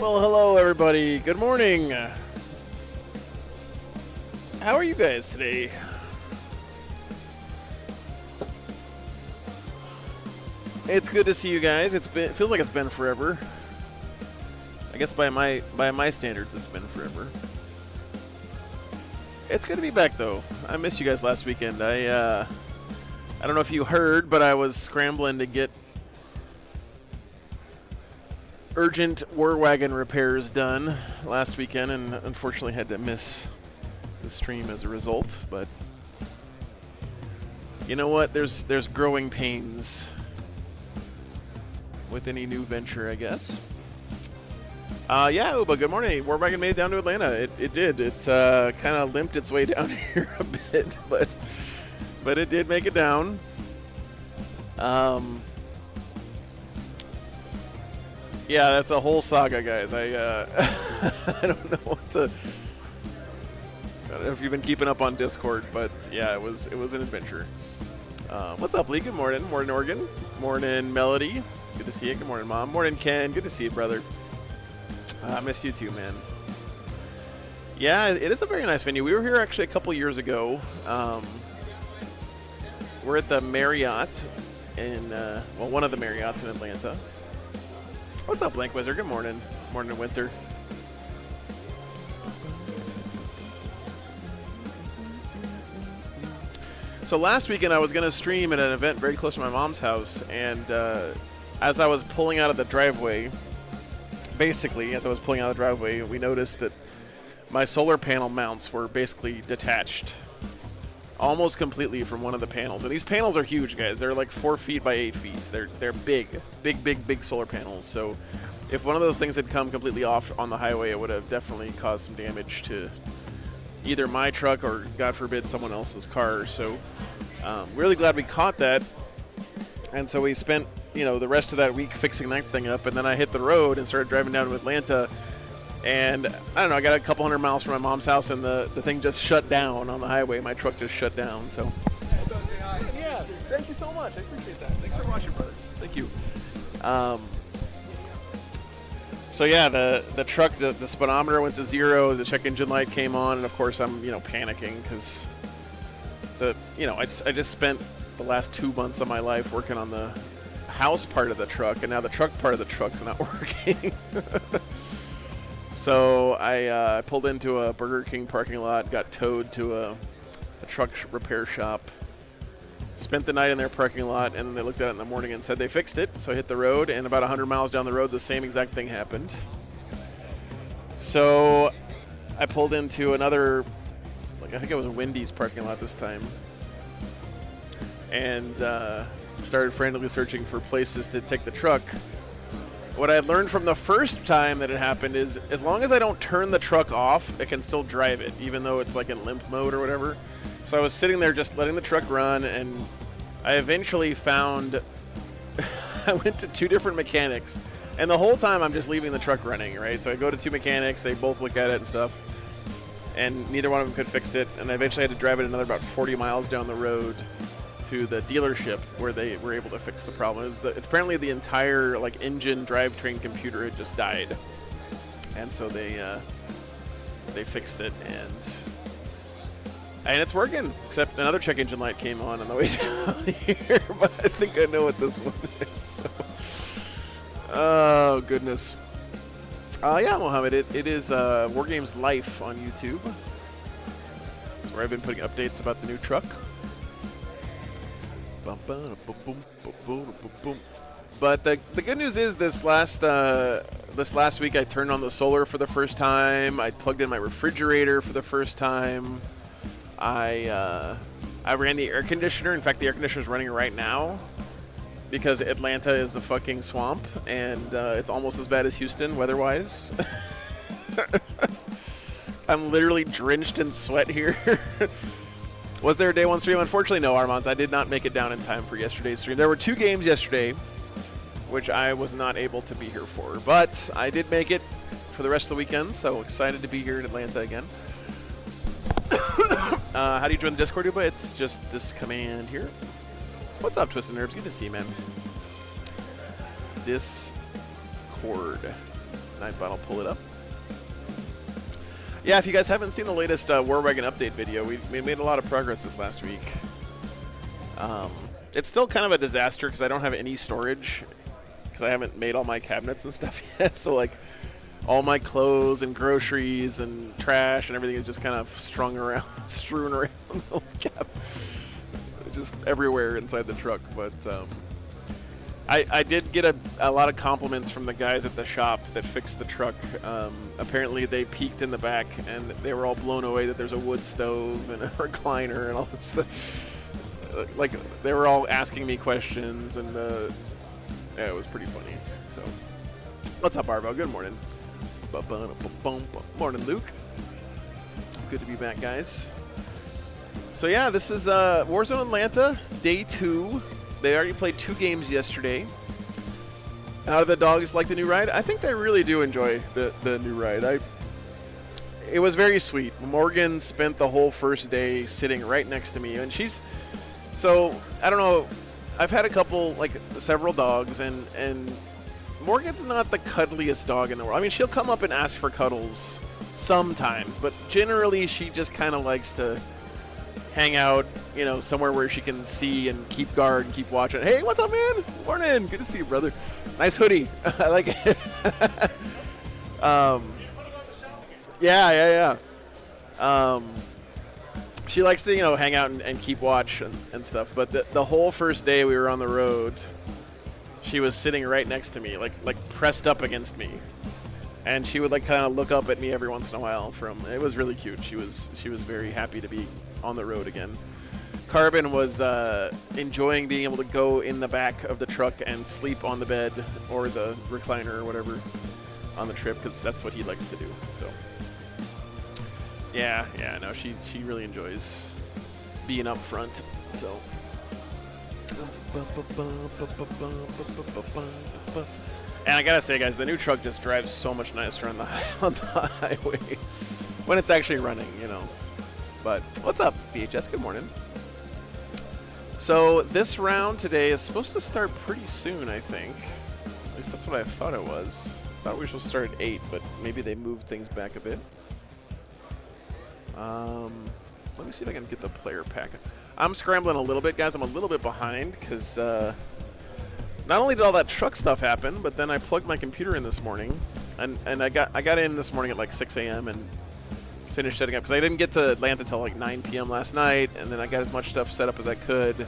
Well, hello everybody. Good morning. How are you guys today? It's good to see you guys. It feels like it's been forever. I guess by my standards, it's been forever. It's good to be back though. I missed you guys last weekend. I don't know if you heard, but I was scrambling to get urgent war wagon repairs done last weekend, and unfortunately had to miss the stream as a result. But you know what? There's growing pains with any new venture, I guess. Yeah, Uba, good morning. War wagon made it down to Atlanta. It did. It kind of limped its way down here a bit, but it did make it down. Yeah, that's a whole saga, guys. I don't know what to. I don't know if you've been keeping up on Discord, but yeah, it was an adventure. What's up, Lee? Good morning. Morning, Oregon. Morning, Melody. Good to see you. Good morning, Mom. Morning, Ken. Good to see you, brother. I miss you too, man. Yeah, it is a very nice venue. We were here actually a couple years ago. We're at the Marriott in, well, one of the Marriotts in Atlanta. What's up, Blank Wizard? Good morning. Morning, Winter. So last weekend I was going to stream at an event very close to my mom's house, and as I was pulling out of the driveway, basically, as I was pulling out of the driveway, we noticed that my solar panel mounts were basically detached almost completely from one of the panels. And these panels are huge, guys. They're like 4 feet by 8 feet. They're big solar panels. So if one of those things had come completely off on the highway, it would have definitely caused some damage to either my truck or, God forbid, someone else's car. So really glad we caught that. And so we spent, you know, the rest of that week fixing that thing up. And then I hit the road and started driving down to Atlanta. And I don't know, I got a couple hundred miles from my mom's house, and the thing just shut down on the highway. My truck just shut down. So yeah, thank you so much. I appreciate that. Thanks for watching, brother. Thank you. So yeah, the truck, the speedometer went to 0. The check engine light came on, and of course I'm, you know, panicking because it's a, you know, I just spent the last 2 months of my life working on the house part of the truck, and now the truck part of the truck's not working. So I pulled into a Burger King parking lot, got towed to a truck repair shop, spent the night in their parking lot, and then they looked at it in the morning and said they fixed it. So I hit the road, and about 100 miles down the road, the same exact thing happened. So I pulled into another, like I think it was a Wendy's parking lot this time, and started frantically searching for places to take the truck. What I learned from the first time that it happened is as long as I don't turn the truck off, I can still drive it, even though it's like in limp mode or whatever. So I was sitting there just letting the truck run, and I eventually found I went to 2 different mechanics, and the whole time I'm just leaving the truck running, right? So I go to 2 mechanics, they both look at it and stuff, and neither one of them could fix it, and I eventually had to drive it another about 40 miles down the road to the dealership where they were able to fix the problem. It's apparently the entire like engine drivetrain computer had just died, and so they fixed it, and it's working. Except another check engine light came on the way down here, but I think I know what this one is. So. Oh goodness. Yeah, Mohammed. It is War Games Life on YouTube. That's where I've been putting updates about the new truck. But the good news is this last week I turned on the solar for the first time. I plugged in my refrigerator for the first time. I ran the air conditioner. In fact, the air conditioner is running right now because Atlanta is a fucking swamp, and it's almost as bad as Houston weather-wise. I'm literally drenched in sweat here. Was there a day 1 stream? Unfortunately, no, Armands. I did not make it down in time for yesterday's stream. There were 2 games yesterday, which I was not able to be here for. But I did make it for the rest of the weekend, so excited to be here in Atlanta again. How do you join the Discord, Uba? It's just this command here. What's up, Twisted Nerves? Good to see you, man. Discord. Nightbot will pull it up. Yeah, if you guys haven't seen the latest War Wagon update video, we made a lot of progress this last week. It's still kind of a disaster because I don't have any storage because I haven't made all my cabinets and stuff yet. So like all my clothes and groceries and trash and everything is just kind of strewn around the cab, just everywhere inside the truck. But I did get a lot of compliments from the guys at the shop that fixed the truck. Apparently they peeked in the back and they were all blown away that there's a wood stove and a recliner and all this stuff. Like they were all asking me questions, and yeah, it was pretty funny. So, what's up, Arvo? Good morning. Morning, Luke. Good to be back, guys. So yeah, this is Warzone Atlanta, day 2. They already played 2 games yesterday. How do the dogs like the new ride? I think they really do enjoy the new ride. It was very sweet. Morgan spent the whole first day sitting right next to me, and she's. So, I don't know, I've had several dogs, and Morgan's not the cuddliest dog in the world. I mean, she'll come up and ask for cuddles sometimes, but generally she just kind of likes to hang out, you know, somewhere where she can see and keep guard and keep watching. Hey, what's up, man? Morning. Good to see you, brother. Nice hoodie. I like it. Yeah. She likes to, you know, hang out and keep watch and stuff. But the whole first day we were on the road, she was sitting right next to me, like pressed up against me, and she would like kind of look up at me every once in a while. It was really cute. She was very happy to be on the road again. Carbon was enjoying being able to go in the back of the truck and sleep on the bed or the recliner or whatever on the trip, because that's what he likes to do. So. Yeah, no, she really enjoys being up front, so. And I gotta say, guys, the new truck just drives so much nicer on the highway when it's actually running, you know. But what's up, VHS? Good morning. So this round today is supposed to start pretty soon, I think. At least that's what I thought it was. I thought we were supposed to start at 8, but maybe they moved things back a bit. Let me see if I can get the player pack. I'm scrambling a little bit, guys. I'm a little bit behind because not only did all that truck stuff happen, but then I plugged my computer in this morning, and I got in this morning at like 6 a.m. and finished setting up because I didn't get to Atlanta until like 9 p.m. last night, and then I got as much stuff set up as I could.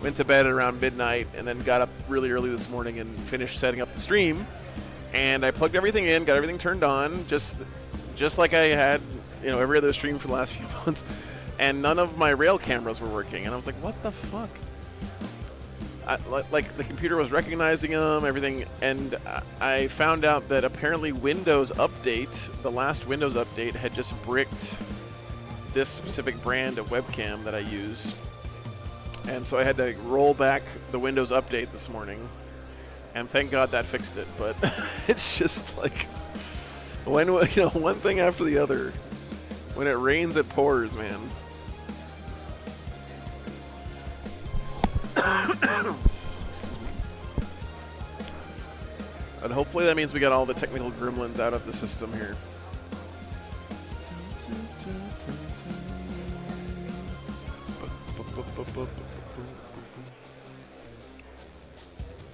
Went to bed at around midnight, and then got up really early this morning and finished setting up the stream. And I plugged everything in, got everything turned on, just like I had, you know, every other stream for the last few months, and none of my rail cameras were working, and I was like, what the fuck? Like the computer was recognizing them, everything, and I found out that apparently Windows Update, the last Windows Update, had just bricked this specific brand of webcam that I use, and so I had to roll back the Windows Update this morning, and thank God that fixed it. But it's just like when, you know, one thing after the other. When it rains, it pours, man. Excuse me. And hopefully that means we got all the technical gremlins out of the system here.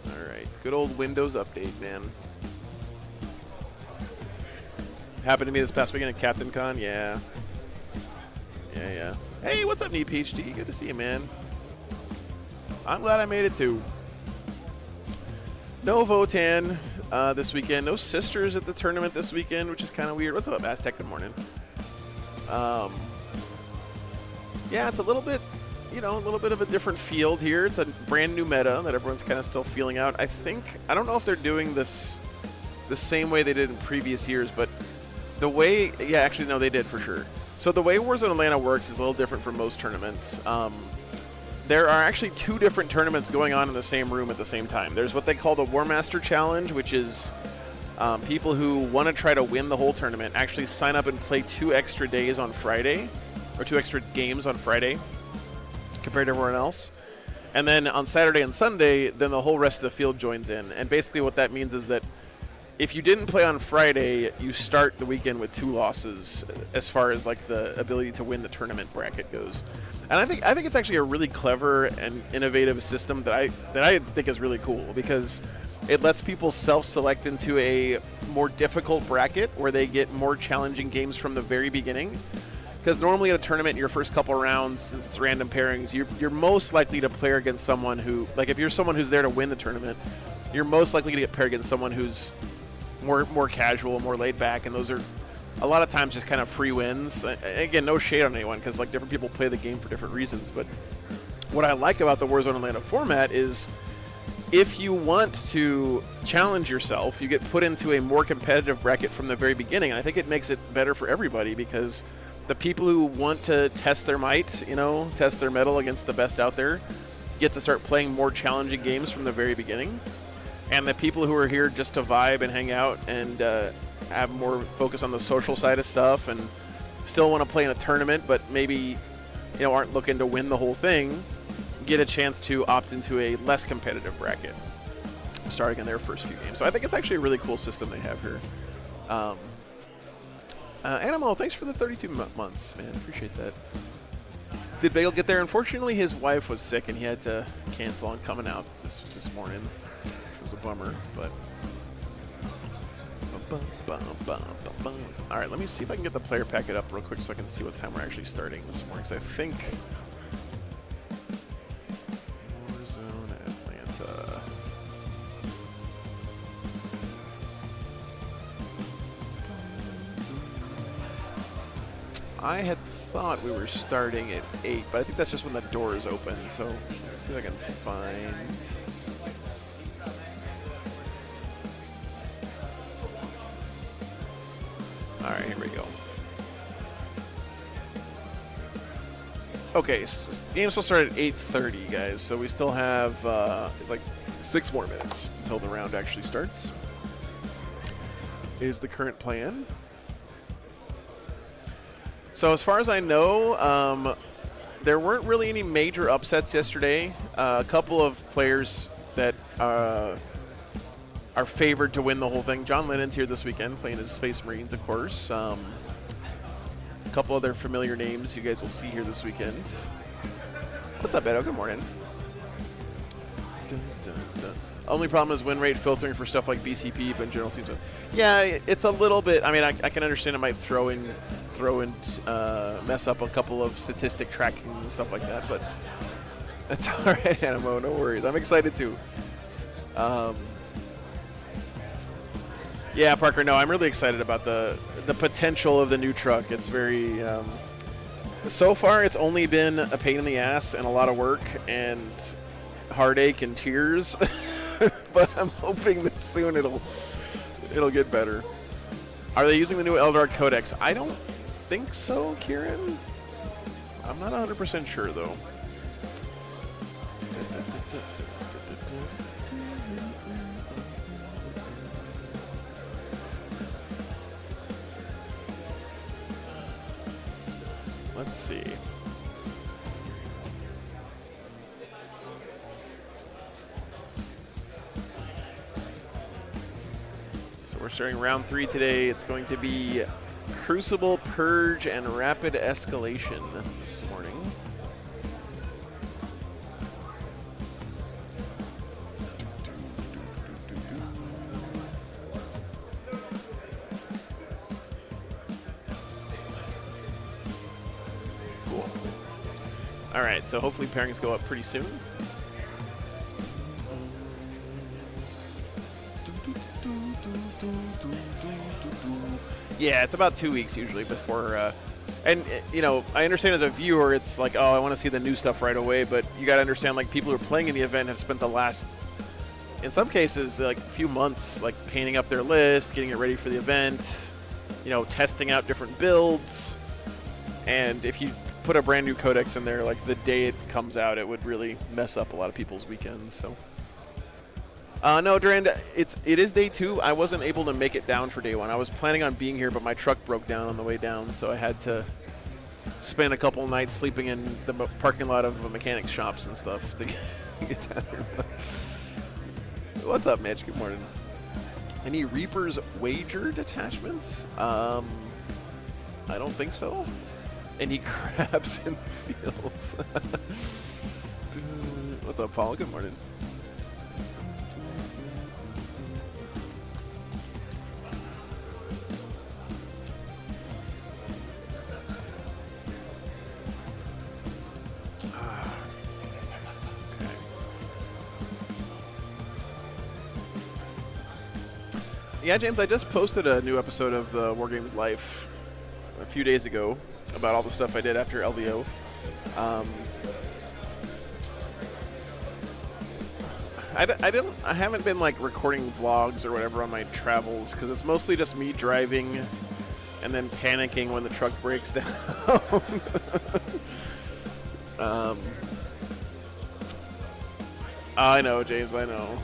All right, good old Windows Update, man. Happened to me this past weekend at Captain Con. Yeah. Hey, what's up, NeedPhD? Good to see you, man. I'm glad I made it too. No Votan this weekend. No sisters at the tournament this weekend, which is kind of weird. What's up, Aztec? Good morning. Yeah, it's a little bit, you know, a little bit of a different field here. It's a brand new meta that everyone's kind of still feeling out. I don't know if they're doing this the same way they did in previous years, but the way, yeah, actually, no, they did for sure. So the way Warzone Atlanta works is a little different from most tournaments. There are actually 2 different tournaments going on in the same room at the same time. There's what they call the Warmaster Challenge, which is people who want to try to win the whole tournament actually sign up and play 2 extra days on Friday, or 2 extra games on Friday compared to everyone else. And then on Saturday and Sunday, then the whole rest of the field joins in. And basically what that means is that if you didn't play on Friday, you start the weekend with 2 losses as far as like the ability to win the tournament bracket goes. And I think it's actually a really clever and innovative system that I think is really cool, because it lets people self-select into a more difficult bracket where they get more challenging games from the very beginning. Because normally at a tournament, your first couple rounds, since it's random pairings, you're most likely to play against someone who, like if you're someone who's there to win the tournament, you're most likely to get paired against someone who's more casual, more laid back, and those are a lot of times just kind of free wins. Again, no shade on anyone, because like different people play the game for different reasons. But what I like about the Warzone Atlanta format is, if you want to challenge yourself, you get put into a more competitive bracket from the very beginning. And I think it makes it better for everybody, because the people who want to test their might, test their mettle against the best out there, get to start playing more challenging games from the very beginning. And the people who are here just to vibe and hang out and have more focus on the social side of stuff and still want to play in a tournament but maybe aren't looking to win the whole thing, get a chance to opt into a less competitive bracket starting in their first few games. So I think it's actually a really cool system they have here. Animo, thanks for the 32 months, man. Appreciate that. Did Bagel get there? Unfortunately, his wife was sick and he had to cancel on coming out this morning. Was a bummer, but all right, let me see if I can get the player packet up real quick so I can see what time we're actually starting this morning, because I think Warzone Atlanta. I had thought we were starting at 8, but I think that's just when the doors open, so let's see if I can find. All right, here we go. Okay, so games will start at 8:30, guys. So we still have like 6 more minutes until the round actually starts. Is the current plan. So as far as I know, there weren't really any major upsets yesterday. A couple of players that are favored to win the whole thing. John Lennon's here this weekend playing his Space Marines, of course. A couple other familiar names you guys will see here this weekend. What's up, Edo? Good morning. Dun, dun, dun. Only problem is win rate filtering for stuff like BCP, but in general seems to... Yeah, it's a little bit... I mean, I can understand it might mess up a couple of statistic tracking and stuff like that, but that's all right, Animo. No worries. I'm excited too. Yeah, Parker, no, I'm really excited about the potential of the new truck. It's very... so far, it's only been a pain in the ass and a lot of work and heartache and tears, but I'm hoping that soon it'll get better. Are they using the new Eldar Codex? I don't think so, Kieran. I'm not 100% sure, though. Let's see. So we're starting round 3 today. It's going to be Crucible, Purge, and Rapid Escalation this morning. Cool. All right, so hopefully pairings go up pretty soon. Yeah, it's about 2 weeks usually before, and you know, I understand as a viewer, it's like, oh, I want to see the new stuff right away, but you got to understand, like, people who are playing in the event have spent the last, in some cases, like a few months, like painting up their list, getting it ready for the event, you know, testing out different builds, and if you put a brand new codex in there, like the day it comes out, it would really mess up a lot of people's weekends. So. No, Durand, it is day 2. I wasn't able to make it down for day 1. I was planning on being here, but my truck broke down on the way down, so I had to spend a couple of nights sleeping in the parking lot of mechanic shops and stuff to get down here. What's up, Mitch? Good morning. Any Reaper's Wager detachments? I don't think so. Any crabs in the fields? What's up, Paul? Good morning. Yeah, James, I just posted a new episode of War Games Life a few days ago about all the stuff I did after LVO. I haven't been like recording vlogs or whatever on my travels because it's mostly just me driving and then panicking when the truck breaks down. I know, James. I know.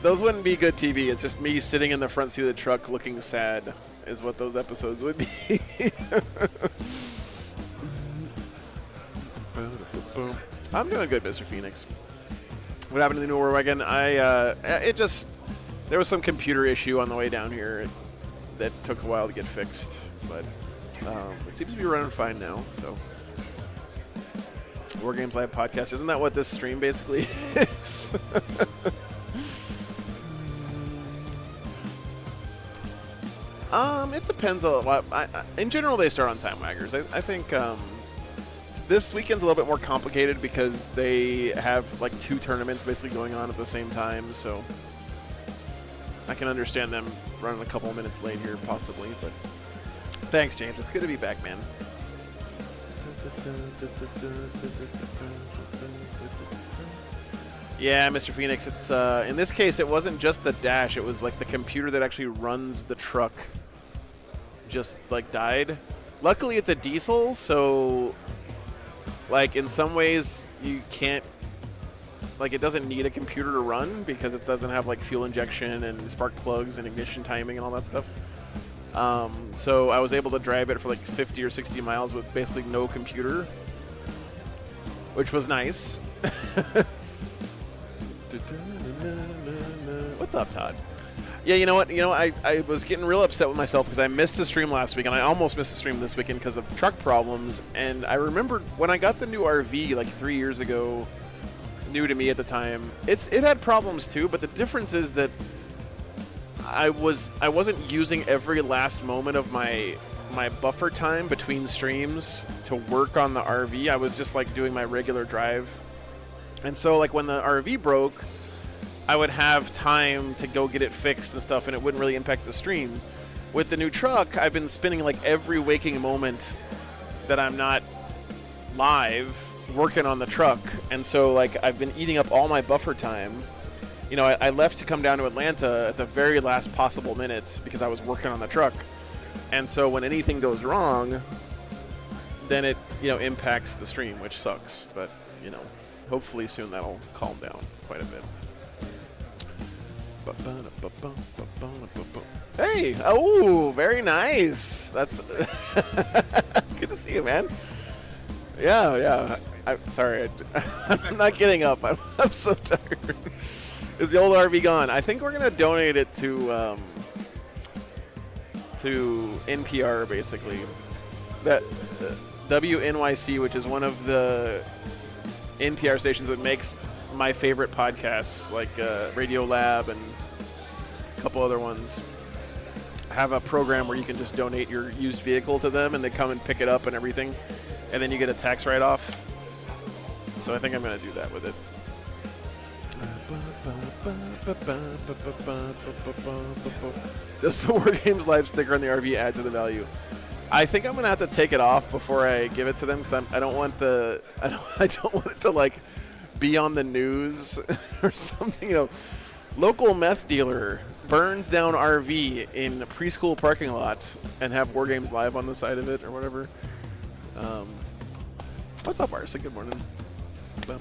Those wouldn't be good TV. It's just me sitting in the front seat of the truck looking sad is what those episodes would be. I'm doing good, Mr. Phoenix. What happened to the new War Wagon? There was some computer issue on the way down here that took a while to get fixed, but it seems to be running fine now, so. War Games Live podcast. Isn't that what this stream basically is? It depends a lot. In general, they start on time waggers. I think this weekend's a little bit more complicated because they have like 2 tournaments basically going on at the same time. So I can understand them running a couple minutes late here, possibly. But thanks, James. It's good to be back, man. Yeah, Mr. Phoenix. It's in this case, it wasn't just the dash. It was like the computer that actually runs the truck just like died. Luckily, it's a diesel, so like in some ways you can't, like, it doesn't need a computer to run because it doesn't have like fuel injection and spark plugs and ignition timing and all that stuff. So I was able to drive it for like 50 or 60 miles with basically no computer, which was nice. What's up, Todd? Yeah, you know what? I was getting real upset with myself because I missed a stream last week, and I almost missed a stream this weekend because of truck problems. And I remembered when I got the new RV like 3 years ago, new to me at the time, it had problems too, but the difference is that I wasn't using every last moment of my buffer time between streams to work on the RV. I was just like doing my regular drive. And so like when the RV broke, I would have time to go get it fixed and stuff, and it wouldn't really impact the stream. With the new truck, I've been spending like every waking moment that I'm not live working on the truck. And so like I've been eating up all my buffer time. You know, I left to come down to Atlanta at the very last possible minute because I was working on the truck. And so when anything goes wrong, then it, impacts the stream, which sucks. But, hopefully soon that'll calm down quite a bit. Hey! Oh, very nice. That's good to see you, man. Yeah. I'm sorry. I'm not getting up. I'm so tired. Is the old RV gone? I think we're gonna donate it to NPR, basically. That WNYC, which is one of the NPR stations that makes my favorite podcasts, like Radio Lab and a couple other ones, have a program where you can just donate your used vehicle to them, and they come and pick it up and everything, and then you get a tax write-off. So I think I'm gonna do that with it. Does the War Games Live sticker on the RV add to the value? I think I'm gonna have to take it off before I give it to them because I don't want it to like be on the news or something. Local meth dealer burns down RV in preschool parking lot and have War Games Live on the side of it or whatever. What's up, Arsa? Good morning. I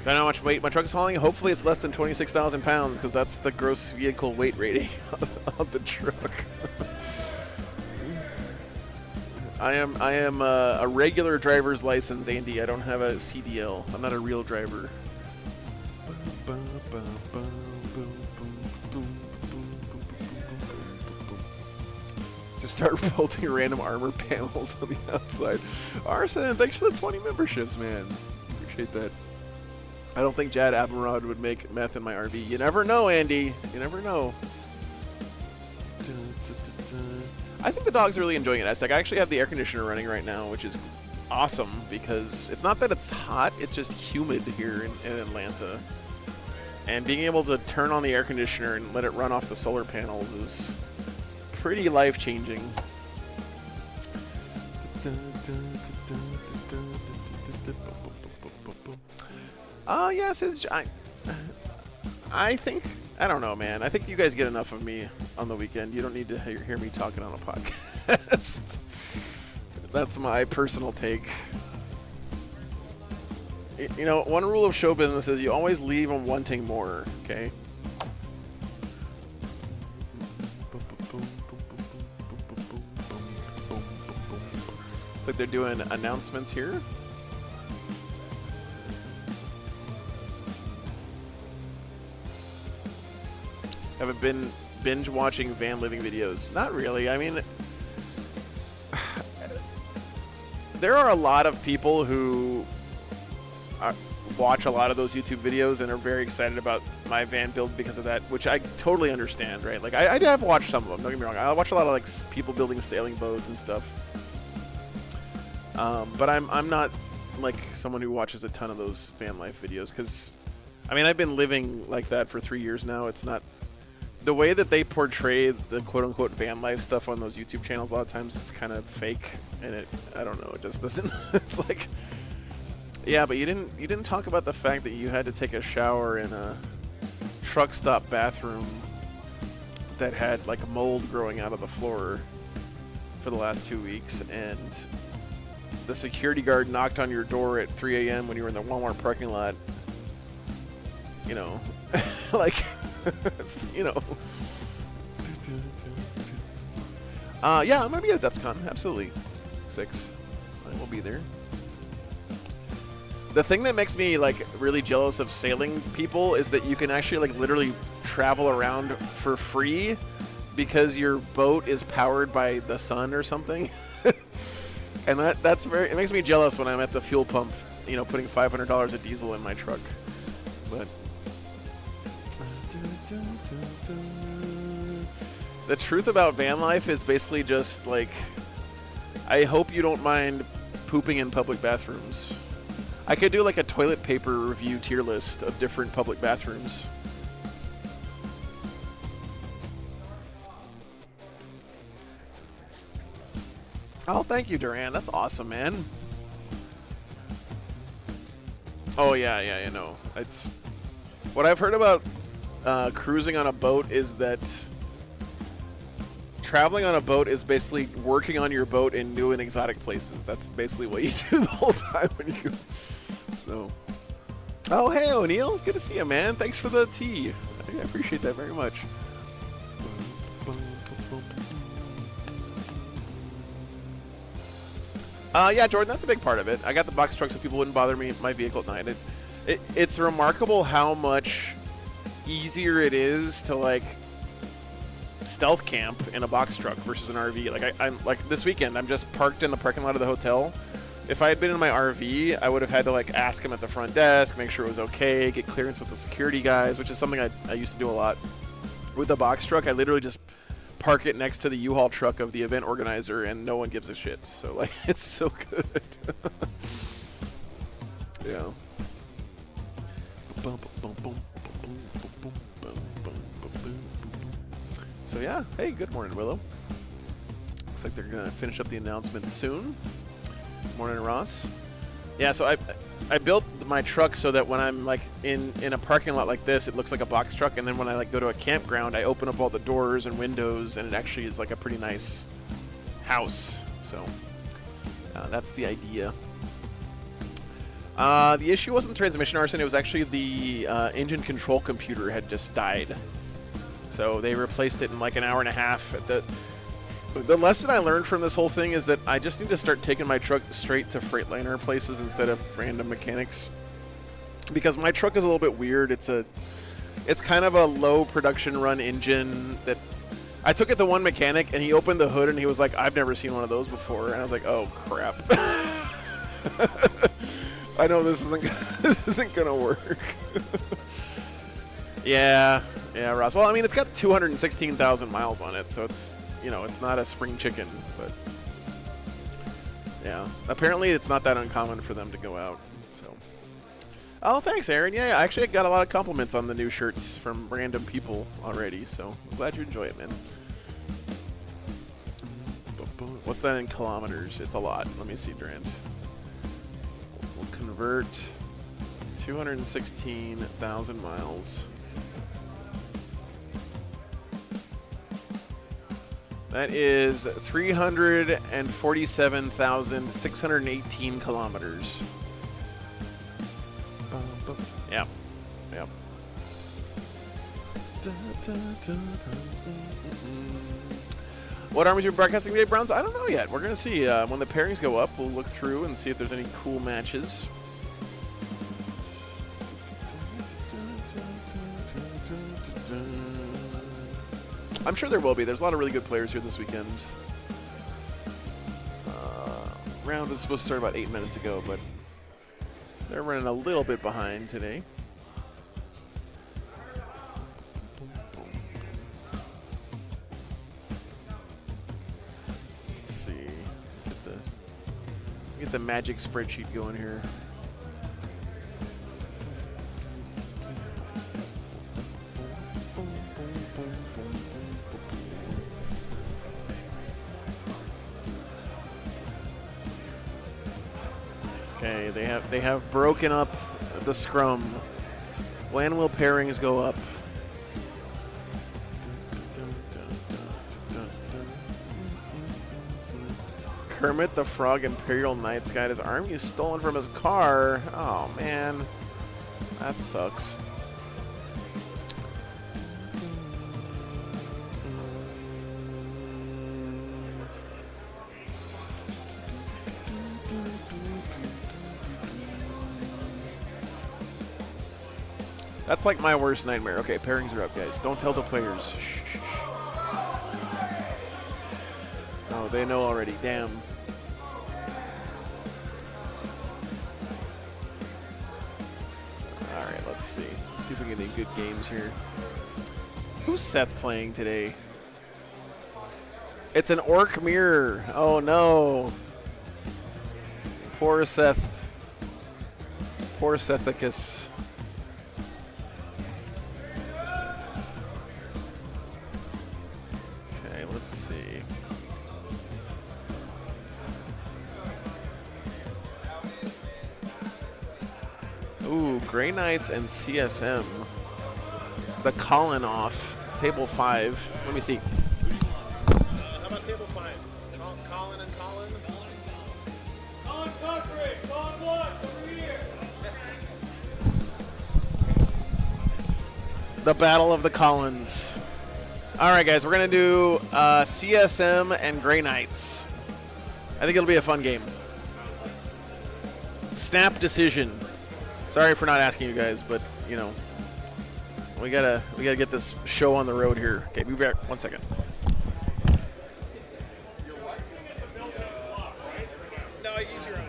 don't know how much weight my truck is hauling. Hopefully it's less than 26,000 pounds because that's the gross vehicle weight rating of the truck. I am a regular driver's license, Andy. I don't have a CDL. I'm not a real driver. Just start bolting random armor panels on the outside. Arson, thanks for the 20 memberships, man. Appreciate that. I don't think Jad Abelrod would make meth in my RV. You never know, Andy. You never know. I think the dog's really enjoying it. I actually have the air conditioner running right now, which is awesome because it's not that it's hot, it's just humid here in Atlanta. And being able to turn on the air conditioner and let it run off the solar panels is pretty life-changing. Yes, I think, I don't know, man. I think you guys get enough of me on the weekend. You don't need to hear me talking on a podcast. That's my personal take. You know, one rule of show business is you always leave them wanting more, okay? Looks like they're doing announcements here. Haven't been binge watching van living videos. Not really. I mean, there are a lot of people who watch a lot of those YouTube videos and are very excited about my van build because of that, which I totally understand, right? Like, I have watched some of them, don't get me wrong. I watch a lot of, like, people building sailing boats and stuff. But I'm not, like, someone who watches a ton of those van life videos because, I mean, I've been living like that for 3 years now. It's not... The way that they portray the quote-unquote van life stuff on those YouTube channels a lot of times is kind of fake, and I don't know, it just doesn't. It's like, yeah, but you didn't talk about the fact that you had to take a shower in a truck stop bathroom that had like mold growing out of the floor for the last 2 weeks, and the security guard knocked on your door at 3 a.m. when you were in the Walmart parking lot. You know, like. You know. Yeah, I'm gonna be at DepthCon, absolutely. 6. I will be there. The thing that makes me like really jealous of sailing people is that you can actually like literally travel around for free because your boat is powered by the sun or something. And that's it makes me jealous when I'm at the fuel pump, you know, putting $500 of diesel in my truck. But the truth about van life is basically just like, I hope you don't mind pooping in public bathrooms. I could do like a toilet paper review tier list of different public bathrooms. Oh, thank you, Duran. That's awesome, man. Oh yeah, you know. It's what I've heard about cruising on a boat is that traveling on a boat is basically working on your boat in new and exotic places. That's basically what you do the whole time when you go. So, oh hey O'Neill, good to see you, man. Thanks for the tea. I appreciate that very much. Yeah, Jordan, that's a big part of it. I got the box truck so people wouldn't bother me my vehicle at night. It's remarkable how much easier it is to like stealth camp in a box truck versus an RV. Like I'm like this weekend, I'm just parked in the parking lot of the hotel. If I had been in my RV, I would have had to like ask him at the front desk, make sure it was okay, get clearance with the security guys, which is something I used to do a lot. With the box truck, I literally just park it next to the U-Haul truck of the event organizer, and no one gives a shit. So like, it's so good. Yeah. So yeah, hey, good morning, Willow. Looks like they're gonna finish up the announcements soon. Morning, Ross. Yeah, so I built my truck so that when I'm like in a parking lot like this, it looks like a box truck, and then when I like go to a campground, I open up all the doors and windows, and it actually is like a pretty nice house. So that's the idea. The issue wasn't the transmission arson; it was actually the engine control computer had just died. So they replaced it in like an hour and a half. The lesson I learned from this whole thing is that I just need to start taking my truck straight to Freightliner places instead of random mechanics. Because my truck is a little bit weird. It's kind of a low production run engine that I took it to one mechanic and he opened the hood and he was like, I've never seen one of those before. And I was like, oh crap. I know this isn't gonna work. Yeah, Ross. Well, I mean, it's got 216,000 miles on it, so it's, you know, it's not a spring chicken, but yeah. Apparently, it's not that uncommon for them to go out. So, oh, thanks, Aaron. Yeah, I actually got a lot of compliments on the new shirts from random people already, so I'm glad you enjoy it, man. What's that in kilometers? It's a lot. Let me see, Durand. We'll convert 216,000 miles. That is 347,618 kilometers. Yep. Yep. What armies are you broadcasting today, Browns? I don't know yet. We're going to see. When the pairings go up, we'll look through and see if there's any cool matches. I'm sure there will be. There's a lot of really good players here this weekend. Round was supposed to start about 8 minutes ago, but they're running a little bit behind today. Let's see. Get the magic spreadsheet going here. Okay, they have broken up the scrum. When will pairings go up? Kermit the Frog Imperial Knights got his army stolen from his car. Oh man, that sucks. That's like my worst nightmare. Okay, pairings are up, guys. Don't tell the players. Shh. Oh, they know already. Damn. All right, let's see. Let's see if we get any good games here. Who's Seth playing today? It's an orc mirror. Oh, no. Poor Seth. Poor Sethicus. Let's see. Ooh, Grey Knights and CSM. The Colin off. Table 5. Let me see. How about table 5? Colin and Colin? Colin Country! Colin 1! Over here! The Battle of the Collins. All right, guys, we're going to do CSM and Grey Knights. I think it'll be a fun game. Snap decision. Sorry for not asking you guys, but, you know, we gotta get this show on the road here. Okay, be back. 1 second. No, use your own.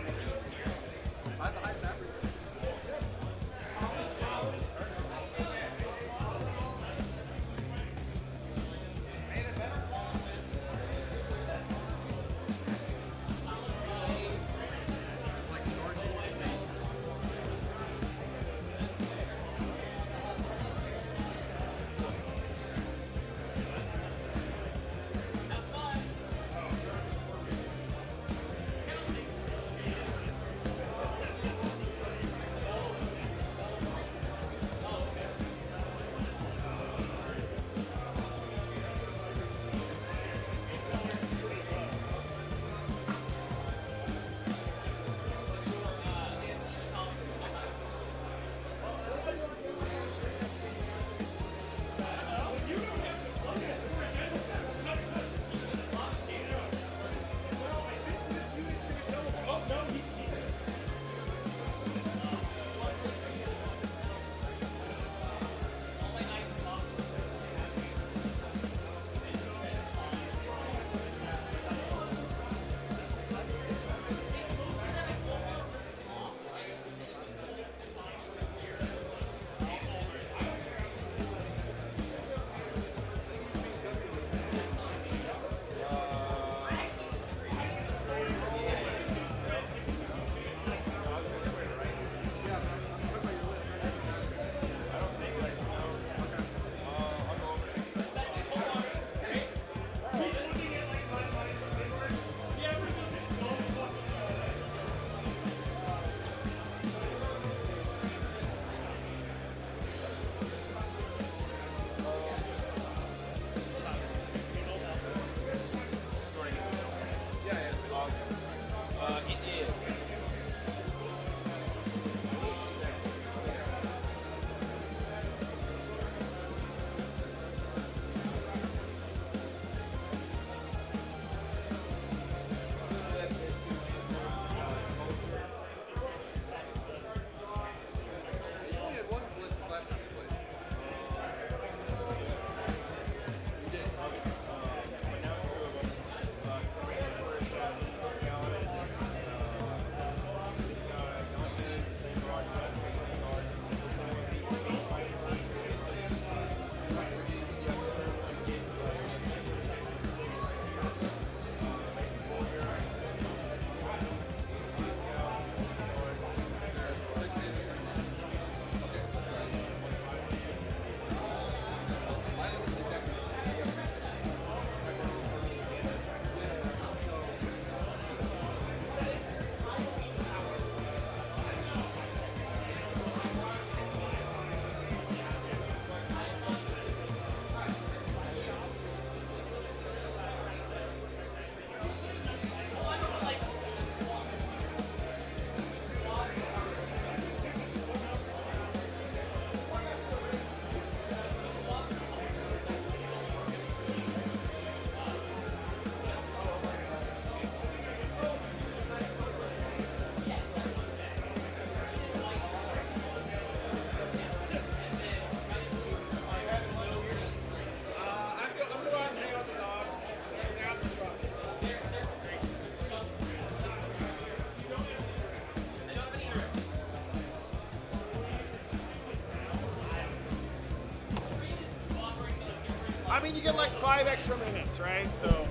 I mean, you get like 5 extra minutes, right? So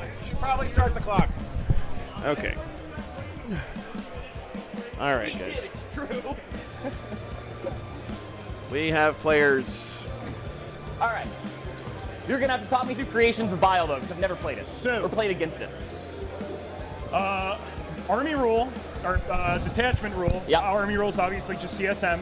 you should probably start the clock. Okay. All right, guys. It's true. We have players. All right. You're going to have to talk me through Creations of Bile, though, because I've never played it. So- or played against it. Army rule, or detachment rule. Yeah. Army rule is obviously just CSM.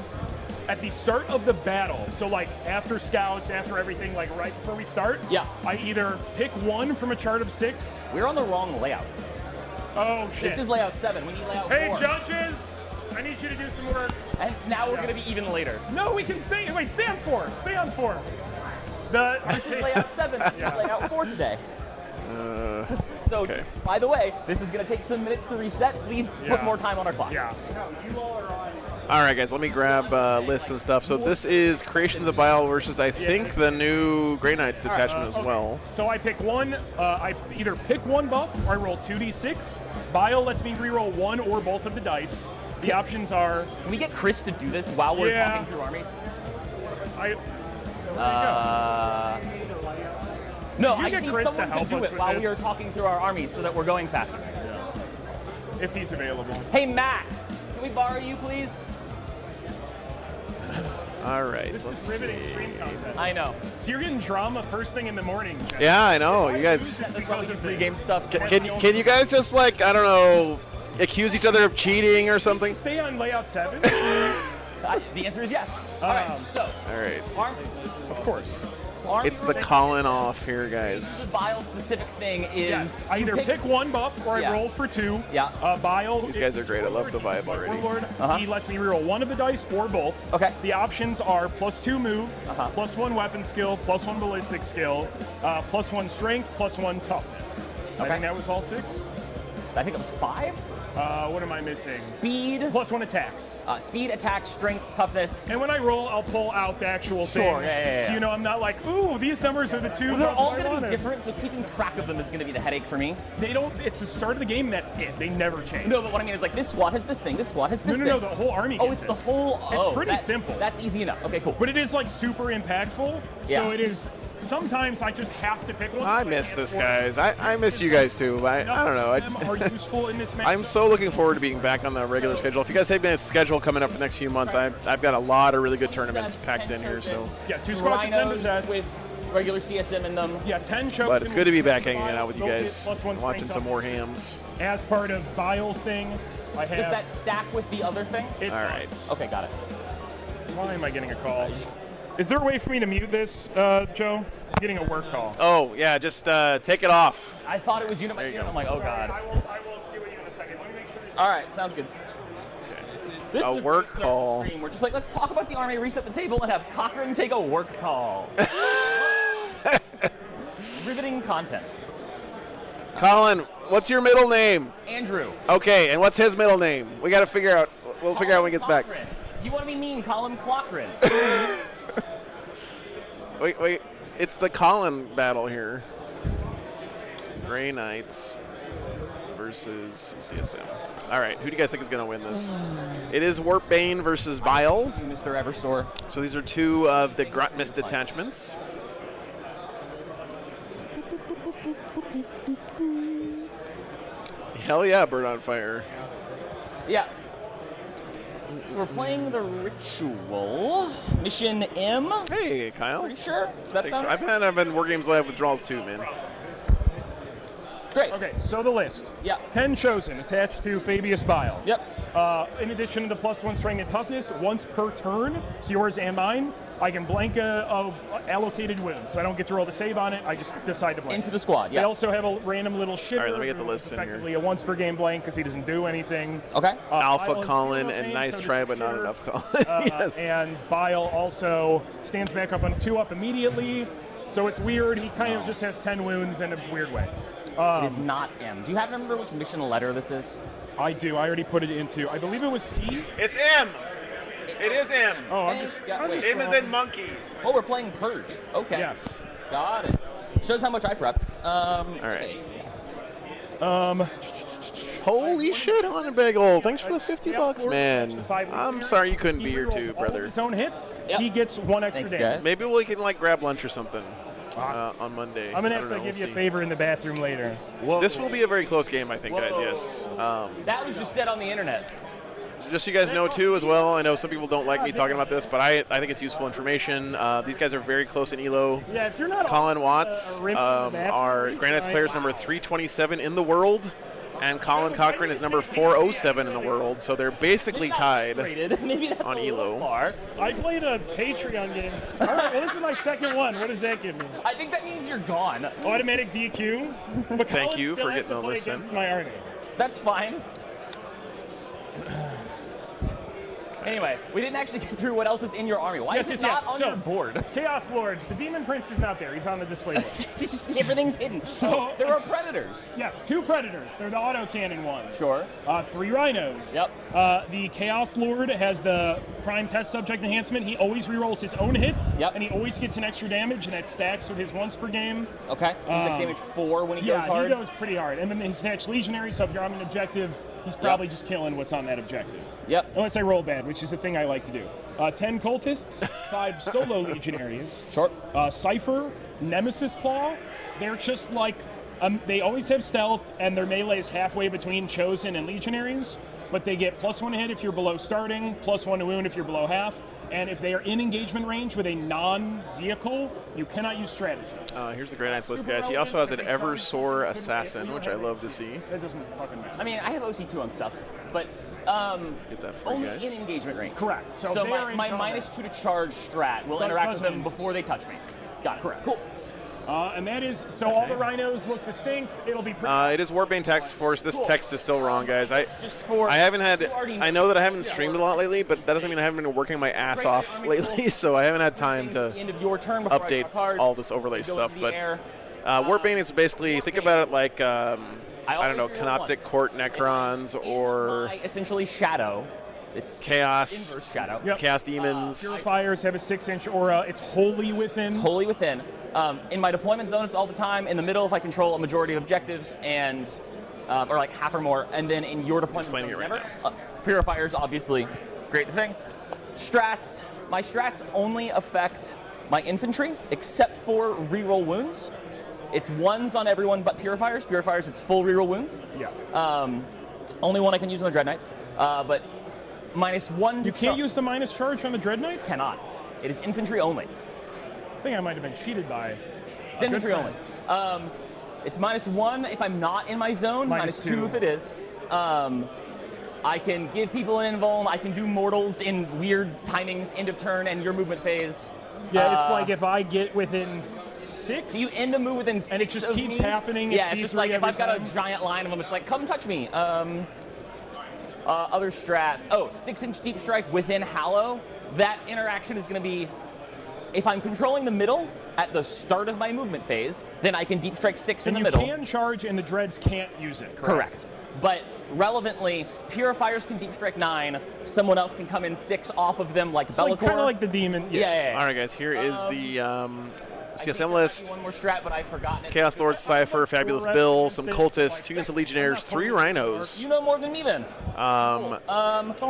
At the start of the battle, so like after scouts, after everything, like right before we start, Yeah. I either pick one from a chart of 6. We're on the wrong layout. Oh, shit. This is layout 7. We need layout 4. Hey, judges! I need you to do some work. And now we're going to be even later. No, we can stay. Wait, stay on 4. Stay on 4. The This is layout 7. This is layout 4 today. So, okay. by the way, this is going to take some minutes to reset. Please put Yeah. more time on our clocks. Yeah. No, you all are on. All right, guys, let me grab lists and stuff. So this is Creations of Bile versus, I think, the new Grey Knights detachment as Okay. well. So I pick one. I either pick one buff or I roll 2d6. Bile lets me reroll one or both of the dice. The options are. Can we get Chris to do this while we're Yeah. talking through armies? There No, you I get just need Chris to someone to help do us it with while we this? are talking through our armies so that we're going faster. you go. If he's available. Hey, Matt, can we borrow you, please? All right, This let's is riveting see. stream content. I know. So you're getting drama first thing in the morning, Jeff. Yeah, I know. You guys, That's why we do of pre-game this. stuff. can you guys just like, I don't know, accuse each other of cheating or something? Stay on layout 7. The answer is yes. All right, so All right, Of course. army it's the rule- Colin off here, guys. The Bile specific thing is Yes. I you either pick one buff or Yeah. I roll for 2. Yeah. Bile. These guys are great. I love the vibe already. Warlord. Uh-huh. He lets me reroll one of the dice or both. Okay. The options are +2 move, Uh-huh. +1 weapon skill, +1 ballistic skill, +1 strength, +1 toughness. I Okay. think that was all 6. I think it was 5. What am I missing? Speed, +1 attacks. speed, attack, strength, toughness. And when I roll, I'll pull out the actual Sure, thing. yeah. So you know I'm not like, ooh, these numbers are the 2. Well, they're buffs all I going to be wanted. different, so keeping track of them is going to be the headache for me. They don't. It's the start of the game. That's it. They never change. No, but what I mean is like this squad has this thing, this squad has this no, thing. no. The whole army. Oh, gets it's the it. whole. It's Oh, pretty that- simple. That's easy enough. Okay, cool. But it is like super impactful. Yeah. So it is. Sometimes I just have to pick one. I because miss can't this, afford it. guys. I miss you guys too. I don't know. Them are useful in this match. I'm so looking forward to being back on the regular schedule. If you guys have a schedule coming up for the next few months, I've got a lot of really good tournaments packed in here. So, Yeah, 2 Some squads of 10 rhinos possessed. with regular CSM in them. Yeah, 10 chosen. but it's good to be back hanging out with you They'll get guys, +1 and watching strength some more toughness. hams. As part of Bile's thing, I have. Does that stack with the other thing? It All right. does. Okay, got it. Why am I getting a call? Is there a way for me to mute this, Joe? I'm getting a work call. Oh yeah, just take it off. I thought it was unit by There you unit. go. I'm like, oh god. I will give it you in a second. Let me make sure this. All right, sounds good. This A is work great start to the call. stream. We're just like, let's talk about the army, reset the table, and have Cochrane take a work call. Riveting content. Colin, what's your middle name? Andrew. Okay, and what's his middle name? We got to figure out. We'll figure out when he gets back. Cochrane. If you want to be mean, call him Cochrane. Wait. It's the Colin battle here. Grey Knights versus CSM. All right, who do you guys think is going to win this? It is Warpbane versus Bile. Mr. Eversore. So these are 2 of the Grotmist detachments. Hell yeah, Bird on Fire. Yeah. So we're playing the ritual. Mission M. Hey, Kyle. Pretty sure? Does that sound I've right? had War Games Live withdrawals too, man. Great. Okay, so the list. Yeah. 10 chosen, attached to Fabius Bile. Yep. In addition to the +1 strength and toughness, once per turn, it's yours and mine, I can blank a allocated wound. So I don't get to roll the save on it, I just decide to blank. Into the squad, They yeah. also have a random little shitter. All right, let me get the who list is in here. effectively a once per game blank because he doesn't do anything. Okay. Alpha Bile is Colin zero and range, nice so try, does but not shitter. enough Colin. Yes. And Bile also stands back up on 2 up immediately. So it's weird. He kind of just has 10 wounds in a weird way. It is not M. Do you happen to remember which mission letter this is? I do. I already put it into. I believe it was C. It's M. It is M. Oh, I'm Thanks, just. got- I'm wait. just M is wrong. in monkey. Oh, we're playing Purge. Okay. Yes. Got it. Shows how much I prepped. All right. Okay. Holy shit, Haunted Bagel. Thanks for the 50 Yeah, bucks, 4 man. to 5 I'm here. sorry you couldn't He be here rerolls too, all of brother. his own hits. Yep. He gets 1 extra Thank you, damage. guys. Maybe we can like grab lunch or something. on Monday. I'm going to I have don't to know, give you we'll a see. favor in the bathroom later. Whoa. This will be a very close game, I think, guys, Whoa. yes. That was just said on the internet. So just so you guys know, too, as well, I know some people don't like me talking about this, but I think it's useful information. These guys are very close in ELO. Yeah, if you're not Colin Watts, rim in the bathroom, our Grandest players number 327 in the world, and Colin Cochran is number 407 in the world, so they're basically tied Maybe that's on a little ELO. far. I played a Patreon game. All right, well, this is my second one. What does that give me? I think that means you're gone. Automatic DQ. But Thank Colin you still for has getting to a play listen. against my army. That's fine. Anyway, we didn't actually get through what else is in your army. Why is it not on your board? Chaos Lord, the Demon Prince is not there. He's on the display board. Everything's hidden. So- There are predators. Yes, 2 Predators. They're the autocannon ones. Sure. 3 Rhinos. Yep. The Chaos Lord has the Prime Test Subject Enhancement. He always rerolls his own hits. Yep. And he always gets an extra damage, and that stacks with his once per game. Okay. So he's like damage 4 when he Yeah, goes hard. he goes pretty hard. And then his Snatch Legionary, so if you're on an objective, he's probably just killing what's on that objective. Yep. Unless I roll bad, which is a thing I like to do. 10 Cultists, 5 Solo Legionaries. Short. Cypher, Nemesis Claw. They're just like, they always have stealth, and their melee is halfway between Chosen and Legionaries, but they get +1 hit if you're below starting, +1 to wound if you're below half, and if they are in engagement range with a non-vehicle, you cannot use strategy. Here's the Grey Knights list, guys. He also has an Eversore Assassin, which I love to see. That doesn't fucking matter. I mean, I have OC2 on stuff, but Get that for you only guys. in engagement range. Correct. So So they are in my combat. -2 to charge strat will interact with them doesn't- before they touch me. Got it. Correct. Cool. And that is, so all the Rhinos look distinct. It'll be pretty. It is Warbane Task Force. This text is still wrong, guys. Just for I haven't had. you already I know that I haven't streamed a lot lately, but that doesn't mean I haven't been working my ass off lately. So I haven't had time to the end of your turn before I update draw cards, all this overlay go stuff. into the But air. Warbane is basically, think about it like I don't know, always reroll Canoptic once. Court Necrons or My essentially shadow. It's Chaos, inverse shadow. Yep. Chaos Demons. Purifiers have a 6-inch aura. It's wholly within. Wholly within. In my deployment zone, it's all the time. In the middle, if I control a majority of objectives, and or like half or more, and then in your deployment zone, Explaining it right never. Purifiers, obviously, great thing. Strats. My strats only affect my infantry, except for reroll wounds. It's 1s on everyone but purifiers. Purifiers, it's full reroll wounds. Yeah. Only one I can use on the Dread Knights. But -1 to You can't use the minus charge on the Dread Knights? Cannot. It is infantry only. I think I might have been cheated by. It's infantry only. It's -1 if I'm not in my zone, -2 if it is. I can give people an invuln. I can do mortals in weird timings, end of turn, and your movement phase. Yeah, it's like if I get within 6. You end the move within 6 And it just of keeps me. happening. Yeah, It's it's just D3 like if every I've got time. a giant line of them, it's like, come touch me. Other strats. Oh, 6-inch deep strike within Hallow. That interaction is going to be, if I'm controlling the middle at the start of my movement phase, then I can deep strike 6 in And the you middle. can charge, and the Dreads can't use it. Correct. But relevantly, purifiers can deep strike 9. Someone else can come in 6 off of them, like It's Bellicor. like, kind of like the demon. Yeah. All right, guys. Here is the I CSM think list. there's one more strat, but I've forgotten it. Chaos Lord, Cypher, Fabulous Bill, some Cultists, 2 units of Legionnaires, 3 Rhinos, You know more than me then.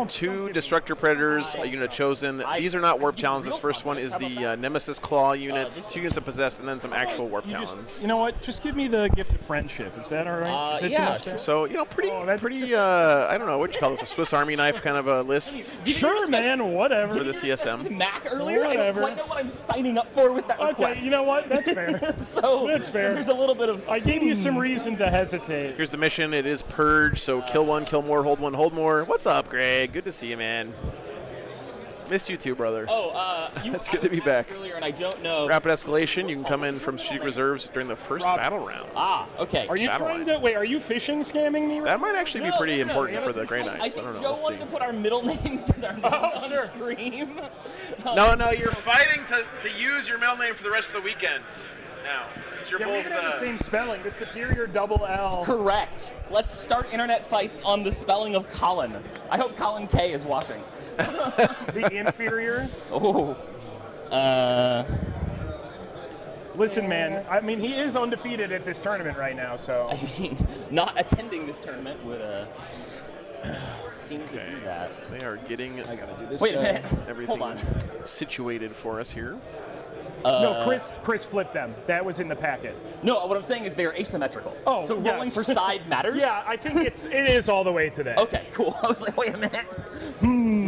2 Destructor Predators, a unit of Chosen. These are not Warp Talons. This first one is the Nemesis Claw units, 2 units of Possessed, and then some actual Warp Talons. You know what? Just give me the gift of friendship. Is that all right? Is that yeah, too much? sure. So, you know, pretty, I don't know, what you call this, a Swiss Army knife kind of a list Sure, man. Whatever. for the CSM. Mac earlier. I Whatever. don't quite know what I'm signing up for with that Okay, request. you know what? That's fair. So That's fair. there's a little bit of. I gave you some reason to hesitate. Here's the mission. It is Purge, so kill 1, kill more, hold 1, hold more. What's up, Greg? Good to see you, man. Missed you too, brother. It's good to be back. Earlier, and I don't know. Rapid escalation. You can come in from strategic reserves during the first battle round. Okay. Are you Battle trying line. to wait? Are you phishing scamming me? That might actually be pretty important for the Grey I Knights. I think don't know. Joe We'll wanted see. to put our middle names as our names on sure. stream. No, you're fighting to use your middle name for the rest of the weekend. Now, since you're Yeah, we both even have the same spelling. The superior double L. Correct. Let's start internet fights on the spelling of Colin. I hope Colin K is watching. The inferior. Oh. Listen, man. I mean, he is undefeated at this tournament right now. So I mean, not attending this tournament would seem to do that. They are getting Wait a minute. everything Hold on. situated for us here. No, Chris flipped them. That was in the packet. No, what I'm saying is they're asymmetrical. Oh, so rolling yes. for side matters? Yeah, I think it is all the way today. Okay, cool. I was like, wait a minute.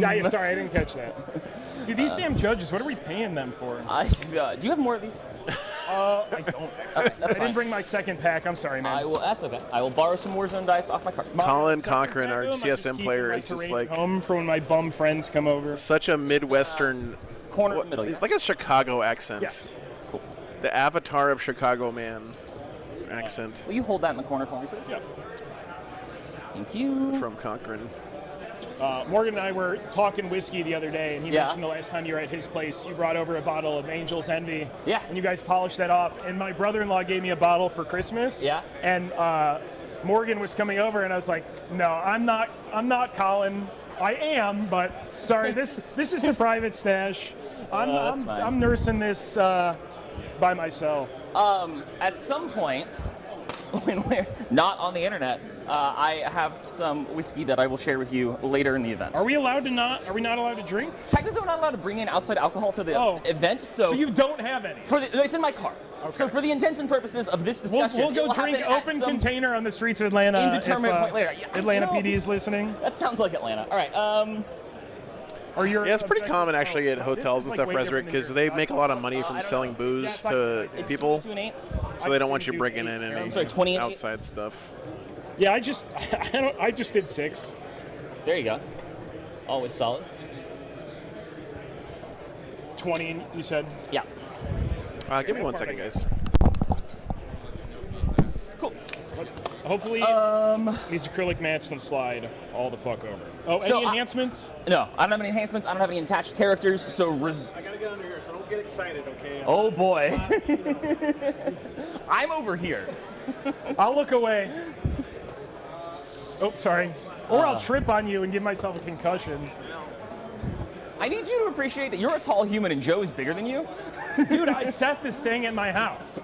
Yeah, sorry, I didn't catch that. Dude, these damn judges, what are we paying them for? Do you have more of these? I don't. I didn't bring my second pack. I'm sorry, man. That's okay. I will borrow some Warzone dice off my cart. Colin Second Cochran, pack our of them, I CSM keep player, my is just terrain like home for when my bum friends come over. such a Midwestern, Corner in the middle. it's like a Chicago accent. Yes. Cool. The avatar of Chicago man accent Will you hold that in the corner for me, please? Yep. Thank you. from Cochran. Morgan and I were talking whiskey the other day, and he Yeah. mentioned the last time you were at his place, you brought over a bottle of Angel's Envy. Yeah. And you guys polished that off. And my brother-in-law gave me a bottle for Christmas. Yeah. And Morgan was coming over, and I was like, "No, I'm not Colin. I am, but sorry, this is the private stash. That's fine. I'm nursing this by myself." At some point, when we're not on the internet, I have some whiskey that I will share with you later in the event. Are we not allowed to drink? Technically, we're not allowed to bring in outside alcohol to the event, So you don't have any. it's in my car. Okay. So for the intents and purposes of this discussion, We'll it go will drink happen at open some container on the streets of Atlanta. indeterminate if, point later. Yeah, Atlanta no. PD is listening. That sounds like Atlanta. All right. Or you're Yeah, it's pretty common actually at hotels and stuff, Resrick, because they make a lot of money I from don't selling know. booze Yeah, to it's people, 22 and 8. so they don't want you do bringing eight. in I'm any sorry, 20 and eight. outside stuff. Yeah, I just did 6. There you go. Always solid. 20, you said. Yeah. Give me 1 second, guys. Cool. Hopefully, these acrylic mats don't slide all the fuck over. Oh, So, any enhancements? No, I don't have any enhancements. I don't have any attached characters. So I gotta get under here, so don't get excited, okay? oh boy, I'm over here. I'll look away. Oh, sorry. Or I'll trip on you and give myself a concussion. I need you to appreciate that you're a tall human and Joe is bigger than you. Dude, I set this thing at my house.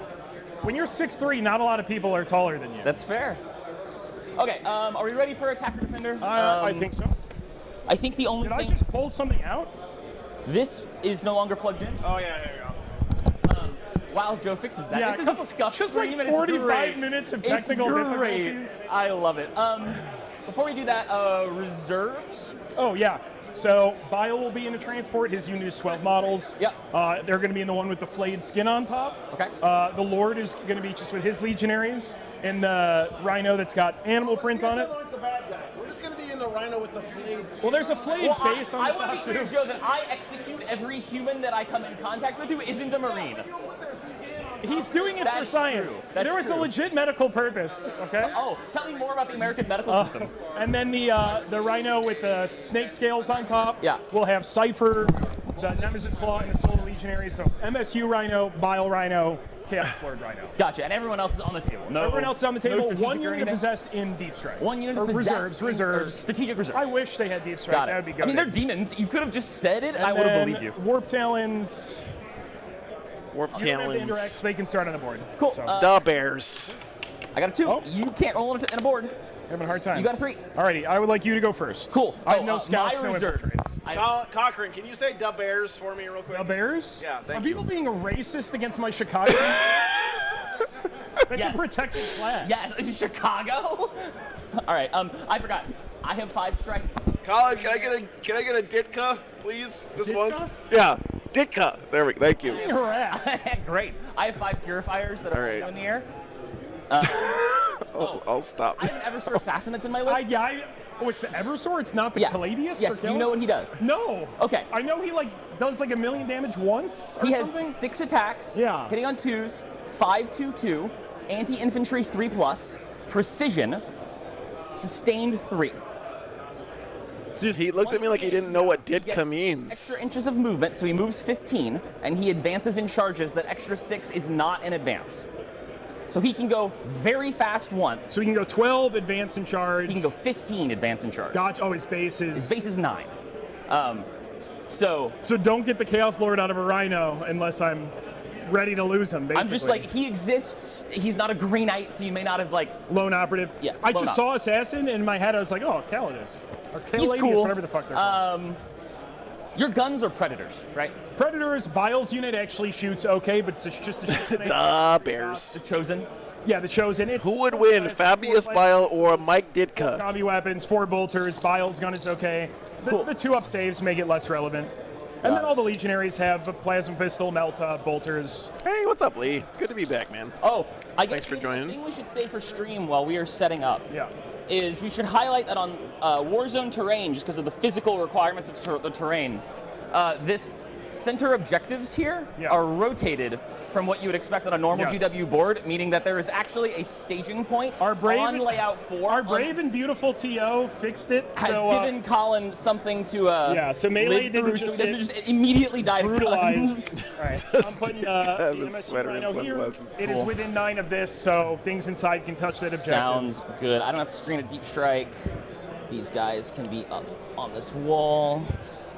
When you're 6'3", not a lot of people are taller than you. That's fair. Okay, are we ready for attack or defender? I think so. I think the only Did I thing. just pull something out? This is no longer plugged in. Oh, yeah, there you go. Wow, Joe fixes that. Yeah, This is a scuff just like stream and it's 45 great. minutes of technical It's great. difficulties. I love it. Before we do that, reserves. Oh, yeah. So, Bile will be in a transport, his Unus 12 models. Yep. They're going to be in the one with the flayed skin on top. Okay. The Lord is going to be just with his legionaries, and the Rhino that's got animal print on it. Like the bad guys. We're just gonna be in the rhino with the flayed skin. Well, there's a flayed face on I the want to be top, clear, too. Joe, that I execute every human that I come in contact with who isn't a Marine. You don't want their skin on He's doing it That for is science. true. That's There was a true. legit medical purpose, okay? Oh, tell me more about the American medical system. And then the Rhino with the snake scales on top. Yeah. We'll have Cypher, the Nemesis Claw, and the Solar Legionary. So MSU Rhino, Bile Rhino, Chaos Lord Rhino. Gotcha, and everyone else is on the table. No, Everyone else is on the no table. strategic One or unit anything? possessed in Deep Strike. One unit or possessed reserves. strategic reserve. I wish they had Deep Strike. Got it. That would be good. I mean, they're demons. You could have just said it, and I And would have then believed you. Warp Talons. Warp You don't have the Talons. indirects, they can start on the board. Cool. So, The Bears. I got a 2. Oh. You can't roll on a board. having a hard time. You got a 3. Alrighty, I would like you to go first. Cool. I have no scouts, my no reserve. infiltrates. Cochran, can you say "da Bears" for me real quick? The Bears? Yeah, thank Are you. people being a racist against my Chicago? That's Yes. a protected class. Yes, Chicago. All right. I forgot. I have 5 strikes. Colin, can I get a Ditka, please? Just Ditka? once? Yeah, Ditka. There we go. Thank you. Being harassed. Great. I have 5 purifiers that are All right. also in the air. I'll stop. I have an Eversor assassin that's in my list. Oh, it's the Eversor? It's not the Yeah. Caladius? Yes. Do you know what he does? No. Okay. I know he does like 1 million damage once or He has something. 6 attacks. Yeah. Hitting on 2s, 5/2/2, anti-infantry 3+, precision, sustained 3. He looked at me like he didn't know what He gets Ditka means. Extra inches of movement, so he moves 15, and he advances in charges. That extra 6 is not an advance. So he can go very fast once. So he can go 12, advance and charge. He can go 15, advance in charge. Dodge. Oh, his base is. His base is 9. So So don't get the Chaos Lord out of a Rhino unless I'm ready to lose him, basically. I'm just like, he exists. He's not a Green Knight, so you may not have Lone operative. Yeah, I lone just op. saw Assassin, and in my head I was like, oh, Calidus. Or He's Caladius, cool. whatever the fuck they're called. Your guns are Predators, right? Predators, Biles unit actually shoots okay, but it's just a shit thing. The Bears. The Chosen. Yeah, the Chosen. It's Who would win, Fabius Bile or Mike Ditka? Hobby weapons, 4 bolters, Biles gun is okay. The 2-up saves make it less relevant. And then all the Legionaries have a plasma pistol, Melta, bolters. Hey, what's up, Lee? Good to be back, man. Oh, I guess Thanks for joining. The thing we should say for stream while we are setting up is we should highlight that on Warzone terrain, just because of the physical requirements of the terrain, this center objectives here are rotated from what you would expect on a normal GW board, meaning that there is actually a staging point on layout 4. Our brave and beautiful TO fixed it. Has given Colin something to so melee live through, didn't so he doesn't just immediately die to brutalized. All right, I'm putting sweater and sunglasses. It is within 9 of this, so things inside can touch that objective. Sounds good. I don't have to screen a deep strike. These guys can be up on this wall.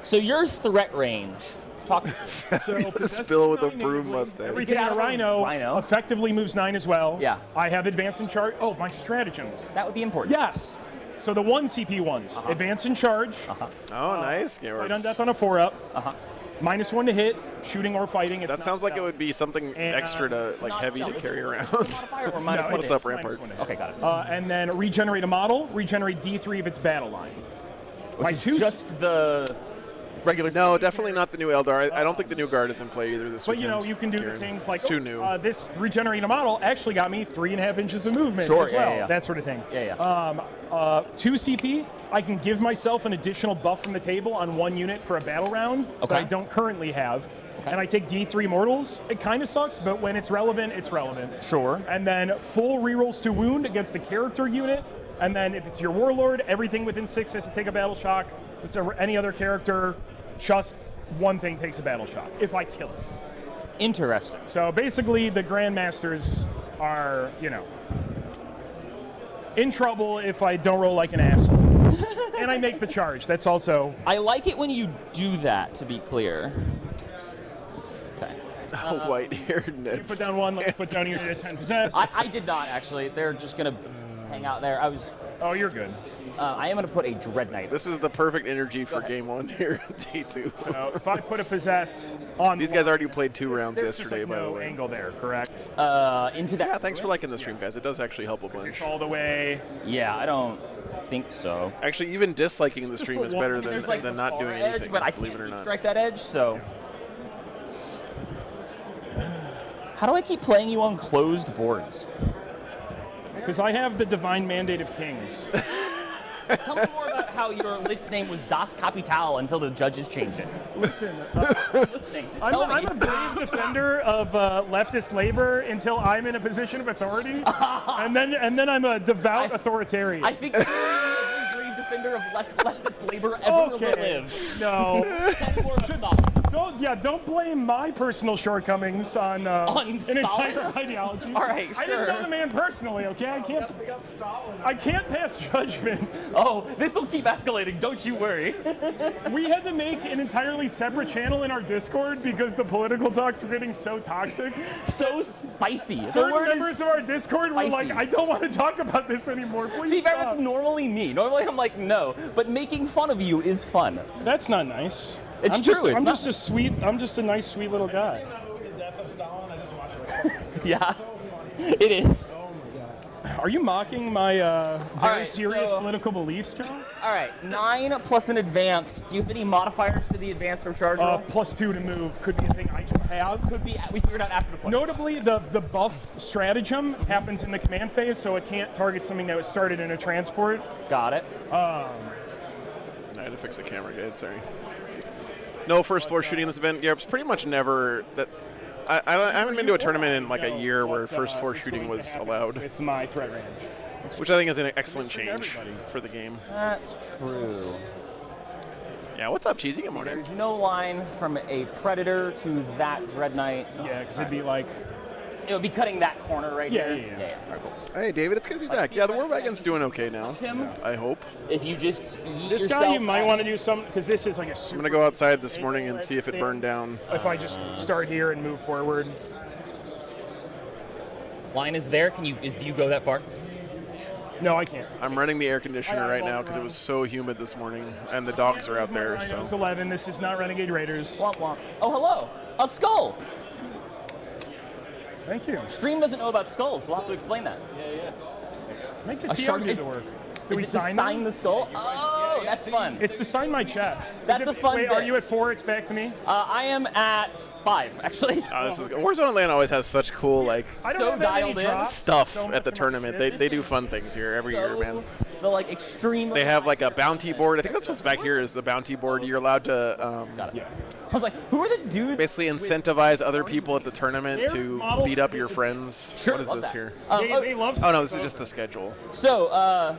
So your threat range. Spill with a broom mustache. Everything in a Rhino effectively moves 9 as well. Yeah. I have advance and charge. Oh, my stratagems. That would be important. Yes. So the 1 CP ones. Advance and charge. Oh, nice. Fight on death on a 4-up. -1 to hit, shooting or fighting. That sounds like it would be something extra to, like, heavy to carry around. What's up, Rampart? Okay, got it. And then regenerate a model, regenerate D3 of its battle line. Which is just the regular. No, definitely not the new Eldar. I don't think the new guard is in play either this weekend. But you can do things like it's too new. This regenerating a model actually got me 3.5 inches of movement as well. That sort of thing. 2 CP, I can give myself an additional buff from the table on 1 unit for a battle round that I don't currently have. And I take D3 mortals. It kind of sucks, but when it's relevant, it's relevant. Sure. And then full rerolls to wound against the character unit. And then if it's your warlord, everything within 6 has to take a battle shock. If it's any other character, just 1 thing takes a battle shock if I kill it. Interesting. So basically, the Grandmasters are, in trouble if I don't roll like an asshole. And I make the charge. That's also. I like it when you do that, to be clear. Okay. White-haired Ned. You put down 1, let me put down your 10 possess. I did not, actually. They're just going to hang out there. Oh, you're good. I am going to put a Dread Knight. This is the perfect energy for game 1 here, T2. So if I put a possessed on. These guys already played 2 rounds yesterday, by the way. Angle there, correct? Into that. Yeah, thanks for liking the stream, guys. It does actually help a bunch. It's all the way. Yeah, I don't think so. Actually, even disliking the stream is better than not doing anything. But I believe it or can't not. strike that edge, so. How do I keep playing you on closed boards? Because I have the divine mandate of kings. Tell me more about how your list name was Das Kapital until the judges changed it. Listen, Listening. I'm a brave defender of leftist labor until I'm in a position of authority, and then I'm a devout authoritarian. I think you're a brave defender of leftist labor ever will live. No. Tell me more about Stalin. Don't blame my personal shortcomings on an Stalin? entire ideology. All right, I didn't know the man personally, okay? I can't pass judgment. Oh, this will keep escalating, don't you worry. We had to make an entirely separate channel in our Discord because the political talks were getting so toxic. So spicy. Certain members of our Discord were like, I don't want to talk about this anymore. Please to be fair, stop. that's normally me. Normally I'm like, no. But making fun of you is fun. That's not nice. It's true. I'm just a nice, sweet little guy. Seen that movie, The Death of Stalin? I just watched it. Yeah, it is. Oh my God. Are you mocking my very right, serious so- political beliefs, John? All right, 9 plus an advance. Do you have any modifiers to the advance or charge roll? +2 to move could be a thing I just have. Could be. We figured out after the play. Notably, the buff stratagem happens in the command phase, so it can't target something that was started in a transport. Got it. I had to fix the camera, guys. Sorry. No first floor shooting in this event. Yeah, it's pretty much never that. I haven't been to a tournament in like a year where first floor shooting was allowed, With my threat range. which I think is an excellent change for the game. That's true. Yeah, what's up, Cheesy? Good morning. There's no line from a Predator to that Dread Knight. Yeah, because it'd be like. It would be cutting that corner right Yeah, here. yeah. All right, cool. Hey, David, it's good to be back. Yeah, the War Wagon's doing okay now. Tim, I hope. if you just eat This yourself guy, you might out- want to do something, because this is like a I'm super. gonna go outside this morning and see if it burned down. If I just start here and move forward. Line is there. Do you go that far? No, I can't. I'm running the air conditioner I right won't now because it run. was so humid this morning, and the dogs are out there. So It's 11. This is not Renegade Raiders. Womp womp. Oh, hello. A skull. Thank you. Stream doesn't know about skulls. We'll have to explain that. Make the A TO shark do is- the work. Is we it to sign sign them? the skull? Oh, that's fun. It's to sign my chest. That's a fun Wait, bit. are you at 4? It's back to me? I am at 5, actually. this is Warzone Atlanta always has such cool like I don't so have that many dialed in. drops, stuff so at much the of my tournament. shit. They do fun things here every year, man. The like extreme. They have like a bounty board. I think that's what's back here is the bounty board. You're allowed to Yeah. I was like, who are the dudes? basically incentivize other people at the tournament Their to model beat up your is- friends. Sure, What is love this that. here? They love to Oh no, this is just the schedule. So,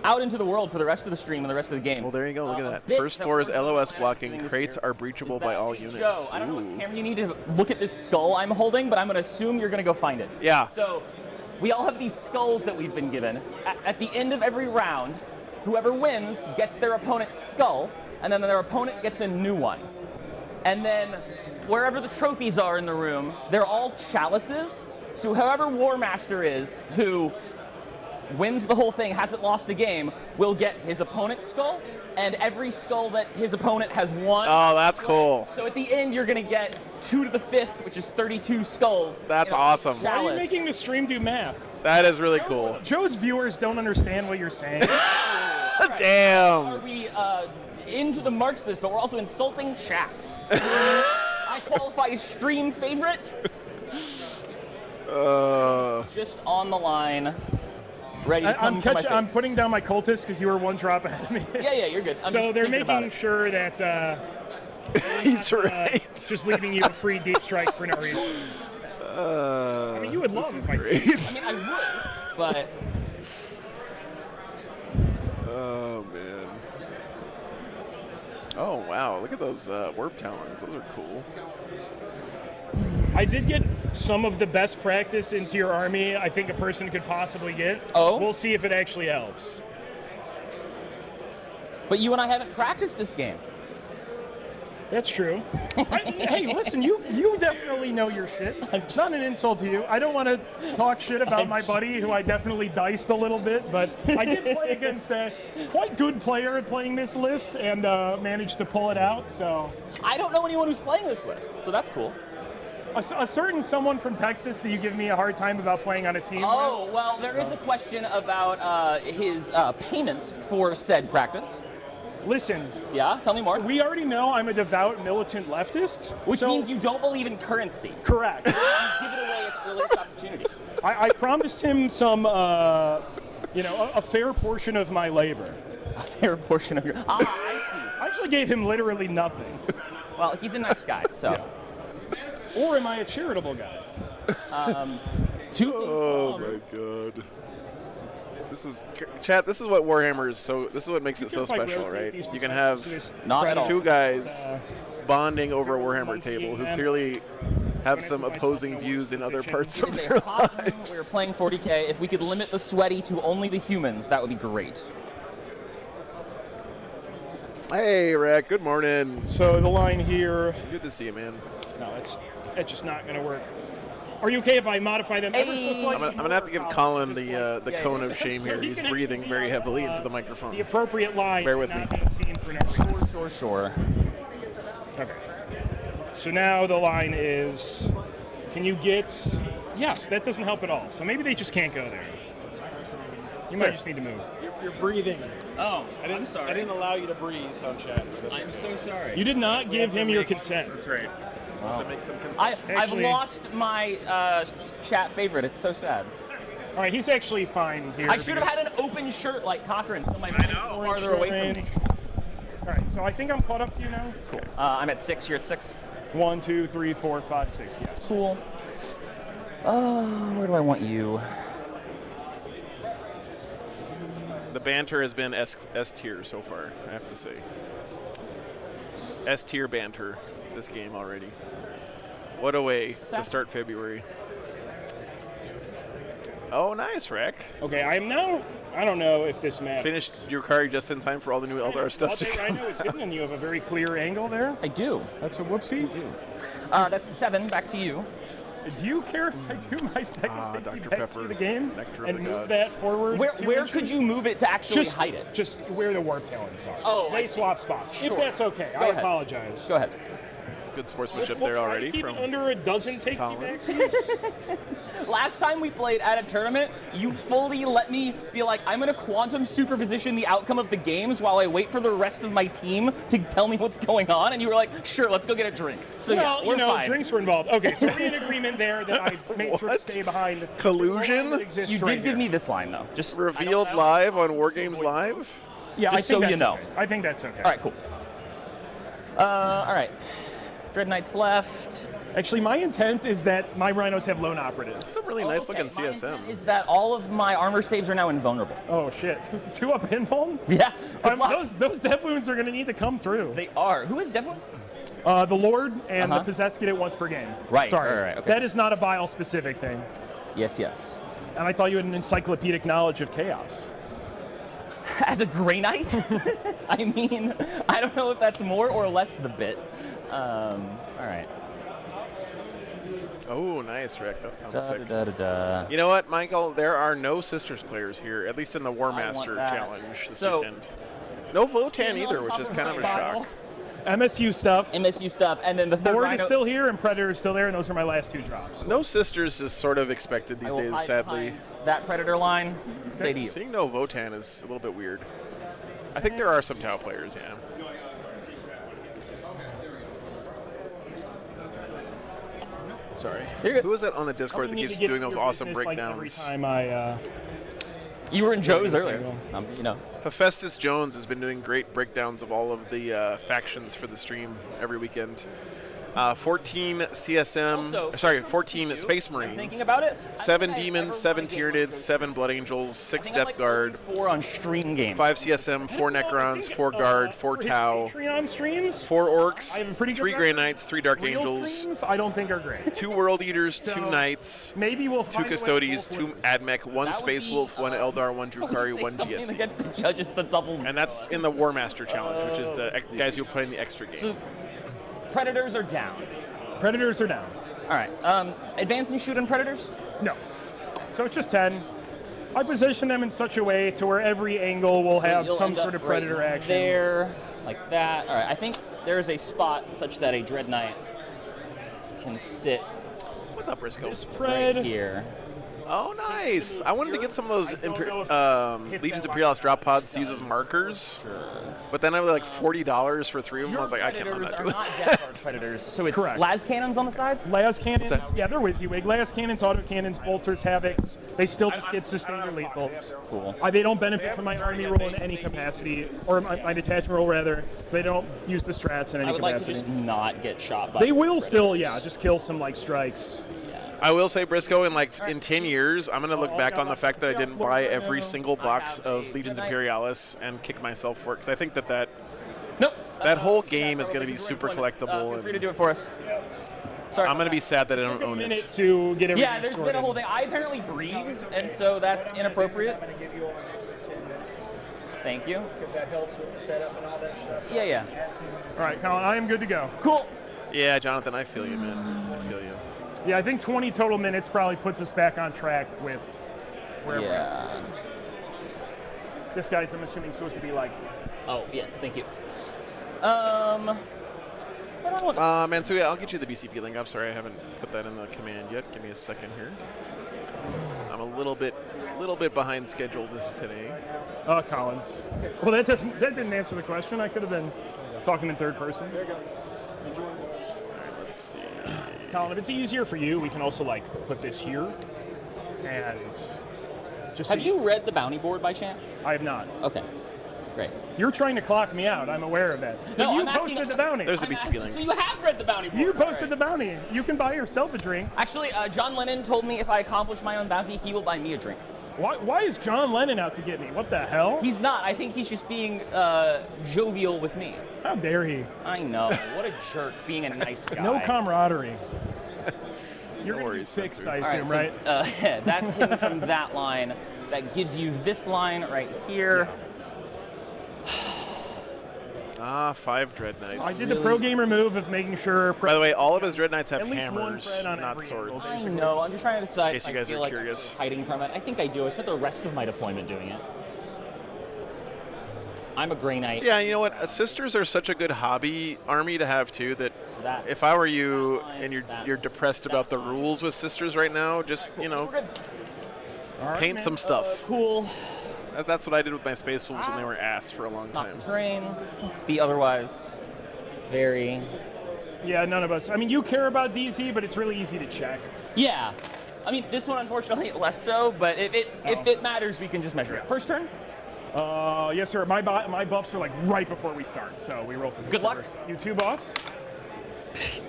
out into the world for the rest of the stream and the rest of the game. Well, there you go. Look at A that. bit First that floor is we're LOS doing blocking. this Crates year are breachable is by that all Joe, units. I don't know Ooh. what camera you need to look at this skull I'm holding, but I'm going to assume you're going to go find it. Yeah. So, we all have these skulls that we've been given. At the end of every round, whoever wins gets their opponent's skull, and then their opponent gets a new one. And then, wherever the trophies are in the room, they're all chalices. So whoever Warmaster is, who wins the whole thing, hasn't lost a game, will get his opponent's skull, and every skull that his opponent has won. Oh, that's cool. So at the end, you're going to get 2 to the 5th, which is 32 skulls. That's in a awesome. Why are you chalice. making the stream do math? That is really cool. Joe's viewers don't understand what you're saying. Damn. Are we into the Marxist, but we're also insulting chat? I qualify as stream favorite. Just on the line, ready to come for my face. I'm putting down my cultists because you were 1 drop ahead of me. Yeah, you're good. I'm So just they're thinking about making it. sure that He's right. just leaving you a free deep strike for no reason. I mean, you would love This is if I great. I mean, I would, but Oh man. Oh wow! Look at those warp talons. Those are cool. I did get some of the best practice into your army I think a person could possibly get. Oh? We'll see if it actually helps. but you and I haven't practiced this game. That's true. Hey, listen, you definitely know your shit. It's not an insult to you. I don't want to talk shit about my buddy who I definitely diced a little bit, but I did play against a quite good player playing this list and managed to pull it out. So I don't know anyone who's playing this list, so that's cool. a certain someone from Texas that you give me a hard time about playing on a team. Oh, well, there is a question about his payment for said practice. Listen, Yeah, tell me more. we already know I'm a devout militant leftist. Which so- means you don't believe in currency. correct. You give it away at the earliest opportunity. I promised him some, a fair portion of my labor. A fair portion of your. Ah, I I actually gave him literally nothing. see. Well, he's a nice guy, so. Or am I a charitable guy? Two things. Oh my god. This is chat. This is what Warhammer is. So this is what makes it so If I special, rotate right? these You can percentages have to this Not at all. two guys Uh, bonding over a Warhammer one table who team, clearly have I some put myself opposing in a views in worse other position. parts It of is a their hot room. lives. We're playing 40K. If we could limit the sweaty to only the humans, that would be great. Hey, Rick. Good morning. So the line here, Good to see you, man. no, it's just not going to work. Are you okay if I modify them ever so Hey. slightly? I'm gonna have to give Colin the Yeah, cone yeah. of shame So here. he He's can breathing actually very be heavily on, into the microphone. the appropriate line. Bear with not me. being seen for no reason. Sure. Okay. So now the line is, can you get? Yes, that doesn't help at all. So maybe they just can't go there. You Sir. might just need to move. You're breathing. Oh, I'm sorry. I didn't allow you to breathe on chat. I'm so sorry. You did not give him your consent. That's right. To make some consent. I've Actually- lost my chat favorite. It's so sad. All right, he's actually fine here. I should have had an open shirt like Cochran, so my mic is farther away from me. All right, so I think I'm caught up to you now. Cool. I'm at 6. You're at 6. 1, 2, 3, 4, 5, 6. Yes. Cool. Where do I want you? The banter has been S tier so far, I have to say. S tier banter this game already. What a way to start February. Oh, nice, Rick. Okay, I am now. I don't know if this map. Finished your card just in time for all the new Eldar stuff to I come. know it's hidden, and you have a very clear angle there. I do. That's a whoopsie. That's 7. Back to you. Do you care if I do my second pixie Dr. back to Pepper, the game Nectar of and the move Gods. that forward? Where could you move it to actually hide it? Just where the warp talons are. Oh, I they see. swap spots. Sure. If that's okay, Go I ahead. apologize. Go ahead. Good sportsmanship We'll there try to already keep from it under a dozen takesy Colin. backsies. Last time we played at a tournament, you fully let me be like, I'm going to quantum superposition the outcome of the games while I wait for the rest of my team to tell me what's going on. And you were like, sure, let's go get a drink. So well, yeah, we're fine. drinks were involved. Okay, so we're in agreement there that I made sure to What? stay behind. Collusion? the law that exists You right did give here. me this line, though. Just revealed live on War Games Live. Yeah, I just think so you that's know. okay. I think that's okay. All right, cool. All right. Dread Knights left. Actually, my intent is that my rhinos have lone operatives. Some really nice Okay, looking my CSM. intent is that all of my armor saves are now invulnerable. Oh shit! 2-up invuln? Yeah. Good luck. Those death wounds are going to need to come through. They are. Who is Devlin? The Lord and the Uh-huh. Possessed get it once per game. Right, Sorry. right, okay. That is not a Bile specific thing. Yes, yes. And I thought you had an encyclopedic knowledge of chaos. As a Grey Knight? I mean, I don't know if that's more or less the bit. All right. Oh, nice, Rick. That sounds sick. Da. You know what, Michael? There are no Sisters players here, at least in the want Warmaster that. challenge this So- weekend. No Votan Stand either, on which top is of kind of my a Bile. shock. MSU stuff. MSU stuff, and then the third Lord Rhino. is still here and Predator is still there, and those are my last 2 drops. No Sisters is sort of expected I these will days, hide sadly. behind that Predator line. Say to you. Seeing no Votan is a little bit weird. I think there are some Tau players, yeah. Sorry. You're good. Who was that on the Discord that Need keeps to get doing those your awesome business, like, every breakdowns? time I. You were in Joe's Yes, I earlier. will. You know. Hephaestus Jones has been doing great breakdowns of all of the factions for the stream every weekend. 14 CSM, Also, sorry, 14 Space I'm Marines, thinking about it. 7 Demons, 7 Tyranids, 7 Blood Angels, 6 Death Guard, 4 on stream game. 5 CSM, 4 Necrons, 4 Guard, 4 for his Tau, Patreon streams. 4 Orcs, I have a pretty good 3 Grey Knights, 3 Dark Real Angels, streams, I don't think are great. 2 World Eaters, 2 So, Knights, Maybe we'll 2 find a way to Custodies, both 2 wins. Admech, 1 That would Space be, Wolf, 1 Eldar, 1 I would Drukhari, say 1 something GSC. against the judges, the doubles. And that's in the Warmaster challenge, which is the guys who play in the extra game. So, Predators are down. Predators are down. All right. Advance and shoot on Predators? No. So it's just 10. I position them in such a way to where every angle will So have you'll some end sort up of Predator right action. there, like that. All right. I think there is a spot such that a Dread Knight can sit What's up, Briscoe? Spread. right here. Oh, nice. I wanted to get some of those I don't know if it hits Legions that Imperialis drop pods to use as markers. But then I was like $40 for 3 of them. I Your was like, I can't, I'm Predators not are doing not that. Death Guard Predators, so it's Correct. las cannons on the sides? Las cannons, What's that? yeah, they're WYSIWYG. Las cannons, auto cannons, bolters, havocs, they still just get sustained or lethals. Cool. They don't benefit from my army roll in any capacity, or my detachment roll rather. They don't use the strats in any I would like to capacity. just not get shot by They will still, yeah, just kill some like strikes. I will say, Briscoe, in 10 years, I'm going to look back on the fact that I didn't buy every single box of Legions Imperialis and kick myself for it, because I think that Nope. that whole game is going to be super collectible. Feel free to And do it for us. Sorry. I'm going to be sad that I don't Took a own minute it. to get everything Yeah, there's sorted. been a whole thing. I apparently breathe, and so that's inappropriate. Thank you. If that helps with the setup and all that stuff. Yeah, yeah. All right, Colin, I am good to go. Cool. Yeah, Jonathan, I feel you, man. I feel you. Yeah, I think 20 total minutes probably puts us back on track with where we're at. Yeah. This guy's, I'm assuming, supposed to be like. Oh, yes, thank you. I don't want Man, so yeah, I'll get you the BCP link. I'm sorry, I haven't put that in the command yet. Give me a second here. I'm a little bit behind schedule today. Collins. Well, that didn't answer the question. I could have been talking in third person. All right, let's see. Colin, if it's easier for you, we can also like put this here, and just. Have you read the bounty board by chance? I have not. Okay, great. You're trying to clock me out. I'm aware of that. But No, you I'm asking- posted the bounty. There's the BCP link. So you have read the bounty board. You all posted right. the bounty. You can buy yourself a drink. Actually, John Lennon told me if I accomplish my own bounty, he will buy me a drink. Why is John Lennon out to get me? What the hell? He's not. I think he's just being jovial with me. How dare he? I know. What a jerk, being a nice guy. No camaraderie. You're No gonna be worries, fixed, Spencer. I All assume, right, right? so, that's hidden from that line. That gives you this line right here. Ah, 5 Dread Knights. I did the pro gamer move of making sure. By the way, all of his Dread Knights have At least one hammers, thread on not every swords. angle. I know. I'm just trying to decide. In case you guys I feel are like curious. I'm hiding from it. I think I do. I spent the rest of my deployment doing it. I'm a Grey Knight. Yeah, you know what? Sisters are such a good hobby army to have too. That So that's if I were you fine. and you're That's depressed about the rules with Sisters right now, just We're good. All right, paint man. some stuff. Cool. That's what I did with my Space Wolves when they were ass for a long Stop time. the train. Let's be otherwise very. Yeah, none of us. I mean, you care about DZ, but it's really easy to check. Yeah. I mean, this one unfortunately less so, but if it matters, we can just measure it. First turn. Yes, sir. My buffs are like right before we start, so we roll for this Good luck. first. You too, boss.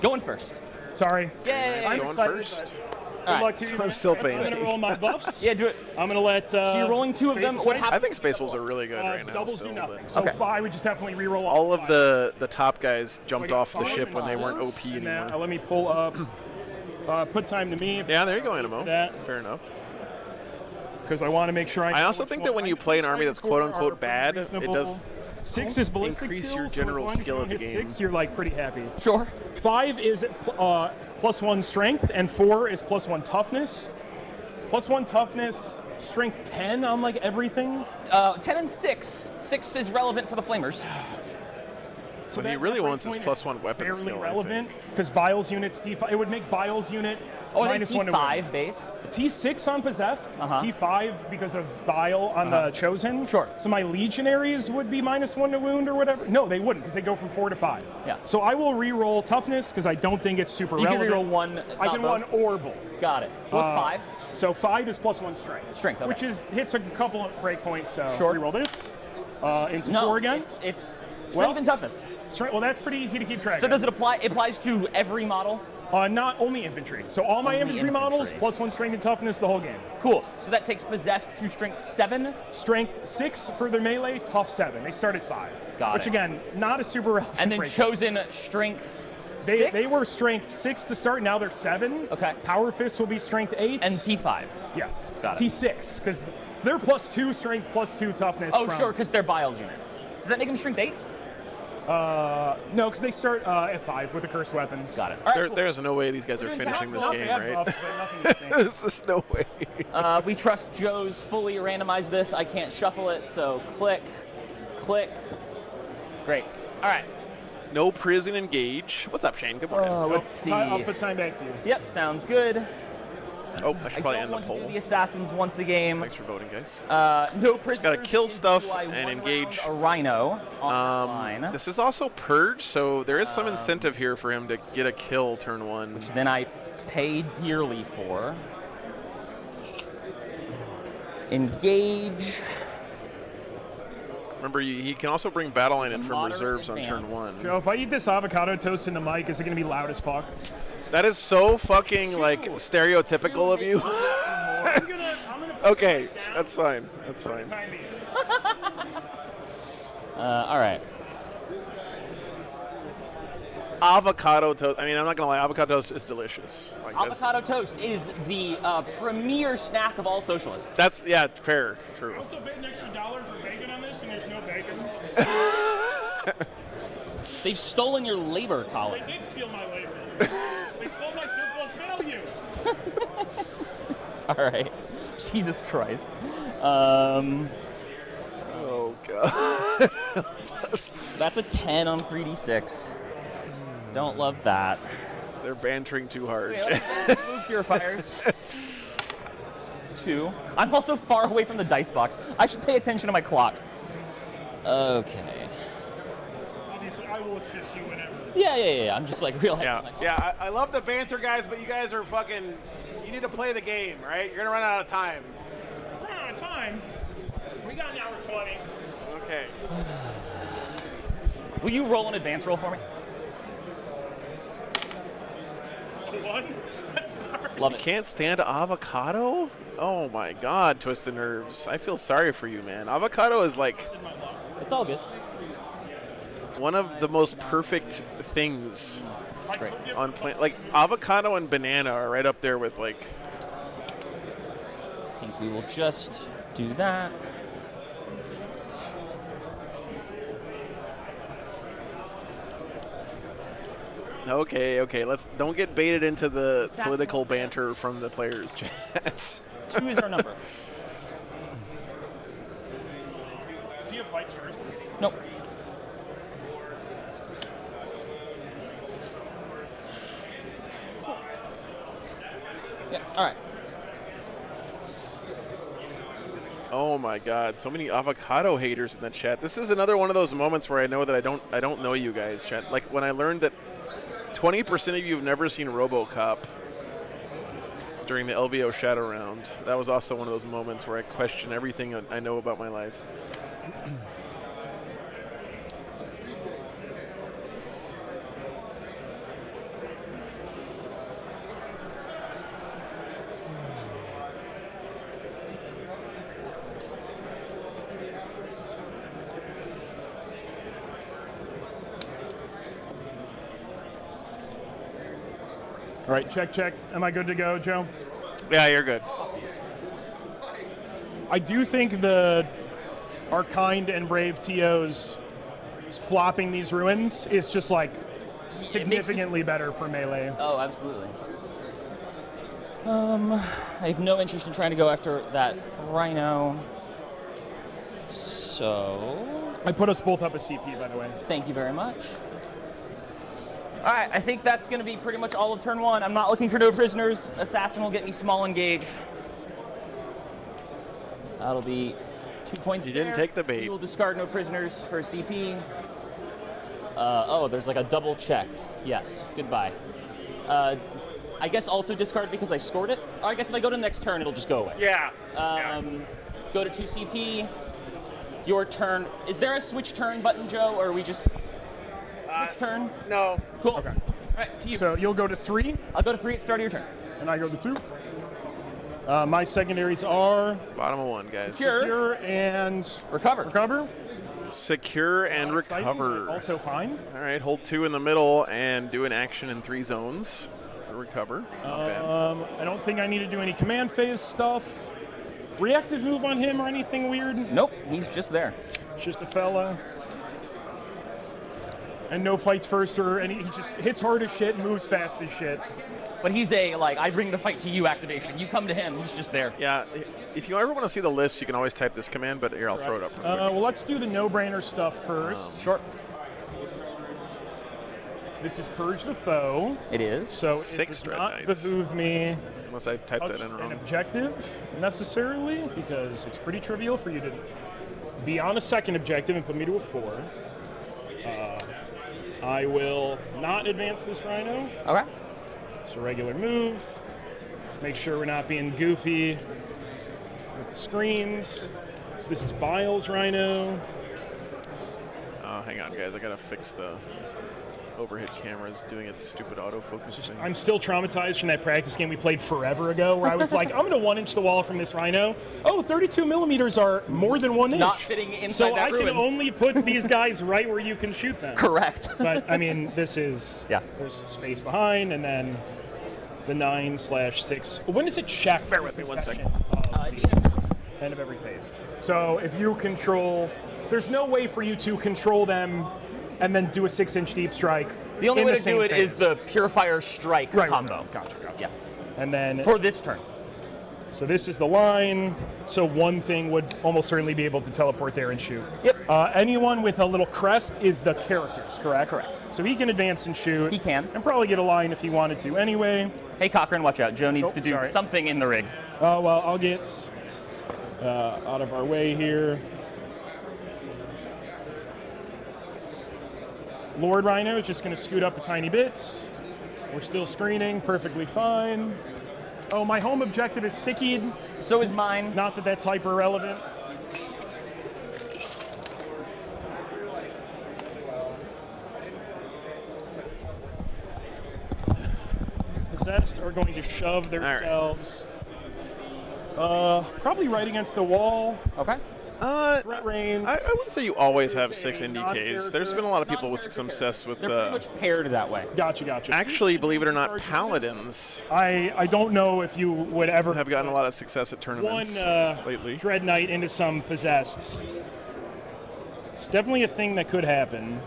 Going first. Sorry. Yay. I'm Going excited, first. Good right. luck to you. I'm man. still I'm paying. gonna roll my buffs. Yeah, do it. I'm gonna let. So you're rolling 2 of them. What I happens? think Space Wolves are really good right now. Doubles still, do nothing. but So Okay. I would just definitely re-roll all of five. the top guys I jumped get off the 5 ship when they and weren't 4, OP and anymore. then, let me pull up. Put time to me. Yeah, there you go, Animo. That. Fair enough. Because I want to make sure I. I also think that when you play an army that's quote-unquote bad, it reasonable. does 6 is ballistic increase skill, your so general as long as skill you of don't the hit game. 6, you're like pretty happy. Sure. 5 is +1 strength, and 4 is +1 toughness. +1 toughness, strength 10 on like everything. 10 and 6. 6 is relevant for the flamers. So What he that really break wants is point +1 weapon barely skill, I relevant because Biles units T5. It would make Biles unit Oh, I think -1 to win. T5 base. T6 on possessed, Uh-huh. T5 because of Bile on the chosen. Sure. So my legionaries would be -1 to wound or whatever. No, they wouldn't because they go from 4 to 5. Yeah. So I will re-roll toughness because I don't think it's super You can relevant. reroll one. I not can both. one or both. Got it. So what's 5? So 5 is +1 strength. Strength, okay. Which is hits a couple of breakpoints. So Sure. re-roll this into No. 4 again. It's strength Well- and toughness. Strength. Well, that's pretty easy to keep track So of. does it apply? It applies to every model. Not only infantry. So all my Only infantry models infantry. +1 strength and toughness the whole game. Cool. So that takes possessed to strength 7. Strength 6 for their melee, tough 7. They start at 5. Got Which it. again, not a super relevant And then break. chosen strength They 6. they were strength 6 to start. Now they're 7. Okay. Power fists will be strength 8. and T5. yes. Got it. T6 because so they're +2 strength, +2 toughness. Oh, from, sure, because they're Biles unit. Does that make them strength 8? No, because they start at 5 with the cursed weapons. Got it. All right, cool. There's no way these guys are doing finishing this No, game, they have right? buffs, but nothing insane. There's just no way. We trust Joe's fully randomized this. I can't shuffle it, so click, click. Great. All right. No prison engage. What's up, Shane? Good morning. Let's see. I'll put time back to you. Yep, sounds good. Oh, I I should probably don't end the want to do poll. the assassins once a game. Thanks for voting, guys. No prisoners. kill is stuff do I and one engage. round a rhino on the line. This is also purge, so there is some incentive here for him to get a kill turn 1. Then I pay dearly for. Engage. Remember, he can also bring battle line in from moderate reserves on turn advance. 1. Joe, if I eat this avocado toast in the mic, is it going to be loud as fuck? That is so fucking like stereotypical of you. I'm gonna put Okay, it down that's fine. That's for the fine. time being. All right. Avocado toast. I mean, I'm not gonna lie. Avocado toast is delicious. Like, Avocado toast is the premier snack of all socialists. That's yeah, fair, true. I also bet an extra $1 for bacon on this, and there's no bacon. They've stolen your labor, Colin. They did steal my labor. They stole my surplus value. All right. Jesus Christ. Oh god. So that's a 10 on 3d6. Don't love that. They're bantering too hard. Okay, let's move purifiers. 2. I'm also far away from the dice box. I should pay attention to my clock. Okay. Obviously, I will assist you whenever. Yeah. I'm just like realizing. Yeah. Like, Yeah, I love the banter, guys, but you guys are fucking. You need to play the game, right? You're gonna run out of time. We're out of time. We got an hour 20. Okay. will you roll an advance roll for me? What? I'm sorry. Love it. Can't stand avocado? Oh my god, Twisted Nerves. I feel sorry for you, man. Avocado is like It's all good. one of the most perfect things Great. on plant. Like avocado and banana are right up there with like. I think we will just do that. Okay. Don't get baited into the political banter from the players' chats. 2 is our number. So you have fights first? Nope. Yeah. All right. Oh my God! So many avocado haters in the chat. This is another one of those moments where I know that I don't know you guys, chat. Like when I learned that 20% of you have never seen RoboCop during the LVO Shadow Round. That was also one of those moments where I question everything I know about my life. All right, check. Am I good to go, Joe? Yeah, you're good. I do think our kind and brave TOs flopping these ruins is just like significantly better for melee. Oh, absolutely. I have no interest in trying to go after that rhino. So I put us both up a CP, by the way. thank you very much. All right, I think that's going to be pretty much all of turn 1. I'm not looking for no prisoners. Assassin will get me small engage. That'll be 2 points. You didn't take the bait. You will discard no prisoners for CP. Oh, there's like a double check. Yes, goodbye. I guess also discard because I scored it. Or I guess if I go to the next turn, it'll just go away. Yeah. Go to 2 CP. Your turn. Is there a switch turn button, Joe, or are we just switch turn? No. Cool. Okay. All right, to you. So you'll go to 3, I'll go to 3 at the start of your turn. and I go to 2. My secondaries are Bottom of 1, guys. Secure. and Recover. Secure and Exciting, recover. also fine. All right, hold 2 in the middle and do an action in 3 zones for recover. Not bad. I don't think I need to do any command phase stuff. Reactive move on him or anything weird? Nope, he's just there. It's just a fella. And no fights first or any. He just hits hard as shit and moves fast as shit. But he's a, like, I bring the fight to you activation. You come to him, he's just there. Yeah, if you ever want to see the list, you can always type this command, but here, I'll throw it up real quick. Well, let's do the no-brainer stuff first. Sure. This is Purge the Foe. It is. So 6 it does Dread not Knights. behoove me Unless I typed that in an wrong. objective necessarily, because it's pretty trivial for you to be on a second objective and put me to a 4. I will not advance this rhino. Okay. It's a regular move. Make sure we're not being goofy with the screens. So this is Biles Rhino. Oh, hang on, guys. I got to fix the overhead cameras doing its stupid autofocus thing. I'm still traumatized from that practice game we played forever ago where I was like, I'm going to 1-inch the wall from this rhino. Oh, 32 millimeters are more than 1 inch. Not fitting inside so that I ruin. can only put these guys right where you can shoot them. Correct. But, I mean, this is, Yeah. there's space behind, and then the 9/6. When does it check? Bear with me one second. End of every phase. So if you control, there's no way for you to control them and then do a 6-inch deep strike. The only in way the to same do it is phase. the Purifier Strike combo. Gotcha. Yeah. And then, For this turn. so this is the line. So one thing would almost certainly be able to teleport there and shoot. Yep. Anyone with a little crest is the characters, correct? Correct. So he can advance and shoot. He can. And probably get a line if he wanted to anyway. Hey, Cochran, watch out. Joe needs Oh, to do sorry. something in the rig. Oh, well, I'll get out of our way here. Lord Rhino is just going to scoot up a tiny bit. We're still screening, perfectly fine. Oh, my home objective is stickied. So is mine. Not that that's hyper relevant. Possessed are going to shove themselves probably right against the wall. Okay. Threat range. I wouldn't say you always have 6 Non-character. NDKs. There's been a lot of people with success with. They're pretty much paired that way. Gotcha. Actually, believe it or not, paladins I don't know if you would ever have gotten a lot of success at one tournaments lately. Dread Knight into some possessed. It's definitely a thing that could happen.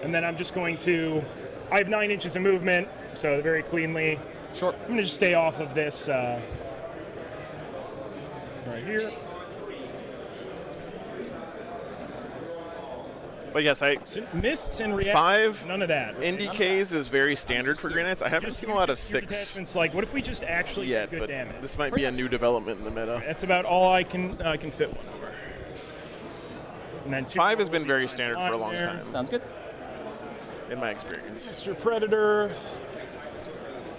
And then I'm just going to I have 9 inches of movement, so very cleanly. Sure. I'm going to just stay off of this right here. But yes, Mists and react. 5 None of that. NDKs is very standard for Grey Knights. I haven't seen a lot of 6 detachments. Like, what if we just actually yet, get good but damage? this might be a new development in the meta. That's about all I can fit one over. And then 5 has been very standard for a long time, Sounds good. in my experience. Mr. Predator.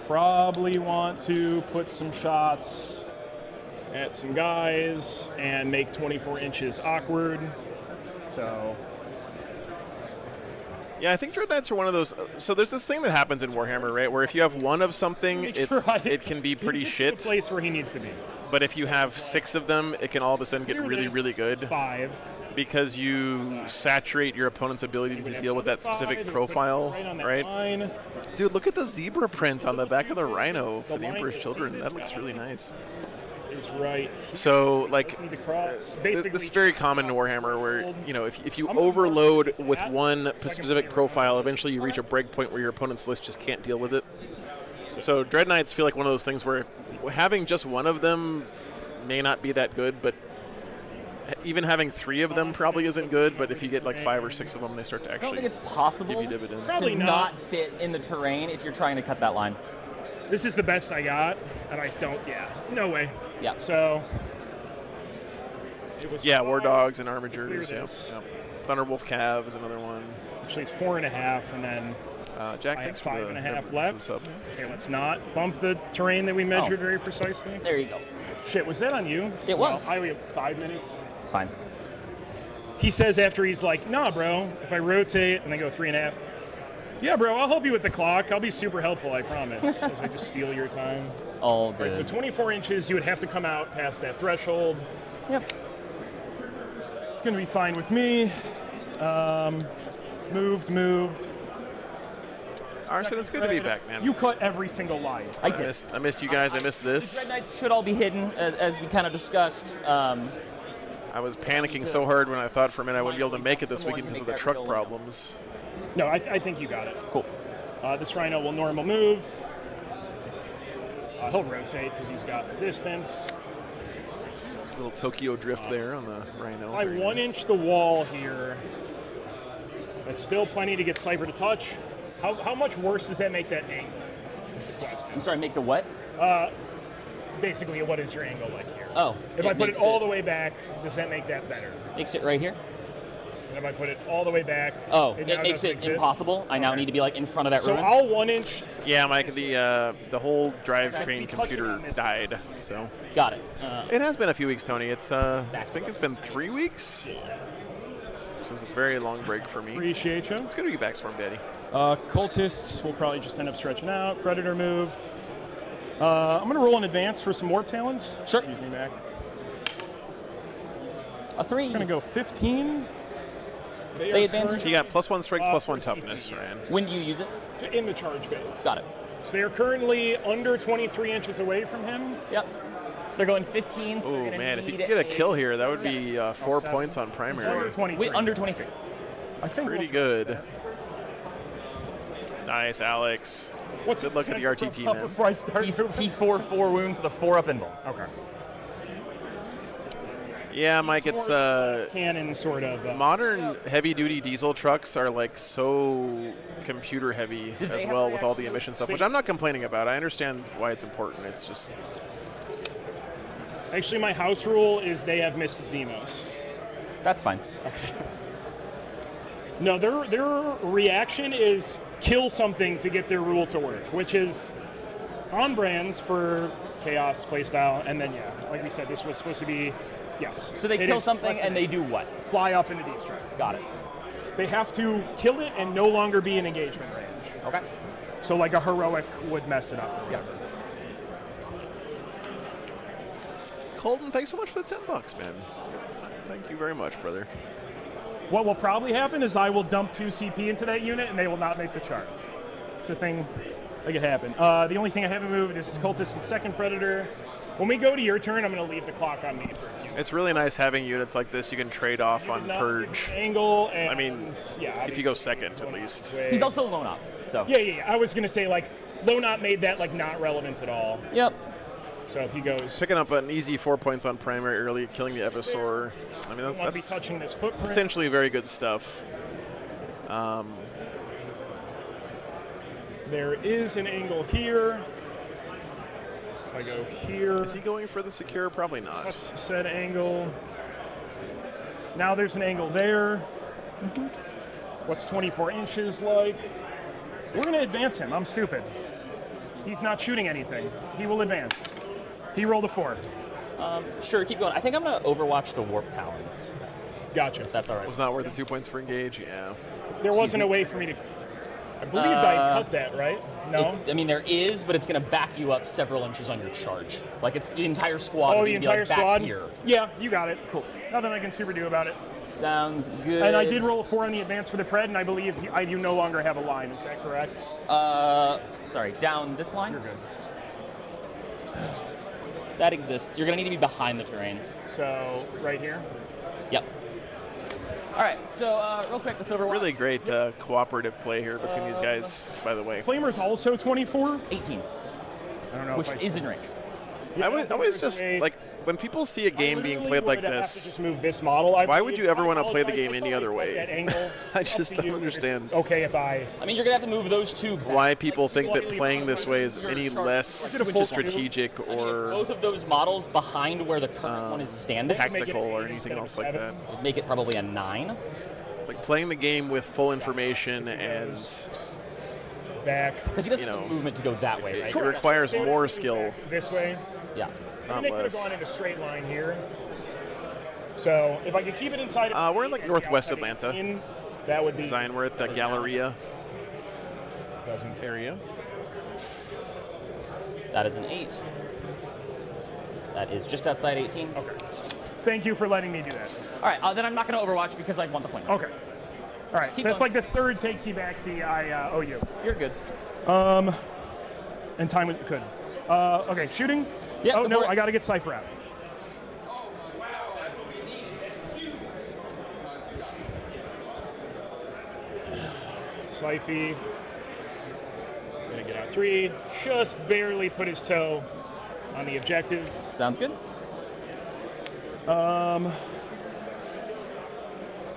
Probably want to put some shots at some guys and make 24 inches awkward. So. Yeah, I think Dread Knights are one of those. So there's this thing that happens in Warhammer, right? Where if you have one of something, it can be pretty shit. The place where he needs to be. But if you have 6 of them, it can all of a sudden get really, really good. 5. Because you saturate your opponent's ability to deal with that specific profile, right? Dude, look at the zebra print on the back of the Rhino for the Emperor's Children. That looks really nice. Is right. So, like, this this is very common in Warhammer, where if you overload with one specific profile, eventually you reach a break point where your opponent's list just can't deal with it. So Dread Knights feel like one of those things where having just one of them may not be that good, but even having 3 of them probably isn't good. But if you get like 5 or 6 of them, they start to I actually don't think it's possible give you dividends. Probably to not fit in the terrain if you're trying to cut that line. This is the best I got, and I don't. Yeah, no way. Yeah. So. It was War Dogs and Armigers. Clear Yeah. this. Thunderwolf Cav is another one. Actually, it's 4.5, and then Jack, I have thanks for the 5.5 for the left. sub. Okay, let's not bump the terrain that we measured very precisely. There you go. Shit, was that on you? It was. I only have 5 minutes. It's fine. He says after he's like, nah, bro, if I rotate and then go 3.5. Yeah, bro, I'll help you with the clock. I'll be super helpful, I promise. As I just steal your time. It's all good. Right, so 24 inches, you would have to come out past that threshold. Yep. It's going to be fine with me. Moved. Arson, it's good to be back, man. You cut every single line. I did. I missed you guys. I missed The this. Dread Knights should all be hidden, as we kind of discussed. I was panicking so hard when I thought for a minute I wouldn't be able to make it this weekend because of the truck problems. No, I think you got it. Cool. This Rhino will normal move. He'll rotate because he's got the distance. Little Tokyo drift there on the Rhino. I Very 1 nice. inch the wall here. That's still plenty to get Cypher to touch. How much worse does that make that angle? Is the question. I'm sorry, make the what? Basically, what is your angle like here? Oh. If I put it all the way back, does that make that better? Makes it right here? And if I put it all the way back, Oh, it it now makes doesn't it exist? impossible. I now need to be like in front of that So ruin. I'll 1 inch. Yeah, Mike, the whole We drivetrain touched computer on this. died. So Got it. it has been a few weeks, Tony. It's I think it's been 3 weeks. This is a very long break for me. Appreciate you. It's good to be back, Storm Daddy. Cultists will probably just end up stretching out. Predator moved. I'm going to roll in advance for some Warp Talons. Sure. Excuse me, Mac. A 3. I'm going to go 15. They advance So you got +1 strength, +1 for toughness, CP. Ryan. When do you use it? In the charge phase. Got it. So they are currently under 23 inches away from him. Yep. So they're going 15. So Oh they're gonna man, if you need could get a kill here, that would be 4 points on Under primary. 23. Wait, under 23. I think Pretty we'll- good. Nice, Alex. What's Good his luck at the potential RTT, up man. Before I start He's moving? T4, 4 wounds with a 4 up invuln. Okay. Yeah, Mike, it's Cannon sort of. modern heavy-duty diesel trucks are like so computer heavy Did they as have well with all the reactive? emission stuff, which I'm not complaining about. I understand why it's important. It's just Actually, my house rule is they have missed demos. That's fine. No, their reaction is kill something to get their rule to work, which is on brand for Chaos playstyle. And then, yeah, like we said, this was supposed to be, yes. So they it kill is something less and than they do what? fly up into deep strike. Got it. They have to kill it and no longer be in engagement range. Okay. So like a heroic would mess it up. Yeah. Colton, thanks so much for the $10, man. Thank you very much, brother. What will probably happen is I will dump 2 CP into that unit and they will not make the charge. It's a thing that could happen. The only thing I haven't moved is Cultist and Second Predator. When we go to your turn, I'm going to leave the clock on me for a few minutes. It's really nice having units like this you can trade off on Purge. Angle and I mean, yeah, if you go second at least. He's also lone op, so. Yeah. I was gonna say like lone op made that like not relevant at all. Yep. So if he goes Picking up an easy 4 points on primary early, killing the Episaur. I mean, be that's touching this footprint. potentially very good stuff. There is an angle here. If I go here, Is he going for the secure? Probably not. what's said angle? Now there's an angle there. What's 24 inches like? We're gonna advance him. I'm stupid. He's not shooting anything. He will advance. He rolled a 4. Sure, keep going. I think I'm going to overwatch the Warp Talons, Gotcha. if that's all right. Was not worth the 2 points for engage. Yeah. There wasn't a way for me to. I believe I cut that, right? No. I mean, there is, but it's going to back you up several inches on your charge. Like, it's the entire squad. Oh, would the be entire like back squad? here. Yeah, you got it. Cool. Nothing I can super do about it. Sounds good. And I did roll a 4 on the advance for the pred, and I believe I do no longer have a line. Is that correct? Sorry, down this line? You're good. That exists. You're going to need to be behind the terrain. So, right here? Yep. All right, so real quick, this Overwatch. Really great cooperative play here between these guys, by the way. Flamer's also 24? 18, I don't know which if is in range. Yeah, I always there's just, a- like, when people see a game being literally played like would have to this, just move this model. why would you ever want to play the game any other way? That angle, I up just to don't you. understand Okay, if I I mean, you're going to have to move those two back. why people think that slightly playing this way is your any charge- less Is it a full strategic I mean, it's or both of those models behind where the current one is standing. tactical or Make it anything an 8 else instead like of a that. 7. Make it probably a 9. It's like playing the game with full information and back. Because he doesn't You have know, the movement to go that way, right? it requires more skill, This way. Yeah. I not mean, they could have less. gone in a straight line here. So if I could keep it inside. We're in like and northwest outside Atlanta. in, that would be. Zion, we're at the Galleria Doesn't. area. That is an 8. That is just outside 18. Okay. Thank you for letting me do that. All right, then I'm not going to Overwatch because I want the flame. Okay. All right. Keep That's going. like the third takesy backsy I owe you. You're good. And time was good. Okay, shooting. Yeah, Oh go no, for it. I got to get Cypher out. Cyphy. Gonna get out 3. Just barely put his toe on the objective. Sounds good.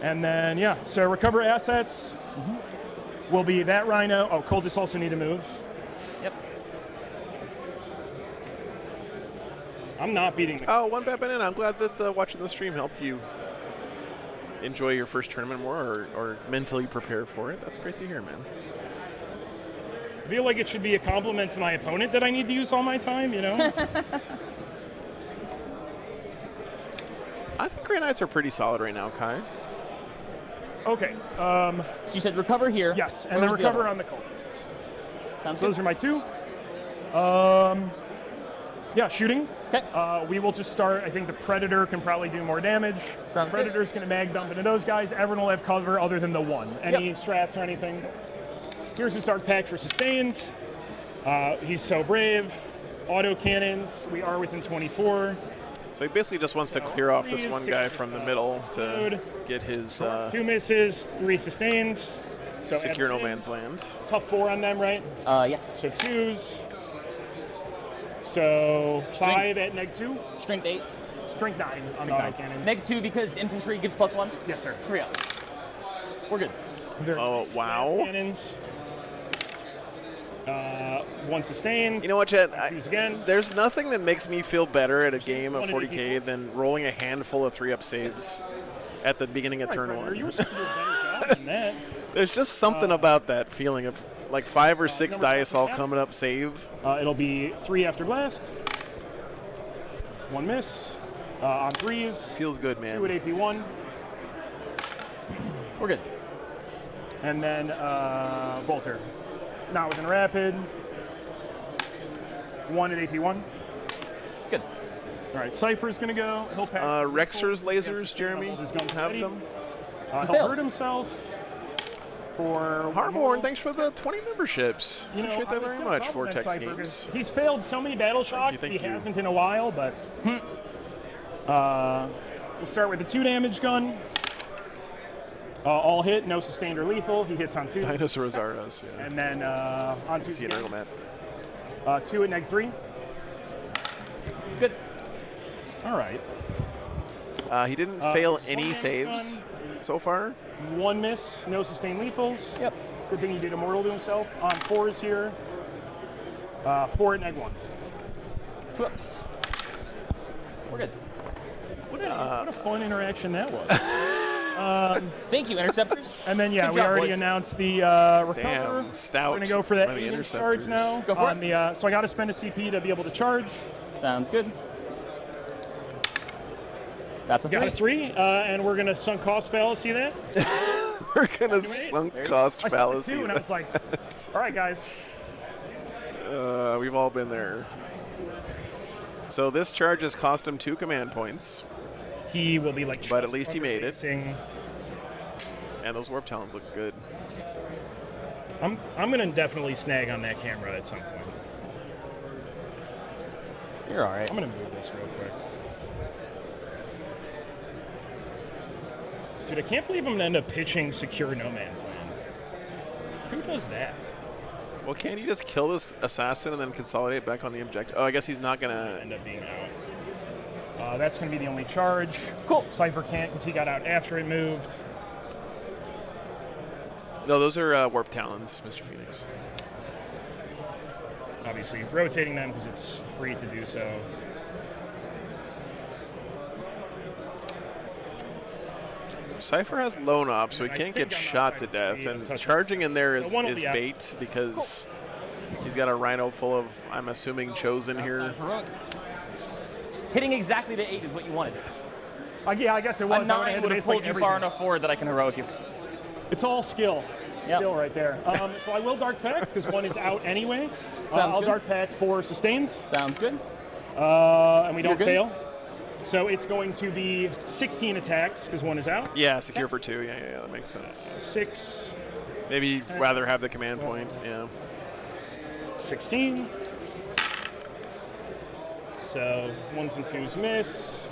And then, yeah, so recover assets will be that Rhino. Oh, Coldest also need to move. Yep. I'm not beating the. Oh, one bad banana. I'm glad that watching the stream helped you enjoy your first tournament more or mentally prepare for it. That's great to hear, man. I feel like it should be a compliment to my opponent that I need to use all my time, you know? I think Grey Knights are pretty solid right now, Kai. Okay, So you said recover here. yes, and Where then was the recover other on the cultists. one? Sounds Those good. are my 2. Yeah, shooting. Okay. We will just start. I think the Predator can probably do more damage. Sounds good. Predator's going to mag dump into those guys. Everyone will have cover other than the one. Any strats or anything. Here's his start pack for sustained. He's so brave. Auto cannons. We are within 24. So he basically just wants to clear off this one guy Threes, from the middle to good. get his 2 misses, 3 sustains. So secure no at- man's land. Tough 4 on them, right? Yeah. So 2s. So 5 at neg 2. Strength 8. Strength 9 on the Neg auto 9. cannons. Neg 2 because infantry gives +1. Yes, sir. 3 up. We're good. Very Oh, nice. wow. Lance cannons. 1 sustained. You know what, Chet? Use again. There's nothing that makes me feel better at a game of 1 40K than rolling a handful of 3-up saves at the beginning of turn Predator, you were 1. supposed to do a better job than that. There's just something about that feeling of like 5 or 6 number dice all 5. coming up save. It'll be 3 after blast. 1 miss. On 3s. Feels good, 2 at man. AP1. We're good. And then Bolter. Not within rapid. 1 at AP1. Good. All right, Cypher's going to go. He'll pass. Rexer's lasers, Jeremy, His guns have ready. them. He'll fails. hurt himself for Harborn, thanks for the 20 memberships. You know, Appreciate I that was very gonna much, compliment Vortex Cypher Games. 'cause he's failed so many battle shocks, but he thank you. hasn't in a while. But We'll start with the 2 damage gun. All hit, no sustained or lethal. He hits on 2. Dinosaurs are us, yeah. And then on 2 See it, again. Matt. 2 at -3. Good. All right. He didn't fail so any one saves gun. so far. 1 miss, no sustained lethals. Yep. Good thing he did immortal to himself. On 4s here. 4 at -1. Whoops. We're good. What a fun interaction that was. Thank you, interceptors. And then, yeah, Good we job, already boys. announced the recover. Damn, stout. We're going to go for that One of the 8-inch charge interceptors. now. Go for on the, so I got to spend a CP to be able to charge. Sounds good. That's a Got 3. a 3, and we're going to sunk cost fallacy that. We're gonna sunk cost I said fallacy. 2, and I was like, all right, guys. We've all been there. So this charge has cost him 2 command points, He will be like, but at least he made it. facing. And those warp talons look good. I'm going to definitely snag on that camera at some point. You're all right. I'm going to move this real quick. Dude, I can't believe I'm going to end up pitching secure no man's land. Who does that? Well, can't you just kill this assassin and then consolidate back on the objective? Oh, I guess he's not gonna. End up being out. That's going to be the only charge. Cool. Cypher can't because he got out after it moved. No, those are warp talons, Mr. Phoenix. Obviously, rotating them because it's free to do so. Cypher has lone op, so he I can't think get I'm not shot to trying to death, be a and touch charging in there So is, one will is be out. bait because he's got a rhino full of, I'm assuming, chosen here. Heroic. Hitting exactly the 8 is what you wanted. Yeah, I guess it A was. I would've 9 had would to have base, like, pulled you far everything. enough forward that I can heroic you. It's all skill. Yep. Skill right there. So I will Dark Pact because 1 is out anyway. Sounds I'll good. Dark Pact for sustained, Sounds good. and we don't good. fail. So it's going to be 16 attacks because 1 is out. Yeah, secure for 2. Yeah, that makes sense. 6, Maybe you'd rather have the command point. Yeah. 16. So 1s and 2s miss.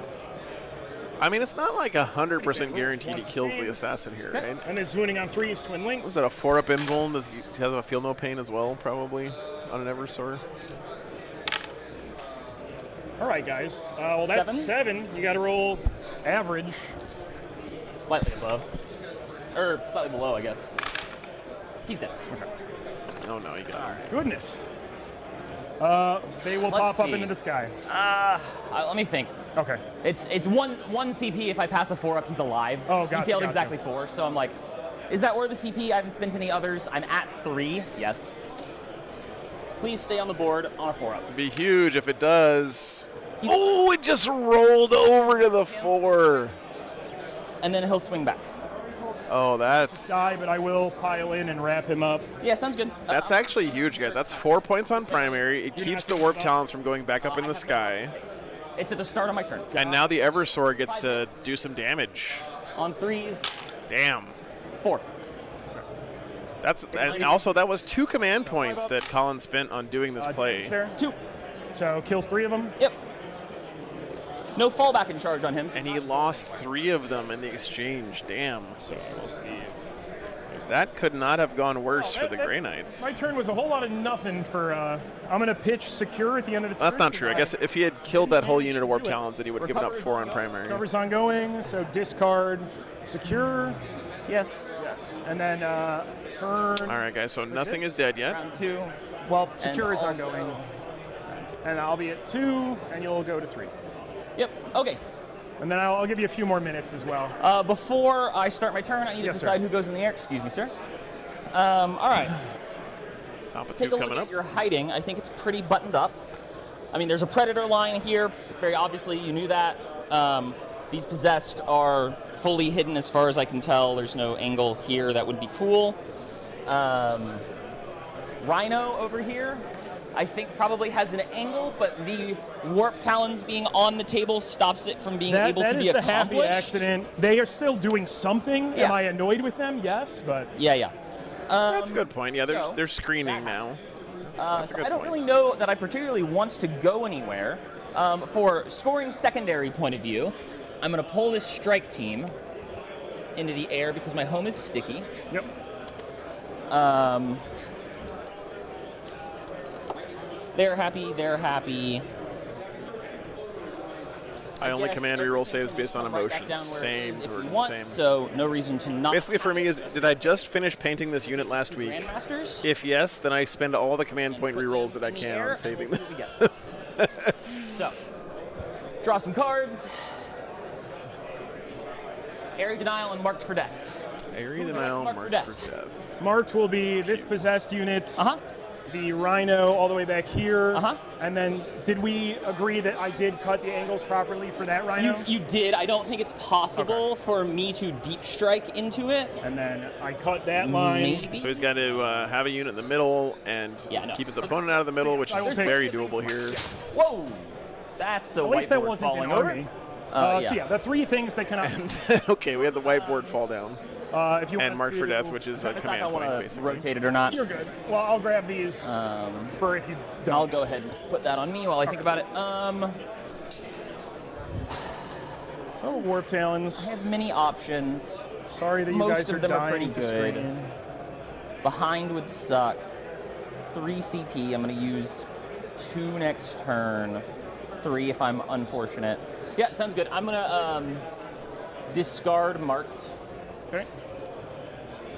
I mean, it's not like 100% guaranteed he kills the assassin here, right? And his wounding on 3 is twin link. Was that a 4-up invuln? Does he has a feel no pain as well, probably, on an Eversor? All right, guys. Well, that's 7. You got to roll average. Slightly above. Or slightly below, I guess. He's dead. Oh, no, he got him. Goodness. They will Let's pop up see. into the sky. Let me think. Okay. It's one CP. If I pass a 4-up, he's alive. Oh, He gotcha, failed gotcha. exactly 4, so I'm like, is that worth the CP? I haven't spent any others. I'm at 3. Yes. Please stay on the board on a 4-up. It'd be huge if it does. Oh, it just rolled over to the 4. And then he'll swing back. Oh, that's Die, but I will pile in and wrap him up. Yeah, sounds good. that's actually huge, guys. That's 4 points on primary. It keeps the warp talons from going back up in the sky. It's at the start of my turn. And now the Eversor gets to do some damage. On 3s, Damn. 4. That's and also that was 2 command points that Colin spent on doing this play. There. 2. So kills 3 of them. Yep. No fallback in charge on him. So And he lost 3 of them in the exchange. Damn. So I will Steve. That could not have gone worse for the That- Grey Knights. My turn was a whole lot of nothing for. I'm going to pitch secure at the end of the turn. That's not true. I guess if he had killed that whole unit of warp do it. talons, then he would have given up 4 on primary. Cover's ongoing, so discard, secure. Yes. Yes. And then turn. All right, guys. So nothing is dead yet. Round 2. Well, secure is also- ongoing. And I'll be at 2, and you'll go to 3. Yep. Okay. And then I'll give you a few more minutes as well. Before I start my turn, I need to Yes, decide sir. who goes in the air. Excuse me, sir. All right. Top of Let's 2 take a look coming at up. your hiding. I think it's pretty buttoned up. I mean, there's a predator line here. Very obviously, you knew that. These possessed are fully hidden as far as I can tell. There's no angle here that would be cool. Rhino over here, I think probably has an angle, but the warp talons being on the table stops it from being able to be That is the happy accomplished. accident. They are still doing something. Yeah. Am I annoyed with them? Yes, but Yeah. That's a good point. Yeah, so they're screening now. That's a So good I don't point. really know that I particularly want to go anywhere. For scoring secondary point of view, I'm going to pull this strike team into the air because my home is sticky. Yep. They're happy. They're happy. I only Yes, command reroll saves based on right back emotions. down where it Same, is if Jordan, you want, same. so no reason to not. Basically, for me, is did I just finish painting this unit last week? Grandmasters. If yes, then I spend all the command And point put rerolls them that I in the can air, on and saving we'll them. see what we get. So, draw some cards. Area denial and marked for death. Area denial, Marked for marked death. for death. Marked will be this possessed unit, Uh huh. the rhino all the way back here, Uh-huh. and then did we agree that I did cut the angles properly for that rhino? You did. I don't think it's possible for me to deep strike into it. And then I cut that line. Maybe. So he's got to have a unit in the middle and Yeah, no. keep his opponent out of the middle, which I will is take- very doable here. Whoa! That's a At least that whiteboard wasn't an falling over. army. Yeah. So yeah, the three things that cannot. Okay, we had the whiteboard fall down. If you And want marked for to- death, which is a Decide if I command want point, to basically. rotate it or not. You're good. Well, I'll grab these for if you don't. I'll go ahead and put that on me while I think about it. Oh, warp talons. I have many options. Sorry that you Most guys of them are dying pretty to good. screen. Behind would suck. 3 CP. I'm going to use 2 next turn. 3 if I'm unfortunate. Yeah, sounds good. I'm going to discard marked. Okay.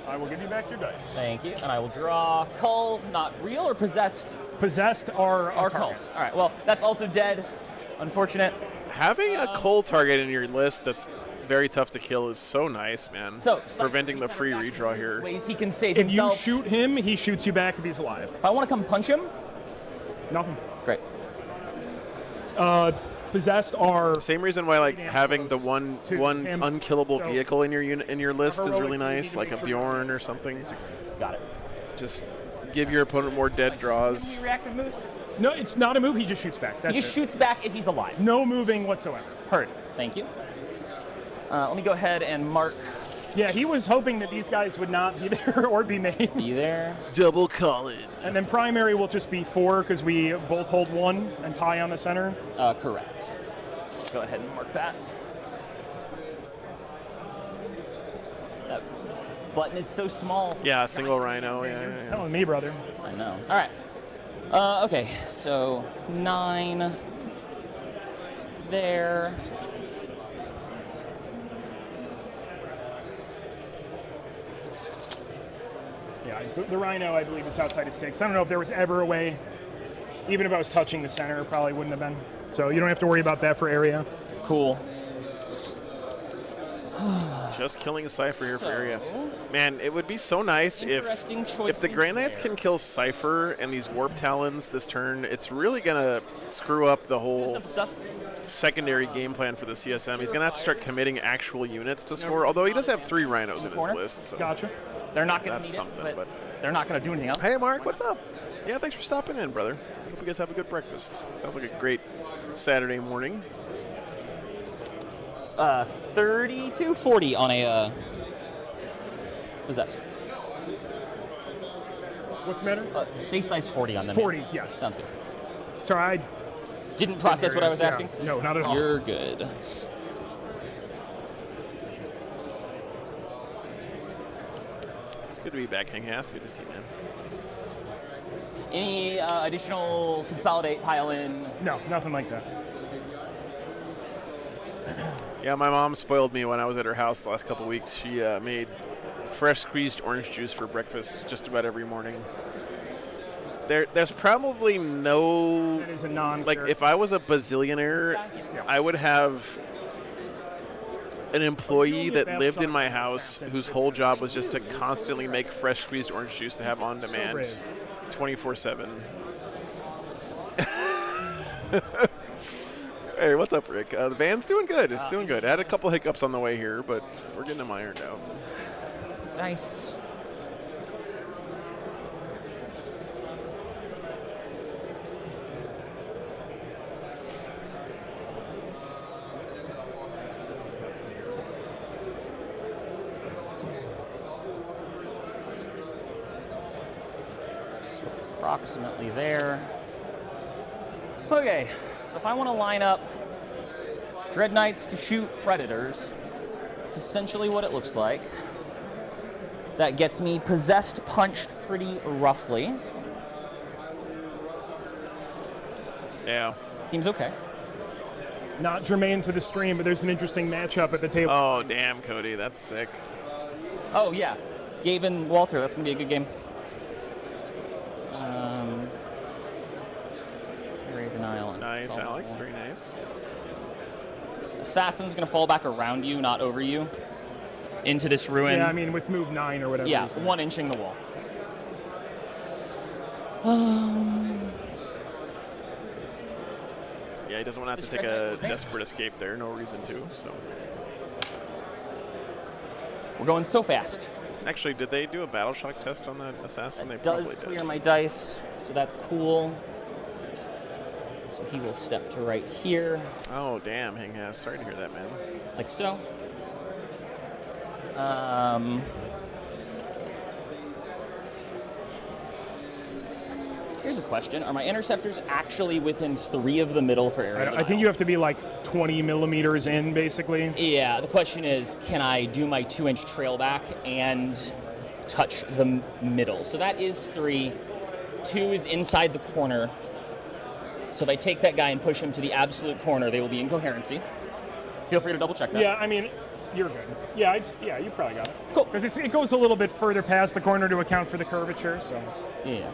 I will give you back your dice. Thank you. And I will draw Cull, not real or possessed? Possessed are a Or Cull. target. All right, well, that's also dead. Unfortunate. Having a coal target in your list that's very tough to kill is so nice, man. So, preventing the free redraw here. Ways he can save If you himself. shoot him, he shoots you back if he's alive. If I want to come punch him, Nothing. great. Possessed are Same reason why like having the one him. unkillable So, vehicle in your unit in your list is really heroically, nice, you like need a to make sure Bjorn or something. Got it. Just give your opponent more dead draws. Any reactive moves? no. It's not a move. He just shoots back. That's He just it. shoots back if he's alive. No moving whatsoever. Heard. Thank you. Let me go ahead and mark Yeah, he was hoping that these guys would not be there or be made. you there. Double call it. And then primary will just be 4 because we both hold 1 and tie on the center. Correct. Go ahead and mark that. That button is so small. Yeah, single rhino. Yeah. Telling me, brother. I know. All right. Okay, so 9 is there. Yeah, the rhino, I believe, is outside of 6. I don't know if there was ever a way, even if I was touching the center, it probably wouldn't have been. So you don't have to worry about that for area. Cool. Just killing a Cypher here for area. Man, it would be so nice if Interesting the choices Grey Knights there. can kill Cypher and these Warp Talons this turn. It's really gonna screw up the whole Simple stuff. secondary game plan for the CSM. He's gonna have to start committing actual units to score. Although he does have 3 rhinos in his Corner. list. So. Gotcha. They're not going to That's need something, it, but- they're not going to do anything else. Hey, Mark, what's up? Yeah, thanks for stopping in, brother. Hope you guys have a good breakfast. Sounds like a great Saturday morning. 32-40 on a possessed. What's the matter? Base size 40 on them. 40s, yes. Sounds good. Sorry, I Didn't process what I was yeah. asking. No, not at all. You're good. It's good to be back, King Hass. Good to see you, man. Any additional consolidate, pile in? No, nothing like that. Yeah, my mom spoiled me when I was at her house the last couple weeks. She made fresh squeezed orange juice for breakfast just about every morning. There's probably no It is a non. like if I was a bazillionaire, I would have an employee that lived in my house whose whole job was just to constantly make fresh squeezed orange juice to have on demand, brave. 24/7. Hey, what's up, Rick? The van's doing good. It's doing good. I had a couple hiccups on the way here, but we're getting them ironed out. Nice. So approximately there. Okay, So if I want to line up Dread Knights to shoot Predators, it's essentially what it looks like. That gets me possessed punched pretty roughly. Yeah. Seems okay. Not germane to the stream, but there's an interesting matchup at the table. Oh, damn, Cody. That's sick. Oh, yeah. Gabe and Walter, that's going to be a good game. Area denial. Nice, Alex. Very nice. Assassin's going to fall back around you, not over you, into this ruin. Yeah, I mean, with move 9 or whatever. Yeah, 1-inching the wall. Yeah, he doesn't want to have to take a desperate escape there. No reason to, so. We're going so fast. Actually, did they do a battle shock test on that assassin? They Does probably clear did. my dice, so that's cool. So he will step to right here, Oh, damn, Hang-Has. Sorry to hear that, man. like so. Here's a question. Are my interceptors actually within 3 of the middle for area I think you have to be like 20 millimeters in, basically. Yeah, the question is, can I do my 2-inch trail back and touch the middle? So that is 3. 2 is inside the corner. So if I take that guy and push him to the absolute corner, they will be in coherency. Feel free to double check that. Yeah, I mean, you're good. Yeah, yeah, you probably got it. Cool. Because it goes a little bit further past the corner to account for the curvature, so. Yeah.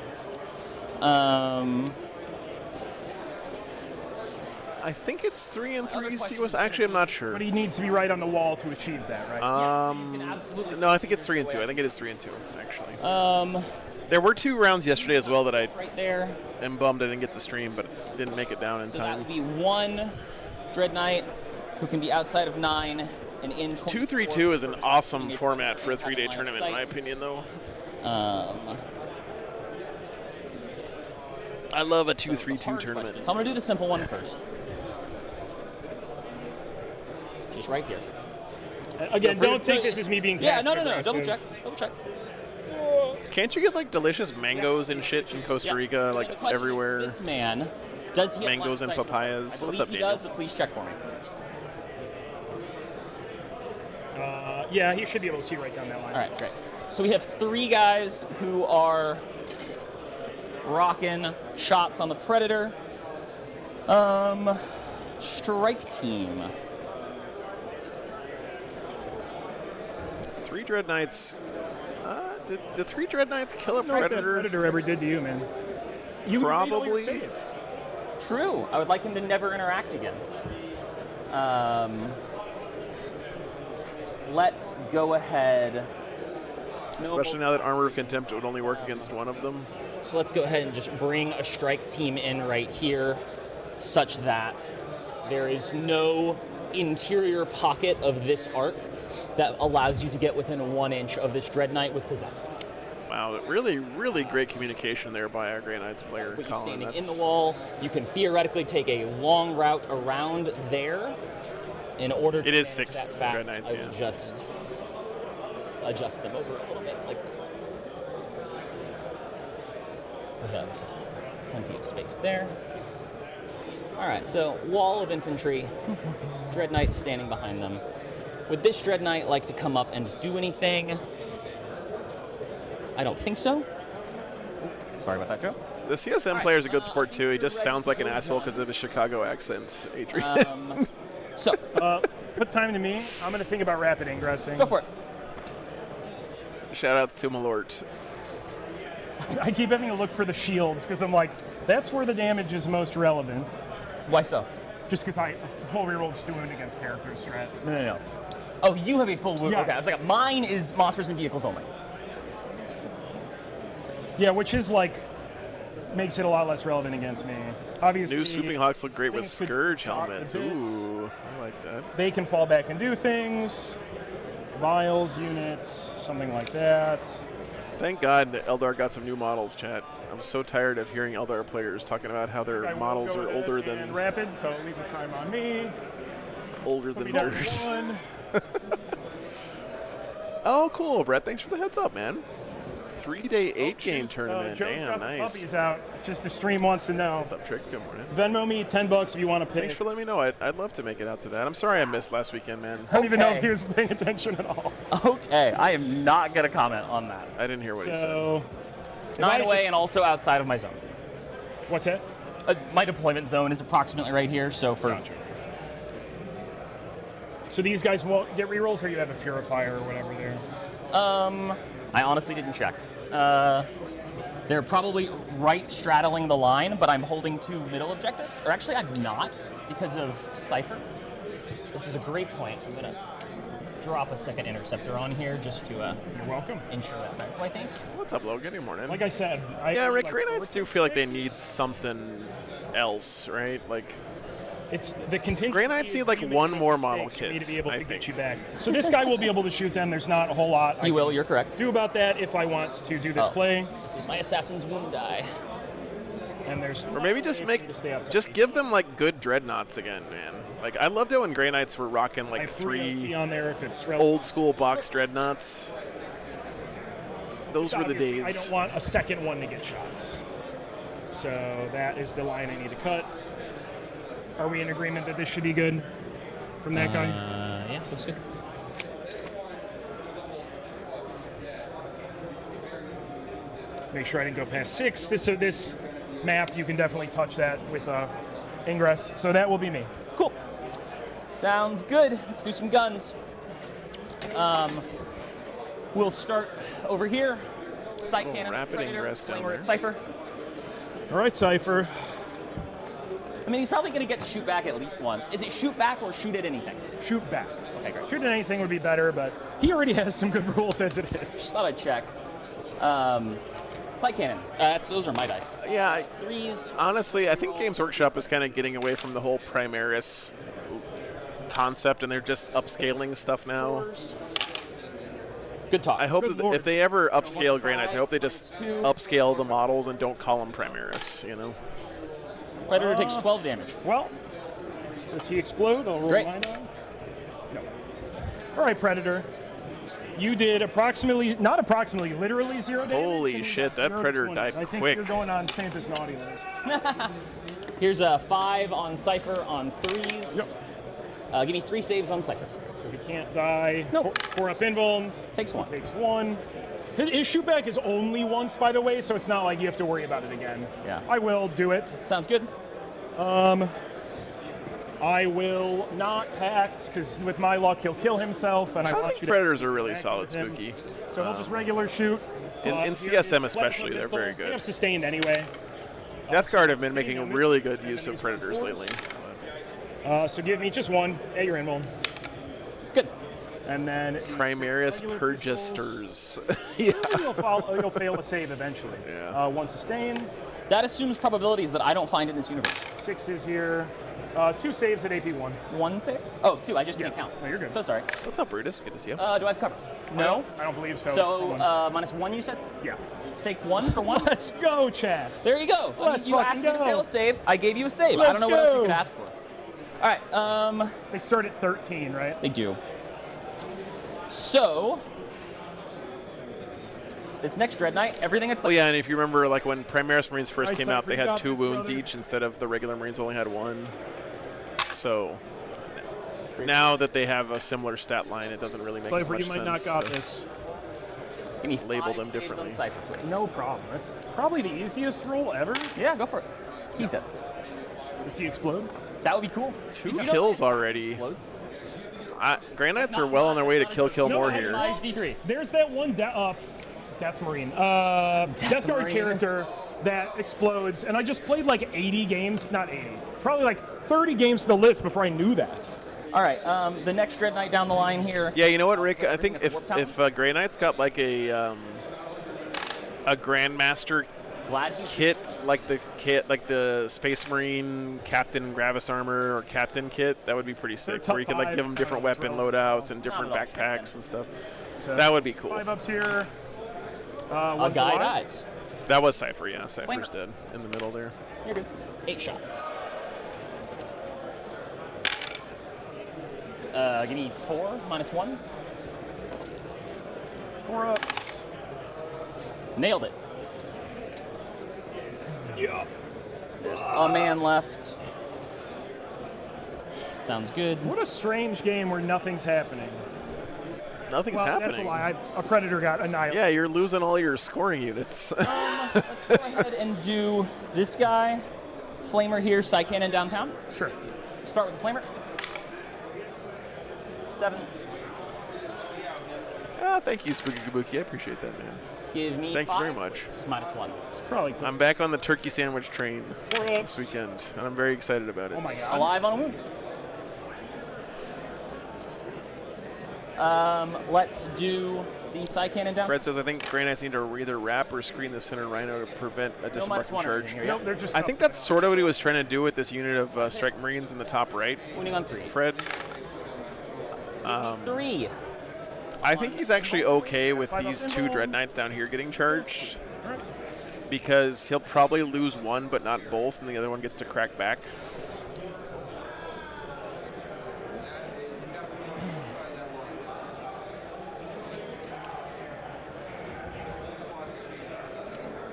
I think it's 3 and 3 COS. Actually, I'm not sure. But he needs to be right on the wall to achieve that, right? No, I think it's 3 and 2. I think it is 3 and 2, actually. There were 2 rounds yesterday as well that I right there. am bummed I didn't get to stream, but didn't make it down in So time. that would be 1 Dread Knight who can be outside of 9 and in 2-3-2 is an awesome format for a 3-day tournament, in my opinion, though. I love a 2-3-2 tournament. So I'm going to do the simple one first. Just right here. Again, don't take this as me being Yeah, no. passive-aggressive. Double check. Double check. Can't you get like delicious mangoes and shit in Costa Rica, The like question everywhere? Is, this man, does he have Mangoes line and of sight? papayas. I What's believe up, he Daniel? does, but please check for me. Yeah, he should be able to see right down that line. All right, great. So we have 3 guys who are rocking shots on the Predator. Strike team. 3 Dread Knights. Did 3 Dread Knights kill a What that Predator? Predator ever did to you, man? You made all your Probably. saves. True. I would like him to never interact again. Let's go ahead. Especially now that Armor of Contempt would only work against one of them. So let's go ahead and just bring a strike team in right here, such that there is no interior pocket of this arc that allows you to get within 1 inch of this Dread Knight with Possessed. Wow, really, really great communication there by our Grey Knights player, Put you Colin. standing in That's- the wall. You can theoretically take a long route around there. In order to It is manage 6 that fact, Dread Knights, I will yeah. just adjust them over a little bit like this. We have plenty of space there. All right, so wall of infantry, Dread Knights standing behind them. Would this Dread Knight like to come up and do anything? I don't think so. Sorry about that, Joe. The CSM player is a good sport too. He just sounds like an asshole because of his Chicago accent, Adrian. So, Put time to me. I'm going to think about rapid ingressing. go for it. Shoutouts to Malort. I keep having to look for the shields because I'm like, that's where the damage is most relevant. Why so? Just because I full reroll Stewing against characters strat. No. Oh, you have a full wound. Yes. Okay, I was like, mine is monsters and vehicles only. Yeah, which is like, makes it a lot less relevant against me. Obviously, New Swooping Hawks look great with things could Scourge chop helmets. the bits. Ooh, I like that. They can fall back and do things. Vials, units, something like that. Thank God that Eldar got some new models, chat. I'm so tired of hearing Eldar players talking about how their I will models go are ahead older and than rapid, so leave the time on me. older Put than me down to theirs. 1. Oh, cool, Brett. Thanks for the heads up, man. 3-day 8-game tournament. Joe's Damn, got the nice. puppies out. Just the stream wants to know. What's up, Trick? Good morning. Venmo me $10 if you want to pay. Thanks for letting me know. I'd love to make it out to that. I'm sorry I missed last weekend, man. I don't even know if Okay. he was paying attention at all. Okay, I am not going to comment on that. I didn't hear what he said. So, if 9 I away just- and also outside of my zone. What's that? My deployment zone is approximately right here, so for Gotcha. So these guys won't get rerolls, or you have a purifier or whatever there? I honestly didn't check. They're probably right straddling the line, but I'm holding 2 middle objectives. Or actually, I'm not because of Cypher, which is a great point. I'm gonna drop a second interceptor on here just to You're welcome. ensure that fact, I think. What's up, Logan? Good morning. Like I said, yeah, Rick, like, Grey Knights do feel like they need something else, right? Like, It's the contingency. Grey Knights is need, like, really one make more model mistakes for me kit, to be able I to think. get you back. So this guy will be able to shoot them. There's not a whole lot I You will, can you're correct. do about that if I want to do this Oh. play. This is my Assassin's Wound die. And there's or maybe just give them like good dreadnoughts again, man. Like, I loved it when Grey Knights were rocking I like have 3 on there if it's old school box dreadnoughts. Those were the Obviously, days. I don't want a second one to get shots. So that is the line I need to cut. Are we in agreement that this should be good from that guy? Yeah, looks good. Make sure I didn't go past 6. This map, you can definitely touch that with ingress. So that will be me. Cool. Sounds good. Let's do some guns. We'll start over here. Sight Oh, cannon. rapid Predator, ingress down playing where there. it's Cypher. All right, Cypher. I mean, he's probably going to get to shoot back at least once. Is it shoot back or shoot at anything? Shoot back. Okay, great. Shoot at anything would be better, but he already has some good rules as it is. Just thought I'd check. Sight cannon. Those are my dice. Yeah, 3s. honestly, I think Games Workshop is kind of getting away from the whole Primaris concept, and they're just upscaling stuff now. 4s. Good talk. I hope Good that lord. if they ever upscale Grey Knights, I hope they just 2. upscale the models and don't call them Primaris, you know? Predator takes 12 damage. Well, does he explode? I'll roll Great. mine on. No. All right, Predator. You did literally 0 damage. Holy and you shit, got that 0 to Predator 20. died I think quick. you're going on Santa's naughty list. Here's a 5 on Cypher on 3s. Yep. Give me 3 saves on Cypher. So he can't die. Nope. 4 up invuln. Takes 1. Takes 1. His shoot back is only once, by the way, so it's not like you have to worry about it again. Yeah. I will do it. Sounds good. I will not pact, because with my luck, he'll kill himself, and I I want think you to Predators are really act solid with him. spooky. So he'll just regular shoot. in Here CSM is especially, they're pistol. very They good. have sustained anyway. Death Guard have been Sustained making a on really missiles good and use of enemies Predators with force. lately. So give me just 1 at your invuln. Good. And then Primaris 6 regular pistols. Purgisters. Yeah. You'll fail to save eventually. Yeah. 1 sustained. That assumes probabilities that I don't find in this universe. 6 is here. 2 saves at AP1. 1 save? Oh, 2. I just can't Yeah. count. No, you're good. So sorry. What's up, Brutus? Good to see you. Do I have cover? No. I don't believe so. So -1, you said? Yeah. Take 1 for 1? Let's go, chat. There you go. Let's you fucking asked me to go. fail a save. I gave you a save. I Let's don't know what else you go. could ask for. All right. They start at 13, right? They do. So, this next Dread Knight, everything that's Oh like, yeah, and if you remember, like when Primaris Marines first Right, came so out, they had forgot 2 this, wounds brother. each instead of the regular Marines only had 1. So now that they have a similar stat line, it doesn't really make as Cypher, much you might not sense got to this. give me label 5 them saves differently. on Cypher, please. No problem. That's probably the easiest roll ever. Yeah, go for it. He's dead. Does he explode? That would be cool. 2 You know kills this already. explodes? Grey Knights are well on their way to kill No, more I here. Randomized D3. There's that one Death Marine. Death Guard Marine. character that explodes, and I just played like 80 games, not 80, probably like 30 games to the list before I knew that. All right, the next Dread Knight down the line here. Yeah, you know what, Rick? I think Warp if Talons? Grey Knight's got like a Grandmaster Glad he's kit, like the Space Marine Captain Gravis armor or Captain kit, that would be pretty sick. top Where you could like 5 give them different rounds, weapon right? loadouts and different Not at all. backpacks and stuff. So That would be cool. 5 ups here. a One's guy alive. dies. That was Cypher, yeah. Cypher's Flamer. dead in the middle there. You're good. 8 shots. Give me 4 -1. 4 ups. Nailed it. Yeah. There's a man left. Sounds good. What a strange game where nothing's happening. Nothing's Well, happening. that's a lie. A Predator got annihilated. Yeah, you're losing all your scoring units. Let's go ahead and do this guy. Flamer here, Psy Cannon downtown. Sure. Start with the Flamer. 7. Thank you, Spooky Kabuki. I appreciate that, man. Give me Thank you 5. very much. It's -1. It's probably cool. I'm back on the turkey sandwich train For this weekend, and I'm very excited about it. Oh my god. Alive on a wound. Let's do the Psy Cannon down. Fred says, I think Grey Knights need to either wrap or screen the center Rhino to prevent a disembarking -1 charge. here, Nope, they're just I think that's sort of what he was trying to do with this unit of Strike Marines in the top right, Wounding on 3. Fred. 3. I think he's actually okay with these 2 Dread Knights down here getting charged, Alright. because he'll probably lose one but not both, and the other one gets to crack back.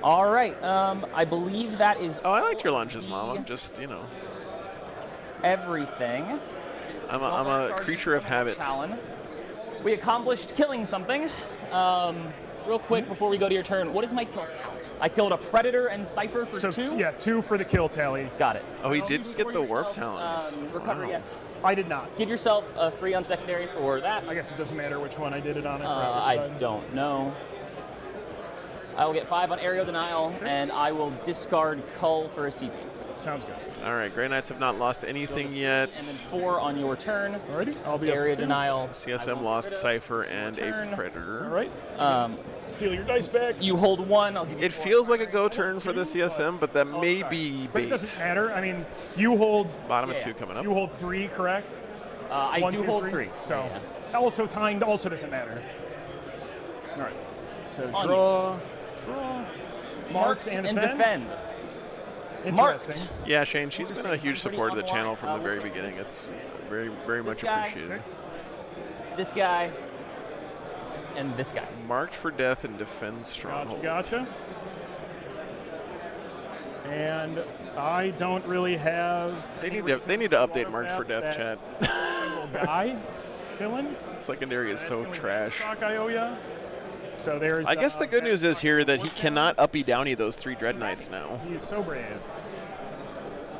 All right. I believe that is Oh, I liked your lunches, Mom. I'm just, everything. I'm a creature of habit. Talon. We accomplished killing something. Real quick before we go to your turn, what is my kill count? I killed a Predator and Cypher for So 2? yeah, 2 for the kill tally. Got it. Oh, he Don't did use get for the Warp yourself, Talons. Recovery Wow. yet. I did not. Give yourself a free on secondary for that. I guess it doesn't matter which one I did it on. I don't know. I will get 5 on aerial denial, and I will discard Cull for a CP. Sounds good. All right, Grey Knights have not lost anything yet. And then 4 on your turn. Alrighty, I'll be Area up to 2. denial. CSM lost Cypher and a Predator. Alright. Steal your dice back. You hold 1. I'll give you It 4. feels like a go turn for the CSM, but that may be But it bait. doesn't matter. I mean, you hold Bottom of Yeah. 2 coming up. you hold 3, correct? I 1, do 2, hold 3. So Yeah. also tying also doesn't matter. Alright. So On draw. Marked and defend. Interesting. Yeah, Shane, she's been a huge support of the channel from the very beginning. It's very, very much guy. appreciated. This guy. And this guy. Marked for death and defend stronghold. Gotcha. And I don't really have. They need to update Marked for Death, chat. Single guy villain. Secondary is so trash. Shock I owe ya. So there's. I guess the good news is here that he cannot uppy downy those 3 Dread Knights now. He is so brave.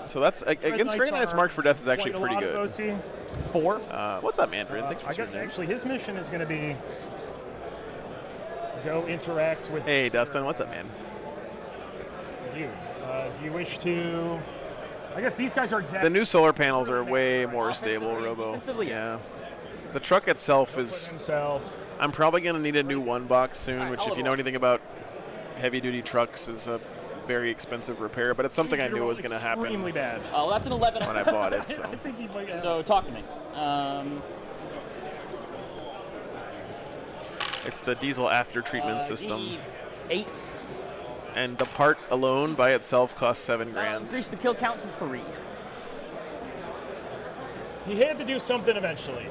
So that's against Grey Knights. Marked for Death is actually Quite a pretty lot of good. OC. 4. What's up, Mandarin? Thanks for I guess tuning in. actually his mission is going to be go interact with. Hey, Dustin, what's up, man? You. Do you wish to? I guess these guys are The exactly. new solar panels are way more stable, Offensively, Robo. defensively, Yeah. yes. The truck itself Put is. himself. I'm probably going to need a new 1-box soon, which, I'll if you know anything about heavy-duty trucks, is a very expensive repair. But it's something I knew was going to happen Extremely bad. Well, that's an 11. when I bought it. So. I think he might have. So talk to me. It's the diesel after-treatment system. The 8. And the part alone by itself costs $7 grand. Increase the kill count to 3. He had to do something eventually.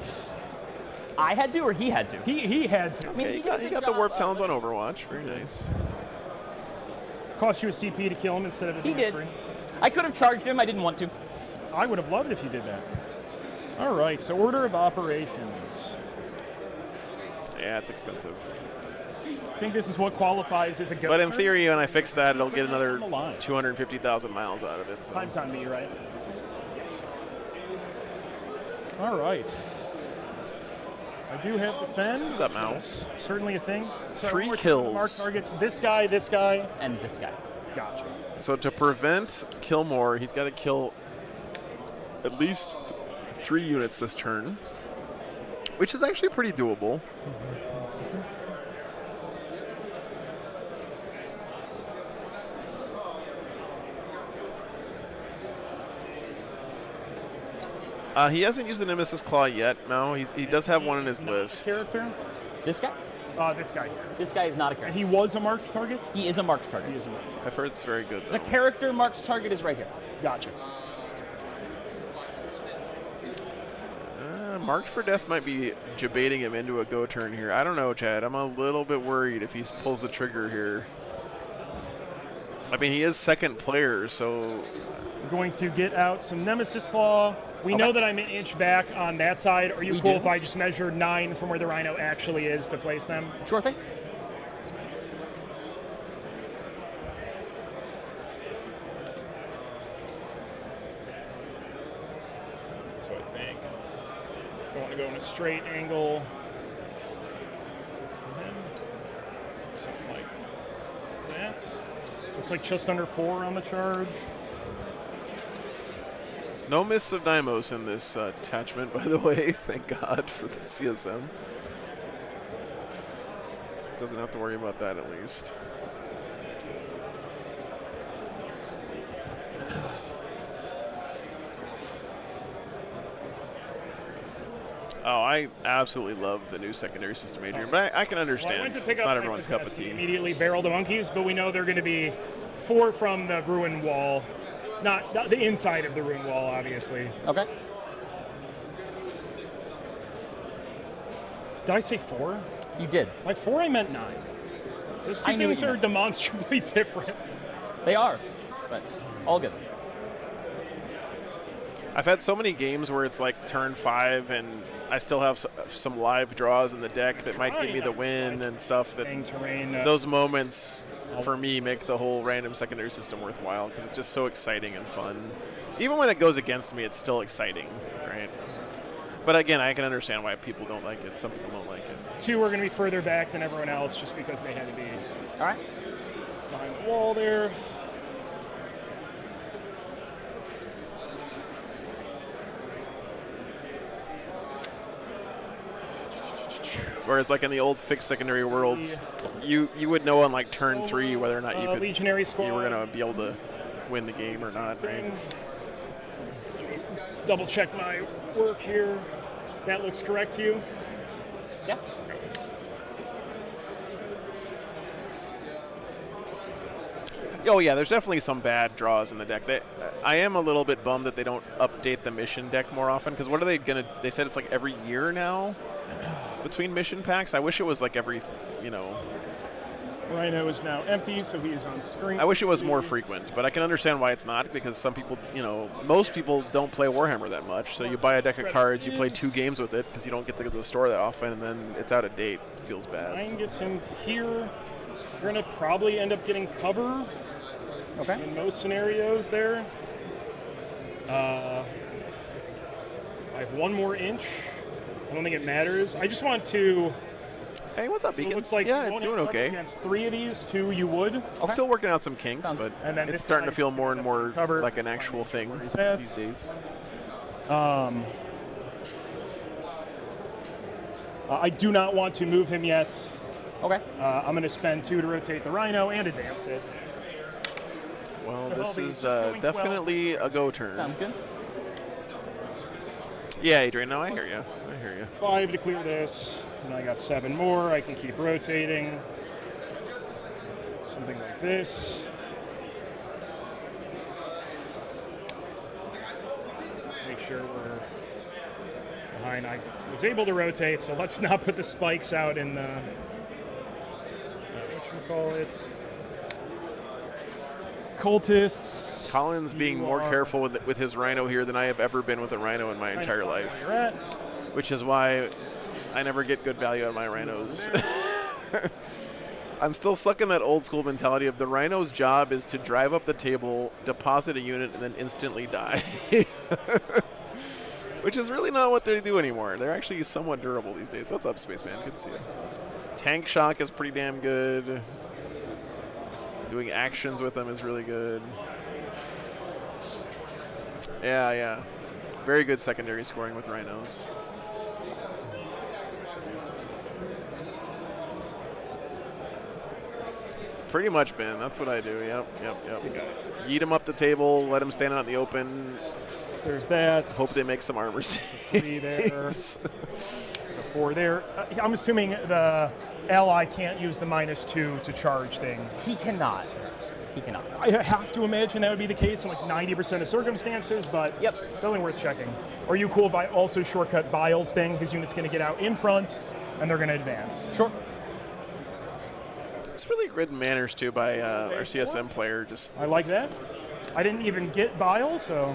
I had to, or he had to? He had to. mean, Yeah, he you did a got good the job Warp of, Talons on Overwatch. Very nice. Cost you a CP to kill him instead of. He doing did. free. I could have charged him. I didn't want to. I would have loved it if you did that. All right. So order of operations. Yeah, it's expensive. I think this is what qualifies as a go. But in turn. theory, when I fix that, it'll get another On the line. 250,000 miles out of it. So. Time's on me, right? Yes. All right. I do have defend. What's up, Mal? That's certainly a thing. So 3 we're kills. Mark targets. This guy. And this guy. Gotcha. So to prevent kill more, he's got to kill at least 3 units this turn, which is actually pretty doable. He hasn't used the Nemesis Claw yet, no. He does have one in his list. Character. This guy? This guy here. This guy is not a And character. he was a marked target. He is a marked target. He is a marked. I've heard it's very good, The though. character marked target is right here. Gotcha. Marked for Death might be debating him into a go turn here. I don't know, Chad. I'm a little bit worried if he pulls the trigger here. I mean, he is second player, so... I'm going to get out some Nemesis Claw. We know that I'm an inch back on that side. Are you cool if I just measure 9 from where the Rhino actually is to place them? Sure thing. That's what I think. I want to go in a straight angle. Something like that. Looks like just under 4 on the charge. No miss of Dymos in this attachment, by the way. Thank God for the CSM. Doesn't have to worry about that, at least. Oh, I absolutely love the new secondary system, Adrian, but I can understand. Well, I went to pick it's up not my everyone's cup of necessity, tea. Immediately barrel the monkeys, but we know they're going to be 4 from the ruin wall. Not the inside of the ruin wall, obviously. Okay. Did I say 4? You did. By 4, I meant 9. Those two things are demonstrably different. They are, but all good. I've had so many games where it's like turn 5 and I still have some live draws in the deck that might give me the win and stuff. That terrain, those moments for me make the whole random secondary system worthwhile because it's just so exciting and fun. Even when it goes against me, it's still exciting, right? But again, I can understand why people don't like it. Some people don't like it. 2 are going to be further back than everyone else just because they had to be all right behind the wall there. Whereas like in the old fixed secondary worlds, you would know on like turn 3 whether or not you could Legionary squad. you were gonna be able to win the game or not, right? Double check my work here. That looks correct to you? Yeah. Oh yeah, there's definitely some bad draws in the deck. I am a little bit bummed that they don't update the mission deck more often. Because what are they gonna? They said it's like every year now between mission packs. I wish it was like every, you know. Rhino is now empty, so he is on screen. I wish it was more frequent, but I can understand why it's not, because some people, you know, most people don't play Warhammer that much. So you buy a deck of cards, you play 2 games with it because you don't get to go to the store that often, and then it's out of date. It feels bad. 9 gets him here. We're going to probably end up getting cover. Okay. In most scenarios there. I have 1 more inch. I don't think it matters. I just want to... Hey, what's up, so Beacon? It looks like yeah, it's doing okay. Against 3 of these, 2 you would. I'm still working out some kinks, but and then it's starting to feel more and more cover. like an actual thing these days. I do not want to move him yet. Okay. I'm going to spend 2 to rotate the Rhino and advance it. Well, So this Helby, is going definitely a go turn. Sounds good. Yeah, Adrian, no, I hear you. I hear you. 5 to clear this, and I got 7 more. I can keep rotating. Something like this. Make sure we're behind. I was able to rotate, so let's not put the spikes out in the, whatchamacallit, cultists. Colin's being more careful with his Rhino here than I have ever been with a Rhino in my entire life. Which is why I never get good value out of my Rhinos. I'm still stuck in that old school mentality of the Rhino's job is to drive up the table, deposit a unit, and then instantly die. Which is really not what they do anymore. They're actually somewhat durable these days. What's up, Spaceman? Good to see you. Tank Shock is pretty damn good. Doing actions with them is really good. Yeah. Very good secondary scoring with Rhinos. Pretty much, Ben. That's what I do. Yep. Yeet them up the table, let them stand out in the open. So there's that. Hope they make some armor saves. There. 4 there. I'm assuming the ally can't use the -2 to charge thing. He cannot. I have to imagine that would be the case in like 90% of circumstances, but definitely worth checking. Are you cool if I also shortcut Bile's thing? His unit's going to get out in front, and they're going to advance. Sure. It's really good manners too by our CSM player. Just I like that. I didn't even get bile, so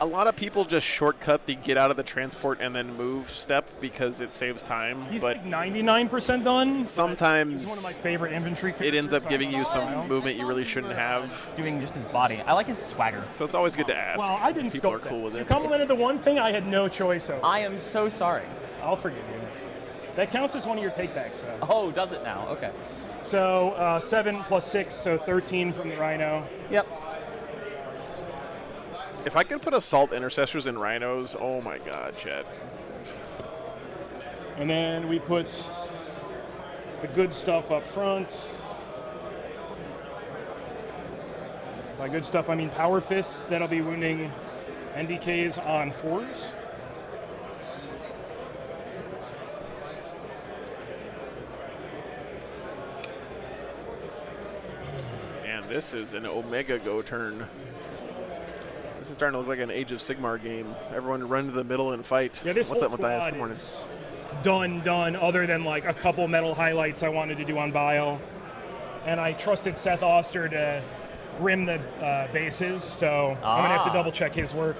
a lot of people just shortcut the get out of the transport and then move step because it saves time. he's but like 99% done. sometimes He's one of my favorite infantry it ends up characters giving you on some style. movement you really shouldn't have. Doing just his body. I like his swagger. So it's always good to ask. Well, I didn't if people are scope cool that. with So you it. complimented the one thing I had no choice over. I am so sorry. I'll forgive you. That counts as one of your takebacks, though. Oh, does it now? Okay. So 7 plus 6, so 13 from the Rhino. Yep. If I could put assault intercessors in rhinos, oh my god, Chad. And then we put the good stuff up front. By good stuff, I mean power fists that'll be wounding NDKs on 4s. Man, this is an Omega Go turn. This is starting to look like an Age of Sigmar game. Everyone run to the middle and fight. Yeah, this What's whole up, Matthias? squad Good morning. is done, other than like a couple metal highlights I wanted to do on Bio. And I trusted Seth Oster to rim the bases, so I'm going to have to double check his work.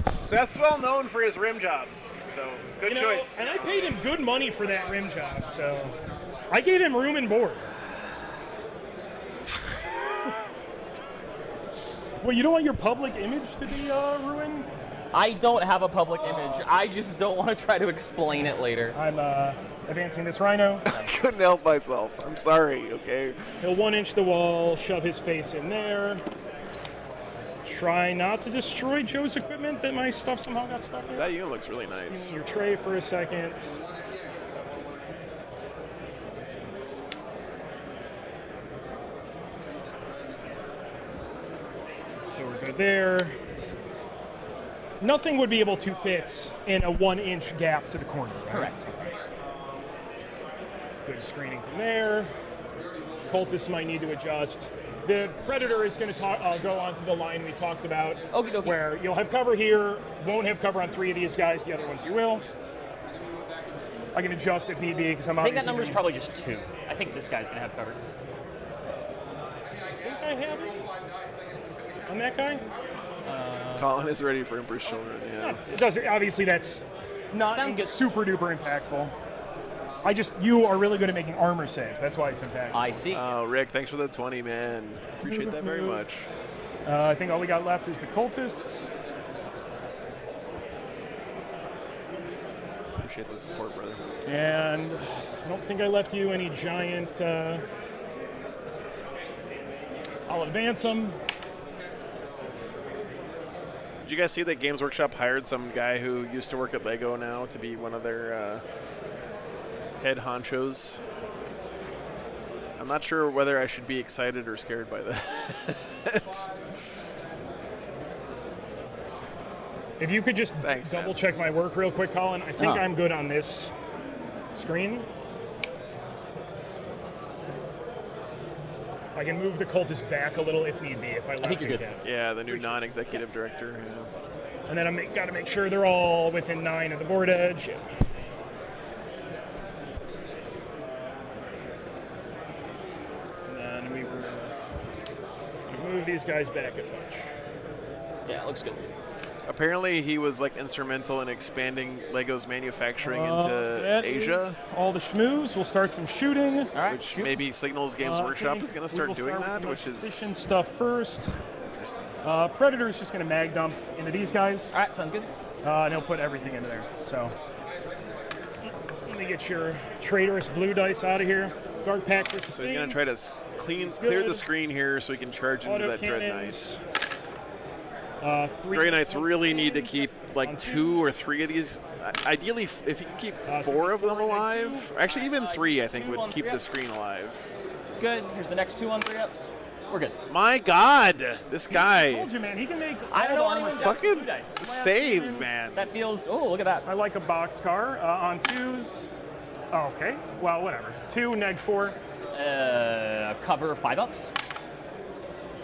Seth's well known for his rim jobs, so good choice. And I paid him good money for that rim job, so I gave him room and board. Well, you don't want your public image to be ruined? I don't have a public image. I just don't want to try to explain it later. I'm advancing this Rhino. I couldn't help myself. I'm sorry, okay? He'll 1-inch the wall, shove his face in there. Try not to destroy Joe's equipment that my stuff somehow got stuck in. That unit looks really nice. Stealing your tray for a second. So we're good there. Nothing would be able to fit in a 1-inch gap to the corner, right? Correct. Good screening from there. Cultists might need to adjust. The Predator is going to go onto the line we talked about, Okie dokie. where you'll have cover here, won't have cover on 3 of these guys, the other ones you will. I can adjust if need be, because I'm I think that obviously number's gonna- probably just 2. I think this guy's gonna have covered. I think I have it on that guy. Colin is ready for Emperor's Children. Yeah. It doesn't. Obviously, that's not Sounds good. super duper impactful. You are really good at making armor saves. That's why it's impactful. I see. Rick, thanks for the 20, man. Appreciate that very much. I think all we got left is the cultists. Appreciate the support, brother. And I don't think I left you any giant. I'll advance them. Did you guys see that Games Workshop hired some guy who used to work at Lego now to be one of their head honchos? I'm not sure whether I should be excited or scared by that. If you could just Thanks, double man. check my work real quick, Colin. I think I'm good on this screen. I can move the cultist back a little if need be, if I left think you're it good. down. Yeah, the new non-executive director. Yeah. And then I got to make sure they're all within 9 of the board edge. Yeah. And then we will move these guys back a touch. Yeah, looks good. Apparently, he was like instrumental in expanding Lego's manufacturing So into that Asia, is all the schmooze. We'll start some shooting. All right. which maybe signals Games Workshop is going to start doing that, which is efficient stuff first. interesting. Predator is just going to mag dump into these guys, All right, sounds good. and he'll put everything into there. So let me get your traitorous blue dice out of here. Dark pack for So he's going to sustains. try to clear the screen here so he can charge into that Dread Knight. Autocannons. 3 Grey Knights really need to sustains keep on like 2 or 3 of these. Ideally, if you can keep so 4 of them 4 and alive, actually even 3, I think 2 would on keep 3 the ups. screen alive. Good. Here's the next 2 on 3-ups. We're good. My God, this guy Told you, man. He can make. I don't know all the anyone armor. fucking blue dice. saves, man. That feels. Oh, look at that. I like a boxcar on 2s. Oh, okay. Well, whatever. 2 neg 4. Cover 5-ups.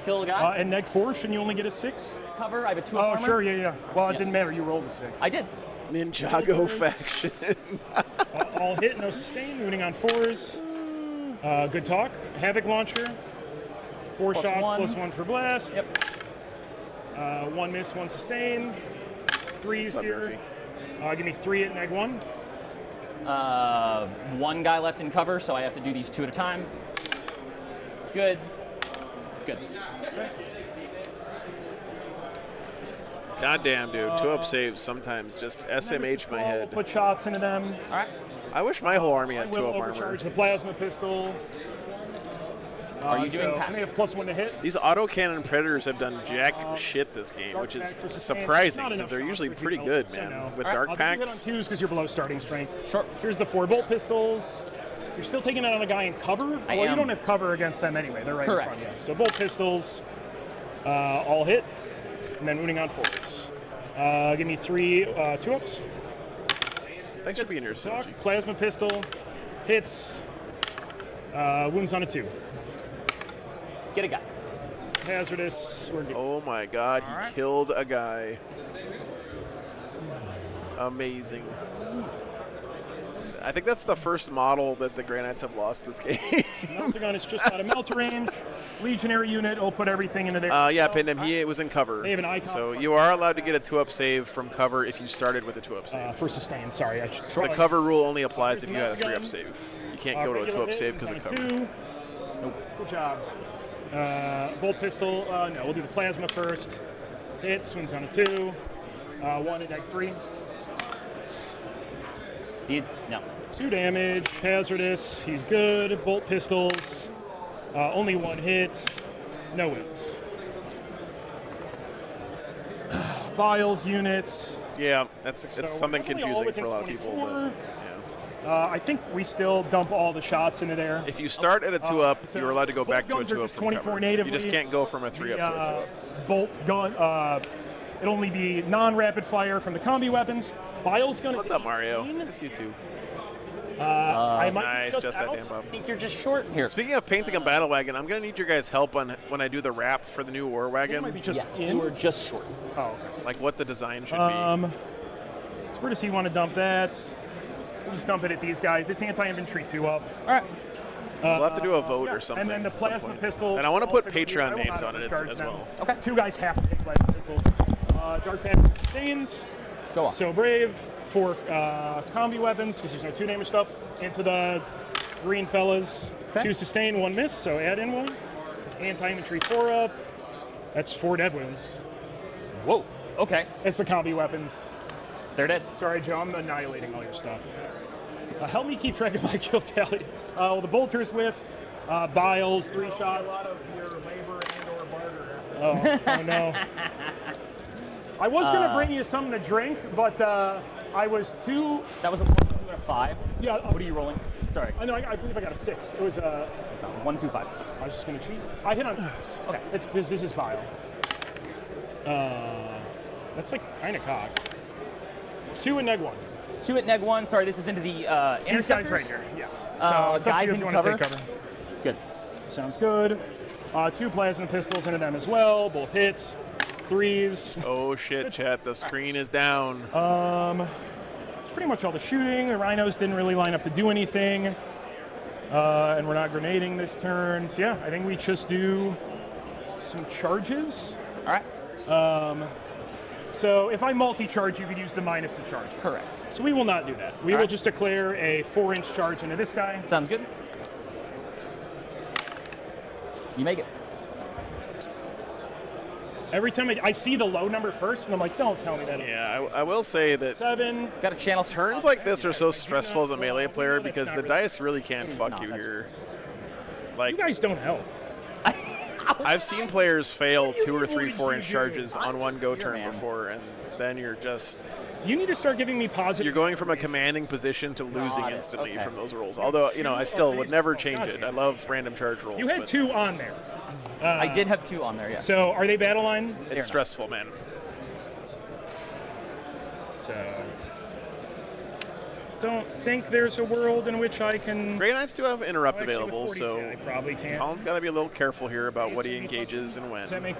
Kill the guy. And neg 4. Shouldn't you only get a 6? Cover. I have a 2 Oh, armor. sure. Yeah. Well, it Yeah. didn't matter. You rolled a 6. I did. Ninjago faction. All hit, no sustain. Wounding on 4s. Good talk. Havoc launcher. 4 Plus shots, 1. +1 for blast. Yep. 1 miss, 1 sustain. 3s What's up, here. Murphy? Give me 3 at -1. 1 guy left in cover, so I have to do these 2 at a time. Good. Good. Goddamn, dude. 2-up saves sometimes just SMH my head. Put shots into them. All right. I wish my whole army had Will 2-up armor. overcharge the plasma pistol. Are you doing so pack? I may have +1 to hit. These autocannon predators have done jack shit this game, which is surprising because they're usually pretty good, man. With dark I'll packs. do it on 2s because you're below starting strength. Sure. Here's the 4-bolt pistols. You're still taking it on a guy in cover? I You am. don't have cover against them anyway. They're right Correct. in front of you. So bolt pistols, all hit, and then wounding on 4s. Give me 3 2-ups. Thanks for being here, Talk, Soji. plasma pistol, hits, wounds on a 2. Get a guy. Hazardous. We're good. Oh my god, he Alright. killed a guy. Amazing. I think that's the first model that the Grey Knights have lost this game. Melter gun is just out of melter range. Legionary unit will put everything into there. Yeah, Pindem, he was in cover. They have an icon. So you are allowed to get a 2-up save from cover if you started with a 2-up save. For sustain, sorry. I should The cover rule only applies if you had a Melter 3-up gun. save. You can't go to a 2-up save because of cover. 2. Good job. Bolt pistol. No, we'll do the plasma first. Hit, swings on a 2. 1 at -3. No. 2 damage. Hazardous. He's good. Bolt pistols. Only 1 hit. No wounds. Biles units. Yeah, that's So something we're only all confusing for a lot of within people. 24. But, yeah. I think we still dump all the shots into there. If you start at a 2-up, so you're allowed to go bolt back to a guns are 2-up just from 24 cover. natively. You just can't go from a 3-up to a 2-up. Bolt gun. It'll only be non-rapid fire from the combi weapons. Biles gun is What's up, Mario? 18. It's you too. I might Nice, just just that out. damn buff. I think you're just short here. Speaking of painting a battle wagon, I'm gonna need your guys' help on when I do the wrap for the new war It wagon. might be just Yes, in. you were just short. Oh, okay. Like what the design should So where does he want to dump that? We'll just dump it at these guys. It's anti-infantry 2-up. All right. be. We'll have to do a vote Yeah, or something. and then the at some plasma point. pistol. And I want to put also gonna be- I Patreon will names not on it charge as now. well. Okay. 2 guys have to take plasma pistols. Dark Panther sustains. Go on. So brave for combi weapons because there's no 2 damage stuff. Into the green fellas. Okay. 2 sustain, 1 miss. So add in 1. Anti-infantry 4-up. That's 4 dead wounds. Whoa. Okay. It's the combi weapons. They're dead. Sorry, Joe. I'm annihilating all your stuff. Help me keep track of my kill tally. Well, the bolters with Biles, 3 shots. A lot of your labor and/or barter. Oh no. I was gonna bring you something to drink, but I was too. That was a 1, 2, and a 5. Yeah. What are you rolling? Sorry. I know. I believe I got a 6. It was. It's not 1, 2, 5. I was just gonna cheat. I hit on. Okay. It's this is Bile. That's like kind of cocked. 2 and -1. 2 at -1. Sorry, this is into the These guys interceptors. right here. Yeah. It's up to guys you if in you want to cover. take cover. Good. Sounds good. 2 plasma pistols into them as well. Both hits. 3s. Oh shit, chat! The screen is down. It's pretty much all the shooting. The rhinos didn't really line up to do anything. And we're not grenading this turn. So yeah, I think we just do some charges. All right. So if I multi-charge, you could use the minus to charge. Correct. So we will not do that. We All will right. just declare a 4-inch charge into this guy. Sounds good. You make it. Every time I see the low number first, and I'm like, don't tell me that. Yeah, I will say that 7. Got a channel. turns like this are so stressful as a melee player because the dice really can't fuck not, you that's here. You Like guys don't help. I've seen players fail 2 or 3 What did 4-inch you charges do? on I'm one just go here, turn man. before, and then you're just You need to start giving me positive. you're going from a commanding position to losing Got it. instantly Okay. from those rolls. Although I still would never change it. I love random charge rolls. You had but 2 on there. I did have 2 on there, yes. So are they battle line? It's They're not. stressful, man. So don't think there's a world in which I can. Grey Knights do have interrupt Actually, with available, 40, so I probably can't. Colin's got to be a little careful here about what he engages and when. Does that make?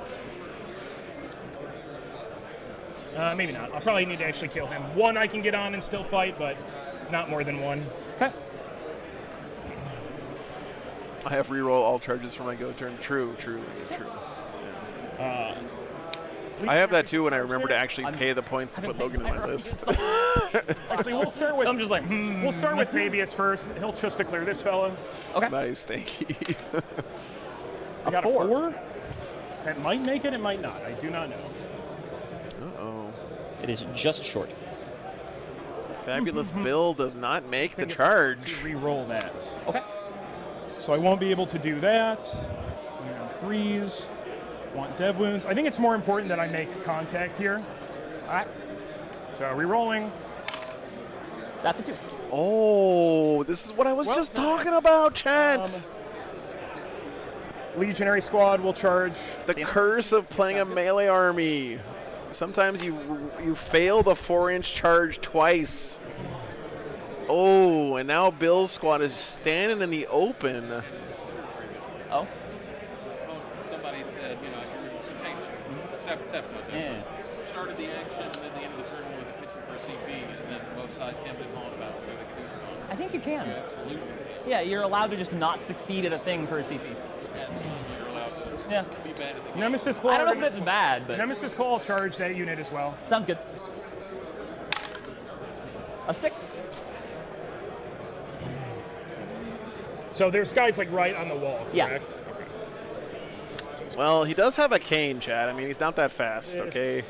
Maybe not. I'll probably need to actually kill him. 1 I can get on and still fight, but not more than 1. Okay. I have reroll all charges for my go turn. True. Yeah. I have that too when I remember to actually pay the points to put Logan in my list. Actually, we'll start with. So I'm just like, We'll start with Fabius first. He'll just declare this fellow. Okay. Nice, thank you. I got four. a 4. It might make it, it might not. I do not know. Uh-oh. It is just short. Fabulous Bill does not make the charge. To re-roll that. Okay. So I won't be able to do that. 3s. Want dev wounds. I think it's more important that I make contact here. All right. So re-rolling. That's a 2. Oh, this is what I was just talking about, chat. Legionary squad will charge. The curse of playing a melee army. Sometimes you fail the 4-inch charge twice. Oh, and now Bill's squad is standing in the open. Oh. Somebody said, you know, you're taking seven. Yeah. Started the action, and then the end of the turn with the pitching for a CP, and then both sides hemmed and hawed about whether they could do it or not. I think you can. Absolutely. Yeah, you're allowed to just not succeed at a thing for a CP. Absolutely, you're allowed to Yeah. be bad at the game. Nemesis Claw. I don't know if that's bad, but Nemesis Claw will charge that unit as well. sounds good. A 6. So there's guys like right on the wall, Yeah. correct? Okay. Well, he does have a cane, Chad. I mean, he's not that fast, Yes. okay?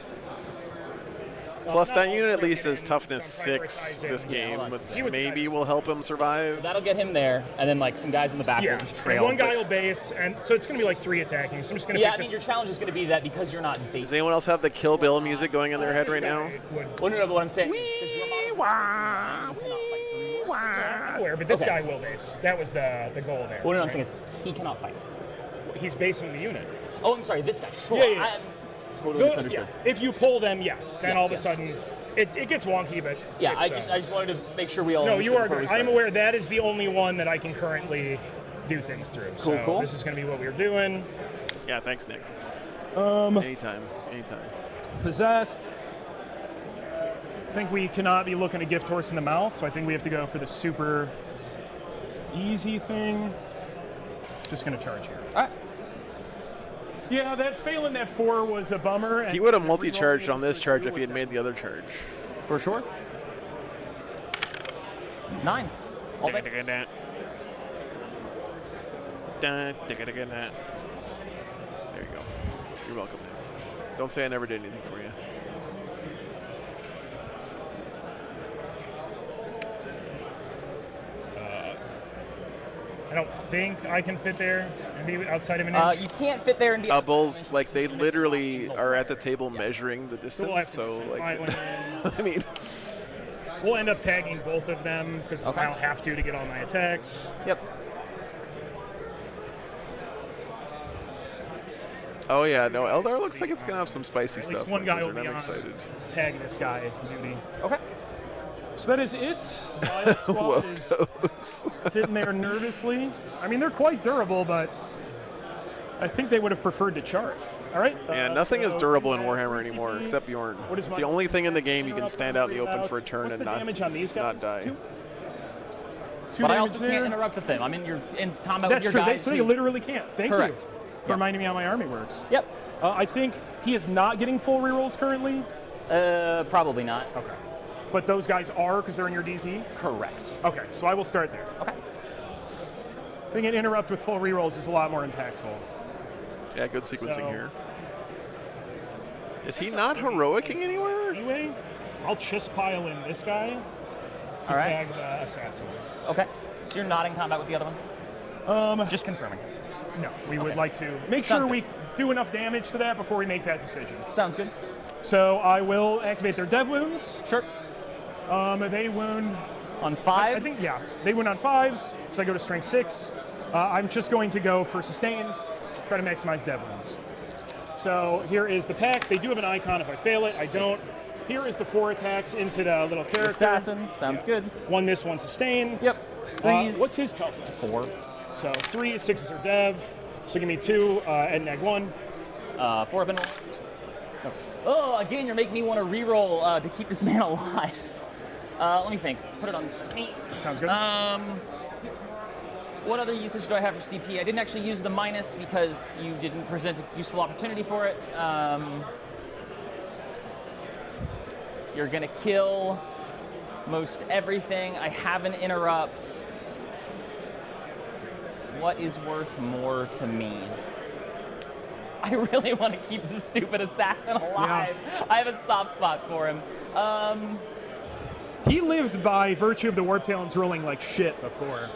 Well, Plus, not that all unit at three least can is toughness some 6 prioritizing. this game, hold on. which He was the maybe guy. will help him survive. That'll get him there, and then like some guys in the back Yeah, will just and trail. one guy But- will base, and so it's going to be like 3 attacking. So I'm just going to yeah, I pick mean your challenge is going to be that because you're not Does basic. anyone else have the Kill Bill music going in their head right now? Well, no, but what I'm saying is I'm aware, but this Okay. guy will base. That was the goal there. what I'm right? saying is he cannot fight. He's basing the unit. Oh, I'm sorry, this guy. Sure, Yeah, yeah. I totally Go- misunderstood. yeah, if you pull them, yes. Then Yes, all of a yes. sudden, it gets wonky, but Yeah, it's, I just wanted to make sure we all. no, understood you are before we good. I am started. aware that is the only one that I can currently do things through. So cool. this is going to be what we're doing. Yeah, thanks, Nick. Anytime. Possessed. I think we cannot be looking a gift horse in the mouth, so I think we have to go for the super easy thing. Just going to charge here. All right. Yeah, that failing that 4 was a bummer. He would have multi-charged on this charge if he had made the other charge. For sure. 9. All day. There you go. You're welcome, Nick. Don't say I never did anything for you. I don't think I can fit there and be outside of an inch. You can't fit there and be. Bulls, like, they literally are at the table measuring the So we'll have distance, to so, do some like, filing. I mean, We'll end up tagging both of them because Okay. I'll have to get all my attacks. Yep. oh yeah, no, Eldar looks like it's gonna have some spicy At least stuff. one like guy Blizzard. will be I'm on excited. tag this guy duty. Okay. So that is it. My squad is Whoa. sitting there nervously. I mean, they're quite durable, but I think they would have preferred to charge. All right. Yeah, nothing is so durable in that Warhammer PCP, anymore except Bjorn. What is It's my- the only thing in the game you can stand out in the open for a turn What's and the damage on these not guys? die. 2 But I damage also there. can't interrupt with them. I'm you're in combat That's with true. your guys. So they who- literally can't. Thank Correct. you for reminding me how my army works. Yep. I think he is not getting full rerolls currently. Probably not. Okay. But those guys are because they're in your DZ? Correct. Okay, so I will start there. Okay. I think an interrupt with full rerolls is a lot more impactful. Yeah, good sequencing So- here. Is he not heroicing anywhere? Anyway, I'll just pile in this guy to All right. tag the assassin. Okay. So you're not in combat with the other one? Just confirming. No, we would like to make Sounds sure good. we do enough damage to that before we make that decision. Sounds good. So I will activate their dev wounds. Sure. They wound. On 5. I think, yeah, they wound on 5s, so I go to strength 6. I'm just going to go for sustained, try to maximize dev wounds. So here is the pack. They do have an icon if I fail it. I don't. Here is the 4 attacks into the little character. Assassin. Sounds good. One this, one sustained. Yep. 3s. What's his toughness? 4. So 3, 6s are dev. So give me 2, and neg 1. 4 up and roll. Oh, again, you're making me want to reroll to keep this man alive. Let me think. Put it on me. Sounds good. What other usage do I have for CP? I didn't actually use the minus because you didn't present a useful opportunity for it. You're gonna kill most everything. I have an interrupt. What is worth more to me? I really want to keep the stupid assassin alive. Yeah. I have a soft spot for him. He lived by virtue of the Warp Talons rolling like shit before.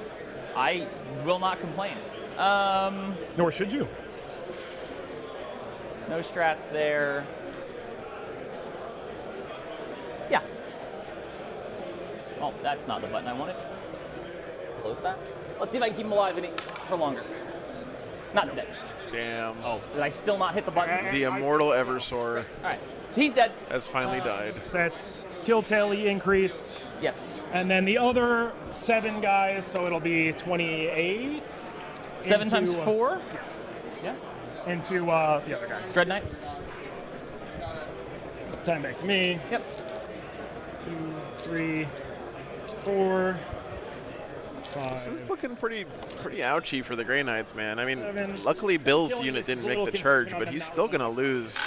I will not complain. Nor should you. No strats there. Yeah. Oh, that's not the button I wanted. Close that. Let's see if I can keep him alive for longer. Not today. Damn. Oh, did I still not hit the button? The immortal Eversor All right. So he's dead. has finally died. So that's kill tally increased. Yes. And then the other 7 guys, so it'll be 28. 7 times 4? Yeah. Into the other guy. Dread Knight? Time back to me. Yep. 2, 3, 4, 5. This is looking pretty ouchy for the Grey Knights, man. I mean, 7. luckily Bill's Killing unit is didn't a make little the charge, confusing but on he's the still going to lose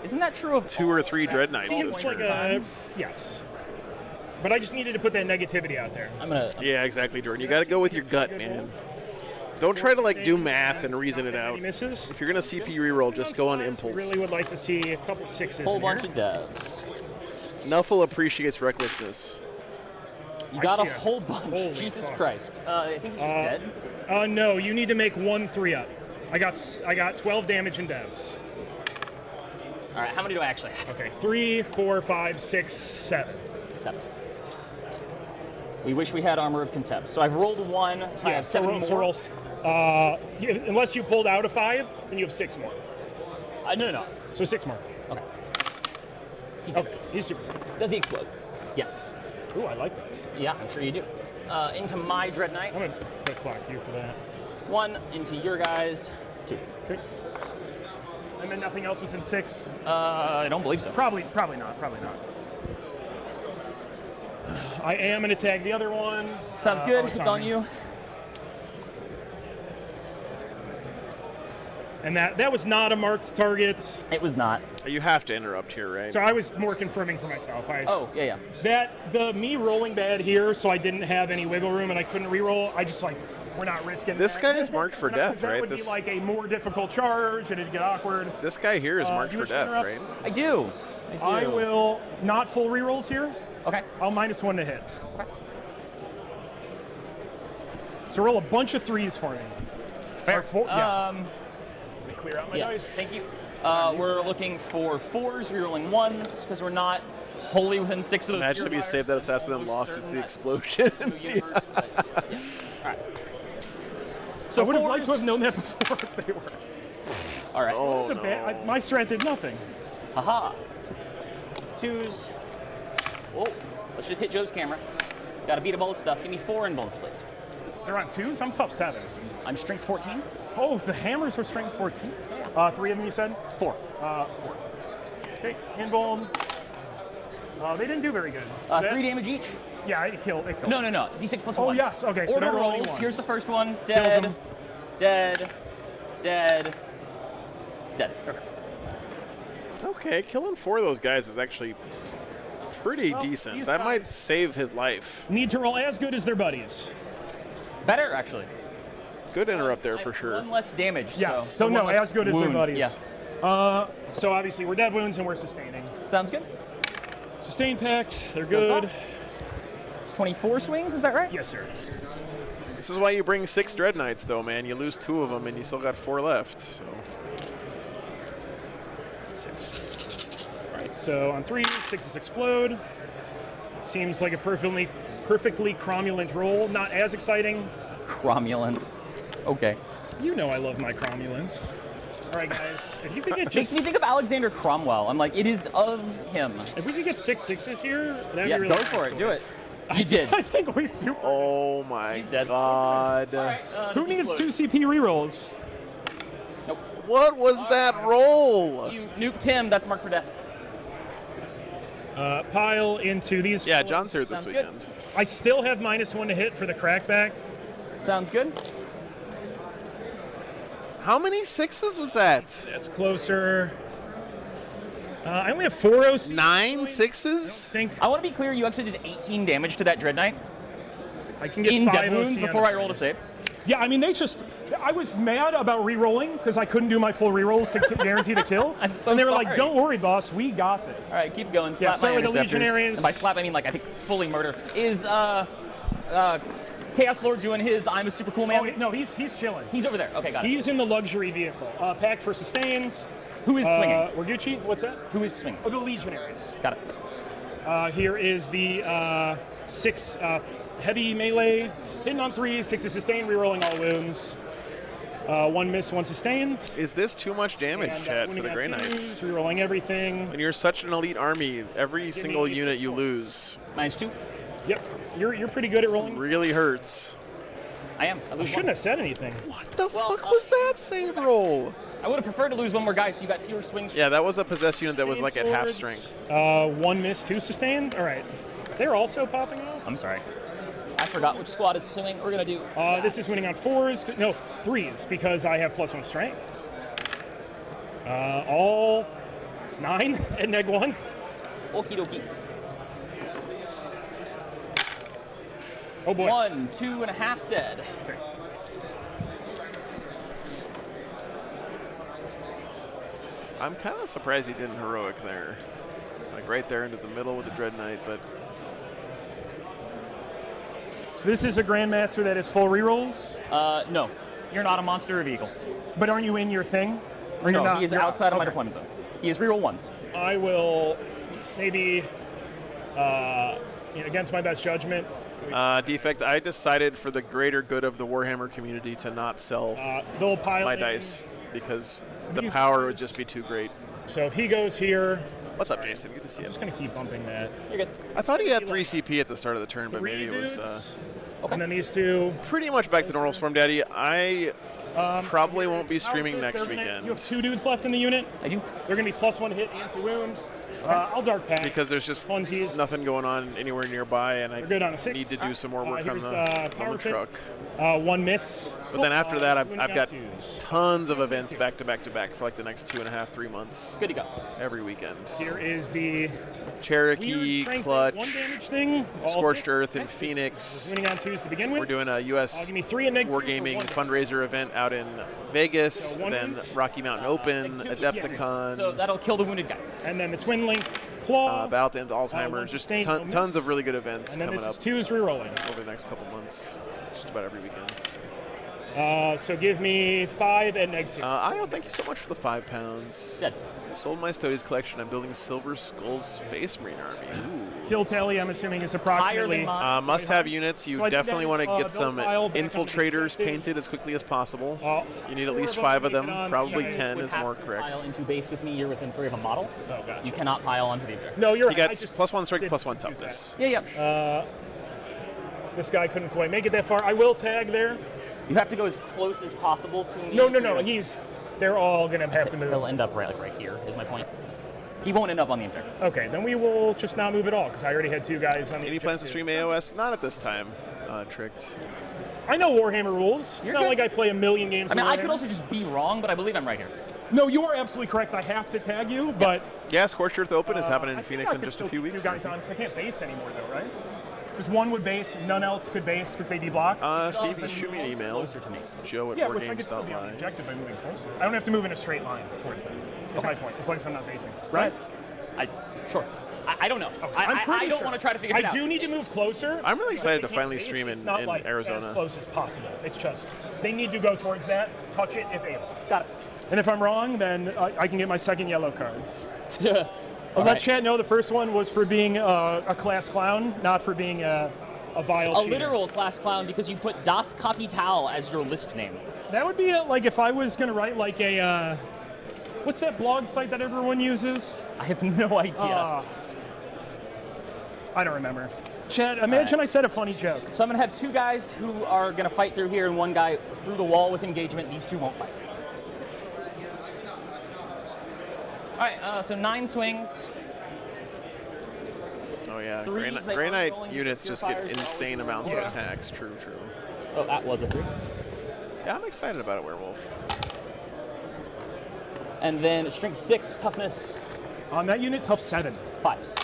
Isn't that true of 2 or 3 Dread Knights Seems this like turn. yes. But I just needed to put that negativity out there. I'm gonna. Yeah, exactly, Jordan. You got to go with your gut, man. Don't try to like do math and reason it out. Any misses? If you're going to CP reroll, just go on impulse. Really would like to see a couple 6s Whole in bunch here. of devs. Nuffle appreciates recklessness. You got a see it. whole bunch. Holy Jesus fuck. Christ. I think he's just dead. No, you need to make 1 3-up. I got 12 damage in devs. All right, how many do I actually have? Okay, 3, 4, 5, 6, 7. 7. We wish we had Armor of Contempt. So I've rolled 1. I have 7 more. Unless you pulled out a 5, then you have 6 more. No. So 6 more. Okay. He's dead. Okay, he's super. Does he explode? Yes. Ooh, I like that. Yeah, I'm sure you do. Into my Dread Knight. I'm gonna put a clock to you for that. 1 into your guys. 2. Okay. And then nothing else was in 6. I don't believe so. Probably not. I am gonna tag the other one. Sounds good. It's It's on you. And that was not a marked target. It was not. You have to interrupt here, right? So I was more confirming for myself. Oh, yeah. Me rolling bad here, so I didn't have any wiggle room and I couldn't reroll. I just we're not risking This that. guy is marked for death, that right? would be like a more difficult charge and it'd get awkward. This guy here is marked you for wish death, interrupts? right? I do. I will not full rerolls here. Okay. I'll -1 to hit. Okay. So roll a bunch of 3s for me. Fair. Or 4, yeah. Let me clear out my Yeah. dice. Thank you. We're looking for 4s, rerolling 1s, because we're not wholly within 6 of those. Imagine if you saved that assassin and lost with the explosion. All right. So I would have liked to 4s. have known that before if they were. All right. Oh, It's a bad, my strat did nothing. Haha. 2s. Whoa. Let's just hit Joe's camera. Gotta beat up all this stuff. Give me 4 in bonus, please. They're on 2s? I'm tough 7. I'm strength 14. Oh, the hammers were strength 14. 3 of them you said? 4. 4. Okay, invuln. They didn't do very good. So 3 damage each. Yeah, it killed. No. D6 plus 1. Oh, yes. Okay, so Order they're rolling rolls. ones. Here's the first one. Kills Dead. him. Dead. Dead. Dead. Okay. Okay, killing 4 of those guys is actually pretty decent. these That might guys- save his life. Need to roll as good as their buddies. Better, actually. Good interrupt there for sure. 1 less damage. Yes. So one no, less as good as their wound. buddies. Yeah. So obviously we're dev wounds and we're sustaining. Sounds good. Sustain pact. They're Goes good. up. 24 swings, is that right? Yes, sir. This is why you bring 6 Dread Knights, though, man. You lose 2 of them, and you still got 4 left. So 6. All right. So on 3, 6s explode. Seems like a perfectly cromulent roll. Not as exciting. Cromulent. Okay. You know I love my cromulents. All right, guys. If you could get Makes just me think of Alexander Cromwell. I'm like, it is of him. if we could get 6 6s here, that'd Yeah, be really go nice for it. Do us. it. You did. I think we super. oh my He's dead. god. Who needs 2 CP rerolls? What was that roll? You nuked him. That's marked for death. Pile into these. Yeah, 4s. John's here this Sounds good. weekend. I still have -1 to hit for the crackback. Sounds good. How many 6s was that? That's closer. I only have 4 OC. 9 I 6s? think I want to be clear, you actually did 18 damage to that Dread Knight I can get in 5 death wounds OC on before the I rolled a things. save. Yeah, I mean, I was mad about re-rolling because I couldn't do my full re-rolls to guarantee the kill. I'm so and they were sorry. like, don't worry, boss, we got this. All right, keep going. Yeah, Slap start my with the interceptors. Legionaries. And by slap, I mean like I think fully murder. Is Chaos Lord doing his I'm a super cool man? Oh, no, he's chilling. He's over there. Okay, got it. He's in the luxury vehicle. Pack for sustains. Who is swinging? Warguchi, what's that? Who is swinging? Oh, the Legionaries. Got it. Here is the 6 heavy melee, hitting on 3, 6 is sustained, rerolling all wounds. 1 miss, 1 sustains. Is this too much damage, And, Chad, for winning the on Grey 2s, Knights? Rerolling everything. When you're such an elite army, every single me unit 6 you points. lose -2. Yep, you're pretty good at rolling. really hurts. I am. I I lose shouldn't one. have said anything. What the Well, fuck was that save roll? I would have preferred to lose one more guy, so you got fewer swings. Yeah, that was a possessed unit that was like at half Swords. strength. 1 miss, 2 sustained. All right. They're also popping off. I'm sorry. I forgot which squad is swinging. We're gonna do. This is winning on 4s. No, 3s because I have +1 strength. All 9 at -1. Okie dokie. Oh boy. 1, 2.5 dead. I'm kind of surprised he didn't heroic there. Like right there into the middle with the Dread Knight, but So this is a Grandmaster that is full rerolls, No, you're not a monster or vehicle. but aren't you in your thing? Or No, you're not? he is You're outside of my okay. deployment zone. He is reroll 1s. I will maybe, against my best judgment, defect. I decided for the greater good of the Warhammer community to not sell they'll pile my in. dice because the these power would guys- just be too great. So if he goes here, What's up, Jason? Good to see you. I'm just going to keep bumping that. You're good. I thought he had 3 CP at the start of the turn, but 3 maybe it was dudes, and then these 2. pretty much back to normal form, Daddy. I probably Here won't is be Power streaming Fist. next They're gonna- weekend You have 2 dudes left in the unit. I do. They're going to be +1 hit and 2 wounds. I'll Dark Pack. because there's just Funsies. nothing going on anywhere nearby, and I We're good on a 6. need to do some more work on Here's the Power truck. Fist. 1 miss. But then after that, Winning I've on got 2s. tons of events back to back to back for like the next 2.5, 3 months. Good to go. Every weekend. Here is the Cherokee, weird strength Clutch, 1 damage thing. All Scorched hit. Earth, and Phoenix. Winning on 2s to begin with. We're doing a U.S. Give me 3 and -2 for Wargaming 1. fundraiser event out in Vegas, So one then wound. Rocky Mountain Open, yeah. Adepticon, So that'll kill the wounded guy. And then the twin linked claw. Battle to End one Alzheimer's. Just sustained, no miss. tons of really good events and then coming this up is 2s rerolling. over the next couple months. Just about every weekend. So give me 5 and -2. Io, thank you so much for the 5 pounds. Dead. Sold my Stoties collection. I'm building Silver Skull's Space Marine Army. Ooh. Kill tally, I'm assuming, is Higher approximately. than mine. Must-have units. You So I think definitely that want is, to get build some pile back on the infiltrators objective. painted as quickly as possible. You need at 4 least of 5 of them them. on- Probably yeah, 10 Would is have more to correct. Pile into base with me. You're within 3 of a model. Oh, gotcha. You cannot pile onto the objective. No, you're He right. I gets just +1 strength, didn't +1 do that. toughness. Yeah. This guy couldn't quite make it that far. I will tag there. You have to go as close as possible to me. No. They're all going to have to He'll move. end up right here. Is my point. He won't end up on the objective. Okay, then we will just not move at all because I already had 2 guys on the. Any plans to stream AOS? Not at this time. Tricked. I know Warhammer rules. It's You're not good. like I play a million games. I mean, of I could Warhammer. also just be wrong, but I believe I'm right here. No, you are absolutely correct. I have to tag you, but Yeah, Scorched Earth Open is happening I in think Phoenix I in could just a still few keep weeks. 2 guys on because I can't base anymore, though, right? Because 1 would base, none else could base because they'd be blocked. Stevie, shoot me an email. Closer to me. Joe at Yeah, which I could still be on the wargames.live. objective by moving closer. I don't have to move in a straight line towards them. That's my point. As long as I'm not basing. Right? Sure. I don't know. I'm I pretty don't sure. want to try to figure it out. I do need to move closer. I'm really but excited they to finally can't base. stream It's in not like Arizona. as close as possible. It's just they need to go towards that, touch it if able. Got it. And if I'm wrong, then I can get my second yellow card. I'll All let right. chat know the first one was for being a class clown, not for being a vile A cheater. literal class clown because you put Das Kapital as your list name. That would be like if I was gonna write like a what's that blog site that everyone uses? I have no idea. I don't remember. Chad, imagine I said a funny joke. So I'm going to have 2 guys who are going to fight through here and 1 guy through the wall with engagement. These 2 won't fight. All right, so 9 swings. Oh yeah, Threes, they Grey aren't Knight rolling units your just get fires, insane always amounts of rolling. attacks. True. Oh, that was a 3. Yeah, I'm excited about a werewolf. And then strength 6, toughness On that unit, tough 7. 5s.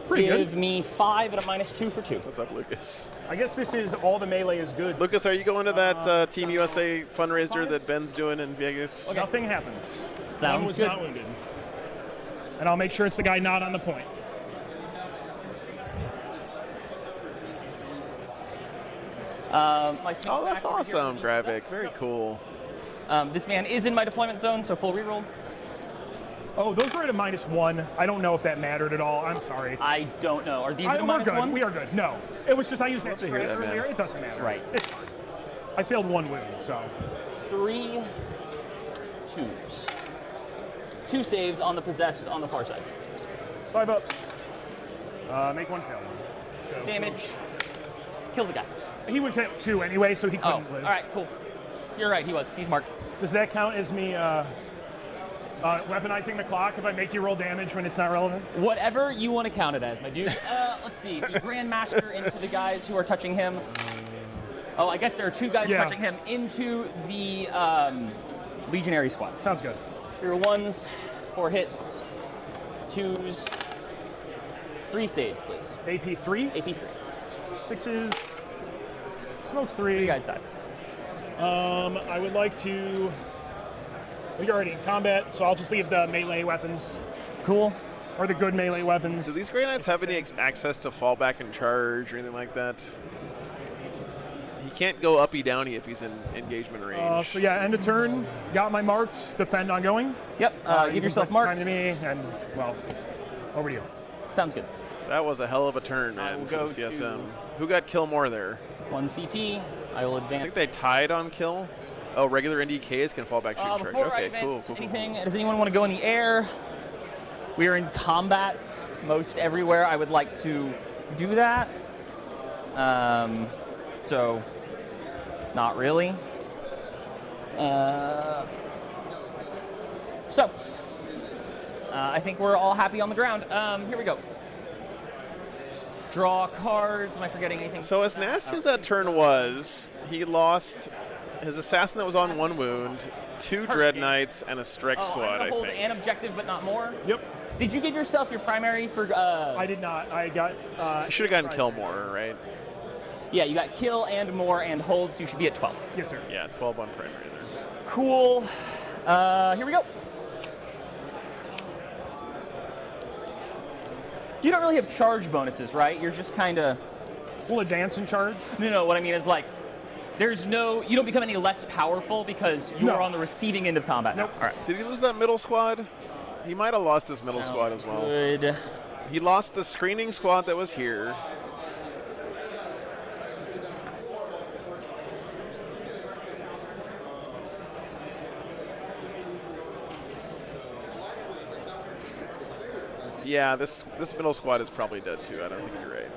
Pretty Give good. me 5 at a -2 for 2. What's up, Lucas? I guess this is all the melee is good. Lucas, are you going to that Team USA fundraiser that Ben's doing in Vegas? Nothing happens. Sounds One was good. not wounded. And I'll make sure it's the guy not on the point. My sneak Oh, that's attack over here awesome, for Gravik. possessed. Very cool. This man is in my deployment zone, so full reroll. Oh, those were at a -1. I don't know if that mattered at all. I'm sorry. I don't know. Are these at a We're good. -1? We are good. No. It was just I used that Love to hear straight that, man. earlier. It doesn't matter. Right. It's fine. I failed 1 wound, so. 3 2s. 2 saves on the possessed on the far side. 5 ups. Make 1 fail. So, Damage. Kills a guy. he was hit 2 anyway, so he Oh, couldn't live. all right, cool. You're right, he was. He's marked. Does that count as me weaponizing the clock if I make you roll damage when it's not relevant? Whatever you want to count it as, my dude. Let's see. The Grandmaster into the guys who are touching him. Oh, I guess there are 2 guys Yeah. touching him into the Legionary squad. Sounds good. Here are 1s, 4 hits, 2s, 3 saves, please. AP 3, AP 3. 6s, smokes 3. 3 guys died. I would like to. We're already in combat, so I'll just leave the melee weapons, Cool. or the good melee weapons. Do these Grey Knights have any access to fallback and charge or anything like that? He can't go uppy downy if he's in engagement range. So yeah, end of turn. Got my marked. Defend ongoing. Yep. You Give can yourself put marked. Time to me, and well, over to you. Sounds good. That was a hell of a turn, man, will for the go CSM. to- Who got kill more there? 1 CP. I will I think advance. they tied on kill. Oh, regular NDKs can fall back shooting charge. Before I Okay, advance cool. anything, does anyone want to go in the air? We are in combat most everywhere. I would like to do that. So, not really. I think we're all happy on the ground. Here we go. Draw cards. Am I forgetting anything? So as nasty as that turn was, he lost his assassin that was on 1 wound, 2 Dread Knights, and a strike I'm squad, gonna I hold think. an objective, but not more. Yep. Did you give yourself your primary for? I did not. I got. You should have gotten kill more, right? Yeah, you got kill and more and hold, so you should be at 12. Yes, sir. Yeah, 12 on primary there. Cool. Here we go. You don't really have charge bonuses, right? You're just kind of. Will advance and charge? No, what I mean is like, there's no. You don't become any less powerful because you No. are on the receiving end of combat. Nope. Now. All right. Did he lose that middle squad? He might have lost this middle squad as well. Good. He lost the screening squad that was here. Yeah, this middle squad is probably dead too. I don't think you're right.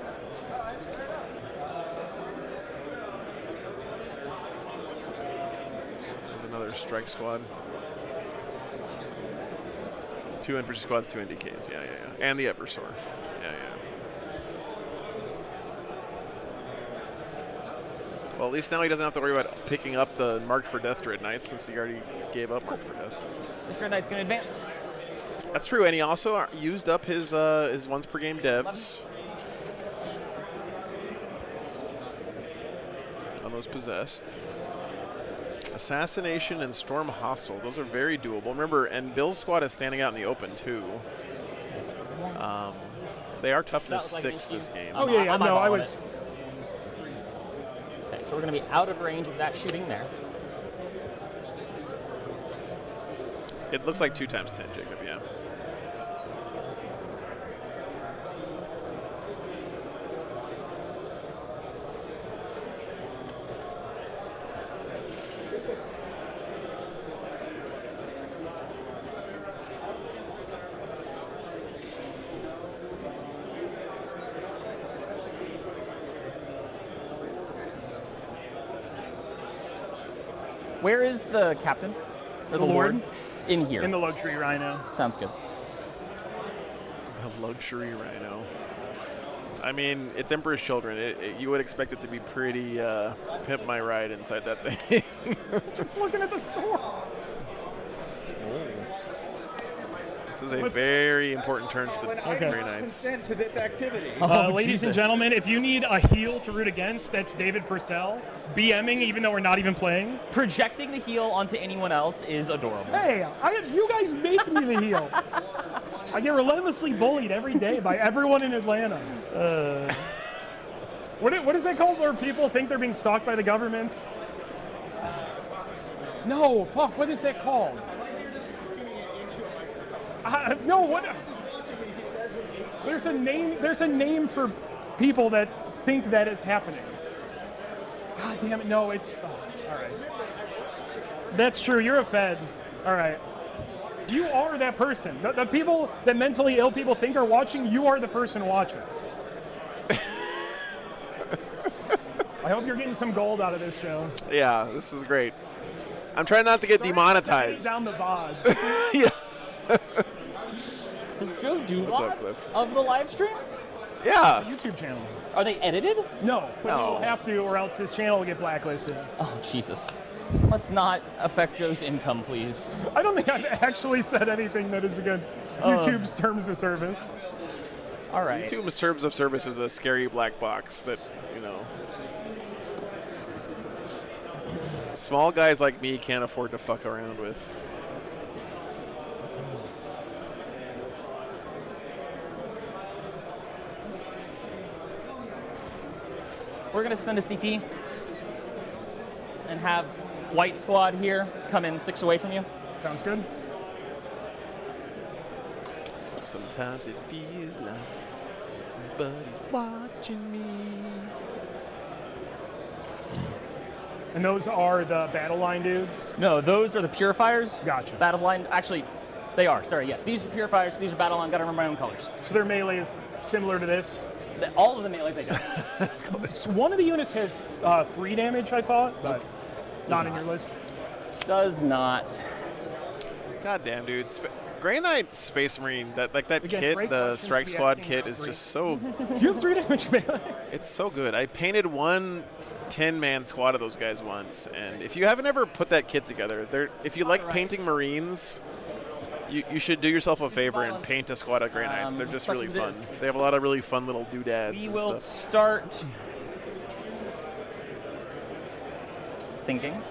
There's another strike squad. 2 infantry squads, 2 NDKs. Yeah. And the Eversor. Yeah. Well, at least now he doesn't have to worry about picking up the Marked for Death Dread Knights since he already gave up Marked for Death. This Dread Knight's going to advance. That's true, and he also used up his once per game devs on those possessed. Assassination and Storm Hostile, those are very doable. Remember, and Bill's squad is standing out in the open too. They are toughness That was like 6 an this issue. game. Oh yeah. I'm No, I eyeballing was. Okay, so we're going to be out of range of that shooting there. It looks like 2 times 10, Jacob. Yeah. Where is the captain? Or The Lord. In here. In the luxury rhino. Sounds good. A luxury rhino. I mean, it's Emperor's Children. You would expect it to be pretty pimp my ride inside that thing. Just looking at the score. This is a very important turn for the Grey Knights. Consent to this activity. Ladies and gentlemen, if you need a heel to root against, that's David Purcell. BMing, even though we're not even playing. Projecting the heel onto anyone else is adorable. Hey, you guys make me the heel. I get relentlessly bullied every day by everyone in Atlanta. What is that called where people think they're being stalked by the government? No, fuck, what is that called? No, what? There's a name for people that think that is happening. God damn it, no, it's... all right. That's true, you're a Fed. All right. You are that person. The people that mentally ill people think are watching, you are the person watching. I hope you're getting some gold out of this, Joe. Yeah, this is great. I'm trying not to get demonetized. Down the VOD. Yeah. Does Joe do What's up, lots Cliff? of the live streams? Yeah. YouTube channel. Are they edited? No, but No. he'll have to, or else his channel will get blacklisted. Oh, Jesus. Let's not affect Joe's income, please. I don't think I've actually said anything that is against YouTube's terms of service. All right. YouTube's terms of service is a scary black box that, you know, small guys like me can't afford to fuck around with. We're going to spend a CP and have white squad here come in 6 away from you. Sounds good. Sometimes it feels like somebody's watching me. And those are the battle line dudes? No, those are the purifiers. Gotcha. Battle line, actually, they are. Sorry, yes. These are purifiers. These are battle line. Got to remember my own colors. So their melee is similar to this? All of the melees I do. So one of the units has 3 damage, I thought, but not in your list. Does not. God damn, dude. Grey Knight Space Marine, that Again, kit, great the questions. Strike We Squad actually kit have is 3. just so, Do you have 3 damage melee? it's so good. I painted one 10-man squad of those guys once, and if you haven't ever put that kit together, if you like painting Marines, you should do yourself a favor and paint a squad of Grey Knights. They're just such really as it fun. is. They have a lot of really fun little doodads We and will stuff. start thinking.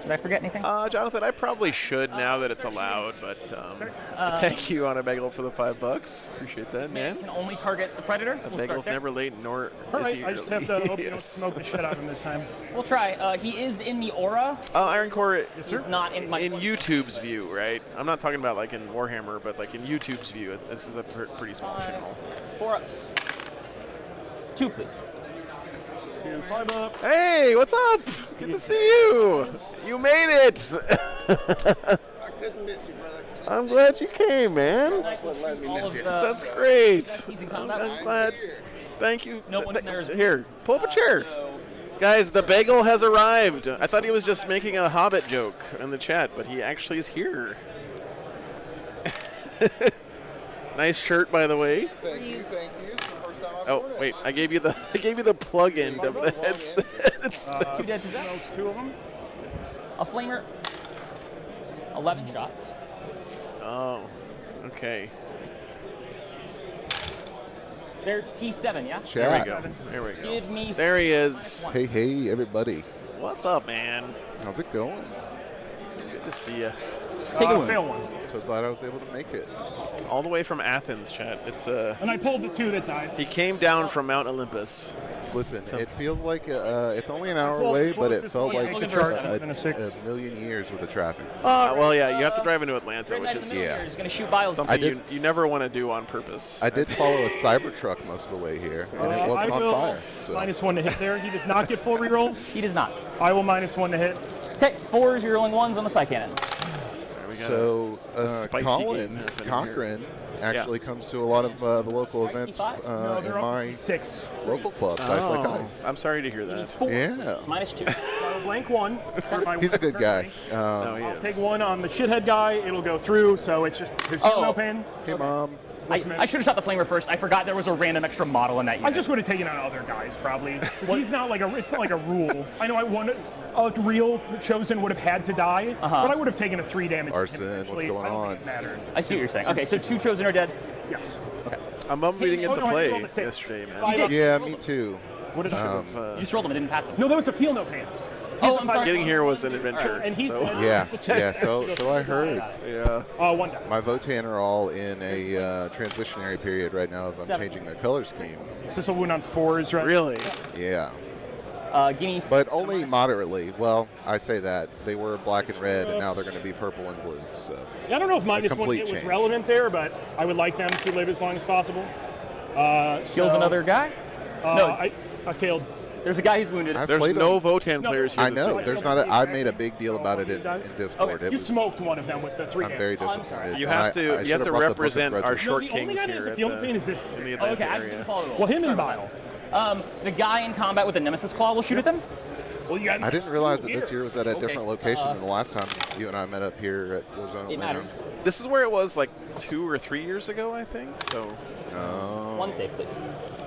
Did I forget anything? Jonathan, I probably should now that it's allowed, but thank you on a bagel for the $5. Appreciate that, man. Can only target the predator. A We'll start bagel's there. never late, nor All is right, he I just early. have to hope you don't Yes. smoke the shit out of him this time. We'll try. He is in the aura. Iron Core Yes, He's sir. not in my. in YouTube's view, right? I'm not talking about like in Warhammer, but like in YouTube's view. This is a pretty small channel. 4 ups. 2, please. 2 5-ups. Hey, what's up? Good to see you. You made it. I couldn't miss you, brother. I'm glad you came, man. Let me miss you. That's great. He's in I'm combat. glad. Thank you. No one there is- Here, pull up a chair. Guys, the bagel has arrived. I thought he was just making a Hobbit joke in the chat, but he actually is here. Nice shirt, by the way. Thank you. It's the first time I've Oh worn it. wait, I gave you the plug end of the headset. 2 dead to that. Smokes 2 of them. A flamer. 11 shots. Oh, okay. They're T7, yeah? There we Chat. go. There we go. Give me. There he is. Hey, hey, everybody. What's up, man? How's it going? Good to see you. Take a Fail win. 1. So glad I was able to make it. All the way from Athens, chat. It's And I pulled the 2 that died. he came down from Mount Olympus. Listen, it feels like it's only an hour Well, away, but it closest felt way like to Look the at chart Versa. has been a 6. a million years with the traffic. Well, yeah, you have to drive into Atlanta, Right which in the is middle Yeah. here. He's going to shoot biles. something did- you never want to do on purpose. I did follow a Cybertruck most of the way here, and it I wasn't on will fire. So. -1 to hit there. He does not get full rerolls. He does not. I will -1 to hit. Okay, 4s, you're rolling 1s on the side cannon. There we go. So spicy game Colin happening Cochran actually comes to a lot of the local events No, they're in all my 6. local club, Dice Like Oh, Ice. I'm sorry to hear that. 4. Yeah. It's -2. So blank 1. He's a good guy. No, he I'll is. take 1 on the shithead guy. It'll go through, so it's just his no pain. Hey, Mom. What's the I should have shot the flamer first. I forgot there was a random extra model in that I unit. just would have taken on other guys probably. 'Cause he's not like it's not like a rule. I know a real chosen would have had to die, but I would have taken a 3 damage. Arson, hit what's eventually. going I don't on? think it mattered. I see what you're saying. Okay, so 2 chosen are dead. Yes. Okay. I'm bummed we didn't get to no, I play rolled a 6. yesterday, man. 5 Yeah, me too. What did I You just rolled them and didn't pass them. No, that was the feel no pains. Oh, I'm sorry. Getting here was an adventure. And he's so. Yeah, yeah. So I heard. Yeah. 1 die. My Votan are all in a transitionary period right now as I'm 7. changing their color scheme. Sissel wound on 4s, right? Really? Yeah. Guinea. But only moderately. Well, I say that. They were black and red, and now they're going to be purple and blue. So Yeah, I don't know if -1 complete hit was change. relevant there, but I would like them to live as long as possible. Kills another guy? No, I failed. there's a guy who's wounded. I've There's played no them. Votan players here. I this know. week. There's not. I made a big deal about it in Discord. Okay. It You was, smoked one of them with the 3 I'm damage. very I'm disappointed. sorry. You And have I to should you have to brought the Book of represent our Grudges. short No, the only kings guy that here has a at feel the, pain is this. in the Oh, Atlanta okay, I just area. didn't follow the rules. Well, him Sorry and about Bile. that. The guy in combat with the Nemesis Claw will shoot at them? Well, you got I didn't realize that this here. year was at a Okay. different location than the last time you and I met up here at Warzone. It matters. This is where it was like 2 or 3 years ago, I think. So Oh. 1 save, please.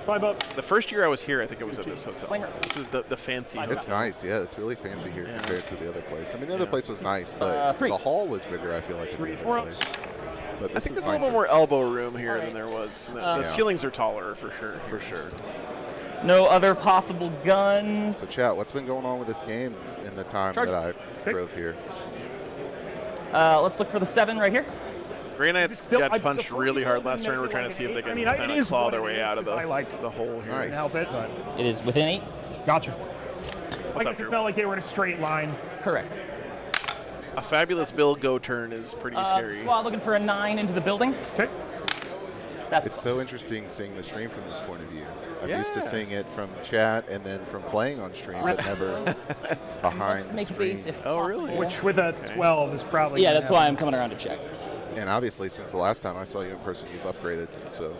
5 up. the first year I was here, I think it was at this hotel. Flamer. This is the fancy Fine. hotel. It's nice, yeah. It's really fancy here Yeah. compared to the other place. I mean, the other place was nice, but 3. the hall was bigger. I feel like. Than the 4 other ups. place. But I this think is there's a little nicer. more elbow room here than there was. And the Yeah. ceilings are taller for sure. for sure. No other possible guns. So, chat, what's been going on with this game in the time Charge. that I drove here? Let's look for the 7 right here. Grey Knights still- got I- punched before really you hard go, last turn. never We're trying to like see if an they eight. can I mean, kind it of is claw what their it way is, out of 'cause I like the hole here. Nice. Can help it, but It is within 8. gotcha. I What's guess up, it's Drew? not like they were in a straight line. Correct. A fabulous Bill go turn is pretty scary. Squad looking for a 9 into the building. Okay. That's It's so interesting seeing the stream from this point of view. I'm used to Yeah. seeing it from chat and then from playing on stream, but never behind the make screen. base if Oh, possible. really? Which with a 12 is probably. Yeah, gonna that's why happen. I'm coming around to check. And obviously, since the last time I saw you in person, you've upgraded. So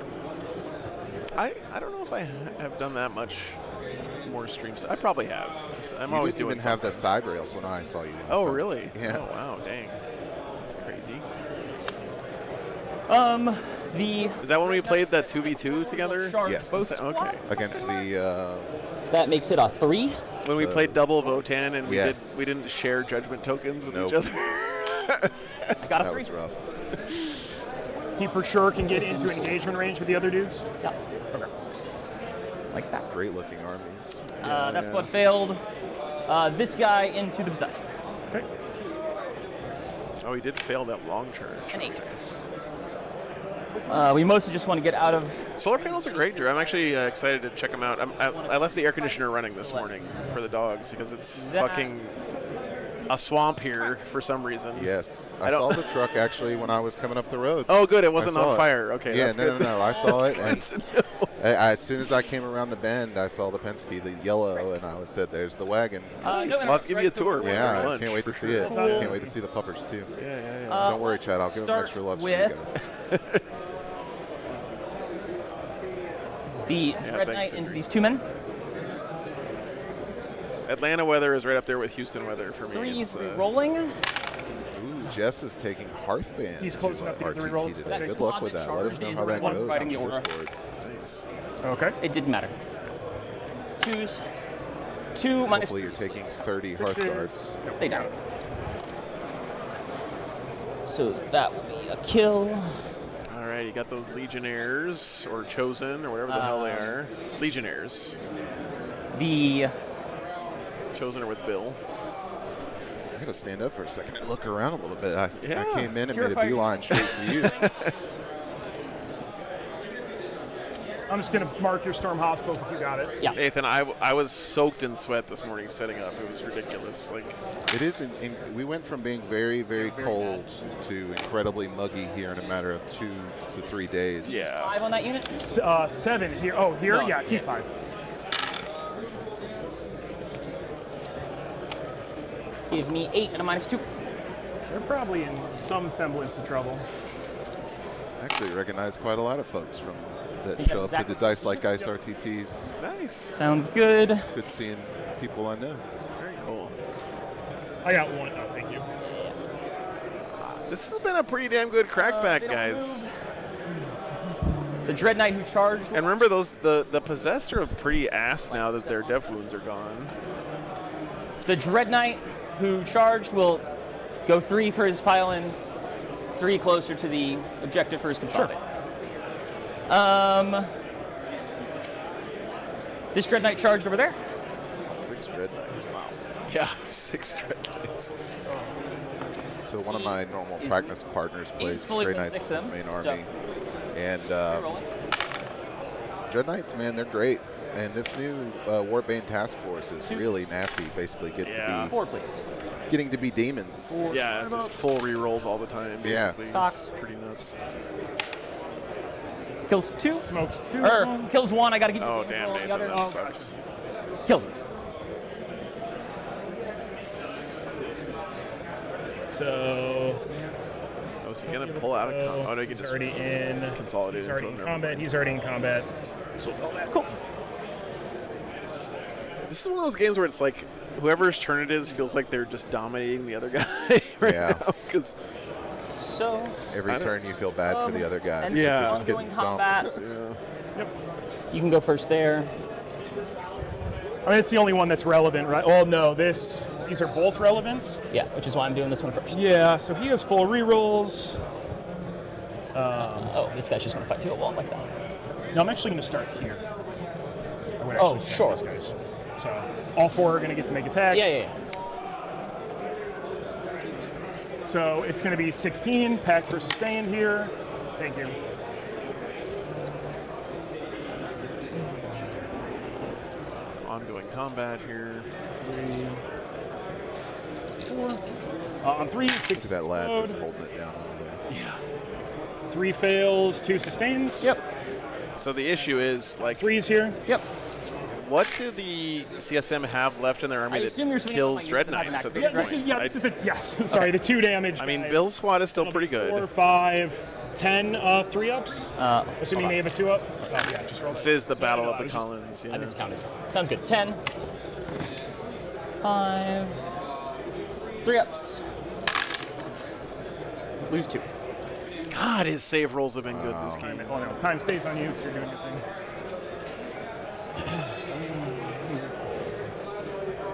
I don't know if I have done that much more streams. I probably have. I'm you always didn't doing even have something. the side rails when I saw you. Oh, So- really? Yeah. Oh, wow, dang. That's crazy. Is that when we played that 2v2 together? Yes. Both? Okay. Against the That makes it a 3. When we played double Votan and yes. we didn't share judgment tokens with Nope. each other. I got a that 3. was rough. He for sure can get into engagement range with the other dudes. Yeah. Like that. Great looking armies. That's what failed. This guy into the possessed. Okay. Oh, he did fail that long charge. An 8. We mostly just want to get out of. Solar panels are great, Drew. I'm actually excited to check them out. I left the air conditioner running this morning for the dogs because it's fucking a swamp here for some reason. Yes, I I saw don't- the truck actually when I was coming up the road. Oh, good. It I wasn't saw on it. fire. Okay. Yeah, that's no, good. no, I saw it, That's and good to know. as soon as I came around the bend, I saw the Penske, the yellow, and I said, "There's the wagon." I'll have to give you a tour. Yeah, I lunch, can't wait for to see sure. it. Cool. Can't wait to see the puppers too. Yeah. Don't worry, Chad. I'll give them start extra love for with- you guys. The Dread thanks, Knight into Henry. these 2 men. Atlanta weather is right up there with Houston weather for me. 3's It's, rolling. Ooh, Jess is taking Hearthband. He's close enough to get the RTT rerolls. today. That Good squad luck with that that. Let us charged know is how that the one goes fighting on the order. Discord. nice. Okay. It didn't matter. 2s. 2 minus. Hopefully, you're taking 30 Hearth guards. Sixes. They down. So that will be a kill. All right, you got those Legionnaires or Chosen or whatever the hell they are. Legionnaires. The Chosen are with Bill. I gotta stand up for a second and look around a little bit. I Yeah. came in and made a Purifier. beeline straight for you. I'm just gonna mark your storm hostile because you got it. yeah. Nathan, I was soaked in sweat this morning setting up. It was ridiculous. Like, It is. We went from being very, very cold to incredibly muggy here in a matter of 2 to 3 days. yeah. 5 on that unit. 7 here. Oh, here? No, yeah, yeah. T5. Give me 8 and a -2. They're probably in some semblance of trouble. Actually, recognize quite a lot of folks from that Think show up to exactly. the Dice Like Ice RTTs. Nice. Sounds good. Good seeing people I know. Very cool. I got one. Oh, thank you. This has been a pretty damn good crackback, They don't guys. The Dread Knight who charged. And remember, the possessed are pretty ass now that their death wounds are gone. The Dread Knight who charged will go 3 for his pile-in, 3 closer to the objective for his consolidate. Sure. This Dread Knight charged over there. 6 Dread Knights, wow. Yeah, 6 Dread Knights. So one of my normal practice partners plays fully Dread Knights as his main army. And Dread Knights, man, they're great. And this new Warbane task force is really nasty, basically getting to be 4, please. getting to be demons. Yeah, just full rerolls all the time, basically. Yeah. It's pretty nuts. Kills 2. Smokes 2. Kills 1. I gotta give you Oh, the damn, roll on Nathan, the other. that sucks. Kills him. So Oh, is he going to pull out of combat? Oh, no, he can he's just already in. consolidate He's already in into combat. He's already in combat. So Cool. This is one of those games where it's like whoever's turn it is feels like they're just dominating the other guy right now. Because So Every turn you feel bad for the other guy. and because Yeah. they're just getting ongoing stomped. combat. yeah. You can go first there. I mean, it's the only one that's relevant, right? Oh no, these are both relevant. Yeah, which is why I'm doing this one first. Yeah. So he has full rerolls. Oh, this guy's just gonna fight through a wall like that. No, I'm actually going to start here. I would Oh, actually start sure. with these guys. So all 4 are going to get to make attacks. Yeah. So it's going to be 16, pack for sustained here. Thank you. Ongoing combat here. 4. On 3, 6 Look at that lad explode. just holding it down over there. Yeah. 3 fails, 2 sustains. Yep. So the issue is, like, 3's here. Yep. what do the CSM have left in their army I assume you're that swinging kills on my Dread unit that Knights at hasn't this activated. point? This is the yes. Sorry, the 2 damage. I mean, guys. Bill's squad is still It'll pretty be good. 4, 5, 10 3-ups. Assuming they have a 2-up. Oh, yeah, just roll This that. is the Battle no, of I the was just- Collins. I Yeah. miscounted. Sounds good. 10. 5. 3 ups. Lose 2. God, his save rolls have been good this game. Oh no, time stays on you. You're doing your thing.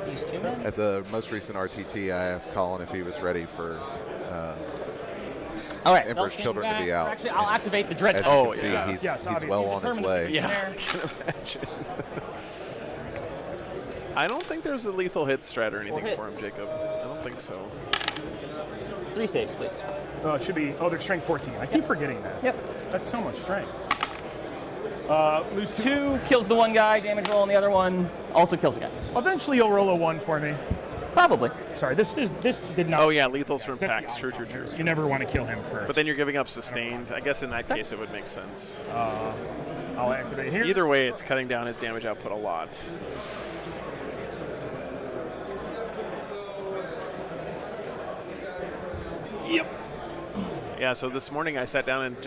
These 2 men. At the most recent RTT, I asked Colin if he was ready for All right. Emperor's Bell's Children to standing be back. out. Actually, I'll activate the Dread As Knight. you Oh, can see, yeah. he's Yes, well on his Determined way. to Yeah, there. I can imagine. I don't think there's a lethal hit strat or anything for him, hits. Jacob. I don't think so. 3 saves, please. Oh, it should be. Oh, they're strength 14. I keep forgetting that. Yep. That's so much strength. Lose 2. 2 kills the one guy. Damage roll on the other one. Also kills a guy. Eventually, you'll roll a 1 for me. Probably. Sorry, this did not. Oh, yeah, lethals from Except packs. the True. You never want to kill him first. But then you're giving up sustained. I guess in that case it would make sense. I'll activate here. Either way, it's cutting down his damage output a lot. Yep. Yeah, so this morning I sat down and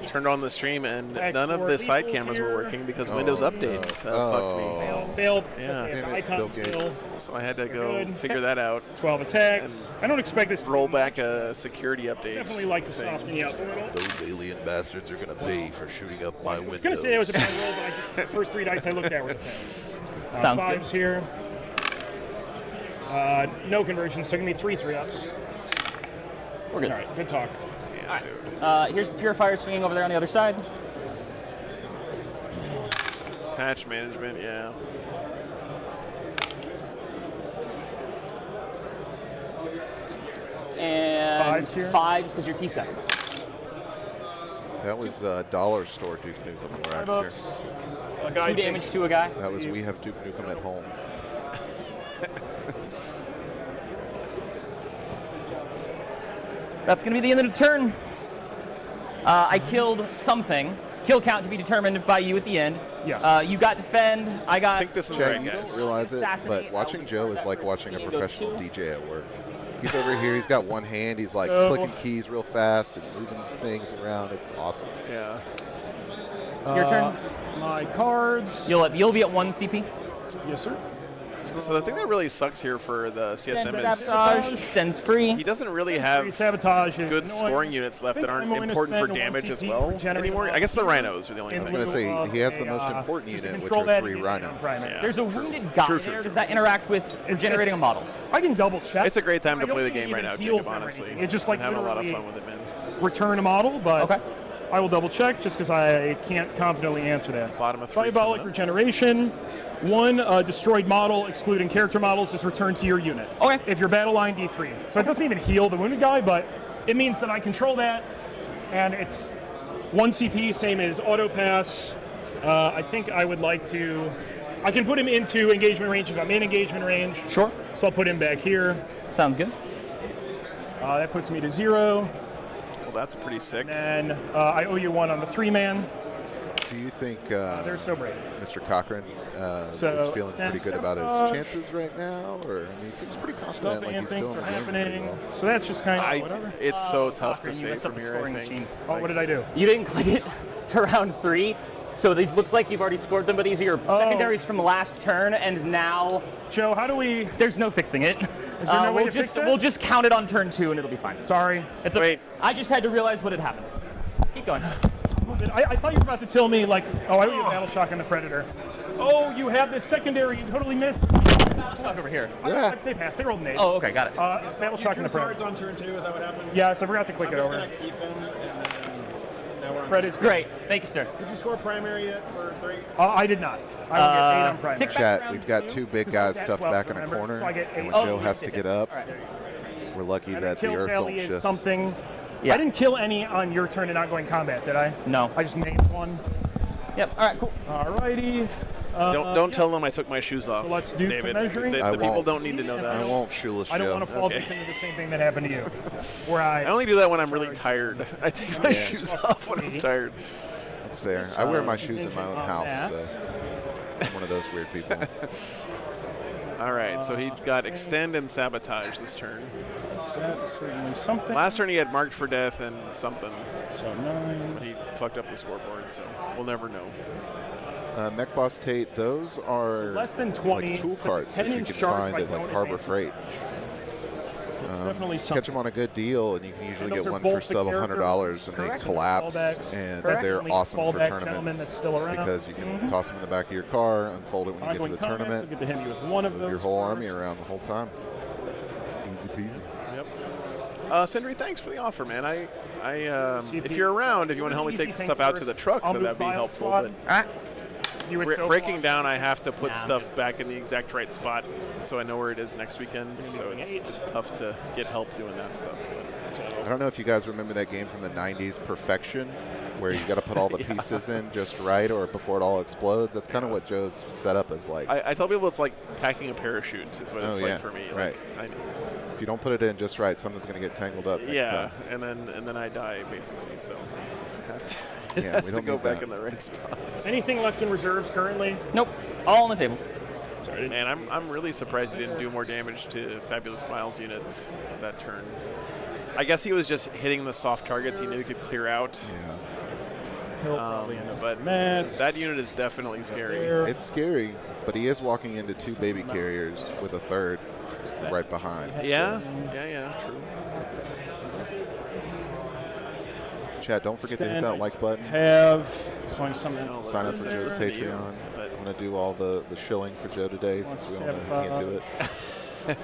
turned on the stream, and back none of for the side lethals cameras were here. working because Windows Update fucked me. Failed. Yeah. Okay, Damn the it, icon Bill still. Gates. So I had to go good. figure that out. 12 attacks. I don't expect this to Roll back a security update. Definitely like to thing. soften you up a little. Those alien bastards are gonna pay for shooting up my I windows. was going to say it was a bad roll, but I just the first 3 dice I looked at were the fails. Sounds 5s here. No conversions, so give me 3 3-ups. We're good. All right, good talk. Yeah, dude. Here's the Purifier swinging over there on the other side. Patch management, yeah. And 5s here. 5s because you're T-set. That was Dollar Store Duke Nukem last 5-ups. A 2 guy damage takes- to a guy. year. That was We Have Duke Nukem at Home. That's going to be the end of the turn. I killed something. Kill count to be determined by you at the end. Yes. You got defend. I got. I think this is Jack, right, you guys. don't realize it, Assassinate. but watching Joe is like watching a You go professional 2. DJ at work. He's over here, he's got one hand, he's like So- clicking keys real fast and moving things around. It's awesome. Yeah. Your turn. My cards. You'll be at 1 CP. Yes, sir. So the thing that really sucks here for the CSM is Sabotage, extends free. he doesn't really have Sabotage is good annoying. scoring units left I that think aren't I'm going to important for spend one damage as CP well regenerating anymore. I guess the rhinos are the only in thing. I was lieu gonna say, of he has the a, most important just to unit, which control are that 3 and rhinos. primary. There's a wounded guy there. Does that interact with regenerating a model? I can double check. It's a great time to I don't play the think game it right even now, heals Jacob, them or honestly. anything. It's just like I'm having a lot of literally fun with it, man. return a model, but Okay. I will double check just because I can't confidently answer that. Bottom of 3 Diabolic coming up. regeneration. One destroyed model, excluding character models, is returned to your unit. Okay. If your battle line D3. So it doesn't even heal the wounded guy, but it means that I control that, and it's 1 CP, same as auto pass. I think I would like to. I can put him into engagement range if I'm in engagement range. Sure. So I'll put him back here. Sounds good. That puts me to 0. Well, that's pretty sick. And I owe you 1 on the 3-man. Do you think They're so brave. Mr. Cochran So, is feeling stand pretty good about his sabotage. chances right now? Or, I mean, he seems pretty confident, Stuffing like and he's still things in are the game pretty happening. well. So that's just kind of whatever. It's so tough Cochran, to you say messed up from the here, I scoring think. machine. Oh, what did I do? You didn't click it to round 3. So these looks like you've already scored them, but these are your secondaries from last turn, and now Joe, how do we? there's no fixing it. Is there no way to fix it? We'll just count it on turn 2, and it'll be fine. Sorry. It's Wait. I just had to realize what had happened. Keep going. I thought you were about to tell me, like, oh, I owe you a battle shock on the Predator. Oh, you have this secondary you totally missed. Talk over here. Yeah. They passed. They rolled an 8. Oh, okay, got it. Battle shock on the Predator. on turn 2, is that what happened? Yes, I forgot to click it over. Keep him, and then now we're on. Predator's Great. Thank you, sir. Did you score primary yet for 3? I did not. I will get 8 on primary. tick back Chat, round we've got 2. 2 big Because I was guys at stuffed 12, back in a remember? corner, So I get and 8. when Joe has to yes, get yes. up, All right. we're lucky And that the kill earth tally don't is shift. something. Yeah. I didn't kill any on your turn and not going combat, did I? No. I just named one. Yep. All right. Cool. Alrighty. Don't tell them I took my shoes off. So let's do some David. measuring. The I people won't. don't need to know I that. won't shoeless I don't Joe. want to fall Okay. victim to the same thing that happened to you, where I only do that when I'm really tired. I take my Yeah. shoes off when I'm tired. That's fair. I wear my shoes in my contingent own on house, that. so I'm one of those weird people. All right, so he got extend and sabotage this turn. That's certainly something. Last turn he had marked for death and something, So 9. but he fucked up the scoreboard, so we'll never know. Mech Boss Tate, those are Less than 20. like tool so carts it's a that you 10-inch can charge find if I at like don't Harbor advance it. Freight. It's definitely Catch something. them on a good deal, and you can usually And those get are one for both the sub $100, characters. and they Correct. collapse, Fallbacks. and Correct. they're Only awesome for fallback gentleman tournaments that's still around. because you can toss them in the back of your car, unfold it when you get to Ongoing the combat, so tournament, get to hit you with one of move those. your whole army first. around the whole time. Easy peasy. Yep. Sindri, thanks for the offer, man. CP. If you're around, if you want to help me Easy take thing stuff out to the first. truck, I'll then move that'd be file helpful. squad. But All right. You would go breaking for down, I have to put Nah, I'm stuff back in the exact right spot, so I know where it is next weekend. So doing it's 8. just tough to get help doing that stuff. I don't know if you guys remember that game from the 90s, Perfection, where you got to put all the pieces in just right or before it all explodes. That's kind of what Joe's setup is like. I tell people it's like packing a parachute is what it's Oh, like yeah, for me. right. Like, If you don't put it in just right, something's going to get tangled up next yeah, time. and then I die basically. So I have to, it Yeah, has we to don't go need back that. in the right spot. Anything left in reserves currently? Nope. All on the table. Sorry. And I'm really surprised he didn't do more damage to Fabulous Miles' unit that turn. I guess he was just hitting the soft targets he knew he could clear out. Yeah. He'll probably end up But with mats. that unit is definitely scary. There. It's scary, but he is walking into 2 baby carriers with a third right behind. Yeah, yeah, true. Chad, don't forget to hit that like button. Have as long as something else. Sign up for Joe's there. Patreon. But- I'm going to do all the shilling for Joe today since we all know he can't do it.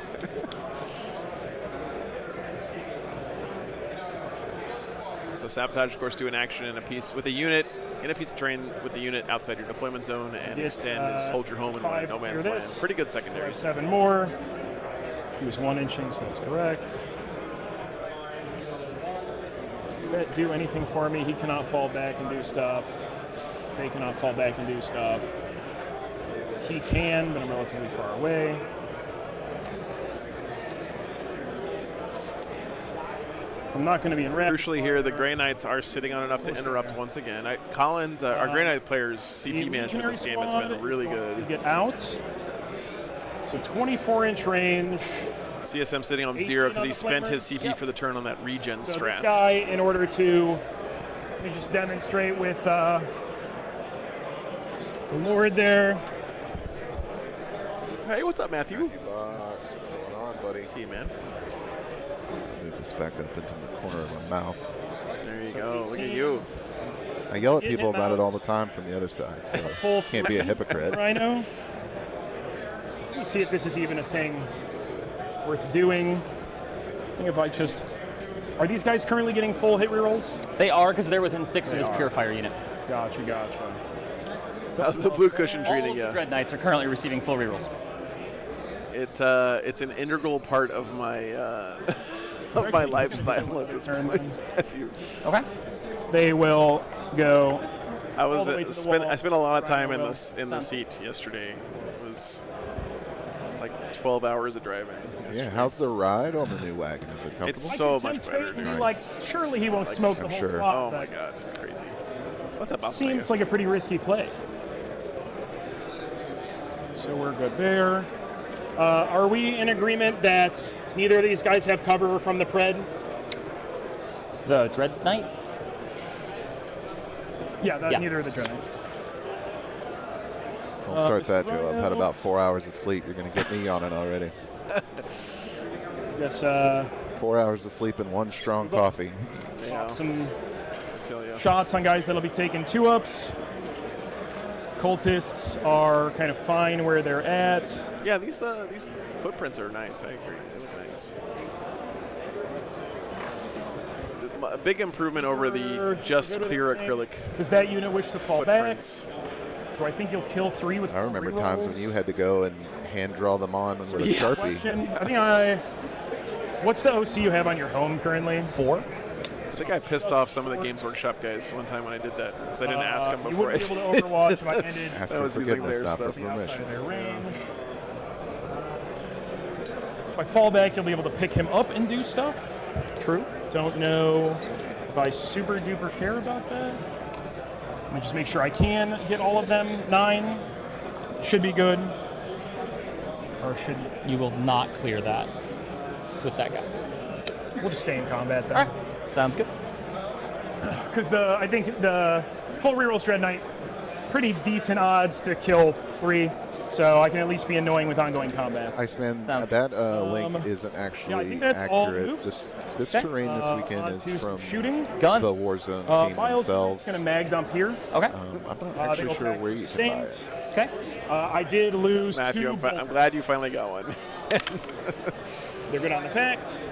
So sabotage, of course, do an action in a piece with a unit in a piece of terrain with the unit outside your deployment zone, and It's, extend is hold your home in 5 no man's clear land. this. Pretty good I secondary. have 7 more. He was 1 inching, so that's correct. Does that do anything for me? He cannot fall back and do stuff. They cannot fall back and do stuff. He can, but I'm relatively far away. I'm not going to be in red. Crucially here, the Grey Knights are sitting on enough to interrupt once again. Collins, our Grey Knight players' CP management this game has been really To good. get out. So 24-inch range. CSM sitting on 18 0 because on he the spent his flankers. CP Yep. for the turn on that regen So strat. this guy, in order to, let me just demonstrate with the Lord there. Hey, what's up, Matthew? Matthew Box, what's going on, buddy? See you, man. Move this back up into the corner of my mouth. There you go. Look at you. I yell at Get people him about it out. all the time from the other side, so Full can't be a hypocrite. Rhino. Let me see if this is even a thing worth doing. I think if I just... Are these guys currently getting full hit rerolls? They are, because they're within 6 of his are. Purifier unit. Gotcha. How's the blue cushion All treating of you? the Dread Knights are currently receiving full rerolls. It's an integral part of my of my lifestyle at this point. Matthew. Okay. They will go... I all the way to the wall. I spent a lot of time in Rhino the seat yesterday. It was like 12 hours of driving. Yeah, how's the ride on the new wagon? Is it comfortable? It's so much Tempt better. fate and dude. be like, surely he won't smoke the I'm whole sure. spot. Oh my but god, it's crazy. What's up, Seems like a pretty risky play. So we're good there. Are we in agreement that neither of these guys have cover from the Pred? The Dread Knight? Yeah, Yeah. neither of the Dreadnoughts. Don't start Mr. that, Joe. I've had Rhino. about 4 hours of sleep. You're going to get me yawning already. Yes, 4 hours of sleep and one strong coffee. Yeah, some I feel you. shots on guys that'll be taking 2-ups. Cultists are kind of fine where they're at. Yeah, these footprints are nice. I agree. They look nice. A big improvement over the just clear acrylic Does that unit wish to fall footprints. back? Do I think you'll kill 3 with I remember rerolls? times when you had to go and hand draw them on with a Sharpie. Question. What's the OC you have on your home currently? 4. I think I pissed off some of the Games Workshop guys one time when I did that because I didn't ask them You before. wouldn't be able to Overwatch if I ended Ask I for was using forgiveness, their not for stuff. outside permission. of their range. If I fall back, you'll be able to pick him up and do stuff. True. Don't know if I super duper care about that. Let me just make sure I can get all of them. 9 should be good. Or should You will not clear that with that guy. we'll just stay in combat All then? right. Sounds good. Because I think the full rerolls Dread Knight, pretty decent odds to kill 3, so I can at least be annoying with ongoing combats. Iceman, Sounds- that link isn't actually yeah, I think that's all accurate. moves. This Okay. terrain this weekend On is to some from shooting. Gun. the Warzone team Miles themselves. going to mag dump here. Okay. I'm not They actually go sure back where for you can buy sustains. it. Okay. I did lose Matthew, 2 I'm bolters. glad you finally got one. They're good on the pact.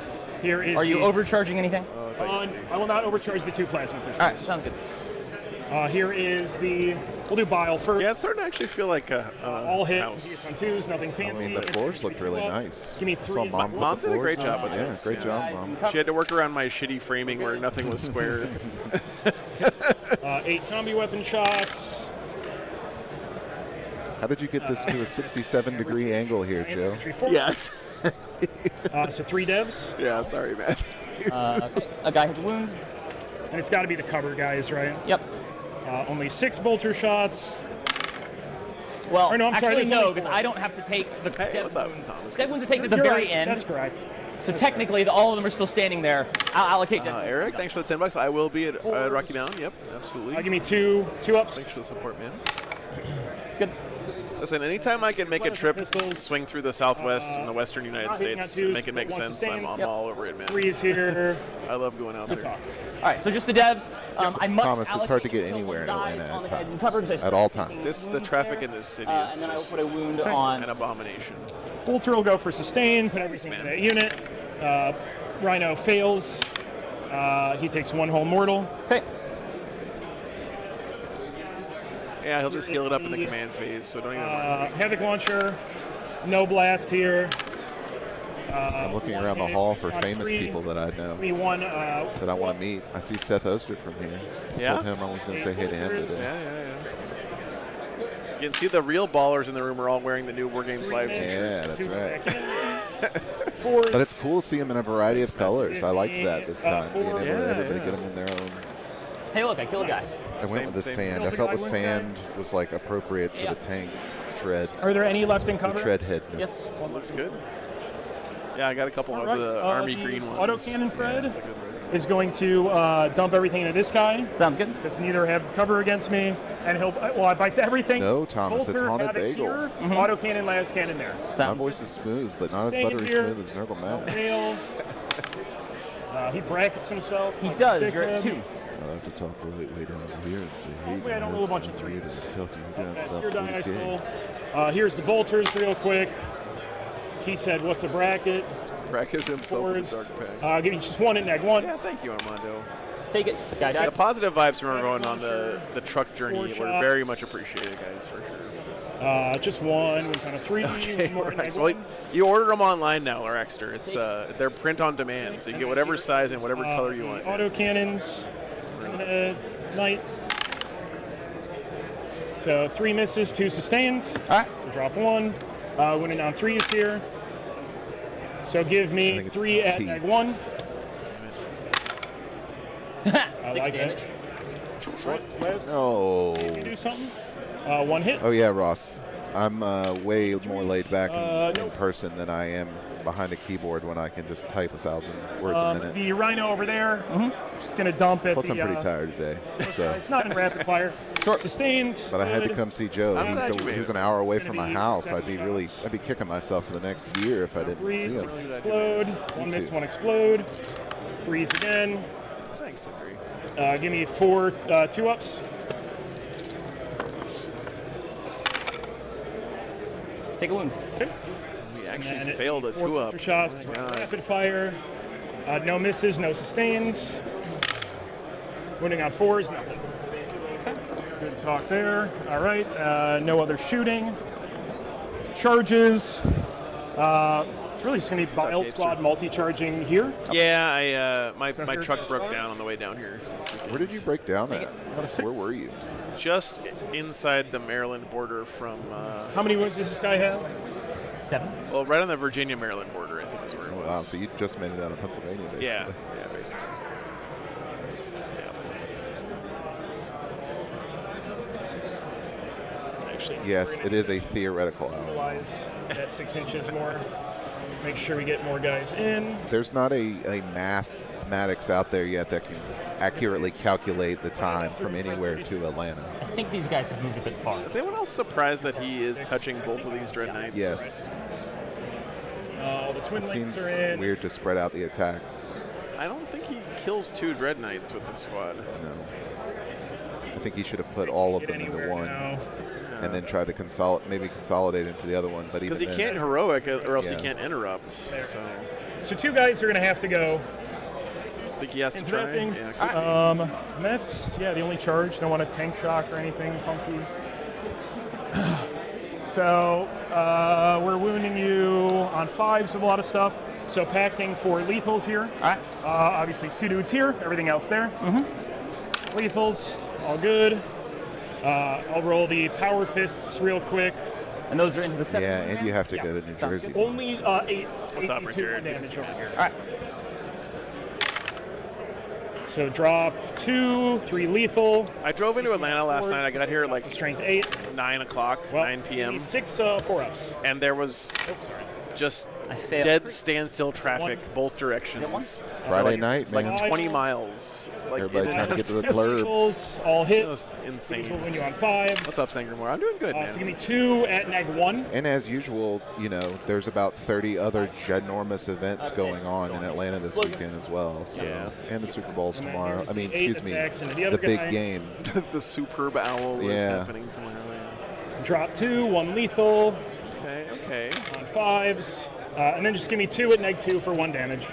Here is Are you the- overcharging anything? Oh, thanks, on, Steve. I will not overcharge the 2 plasma pistols. All right. Sounds good. Here is the. We'll do bile first. Yeah, it's starting to actually feel like a All hit. house. He gets on 2s, nothing I fancy. mean, the floors looked really nice. Give me I 3. saw Mom, Mom put the did a great floors job on. with Yeah, this, great yeah. job, Mom. She had to work around my shitty framing where nothing was square. 8 combi weapon shots. How did you get this to a 67-degree angle here, Joe? Infantry 4. Yes. So 3 devs. Yeah, sorry, man. Okay. A guy has a wound. And it's got to be the cover guys, right? Yep. Only 6 bolter shots. Well, Or no, I'm sorry, actually there's no, only because 4. I don't have to take the Hey, dev what's up, wounds. Thomas? Dev wounds are taken at the You're very right. end. That's correct. So technically, all of them are still standing there. I'll allocate dev wounds. Eric, thanks for the $10. I will be at Rocky Mountain. Yep, absolutely. Give me 2 ups. Thanks for the support, man. Good. Listen, anytime I can make a trip, Pistols. swing through the Southwest and the Western United not hitting States, on 2s, make it make but 1 sense, sustained. I'm Yep. all over it, man. 3s here. I love going out Good there. talk. All right. So just the devs. I must Thomas, it's hard allocate to get kill anywhere in dice Atlanta on the at guys in times. cover, 'cause I At start all taking times. The wounds traffic there. in this city is And then I will just put a wound on. an abomination. Bolter will go for sustain, put everything man. in that unit. Rhino fails. He takes 1 whole mortal. Okay. Yeah, he'll just heal it up in the command phase, so don't even worry. Havoc launcher. No blast here. I'm looking around the hall for on famous 3. people that I know Give me 1. that I want to meet. I see Seth Oster from here. Yeah? Told him I was going to say hey to him today. Yeah. You can see the real ballers in the room are all wearing the new War Games Live t-shirt. Yeah, that's 2 right. back in. 4s. But it's cool to see them in a variety of colors. I liked that this time. Being able to Yeah, everybody yeah. get them in their own. Hey, look, I killed a guy. I went with the same. sand. I felt the sand was like appropriate for the tank tread. Are there any left in The cover? tread headness. Yes. Looks good. Yeah, I got a couple of Alright, the army the green ones. autocannon Fred. Yeah, that's a good one. is going to dump everything into this guy. Sounds good. Because neither have cover against me, and he'll bites everything. No, Thomas, it's Bolter, Haunted have it Bagel. here, Autocannon, last cannon there. My Sounds voice is smooth, but not as Staying buttery here. smooth as Nurgle Matt. Fail. He brackets himself. He like a does. You're at dickhead. 2. I'll have to talk way down here and say, hey, Hopefully I don't guys, roll a bunch of I'm here to threes. tell you guys That's about your die I 40K. stole. Here's the bolters real quick. He said, what's a bracket? Bracketed himself with Fours. the dark pack. Give you just one at neg 1. Yeah, thank you, Armando. Take it. Guy The dies. positive vibes from everyone on the truck journey Four were very shots. much appreciated, guys, for sure. Just one. One's on a 3. Okay, More at neg Rex. Well, 1. you order them online now, Rexter. It's they're print on demand, so you get whatever size and whatever color you want. Auto cannons. Knight. So 3 misses, 2 sustains. All right. So drop 1. Winning on 3s here. So give I me think it's 3 at T. neg 1. 6 like damage. Les, Oh. you do something? 1 hit. Oh, yeah, Ross. I'm way more laid back in nope. person than I am behind a keyboard when I can just type 1,000 words a minute. The Rhino over there, just going to dump at Plus, the... I'm pretty tired today. So, It's not in rapid fire. Short. Sustains. but I had to good. come see Joe. I'm glad you made He was it. an hour away Gonna from my be house. 7 I'd be kicking myself for the next year if I didn't 3, see him. 6 explode. 1 miss, too. 1 explode. 3s again. Thanks, Henry. Give me 4 2-ups. Take a wound. Okay. We actually And failed a 4 2-up. extra shots. Oh my God. Rapid fire. No misses, no sustains. Wounding on 4s, nothing. Good talk there. All right. No other shooting. Charges. It's really just going to be L Gabe, squad sir? multi-charging here. Yeah, my So my here's truck the broke truck. down on the way down here. this weekend. Where did you break down at? About a 6. Where were you? Just inside the Maryland border from, How many wounds does this guy have? 7. well, right on the Virginia-Maryland border, I think is where it Oh, was. wow, so you just made it out of Pennsylvania, basically. Yeah, basically. Actually, Yes, it is a theoretical hour. utilize that 6 inches more. Make sure we get more guys in. There's not a mathematics out there yet that can accurately calculate the time from anywhere to Atlanta. I think these guys have moved a bit far. Is anyone else surprised that he is touching both of these Dread Knights? Yes, The twin it links seems are in. weird to spread out the attacks. I don't think he kills 2 Dread Knights with this squad. No. I think he should have put all of Get them into anywhere one now. and then tried to consolidate into the other one. But even Because he then, can't heroic or else he Yeah. can't interrupt. So So 2 guys are going to have to go. I think he has to Into try. that thing. Yeah, could be. And that's, the only charge. Don't want a tank shock or anything funky. So we're wounding you on 5s with a lot of stuff. So pacting for lethals here. All right. Obviously 2 dudes here, everything else there. Lethals, all good. I'll roll the power fists real quick. And those are into the 7. yeah, and you have to go Yes. to New Sounds Jersey. good. Only 8 What's up, 82 Richard? damage over here. All right. So drop 2, 3 lethal. I drove into Atlanta last night. I got here at like Strength 8. 9 o'clock, Well, 9 p.m. 6 4-ups. And there was Oh, sorry. just I failed. dead standstill traffic both directions. Friday Like- night, man. Like 20 miles. Like Everybody trying to get to the it was- blurb. Lethals, all It hits. was These will insane. win you on 5s. What's up, Sangermore? I'm doing good, man. So give me 2 at neg 1. And as usual, there's about 30 other ginormous events going on in Atlanta this weekend as well. So. Yeah. And the Super Bowl's And then tomorrow. here's I mean, the 8 excuse me, attacks into the other the big guy. game. The superb owl is Yeah. happening tomorrow. Drop 2, 1 lethal Okay. on 5s. And then just give me 2 at neg 2 for 1 damage.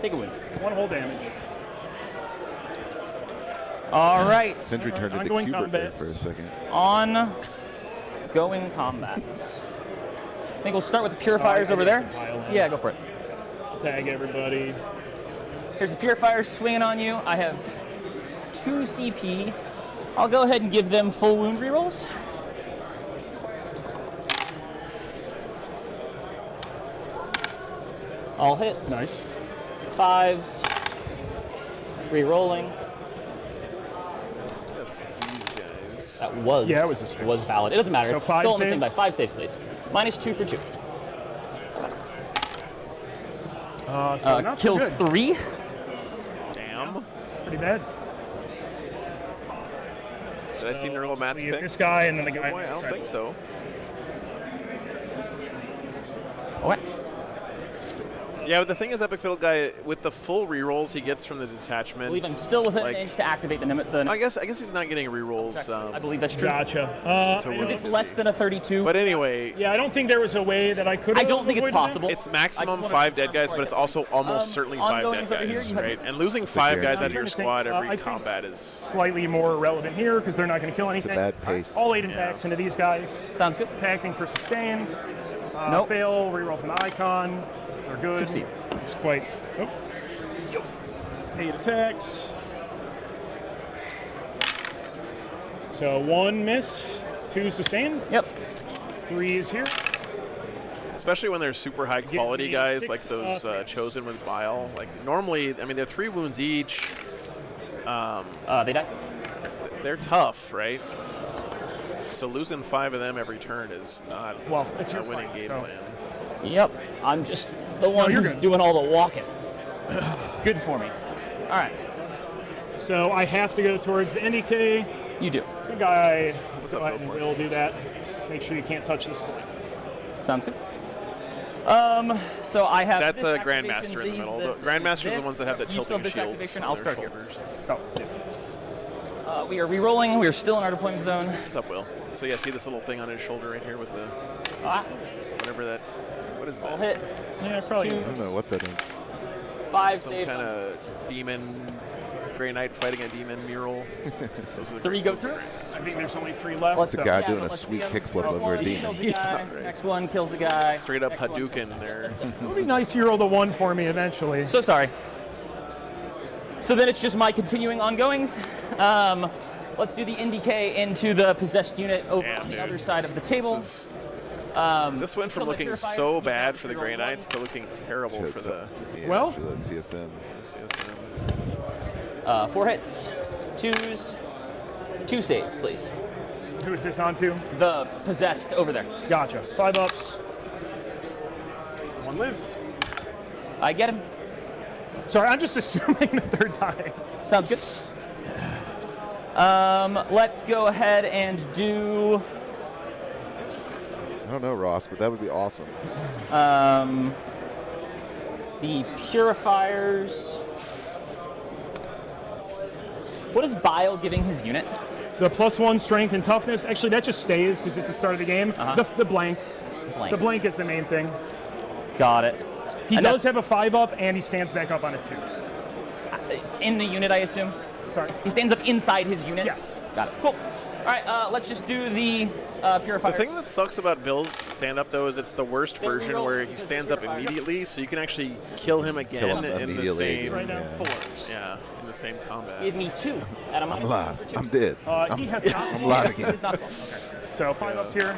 Take a wound. 1 whole damage. All right. Sindri turned into Ongoing Cubert there combats. for a second. Ongoing combats. I think we'll start with the purifiers over there. Yeah, go for it. Tag everybody. Here's the purifiers swinging on you. I have 2 CP. I'll go ahead and give them full wound rerolls. All hit. Nice. 5s. Rerolling. That's these guys. That was. Yeah, it was a 6. Was valid. It doesn't matter. So It's 5 still on the same saves? die. 5 saves, please. -2 for 2. So not so kills good. 3. Damn. Pretty bad. Did I see Neural Matt's Leave pick? this guy and then the guy. Boy, I don't think so. Okay. Yeah, but the thing is, Epic Fiddle Guy, with the full rerolls he gets from the detachment. I believe I'm still within like, an inch to activate the I guess he's not getting rerolls. I believe that's true. Gotcha. to If will, it's is less he? than a 32. But anyway, Yeah, I don't think there was a way that I could. I don't think it's possible. it's maximum wanna 5 dead confirm guys, but it's also almost certainly 5 dead ongoings over here, guys, you have right? this. And losing 5 guys out of I'm your trying to think, squad I every think combat is Slightly more relevant here because they're not going to kill anything. bad pace. All 8 attacks into these guys. Sounds good. Attacking for sustained. Nope. Fail. Reroll from the icon. They're good. Succeed. It's quite. Oh. 8 attacks. So 1 miss, 2 sustained. Yep. 3 is here. especially when they're super high quality me guys 6 like those chosen with bile. Like normally, I mean, they're 3 wounds each. They die. They're tough, right? So losing 5 of them every turn is not It's a your winning fight, game so- plan. Yep. I'm just the one you're who's good. doing all the walking. It's good for me. All right. So I have to go towards the NDK. You do. I think I up, go for it. will do that. Make sure you can't touch this point. Sounds good. So I have. That's this a Grandmaster in the activation, middle. these, The Grandmasters this. are the ones that have the You still tilting this shields activation? on I'll their start here. shoulders. Oh, yeah. We are re-rolling. We are still in our deployment zone. What's up, Will? So yeah, see this little thing on his shoulder right here with the whatever that. What is I'll that? hit. Yeah, probably. I don't know what that is. 5 Some save. kind of demon, Grey Knight fighting a demon mural. Those are the 3 go through. I think there's only 3 left. Let's It's a so- guy yeah, doing but a let's sweet see him. kickflip Next over a one demon. Kills a guy. right. Next one kills a guy. straight up Next one. Hadouken there. It would be nice you roll the 1 for me eventually. So sorry. So then it's just my continuing ongoings. Let's do the NDK into the possessed unit over Damn, on the dude. other side of the table. This went from kill the looking purifiers, so you bad have for the to Grey roll one. Knights to looking terrible for the Yeah, Well- for the CSM. CSM. 4 hits, 2s, 2 saves, please. Who is this on to? The possessed over there. Gotcha. 5 ups. 1 lives. I get him. Sorry, I'm just assuming the 3rd time. Sounds good. Let's go ahead and do I don't know, Ross, but that would be awesome. the purifiers. What is Bile giving his unit? The +1 strength and toughness. Actually, that just stays because it's the start of the game. The blank. Blank. The blank is the main thing. Got it. He And does that's have a 5 up and he stands back up on a 2. in the unit, I assume. Sorry. He stands up inside his unit. Yes. Got it. Cool. All right. Let's just do the The purifiers. thing that sucks about Bill's stand-up, though, is it's the worst They version reroll where he because stands the up purifier- immediately, so you can actually kill him again Kill him in the immediately. same Right now, Yeah. fours. yeah, in the same combat. Give me 2 at a I'm minus alive. 1 for 2. I'm dead. He has not. I'm alive again. It's not fun. So 5 ups here.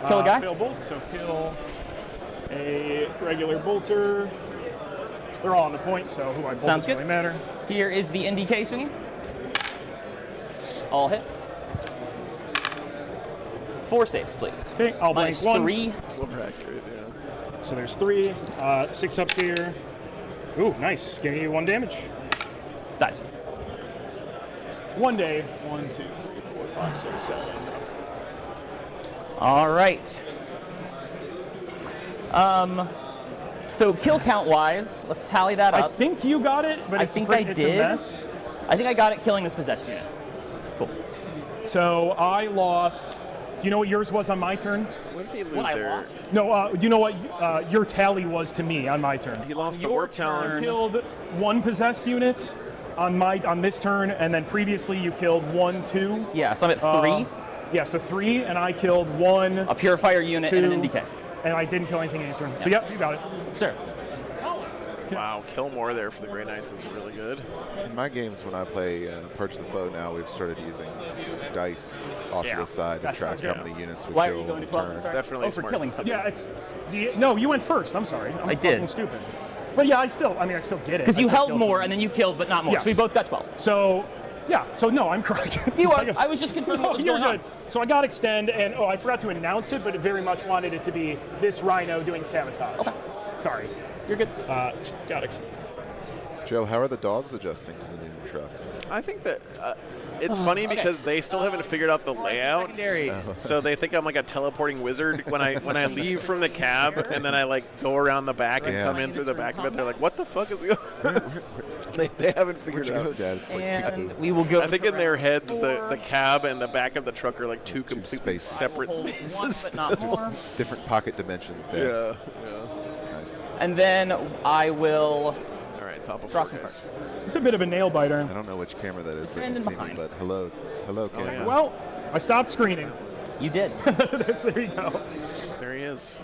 Kill a guy? Fail bolt, so kill a regular bolter. They're all on the point, so who I bolt Sounds doesn't good. really matter. Here is the NDK swinging. All hit. 4 saves, please. Okay, I'll blank Minus 1. 3. More accurate, yeah. So there's 3. 6 ups here. Ooh, nice. Give me 1 damage. Dies. 1 day. 1, 2, 3, 4, 5, 6, 7. All right. So kill count wise, let's tally that I up. think you got it, but I it's, think a, I it's did. a mess. I think I got it killing this possessed unit. Cool. So I lost. Do you know what yours was on my turn? What did he lose What I there? lost? No, do you know what your tally was to me on my turn? He lost the Your Warp turn. Talons. Killed 1 possessed unit on this turn, and then previously you killed 1, 2. Yeah, so I'm at 3. Yeah, so 3, and I killed 1, A purifier unit 2, and an NDK. and I didn't kill anything in your turn. So yep, you got it. Sir. Wow, kill more there for the Grey Knights is really good. In my games, when I play Purge the Foe now, we've started using dice off Yeah, to the side to that track sounds how good. many units we Why are kill you going in to a 12? turn. Sorry. Definitely for smart. killing something. Yeah, it's no, you went first. I'm sorry. I'm I did. fucking stupid. But yeah, I still get it. Because I you still held killed more someone. and then you killed, but not more. Yes. So we both got 12. So, yeah, so no, I'm correct. You So are. guess- I was just confirming No, what was you're going good. on. So I got extend, and I forgot to announce it, but it very much wanted it to be this Rhino doing sabotage. Okay. Sorry. You're good. Got excellent. Joe, how are the dogs adjusting to the new truck? I think that it's funny because they still haven't figured out the layout. So they think I'm like a teleporting wizard when I leave from the cab and then I like go around the back and come in through the back of it. They're like, "What the fuck is going on?" they haven't figured it out. Dad? It's like And we will go. I think in their heads, the cab and the back of the truck are like two completely spaces. separate Hold spaces. one, but not more. different pocket dimensions, Dad. Yeah. Nice. And then I will All right, top of draw four, some guys. cards. It's a bit of a nail biter. I don't know which camera that is that And can in see me, behind. but hello, camera. yeah. Well, I stopped screening. You did. There you go. There he is.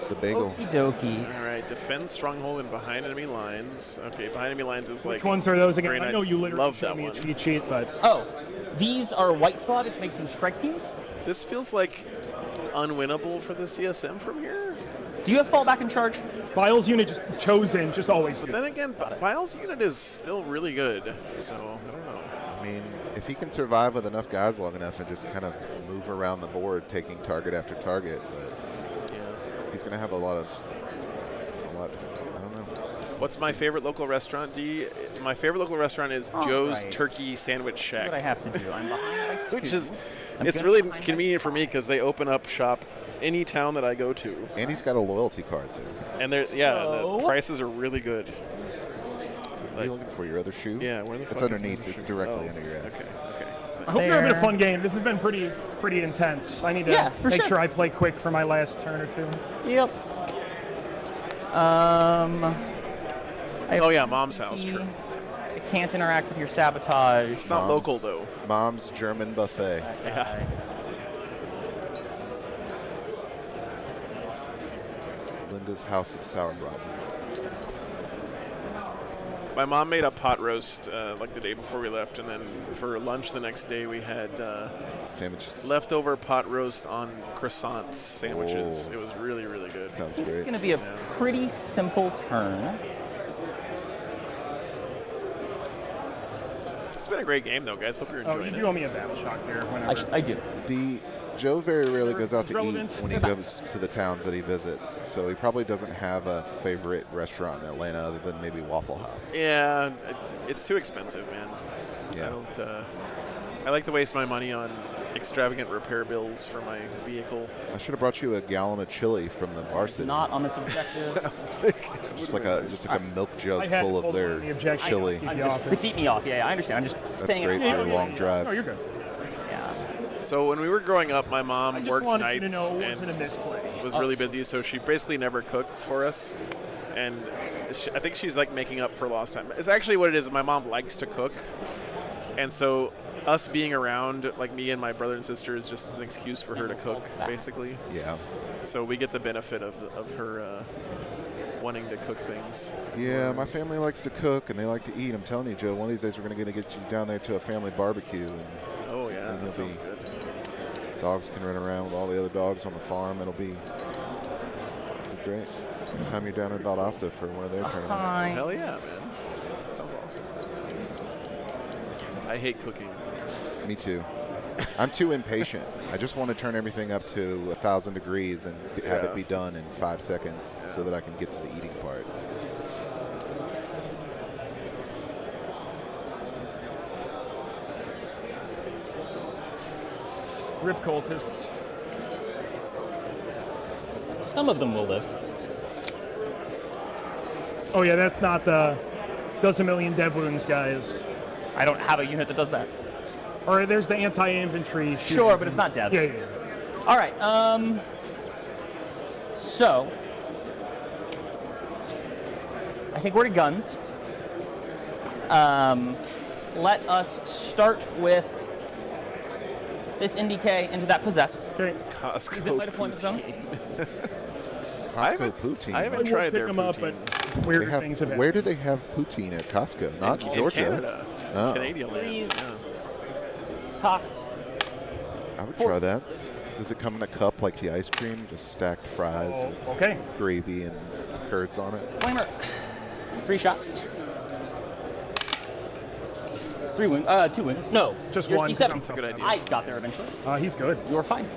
The bagel. Okie dokie. All right, defend stronghold and behind enemy lines. Okay, behind enemy lines is like. Which ones are those again? Grey I know Knights you literally love showed that me a one. cheat sheet, but Oh, these are white squad, which makes them strike teams. This feels like unwinnable for the CSM from here. Do you have fallback and charge? Biles unit just chosen, just always do. Then again, Biles' unit is still really good, so I don't know. I mean, if he can survive with enough guys long enough and just kind of move around the board, taking target after target, but Yeah. he's going to have a lot. I don't know. What's my favorite local restaurant, D? My favorite local restaurant is Joe's right. Turkey Sandwich See Shack. what I have to do. I'm behind by 2. Which is, I'm it's gonna really behind by convenient for me because they open up shop any town that I go to, And he's got a loyalty card there. and they're the So- prices are really good. What are you looking for? Your other shoe? Yeah, where the fuck It's is underneath. my It's shoe? directly Oh, under your ass. Okay. I hope you're having a There. fun game. This has been pretty intense. I need to Yeah, for make sure. sure I play quick for my last turn or two. Yep. Oh yeah, Mom's house. True. I can't interact with your sabotage. It's not local though. Mom's German buffet. Yeah. Linda's House of Sauerbraten. My mom made a pot roast like the day before we left, and then for lunch the next day we had Sandwiches. leftover pot roast on croissants sandwiches. Oh. It was really, really good. Sounds It's great. going to be a pretty simple turn. It's been a great game though, guys. Hope you're Oh, enjoying you it. do owe me a battle shock here whenever. I do. Joe very rarely goes out to Relevant. eat when he goes to the towns that he visits, so he probably doesn't have a favorite restaurant in Atlanta other than maybe Waffle House. Yeah, it's too expensive, man. Yeah. I don't. I like to waste my money on extravagant repair bills for my vehicle. I should have brought you a gallon of chili from the varsity. Not on this objective. just like a milk jug I had full to of hold on their the objection. chili. Keep I'm you just off to it. keep me off. Yeah, I understand. I'm just That's staying great at for a long drive. No, you're good. Yeah. So when we were growing up, my mom I just worked wanted you nights to know it wasn't a and misplay. was really busy, so she basically never cooked for us. And I think she's like making up for lost time. It's actually what it is. My mom likes to cook, and so us being around, like me and my brother and sister, is just an excuse for her to cook, basically. Yeah. So we get the benefit of her wanting to cook things. Yeah, my family likes to cook and they like to eat. I'm telling you, Joe, one of these days we're going to get you down there to a family barbecue. And Oh yeah, And that you'll sounds be- good. dogs can run around with all the other dogs on the farm. It'll be great. Next time you're down in Valdosta for one of their tournaments. Hi. Hell yeah, man. That sounds awesome. I hate cooking. Me too. I'm too impatient. I just want to turn everything up to 1,000 degrees and have Yeah. it be done in 5 seconds so that I can get to the eating part. Rip cultists. Some of them will live. Oh yeah, that's not the does a million dev wounds guys. I don't have a unit that does that. Or there's the anti-infantry. Sure, but it's not dev. Yeah. All right. So I think we're to guns. Let us start with this NDK into that possessed. Okay. Costco Is it my deployment zone? Costco poutine. I I haven't won't tried pick their them up, poutine. but weird They have- things have happened. where do they have poutine at Costco? Not in Georgia. Canada, Oh. Canadian land. Please. Yeah. Cocked. I would try that. Does it come in a cup like the ice cream? Just stacked fries Oh, with okay. gravy and curds on it? Flamer. 3 shots. 3 wounds. 2 wounds. No. Just You're one, 'cause C7. I'm so Good idea. I got there eventually. He's good. You're fine.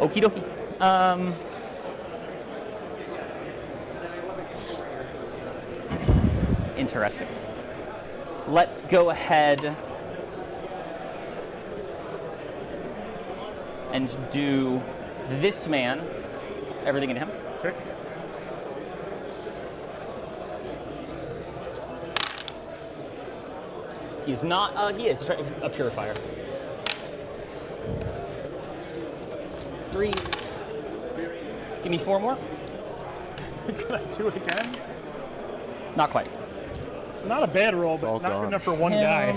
Okie dokie. Interesting. Let's go ahead and do this man, everything in him. Okay. He's not, he is a purifier. 3s. Give me 4 more. Can I do it again? Not quite. Not a bad roll, all but not gone. good enough for one guy.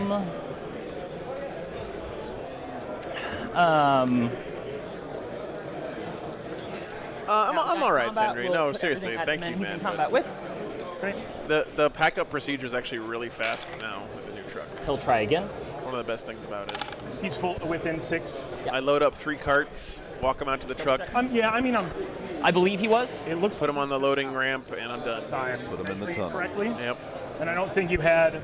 I'm all right, Combat, Sindri. we'll No, put seriously, everything thank you, he's man. in combat with. The pack-up procedure is actually really fast now with the new truck. He'll try again. It's one of the best things about it. He's full within 6. I load up 3 carts, walk them out to the truck, Yeah, I mean, I believe he was. it looks put them on the loading ramp, and I'm done. Put 'em in the tunnel. correctly. Yep. And I don't think you had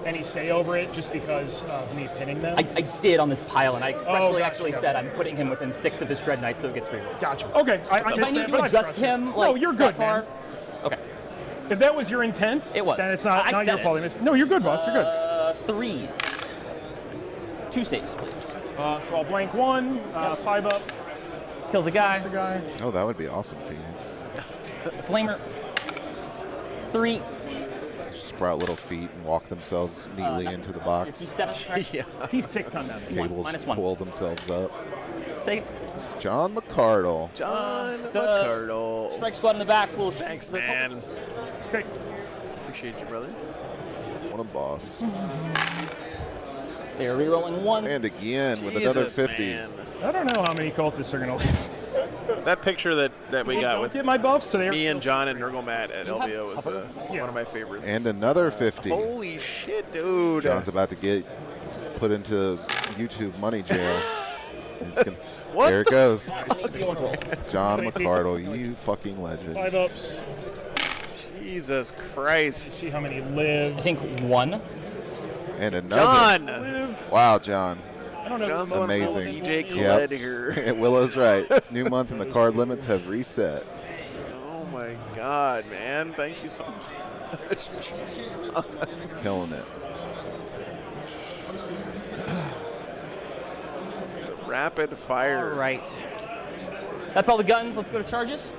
any say over it just because of me pinning them. I did on this pile, and I expressly gotcha, actually gotcha. said I'm putting him within 6 of this Dread Knight, so it gets rerolls. Gotcha. Okay. I If I missed need that, to but I adjust trust you. him, No, like, you're that good, far. man. Okay. If that was your intent, It was. then it's not I your said fault. it. I missed. No, you're good, boss. You're good. 3s. 2 saves, please. So I'll blank 1, 5 up. Kills a guy. That's a guy. Oh, that would be awesome, Phoenix. Flamer. 3. Sprout little feet and walk themselves neatly into the box. T7. Correct? Yeah. T6 on that. Cables -1. pull themselves up. Take it. John McCardle. John the- McCardle. Strike squad in the back will Thanks, the man. cultists. Okay. Appreciate you, brother. What a boss. They are rerolling 1. And again with another Jesus, 50. man. I don't know how many cultists are going to leave. That picture that we got Don't with get my buffs, so they're me and John and Nurgle at You have LVO is cover? Yeah. one of my favorites. And another 50. Holy shit, dude. John's about to get put into YouTube money jail. He's gonna- What there it goes. roll. John McCardle, you fucking legend. 5 ups. Jesus Christ. See how many live. I think 1. And another. John. Live. Wow, John. I don't know. John's who's going full amazing. DJ Yep. Khaled here. Willow's right. New month and the card limits have reset. Oh my God, man. Thank you so much. Killing it. Rapid fire. All right. That's all the guns. Let's go to charges.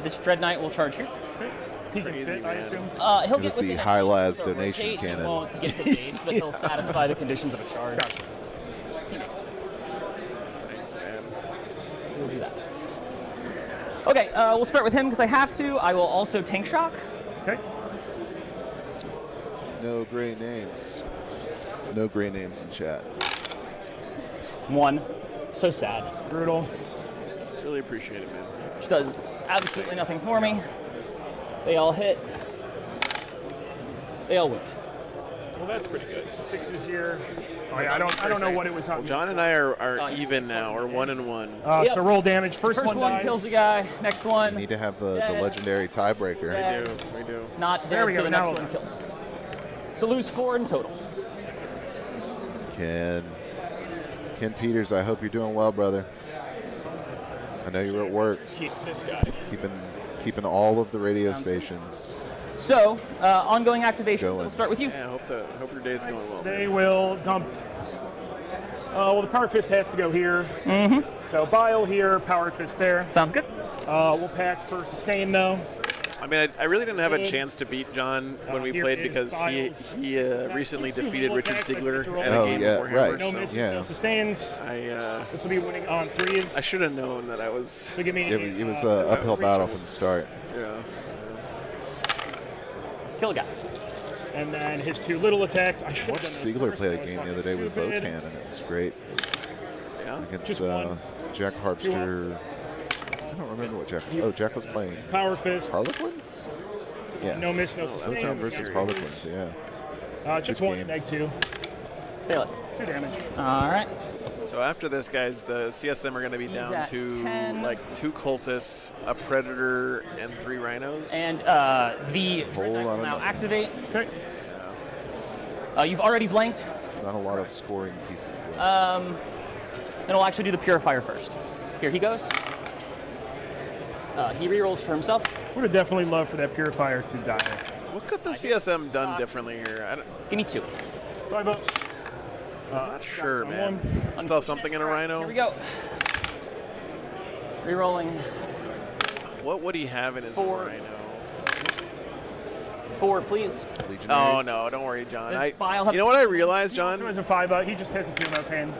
This Dread Knight will charge here. He can Crazy, fit, I man. assume. He'll It get was the within a high-las so donation rotate and cannon. won't get to base, but he'll satisfy the conditions of a charge. Gotcha. He makes it. Thanks, man. We'll do that. Okay, we'll start with him because I have to. I will also tank shock. Okay. No gray names. No gray names in chat. 1. So sad. Brutal. Really appreciate it, man. Which does absolutely nothing for me. They all hit. They all wound. Well, that's pretty good. 6 is here. Oh, yeah, I don't know what it was on. John and I are even now. We're 1-1. So Yep. roll damage. First First one dies. kills a guy. Next one. You need to have the Dead. legendary tiebreaker. Dead. We do. Not There dead, we so go, the now next we'll- one kills him. So lose 4 in total. Ken Peters, I hope you're doing well, brother. I know you're at work, Keep this guy. keeping all of the radio stations. So, ongoing activations. Going. We'll start with you. Yeah, I hope your day's going well. They will dump. Well, the Power Fist has to go here. Mm-hmm. So Bile here, Power Fist there. Sounds good. We'll pack for sustain though. I mean, I really didn't have a chance to beat John when we Here played is because Biles. he recently Two defeated little Richard attacks, like Ziegler control. at a Oh, game yeah, of Warhammer. right. No So misses, yeah. no sustains. This will be winning on 3s. I should have known that I was. So give me. It was an uphill battle from the start. Yeah. Kill a guy. And then his 2 little attacks. I should have Watched done those Ziegler first, play a that was game the fucking other day with stupid. Votan, and it was great. Yeah. Against Just one. Jack Harpster. I don't remember what Jack. Oh, Jack was playing Power Fist. Harlequins? Yeah. No miss, no Votan sustains. versus Harlequins, yeah. Just Good 1, game. neg 2. Fail it. 2 damage. All right. So after this, guys, the CSM are going to be down at to 10. like 2 cultists, a predator, and 3 rhinos. And the Dread Knight lot will of now nothing. activate. Okay. You've already blanked. Not a lot of scoring pieces left. And we'll actually do the Purifier first. Here he goes. He rerolls for himself. Would have definitely loved for that Purifier to die. What could the CSM done differently here? Give me 2. 5 ups. I'm not sure, man. someone. Still something in a Rhino? Here we go. Rerolling. What would he have in his 4. Rhino? 4, please. Oh no, don't worry, John. Does Bile have- You know what I realized, He John? has a 5 up. He just has a feel no pain.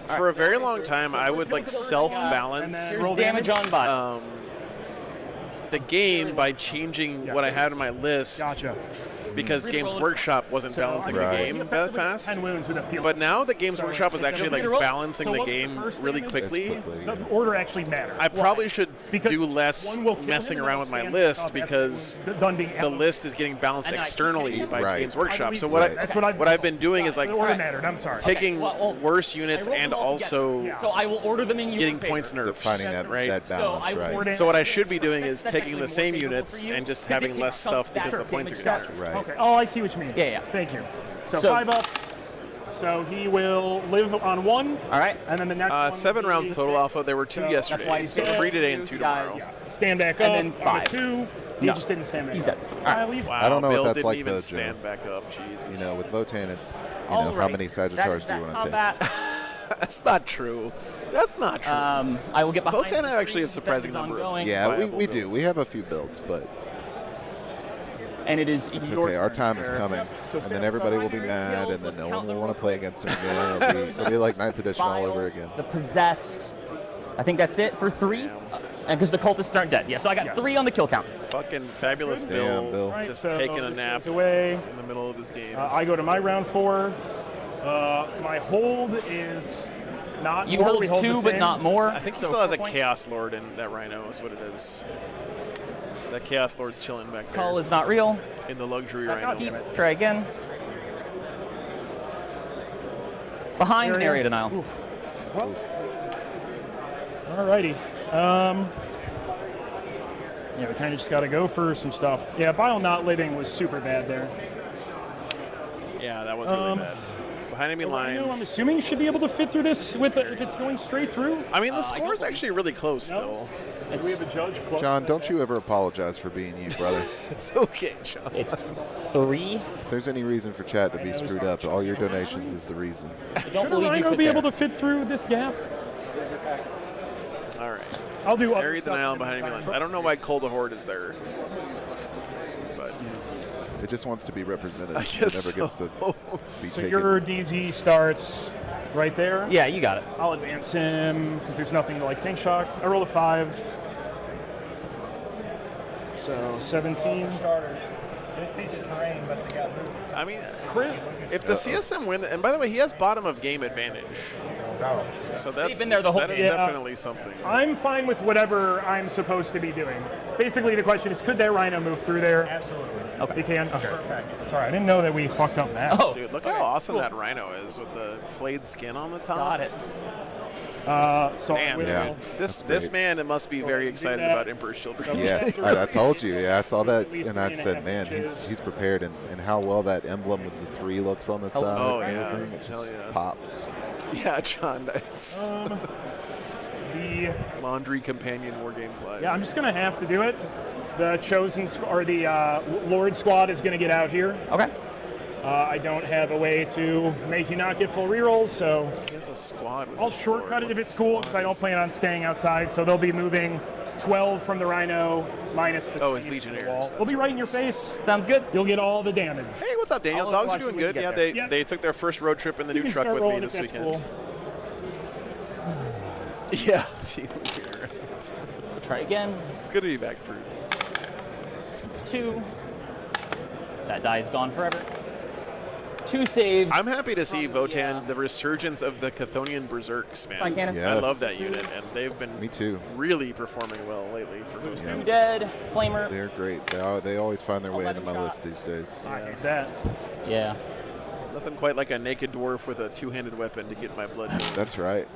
For a very long time, I would like self-balance And Here's roll damage on bot. the game by changing what I had on my list Gotcha. because Games Workshop wasn't balancing the game that fast. 10 wounds with a field. But now that Games Workshop is actually like balancing the what was the game first really damage? quickly, the order actually matters. I probably should Because do less one will kill messing him, around and with my stand list up after because done being the list is getting balanced And I keep externally getting- by Right. Games Workshop. So That's what what I've been doing is like the order mattered. I'm sorry. taking well, worse units I rolled and them all together. also Yeah. So I will order them in your getting favor. points nerfs. Finding that, right? that So balance, I right. ordered- So what I should be doing is That's taking the actually same more favorable units for you, and just 'cause it having can less come stuff because back the to points are damage getting stat. nerfed. Right. Okay. Oh, I see what you mean. Yeah, yeah. Thank you. So So- 5 ups. So he will live on 1. All right. And then the next one. 7 will be rounds total 6. alpha. There were 2 So yesterday. why he's So dead. 3 today and 2 Guys. tomorrow. Stand back And up. then on 5. 2. He No. just didn't stand back He's up. dead. I leave. Wow, I don't know Bill if that's didn't like even though, stand Joe. back up. Jesus. You know, with Votan, it's, you All know, how right. many Sagittars That do is you that want to take? combat. That's not true. That's not true. I will get behind. Votan the actually screen. have surprising Defense is number of- ongoing. Yeah, viable we do. builds. We have a few builds, but And it is it's your okay. Our turn, time is sir. coming. So And then Sarah, everybody will be Fire mad, kills, and then let's no count one the will want to roll. play against him again. It'll be like 9th edition all over again. The possessed. I think that's it for 3. And because the cultists aren't dead. Yeah, so I got 3 on the kill count. Fucking fabulous Damn, Bill, Bill. Right, just so taking a this nap goes away. in the middle of his game. I go to my round 4. My hold is not You more. hold We hold 2, the but same. not more. I think he So still has a 4 points. Chaos Lord in that Rhino is what it is. That Chaos Lord's chilling back there Call is not real. in the luxury Let's Rhino. keep. Try again. Behind an area denial. Oof. Well, alrighty. Yeah, we kind of just got to go for some stuff. Yeah, Bile not living was super bad there. Yeah, that was really bad. Behind enemy Rhino, I'm lines. assuming should be able to fit through this with if it's going straight through. I mean, the score is actually really close still. Do we have a judge close? John, don't you ever apologize for being you, brother. It's okay, John. It's 3. If there's any reason for chat to be screwed up, all your donations is the reason. I don't Should a believe you Rhino fit be there. able to fit through this gap? All right. I'll do other Area stuff denial in the behind enemy meantime. lines. I don't know why Cold the Horde is there. But It just wants to be represented. I It guess never gets to be So taken. your DZ starts right there. Yeah, you got it. I'll advance him because there's nothing to like tank shock. I roll a 5. So 17. Starters. This piece of terrain must have got moved. I mean, Crit. if the CSM win, and by the way, he has bottom of game advantage. So that, They've been there the whole that is game. Yeah. definitely something. I'm fine with whatever I'm supposed to be doing. Basically, the question is, could that Rhino move through there? Absolutely. Okay. He can? Okay. Sorry, I didn't know that we fucked up that. Oh, Dude, look how awesome that Rhino is with the flayed skin on the top. got it. So I Damn, will, Yeah. This That's great. man must be very excited that. about Emperor's Children. Yes, I told you. Yeah, I saw that, At least and I 3.5 said, man, inches. he's prepared, and how well that emblem with the 3 looks on the side. Oh, and yeah. everything, it Hell just yeah. pops. Yeah, John, nice. the Laundry Companion War Games Live. Yeah, I'm just gonna have to do it. The chosen or the Lord squad is gonna get out here. Okay. I don't have a way to make you not get full rerolls, so He has a squad. With I'll a shortcut it sword. if What it's cool because I don't squad plan on staying outside. So they'll be moving 12 from the Rhino minus the. Oh, it's 20 to the Legionnaires. wall. They'll be right in your face. Sounds good. You'll get all the damage. is- Hey, what's up, Daniel? I'll Dogs are watch doing you when you good. get Yeah, there. Yep. they took their first road trip in the You new can truck start with me rolling this if that's weekend. cool. Yeah, team leader. Try again. It's good to be back, Brute. 2. That die is gone forever. 2 saves. I'm happy to see From the, Votan, the resurgence of the Chthonian Berserks, man. Side cannon. Yeah. I love that Yes. unit, and they've been Me too. really performing well lately for hosting. 2 dead. Flamer. They're great. They always find their way into 11 my list shots. these days. I hate that. Yeah. Nothing quite like a naked dwarf with a two-handed weapon to get my blood. going. That's right.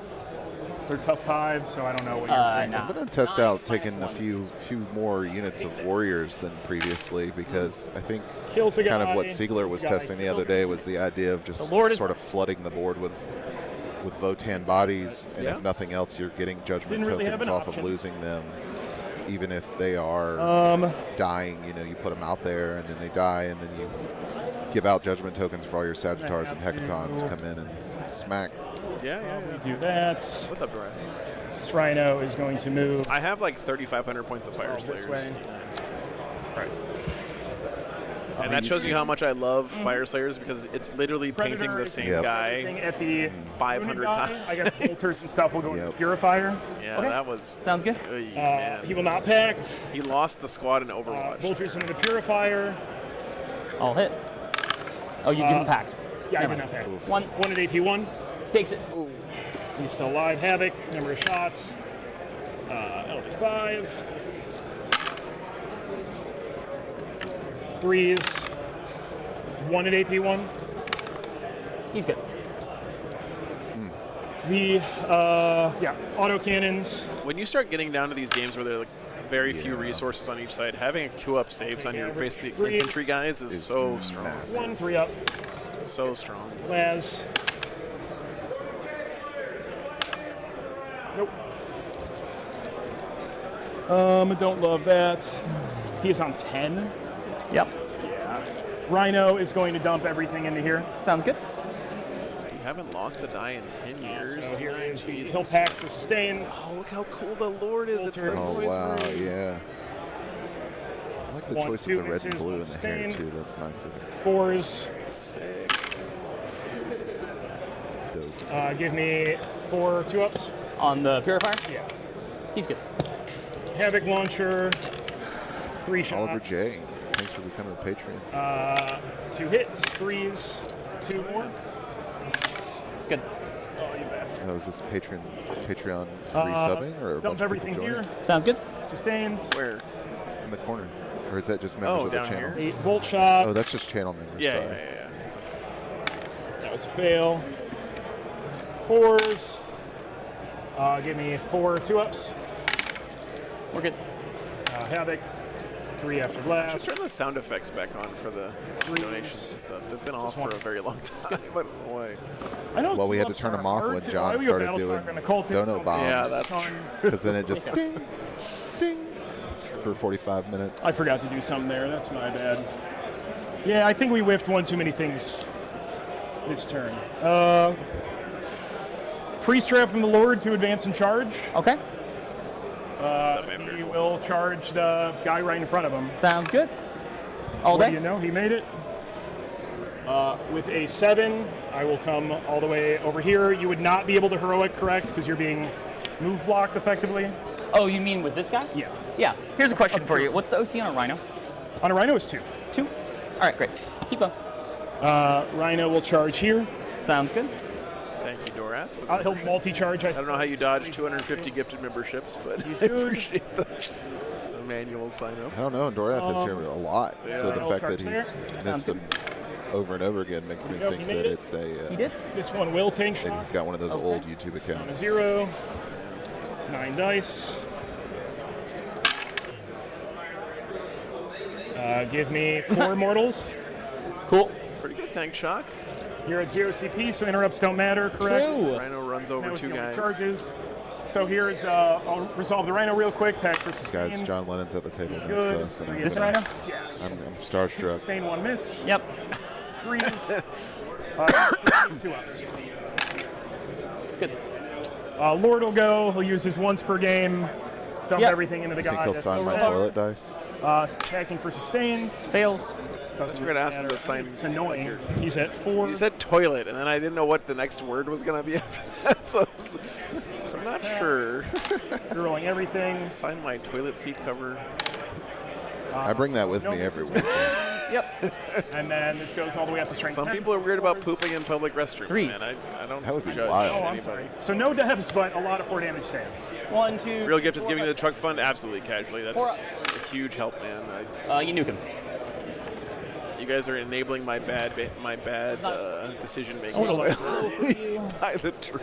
They're tough 5, so I don't know what you're saying. Nah. I'm gonna test 9 out taking a -1. few more units of warriors than previously because I think Kills a kind guy, of what Siegler kills was a guy, testing the kills other a day guy. was the idea of just The Lord is- sort of flooding the board with Votan bodies, and Yeah. if nothing else, you're getting judgment Didn't really have tokens an off option. of losing them. even if they are dying, you know, you put them out there and then they die, and then you give out judgment tokens for all your Sagittars and Hecatons to come in and smack. Yeah. We do that. What's up, Dora? This Rhino is going to move I have like 3,500 points of Fire this Slayers. way. Right. And that shows you how much I love Fire Slayers, because it's literally painting Predator the is same Yep. guy At the 500 guy, times. I guess bolters and stuff will go into Yep. Purifier. Yeah, Okay. that was. Sounds good. Man. He will not pact. He lost the squad in Overwatch. Bolters into the Purifier. I'll hit. Oh, you didn't pact. Yeah, I Never did not mind. pact. One. 1 at AP1. Takes it. He's still alive. Havoc. Number of shots. LB5. 3s. 1 at AP1. He's good. The auto cannons. When you start getting down to these games where there are like very few resources on each side, having 2-up saves on your basically infantry guys is so strong. massive. 1 3-up. So strong. Laz. Nope. Don't love that. He's on 10. Yep. Rhino is going to dump everything into here. Sounds good. You haven't lost a die in 10 years. So here tonight? is the Jesus. hill pack for sustains. Oh, look how cool the Lord is. It's the Bolter. Oh, noise wow, marine. yeah. I like the 1, choice 2 of the red and misses, blue 1 in the hair, sustained. too. That's nice of it. 4s. Sick. Dope. Give me 4 2-ups. On the Purifier? Yeah. He's good. Havoc launcher. 3 shots. Oliver J. Thanks for becoming a Patreon. 2 hits. 3s. 2 more. Good. Oh, you bastard. Oh, is this Patreon resubbing or a Dump bunch of everything people here. joining? Sounds good. Sustained. Where? In the corner. Or is that just members of the down channel? here? 8 bolt shots. Oh, that's just channel members. Yeah, sorry. yeah. It's a- That was a fail. 4s. Give me 4 2-ups. We're good. Havoc. 3 after blast. Turn the sound effects back on for the donations and stuff. They've been off for a very long time. I don't know why. I know Well, we had to 2-ups turn are them off hard when to- John why we go started Battlestar doing and the cultists dono don't bombs. Yeah, that's ton. true. Because then it just ding, ding for 45 minutes. I forgot to do something there. That's my bad. Yeah, I think we whiffed one too many things this turn. Free strap from the Lord to advance and charge. Okay. He will charge the guy right in front of him. Sounds good. All What day. do you know? He made it. With a 7, I will come all the way over here. You would not be able to heroic, correct? Because you're being move blocked effectively. Oh, you mean with this guy? Yeah. Yeah. Here's a question for you. What's the OC on a Rhino? On a Rhino is 2. 2? All right, great. Keep going. Rhino will charge here. Sounds good. Thank you, Dorath. for the He'll membership. multi-charge. I don't know how you dodged 250 gifted memberships, but I appreciate the manual sign up. I don't know. Dorath is here a lot. So the I'll fact that charge there. he's Sounds missed them over and over again makes me Nope, think he made that it. it's a. He did. This one will tank Maybe shot. he's got one of those old YouTube On a accounts. 0. 9 dice. Give me 4 mortals. Cool. Pretty good tank shock. You're at 0 CP, so interrupts don't matter, correct? True. Rhino runs over Rhino's 2 the only guys. charges. So here's, I'll resolve the Rhino real quick. Pack for sustain. Guys, John Lennon's at the table next good. to us. And I'm, This This Rhino? Yeah. I'm starstruck. Sustain 1 miss. Yep. 3s. 2 ups. Good. Lord will go. He'll use his once per game. Dump Yep. everything into the I think god. he'll That's sign my over. toilet dice. Attacking for sustains. Fails. Doesn't We're gonna ask him matter. to sign. It's annoying. your- He's at 4. You said toilet, and then I didn't know what the next word was gonna be after that, so I'm not sure. You're rolling everything. Sign my toilet seat cover. I bring that with no me misses. everywhere. Yep. And then this goes all the way up to strength. Some 10. people are weird about pooping in public restrooms, 3s. man. I don't That would be judge wild. Oh, I'm anybody. sorry. So no devs, but a lot of 4 damage saves. 1, 2. Real gift is giving to the truck fund absolutely casually. That's 4 ups. a huge help, man. You nuke him. You guys are enabling my bad decision making Oh, by the truck.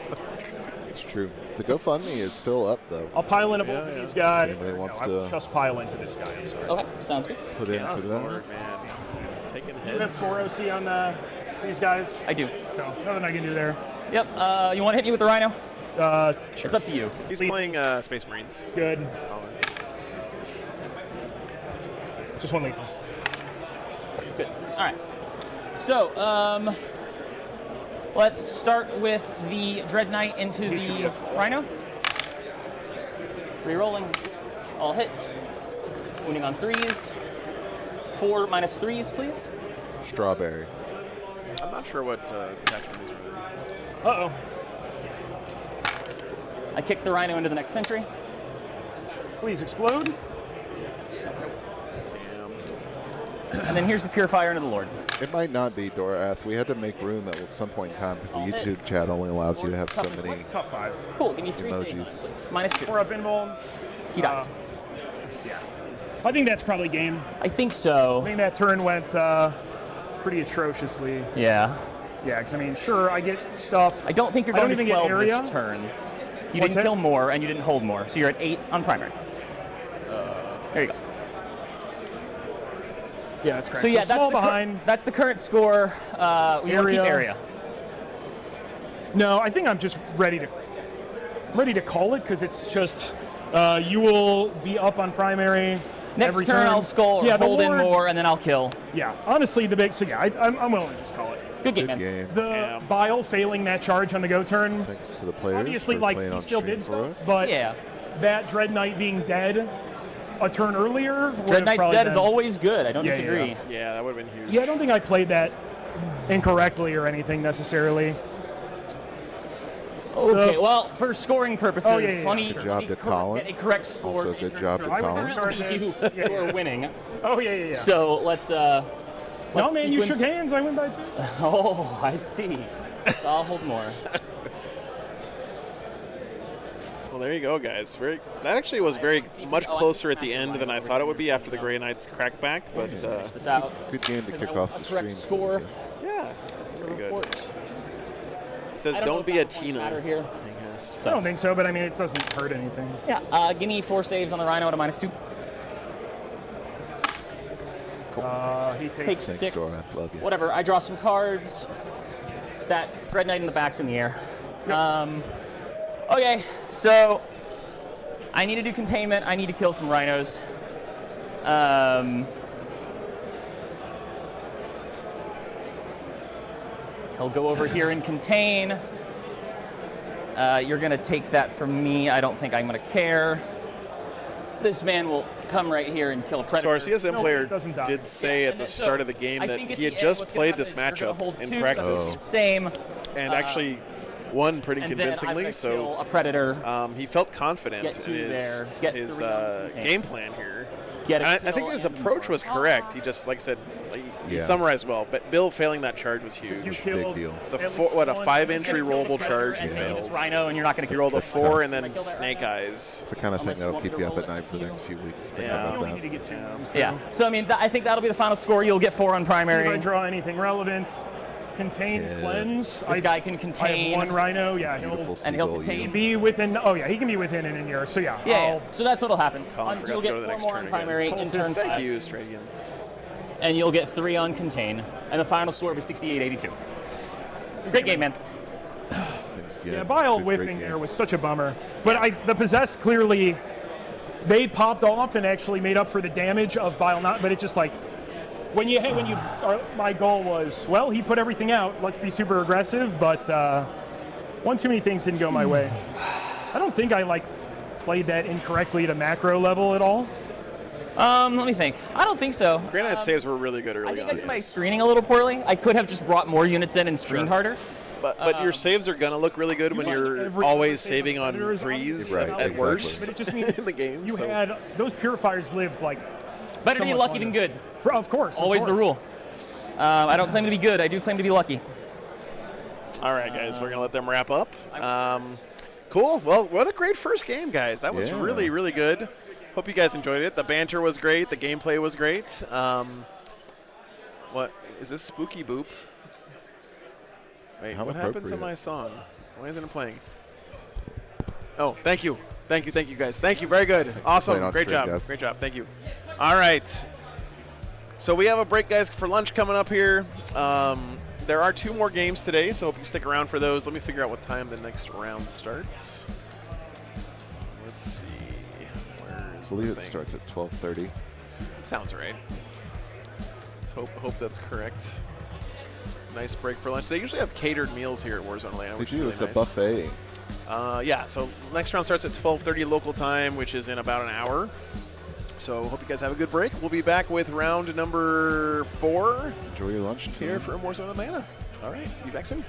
It's true. The GoFundMe is still up, though. I'll pile into both of these guys. Anybody wants I will to- just pile into this guy. I'm sorry. Okay. Sounds good. Put in for Chaos that. Lord, man. Taking That's heads. 4 OC on these guys. I do. So nothing I can do there. Yep. You want to hit me with the Rhino? Sure. It's up to you. He's playing Space Marines. Good. Just one lethal. Good. All right. So, let's start with the Dread Knight into the Rhino. Rerolling. All hit. Wounding on 3s. 4 minus 3s, please. Strawberry. I'm not sure what attachment is really. Uh-oh. I kick the Rhino into the next sentry. Please explode. Damn. And then here's the Purifier into the Lord. It might not be Dorath. We had to make room at some point in time because the YouTube chat only allows you to have so many. Top 5. Cool, give me 3 Emojis. stages, please. Minus 2. 4 up invulns. He dies. Yeah. I think that's probably game. I think so. I think that turn went pretty atrociously. Yeah. Yeah, because I mean, sure, I get stuff. I don't think you're I don't going to even get 12 area. this turn. You What's didn't that? kill more, and you didn't hold more, so you're at 8 on primary. There you go. Yeah, that's correct. So yeah, small behind. That's the current score. We want to keep area. No, I think I'm just ready to call it because it's just you will be up on primary. Next every turn I'll skull or yeah, hold in Lord, more, and then I'll kill. Yeah, honestly, the big. So yeah, I'm willing to just call it. Good game, Good man. game. The Bile failing that charge on the go turn. Thanks to the players. Obviously, for like playing he on still stream did for stuff, us. but Yeah. that Dread Knight being dead a turn earlier. Dread Knight's dead is always good. I don't disagree. Yeah, that would have been huge. Yeah, I don't think I played that incorrectly or anything necessarily. Okay, well, for scoring purposes, let me Good job to Colin. get a correct score. Also, good job to I would Colin. start this. You are winning. Oh yeah. So let's No man, sequence. you shook hands. I win by 2. Oh, I see. So I'll hold more. Well, there you go, guys. That actually was very much closer at the end than I thought it would be after the Grey Knights crackback. But Finish this out. Good game to kick off the correct stream. score. yeah, To pretty good. report. It says, I don't know "Don't if be a that points Tina." matter here. I guess. I don't think so, but I mean, it doesn't hurt anything. Yeah, give me 4 saves on the Rhino at a -2. He takes Takes Thanks, 6. Dorath. Love you. Whatever. I draw some cards. That Dread Knight in the back's in the air. Okay, so I need to do containment. I need to kill some rhinos. He'll go over here and contain. You're going to take that from me. I don't think I'm going to care. This man will come right here and kill a So predator. our CSM player it doesn't die. did say at the start of the game that he had just played this matchup in practice Same. and actually won pretty And then I'm convincingly. gonna So kill a predator. he felt confident Get in two his, there, get his three on contain. game plan here. Get a And I kill think his and approach was correct. He just, like I said, he Yeah. summarized well. But Bill failing that charge was You huge. killed deal. It's a at four, least what, a one- 5 He's entry gonna kill the rollable predator charge. and He then failed. this rhino, and you're not going to He rolled a That's 4 tough. and then Can I kill that snake rhino? eyes. It's the kind of thing Unless you that'll want keep me you to up at roll night for the it. next few weeks. Think Yeah. You about only that. need to get 2 moves. Yeah. So I mean, I think that'll be the final score. You'll get 4 on See if I primary. draw anything relevant. Contain, Yeah. cleanse. This guy can contain. I have 1 rhino. Yeah, Beautiful And he'll seagull, contain you. be within. Oh yeah, he can be within and in yours. So yeah. Yeah. So that's what'll happen. Colin forgot You'll to get go to the 4 next more turn on again. primary in turn Thank 5, you, Stragan. and you'll get 3 on contain, and the final score will be 68-82. Great game, man. Things get- Yeah, Bile good, great whiffing game. there was such a bummer. But the possessed clearly, they popped off and actually made up for the damage of Bile not. But it just like my goal was, well, he put everything out. Let's be super aggressive. But one too many things didn't go my way. I don't think I played that incorrectly at a macro level at all. Let me think. I don't think so. Grey Knight saves were really good I early think I on. did my screening a little poorly. I could have just brought more units in and screened harder. But your saves are gonna look really good when you're always saving on 3s Right, at exactly. worst But it just means in the game. you so. had those purifiers lived Better to be somewhat lucky than longer. good. Of course. Always the rule. I don't claim to be good. I do claim to be lucky. All right, guys, we're gonna let them wrap up. Cool. Well, what a great first game, guys. That was Yeah. really, really good. Hope you guys enjoyed it. The banter was great. The gameplay was great. What is this? Spooky Boop? Wait, How what happened to appropriate. my song? Why isn't it playing? Oh, thank you. Thank you, guys. Thank you. Very good. Awesome. playing on Great stream, job. guys. Great job. Thank you. All right. So we have a break, guys, for lunch coming up here. There are 2 more games today, so hope you stick around for those. Let me figure out what time the next round starts. Let's see. Where's I believe the it thing? starts at 12:30. Sounds right. Let's hope that's correct. Nice break for lunch. They usually have catered meals here at Warzone Atlanta. They do. It's a buffet. Yeah, so next round starts at 12:30 local time, which is in about an hour. So hope you guys have a good break. We'll be back with round number 4. Enjoy your lunch here for Warzone Atlanta. All right, be back soon.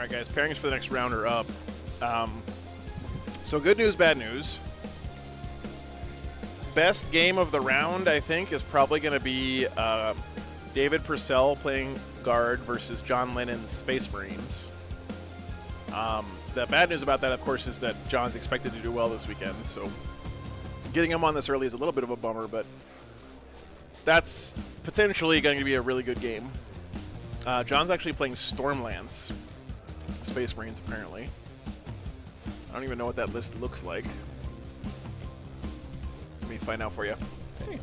All right, guys, pairings for the next round are up. So good news, bad news. Best game of the round, I think, is probably going to be David Purcell playing guard versus John Lennon's Space Marines. The bad news about that, of course, is that John's expected to do well this weekend, so getting him on this early is a little bit of a bummer, but that's potentially going to be a really good game. John's actually playing Stormlance Space Marines, apparently. I don't even know what that list looks like. Let me find out for you. Hey,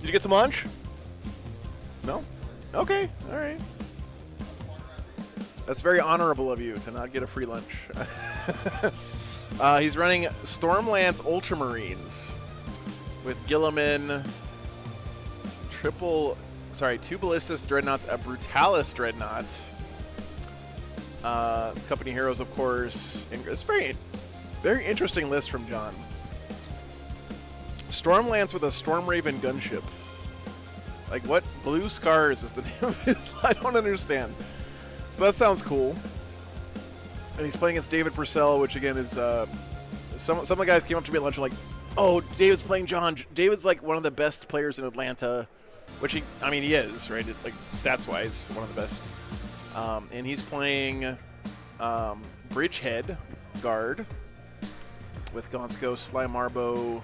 did you get some lunch? No? Okay, all right. That's very honorable of you to not get a free lunch. He's running Stormlance Ultramarines with Gilliman, two Ballistus Dreadnoughts, a Brutalis Dreadnought, Company Heroes, of course. It's very, very interesting list from John. Stormlance with a Stormraven gunship. Like, what? Blue Scars is the name of his? I don't understand. So that sounds cool. And he's playing against David Purcell, which again is some of the guys came up to me at lunch and like, oh, David's playing John. David's like one of the best players in Atlanta, which he is, right? Like stats wise, one of the best. And he's playing Bridgehead guard with Gonsko, Sly Marbo,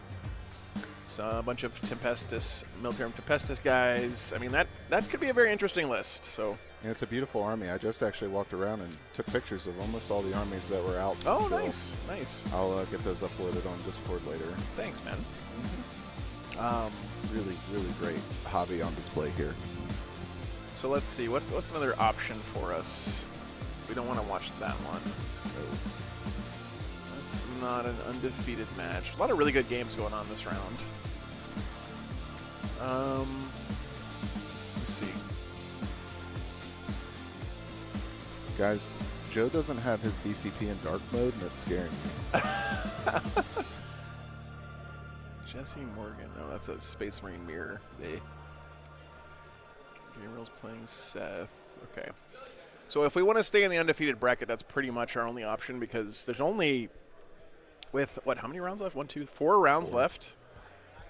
a bunch of Militarum Tempestus guys. I mean, that could be a very interesting list. So yeah, it's a beautiful army. I just actually walked around and took pictures of almost all the armies that were out. Oh, still. nice. I'll get those uploaded on Discord later. Thanks, man. Really, really great hobby on display here. So let's see, what's another option for us? We don't want to watch that one. That's not an undefeated match. A lot of really good games going on this round. Let's see. Guys, Joe doesn't have his BCP in dark mode, and it's scaring me. Jesse Morgan. No, that's a Space Marine mirror. Gabriel's playing Seth. Okay. So if we want to stay in the undefeated bracket, that's pretty much our only option because there's only, with, how many rounds left? 1, 2, 4 rounds left.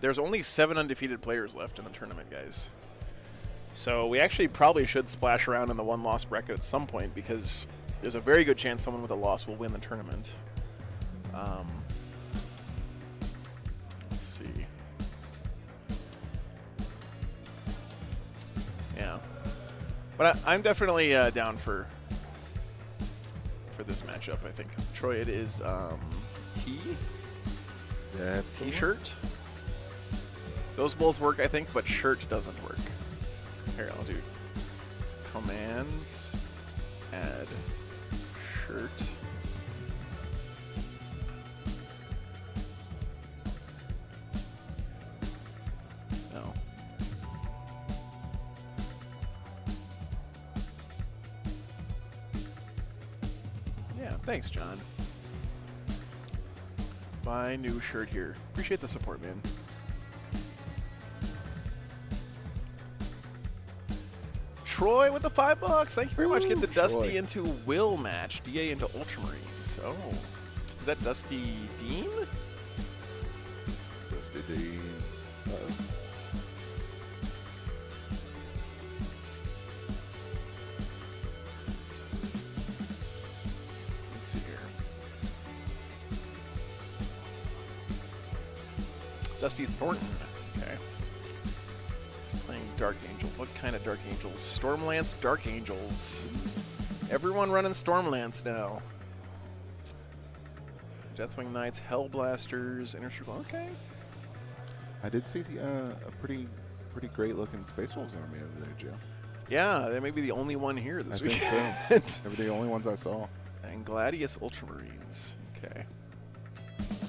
There's only 7 undefeated players left in the tournament, guys. So we actually probably should splash around in the one-loss bracket at some point because there's a very good chance someone with a loss will win the tournament. Let's see. Yeah. But I'm definitely down for this matchup, I think. Troy, it is T-shirt. Those both work, I think, but shirt doesn't work. Here, I'll do commands, add shirt. No. Yeah, thanks, John. Buy new shirt here. Appreciate the support, man. Troy with the $5. Thank you very much. Get the Dusty into Will match. DA into Ultramarines. Oh. Is that Dusty Dean? Dusty Dean. Let's see here. Dusty Thornton. Okay. Playing Dark Angel. What kind of Dark Angels? Stormlance Dark Angels. Everyone running Stormlance now. Deathwing Knights, Hellblasters, Inner Okay. I did see a pretty great looking Space Wolves army over there, Joe. Yeah, they may be the only one here this week. I think so. They were the only ones I saw. And Gladius Ultramarines. Okay.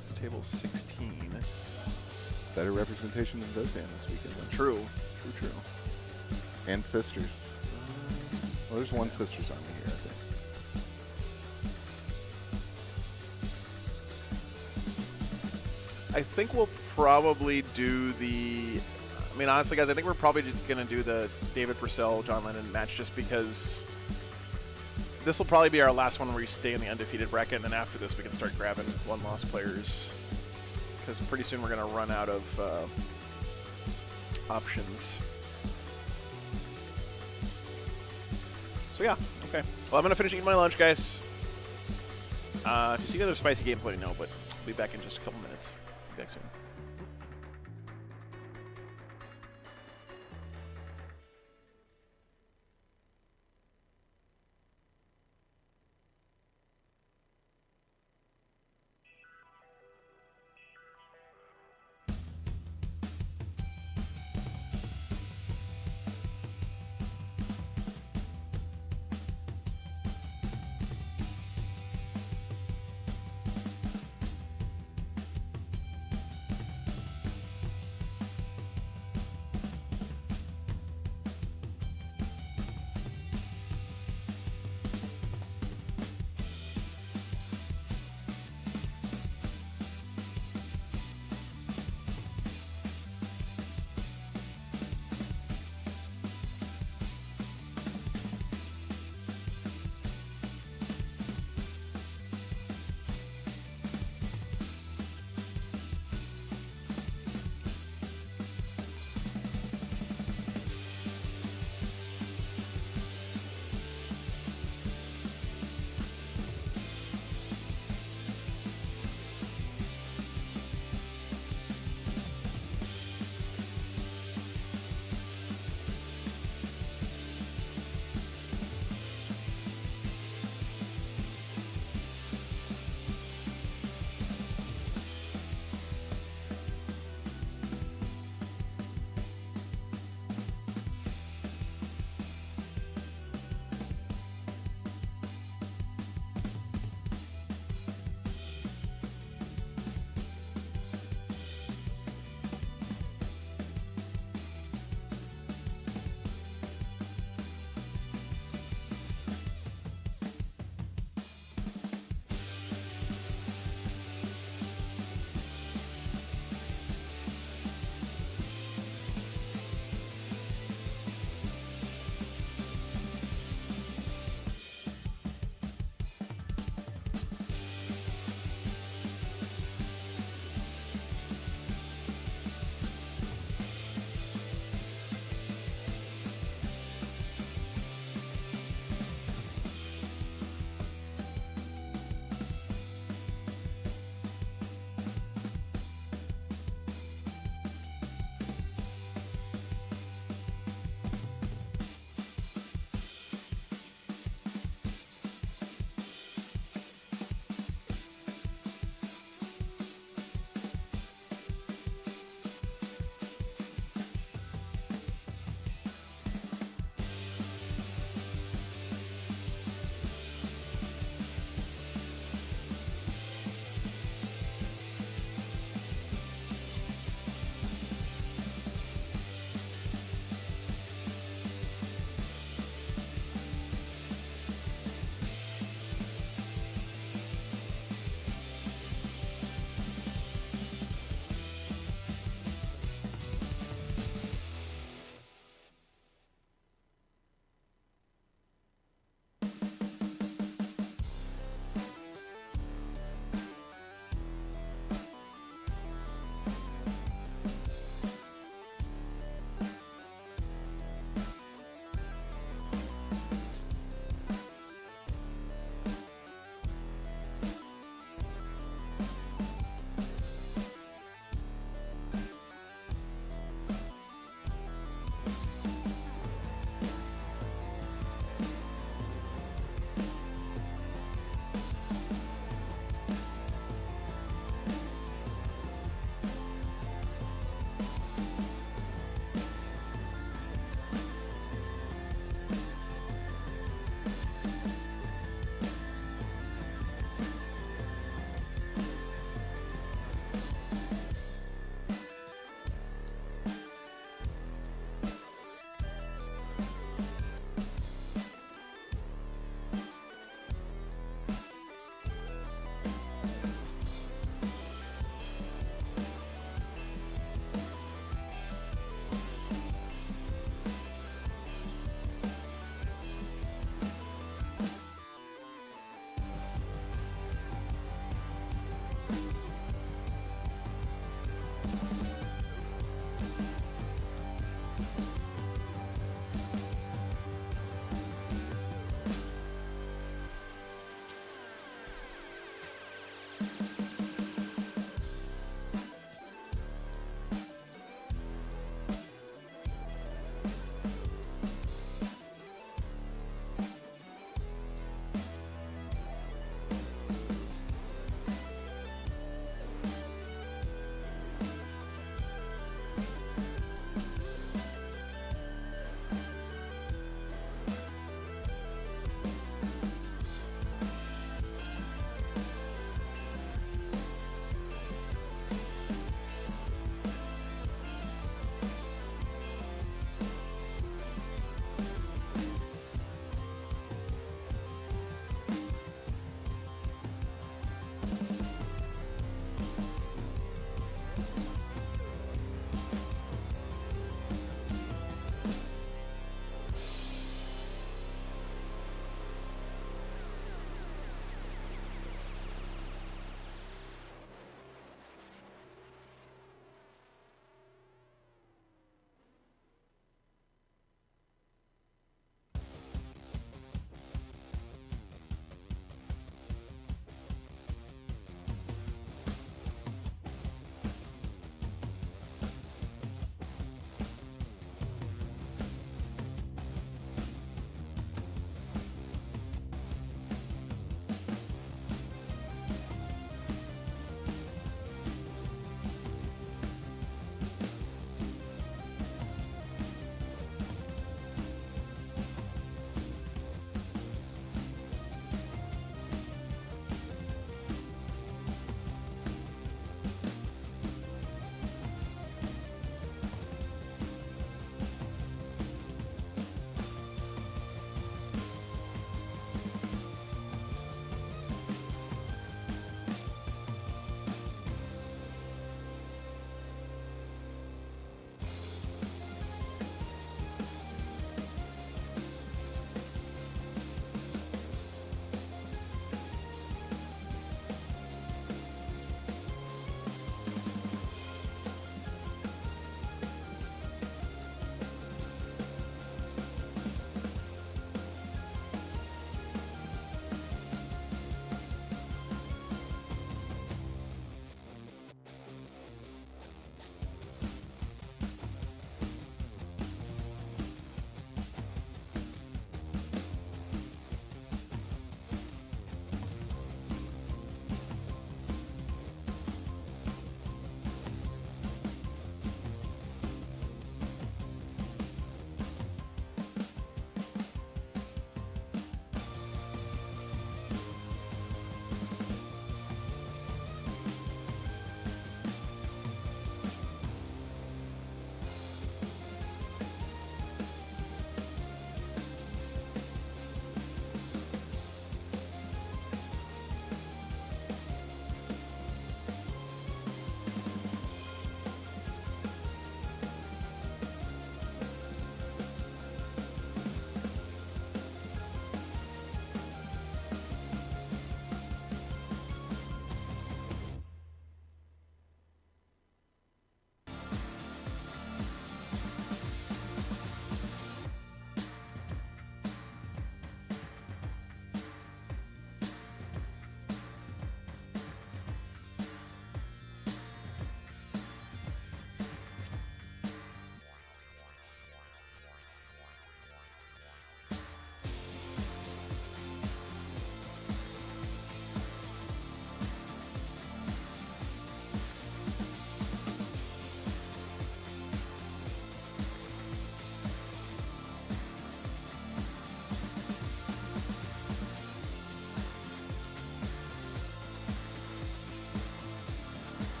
It's table 16. Better representation than Votan this weekend. True. True. And Sisters. Well, there's one Sisters army here, I think. I think we'll probably do the... I mean, honestly, guys, I think we're probably going to do the David Purcell, John Lennon match just because this will probably be our last one where we stay in the undefeated bracket, and then after this we can start grabbing 1-loss players. Because pretty soon we're going to run out of options. So yeah, okay. Well, I'm going to finish eating my lunch, guys. If you see any other spicy games, let me know, but I'll be back in just a couple minutes. Be back soon.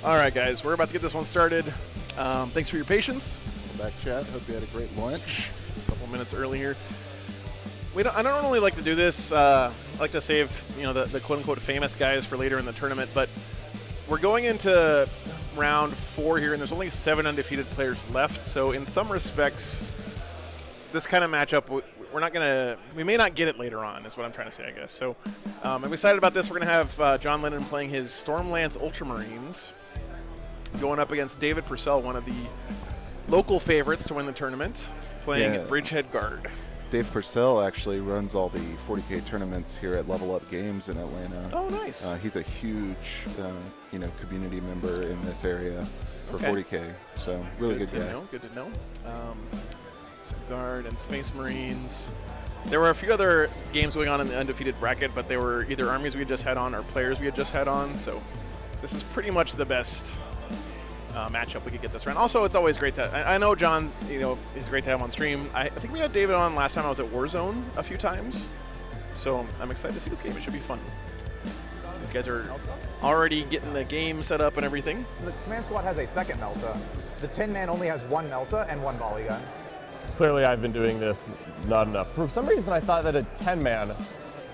All right, guys, we're about to get this one started. Thanks for your patience. Welcome back, chat. Hope you had a great lunch. A couple minutes early here. I don't normally like to do this. I like to save the quote-unquote famous guys for later in the tournament, but we're going into round 4 here, and there's only 7 undefeated players left. So in some respects, this kind of matchup, we may not get it later on, is what I'm trying to say, I guess. So I'm excited about this. We're going to have John Lennon playing his Stormlance Ultramarines, going up against David Purcell, one of the local favorites to win the tournament, playing Bridgehead Guard. Dave Purcell actually runs all the 40K tournaments here at Level Up Games in Atlanta. Oh, nice. He's a huge, community member in this area for 40K. So really good guy. Good to know. So Guard and Space Marines. There were a few other games going on in the undefeated bracket, but they were either armies we had just had on or players we had just had on. So this is pretty much the best matchup we could get this round. Also, it's always great to. I know John, it's great to have him on stream. I think we had David on last time I was at Warzone a few times. So I'm excited to see this game. It should be fun. These guys are already getting the game set up and everything. So the command squad has a second Melta. The 10-man only has 1 Melta and 1 volley gun. Clearly, I've been doing this not enough. For some reason, I thought that a 10-man.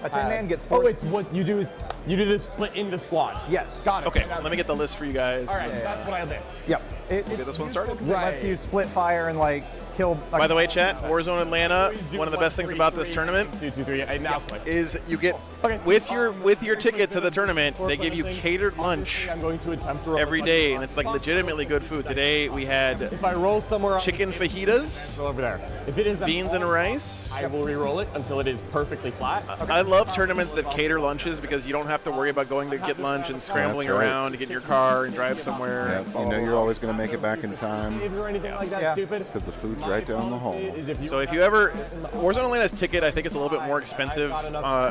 A 10-man gets 4. Oh, it's what you do is you do the split into squad. Yes. Got it. Okay, let me get the list for you guys. All right, that's what I missed. Yep. Get this one started. It lets you split fire and kill. By the way, chat, Warzone Atlanta, one of the best things about this tournament 2, 2, 3, and now is you get with your ticket to the tournament, they give you catered lunch I'm going to attempt to every day, and it's like legitimately good food. Today we had if I roll somewhere chicken fajitas, over there. If it is beans and rice. I will re-roll it until it is perfectly flat. I love tournaments that cater lunches because you don't have to worry about going to get lunch and scrambling around to get in your car and drive somewhere. Yeah, you're always going to make it back in time Or anything like that stupid. because the food's right down the hall. So if you ever, Warzone Atlanta's ticket, I think it's a little bit more expensive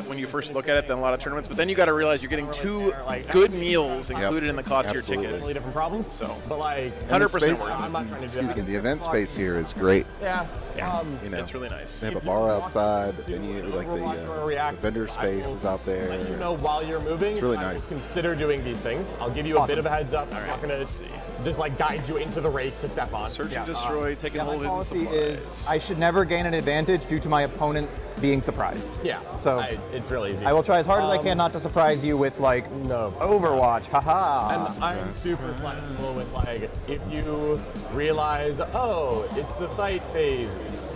when you first look at it than a lot of tournaments, but then you got to realize you're getting 2 good meals included in the cost of your ticket. Totally different problems. So, but 100% worth I'm not trying to do Excuse that. me, the event space here is great. Yeah. It's really nice. They have a bar outside, the venue, the vendor space is out there. Let you know while you're moving. It's really I would nice. Consider doing these things. I'll give you a bit of a heads up. I'm not going to just guide you into the raid to step on. Search and destroy, taking hold of My hidden policy is supplies. I should never gain an advantage due to my opponent being surprised. Yeah. So it's really easy. I will try as hard as I can not to surprise you with no. Overwatch. Haha. And I'm super flexible with if you realize, it's the fight phase,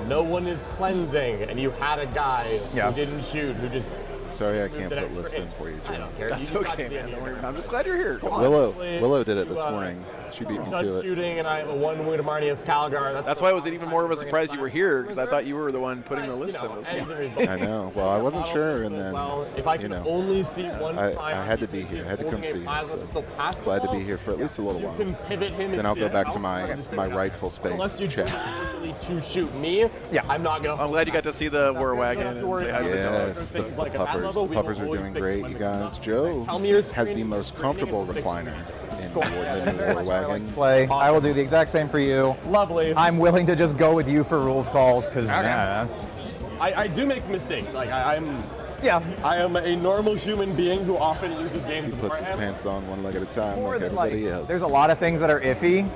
no one is cleansing, and you had a guy who didn't shoot, who just. Sorry, I can't put lists in for you, Jim. I don't care. That's okay, man. Don't worry. I'm just glad you're here. Willow did it this morning. She beat me to it. Shooting, and I have a 1 wound of Marnius Calgar. That's why it was even more of a surprise you were here, because I thought you were the one putting the lists in this one. I know. Well, I wasn't sure, and then, if I can only see one I had to be here. I had to come see. So glad to be here for at least a little while. Then I'll go back to my rightful space. Unless you chat. to shoot me, I'm not going to. I'm glad you got to see the War Wagon and say hi to the dogs. Yes, the puppers. The puppers are doing great, you guys. Joe has the most comfortable recliner in the War Wagon. Play. I will do the exact same for you. Lovely. I'm willing to just go with you for rules calls because I do make mistakes. I am a normal human being who often uses games. He puts his pants on one leg at a time, More like than, everybody else. There's a lot of things that are iffy.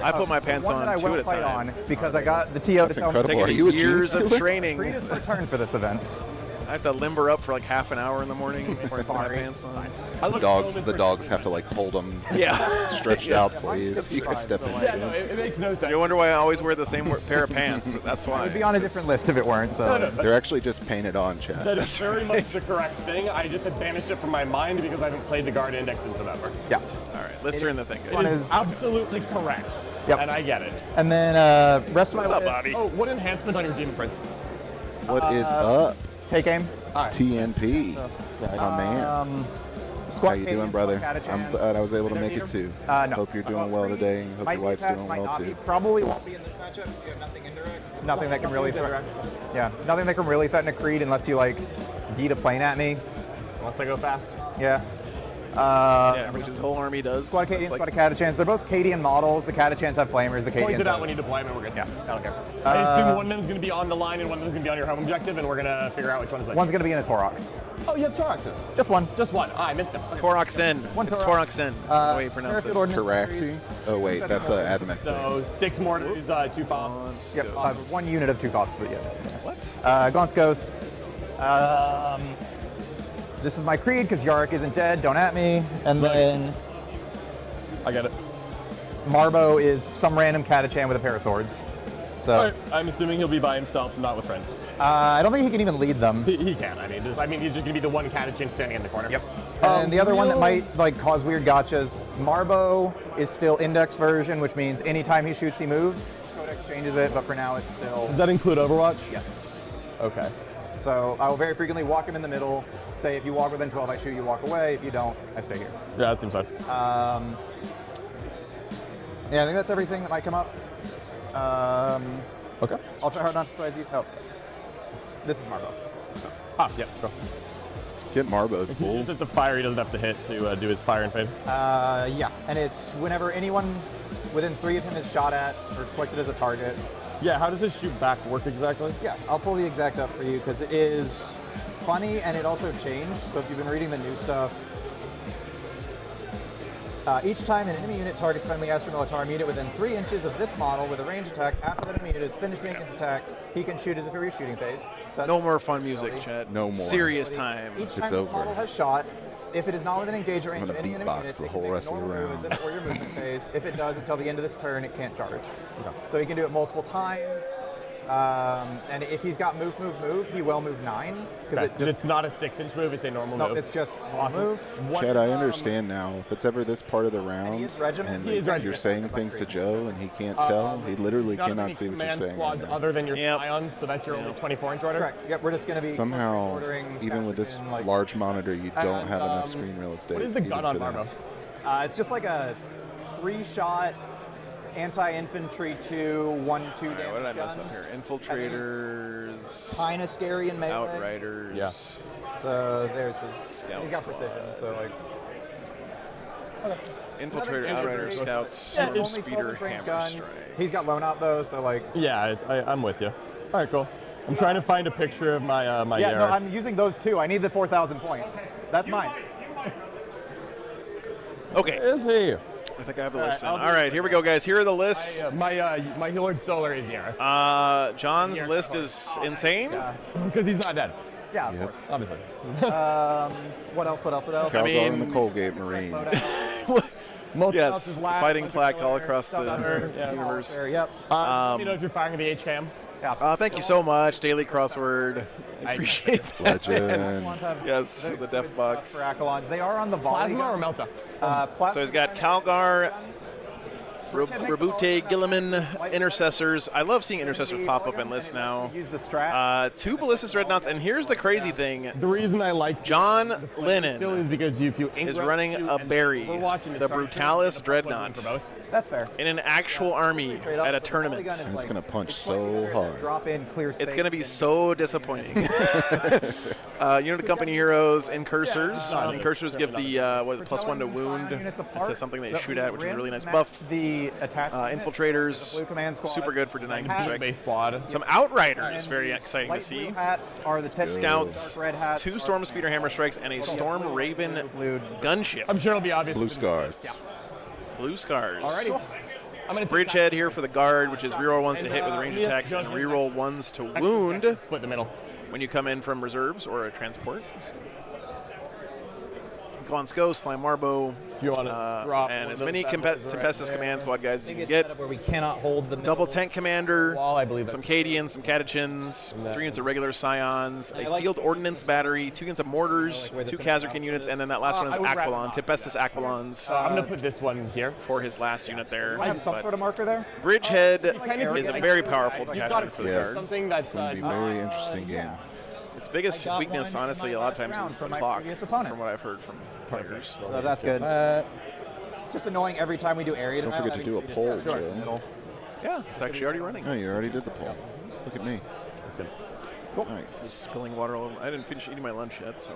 I put my pants one on that I 2 will at a fight time. on because I got the TO to That's tell me. incredible. Are you a years jeans of dealer? training. Free is the return for this event. I have to limber up for half an hour in the morning before I put my pants on. The dogs have to hold them stretched out for you so you can step into Yeah, no, it makes no sense. You wonder why I always wear the same pair of pants. That's why. It would be on a different list if it weren't. So They're actually just painted on, Chad. That is very much the correct thing. I just had banished it from my mind because I haven't played the Guard Index since November. yeah. All right, let's turn the thing. It is absolutely correct. Yep. And I get it. And then rest of my What's up, list. Bobby? Oh, what enhancement on your Demon Prince? What is up, Take aim. TNP? My man. Squad How you doing, cadence, brother? squad catechans. I'm glad I was able to make it too. No. Hope you're doing well today. Hope Might your be wife's attached, doing might well not too. be. Probably won't be in this matchup if you have nothing indirect. It's nothing that can really nothing that can really threaten a creed unless you yeet a plane at me. Unless I go fast. Yeah. Yeah, which his whole army does. Squad of Cadians, It's like- Squad of Catachans. They're both Cadian models. The Catachans have flamers. The Point Cadians it out have... when you deploy them and we're good. Yeah, I don't care. I assume one of them is going to be on the line and one of them is going to be on your home objective, and we're going to figure out which one is which. One's going to be in a Torox. Oh, you have Toraxes. Just one. Just one. Ah, I missed him. Okay. Toroxen. One It's Torox. Toroxen. That's the way you pronounce it. Taraxi? Oh, wait, that's an adamant thing. So 6 mortars, 2 FOBs. Yep, 1 unit of 2 FOBs, but yeah. What? Gonskos. This is my creed because Yarick isn't dead. Don't at me. And then I get it. Marbo is some random Catachan with a pair of swords. So All right. I'm assuming he'll be by himself, not with friends. I don't think he can even lead them. He can. I mean, he's just going to be the one Catachan standing in the corner. Yep. And the other one that might like cause weird gotchas, Marbo is still index version, which means anytime he shoots, he moves. Codex changes it, but for now it's still. Does that include Overwatch? Yes. Okay. So I will very frequently walk him in the middle, say if you walk within 12, I shoot, you walk away. If you don't, I stay here. Yeah, that seems fine. Yeah, I think that's everything that might come up. Okay. I'll try hard not to surprise you. Oh, this is Marbo. Ah, yeah, go. Get Marbo If full. it's a fire, he doesn't have to hit to do his fire and fade. Yeah, and it's whenever anyone within 3 of him is shot at or selected as a target. Yeah, how does his shoot back work exactly? Yeah, I'll pull the exact up for you because it is funny and it also changed. So if you've been reading the new stuff, each time an enemy unit targets friendly Astro Militarum unit within 3 inches of this model with a range attack, after that enemy unit is finished making its attacks, he can shoot as if he were shooting phase. So that's No more fun music, Chad. No more. Serious time. Each time It's this over. model has shot, if it is not within engage range I'm of gonna any enemy beatbox unit, the it whole can make rest of the normal round. moves or your movement phase. If it does until the end of this turn, it can't charge. So he can do it multiple times. And if he's got move, he will move 9. Okay. It's not a 6-inch move, it's a normal move. No, it's just Awesome. move. Chad, I understand now. If it's ever this part of the round is regiment. and He is you're regiment. saying things to Joe and he can't tell, he literally Not cannot any see what you're command saying. squads right now. other than your Yep. Scions, so that's your only 24-inch order? Correct. Yep, we're just going to be Somehow, ordering even with this faster than, like, large monitor, you don't And, have enough screen real estate. What is the even gun on for that. Marbo? It's just like a 3-shot anti-infantry 2, 1-2 damage What did I mess gun. up here? Infiltrators, Kind of scary in melee. Outriders. Yeah. So there's his. Scout He's got squad. precision. So like. Infiltrator, Another Outriders, infantry. Scouts, Yeah, it's Storm only 12 Speeder, inch range Hammer gun. Strike. He's got loan out though, so like. Yeah, I'm with you. All right, cool. I'm trying to find a picture of my my Yeah, no, Yara. I'm using those too. I need the 4,000 points. That's mine. Okay, Is he? I think I have the list in. I'll All right, here we go, guys. Here are the lists. My Hillard Solar is Yara. John's list is insane. Because he's not dead, Yeah, of Yep. course. obviously. What else? Calgar and the Colgate Marines. Yes, fighting plaque all across the universe. Yep. You know if you're firing the H-cam. Thank you so much, Daily Crossword. I appreciate that. Legend. Yes, the Def Box. For Accolons. They are on the volley. Plasma or gun. Melta? Plasma. So he's got Calgar, Rabute, Gilliman, Intercessors. I love seeing Intercessors pop up in lists now. Use the strat. 2 Ballistic Dreadnoughts, and here's the crazy thing. The reason I like John still Lennon is because if you is running a Barry, the Brutalis Dreadnought, That's fair. in an actual army Trade up, at a but the volley tournament. gun is And it's like- going to punch it's so slightly hard. Drop in clear space. It's going to be and- so disappointing. Unit of Company Heroes, Incursors. Incursors give the +1 to wound. It's something that you shoot at, which is a really nice buff. The attachment. Infiltrators, The blue command squad. super good for denying strike. base squad. Some Outriders, very exciting to Light see. blue hats are the tech Scouts, dark red hats 2 are Storm the- Speeder Hammer Strikes, and a Storm Raven blue. gunship. I'm sure it'll be obvious. Blue Scars. Blue Scars. Alrighty. I'm gonna take Bridgehead here for the guard, which is reroll 1s to hit with range Yeah, attacks and go- reroll 1s to that. wound Split the middle. when you come in from reserves or a transport. Gonsko, Slime Marbo, If you want to drop and one as of many those bad boys right Tempestus there. Command Squad guys as you Maybe can it's get. set up where we cannot hold the Double Tank Commander, Wall, I believe some that's Cadians, some Catachins, 3 units of regular Scions, a Field Ordnance Battery, 2 units of Mortars, 2 Kazarkin units, and then that last one is I would wrap it Aquilon, up. Tempestus Aquilons I'm gonna put this one here. for his last unit there. I have some But sort of marker there. Bridgehead kind of is a like- very powerful You've got detachment to for the Yes. guard. something that's It's going to be a very interesting game. Its biggest I got weakness, one in honestly, my a lot of last round times is the from my clock, previous opponent. from what I've heard from players. So that's good. It's just annoying every time we do area Don't denial. forget to having do a read it poll, across the Joe. middle. Yeah, it's actually already running. Oh, you already did the poll. Look at me. Just Nice. spilling water all over. I didn't finish eating my lunch yet, so.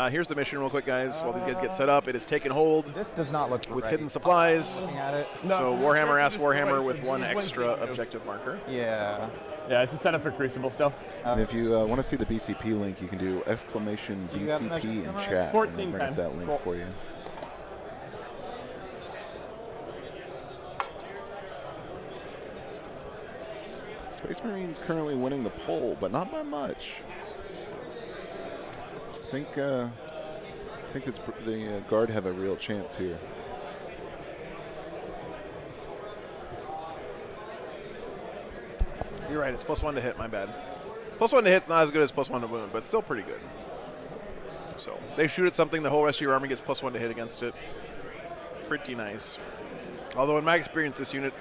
Here's the mission real quick, guys. While these guys get set up, it is taken hold. This does not look with right. hidden supplies. Looking at it. So Warhammer asks Warhammer with one extra objective marker. Yeah. Yeah, it's a setup for Crucible still. And if you want to see the BCP link, you can do !BCP in chat. 1410. And bring up that link for you. Space Marines currently winning the poll, but not by much. I think it's the Guard have a real chance here. You're right, it's +1 to hit, my bad. +1 to hit's not as good as +1 to wound, but still pretty good. So they shoot at something, the whole rest of your army gets +1 to hit against it. Pretty nice. Although in my experience, this unit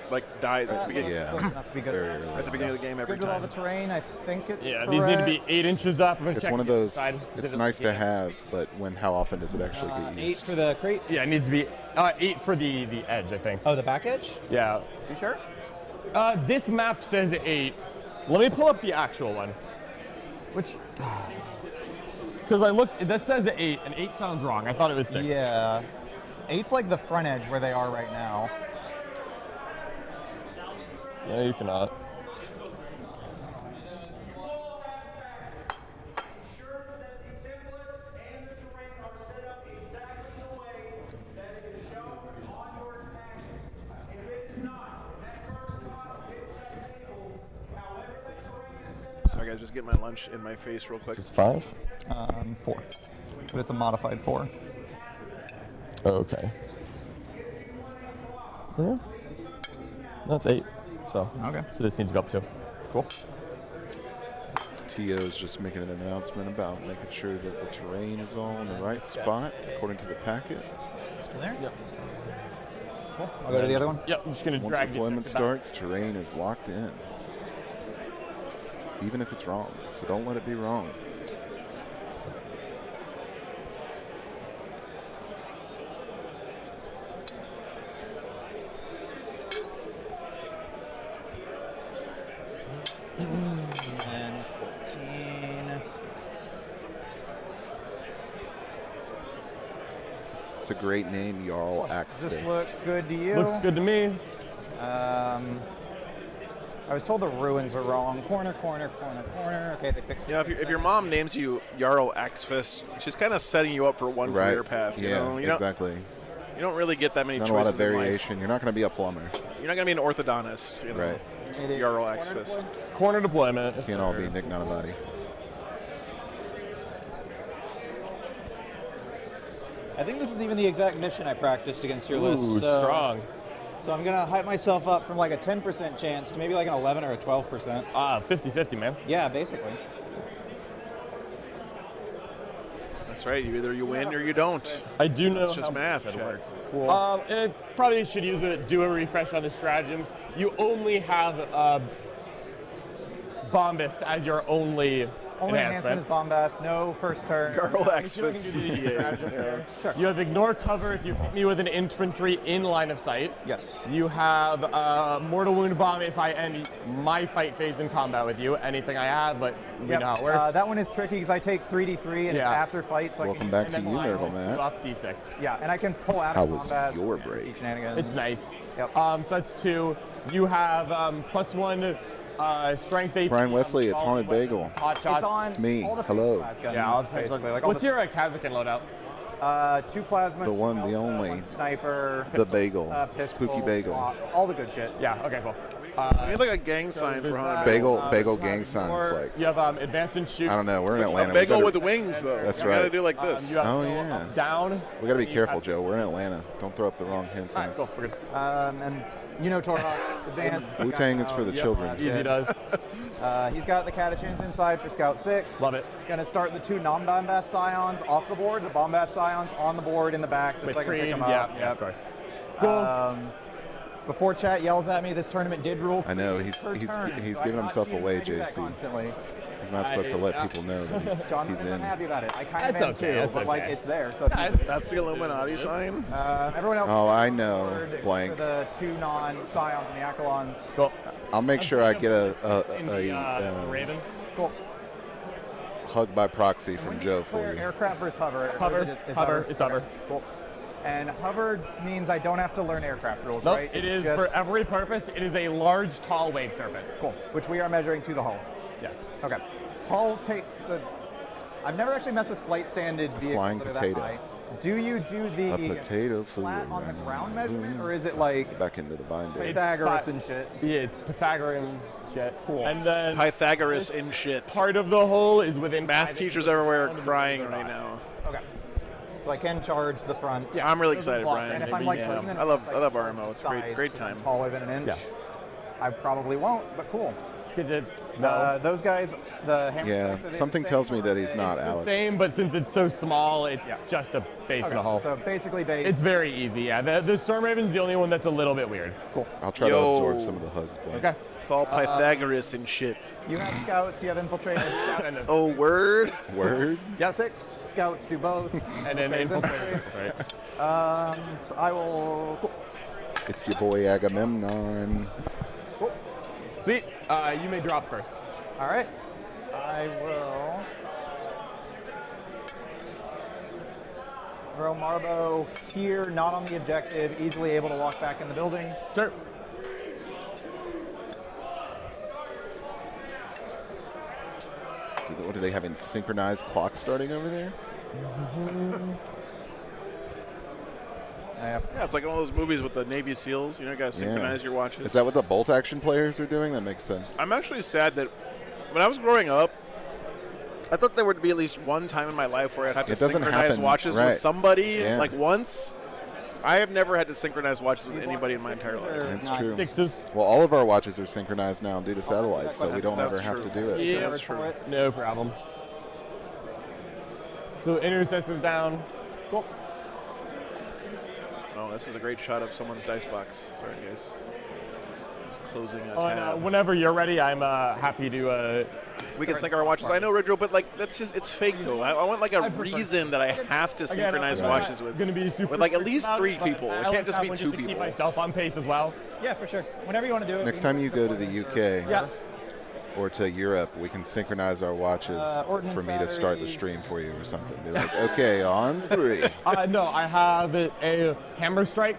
dies at the beginning. Yeah. Enough to be good. At the beginning of the game every good with time. all the terrain, I think it's Yeah, correct. these need to be 8 inches up. It's one of those, it's nice to have, but how often does it actually get used? 8 for the crate? Yeah, it needs to be 8 for the edge, I think. Oh, the back edge? Yeah. You sure? This map says 8. Let me pull up the actual one. Which, because I looked, that says 8, and 8 sounds wrong. I thought it was 6. Yeah. 8's like the front edge where they are right now. No, you cannot. Sorry guys, just get my lunch in my face real quick. It's 5? 4. But it's a modified 4. Okay. Yeah. That's 8. So, okay. So this needs to go up too. Cool. TO is just making an announcement about making sure that the terrain is all in the right spot according to the packet. Still there? Yep. Cool. I'll go to the other one. Yep. I'm just gonna Once drag deployment starts, terrain is locked in. Even if it's wrong, so don't let it be wrong. And 14. It's a great name, Jarl Axe Does this Fist. look good to you? Looks good to me. I was told the ruins were wrong. Corner, corner, corner, corner. Okay, they fixed it. You know, if your mom names you Jarl Axefist, she's kind of setting you up for one career path. You know? Exactly. You don't really get that many Not choices a lot of in life. variation. You're not going to be a plumber. You're not going to be an orthodontist. You know? Right. Jarl Axefist. Corner deployment. Can't all be Nick Nonabody. I think this is even the exact mission I practiced against your Ooh, list. So, strong. So I'm going to hype myself up from like a 10% chance to maybe like an 11 or a 12%. 50-50, man. Yeah, basically. That's right. Either you win or you don't. I do know It's just how math. that Jack. works. Cool. It probably should use it. Do a refresh on the stratagems. You only have Bombast as your only enhancement is Bombast. No first turn. Jarl Axefist. Sure. You have ignore cover if you hit me with an infantry in line of sight. Yes. You have mortal wound bomb if I end my fight phase in combat with you. Anything I have, but we know how it works. That one is tricky because I take 3d3 and it's after fight, so Welcome I can back to and you, then Nerval I Matt. off d6. Yeah, and I can pull out How of was Bombast. your break? Shenanigans. It's nice. Yep. So that's 2. You have +1 strength 8. Brian Wesley, it's Haunted Bagel. Hot shots. It's on It's me. all the Hello. phase guns, Yeah, basically. Like all what's the, your Kazakhstan loadout? 2 plasma, The one, 2 the Delta, only. 1 sniper, The bagel. pistol, Spooky bagel. all the good shit. Yeah, okay, cool. You need like a gang sign for Haunted Bagel gang sign. It's like, You have advance and shoot. I don't know. We're in Atlanta. A We bagel better- with the wings, though. That's You gotta right. do like this. You have Oh, go yeah. up, down. We got to be You careful, have- Joe. We're in Atlanta. Don't throw up the wrong hand All right, signs. cool. We're good. And you know Torhawk, advanced. Wu-Tang is for the children. Easy does. He's got the Catachans inside for Scout 6. Love it. Gonna start the 2 non-Bombast Scions off the board, the Bombast Scions on the board in the back, just With so I can pick Creed, them up. yeah, of course. Cool. Before chat yells at me, this tournament did rule. I know. He's per turn, so I giving cannot himself cheat. away, I do that JC. constantly. He's not supposed to let people know that John, he's I'm in. happy about it. I kind of That's am okay, too, that's but like okay. it's there. So That's the Illuminati sign. everyone else. Oh, I know. board except Blank. For the 2 non-Scions and the Accolons. Cool. I'll make sure I get In the a Raven. Cool. hug by proxy from Joe for Player you. aircraft versus hover. Hover, It's hover, it's hover. Okay, cool. And hover means I don't have to learn aircraft rules, Nope, right? it It's is just- for every purpose. It is a large, tall wave serpent. Cool. Which we are measuring to the hull. Yes. Okay. Hull take. So I've never actually messed with flight standard vehicles flying that are potato. that high. Do you do the A potato flew flat on the around. ground measurement, or is it like Back into the vine days. Pythagoras and shit? Yeah, it's Pythagorean shit. Cool. And then Pythagoras in shit. part of the hole is within Math 5 teachers inches everywhere are of the crying ground. right now. Okay. So I can charge the front. Yeah, I'm really Doesn't excited, block Brian. And if I'm like Yeah. putting them I love inside, I can charge RMO. the It's great, sides great 'cause I'm time. taller than an inch. Yes. I probably won't, but cool. It's good to know. Those guys, the hammer Yeah, strikes, are they something the tells same, me or that are he's they- not The Alex. same, but since it's so small, it's Yeah. just a base Okay, in a hole. so basically base. It's very easy, yeah. The Storm Raven's the only one that's a little bit weird. cool. I'll try to Yo. absorb some of the hugs, Blake. Okay. It's all Pythagoras and shit. You have scouts, you have infiltrators. And then, Oh, word? Word? yes. 6 scouts do both. And then Infiltrators infiltrate. Right. So I will. Cool. It's your boy Agamemnon. Sweet. You may drop first. All right. I will throw Marbo here, not on the objective, easily able to walk back in the building. Sure. What do they have in synchronized clock starting over there? Yeah. Yeah, it's like one of those movies with the Navy SEALs. You know, you gotta synchronize your watches. Is that what the bolt action players are doing? That makes sense. I'm actually sad that when I was growing up, I thought there would be at least one time in my life where I'd have to It doesn't synchronize happen, watches right. with somebody, Yeah. like once. I have never had to synchronize watches with You want anybody in my sixes entire life. or That's nines? true. Sixes. Well, all of our watches are synchronized now due to satellites, so we That's- don't ever that's have to true. do it. Yeah, that's true. No problem. So intercessor's down. Cool. Oh, this is a great shot of someone's dice box. Sorry, guys. Just closing a Oh, tab. whenever you're ready, I'm happy to. We can sync our watches. I know, Ridro, but like that's just—it's fake though. I want like a I prefer- reason that I have to synchronize I'm watches not with. Gonna be super with like at strict least about 3 it, but people. I It like can't just that be one 2 to keep people. myself on pace as well. Yeah, for sure. Whenever you want to do it. Next we time can you put go to one the in UK Yeah. or to Europe, we can synchronize our watches ordnance for me to start the batteries. stream for you or something. Be like, okay, on 3. No, I have a hammer strike.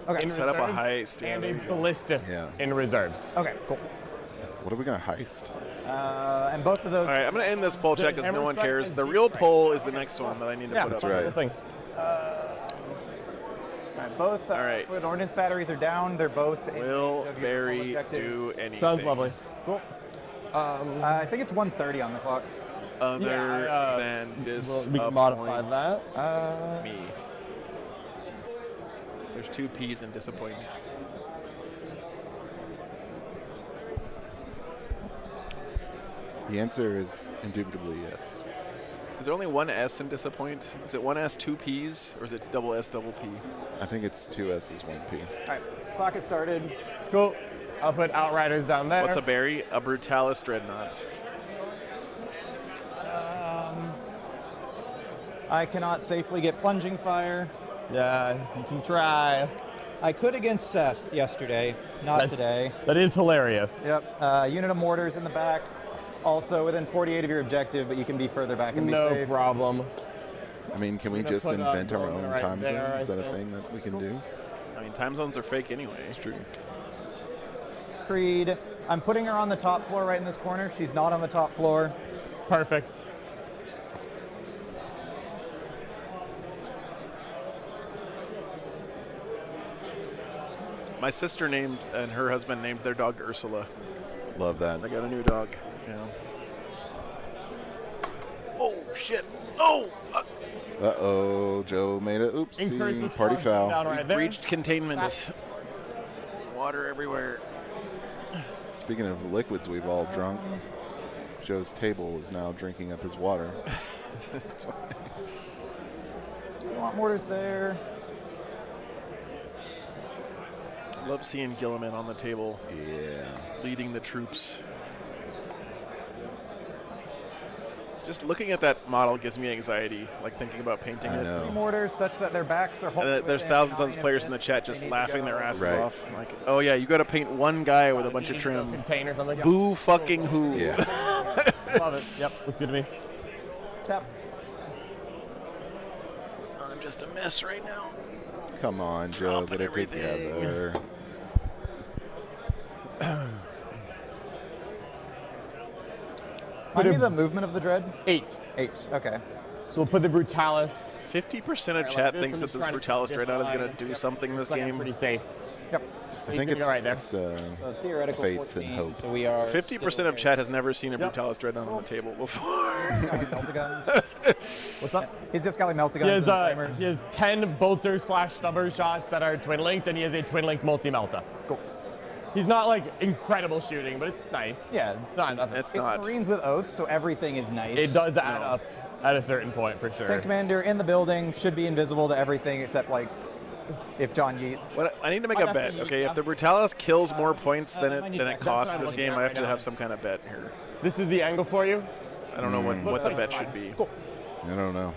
Okay. in Set up a reserves heist. Yeah, and there a you go. ballistas Yeah. in reserves. Okay, cool. What are we going to heist? And both of those. All right, I'm gonna end this poll check because hammer no one strike cares. and The deep real strike. poll is the next one that I need to Yeah, put that's up. right. The thing. Both All right. foot ordnance batteries are down. They're both in Will range of your Barry objective. do anything? Sounds lovely. Cool. I think it's 1:30 on the clock. Other Yeah, than We can modify disappoint that. me. There's 2 P's in disappoint. The answer is indubitably yes. Is there only 1 S in disappoint? Is it 1 S, 2 P's, or is it double S, double P? I think it's 2 S's, 1 P. All right, clock has started. Cool. I'll put Outriders down there. What's a Barry? A Brutalis Dreadnought. I cannot safely get plunging fire. Yeah, you can try. I could against Seth yesterday, not today. That is hilarious. Yep. Unit of mortars in the back. Also within 48 of your objective, but you can be further back and be No safe. problem. I mean, can we gonna just put, invent our Bowman own right time there, zone? Is I that a think. thing that we can do? I mean, time zones are fake anyway. It's true. Creed. I'm putting her on the top floor right in this corner. She's not on the top floor. Perfect. My sister named and her husband named their dog Ursula. Love that. They got a new dog. Yeah. Oh shit! Oh! Uh-oh, Joe made a Increase the oopsie. Party spawn down foul. right there. Breached containment. There's water everywhere. Speaking of liquids we've all drunk, Joe's table is now drinking up his water. That's fine. Do you want mortars there? Love seeing Gilliman on the table, Yeah. leading the troops. Just looking at that model gives me anxiety, like thinking about painting I it. know. Mortars such that their backs are holding. And there's within thousands of 9 players in the this. chat They just need to laughing go. their asses Right. off. Like, oh yeah, you got to paint one guy with a bunch of trim. Containers on the Boo fucking who. Yeah. Love it. Yep, looks good to me. Tap. I'm just a mess right now. Come on, Joe, get it together. Remind me the movement of the Dread? 8. 8, okay. So we'll put the Brutalis. 50% of chat thinks that this Brutalis Dreadnought is going to do something this game. Pretty safe. Yep. I think it's, right there. So theoretical faith 14, and hope. so we are 50% of chat has never seen a Brutalis Dreadnought on the table before. He's got like Meltaguns. What's up? He's just got like Meltaguns He has, and flamers. he has 10 bolter/stubber shots that are twin linked, and he has a twin linked multi-melta. Cool. He's not like incredible shooting, but it's nice. Yeah. It's not nothing. It's It's not. Marines with oaths, so everything is nice. It does add up at a certain point for sure. Tank commander in the building should be invisible to everything except like if John Yeats. What, I need to make a bet, okay? If the Brutalis kills more points than it costs this game, I have to have some kind of bet here. This is the angle for you. I don't know what the bet should be. Cool. I don't know.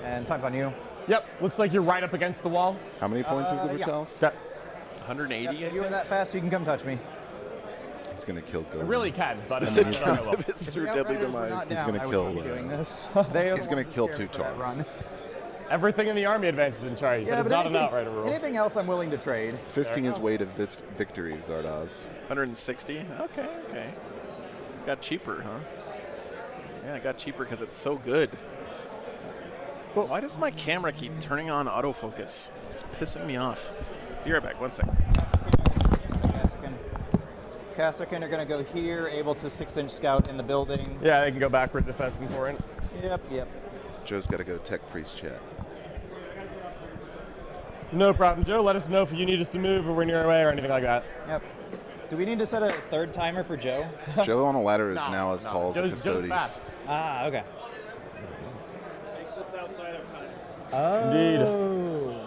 And time's on you. Yep. Looks like you're right up against the wall. How many points is the yeah. Brutalis? 180, I If you think? were that fast, you can come touch me. He's going to kill I Golem. really can, but The it's city not kind of is through The deadly Outriders were demise. not He's down, gonna I would kill, not be doing this. He's going to kill 2 Taurus. everything in the army advances in charge. Yeah, That is but not an outrider rule. anything else I'm willing to trade. Fisting his way to victory, Zardoz. 160? Okay. Got cheaper, huh? Yeah, it got cheaper because it's so good. Why does my camera keep turning on autofocus? It's pissing me off. Be right back, 1 second. Kasserkin are going to go here, able to 6-inch scout in the building. Yeah, they can go backwards if that's important. Yep. Joe's got to go tech priest chat. No problem, Joe. Let us know if you need us to move or we're near our way or anything like that. Yep. Do we need to set a third timer for Joe? Joe on a ladder is now as tall as the Joe's custodies. fast. Ah, okay. Just outside of time. Oh. Indeed.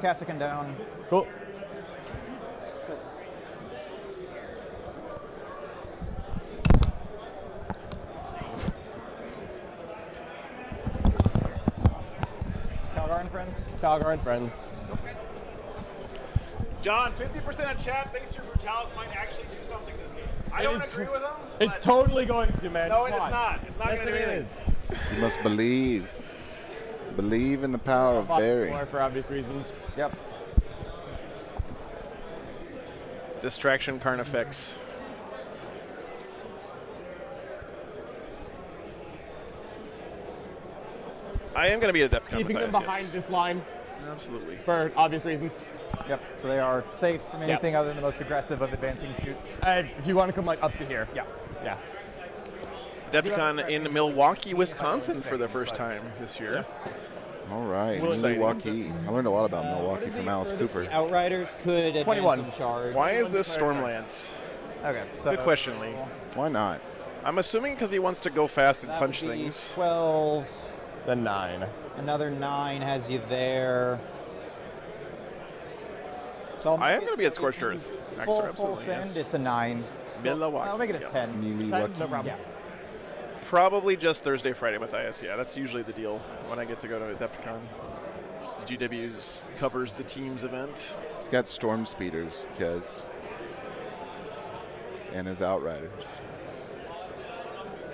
Kasserkin down. Cool. Calgar and friends. Calgar and friends. John, 50% of chat thinks your Brutalis might actually do something this game. I don't agree with them. It's but totally going to, man. no, Come it's on. not. It's not Yes, going to do it anything. is. You must believe. Believe in the power of Barry. More for obvious reasons. Yep. Distraction Carnifex. I am going to be at Adepticon Keeping them Matthias, behind yes. this line Absolutely. for obvious reasons. Yep. So they are safe from anything other than the most aggressive of advancing shoots. If you want to come like up to here. Yeah. Yeah. Adepticon in Milwaukee, Wisconsin for the first time this year. Yes. All right, exciting. Milwaukee. I learned a lot about Milwaukee from Alice Cooper. Outriders could advance 21. in charge. Why is this Stormlance? Okay. So Good question, Lee. Why not? I'm assuming because he wants to go fast and that punch would be things. 12. The 9. Another 9 has you there. So I am going to be at Scorched Earth. Full Absolutely, send, yes. it's a 9. Milwaukee. I'll make it a Yeah. 10. Milwaukee. No problem. Yeah. Probably just Thursday, Friday with IS. Yeah, that's usually the deal when I get to go to Adepticon. GW's covers the team's event. He's got storm speeders, Kez. And his outriders.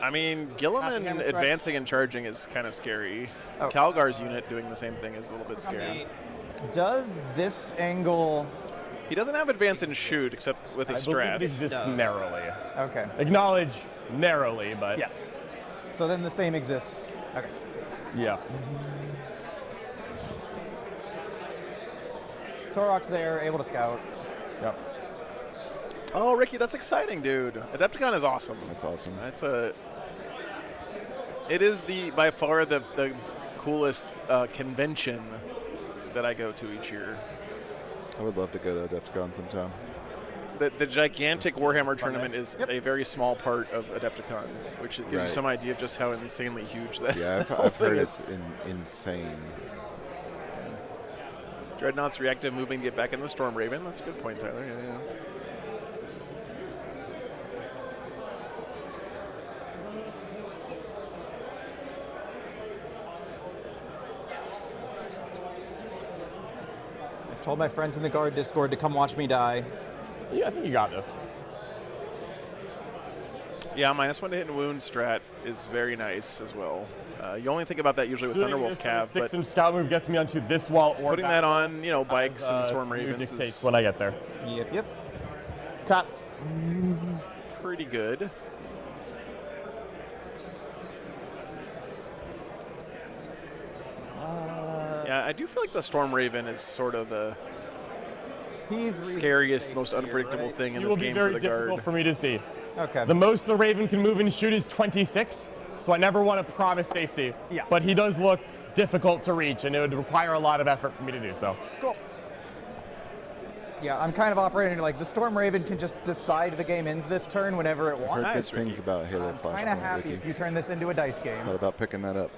I mean, Gilliman advancing and charging is kind of scary. Oh. Calgar's unit doing the same thing is a little bit scary. Does this angle... He doesn't have advance and shoot except with his I believe strats. this just narrowly. Okay. Acknowledge narrowly, but Yes. So then the same exists. Okay. yeah. Torok's there, able to scout. Yep. Oh, Ricky, that's exciting, dude. Adepticon is awesome. That's awesome. It is by far the coolest convention that I go to each year. I would love to go to Adepticon sometime. The gigantic Warhammer tournament is a very small part of Adepticon, which gives you some idea of just how insanely huge that Yeah, I've heard it's insane. Dreadnought's reactive moving to get back in the Storm Raven. That's a good point, Tyler. Yeah. Told my friends in the guard Discord to come watch me die. Yeah, I think you got this. Yeah, -1 to hit and wound strat is very nice as well. You only think about that usually with Thunderwolf Cav, but 6-inch scout move gets me onto this wall or putting back that on, you know, bikes and Storm move Ravens dictates is when I get there. Yep. Tap. pretty good. Yeah, I do feel like the Storm Raven is sort of the scariest, most unpredictable thing in It this will be game very for the difficult guard. for me to see. Okay. The most the Raven can move and shoot is 26, so I never want to promise safety. Yeah. But he does look difficult to reach, and it would require a lot of effort for me to do so. Cool. Yeah, I'm kind of operating like the Storm Raven can just decide the game ends this turn whenever it I've wants. heard good things about Halo I'm Flashpoint, kind of happy Ricky. if you turn this into a dice game. Thought about picking that up.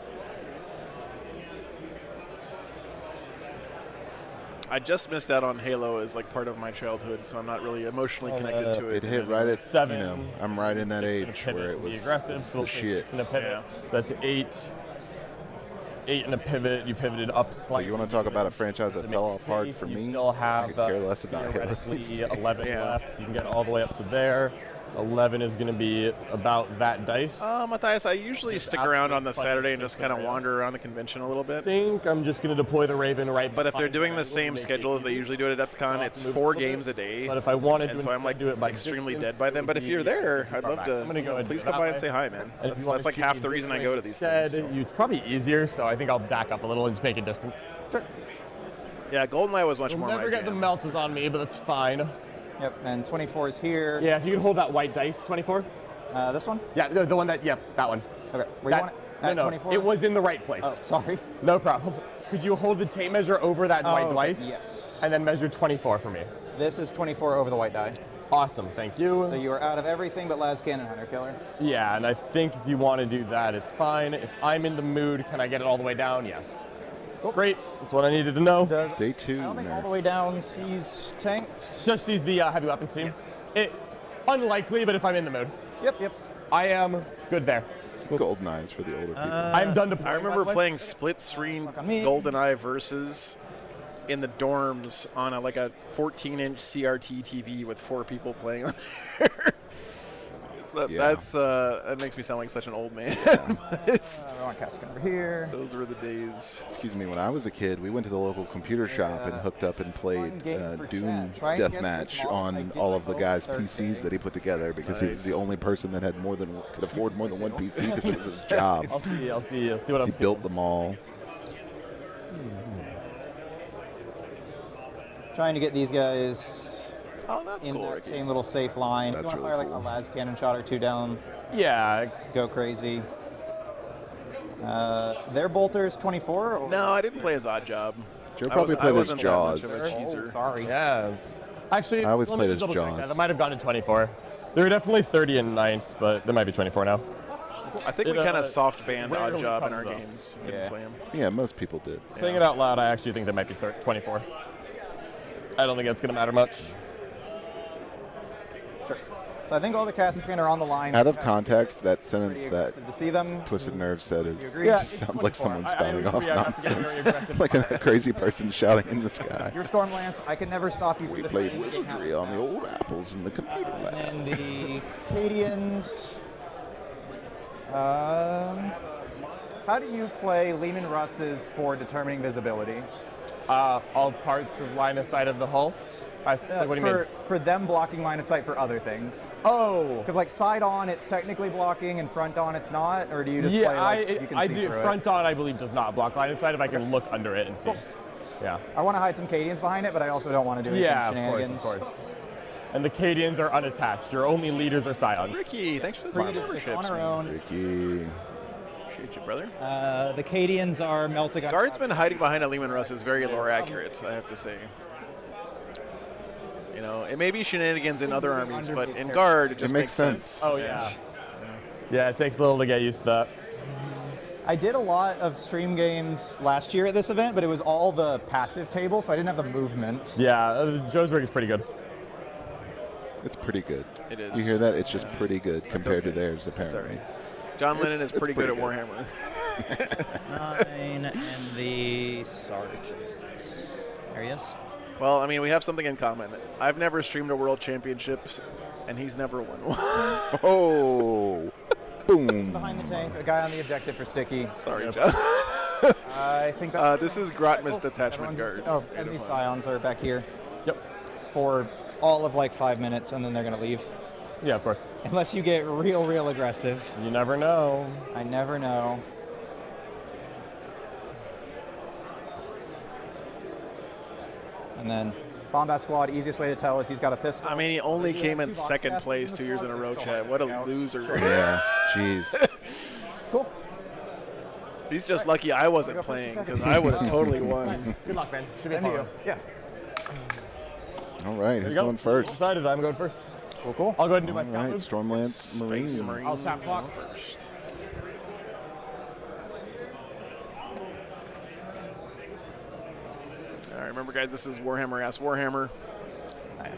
I just missed out on Halo as like part of my childhood, so I'm not really emotionally connected to it. It hit right at 7. You know, I'm right in that Six and a age pivot where it would be was aggressive, so the we'll take shit. 6 and a pivot. Yeah. So that's 8. 8 and a pivot. You pivoted up But slightly. you want to talk about a franchise that to fell make it apart safe. for You me? still have I could care less about Halo. theoretically 11 Yeah. left. You can get all the way up to there. 11 is going to be about that dice. Matthias, I usually stick around on the Saturday and just kind of wander around the convention a little I bit. think I'm just going to deploy the Raven right. But if they're behind doing that the little same make schedule it as they easy. usually do it at Epcon, it's Move 4 a little games a bit. day. But if I wanted And to so I'm like do it by extremely distance, dead by then. But it if would you're be there, too I'd far love back. to. So I'm gonna go ahead and Please do it come that by and way. say hi, man. And if That's, you wanna that's like shoot half me the this reason I way go to these instead, things. It's probably easier, so I think I'll back up a little and just make a distance. Sure. Yeah, GoldenEye was much You'll more never my get the jam. meltas on me, but that's fine. Yep, and 24 is here. Yeah, if you could hold that white dice, 24. This one? Yeah, the one that, yep, that one. Okay. Where That- you want it? At no, 24? it was in the right place. Oh, sorry. No problem. Could you hold the tape measure over that white okay, dice? yes. And then measure 24 for me. This is 24 over the white die. Awesome, thank you. So you are out of everything but Las Cannon Hunter Killer. Yeah, and I think if you want to do that, it's fine. If I'm in the mood, can I get it all the way down? Yes. Cool. Great, that's what I needed to know. Does Day 2, I don't think all the nerf. way down sees tanks. Just sees the heavy weapons team. Yes. Unlikely, but if I'm in the mood, Yep. I am good there. GoldenEye's for the older people. I'm done to play. I remember by the way. playing split screen on me. GoldenEye versus in the dorms on a 14-inch CRT TV with 4 people playing on there. So Yeah. that makes me sound like such an old man. I want Caskin over here. Those were the days. Excuse me, when I was a kid, we went to the local computer shop and hooked up and played fun game for Doom chat. Try and guess Deathmatch which models I on did all on of the both guys' Thursday. PCs that he put together because he was Nice. the only person that had could afford more than one PC because it was his job. I'll see what I'm He built them all. Trying to get these guys Oh, that's in cool, that Ricky. same little safe line. That's if you want really to fire cool. like a las cannon shot or 2 down, Yeah, go crazy. Their bolters 24. Or No, I didn't play as Odd Job. Joe probably played as wasn't that much Jaws. of a cheeser. Sorry. yeah. Actually, I always let me played as double check Jaws. that. That might have gone to 24. They were definitely 30 and 9th, but there might be 24 now. I think we It, kind of soft banned Odd rarely Job in our comes up. games. Didn't Yeah. play him. Yeah, most people did. Saying it out loud, I actually think they might be 24. I don't think that's going to matter much. Sure. So I think all the Cassian are on the line. Out of context, that sentence Pretty that aggressive to see them. Twisted Nerve said is agree? just Yeah, sounds like someone spouting would off agree. I have to get very nonsense. aggressive. Like a crazy person shouting in the sky. Your Stormlance, I can never stop you from We deciding played you didn't have wizardry it on the now. old apples in the computer lab. And the Cadians. How do you play Lehman Russ's for determining visibility? All parts of line of sight of the hull. What do you mean? For them blocking line of sight for other things. Oh, Because like side on, it's technically blocking, and front on, it's not. Or do you just yeah, play like you can I see do. through Front it? on, I believe, does not block line of sight if I can look under it and see. Yeah. I want to hide some Cadians behind it, but I also don't want to do anything Yeah, shenanigans. of course. And the Cadians are unattached. Your only leaders are Scions. Ricky, thanks for the Free to just memberships, on our man. own. Ricky. Appreciate you, brother. The Cadians are melting on. Guardsman hiding behind a Lehman Russ is very lore accurate, I have to say. You know, it may be shenanigans in other armies, but in Guard, it just makes sense. Oh, yeah. Yeah, it takes a little to get used to that. I did a lot of stream games last year at this event, but it was all the passive table, so I didn't have the movement. Yeah, Joe's rig is pretty good. It's pretty good. It is. You hear that? It's just pretty good compared to okay. theirs, apparently. all right. John Lennon is it's pretty good at pretty Warhammer. 9 and the sergeant. There he is. Well, I mean, we have something in common. I've never streamed a world championships, and he's never won one. Oh, boom. Behind the tank, a guy on the objective for Sticky. Sorry, John. I think that's this is Grotmus Detachment Guard. Oh, and these Scions are back here. Yep. For all of like 5 minutes, and then they're gonna leave. Yeah, of course. Unless you get real aggressive. You never know. I never know. And then Bombast Squad, easiest way to tell is he's got a pistol. I mean, he only He came had in 2 box second casts place the 2 years in a squad, row, so Chad. What a loser. Yeah, jeez. Cool. He's just lucky I wasn't playing, because I would have totally won. Good luck, man. Should be Same to fun. you. Yeah. All right, who's going first? Decided I'm going first. Cool. I'll go ahead and do my All scout right, moves. Stormlance Marines. Space Marines. I'll tap clock. First. All right, remember, guys, this is Warhammer Ask Warhammer.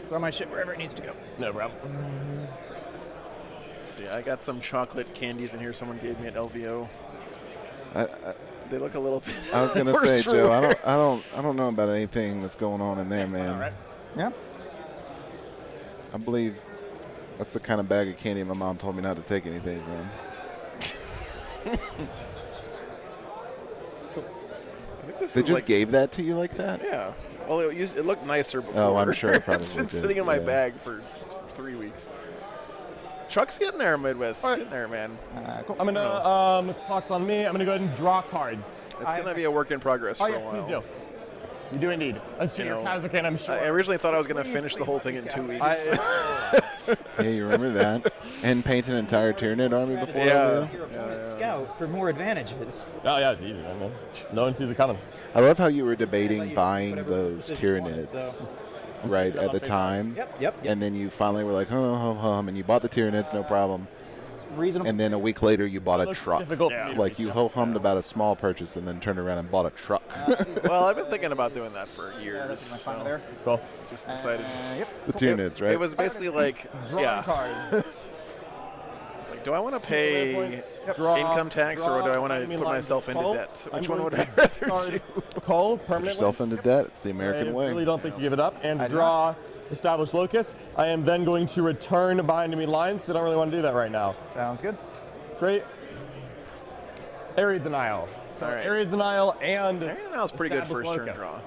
Throw my shit wherever it needs to go. No problem. See, I got some chocolate candies in here. Someone gave me at LVO. They look a little bit. I was gonna worse say, for Joe, wear. I don't know about anything that's going on in there, man. All right. Yeah. I believe that's the kind of bag of candy my mom told me not to take anything from. They just gave that to you like that? Yeah. Well, it looked nicer before. Oh, I'm sure it probably It's been did, sitting in my yeah. bag for 3 weeks. Truck's getting there, Midwest. It's getting there, man. Cool. I'm gonna clock's on me. I'm gonna go ahead and draw cards. It's going to be a work in progress for Oh a yes, while. please do. You do indeed. Let's see You your know, Kazakin, I'm sure. I originally thought I was going to finish the whole thing in 2 weeks. Yeah, you remember that? And paint an entire Tyranid army before? Yeah. Your opponent's scout for more advantages. Oh yeah, it's easy, man. No one sees it coming. I love how you were debating buying those Tyranids right at the time. Yep. And then you finally were like, hum, and you bought the Tyranids, no problem. Reasonable. And then a week later, you bought a Looks truck. difficult for me to Like you ho-hummed about a small purchase and then turned around and bought a truck. Well, I've been thinking about doing that for years. Yeah, that's my final so there. Cool. just decided. Yep. The Tyranids, right? It was basically like, Drawing cards. It's like, do I want to pay Draw, income tax or do I want to enemy put line myself into call. debt? I'm Which one going would I to rather discard do? Call Put permanently. yourself into debt. It's the I American way. really don't think you give it up. And I do draw established locus. I am then going to return behind enemy lines because I don't really want to do that right now. Sounds good. Great. Area denial. So All right. area denial and That was pretty good established first turn locus. draw.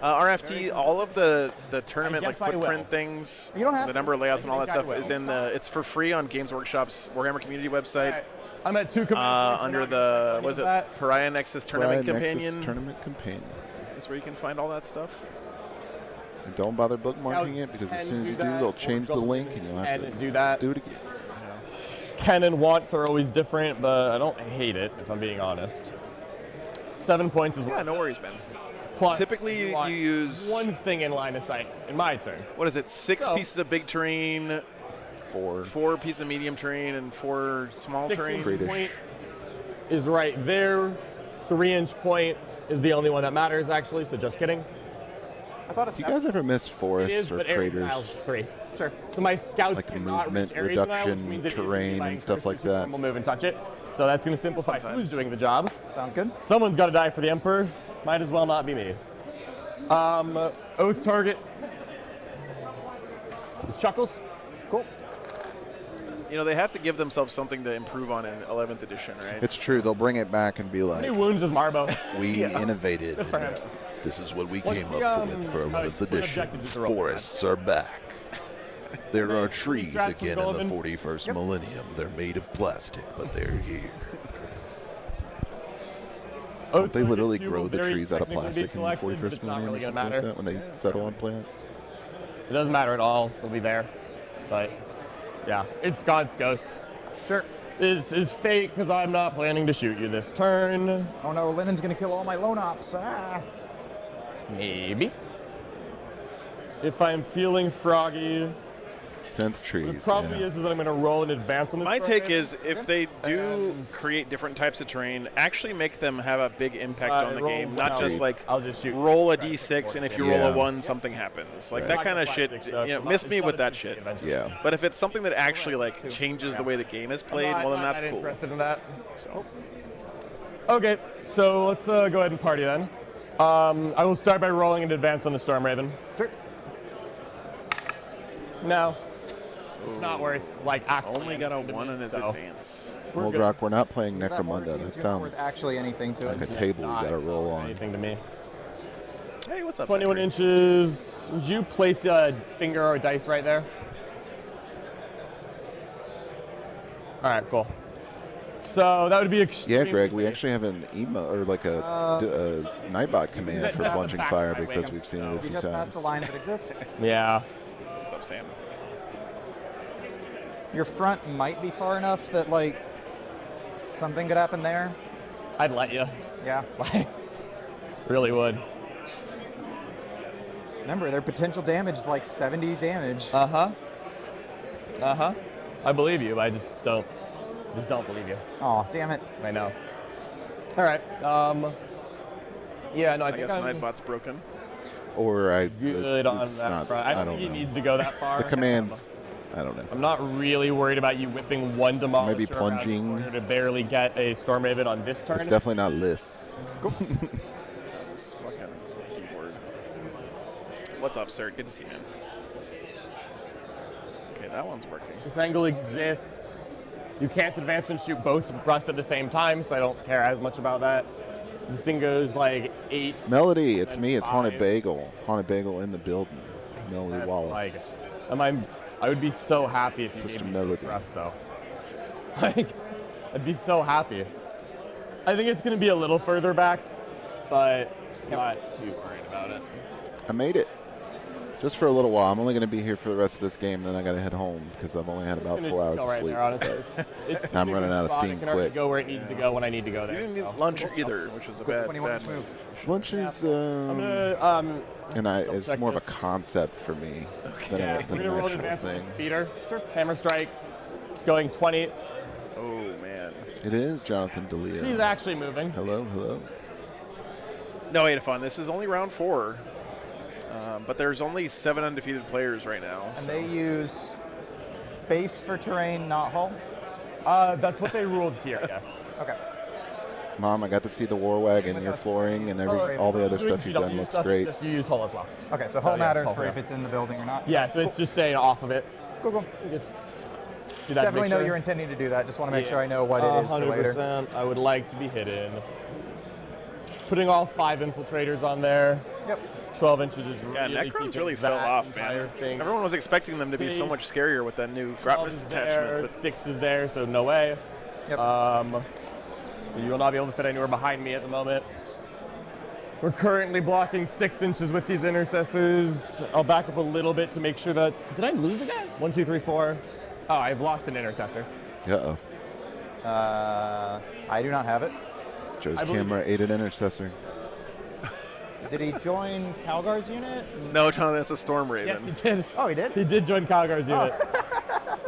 RFT, all of the tournament I like guess I will. footprint things, You don't have the to. number of layouts and all that I think stuff I is will. in the. It's for free on Games Workshop's Warhammer community website. Alright. I'm at 2 command points. Under I'm the not was it that. Pariah Nexus Tournament Pride Nexus Companion? Tournament Companion. Is where you can find all that stuff. And don't bother bookmarking it because as Can soon as do you do, that, they'll or change the go link and you'll have and to do that. do it again. Can and wants are always different, but I don't hate it if I'm being honest. 7 points is Yeah, no worries, Ben. plus. Typically, want you use one thing in line of sight in my turn. what is it? 6 So- pieces of big terrain, 4. 4 pieces of medium terrain, and 4 small 6 terrain. inch British. point is right there. 3 inch point is the only one that matters actually. So just kidding. I thought it's Do you guys ever miss It forests is, or but area denial's craters? 3. Sure. So my scouts Like cannot movement reach area denial, which reduction, means it is terrain, my and stuff like super that. normal move and touch it. So that's going to simplify Sometimes. who's doing the job. Sounds good. Someone's got to die for the Emperor. Might as well not be me. Oath target is Chuckles. Cool. You know, they have to give themselves something to improve on in 11th edition, right? It's true. They'll bring it back and be How like, many wounds is Marbo? We innovated. for him. This is what we What's came the, up with for 11th what edition. objectives is the roll? Forests are back. There are trees strats again from in the Gullivan? 41st millennium. They're made of plastic, but they're here. Oath they target literally 2 grow will the very trees out of technically be plastic in the selected, but 41st it's not millennium really or gonna something like matter. that when they settle on plants. It doesn't matter at all. They'll be there. But yeah, it's God's ghosts. Sure. Is fate because I'm not planning to shoot you this turn. Oh no, Lennon's gonna kill all my lone ops. Ah. Maybe. If I'm feeling froggy, Synth the trees. problem yeah. is that I'm going to roll in advance on this. My take program. is if they do create different types of terrain, actually make them have a big impact on the roll game, one, not I'll- just like I'll just shoot. roll a d6 and if you roll Yeah. a 1, something happens. Like Right. that kind of shit, miss me with that shit. Yeah. But if it's something that actually like changes the way the game is played, well then that's cool. Interested in that. So Okay, so let's go ahead and party then. I will start by rolling an advance on the Storm Raven. Sure. No. It's not worth, like, actually. Only got a 1 in his advance. Moldrock, we're not playing That Necromunda. work That is gonna worth sounds actually anything to like us. a table you gotta roll on. Anything to me. Hey, what's up? 21 Zachary? inches. Would you place a finger or a dice right there? All right, cool. So that would be Yeah, Greg, we actually have an emo or like a Nightbot command for plunging fire because we've seen it a We few just passed the times. line if it exists. Yeah. What's up, Sam? Your front might be far enough that like something could happen there. I'd let you. Yeah. Like, really would. Remember, their potential damage is like 70 damage. Uh-huh. Uh-huh. I believe you, but I just don't believe you. Oh, damn it. I know. All right. Yeah, no, I I think guess I'm Nightbot's broken. Or good on it's that not, front. I I don't don't think know. he needs to go that far. The commands, I don't know. I'm not really worried about you whipping one Demolisher Maybe around the plunging. corner to barely get a Storm Raven on this turn. It's definitely not Lith. This fucking keyboard. What's up, sir? Good to see you, man. Okay, that one's working. This angle exists. You can't advance and shoot both Russ at the same time, so I don't care as much about that. This thing goes like 8. Melody, it's me. It's 5. Haunted Bagel. Haunted Bagel in the building. Melody That's Wallace. like, I would be so happy if you Sister gave me Melody. Russ, though. Like, I'd be so happy. I think it's going to be a little further back, but not too worried about it. I made it. Just for a little while. I'm only going to be here for the rest of this game, then I got to head home because I've only had about Gonna 4 hours go of right sleep. there, honestly. It's I'm running out of spot. steam It can already quick. go where it needs to go when I need to go You there. didn't need so. lunch either, which was a bad, 21 bad inch move. Lunch is, I'm gonna it's check more of a this. concept for me than yeah, a, we're than gonna an roll an actual advance with the thing. speeder. Hammer strike. It's going 20. Oh, man. It is Jonathan D'Elia. He's actually moving. Hello, hello. No, wait, fun. This is only round 4. But there's only 7 undefeated players right now. And So. they use base for terrain, not hull. That's what they ruled here, yes. Okay. Mom, I got to see the war wagon, your flooring, and all the other stuff you've done looks great. Just you use hull as well. Okay, so hull yeah, matters hull, for yeah. if it's in the building or not. Yeah, so it's just staying off of it. Cool, cool. Do that to Definitely make know sure. you're intending to do that. Just want to make sure I know what it is for later. 100%. I would like to be hidden. Putting all 5 infiltrators on there. Yep. 12 inches is Yeah, really Necrons keeping really fell that off, entire man. thing. Everyone was expecting them to be so See, much scarier with that new 12 is Grapnist there, attachment. But 6 is there, so no way. Yep. So you will not be able to fit anywhere behind me at the moment. We're currently blocking 6 inches with these intercessors. I'll back up a little bit to make sure that. Did I lose again? 1, 2, 3, 4. Oh, I've lost an intercessor. Uh-oh. I do not have it. Joe's I believe camera ate an intercessor. Did he join Calgar's unit? no, John, that's a Storm Raven. Yes, he did. Oh, he did? He did join Calgar's unit.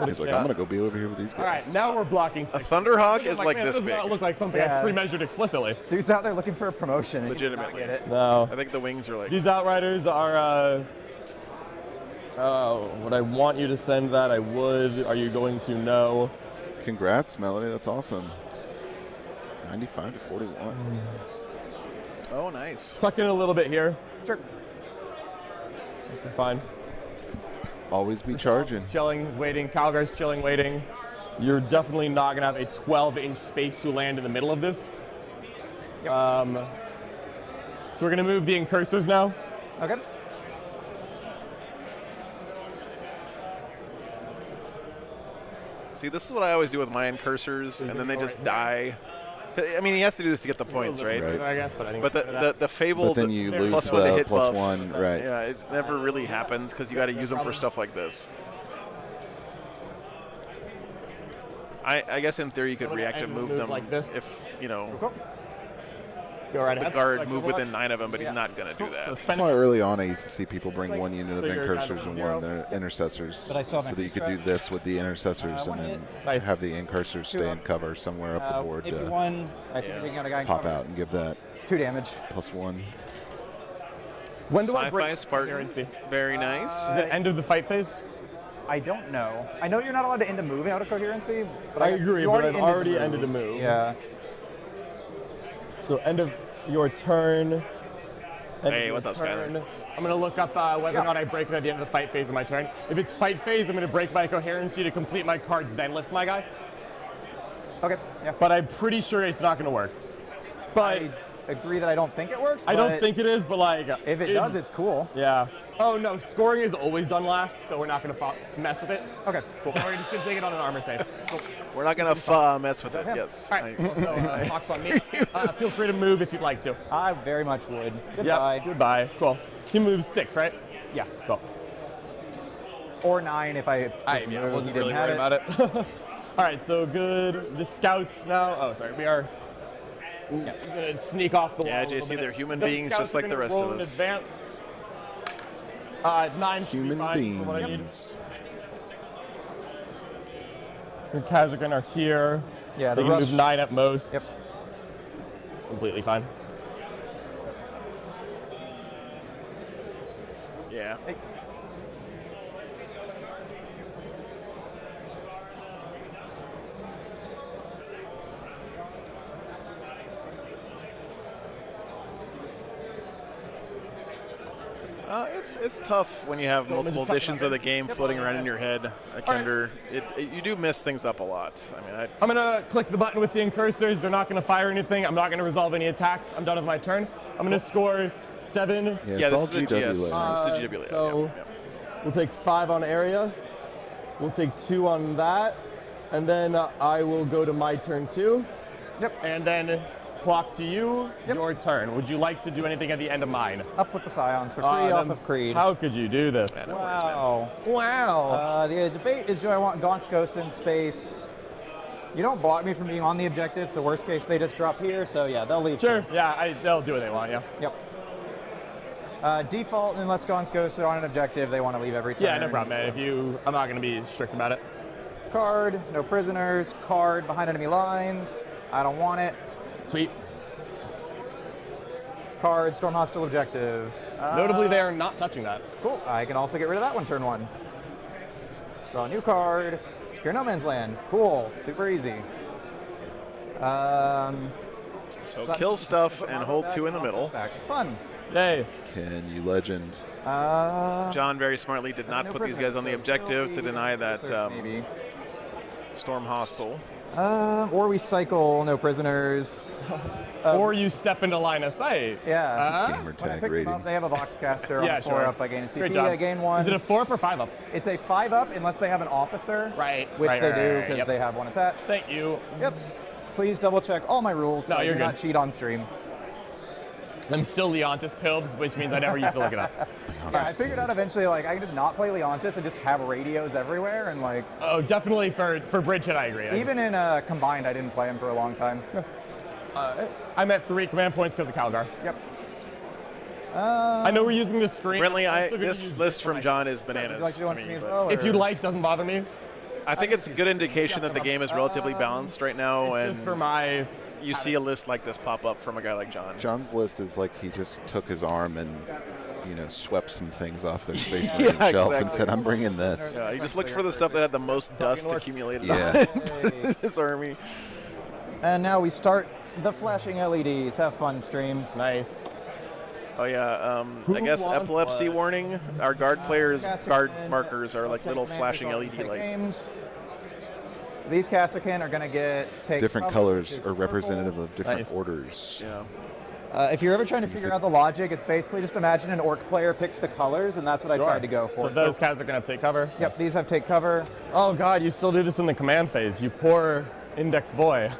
He's like, I'm going to go be over here with these guys. All right, now we're blocking A 6. Thunderhawk is like man, this does big. not look like something Yeah. I pre-measured explicitly. Dude's out there looking for a promotion. and he does not Legitimately. get it. No. I think the wings are like. These outriders are. Would I want you to send that? I would. Are you going to know? Congrats, Melody. That's awesome. 95 to 41. Oh, nice. Tuck in a little bit here. Sure. You're fine. Always be charging. Chilling is waiting. Calgar's chilling, waiting. You're definitely not going to have a 12-inch space to land in the middle of this. Yep. So we're going to move the incursors now. Okay. See, this is what I always do with my incursors, and then they just die. I mean, he has to do this to get the points, right? Right. I guess, but I think. But the fabled But then you plus lose one to the hit plus buff, one, right. Yeah, it never really happens because you got to use them for stuff like this. I guess in theory you could Some of the reactive enemies move move them like this. if, you know, Go right the ahead. guard Like move Overwatch. within 9 of them, but he's not going to do So that. That's spend why early on I used to see people bring one unit of Figure it out incursors and zero. one of the intercessors But I still have so my that you could do strap. this with the intercessors and one then hit. Nice. have the incursors stay in cover somewhere up the board If you to won, I see you're taking out a guy in pop cover. out and give that It's 2 damage. +1. When do I Sci-fi break Spartan, coherency? very nice. Is it end of the fight phase? I don't know. I know you're not allowed to end a move out of coherency, but I guess agree, you but I've ended the already ended a move. Yeah. So end of your turn. Hey, what's up, turn. Skyler? I'm going to look up whether or not I break it at the end of the fight phase of my turn. If it's fight phase, I'm going to break my coherency to complete my cards, then lift my guy. Okay, yeah. But I'm pretty sure it's not going to work. But I agree that I don't think it works. I don't think it is, but like... If it does, it's cool. Yeah. Oh, no, scoring is always done last, so we're not going to mess with it. Okay, cool. So we're just going to take it on an armor save. Cool. We're not going to mess with it, yes. All right, so Hawk's on me. Feel free to move if you'd like to. I very much would. Goodbye. Yep, goodbye. Cool. He moves 6, right? Yeah. Cool. Or 9 if I wasn't really worried about it. All right, so good. The scouts now. Oh, sorry. We are going to sneak off the wall. Yeah, JC, they're human beings just like the rest of us. Advance. 9 should be fine for what I need. The Kazakhstan are here. Yeah, they can move 9 at most. Yep. It's completely fine. Yeah. Hey. It's tough when you have multiple editions of the game floating around in your head, Kender. You do mess things up a lot. I mean, I'm gonna click the button with the incursors. They're not gonna fire anything. I'm not gonna resolve any attacks. I'm done with my turn. I'm gonna score 7. Yeah, this it's is all a GW GS. layout. This is a GW layout. So we'll take 5 on area. We'll take 2 on that, and then I will go to my turn 2. Yep. And then clock to you. Yep. Your turn. Would you like to do anything at the end of mine? Up with the Scions for free off of Creed. How could you do this? Wow. Wow. The debate is, do I want Gonskos in space? You don't block me from being on the objective, so worst case, they just drop here. So yeah, they'll leave. Sure. Yeah, they'll do what they want. Yeah. Yep. Default, unless Gonskos are on an objective, they want to leave every turn. Yeah, no problem, man. I'm not going to be strict about it. Card, no prisoners. Card behind enemy lines. I don't want it. Sweet. Card, storm hostile objective. Notably, they are not touching that. Cool. I can also get rid of that one turn 1. Draw a new card. Secure no man's land. Cool. Super easy. So kill stuff and hold 2 in the middle. Back. Fun. Yay. Can you legend? John very smartly did not put these guys on the objective to deny that maybe. storm hostile. Or we cycle no prisoners. Or you step into line of sight. Yeah. Gamer When I tag pick them rating. up, they have a Voxcaster Yeah, on 4 sure. up. I gain a Great CP. job. I gain 1. Is it a 4 up or 5 up? It's a 5 up unless they have an officer. Right. Which right, they right, do right, because yep. they have 1 attached. Thank you. Yep. Please double check all my rules. No, so I you're do good. not cheat on stream. I'm still Leontis Pilbs, which means I never used to look it up. Yeah, I figured out eventually, like, I can just not play Leontis and just have radios everywhere, and like. Oh, definitely for Bridgehead, I agree. Even in Combined, I didn't play him for a long time. I'm at 3 command points because of Calgar. Yep. I know we're using the screen. Brentley, this list from John is Would you like bananas to do one to for me. me as But well? If you like, doesn't bother me. I think it's a good indication that the game is relatively balanced right now, It's just for and my. you see a list like this pop up from a guy like John. John's list is like he just took his arm and, swept some things off their Space Marine shelf and said, I'm bringing this. Yeah, he just looked for the stuff that had the most dust accumulated Yeah. on his army. And now we start the flashing LEDs. Have fun, stream. Nice. Oh yeah, Who I guess wants epilepsy what? warning. Our guard players' Cassican, guard markers are like take little command flashing control, LED take lights. aims. These Cassican are going to take Different cover, colors which is are purple. representative of different Nice. orders. Yeah. If you're ever trying to figure out the logic, it's basically just imagine an orc player picked the colors, and that's what I tried to go for. So those guys are going to take cover? Yep, these have take cover. Oh, God, you still do this in the command phase. You poor index boy.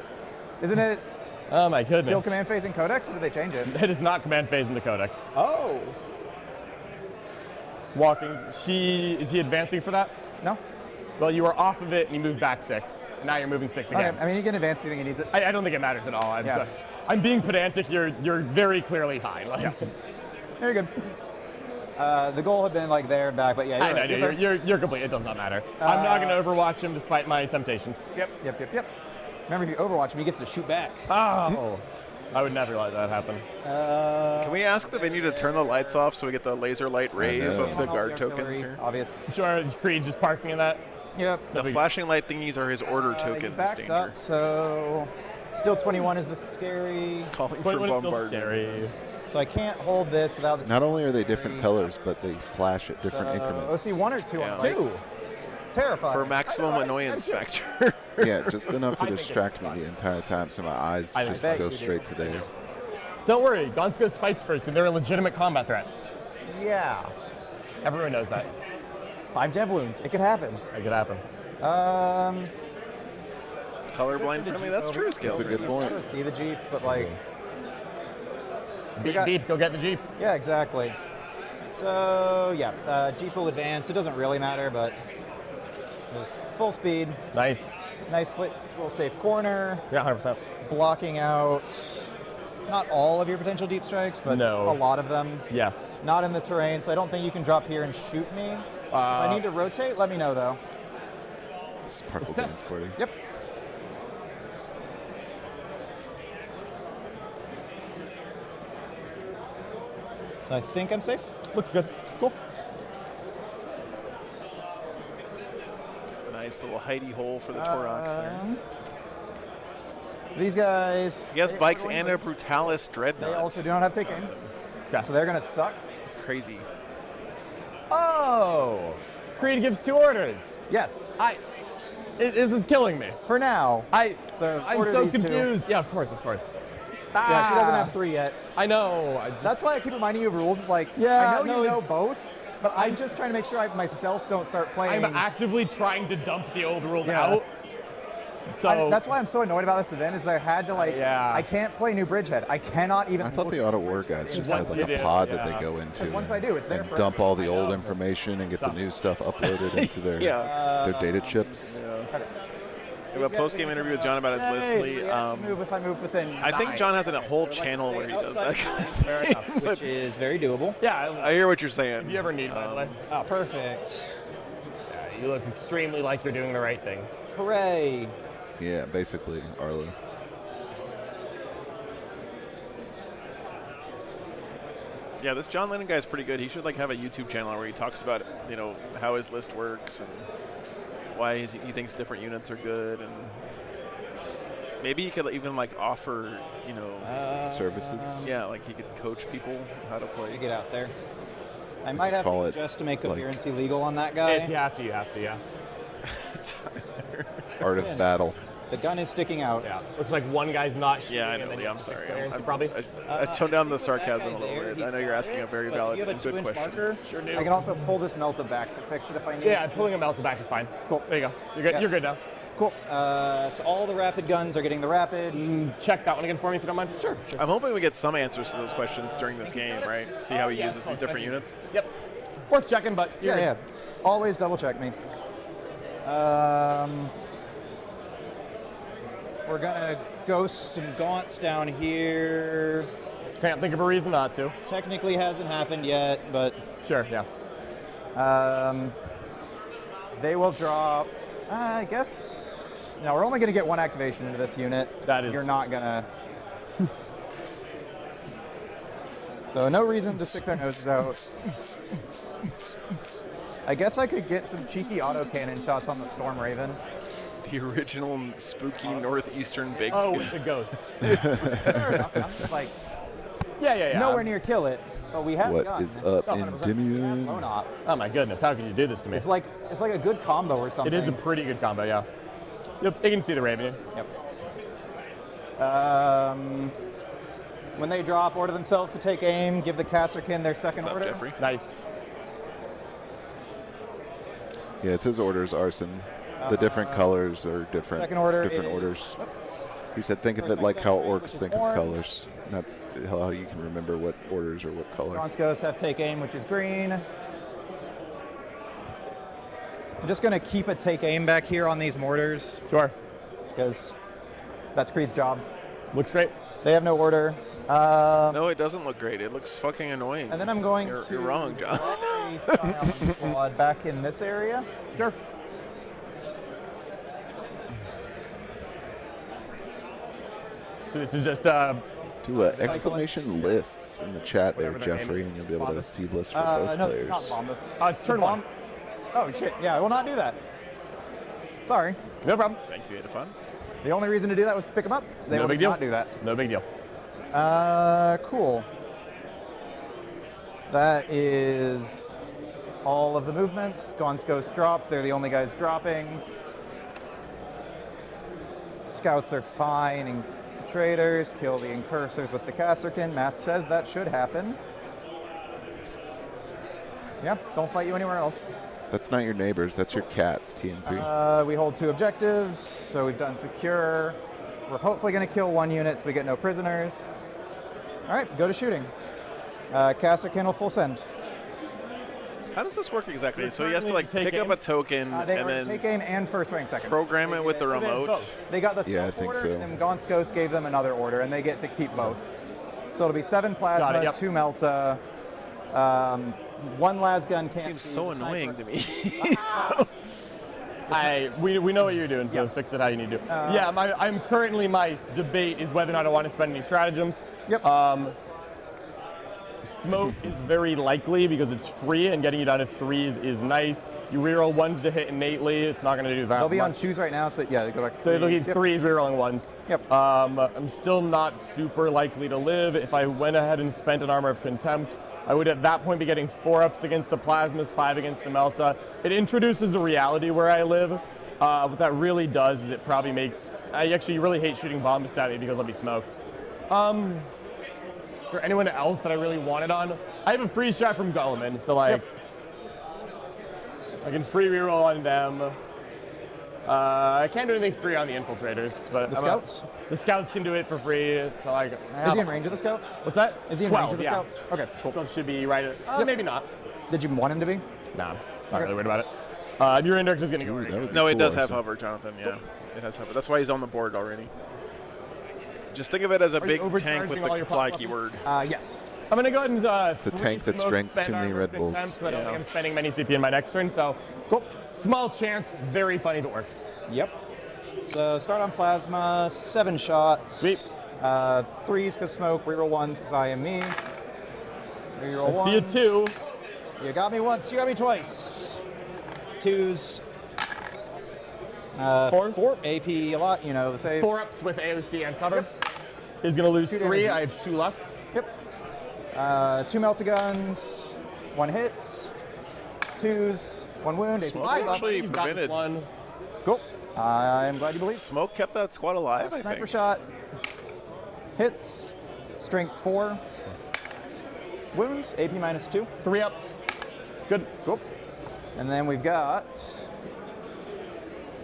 Isn't it Oh, my goodness. still command phase in Codex, or did they change it? It is not command phase in the Codex. Oh. Walking. Is he advancing for that? No? Well, you were off of it and you moved back 6. Now you're moving 6 again. Okay, I mean, he can advance if he needs it. I don't think it matters at all. Yeah. I'm being pedantic. You're very clearly high. Like, Very good. The goal had been like there and back, but yeah, I you're know, right. you're complete. It does not matter. I'm not going to overwatch him despite my temptations. Yep. Remember, if you overwatch him, he gets to shoot back. Oh, I would never let that happen. Can we ask the venue to turn the lights off so we get the laser light rave know. of the All guard artillery, tokens here? Obvious. Sure, Creed just parking in that. Yep. The flashing light thingies are his order He tokens, backed Danger. up, so still 21 is the scary. Calling But for when it's still bombardment. scary. So I can't hold this without the... Not only are they different colors, but they flash at different increments. OC 1 or 2 Yeah. on the bike? 2. Terrifying. For maximum annoyance factor. Yeah, just enough to distract me the entire time, so my eyes just go straight to there. Don't worry, Gonskos fights first, and they're a legitimate combat threat. Yeah. Everyone knows that. 5 Dev wounds. It could happen. It could happen. Colorblind friendly, that's true, Skill. That's a good point. To see the Jeep, but like... Beat Jeep, go get the Jeep. Yeah, exactly. So, yeah, Jeep will advance. It doesn't really matter, but just full speed. Nice. Nice little safe corner. Yeah, 100%. Blocking out not all of your potential deep strikes, but a lot of them. Yes. Not in the terrain, so I don't think you can drop here and shoot me. If I need to rotate, let me know, though. Sparkle dance for you. Yep. So I think I'm safe. Looks good. Cool. Nice little hidey hole for the Torox there. These guys... He has bikes and a Brutalis Dreadnought. They also do not have take aim. Yeah. So they're going to suck. It's crazy. Oh! Creed gives 2 orders. Yes. This is killing me. For now. I'm order so these 2. confused. Yeah, of course. Yeah, she doesn't have 3 yet. I know. That's why I keep reminding you of rules. Like, I know you know both, but I'm just trying to make sure I myself don't start playing. I'm actively trying to dump the old rules out. So that's why I'm so annoyed about this event is I had to I can't play New Bridgehead. I cannot even. I thought the Auto War guys just had like a pod that they go into once I do, it's there and for dump all the old information and get the new stuff uploaded into their their data chips. We have a post-game interview with John about his list, Lee. Move if I move within. I think John has a whole channel where he does that kind of Fair enough, which is very doable. Yeah, I hear what you're saying. If you ever need, by the way. Oh, perfect. Yeah, you look extremely like you're doing the right thing. Hooray! Yeah, basically, Arlo. Yeah, this John Lennon guy is pretty good. He should have a YouTube channel where he talks about how his list works and why he thinks different units are good, and maybe he could even offer services. Yeah, he could coach people how to play. Get out there. I might have to adjust to make appearance illegal on that guy. If you have to, yeah. Art of battle. The gun is sticking out. Yeah. Looks like one guy's not shooting. Yeah, I know, Lee. I'm sorry. Probably. I toned down the sarcasm a little bit. I know you're asking a very valid and good question. Marker? Sure do. I can also pull this Melta back to fix it if I need Yeah, to. pulling a Melta back is fine. Cool. There you go. You're good. Yeah. You're good now. Cool. So all the rapid guns are getting the rapid. Check that one again for me if you don't mind. Sure. I'm hoping we get some answers to those questions during this game, right? See how he uses these different units. Yep. Worth checking, but Yeah. Always double check me. We're gonna ghost some gaunts down here. Can't think of a reason not to. Technically hasn't happened yet, but sure, yeah. They will drop. I guess. No, we're only gonna get 1 activation into this unit. That is. You're not gonna. So no reason to stick their noses out. I guess I could get some cheeky autocannon shots on the Storm Raven. The original spooky northeastern big. Oh, with the ghosts. Fair enough. I'm just Yeah. Nowhere near kill it, but we have What gun. is up in Endymion? Blown up. Oh my goodness, how can you do this to me? It's like a good combo or something. It is a pretty good combo, yeah. Yep, you can see the Raven. Yep. When they drop, order themselves to take aim, give the Kasserkin their second What's up, order. Jeffrey? Nice. Yeah, it says orders arson. The different colors are different. Second order different is- orders. He said, think of it like how orcs think of colors. That's how you can remember what orders or what color. Gonskos have take aim, which is green. I'm just going to keep a take aim back here on these mortars. Sure. Because that's Creed's job. Looks great. They have no order. No, it doesn't look great. It looks fucking annoying. And then I'm going to You're wrong, John. a Scion squad back in this area. Sure. So this is just Do exclamation lists in the chat there, Whatever their name Jeffrey, is. and you'll be able to see lists for both no, players. it's not Bombus. it's turn one. Oh, shit. Yeah, I will not do that. Sorry. No problem. Thank you, had fun. The only reason to do that was to pick them up. They No will big just deal. not do that. No big deal. Cool. That is all of the movements. Gaunt's Ghost drop. They're the only guys dropping. Scouts are fine. Infiltrators. Kill the incursors with the Kasserkin. Math says that should happen. Yeah, don't fight you anywhere else. That's not your neighbors. That's your cats, TNP. We hold 2 objectives, so we've done secure. We're hopefully going to kill 1 unit so we get no prisoners. All right, go to shooting. Kasserkin will full send. How does this work exactly? So he has to like pick up a token They and were then take aim and first rank second. program it with the remote. They got the Yeah, I stealth think order, so. and then Gaunt's Ghost gave them another order, and they get to keep both. So it'll be 7 plasma, Got it, yep. 2 melta, 1 lasgun. Can't Seems see so the sniper. annoying to me. We know what you're doing, so fix it how you need to. I'm currently, my debate is whether or not I want to spend any stratagems. Yep. Smoke is very likely because it's free, and getting you down to 3s is nice. You reroll 1s to hit innately. It's not going to do that. They'll be on much. choose right now, so that, yeah, go back to So it'll be 3s. Yep. 3s rerolling 1s. Yep. I'm still not super likely to live. If I went ahead and spent an Armor of Contempt, I would at that point be getting 4-ups against the Plasmas, 5 against the Melta. It introduces the reality where I live. What that really does is it probably makes... I actually really hate shooting bombs at me because I'll be smoked. Is there anyone else that I really wanted on? I have a free strat from Gulliman, so like... I can free reroll on them. I can't do anything free on the infiltrators, but The scouts? The scouts can do it for free. So like, Is he in range of the scouts? What's that? Is he in 12, range of the yeah. scouts? Okay, cool. 12 should be right. Maybe not. Did you want him to be? Nah, not really worried about it. Your index is gonna go right. No, it does have hover, Jonathan. Yeah, it has hover. That's why he's on the board already. Just think of it as a Are you big tank with overcharging all the your fly pop keyword. Yes. I'm gonna go ahead and It's a tank that's drank too many Red Bulls. I don't think I'm spending many CP in my next turn, so Cool. small chance, very funny if it works. Yep. So start on plasma, 7 shots. Sweet. 3s because smoke, reroll 1s because I am me. Reroll 1s. See you 2. You got me once, you got me twice. 2s. 4 AP a lot, you know, the save. 4-ups with AOC and cover. He's gonna lose 2 3. damage. I have 2 left. Yep. 2 melta guns, 1 hit, 2s, 1 wound. AP. Smoke actually He's got this prevented. one. Cool. I'm glad you believe. Smoke kept that squad alive, I Sniper think. shot. Hits. Strength 4. Wounds. AP -2. 3 up. Good. Cool. And then we've got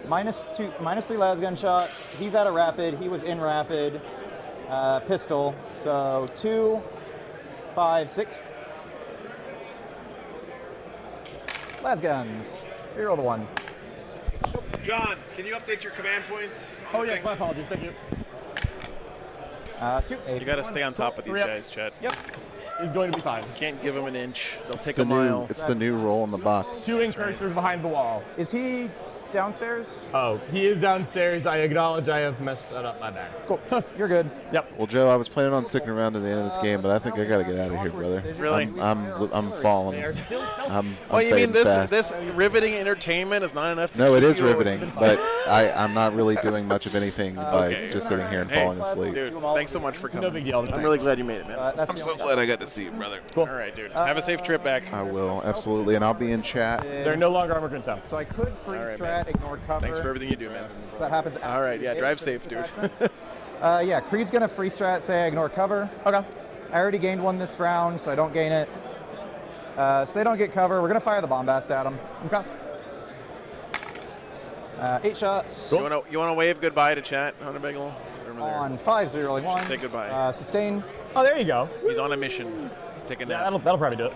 -3 lasgun shots. He's out of rapid. He was in rapid. Pistol. So 2, 5, 6. Lasguns. Reroll the 1. John, can you update your command points? Oh yes, my apologies. Thank you. 2. You got to stay on top of these 3 ups. guys, Chet. Yep. He's going to be fine. Can't give them an inch. They'll take The a mile. it's the new roll in the box. 2 incursors behind the wall. Is he downstairs? Oh, he is downstairs. I acknowledge I have messed that up. My bad. Cool. You're good. Yep. Well, Joe, I was planning on sticking around to the end of this game, but I think I got to get out of here, brother. Really? I'm falling. They are still I'm Oh, you mean fading this fast. this riveting entertainment is not enough to No, it keep is you riveting, but I'm not really doing much of anything by Okay. just sitting here and Hey, falling asleep. Dude, thanks so much for coming. no big deal. I'm really glad you made it, man. That's I'm the so only glad I got to see you, brother. All right, dude. Have a safe trip back. I will, absolutely, and I'll be in chat. They're no longer armor contempt. So I could free All right, strat, ignore cover. Thanks for everything you do, man. So that happens after All right, you yeah, hit drive for safe, this dude. attachment. Yeah, Creed's gonna free strat, say I ignore cover. Okay. I already gained 1 this round, so I don't gain it. So they don't get cover. We're gonna fire the bombast at them. Okay. 8 shots You wanna wave goodbye to chat, Hunter Bagel? on 5s, rerolling 1s. Say goodbye. Sustain. Oh, there you go. He's on a mission to take a Yeah, nap. that'll probably do it.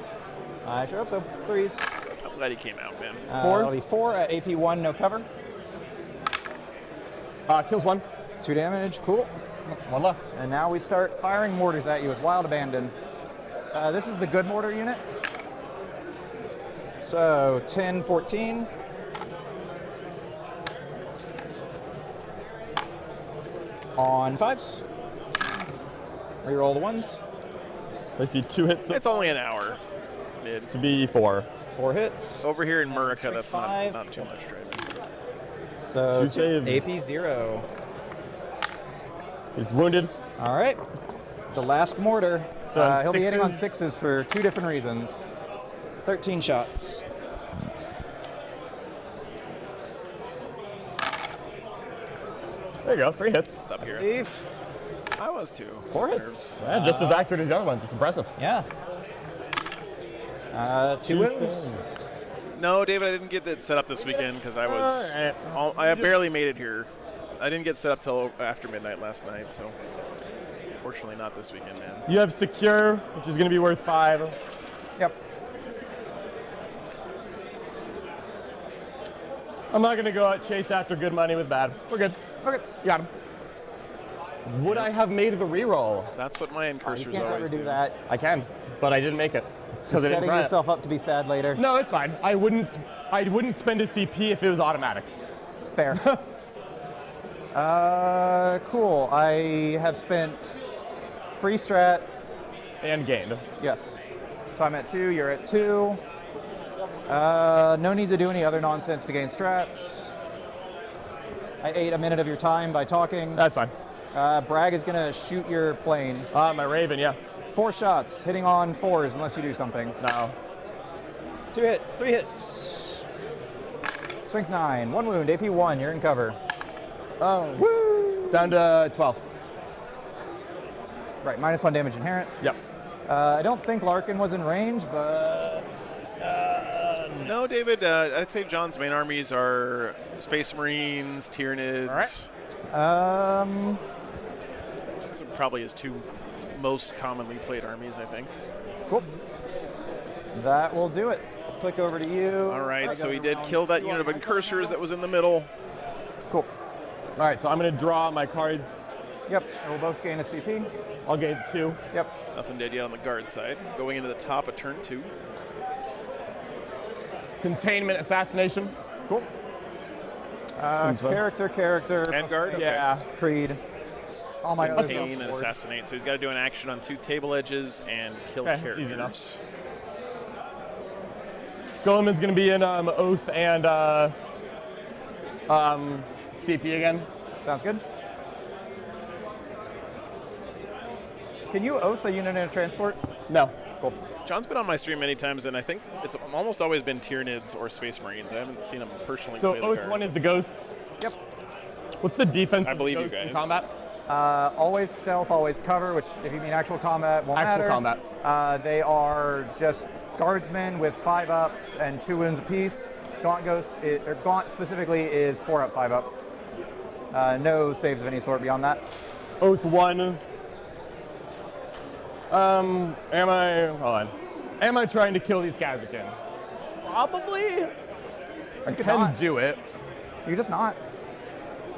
I sure hope so. 3s. I'm glad he came out, man. 4. That'll be 4 at AP 1, no cover. Kills 1. 2 damage, cool. 1 left. And now we start firing mortars at you with wild abandon. This is the good mortar unit. So 10, 14. On 5s. Reroll the 1s. I see 2 hits. It's only an hour. To be 4. 4 hits. Over here in And Murica, strength that's 5. not too much driving. So 2 saves. AP 0. He's wounded. All right. The last mortar. So He'll be hitting on sixes. 6s for 2 different reasons. 13 shots. There you go, 3 hits. What's up here? Eve. I was too. 4 Just hits. Yeah, just as accurate as the other ones. It's impressive. Yeah. 2 wins. No, David, I didn't get that set up this weekend because I was. I barely made it here. I didn't get set up till after midnight last night, so unfortunately not this weekend, man. You have secure, which is going to be worth 5. Yep. I'm not going to go out chase after good money with bad. We're good. Okay. You got him. Would I have made the reroll? That's what my You incursors can't ever always do that. I can, but I didn't make it. So I didn't setting try it. yourself up to be sad later. No, it's fine. I wouldn't spend a CP if it was automatic. Fair. Cool. I have spent free strat. And gained. Yes. So I'm at 2, you're at 2. No need to do any other nonsense to gain strats. I ate a minute of your time by talking. That's fine. Bragg is gonna shoot your plane. My Raven, yeah. 4 shots, hitting on 4s unless you do something. No. 2 hits, 3 hits. Strength 9, 1 wound, AP 1, you're in cover. Oh. Woo! Down to 12. Right, -1 damage inherent. Yep. I don't think Larkin was in range, but No, David, I'd say John's main armies are Space Marines, Tyranids. um, Those are probably his 2 most commonly played armies, I think. cool. That will do it. Click over to you. All right, so he did kill that unit of incursors that was in the middle. Cool. All right, so I'm going to draw my cards. Yep, and we'll both gain a CP. I'll gain 2. Yep. Nothing dead yet on the guard side. Going into the top of turn 2. Containment, assassination. Cool. Seems fun. Character. Vanguard? Okay. Yeah. Creed. All my other Contain stuff and forward. assassinate. So he's got to do an action on 2 table edges and kill Okay, it's characters. easy enough. Goleman's going to be in Oath and CP again. Sounds good. Can you oath a unit in a transport? No. Cool. John's been on my stream many times, and I think it's almost always been Tyranids or Space Marines. I haven't seen him personally So play the Oath card. 1 is the ghosts. Yep. What's the defense? I of believe you ghosts in guys. combat. Always stealth, always cover, which if you mean actual combat won't Actual matter. combat. They are just guardsmen with 5 ups and 2 wounds apiece. Gaunt Ghost, or Gaunt specifically, is 4 up, 5 up. No saves of any sort beyond that. Oath 1. Hold on. Am I trying to kill these guys again? Probably. I could can not. do it. You're just not.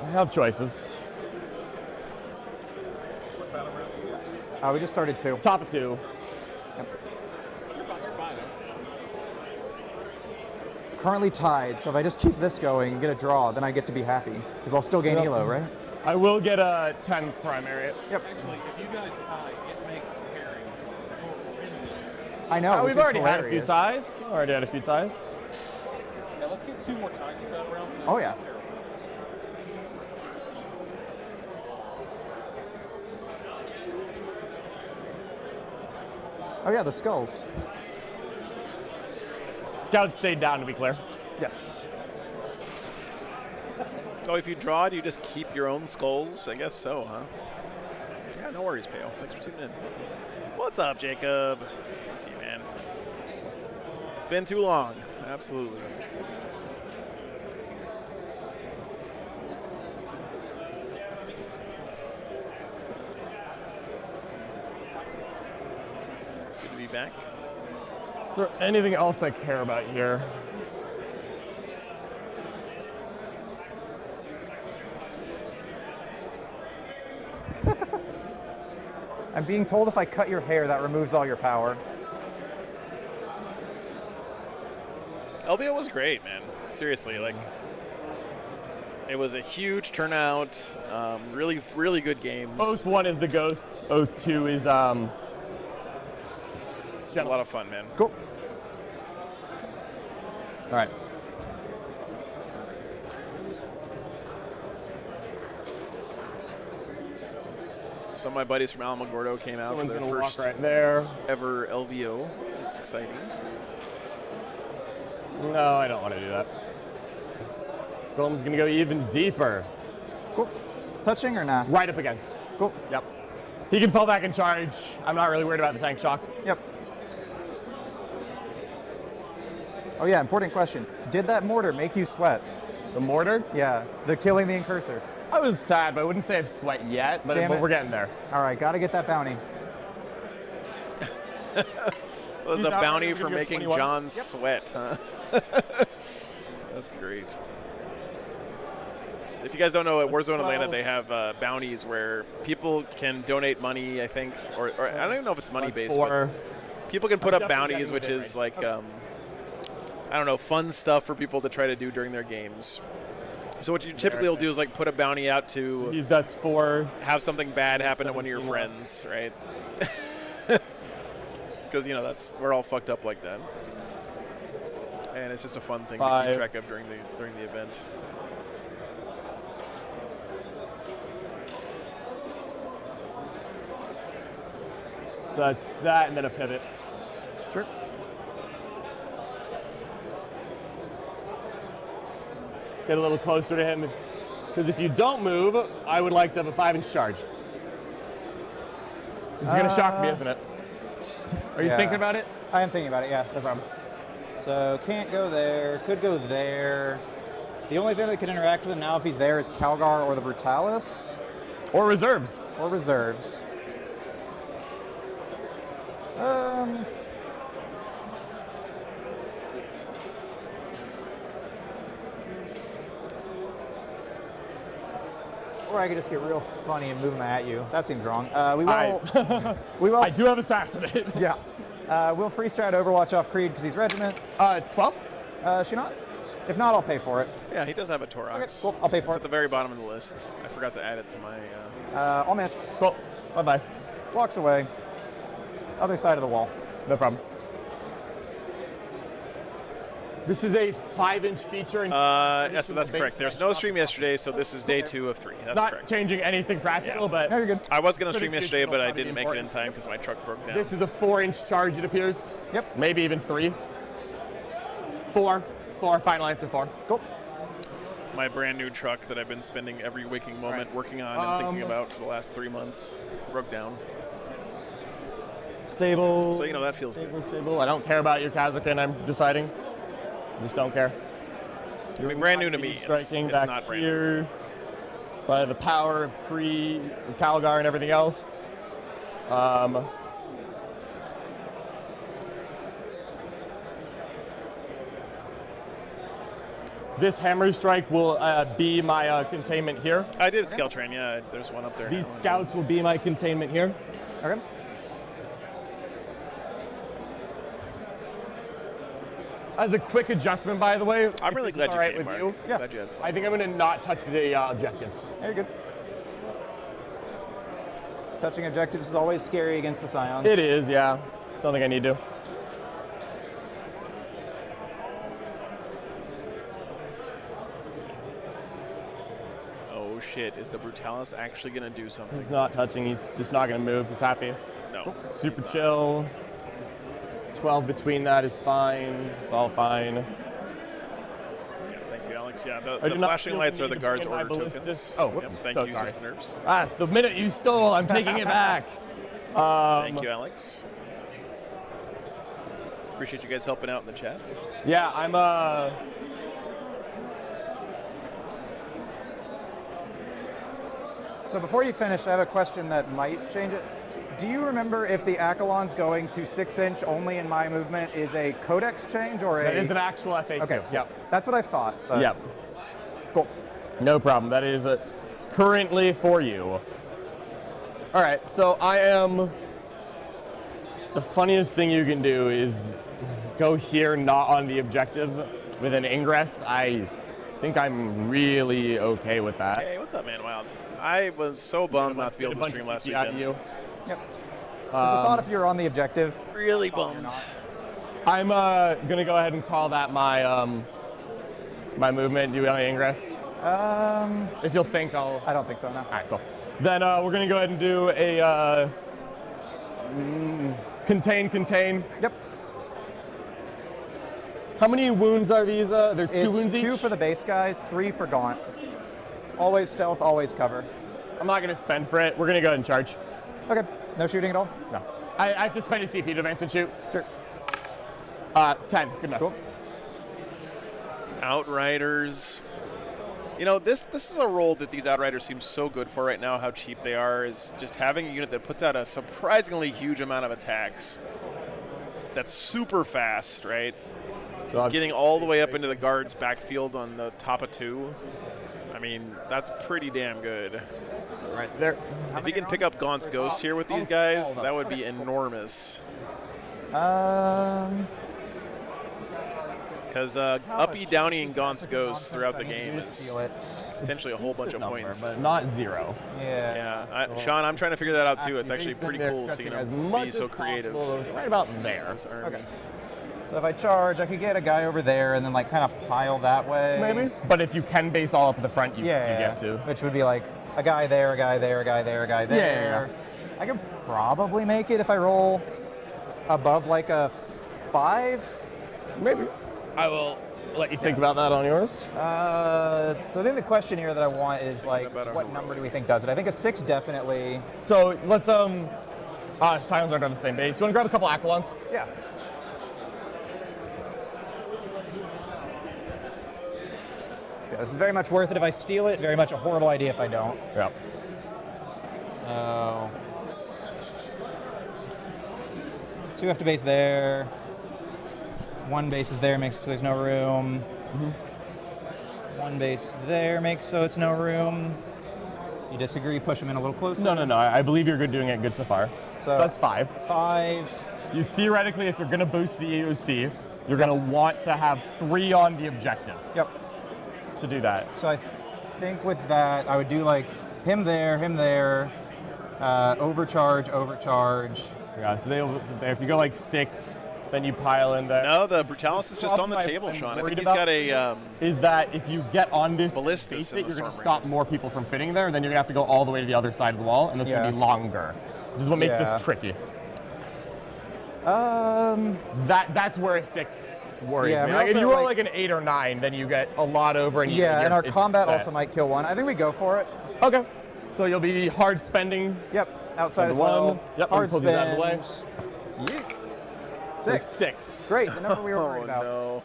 I have choices. We just started 2. Top of 2. Currently tied, so if I just keep this going and get a draw, then I get to be happy. Because I'll still gain Yep. Elo, right? I will get a 10 primary. Yep. Actually, if you guys tie, it makes pairings. I know. We've which is already had a few hilarious. ties. Already had a few ties. Yeah, let's get 2 more ties in that round. Oh, yeah. Oh, yeah, the skulls. Scout stayed down, to be clear. Yes. Oh, if you draw, do you just keep your own skulls? I guess so, huh? Yeah, no worries, Pale. Thanks for tuning in. What's up, Jacob? Good to see you, man. It's been too long. Absolutely. It's good to be back. Is there anything else I care about here? I'm being told if I cut your hair, that removes all your power. LVO was great, man. Seriously, like, it was a huge turnout. Really, really good games. Oath 1 is the ghosts. Oath 2 is It's a lot of fun, man. Cool. All right. Some of my buddies from Alamogordo came out for Someone's their gonna walk first right there. ever LVO. It's exciting. No, I don't want to do that. Golem's gonna go even deeper. Cool. Touching or nah? Right up against. Cool. Yep. He can fall back and charge. I'm not really worried about the tank shock. Yep. Oh yeah, important question. Did that mortar make you sweat? The mortar? Yeah, the killing the incursor. I was sad, but I wouldn't say I've sweat yet, but Damn it. we're getting there. All right, gotta get that bounty. It was He's a not bounty ready for to go making 21. John Yep. sweat, huh? That's great. If you guys don't know, at Warzone Atlanta, they have bounties where people can donate money, I think, or I don't even know if it's money-based, but people can put up bounties, which is like, I don't know, fun stuff for people to try to do during their games. So what you typically will do is like put a bounty out to that's for have something bad happen to one of your friends, right? Because we're all fucked up like that, and it's just a fun thing to keep track of during the event. So that's that, and then a pivot. Sure. Get a little closer to him, because if you don't move, I would like to have a 5-inch charge. This is gonna shock me, isn't it? Are you thinking about it? I am thinking about it, yeah. No problem. So can't go there, could go there. The only thing that could interact with him now if he's there is Calgar or the Brutalis. Or reserves. Or reserves. Or I could just get real funny and move him at you. That seems wrong. We will. I do have assassinate. Yeah. We'll free strat Overwatch off Creed because he's regiment. 12? She not? If not, I'll pay for it. Yeah, he does have a Torox. Okay, cool. I'll pay for it's it. at the very bottom of the list. I forgot to add it to my. I'll miss. Cool. Bye-bye. Walks away. Other side of the wall. No problem. This is a 5-inch feature. Yes, so that's correct. There's no stream yesterday, so this is day 2 of 3. That's not correct. changing anything practical, but no, you're good. I was going to stream Pretty yesterday, but I not didn't make it in important. time because my truck broke down. This is a 4-inch charge, it appears. Yep. Maybe even 3. 4. Final answer 4. Cool. My brand new truck that I've been spending every waking moment working on and thinking about for the last 3 months broke down. Stable. So that feels good. Stable. I don't care about your Kazakin, I'm deciding. Just don't care. I mean, brand new to me. Striking it's back not brand here by the power of Kree, Calgar, and everything else. This hammer strike will be my containment here. I did Scout Train, yeah. There's one up there. These scouts will be my containment here. Okay. As a quick adjustment, by the way, I'm really glad all you right came, with Mark. you. Yeah. Glad you had fun. I think I'm going to not touch the objective. Very good. Touching objectives is always scary against the Scions. It is, yeah. Just don't think I need to. Oh shit! Is the Brutalis actually gonna do something? He's not touching. He's just not going to move. He's happy. No. Super chill. 12 between that is fine. It's all fine. Yeah, thank you, Alex. Yeah, I the do not flashing feel lights the are the need to guards' bring in my order tokens. ballistas. Oh, Yep, whoops. thank So you, sorry. just the nerves. Ah, it's the minute you stole. I'm taking it back. Thank you, Alex. Appreciate you guys helping out in the chat. Yeah, I'm So before you finish, I have a question that might change it. Do you remember if the Accolon's going to 6-inch only in my movement is a codex change or That is an actual FAQ. Okay, Yep. That's what I thought. But Yep. Cool. No problem. That is currently for you. All right, so I am. The funniest thing you can do is go here, not on the objective, with an ingress. I think I'm really okay with that. Hey, what's up, man? Wild. I was so bummed not to be able to stream last weekend. You. Yep. There's a thought if you're on the objective. Really bummed. I'm gonna go ahead and call that my my movement. Do you want any ingress? If you'll think, I'll. I don't think so. No. All right, cool. Then we're going to go ahead and do a contain. Yep. How many wounds are these? They're 2 wounds each? 2 for the base guys, 3 for Gaunt. Always stealth, always cover. I'm not going to spend for it. We're going to go ahead and charge. Okay. No shooting at all? No. I have to spend a CP to advance and shoot. Sure. 10. Good enough. Cool. Outriders. You know, this is a role that these Outriders seem so good for right now, how cheap they are, is just having a unit that puts out a surprisingly huge amount of attacks. That's super fast, right? So getting all the way up into the guard's backfield on the top of 2. I mean, that's pretty damn good. Right there. If you can pick up Gaunt's Ghost here with these guys, that would be enormous. Because uppy, downy, and Gaunt's Ghost throughout the game is potentially a whole bunch of points. But not 0. Yeah. Sean, I'm trying to figure that out too. It's actually pretty cool seeing him be so creative. Right about there. Okay. So if I charge, I could get a guy over there and then like kind of pile that way. Maybe. But if you can base all up at the front, you get to. Which would be like a guy there, a guy there, a guy there, a guy there. I could probably make it if I roll above like a 5. Maybe. I will let you think about that on yours. So I think the question here that I want is like, what number do we think does it? I think a 6 definitely. So let's Scions aren't on the same base. You want to grab a couple Aquilons? Yeah. So this is very much worth it if I steal it. Very much a horrible idea if I don't. Yeah. So 2 have to base there. 1 base is there, makes so there's no room. 1 base there makes so it's no room. You disagree? Push them in a little closer. No. I believe you're good doing it good so far. So that's 5. 5. You theoretically, if you're going to boost the AOC, you're going to want to have 3 on the objective. Yep. To do that. So I think with that, I would do like him there, overcharge. Yeah. So if you go like 6. Then you pile in there. No, the Brutalis is just on the table, Sean. I think he's got a... is that if you get on this ballistas, you're going to stop more people from fitting there, then you're going to have to go all the way to the other side of the wall, and it's going to be longer. Which is what makes this tricky. That's where a 6 worries me. Like, if you roll like an 8 or 9, then you get a lot over. And and our combat also might kill 1. I think we go for it. Okay. So you'll be hard spending. Yep. Outside of 12. Yep. Hard spend. Out of the way. Yeet. 6. Great, the number we were worried about. No.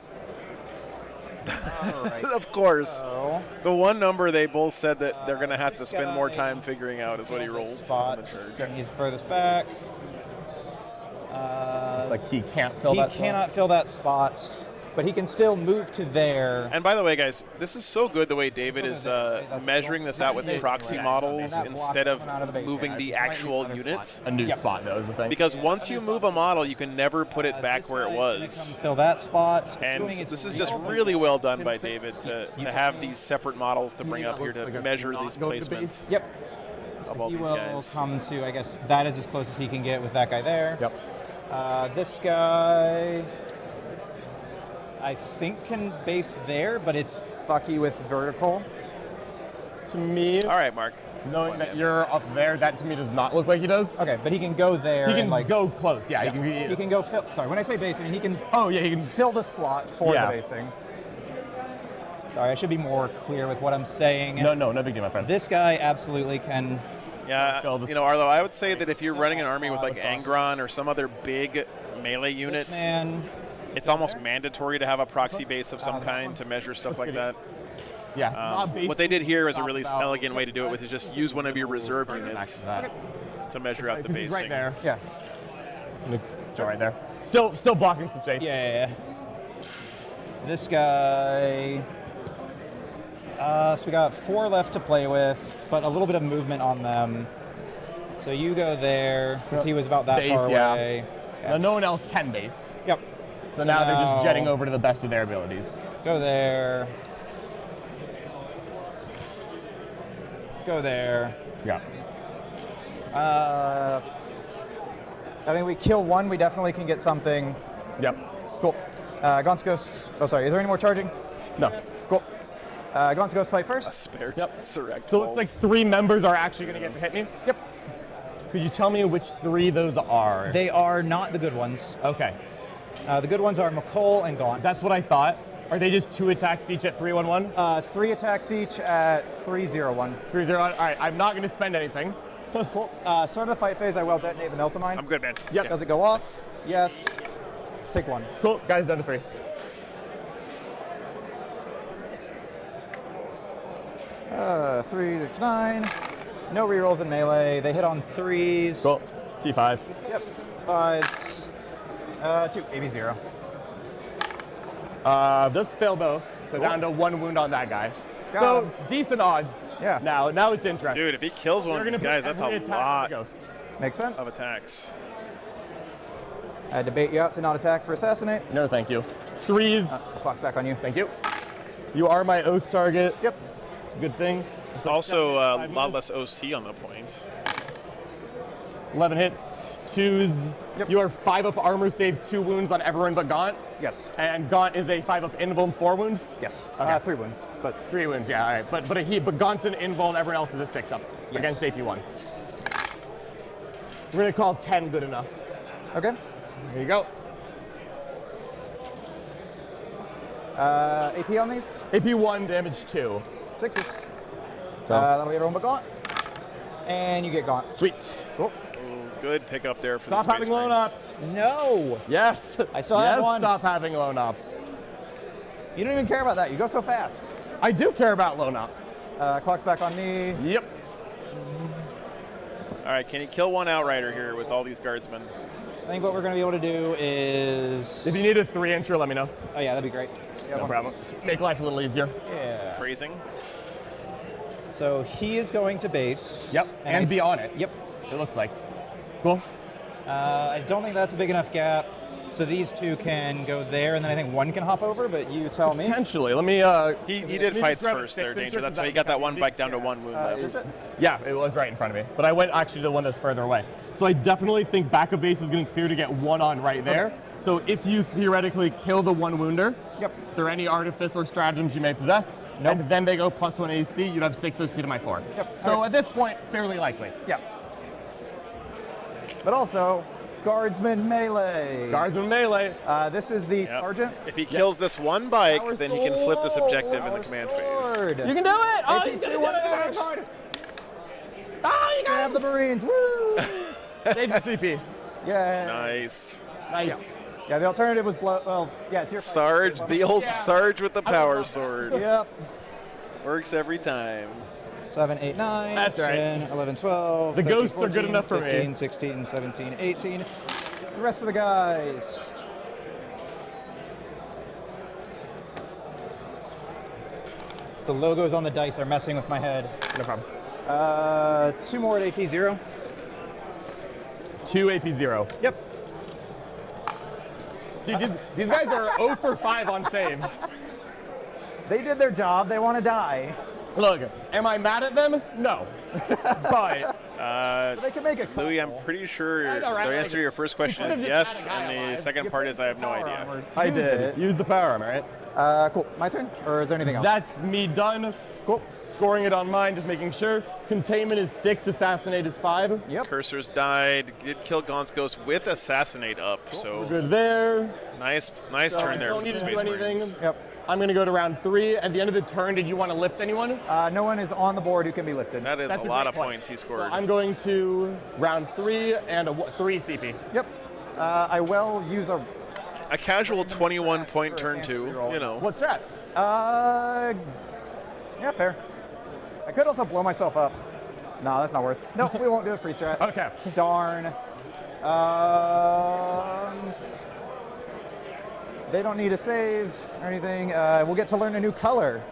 All right. Of course. So, the one number they both said that they're going to have to spend more time figuring out is what he rolled. Spot. He's furthest back. Looks like he can't fill that spot. He cannot fill that spot, but he can still move to there. And by the way, guys, this is so good the way David is measuring this out with proxy models instead of moving the actual units. A new spot, though, is the thing. Because once you move a model, you can never put it back where it was. Fill that spot. And this is just really well done by David to have these separate models to bring up here to measure these placements. Yep. Of all he these will guys. come to, I guess, that is as close as he can get with that guy there. Yep. This guy, I think, can base there, but it's fucky with vertical. To me, all right, Mark. Knowing that you're up there, that to me does not look like he does. Okay, but he can go there. He can and go close. Yeah, he can go fill. Sorry, when I say base, I mean he can. Oh yeah, he can fill the slot for the basing. Sorry, I should be more clear with what I'm saying. No big deal, my friend. This guy absolutely can. Yeah, you know, Arlo, I would say that if you're running an army with like Angron or some other big melee unit, it's almost mandatory to have a proxy base of some kind to measure stuff like that. Yeah. What they did here is a really elegant way to do it, was to just use one of your reserve units to measure out the basing. He's right there. Yeah. Right there. Still blocking some space. Yeah. This guy. So we got 4 left to play with, but a little bit of movement on them. So you go there, because he was about that far away. Yeah. Now no one else can base. Yep. So now they're just jetting over to the best of their abilities. Go there. Go there. Yeah. I think we kill 1, we definitely can get something. Yep. Cool. Gonskos. Oh, sorry. Is there any more charging? No. Cool. Gaunt's Ghost fight A first. spare Surrect. So it looks like 3 members are actually going to get to hit me? Yep. Could you tell me which 3 those are? They are not the good ones. Okay. The good ones are McCall and Gaunt. That's what I thought. Are they just 2 attacks each at 311? 3 attacks each at 301. 301. All right, I'm not going to spend anything. Cool. Start of the fight phase, I will detonate the Meltamine. I'm good, man. Yep. Does it go off? Yes. Take 1. Cool. Guys, down to 3. Three, 6, 9. No rerolls in melee. They hit on 3s. Cool. T5. Yep. 5s. 2. AB0. Just fail both. So down to 1 wound on that guy. Got so him. decent odds. Yeah. Now it's interesting. Dude, if he kills one of these guys, that's a lot Ghosts. Makes sense. of attacks. I had to bait you out to not attack for assassinate. No, thank you. 3s. Clock's back on you. Thank you. You are my oath target. Yep. It's a good thing. It's also a lot less OC on the point. 11 hits. 2s. Yep. You are 5 up armor save, 2 wounds on everyone but Gaunt. Yes. And Gaunt is a 5 up invuln, 4 wounds. Yes. 3 wounds. But 3 wounds, yeah, all right. But Gaunt's an invuln, everyone else is a 6 up Yes. against AP1. We're gonna call 10 good enough. Okay. Here you go. AP on these? AP1, damage 2. 6s. That'll get everyone but Gaunt. And you get Gaunt. Sweet. Cool. Good pickup there for Stop the having Space lone Marines. ops. No. Yes. I still have one. Stop having lone ops. You don't even care about that. You go so fast. I do care about lone ops. Clock's back on me. Yep. All right, can he kill one outrider here with all these guardsmen? I think what we're going to be able to do is... If you need a 3-incher, let me know. Oh, yeah, that'd be great. Yeah, No problem. Make life a little easier. Yeah. Phrasing. So he is going to base. Yep. And be on it. Yep. It looks like. Cool. I don't think that's a big enough gap. So these 2 can go there, and then I think 1 can hop over, but you tell me. Potentially. Let me. He did fights first there, Danger. That's why he got that one bike down to 1 wound left. Is it? Yeah, it was right in front of me. But I went actually to the one that's further away. So I definitely think back of base is going to clear to get 1 on right there. Okay. So if you theoretically kill the 1 wounder, yep. Is there any artifice or stratagems you may possess? Nope. And then they go +1 AC, you'd have 6 OC to my 4. Yep. So Okay. at this point, fairly likely. Yeah. But also, Guardsman melee. Guardsman melee. This is the sergeant. If he kills this one bike, Power then he can flip this objective in the Power command sword. phase. You can do it! Oh, AP2, he's gonna do one it! damage. Oh, you got Grab the Marines. Woo! Save the CP. Yeah. Nice. Nice. Yeah, the alternative was blow. Well, yeah, it's your fight. Sarge, the old Sarge with the power sword. Yep. Works every time. 7, 8, 9. That's right. 10, 11, 12. The 13, ghosts are good 14, enough for me. 15, 16, 17, 18. The rest of the guys. The logos on the dice are messing with my head. No problem. 2 more at AP 0. 2 AP 0. Yep. Dude, these guys are 0 for 5 on saves. They did their job. They want to die. Look, am I mad at them? No. But They can make a couple. Louis, I'm pretty sure I know, right? the answer to your first question is Just yes, had a guy and the alive. second part is I have no idea. I Use did. it. Use the power armor, right? Cool. My turn? Or is there anything else? That's me done. Cool. Scoring it on mine, just making sure. Containment is 6, assassinate is 5. Yep. Cursors died. Did kill Gaunt's Ghost with assassinate up. So We're good there. nice So turn there don't for need the to do Space anything. Marines. Yep. I'm going to go to round 3. At the end of the turn, did you want to lift anyone? No one is on the board who can be lifted. That is That's a a lot great of point. points he So scored. I'm going to round 3 and a 3 CP. Yep. I will use a. A casual 21-point turn chance to two. reroll. You know. What's that? Yeah, fair. I could also blow myself up. No, that's not worth. No, we won't do a free strat. Okay. Darn. They don't need a save or anything. We'll get to learn a new color.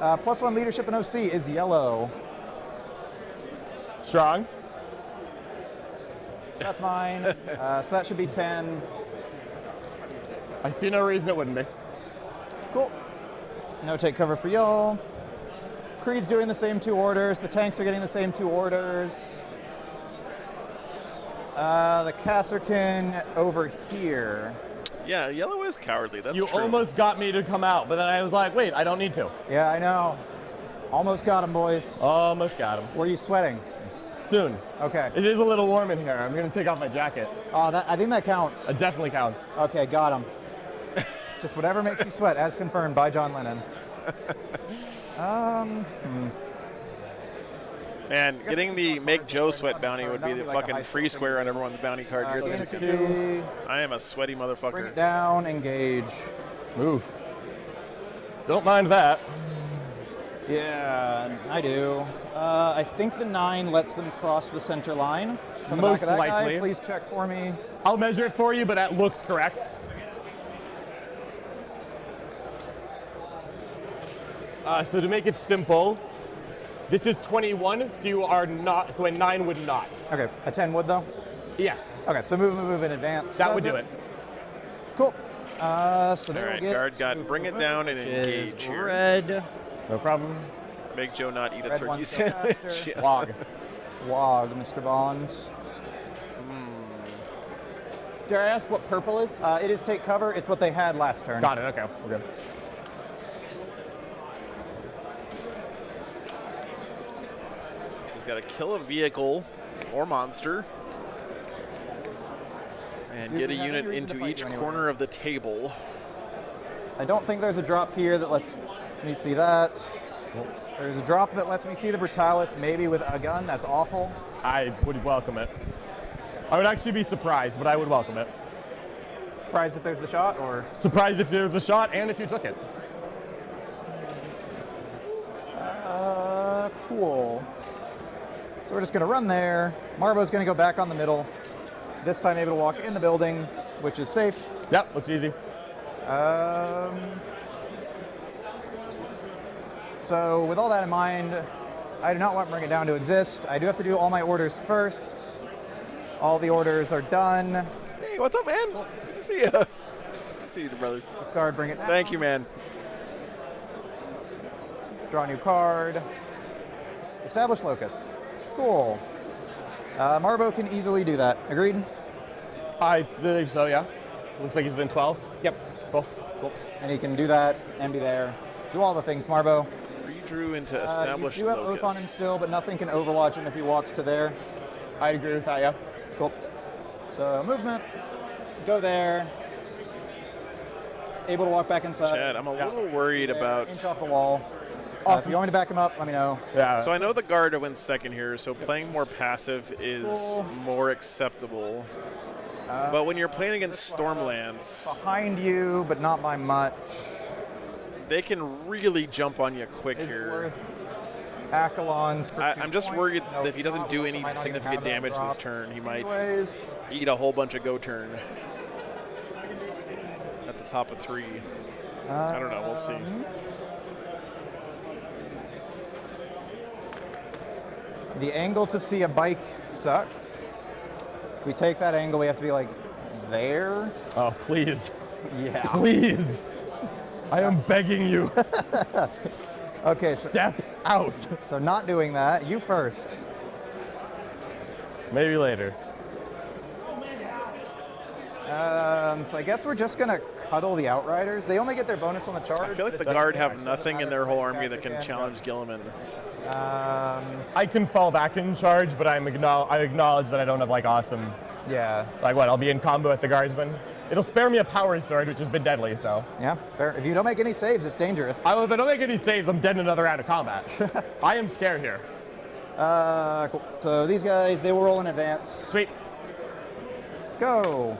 +1 leadership in OC is yellow. Strong. So that's mine. So that should be 10. I see no reason it wouldn't be. Cool. No take cover for y'all. Creed's doing the same 2 orders. The tanks are getting the same 2 orders. The Kasserkin over here. Yeah, yellow is cowardly. That's You true. almost got me to come out, but then I was like, wait, I don't need to. Yeah, I know. Almost got him, boys. Almost got him. Were you sweating? Soon. Okay. It is a little warm in here. I'm going to take off my jacket. Oh, I think that counts. It definitely counts. Okay, got him. Just whatever makes you sweat, as confirmed by John Lennon. And getting the Make Joe Sweat bounty would be the fucking free square on everyone's bounty card here this weekend. I am a sweaty Bring motherfucker. it down, engage. Move. Don't mind that. Yeah, I do. I think the 9 lets them cross the center line. From the Most back of that likely. guy, please check for me. I'll measure it for you, but that looks correct. So to make it simple, this is 21, so you are not, so a 9 would not. Okay, a 10 would though? Yes. Okay, so move in advance. That would Does do it. Cool. So All there right, we'll get guard got bring it down and which is engage here. red. No problem. Make Joe not eat a Red turkey one's go sandwich. faster. Yeah. Log. Wog, Mr. Bond. Dare I ask what purple is? It is take cover. It's what they had last turn. Got it, okay, we're good. So he's got to kill a vehicle or monster and Do get a we have any unit reason to into fight each you anyway? corner of the table. I don't think there's a drop here that lets me see that. There's a drop that lets me see the Brutalis, maybe with a gun. That's awful. I would welcome it. I would actually be surprised, but I would welcome it. Surprised if there's the shot, or Surprised if there was a shot and if you took it. cool. So we're just gonna run there. Marbo's gonna go back on the middle. This time able to walk in the building, which is safe. Yep, looks easy. So with all that in mind, I do not want Bring It Down to exist. I do have to do all my orders first. All the orders are done. Hey, what's up, man? Good to see you. Good to see you, brother. Discard, Bring It Down. Thank you, man. Draw a new card. Establish locus. Cool. Marbo can easily do that. Agreed? I believe so, yeah. Looks like he's within 12. Yep. Cool. And he can do that and be there. Do all the things, Marbo. Redrew into establish You do have locus. Oath on him still, but nothing can overwatch him if he walks to there. I agree with that, yeah. Cool. So movement. Go there. Able to walk back inside. Chad, I'm a little worried about. Inch off the wall. If you want me to back him up, let me know. Yeah. So I know the guard wins second here, so playing more passive is more acceptable. But when you're playing against Stormlands, Behind you, but not by much. they can really jump on you quick Is it here. worth Accolons for I'm just 2 worried points? No, that if he doesn't not do worth any it. Might not even significant have that damage drop. this turn, he might Anyways, eat a whole bunch of go turn at the top of 3. I don't know. We'll see. the angle to see a bike sucks. If we take that angle, we have to be like there. Oh, please. Yeah. Please. I am begging you. Okay, so, Step out. so not doing that. You first. Maybe later. So I guess we're just gonna cuddle the Outriders. They only get their bonus on the charge. I feel like the guard have nothing in their whole army that can challenge Gilliman. I can fall back in charge, but I acknowledge that I don't have like awesome. Yeah. Like what? I'll be in combo with the guardsman. It'll spare me a power sword, which has been deadly. So. Yeah. Fair. If you don't make any saves, it's dangerous. If I don't make any saves, I'm dead in another round of combat. I am scared here. Cool. So these guys, they will roll in advance. Sweet. Go.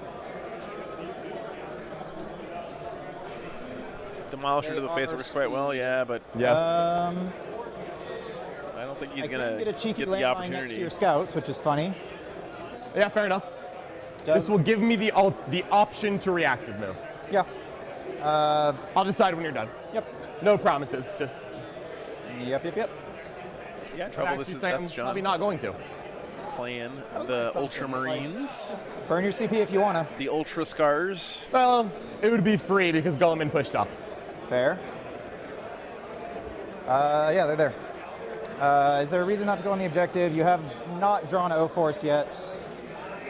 Demolisher to the face works quite well, yeah, but Yes. I don't think he's I gonna can get a cheeky get the landmine next to opportunity. your scouts, which is funny. Yeah, fair enough. This will give me the option to reactive move. Yeah. I'll decide when you're done. Yep. No promises, just Yep. Yeah, trouble. This is that's John probably not going to. playing the Ultramarines, Burn your CP if you wanna. the Ultra Scars. Well, it would be free because Gulliman pushed up. Fair. Yeah, they're there. Is there a reason not to go on the objective? You have not drawn O-Force yet.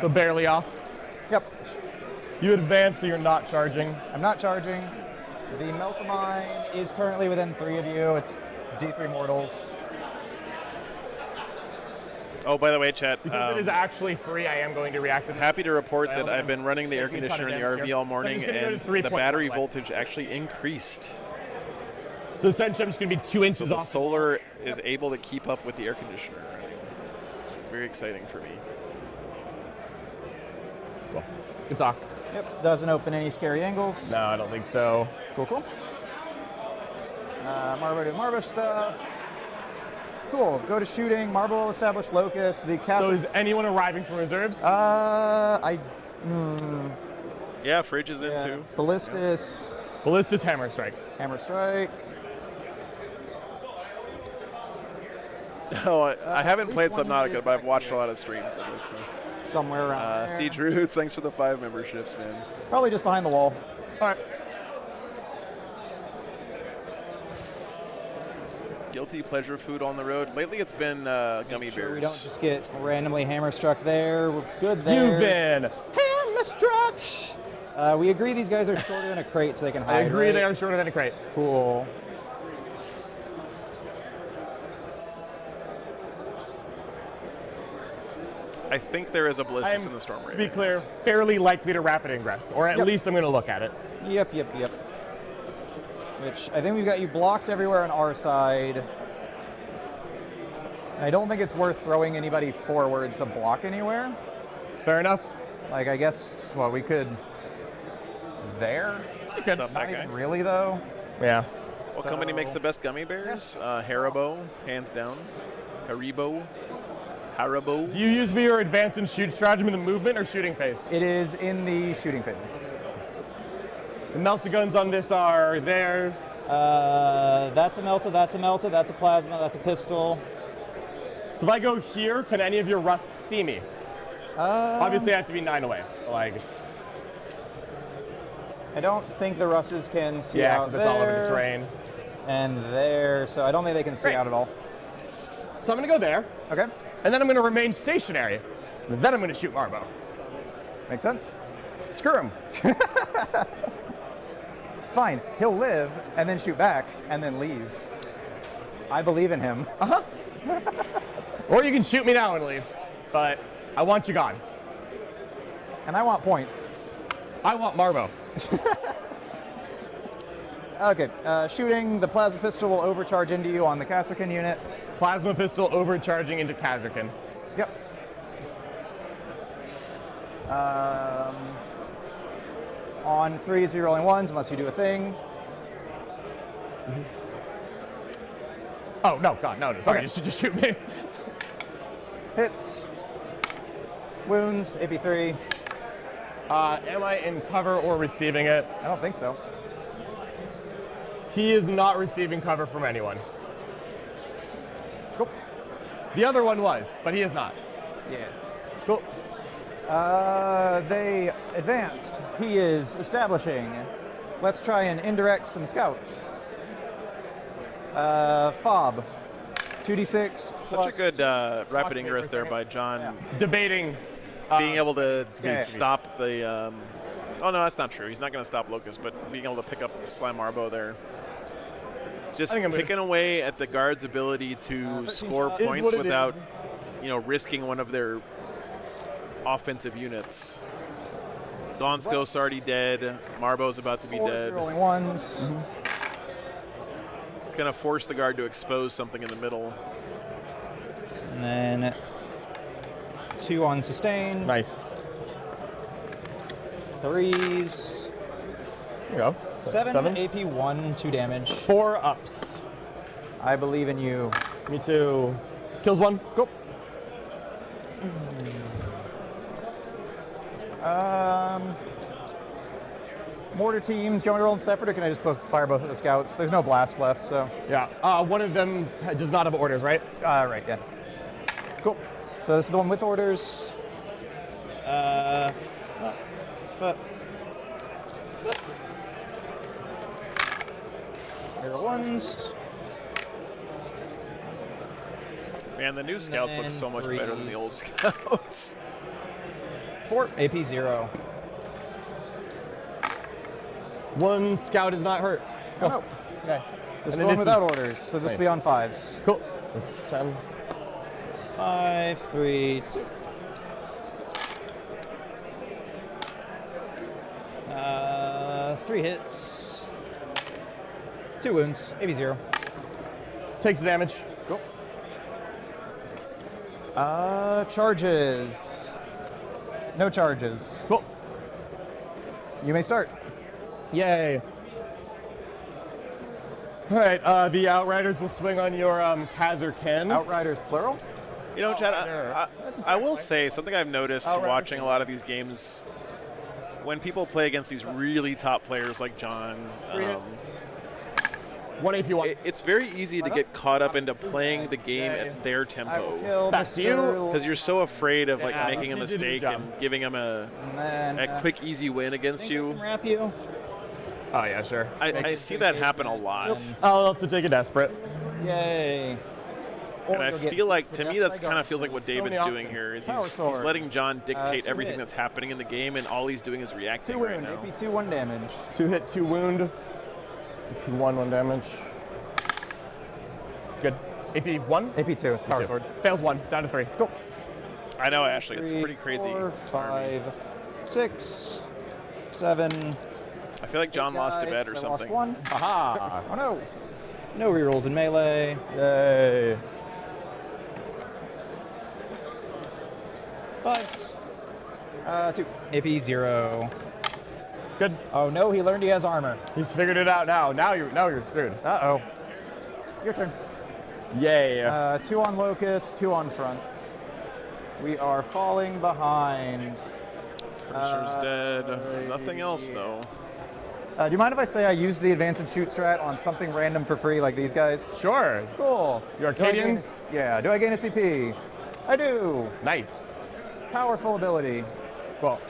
So barely off. Yep. You advance, so you're not charging. I'm not charging. The Meltamine is currently within 3 of you. It's D3 mortals. Oh, by the way, chat. Because it is actually free, I am going to react to this. Happy to report that I've been running the air conditioner in the RV all morning, So I'm just gonna and go to the 3.1 battery light. voltage actually increased. So essentially, I'm just going to be 2 inches So the off. solar is able to keep up with the air conditioner. It's very exciting for me. Cool. Good talk. Yep, doesn't open any scary angles. No, I don't think so. Cool, cool. Marbo to Marbo stuff. Cool, go to shooting. Marbo will establish locus. The castle. So is anyone arriving from reserves? Yeah, Fridge is in too. Ballistus. Ballistus Hammer Strike. Hammer Strike. Oh, I haven't played Subnautica, but I've watched a lot of streams of it. So. Somewhere around there. Siege Roots, thanks for the 5 memberships, man. Probably just behind the wall. All right. Guilty pleasure food on the road. Lately, it's been gummy Sure, bears. we don't just get randomly hammer struck there. We're good there. You've been hammer struck. We agree these guys are shorter than a crate, so they can hide. I agree, right? they are shorter than a crate. Cool. I think there is a Ballistus I'm, in the Storm Raiders. to be clear, fairly likely to rapid ingress, or at least I'm going to look at it. Yep. Which I think we've got you blocked everywhere on our side. I don't think it's worth throwing anybody forward to block anywhere. Fair enough. Like, I guess, well, we could there. What's up, Not that guy? even really, though. Yeah. What company makes the best gummy bears? Haribo, hands down. Haribo. Do you use your advance and shoot stratagem in the movement or shooting phase? It is in the shooting phase. The melta guns on this are there. That's a melta, that's a melta, that's a plasma, that's a pistol. So if I go here, can any of your rusts see me? Obviously, I have to be 9 away. Like, I don't think the Russes can see yeah, out because there. it's all over the terrain. And there, so I don't think they can see Great. out at all. So I'm going to go there. Okay. And then I'm going to remain stationary. And then I'm going to shoot Marbo. Makes sense. Screw him. It's fine. He'll live and then shoot back and then leave. I believe in him. Or you can shoot me now and leave. But I want you gone. And I want points. I want Marbo. Okay, shooting, the plasma pistol will overcharge into you on the Kasserkin unit. Plasma pistol overcharging into Kazarkin. Yep. On 3s, you're rolling 1s unless you do a thing. Oh, no, God, no. Sorry, Okay. just shoot me. Hits. Wounds, AP3. Am I in cover or receiving it? I don't think so. He is not receiving cover from anyone. Cool. The other one was, but he is not. Yeah. Cool. They advanced. He is establishing. Let's try and indirect some scouts. Fob. 2d6 plus. Such a good rapid ingress there by John. Debating. Being able to yeah. stop the. Oh, no, that's not true. He's not going to stop Locust, but being able to pick up Slime Marbo there. Just picking away at the guard's ability to score points without, risking one of their offensive units. Dawn's Ghost's already dead. Marbo's about to be 4s, dead. you're rolling 1s. It's going to force the guard to expose something in the middle. And then 2 on sustain. Nice. 3s. There you go. 7 AP 1, 2 damage. 4 ups. I believe in you. Me too. Kills 1. Go. Mortar teams, do you want me to roll them separate, or can I just fire both at the scouts? There's no blast left, so. Yeah. One of them does not have orders, right? Right, yeah. Cool. So this is the one with orders. Here are 1s. Man, the new scouts look so much better than the old scouts. 4 AP 0. One scout is not hurt. Oh, no. Okay. This is And the one this without is- orders, so this Nice. will be on 5s. Cool. 10. 5, 3, 2. 3 hits. 2 wounds. AB 0. Takes the damage. Cool. Charges. No charges. Cool. You may start. Yay. All right, the Outriders will swing on your Kaz or Ken. Outriders, plural? You know, Chad, there. I will say something I've noticed Outrider. watching a lot of these games. When people play against these really top players like John, 1 AP 1. it's very easy to get caught up into playing the game at their tempo. Kill Back to you. Mr. Because you're so afraid of like Yeah, making a you did your mistake job. and giving them a And, quick, easy win against you. Wrap you. Oh, yeah, sure. I see that happen a lot. I'll have to take a desperate. Yay. And I you'll get feel like, to to me, death that's by kind of gun. feels like what So many David's doing options. here. Is Power he's sword. letting John dictate 2 everything hit. that's happening in the game, and all he's doing is 2 reacting right wound. now. AP 2, 1 damage. 2 hit, 2 wound. AP 1, 1 damage. Good. AP 1? AP 2, it's power Two. sword. Fails 1, down to 3. Cool. I know, Ashley, it's 3, pretty crazy. 4, 5, 6, 7. I feel like John lost a bet or I lost something. 1. Aha! Oh no. No rerolls in melee. Yay. 5s. 2. AP 0. Good. Oh no, he learned he has armor. He's figured it out now. Now you're screwed. Uh-oh. Your turn. Yay. 2 on Locust, 2 on fronts. We are falling behind. Cursor's dead. Nothing else, though. Do you mind if I say I used the advance and shoot strat on something random for free like these guys? Sure. Cool. Your Do I gain Arcadians? yeah, do I gain a CP? I do. Nice. Powerful ability. Cool. All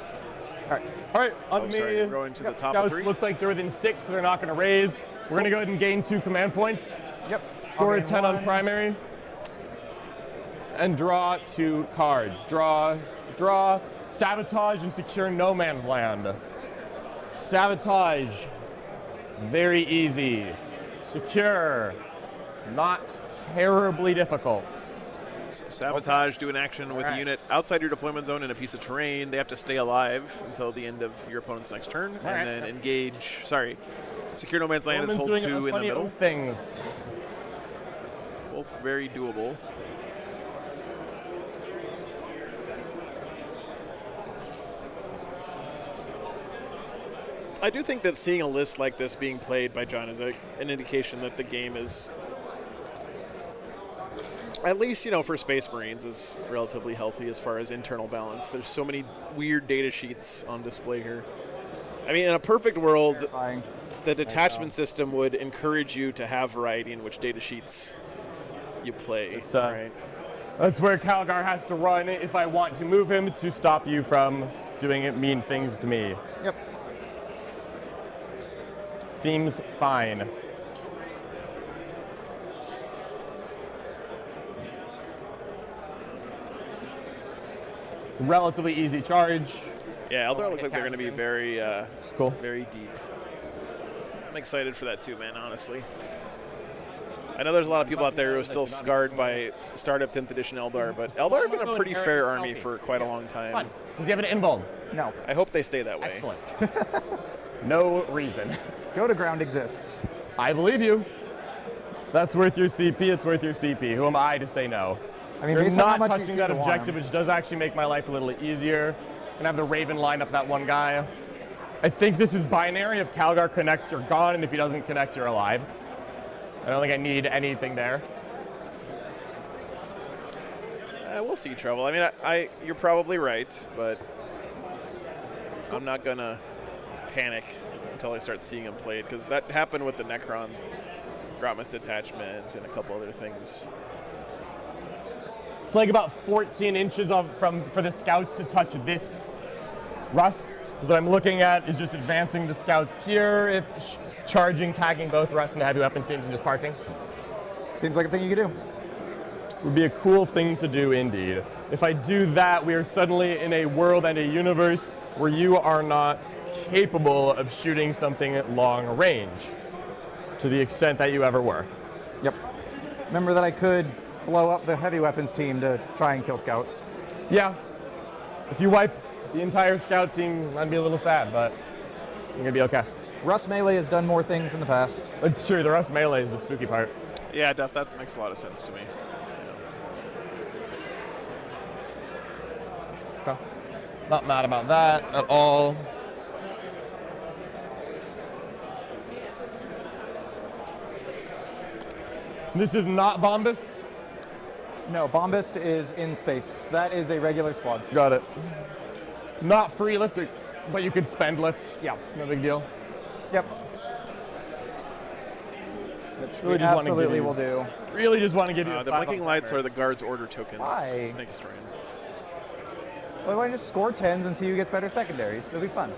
right. All right, on Oh, me. sorry, we're going to the top of Scouts 3. look like they're within 6, so they're not going to raise. We're going to go ahead and gain 2 command points. Yep. Score I'll a gain 10 on 1. primary. And draw 2 cards. Draw, sabotage, and secure no man's land. Sabotage, very easy. Secure, not terribly difficult. Sabotage, do an action with a Alright. unit outside your deployment zone in a piece of terrain. They have to stay alive until the end of your opponent's next turn. Alright. And then engage, secure no man's land is Roman's hold doing 2 in the funny middle. things. Both very doable. I do think that seeing a list like this being played by John is an indication that the game is, at least, for Space Marines, is relatively healthy as far as internal balance. There's so many weird data sheets on display here. I mean, in a perfect world, Terrifying. the detachment system would encourage you to have variety in which data sheets you play. Right? That's where Calgar has to run if I want to move him to stop you from doing mean things to me. Yep. Seems fine. Relatively easy charge. Yeah, Eldar look like they're going to be very, Cool. very deep. I'm excited for that too, man, honestly. I know there's a lot of people out there who are still scarred by startup 10th edition Eldar, but Eldar have been a pretty fair army for quite a long time. Fun. Does he have an invuln? No. I hope they stay that way. Excellent. No reason. Go to ground exists. I believe you. If that's worth your CP, it's worth your CP. Who am I to say no? I mean, You're based on how not much you touching seem that to want objective, him. which does actually make my life a little easier. And have the Raven line up that one guy. I think this is binary. If Calgar connects, you're gone, and if he doesn't connect, you're alive. I don't think I need anything there. We'll see, Trouble. I mean, you're probably right, but I'm not going to panic until I start seeing him played, because that happened with the Necron Grotmus detachment and a couple other things. It's like about 14 inches for the scouts to touch this Russ. Because what I'm looking at is just advancing the scouts here, if charging, tagging both Russ and the heavy weapon teams, and just parking. Seems like a thing you could do. Would be a cool thing to do indeed. If I do that, we are suddenly in a world and a universe where you are not capable of shooting something at long range to the extent that you ever were. Yep. Remember that I could blow up the heavy weapons team to try and kill scouts. Yeah. If you wipe the entire scout team, I'd be a little sad, but you're gonna be okay. Rust Melee has done more things in the past. It's true, the Rust Melee is the spooky part. Yeah, that makes a lot of sense to me. Okay. Not mad about that at all. This is not Bombast? No, Bombast is in space. That is a regular squad. Got it. Not free lift, but you could spend lift. Yeah. No big deal. Yep. Really just absolutely will do. Really just want to give you the blinking lights are the guard's order tokens. Why? Snake Historian. Well, why don't you just score 10s and see who gets better secondaries? It'll be fun.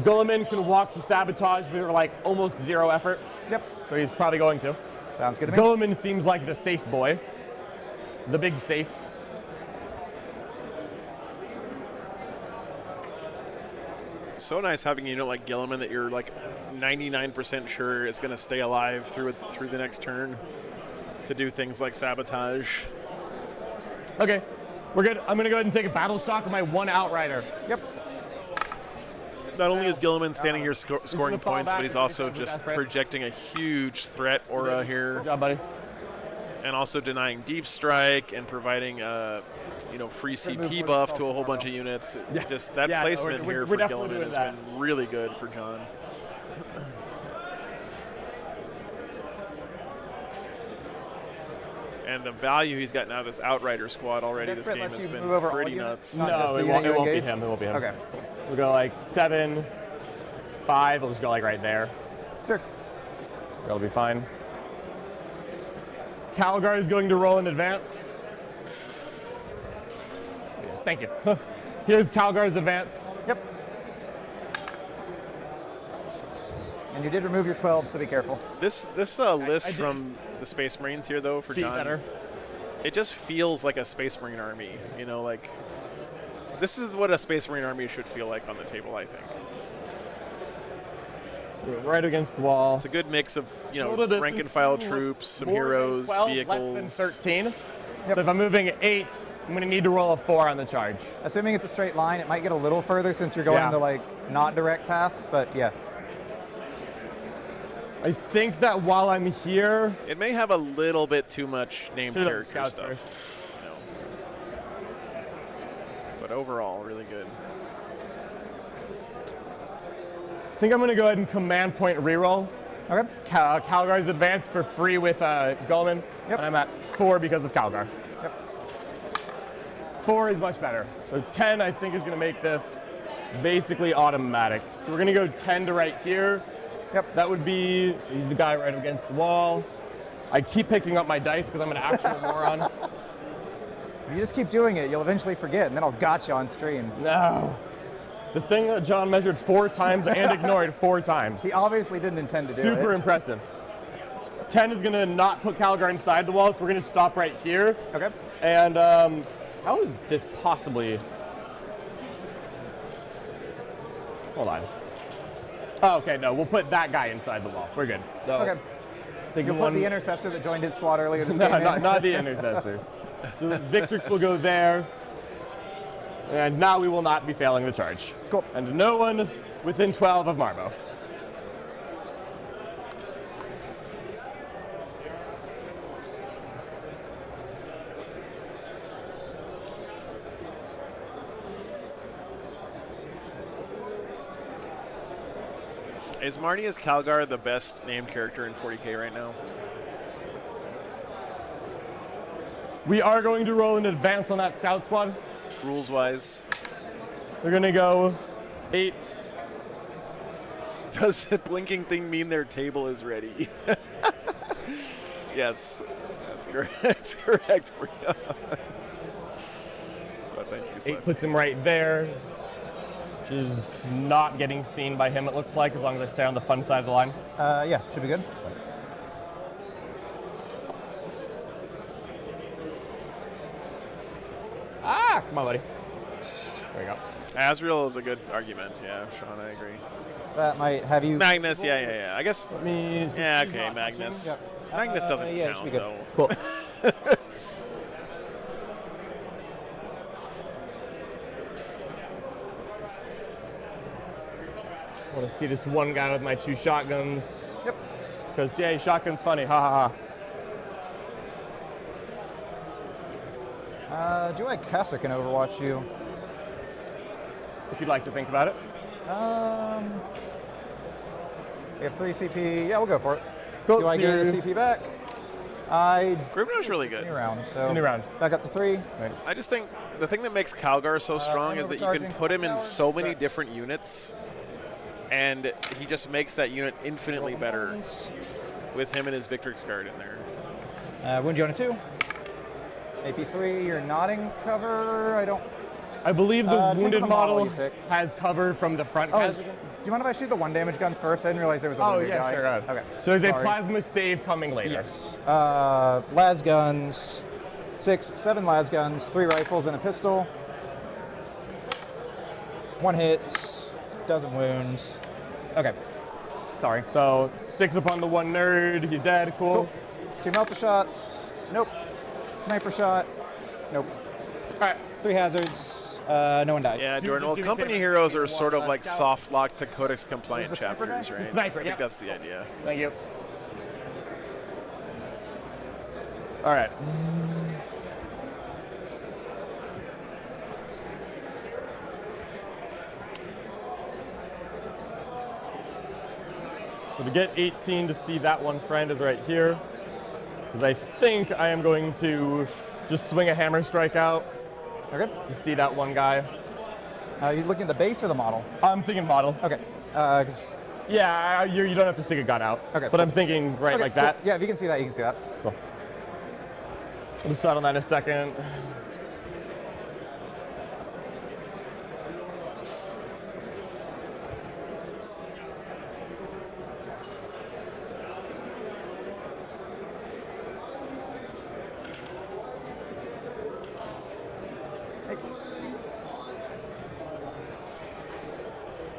Gulliman can walk to sabotage with like almost zero effort. Yep. So he's probably going to. Sounds good to me. Gulliman seems like the safe boy. The big safe. So nice having a unit like Gilliman that you're like 99% sure is going to stay alive through the next turn to do things like sabotage. Okay, we're good. I'm going to go ahead and take a battle shock with my one outrider. Yep. Not only is Gilliman standing here scoring fall points, back but he's and also take some just gas break. projecting a huge threat aura here. Good job, buddy. And also denying deep strike and providing free CP buff to a whole bunch of units. Yeah. Just that Yeah, placement we're here for definitely Gilliman doing has that. been really good for John. And the value he's gotten out of this Outrider squad already this game has been pretty nuts. No, it won't be him. It won't be him. Okay. We'll go like 7, 5. We'll just go like right there. Sure. That'll be fine. Calgar is going to roll in advance. Yes, thank you. Here's Calgar's advance. Yep. And you did remove your 12, so be careful. This list from the Space Marines here, though, for John, better. It just feels like a Space Marine army. You know, like this is what a Space Marine army should feel like on the table, I think. So we're right against the wall. It's a good mix of, Total rank and distance file looks troops, some more than heroes, 12, vehicles. Less than 13. So if I'm moving 8, I'm going to need to roll a 4 on the charge. Assuming it's a straight line, it might get a little further since you're going the like not direct path, but yeah. I think that while I'm here, It may have a little bit too much named Should've done character scouts stuff. first. But overall, really good. I think I'm going to go ahead and command point reroll. Okay. Calgar's advance for free with Gulliman. Yep. And I'm at 4 because of Calgar. Yep. 4 is much better. So 10, I think, is going to make this basically automatic. So we're going to go 10 to right here. Yep. That would be, so he's the guy right against the wall. I keep picking up my dice because I'm an actual moron. If you just keep doing it, you'll eventually forget, and then I'll gotcha on stream. No. The thing that John measured 4 times and ignored 4 times. He obviously didn't intend to do it. Super impressive. 10 is going to not put Calgar inside the wall, so we're going to stop right here. Okay. And how is this possibly? Hold on. Oh, okay, no, we'll put that guy inside the wall. We're good. So, Okay. taking You'll one. put the intercessor that joined his squad earlier this No, game in. not the intercessor. So the Victrix will go there. And now we will not be failing the charge. Cool. And no one within 12 of Marbo. Is Marnius Calgar the best named character in 40K right now? We are going to roll in advance on that scout squad. Rules-wise. They're going to go 8. Does the blinking thing mean their table is ready? Yes, that's correct. That's correct, Bria. But thank you, 8 Slim. puts him right there, which is not getting seen by him, it looks like, as long as I stay on the fun side of the line. Yeah, should be good. Come on, buddy. There you go. Azrael is a good argument. Yeah, Sean, I agree. That might have you. Magnus, yeah. I guess. Let me. Yeah, okay, Magnus. Yep. Magnus doesn't yeah, it should be count good. though. Cool. I want to see this one guy with my 2 shotguns. Yep. Because, yeah, shotgun's funny. Ha ha ha. Do I Kassa can overwatch you? If you'd like to think about it. We have 3 CP. Yeah, we'll go for it. Cool. Do I gain a CP back? I. Grubner's really good. New round, so. It's a new round. Back up to 3. Nice. I just think the thing that makes Calgar so strong is that you can overcharging put him in power. so many different units, and he just makes that unit infinitely better with him and his Victrix Guard in there. Wound you on a 2. AP3, you're nodding cover. I don't. I believe the depends on wounded the model model you pick. has cover from the front. Oh, do you mind if I shoot the 1 damage guns first? I didn't realize there was a wounded guy. Sure. Okay. So there's a Sorry. plasma save coming later. Yes. Las guns. 7 las guns, 3 rifles and a pistol. 1 hit, doesn't wounds. Okay. Sorry. So 6 upon the 1 nerd. He's dead. Cool. 2 melter shots. Nope. Sniper shot. Nope. All right. 3 hazards. No one died. Yeah, Jordan. Well, give me company favor. heroes are One sort of like scout. soft lock to Codex compliant Who's the sniper guy? chapters, right? The sniper, I think yeah. that's the idea. Thank you. All right. So to get 18 to see that one friend is right here. Because I think I am going to just swing a hammer strike out Okay. to see that one guy. You looking at the base or the model? I'm thinking model. Okay. 'Cause- Yeah, you don't have to stick a gun out. Okay, But cool. I'm thinking right okay, like cool. that. Yeah, if you can see that, you can see that. Cool. We'll decide on that in a second.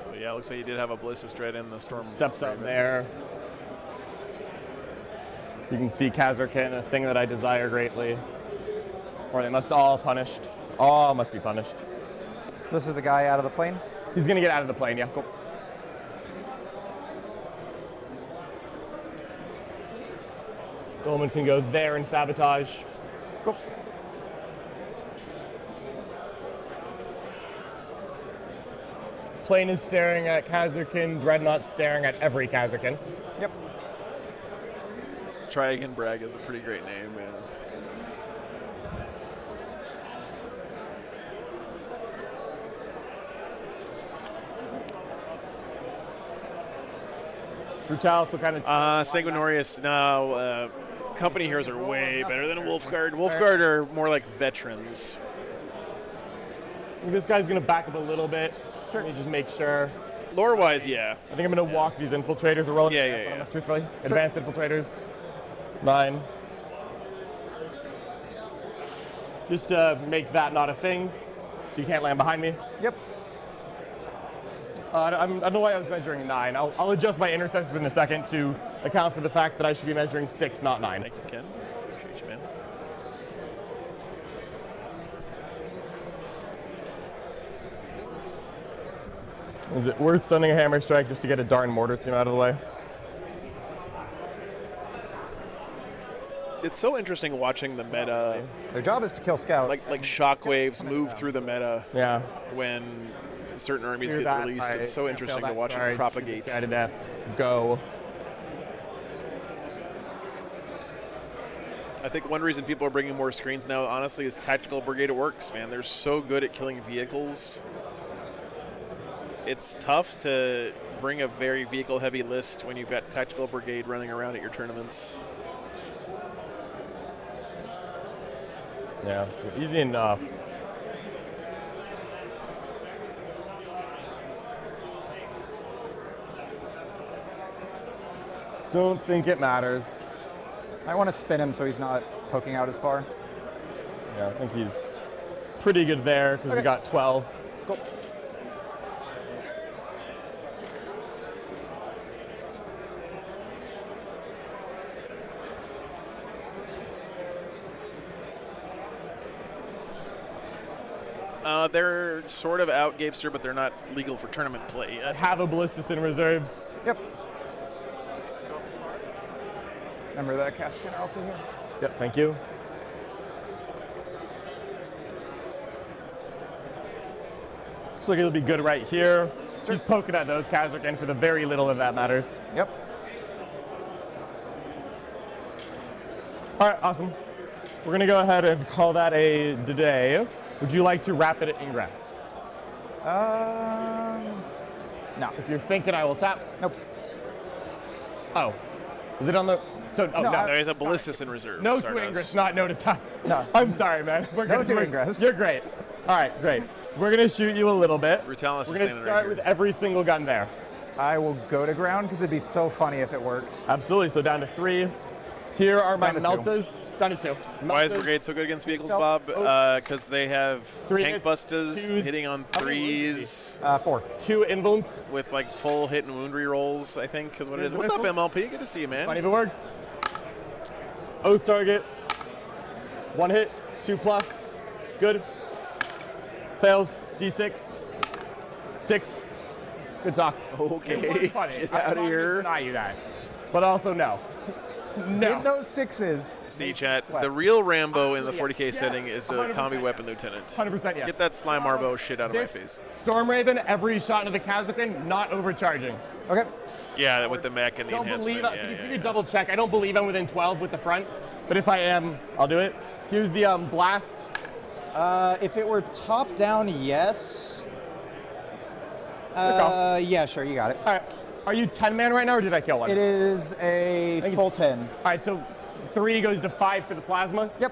So yeah, it looks like you did have a Ballistic Dread in the Storm. Steps up Raven. there. You can see Kazarkin, a thing that I desire greatly. Or they must all punished. All must be punished. So this is the guy out of the plane? He's gonna get out of the plane, yeah. Cool. Dolman can go there and sabotage. Cool. Plane is staring at Kazarkin, Dreadnought staring at every Kazarkin. Yep. Try Again Bragg is a pretty great name, man. Brutalis will kind of Sanguinorius, no. Company heroes are way better than Wolfguard. Wolfguard are more like veterans. this guy's gonna back up a little bit. Let me just make sure. Lore-wise, yeah. I think I'm gonna walk these infiltrators. We're rolling. Yeah. Truthfully, advanced infiltrators. 9. Just to make that not a thing, so you can't land behind me. Yep. I don't know why I was measuring 9. I'll adjust my intercessors in a second to account for the fact that I should be measuring 6, not 9. Thank you, Ken. Appreciate you, man. Is it worth sending a hammer strike just to get a darn mortar team out of the way? It's so interesting watching the meta, Their job is to kill scouts. like shockwaves move through the meta Yeah. when certain armies Clear get that. released. It's so Can't interesting fail to that. watch Sorry, it propagate. shoot this guy to death. Go. I think one reason people are bringing more screens now, honestly, is Tactical Brigade. It works, man. They're so good at killing vehicles. It's tough to bring a very vehicle-heavy list when you've got Tactical Brigade running around at your tournaments. Yeah, easy enough. Don't think it matters. I want to spin him so he's not poking out as far. Yeah, I think he's pretty good there because we got 12. Cool. They're sort of out, Gapester, but they're not legal for tournament play yet. Have a ballistas in reserves. Yep. Remember that cast cannon also here? Yep, thank you. Looks like it'll be good right here. Sure. He's poking at those cows again for the very little of that matters. Yep. All right, awesome. We're gonna go ahead and call that a day. Would you like to rapid ingress? No. If you're thinking, I will tap. Nope. Oh, is it on the? So oh, no. There's a ballistas in reserve. No Sardos. to ingress, not no to tap. No. I'm sorry, man. We're No gonna to ingress. You're great. All right, great. We're gonna shoot you a little bit. Brutalis is We're gonna standing start right with here. every single gun there. I will go to ground because it'd be so funny if it worked. Absolutely. So down to 3. Here are my Down to 2. meltas. Down to 2. Why is Meltas. Brigade so good against vehicles, Stealth. Bob? Because they have 3 tank hits, busters 2s. hitting on How many 3s 4. 2 invulns. with like full hit and wound rerolls, I think, is what it is. What's up, Missiles. MLP? Good to see you, man. Funny if it worked. Oath target. 1 hit. 2+. Good. Fails. D6. 6. Good talk. Okay, It was funny. get I'm out of not gonna here. deny you that. But also no. No. Get those 6s. See, chat, Sweat. the real Rambo in the 40k Yes, setting is the 100% combi weapon lieutenant. 100% yes. Get that slime arbo shit out of my This face. Storm Raven, every shot into the Kazakhstan, not overcharging. Okay. Yeah, with the mech and the Don't enhancement. believe, Yeah, if yeah, you yeah. could double check, I don't believe I'm within 12 with the front, but if I am, I'll do it. Here's the blast. If it were top down, yes. call. Yeah, sure, you got it. All right, are you 10-man right now, or did I kill one? It is a think full it's- 10. All right, so 3 goes to 5 for the plasma. Yep.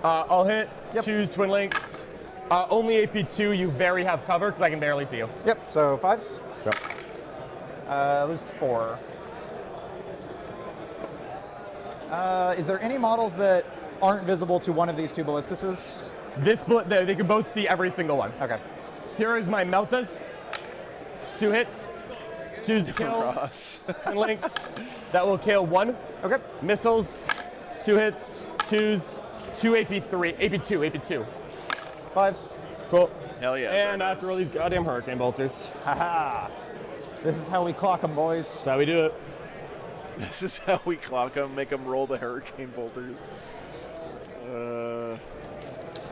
I'll hit. Yep. 2's twin links. Only AP2, you very have cover, because I can barely see you. Yep, so 5s. Yep. Lose 4. Is there any models that aren't visible to one of these 2 ballistases? They can both see every single one. Okay. Here is my Meltas. 2 hits. 2's to kill. Ross. Twin links. That will kill 1. Okay. Missiles. 2 hits. 2's. 2 AP3. AP2. 5s. Cool. Hell yeah. And Zardoz. after all these goddamn hurricane bolters. Haha. This is how we clock them, boys. That's how we do it. This is how we clock them, make them roll the hurricane bolters.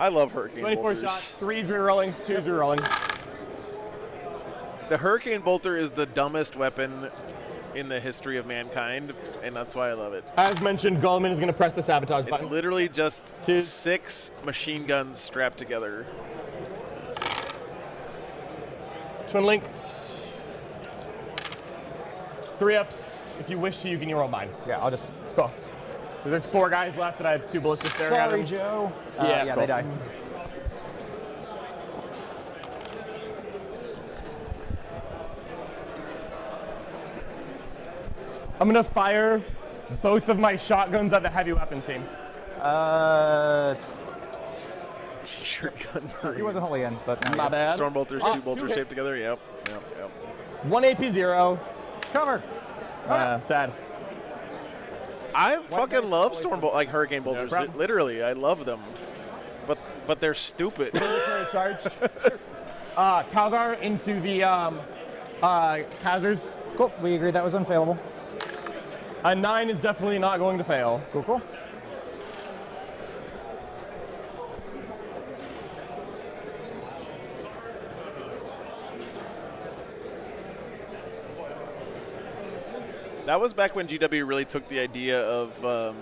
I love hurricane 24 bolters. shots. 3's rerolling. 2's rerolling. The hurricane bolter is the dumbest weapon in the history of mankind, and that's why I love it. As mentioned, Gullman is going to press the sabotage It's button. literally just 2. 6 machine guns strapped together. Twin linked. 3 ups. If you wish to, you can roll mine. Yeah, I'll just. Cool. There's 4 guys left, and I have 2 ballistas staring at Sorry, them. Joe. Yeah, yeah, cool. they die. I'm going to fire both of my shotguns at the heavy weapon team. T-shirt gun. He wasn't wholly in, but no, My yes. bad. Storm bolters, Oh, 2 bolters 2 hits. taped together. Yep. 1 AP0. Cover. Sad. I fucking love storm like hurricane bolters. problem. Literally, I love them. But they're stupid. Charge. Calgar into the Kazers. Cool. We agreed that was unfailable. A 9 is definitely not going to fail. Cool. That was back when GW really took the idea of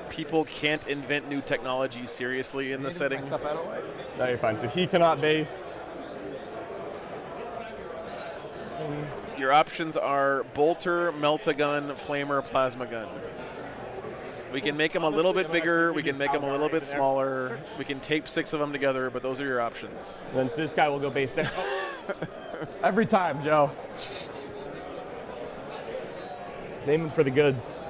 people can't invent new technology seriously in the setting. Stuff out of the way. No, you're fine. So he cannot base. Your options are bolter, melt-a-gun, flamer, plasma gun. We can make them a little bit bigger. We can make them a little bit smaller. We can tape 6 of them together, but those are your options. Then this guy will go base there. Every time, Joe. He's aiming for the goods.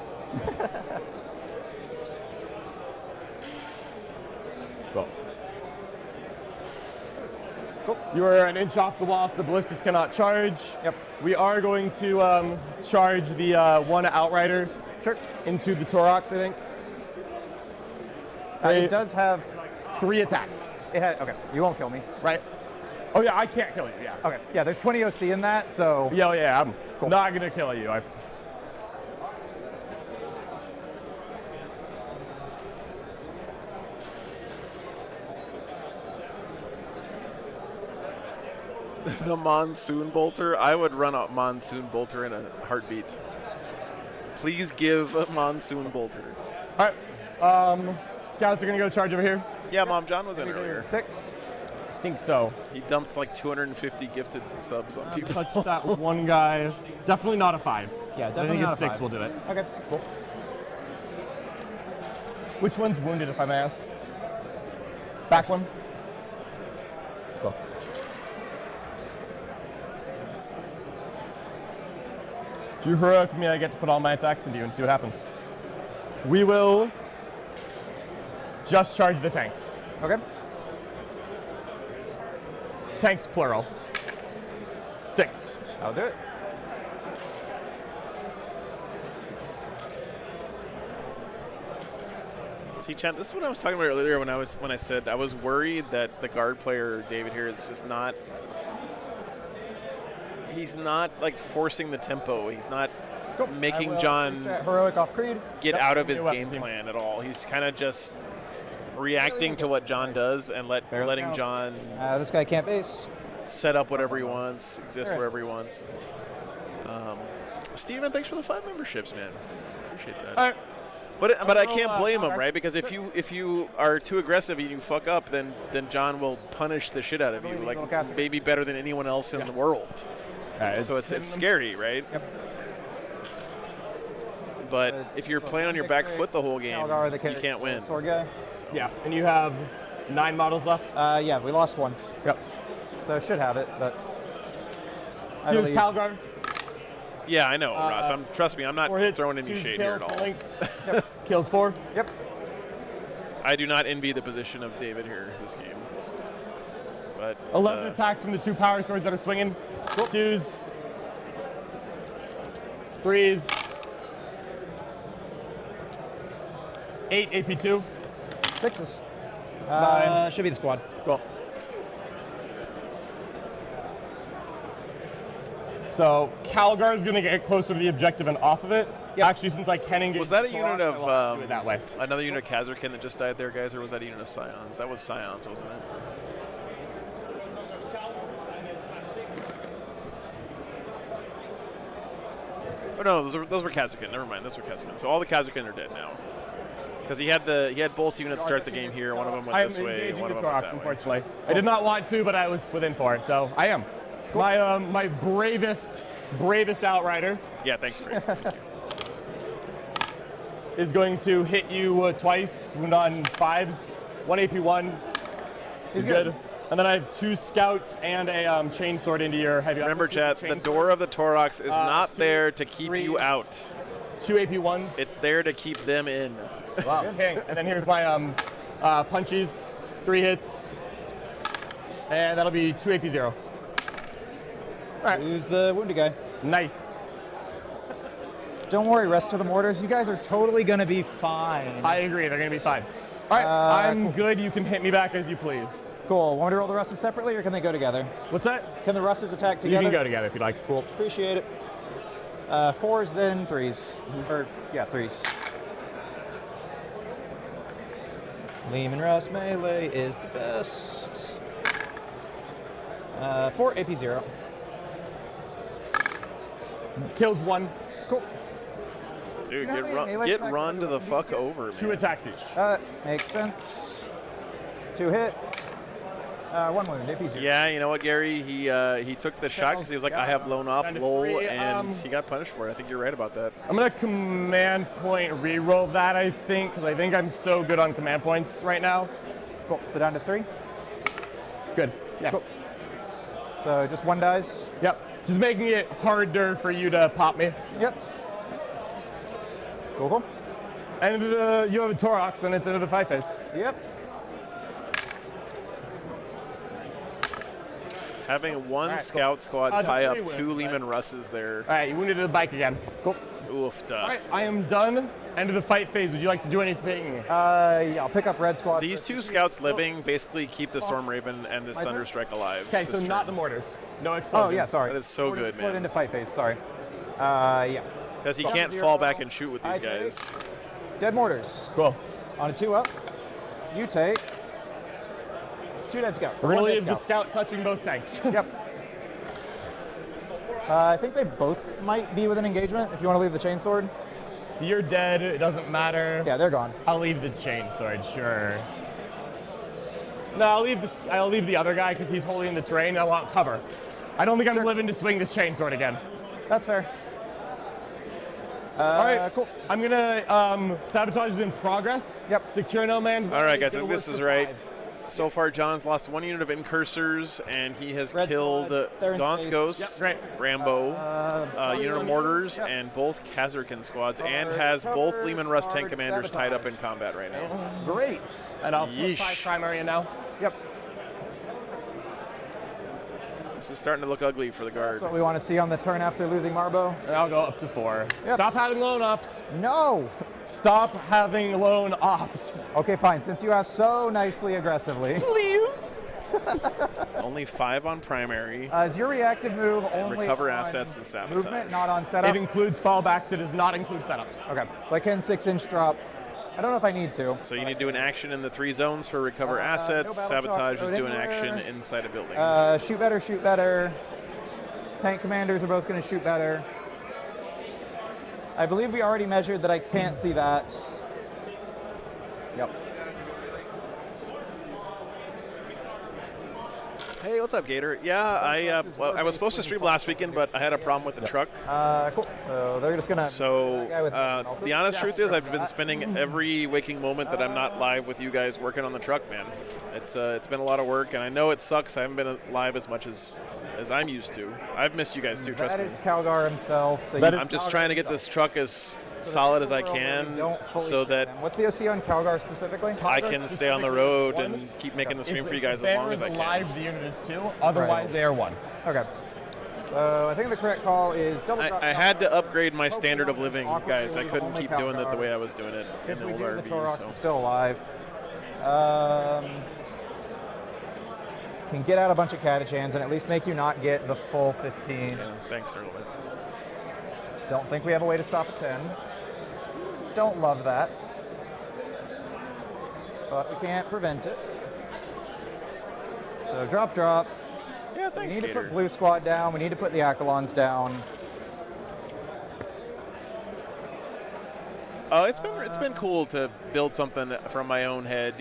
Cool. You are an inch off the wall, so the ballistas cannot charge. Yep. We are going to charge the one outrider into the Torox, I think. It does have 3 attacks. It had, okay, you won't kill me. Right? Oh yeah, I can't kill you, yeah. Okay, yeah, there's 20 OC in that, so. Yeah, I'm not gonna kill you. The monsoon bolter. I would run a monsoon bolter in a heartbeat. Please give a monsoon bolter. All right, scouts are gonna go charge over here. Yeah, Mom John was in earlier. 6. I think so. He dumped like 250 gifted subs on people. Touch that one guy. Definitely not a 5. Yeah, I definitely think not a a 6 5. will do it. Okay, cool. Which one's wounded, if I may ask? Back one. Cool. If you heroic me, I get to put all my attacks into you and see what happens. We will just charge the tanks. Okay. Tanks plural. 6. I'll do it. See, Chad, this is what I was talking about earlier when I said I was worried that the guard player David here is just not. He's not like forcing the tempo. He's not making John heroic off Creed. Get out of his game plan at all. He's kind of just reacting to what John does and letting John. This guy can't base. Set up whatever he wants, exist wherever he wants. Steven, thanks for the 5 memberships, man. Appreciate that. All right. But I can't blame him, right? Because if you are too aggressive and you fuck up, then John will punish the shit out of you, like maybe better than anyone else in the world. So it's scary, right? Yep. But if you're playing on your back foot the whole game, you can't win. Sword guy. Yeah, and you have 9 models left? Yeah, we lost 1. Yep. So should have it, but. Here's Calgar. Yeah, I know, Ross. Trust me, I'm not throwing any shade here at all. Yep. Kills 4. Yep. I do not envy the position of David here this game. But 11 attacks from the 2 power swords that are swinging. 2s. 3s. 8 AP2. 6s. 9. Should be the squad. Cool. So Calgar's going to get closer to the objective and off of it. Yep. Actually, since I can engage. Was that a unit of do it that way. Another unit of Kazarkin that just died there, guys, or was that a unit of Scions? That was Scions, wasn't it? Oh no, those were Kazarkin. Never mind, those were Kazarkin. So all the Kazarkin are dead now. Because he had both units start the game here. One of them went this way, one of them went that unfortunately. way. I did not want to, but I was within 4, so I am. Cool. My bravest outrider. Yeah, thanks, Frank. is going to hit you twice, wound on 5s, 1 AP1. He's good. And then I have 2 scouts and a chainsword into your heavy. Remember, chat, the door of the Torox is not there to keep you out. 2 AP1s. It's there to keep them in. Wow. Okay. And then here's my punchies, 3 hits, and that'll be 2 AP0. All right. Who's the wounded guy? Nice. Don't worry, rest of the mortars. You guys are totally gonna be fine. I agree. They're gonna be fine. All right. I'm good. You can hit me back as you please. Cool. Want me to roll the Russes separately, or can they go together? What's that? Can the Russes attack together? You can go together if you like. Cool. Appreciate it. 4s, then 3s. Or, yeah, 3s. Lehman Russ melee is the best. 4 AP0. Kills 1. Cool. Dude, get run to the fuck over, man. 2 attacks each. Makes sense. 2 hit. 1 wound, AP0. Yeah, you know what, Gary? He took the shot because he was like, I have lone op, lol, and he got punished for it. I think you're right about that. I'm going to command point reroll that, I think, because I think I'm so good on command points right now. Cool. So down to 3? Good. Yes. Cool. So just 1 dies? Yep. Just making it harder for you to pop me. Yep. Cool. And you have a Torox, and it's into the 5 phase. Yep. Having one scout squad tie up 2 Lehman Russes there. All right, you wounded to the bike again. Cool. Oofta. All right, I am done. End of the fight phase. Would you like to do anything? Yeah, I'll pick up red squad. These 2 scouts living basically keep the Storm Raven and this Thunderstrike alive. Okay, so not the mortars. No explosions. Oh, yeah, sorry. That is so good, Split man. into fight phase, sorry. Yeah. Because he can't fall back and shoot with these guys. Dead mortars. Cool. On a 2 up. You take 2 dead scout. We're going to leave the scout touching both tanks. Yep. I think they both might be within engagement if you want to leave the chainsword. You're dead. It doesn't matter. Yeah, they're gone. I'll leave the chainsword, sure. No, I'll leave the other guy because he's holding the terrain. I want cover. I don't think I'm living to swing this chainsword again. That's fair. All right, cool. I'm gonna sabotage is in progress. Yep. Secure no man's. All right, guys, I think this is right. So far, John's lost 1 unit of incursors, and he has killed Gaunt's Ghosts, Rambo, unit of mortars, and both Kazarkin squads, and has both Lehman Russ tank commanders tied up in combat right now. Great. And I'll put 5 primary in now. Yep. This is starting to look ugly for the guard. That's what we want to see on the turn after losing Marbo. And I'll go up to 4. Yep. Stop having lone ops. No. Stop having lone ops. Okay, fine. Since you asked so nicely aggressively. Please. Only 5 on primary. Is your reactive move only recover on assets and sabotage? Movement, not on setup? It includes fallbacks. It does not include setups. Okay, so I can 6-inch drop. I don't know if I need to. So you need to do an action in the 3 zones for recover assets. no battle Sabotage shocks is do an anywhere. action inside a building. Shoot better, shoot better. Tank commanders are both going to shoot better. I believe we already measured that I can't see that. Yep. Hey, what's up, Gator? Yeah, I was supposed to stream last weekend, but I had a problem with the truck. Cool. So they're just gonna. So the honest truth is, I've been spending every waking moment that I'm not live with you guys working on the truck, man. It's been a lot of work, and I know it sucks. I haven't been live as much as I'm used to. I've missed you guys too. Trust me. That is Calgar himself. So I'm just trying to get this truck as solid as I can, so that what's the OC on Calgar specifically? I can stay on the road and keep making the stream for you guys as long as I can. Alive, the unit is 2. Otherwise, they are 1. Okay. So I think the correct call is double drop. I had to upgrade my standard of living, guys. I couldn't keep doing it the way I was doing it in the old RV. The Torox is still alive. Can get out a bunch of Catachans and at least make you not get the full 15. Yeah, thanks, Erlen. Don't think we have a way to stop a 10. Don't love that. But we can't prevent it. So drop. Yeah, thanks, We need Gator. to put blue squad down. We need to put the Accolons down. Oh, it's been cool to build something from my own head,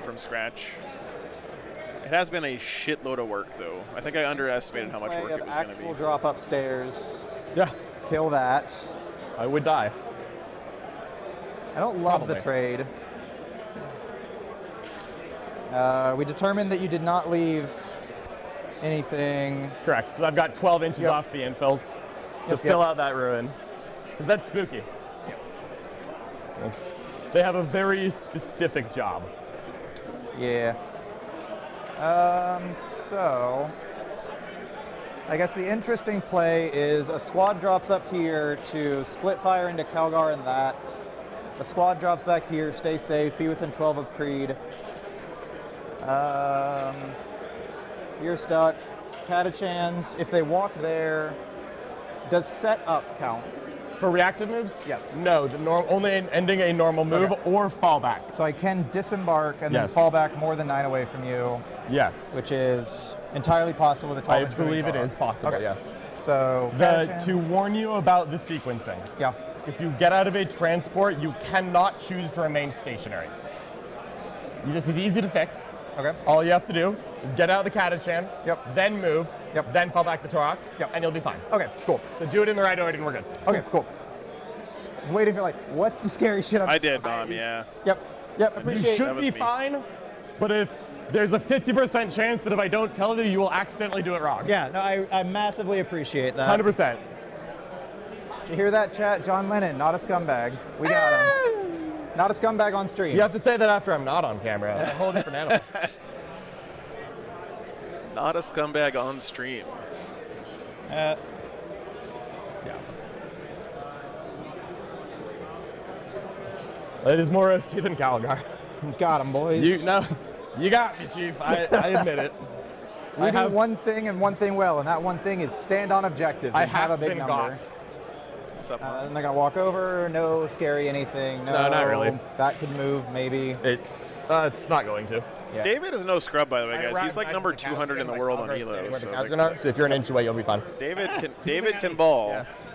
from scratch. It has been a shitload of work, though. I think I underestimated how much work it was going to be. Actual drop upstairs. Yeah. Kill that. I would die. I don't love the trade. We determined that you did not leave anything. Correct, because I've got 12 inches off the infills to fill out that ruin. Because that's spooky. They have a very specific job. Yeah. So I guess the interesting play is a squad drops up here to split fire into Calgar and that. A squad drops back here, stay safe, be within 12 of Creed. You're stuck. Catachans, if they walk there, does set up count? For reactive moves? Yes. No, only ending a normal move or fallback. So I can disembark and then fall back more than 9 away from you. Yes. Which is entirely possible with a 12 I believe it is possible, yes. So to warn you about the sequencing. Yeah. If you get out of a transport, you cannot choose to remain stationary. This is easy to fix. Okay. All you have to do is get out of the Catachan, then move, then fall back the Torox, and you'll be fine. Okay, cool. So do it in the right order and we're good. Okay, cool. I was waiting for what's the scary shit I did, Dom, yeah. Yep, appreciate You should be fine, but if there's a 50% chance that if I don't tell you, you will accidentally do it wrong. Yeah, no, I massively appreciate that. 100%. Did you hear that, chat? John Lennon, not a scumbag. We got him. Not a scumbag on stream. You have to say that after I'm not on camera. It's a whole different animal. Not a scumbag on stream. Yeah. It is more OC than Calgar. Got him, boys. You got me, Chief. I admit it. We do one thing and one thing well, and that one thing is stand on objectives and have a big number. Got. What's up, And they're gonna walk over. No scary anything. No, not really. That could move maybe. It's not going to. Yeah. David is no scrub, by the way, guys. He's like number 200 in the world on Elo. So if you're an inch away, you'll be fine. David can ball. Yes.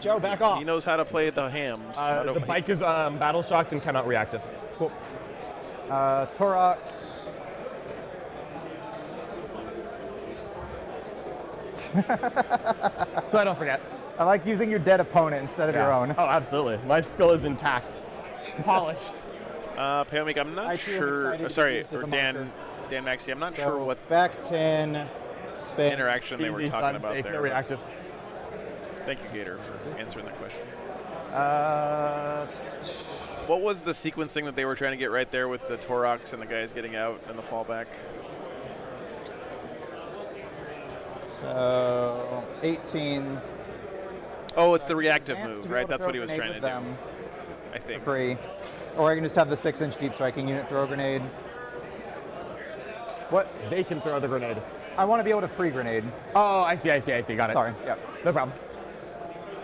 Joe, back off. He knows how to play the hams. The bike is battle shocked and cannot reactive. Cool. Torox. So I don't forget. I like using your dead opponent instead of your own. Oh, absolutely. My skull is intact. Polished. Paomik, I'm not sure. Sorry, or Dan Maxey, I'm not sure what back 10 spin interaction they were talking about safe, there. No reactive. Thank you, Gator, for answering that question. Uh, What was the sequencing that they were trying to get right there with the Torox and the guys getting out and the fallback? So 18. Oh, it's the reactive Advance to move, be right? able to That's what he throw was grenade trying to with do. them I think. for free. Or I can just have the 6-inch deep striking unit throw a grenade. What? They can throw the grenade. I want to be able to free grenade. Oh, I see. Got it. Sorry. Yep. No problem.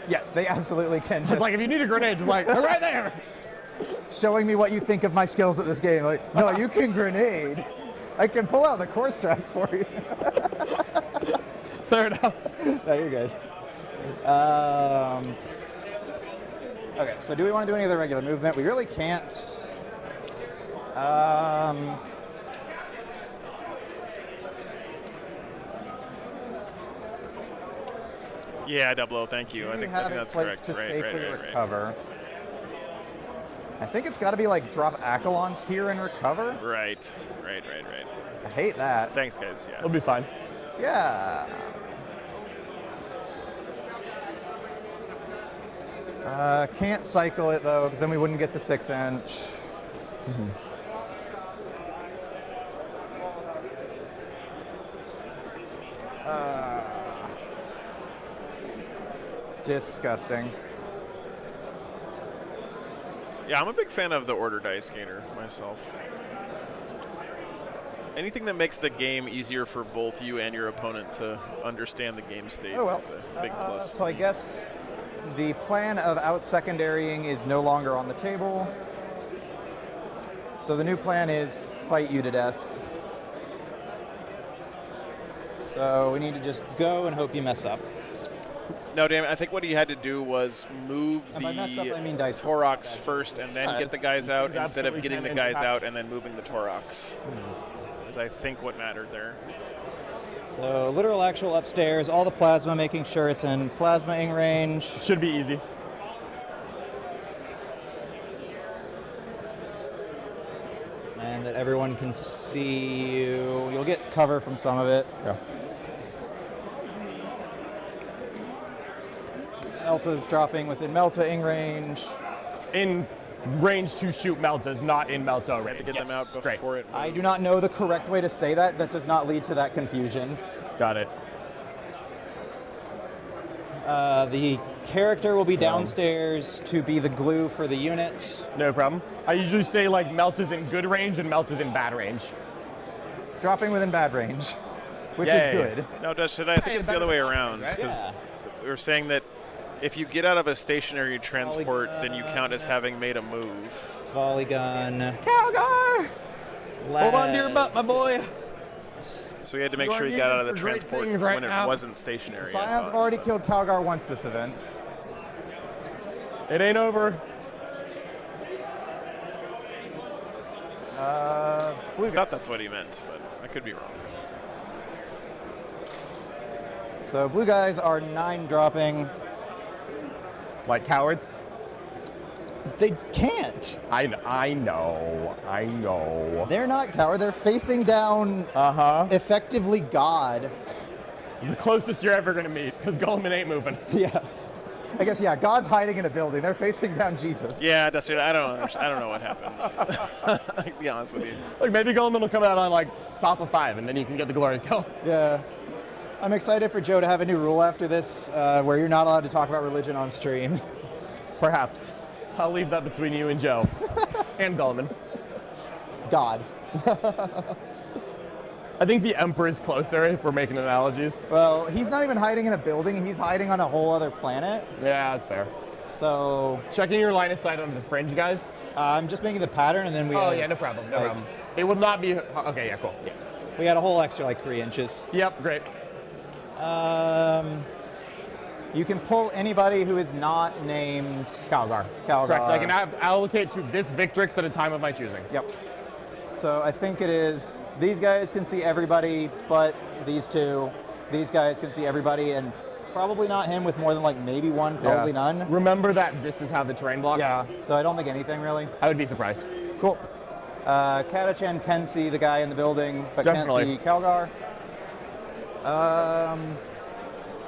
Yes, they absolutely can. Just like if you need a grenade, just like, they're right there. Showing me what you think of my skills at this game. Like, no, you can grenade. I can pull out the core strats for you. Fair enough. No, you're good. Okay, so do we want to do any of the regular movement? We really can't. Yeah, Double O, thank you. I think that's correct. To Right. safely recover. I think it's got to be like drop Accolons here and recover. Right. I hate that. Thanks, guys. Yeah. It'll be fine. Yeah. Can't cycle it though, because then we wouldn't get to 6-inch. Disgusting. Yeah, I'm a big fan of the order dice, Gator, myself. Anything that makes the game easier for both you and your opponent to understand the game state Oh well. is a big plus. So I guess the plan of out-secondarying is no longer on the table. So the new plan is fight you to death. So we need to just go and hope you mess up. No, damn it. I think what he had to do was move And by mess up, I mean dice Torox first and then get the guys out things instead of absolutely getting the can guys impact. out and then moving the Torox. Is I think what mattered there. So literal actual upstairs, all the plasma, making sure it's in plasma-ing range. Should be easy. And that everyone can see you. You'll get cover from some of it. Yeah. Melta's dropping within Melta-ing range. In range to shoot Meltas, not in Melta range. Had to get them out before it. I do not know the correct way to say that. That does not lead to that confusion. Got it. The character will be downstairs to be the glue for the unit. No problem. I usually say like Melta's in good range and Melta's in bad range. Dropping within bad range, which Yay. is good. No, I think it's the other way around. Because we were saying that if you get out of a stationary transport, then you count as having made a move. Volley gun. Calgar! Hold on to your butt, my boy. So we had to make You sure are he got out of the using for great transport things right when now. it wasn't stationary. I Scions thought. have already killed Calgar once this event. It ain't over. I thought that's what he meant, but I could be wrong. So blue guys are 9 dropping. Like cowards? They can't. I know. They're not coward. They're facing down effectively God. The closest you're ever gonna meet, because Goldman ain't moving. Yeah. I guess, yeah, God's hiding in a building. They're facing down Jesus. Yeah, Dusty, I don't know what happened. I'll be honest with you. Like maybe Goleman will come out on like top of 5, and then you can get the glory kill. Yeah. I'm excited for Joe to have a new rule after this, where you're not allowed to talk about religion on stream. Perhaps. I'll leave that between you and Joe. And Goleman. God. I think the Emperor's closer if we're making analogies. Well, he's not even hiding in a building. He's hiding on a whole other planet. Yeah, that's fair. So... Checking your line of sight on the fringe, guys. I'm just making the pattern, and then we Oh, have, yeah, no problem. No problem. It will not be... Okay, yeah, cool. Yeah. We got a whole extra, like, 3 inches. Yep, great. You can pull anybody who is not named... Calgar. Correct. I can allocate to this Victrix at a time of my choosing. Yep. So I think it is... These guys can see everybody, but these two. These guys can see everybody, and probably not him with more than, like, maybe one, probably none. Remember that this is how the terrain blocks? Yeah, so I don't think anything, really. I would be surprised. Cool. Katachan can see the guy in the building, but Definitely. can't see Calgar.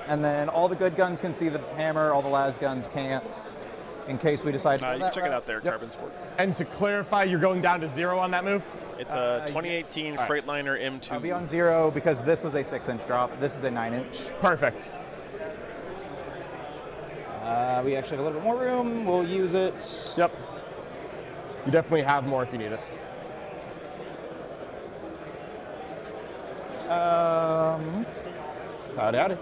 And then all the good guns can see the hammer, all the las guns can't, in case we decide to go You that can check it route. out there, Carbon Sport. And to clarify, you're going down to 0 on that move? It's a 2018 yes. Freightliner M2. I'll be on 0 because this was a 6-inch drop. This is a 9-inch. Perfect. We actually have a little bit more room. We'll use it. Yep. You definitely have more if you need it. Howdy, howdy.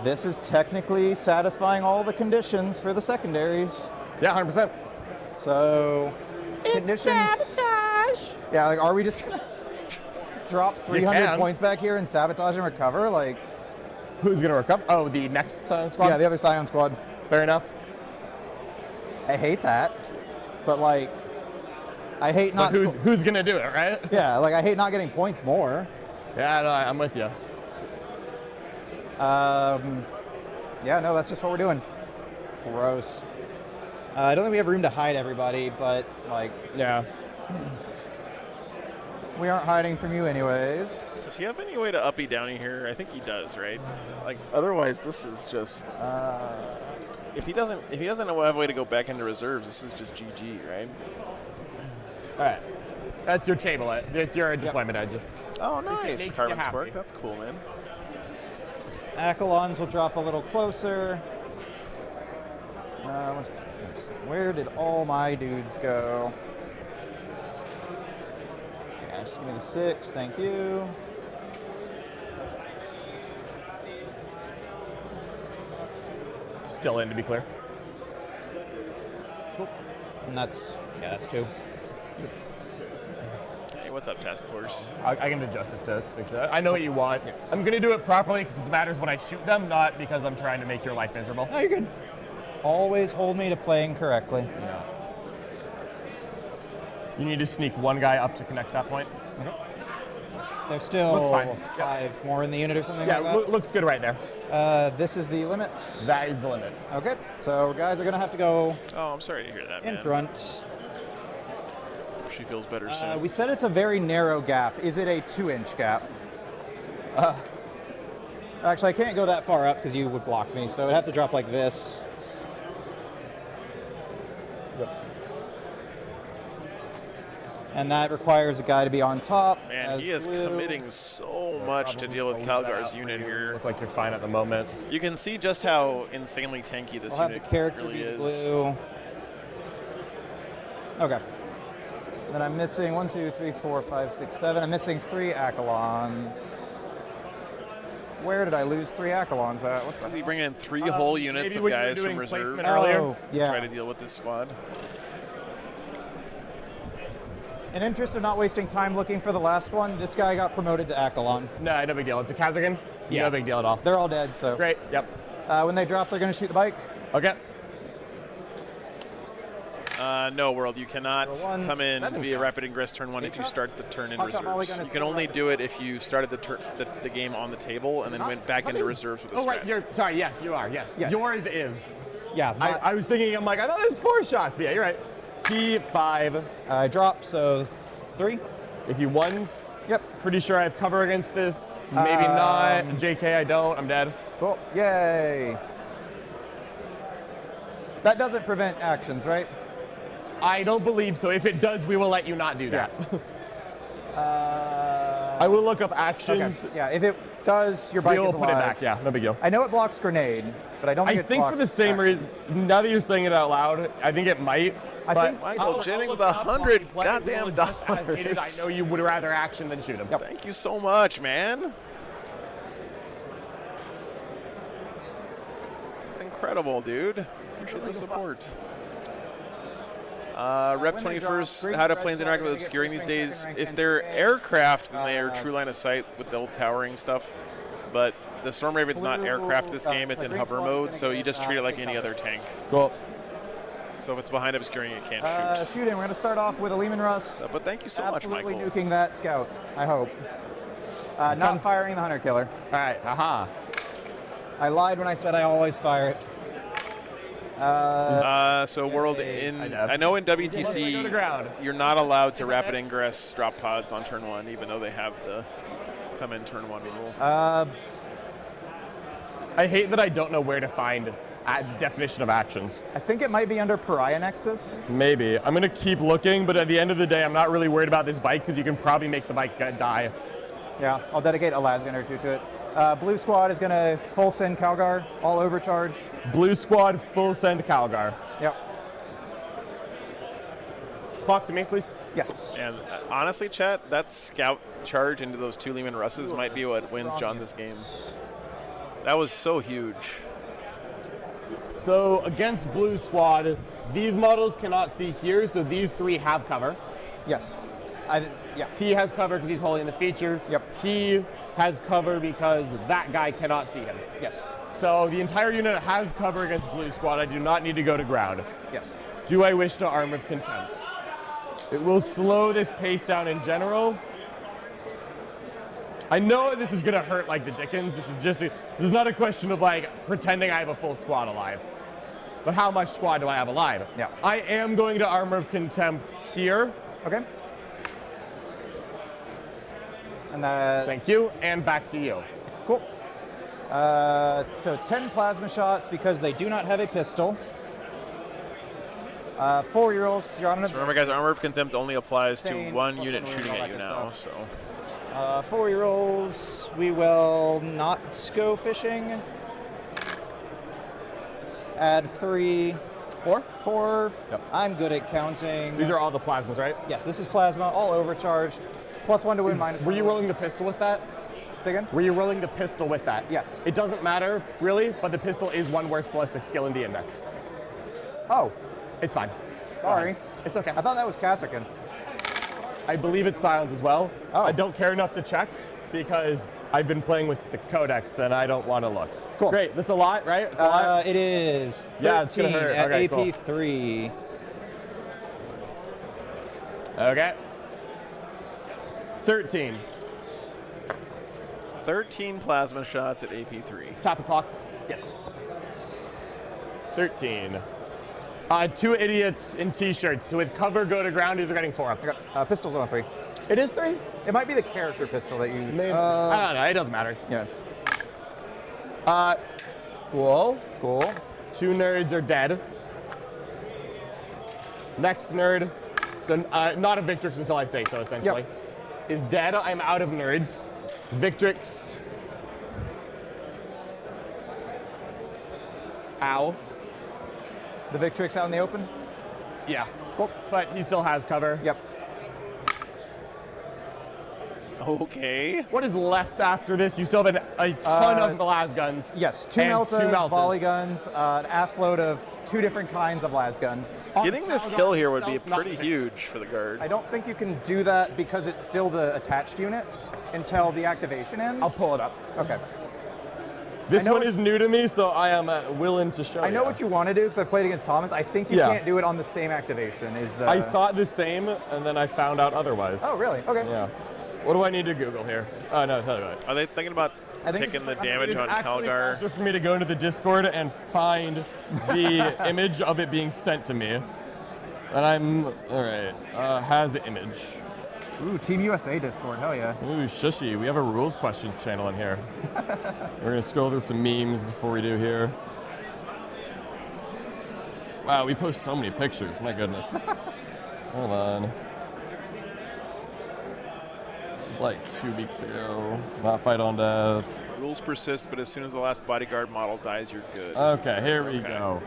This is technically satisfying all the conditions for the secondaries. Yeah, 100%. So, conditions. Sabotage! Yeah, like, are we just gonna drop 300 can. points back here and sabotage and recover? Like, Who's going to recover? Oh, the next squad? yeah, the other Scion squad. Fair enough. I hate that, but like, I hate not. But who's going to do it, right? Yeah, like I hate not getting points more. Yeah, no, I'm with you. Yeah, no, that's just what we're doing. Gross. I don't think we have room to hide everybody, but like, Yeah. we aren't hiding from you anyways. Does he have any way to uppy downy here? I think he does, right? Like, otherwise, this is just. If he doesn't have a way to go back into reserves, this is just GG, right? All right. That's your table. It's your deployment edge. Oh, makes nice, you Carbon happy. Spark. That's cool, man. Accolons will drop a little closer. Where did all my dudes go? Yeah, just give me the 6, thank you. Still in, to be clear. Cool. And that's 2. Hey, what's up, Task Force? I can adjust this to fix it. I know what you want. I'm going to do it properly because it matters when I shoot them, not because I'm trying to make your life miserable. No, you're good. Always hold me to playing correctly. Yeah. You need to sneak one guy up to connect that point. There's still Looks fine. 5 more in the unit or something Yeah, like that. looks good right there. This is the limit. That is the limit. Okay, so guys are gonna have to go Oh, I'm sorry to hear that, in man. front. Hope she feels better soon. We said it's a very narrow gap. Is it a 2-inch gap? Actually, I can't go that far up because you would block me, so I'd have to drop like this. And that requires a guy to be on top. Man, as he is blue. committing so much to deal with Calgar's unit here. Look like you're fine at the moment. You can see just how insanely tanky this I'll have unit the character really be is. blue. Okay. Then I'm missing 1, 2, 3, 4, 5, 6, 7. I'm missing 3 Accolons. Where did I lose 3 Accolons at? What Does he bring in 3 whole units maybe of when you were guys from doing reserve placement earlier? Oh, yeah. try to deal with this squad? In interest of not wasting time looking for the last one, this guy got promoted to Accolon. No, no big deal. It's a Kazagan. Yeah. No big deal at all. They're all dead, so. Great. Yep. When they drop, they're going to shoot the bike. Okay. No, World, you cannot For one, come in 7 via shots. rapid ingress turn 1 if you start the turn in Hot shot reserves. mulligan is You can still only right. do it if you started the game on the table and then not? went back into reserves with a Oh, right. strat. You're sorry. Yes, you are. Yes. Yes. Yours is. Yeah, I was thinking, I'm like, I thought it was 4 shots. But yeah, you're right. T5. I drop, so 3. If you ones, Yep. pretty sure I have cover against this. Maybe not. JK, I don't. I'm dead. Cool. Yay. That doesn't prevent actions, right? I don't believe so. If it does, we will let you not do that. I will look up actions. Okay. Yeah, if it does, your bike We'll is put alive. it back. Yeah, no big deal. I know it blocks grenade, but I don't think I it think blocks for the same action. reason, now that you're saying it out loud, I think it might. I but think Michael Jennings with $100 goddamn dollars. I know you would rather action than shoot him. Yep. Thank you so much, man. It's incredible, dude. Appreciate the support. Rep 21st, how do planes interact with obscuring these days? If they're aircraft, then they are true line of sight with the old towering stuff. But the Storm Raven's not aircraft this game, it's in hover mode, so you just treat it like any other tank. Cool. So if it's behind obscuring, it can't shoot. Shooting, we're going to start off with a Lehman Russ. But thank you so much, Absolutely Michael. nuking that scout, I hope. Not firing the hunter killer. All right, aha. I lied when I said I always fire it. So World, I know in Go to ground. WTC, you're not allowed to rapid ingress drop pods on turn 1, even though they have the come in turn 1 rule. I hate that I don't know where to find the definition of actions. I think it might be under Pariah Nexus. Maybe. I'm going to keep looking, but at the end of the day, I'm not really worried about this bike because you can probably make the bike die. Yeah, I'll dedicate a Lasgun or two to it. Blue Squad is going to full send Calgar, all overcharge. Blue Squad, full send Calgar. Yep. Clock to me, please. Yes. And honestly, chat, that scout charge into those 2 Lehman Russes might be what wins John this game. That was so huge. So against Blue Squad, these models cannot see here, so these 3 have cover. Yes. Yeah. He has cover because he's holding the feature. Yep. He has cover because that guy cannot see him. Yes. So the entire unit has cover against Blue Squad. I do not need to go to ground. Yes. Do I wish to Arm of Contempt? It will slow this pace down in general. I know this is gonna hurt like the Dickens. This is not a question of like pretending I have a full squad alive. But how much squad do I have alive? Yeah. I am going to Armor of Contempt here. Okay. And that. Thank you, and back to you. Cool. So 10 plasma shots because they do not have a pistol. 4 rerolls because you're on an. So remember, guys, Armor of Contempt only applies to Stain, 1 plus unit 1 shooting all at that you good now. stuff. So 4 rerolls. We will not go fishing. Add 3. 4? 4. Yep. I'm good at counting. These are all the plasmas, right? Yes, this is plasma, all overcharged. +1 to win, -1. Were you rolling the pistol with that? Say again? Were you rolling the pistol with that? Yes. It doesn't matter, really, but the pistol is 1 worse ballistic skill in the index. Oh, It's fine. sorry. It's okay. I thought that was Kassakin. I believe it's silence as well. Oh. I don't care enough to check because I've been playing with the codex and I don't want to look. Cool. Great. That's a lot, right? It's a lot. It is 13 Yeah, it's gonna hurt. at Okay, cool. AP3. Okay. 13. 13 plasma shots at AP3. Tap the clock. Yes. 13. 2 idiots in t-shirts. So with cover, go to ground. These are getting 4 ups. I got pistols on 3. It is 3? It might be the character pistol that you. Maybe. I don't know. It doesn't matter. Yeah. Cool. Cool. 2 nerds are dead. Next nerd, so not a Victrix until I say so, essentially, is dead. I'm out of nerds. Victrix. Ow. The Victrix out in the open? Yeah. Cool. But he still has cover. Yep. Okay. What is left after this? You still have a ton of las guns. Yes, 2 and Meltas, 2 Meltas. volley guns, an ass load of 2 different kinds of las gun. Getting this kill here would be pretty huge for the guard. I don't think you can do that because it's still the attached unit until the activation ends. I'll pull it up. Okay. This one is new to me, so I am willing to show you. I know what you want to do because I played against Thomas. I think you can't do it on the same activation. I thought the same, and then I found out otherwise. Oh, really? Okay. Yeah. What do I need to Google here? Oh, no, tell you what. Are they thinking about taking the damage on Calgar? It's for me to go into the Discord and find the image of it being sent to me. And I'm, all right, has image. Ooh, Team USA Discord, hell yeah. Ooh, shushy. We have a rules questions channel in here. We're gonna scroll through some memes before we do here. Wow, we post so many pictures. My goodness. Hold on. This is like 2 weeks ago. Not fight on death. Rules persist, but as soon as the last bodyguard model dies, you're good. Okay, here we go.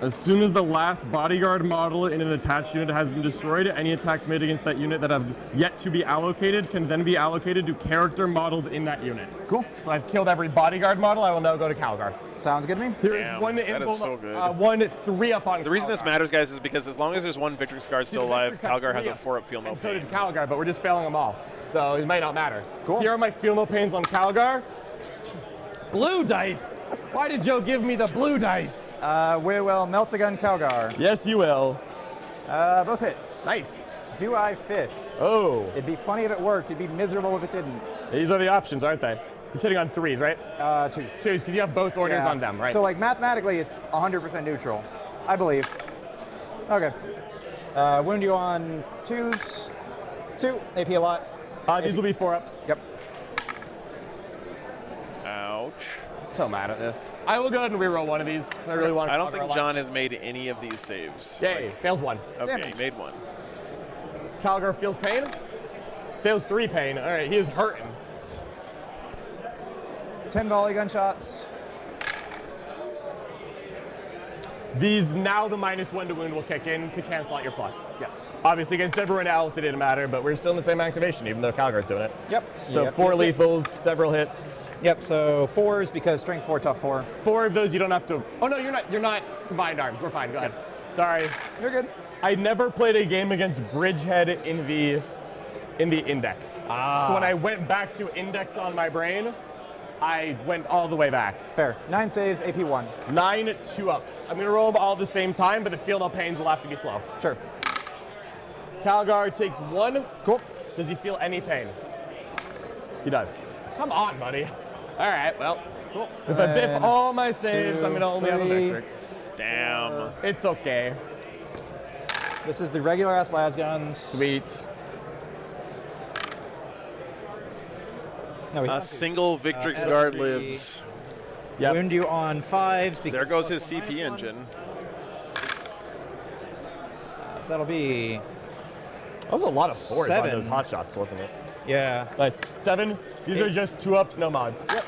As soon as the last bodyguard model in an attached unit has been destroyed, any attacks made against that unit that have yet to be allocated can then be allocated to character models in that unit. Cool. So I've killed every bodyguard model. I will now go to Calgar. Sounds good to me. Here is Damn, one that is so good. 3 up on The reason this Calgar. matters, guys, is because as long as there's one Victrix guard still alive, Calgar has a 4-up feel no and so pain. did Calgar, but we're just failing them all. So it might not matter. Cool. Here are my feel no pains on Calgar. Blue dice. Why did Joe give me the blue dice? We will melt a gun Calgar. Yes, you will. Both hits. Nice. Do I fish? Oh. It'd be funny if it worked. It'd be miserable if it didn't. These are the options, aren't they? He's hitting on 3s, right? 2s. 2s, because you have both orders Yeah. on them, right? So like mathematically, it's 100% neutral, I believe. Okay. Wound you on 2s. 2 AP a lot. These will be 4-ups. Yep. Ouch. I'm so mad at this. I will go ahead and reroll one of these. I really want to. I don't think John has made any of these saves. Yay, fails 1. Okay, Damage. he made 1. Calgar feels pain. Fails 3 pain. All right, he is hurting. 10 volley gunshots. These now the -1 to wound will kick in to cancel out your plus. Yes. Obviously against everyone else it didn't matter, but we're still in the same activation even though Calgar's doing it. Yep. So Yep. 4 lethals, several hits. Yep. So 4s because strength 4, tough 4. 4 of those you don't have to. Oh no, you're not combined arms. We're fine. Go ahead. Sorry. You're good. I never played a game against Bridgehead in the index. So when I went back to index on my brain, I went all the way back. Fair. 9 saves, AP 1. 9 2-ups. I'm gonna roll them all at the same time, but the field of pains will have to be slow. Sure. Calgar takes 1. Cool. Does he feel any pain? He does. Come on, buddy. All right, well, cool. If I biff all my saves, I'm gonna only have a 3. Victrix. Damn. It's okay. This is the regular ass las guns. Sweet. No, we A don't. single Victrix guard lives. Yep. Wound you on 5s. because There goes his plus 1, CP -1. engine. So that'll be, That was a lot of 4s on 7. those hot shots, wasn't it? yeah. Nice. 7. These are just 2-ups, no mods. Yep.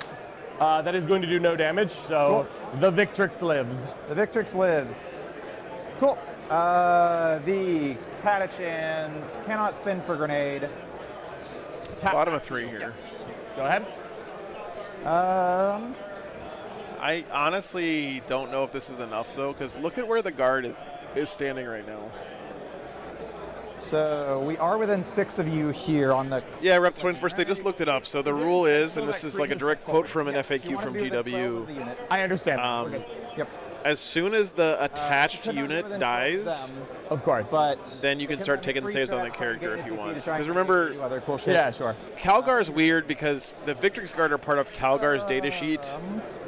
That is going to do no damage, so the Victrix lives. The Victrix lives. Cool. The Catachans cannot spin for grenade. Bottom of 3 here. Go ahead. I honestly don't know if this is enough, though, because look at where the guard is standing right now. So we are within 6 of you here on the. Yeah, Rep 21st, they just looked it up. So the rule is, and this is like a direct quote from an FAQ from GW, I understand. Yep. as soon as the attached Cannot be unit within 12 of dies, them, Of course. but then you can start taking saves on the character if you want. Because remember, other cool shit. yeah, sure. Calgar's weird because the Victrix Guard are part of Calgar's data sheet.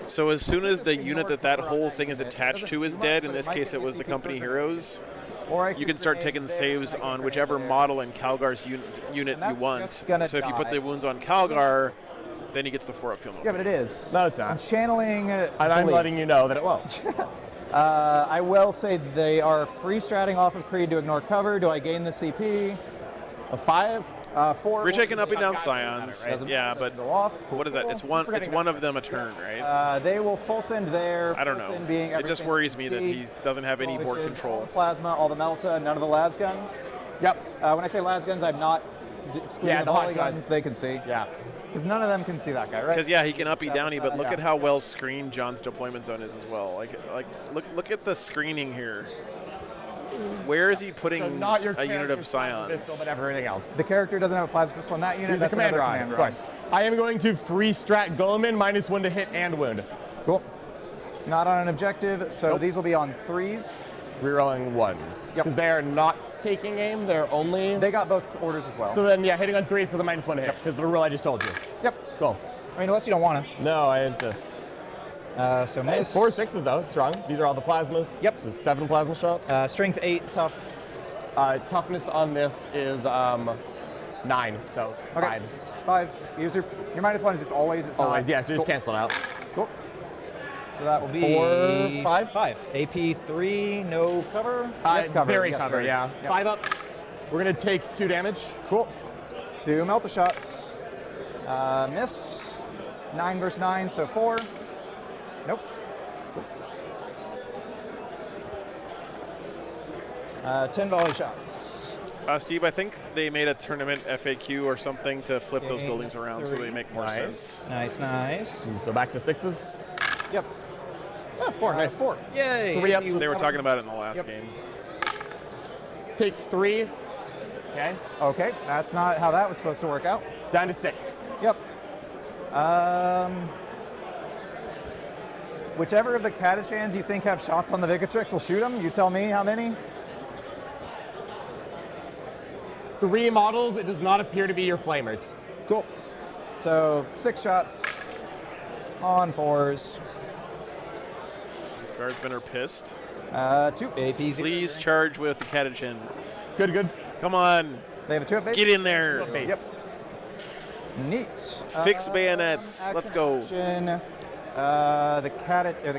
So as soon as the unit that whole thing is attached to is dead, in this case it was the company heroes, you can start taking saves on whichever model in Calgar's unit you want. So if you put the wounds on Calgar, then he gets the 4-up field. Yeah, but it is. No, it's I'm not. channeling. And I'm letting you know that it won't. I will say they are free stratting off of Creed to ignore cover. Do I gain the CP? A 5? 4. We're taking up and down Scions. Doesn't- Yeah, doesn't but go off. Cool, what is that? cool. It's one Forgetting of them a turn, right? They will full send there. I don't full know. send being It just everything worries you me can that see, he doesn't have any which board is control. All the plasma, all the melta, none of the las guns. Yep. When I say las guns, I'm not excluding the the hot volley guns. guns. They can see. Yeah. Because none of them can see that guy, right? Because yeah, he can uppy downy, but look Yeah. at how well screened John's deployment zone is as well. Like look at the screening here. Where is he putting So not your a unit of character's Scions? pistol, but everything else. The character doesn't have a plasma pistol on that unit. He's a That's command another rod, command of rod. course. I am going to free strat Goleman, -1 to hit and wound. Cool. Not on an objective, so these will be on 3s. Rerolling 1s. Yep. Because they are not taking aim, they're only. They got both orders as well. So then, yeah, hitting on 3s because a -1 to hit. Because the rule I just told you. Yep. Cool. I mean, unless you don't want to. No, I insist. So miss. 4 6s though, it's strong. These are all the plasmas. Yep. So 7 plasma shots. Strength 8, tough. Toughness on this is 9, so Okay. 5s. 5s. Use your -1 is just always. It's Always, not. yeah, so just Cool. cancel it out. Cool. So that will be 4, 5? 5. AP 3, no cover. Yes, cover. Very yes, cover, very. yeah. Yep. 5 ups. We're going to take 2 damage. Cool. 2 melter shots. Miss. 9 versus 9, so 4. Nope. 10 volley shots. Steve, I think they made a tournament FAQ or something to flip those Game buildings around so 3. they make more Nice. sense. Nice, nice. So back to 6s. Yep. Oh, 4, nice. 4. Yay. 3 ups. They were talking about it in the last Yep. game. Takes 3. Okay. Okay, that's not how that was supposed to work out. Down to 6. Yep. Whichever of the Catachans you think have shots on the Vicatrix will shoot them. You tell me how many. 3 models, it does not appear to be your flamers. Cool. So 6 shots on 4s. These guardsmen are pissed. 2 APs. Please charge with the Catachin. Good, good. Come on. They have a 2 base. Get in there. Base. Yep. Neat. Fix bayonets. Let's go. Action. The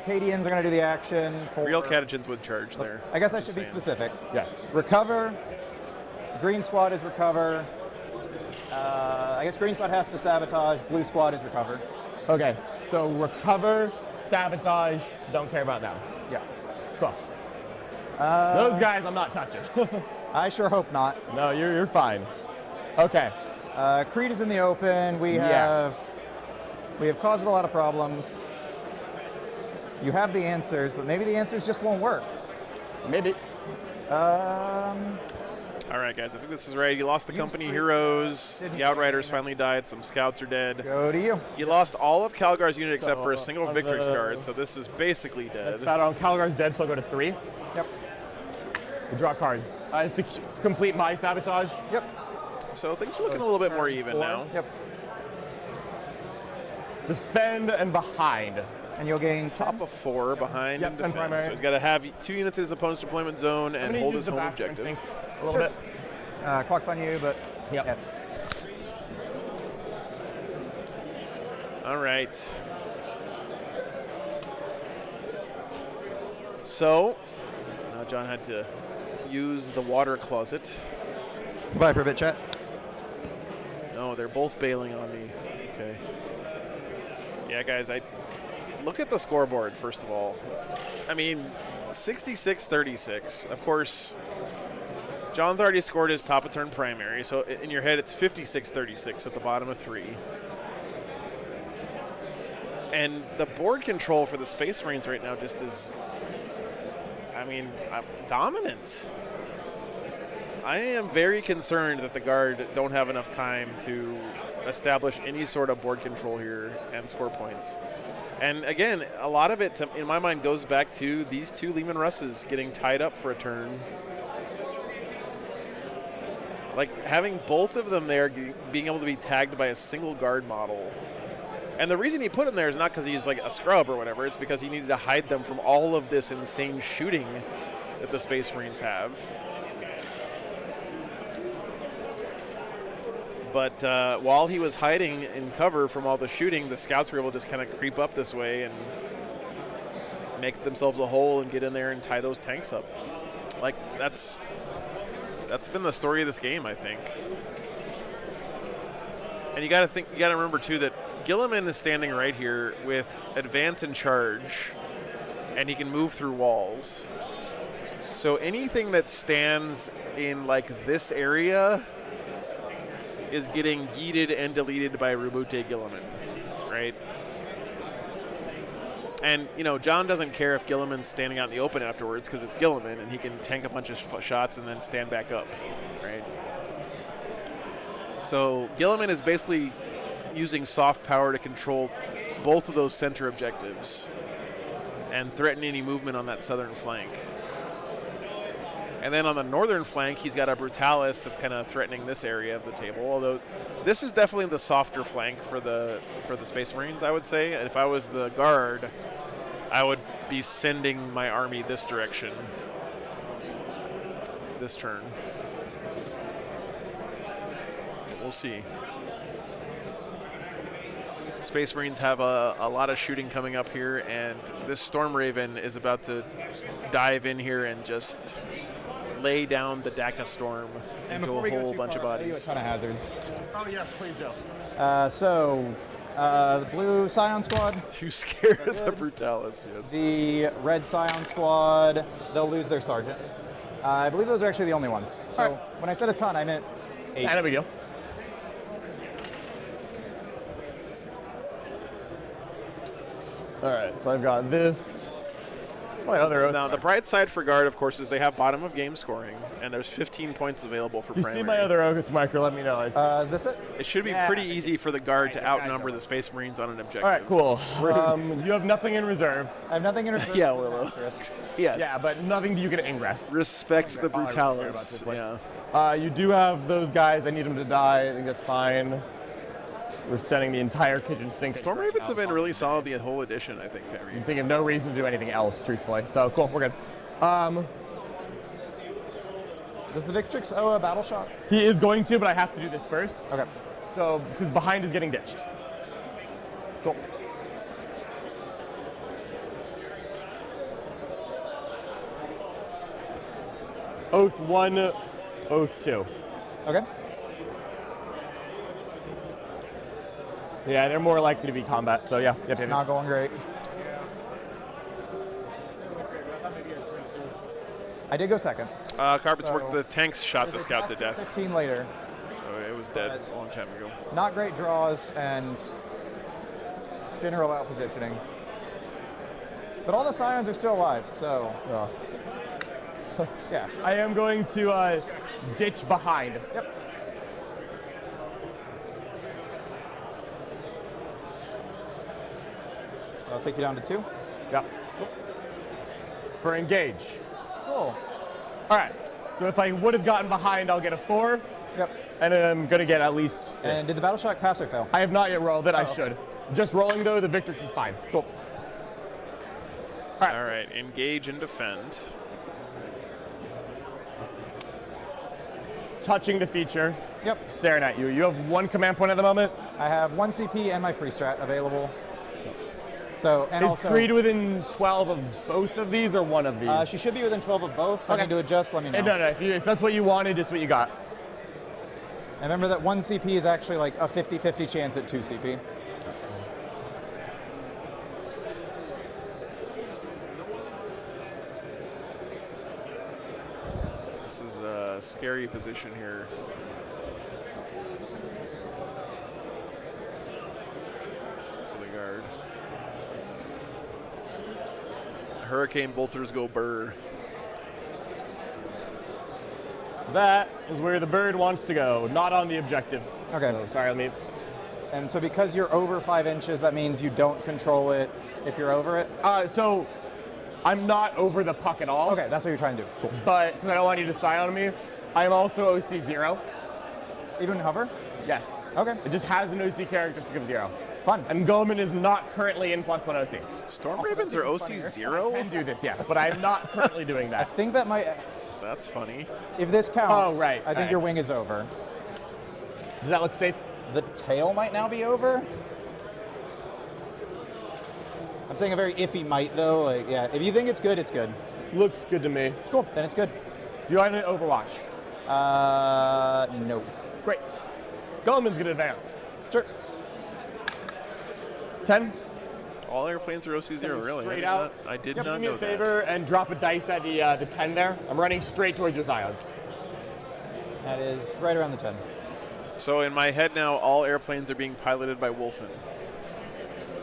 Cadians are going to do the action. For, Real Catachins would charge there. I guess I Just should be saying. specific. Yes. Recover. Green squad is recover. I guess green squad has to sabotage. Blue squad is recover. Okay, so recover, sabotage, don't care about them. Yeah. Cool. Those guys I'm not touching. I sure hope not. No, you're fine. Okay. Creed is in the open. We Yes. have caused a lot of problems. You have the answers, but maybe the answers just won't work. Maybe. All right, guys. I think this is right. You lost the company heroes. The Outriders finally died. Some scouts are dead. Go to you. You lost all of Calgar's unit except for a single on Victrix the- guard, so this is basically That's dead. bad on Calgar's dead, so I'll go to 3. Yep. We draw cards. I complete my sabotage. Yep. So things are looking a little bit more even 4. now. Yep. Defend and behind. And you'll gain Top of 4 behind Yep, in 10 defense. primary. So he's got to have 2 units in his opponent's deployment zone I'm and gonna hold use his the home back, I objective. think, a little bit. clock's on you, but Yep. yeah. All right. So, now John had to use the water closet. Bye for a bit, chat. No, they're both bailing on me. Okay. Yeah, guys, I look at the scoreboard, first of all. I mean, 66-36. Of course, John's already scored his top of turn primary, so in your head it's 56-36 at the bottom of 3. And the board control for the Space Marines right now just is, I mean, dominant. I am very concerned that the Guard don't have enough time to establish any sort of board control here and score points. And again, a lot of it, in my mind, goes back to these 2 Lehman Russes getting tied up for a turn. Like, having both of them there, being able to be tagged by a single Guard model. And the reason he put him there is not because he's like a scrub or whatever. It's because he needed to hide them from all of this insane shooting that the Space Marines have. But while he was hiding in cover from all the shooting, the scouts were able to just kind of creep up this way and make themselves a hole and get in there and tie those tanks up. Like, that's been the story of this game, I think. And you got to remember too that Gilliman is standing right here with advance and charge, and he can move through walls. So anything that stands in like this area is getting yeeted and deleted by Rumute Gilliman, right? And, you know, John doesn't care if Gilliman's standing out in the open afterwards because it's Gilliman and he can tank a bunch of shots and then stand back up, right? So Gilliman is basically using soft power to control both of those center objectives and threaten any movement on that southern flank. And then on the northern flank, he's got a Brutalis that's kind of threatening this area of the table. Although this is definitely the softer flank for the Space Marines, I would say. And if I was the Guard, I would be sending my army this direction this turn. We'll see. Space Marines have a lot of shooting coming up here, and this Storm Raven is about to dive in here and just lay down the DACA Storm into a whole bunch of bodies. A ton of hazards. Oh yes, please do. The blue Scion squad. Too scared of the Brutalis, yes. The red Scion squad, they'll lose their sergeant. I believe those are actually the only ones. So when I said a ton, I meant 8. No big deal. All right, so I've got this. What's my other oath? Now, the bright side for Guard, of course, is they have bottom of game scoring, and there's 15 points available for If you primary. see my other oath marker, let me know. Is this it? It should be pretty easy for the Guard to outnumber the Space Marines on an objective. All right, cool. You have nothing in reserve. I have nothing in reserve. Yeah, Willow. Asterisk. Yes. Yeah, but nothing you can ingress. Respect the That's all I really care about Brutalis. this one. Yeah. You do have those guys. I need them to die. I think that's fine. We're sending the entire kitchen sink. Storm Ravens have been really solid the whole edition, I think, Kyrie. I'm thinking of no reason to do anything else, truthfully. So cool, we're good. Does the Victrix owe a battle shot? He is going to, but I have to do this first. Okay. So, because behind is getting ditched. Cool. Oath 1, Oath 2. Okay. Yeah, they're more likely to be combat, so yeah. Yep. Not going great. I did go second. Carpets So, worked the tanks shot the There's a scout to test of death. 15 later. So it was dead a long time ago. Not great draws and general out positioning. But all the Scions are still alive, so yeah. I am going to ditch behind. Yep. So I'll take you down to 2. Yep. For engage. Cool. All right. So if I would have gotten behind, I'll get a 4. Yep. And then I'm going to get at least this. And did the battle shock pass or fail? I have not yet rolled it. I should. Just rolling, though, the Victrix is fine. Cool. All right, engage and defend. Touching the feature. Yep. Staring at you. You have 1 command point at the moment. I have 1 CP and my free strat available. So, and Is also, Creed within 12 of both of these or one of these? she should be within 12 of both. If I Okay. need to adjust, let me know. No. If that's what you wanted, it's what you got. And remember that 1 CP is actually like a 50-50 chance at 2 CP. This is a scary position here. For the Guard. Hurricane bolters go burr. That is where the bird wants to go, not on the objective. Okay. So, sorry, let me. And so because you're over 5 inches, that means you don't control it if you're over it? So I'm not over the puck at all. Okay, that's what you're trying to do. Cool. But because I don't want you to sign on me, I'm also OC 0. Even hover? Yes. Okay. It just has an OC characteristic of 0. Fun. And Guilliman is not currently in +1 OC. Storm Ravens are OC 0? I can do this, yes, but I'm not currently doing that. I think that might, That's funny. if this counts, Oh, right, I think right. your wing is over. Does that look safe? The tail might now be over. I'm saying a very iffy might though. Like, yeah, if you think it's good, it's good. Looks good to me. Cool, then it's good. You want an Overwatch? No. Great. Guilliman's gonna advance. Sure. 10. All airplanes are OC 0, really? Straight I out. I did Do not me know a favor and drop a dice at the 10 there. I'm running straight towards your Scions. That is right around the 10. that. So in my head now, all airplanes are being piloted by Wolfen.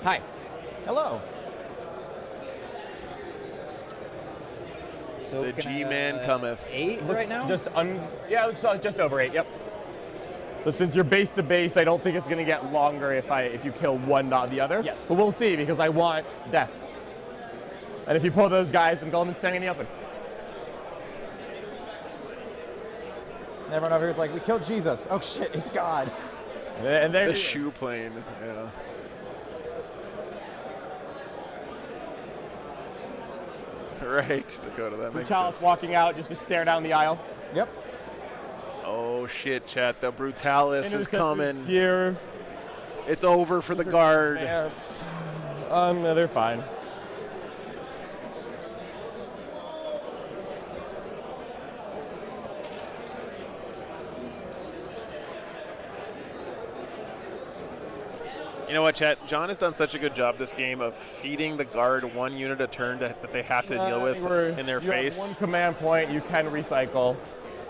Hi. Hello. So The G-Man cometh. 8 right now? Just just over 8. Yep. But since you're base to base, I don't think it's gonna get longer if you kill one, not the other. Yes. But we'll see because I want death. And if you pull those guys, then Guilliman's standing in the open. And everyone over here is like, we killed Jesus. Oh shit, it's God. And there The he is. shoe plane, yeah. Right, Dakota, that makes Chalice sense. walking out just to stare down the aisle. Yep. Oh Oh shit, chat! The Brutalis is Interceptors coming. here. It's over for the guard. No, they're fine. You know what, chat? John has done such a good job this game of feeding the guard one unit a turn that they have to deal with in their face. Have one command point, you can recycle.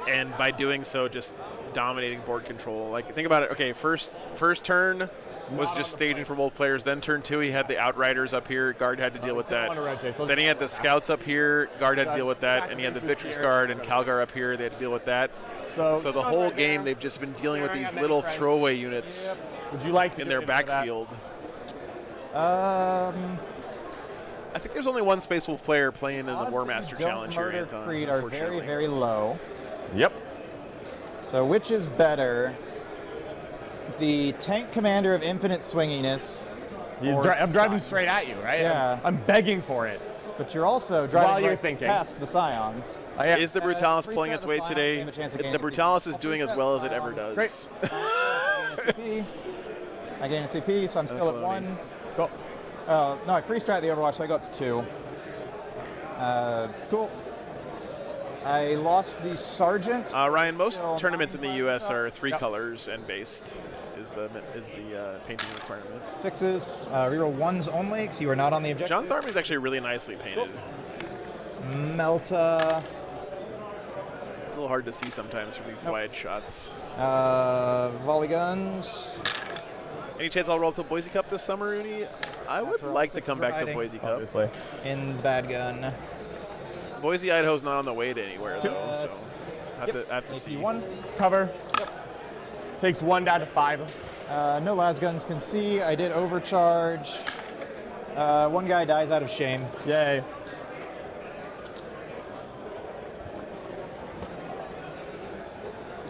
And by doing so, just dominating board control. Like, think about it. Okay, first turn was just staging for both players. Then turn 2, he had the Outriders up here. Guard had to deal with that. Then he had the Scouts up here. Guard had to deal with that. And he had the Victrix Guard and Calgar up here. They had to deal with that. So the whole game, they've just been dealing with these little throwaway units. Would you like to in their backfield? I think there's only one Space Wolf player playing in the Warmaster Challenge here, Anton. Creed are very, very low. Yep. So which is better? The tank commander of infinite swinginess. I'm driving straight at you, right? Yeah. I'm begging for it. But you're also driving while you're thinking past the Scions. Is the Brutalis pulling its weight today? The Brutalis is doing as well as it ever does. Great. I gain a CP, so I'm still at 1. Go. No, I free strat the Overwatch, so I go up to 2. Cool. I lost the Sergeant. Ryan, most tournaments in the U.S. are 3 colors and based is the painting requirement. 6s, reroll 1s only, because you are not on the objective. John's army is actually really nicely painted. Melta. It's a little hard to see sometimes from these wide shots. Volley guns. Any chance I'll roll to Boise Cup this summer, Uni? I would like to come back to Boise Cup. Obviously. In the bad gun. Boise, Idaho's not on the way to anywhere, though, so I have to see. 1 cover. Yep. Takes 1 down to 5. No las guns can see. I did overcharge. 1 guy dies out of shame. Yay.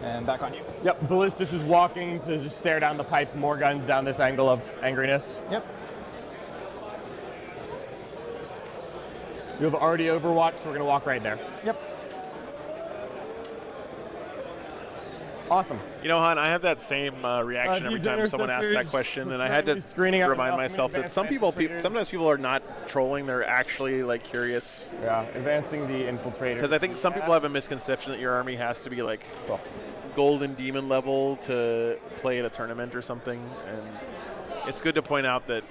And back on you. Yep, Ballistus is walking to just stare down the pipe, more guns down this angle of angriness. Yep. You have already Overwatch, so we're gonna walk right there. Yep. Awesome. You know, Han, I have that same reaction every time someone asks that question, and I had to remind myself that sometimes people are not trolling; they're actually like curious. Yeah, advancing the infiltrator. Because I think some people have a misconception that your army has to be like golden demon level to play at a tournament or something, and it's good to point out that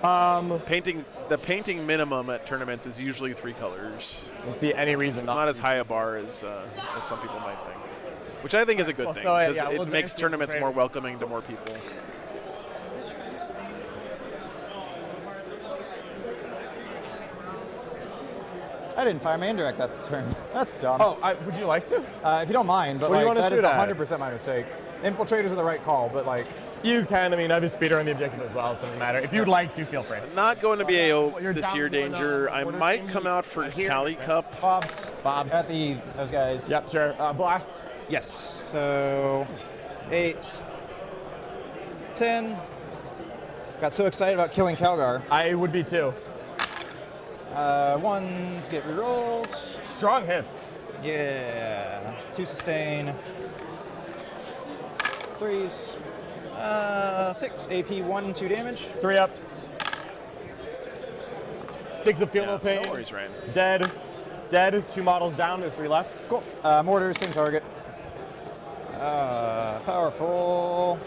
the painting minimum at tournaments is usually 3 colors. I don't see any reason it's not as high a bar as some people might think, which I think is a good thing because it makes tournaments more welcoming to more people. I didn't fire my indirect that's turn. That's dumb. Oh, would you like to? If you don't mind, but what do you like, want to that shoot is 100% my mistake. Infiltrators are the right call, but like... You can. I mean, I have a speeder on the objective as well, so it doesn't matter. If you'd like to, feel free. I'm not going to BAO this year, Danger. I might come out for Cali Cup. Bob's. At those guys. Yep, sure. Blast. Yes. So, 8, 10. Got so excited about killing Calgar. I would be too. 1s get rerolled. Strong hits. Yeah. 2 sustain. 3s. 6 AP, 1, 2 damage. 3 ups. 6 of feel no pain. No worries, Ryan. Dead. 2 models down. There's 3 left. Cool. Mortars, same target. Powerful.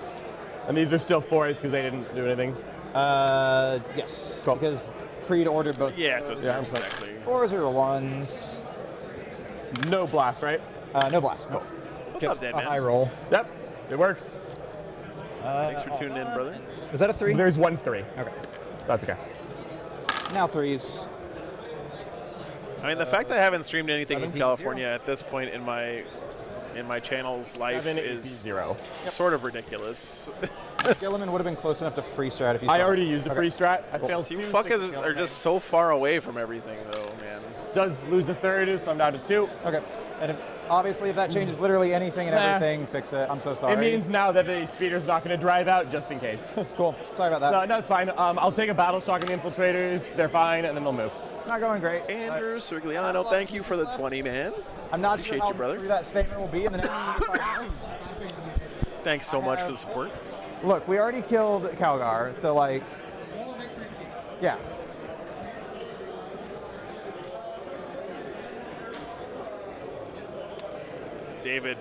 And these are still 4s because they didn't do anything. Yes. Cool. Because Creed ordered both. Yeah, exactly. 4s are the 1s. No blast, right? No blast. Cool. What's up, Dead Man? High roll. Yep. It works. Thanks for tuning in, brother. Was that a 3? There's 1 3. Okay. That's okay. Now 3s. I mean, the fact that I haven't streamed anything from California at this point in my channel's life is sort of ridiculous. Gilliman would have been close enough to free strat if he's. I already used a free strat. I failed. You fuckers are just so far away from everything, though, man. Does lose a 3rd, so I'm down to 2. Okay. And obviously, if that changes literally anything and everything, fix it. I'm so sorry. It means now that the speeder's not going to drive out, just in case. Cool. Sorry about that. So, no, it's fine. I'll take a battle shock on the infiltrators. They're fine, and then they'll move. Not going great. Andrew Surigliano, thank you for the 20, man. I'm not Appreciate sure you, brother. how through that statement will be in the next 5 minutes. Thanks so much for the support. Look, we already killed Calgar, so like, yeah. David,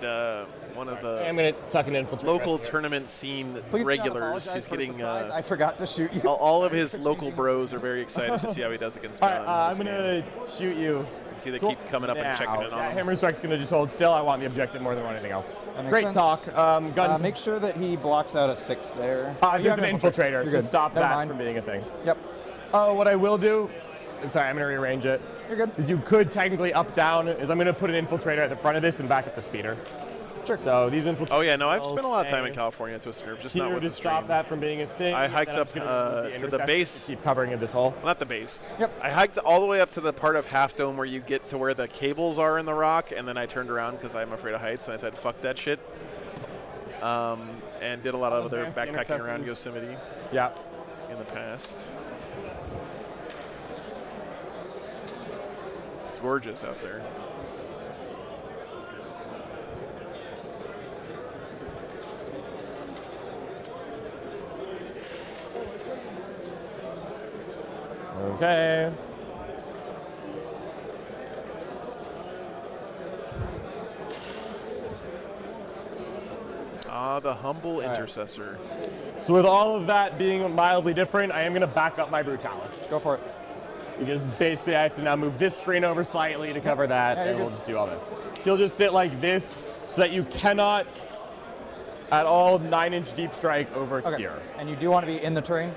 one of the I'm going to tuck an infiltrate. local tournament scene Please do not regulars. apologize He's for the getting surprise. I forgot to shoot you. all of his local bros are very excited to see how he does against All Gun. right, I'm going to shoot you. See, they keep coming up and checking in on Yeah, him. Hammer Strike's going to just hold still. I want the objective more than anything else. That makes Great sense. talk. Gun. Make sure that he blocks out a 6 there. There's an infiltrator You're to good. stop Never that mind. from being a thing. Yep. Oh, what I will do, sorry, I'm going to rearrange it. You're good. Is you could technically up down, is I'm going to put an infiltrator at the front of this and back up the speeder. Sure. So these infiltrators. Oh yeah, no, I've spent a lot of time in California at Twisted Nerve, just not Here with to the stop stream. that from being a thing. I hiked then I'm up just gonna move to the intercept base. to keep covering in this hole. Well, not the base. Yep. I hiked all the way up to the part of Half Dome where you get to where the cables are in the rock, and then I turned around because I'm afraid of heights, and I said, fuck that shit. And did a lot of other Advanced backpacking around intercessors. Yosemite Yeah. in the past. It's gorgeous out there. Okay. Ah, the humble intercessor. So with all of that being mildly different, I am going to back up my Brutalis. Go for it. Because basically I have to now move this screen over slightly to cover that, Yeah, and you're we'll good. just do all this. So you'll just sit like this so that you cannot at all 9-inch deep strike over Okay. here. And you do want to be in the terrain?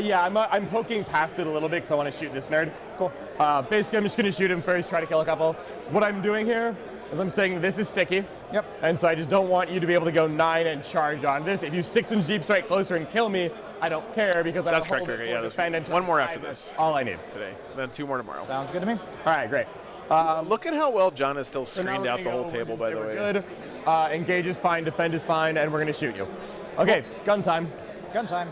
Yeah, I'm poking past it a little bit because I want to shoot this nerd. Cool. Basically, I'm just going to shoot him first, try to kill a couple. What I'm doing here is I'm saying this is sticky. Yep. And so I just don't want you to be able to go 9 and charge on this. If you 6-inch deep strike closer and kill me, I don't care because I That's don't correct. hold it Yeah, or there's defend until one more I after die. this. That's all I need. Today, then 2 more tomorrow. Sounds good to me. All right, great. Look at how well John has still So now screened we're out gonna the whole go, table, we're by the just- way. Good. Engage is fine, defend is fine, and we're going to shoot you. Okay, gun time. Gun time.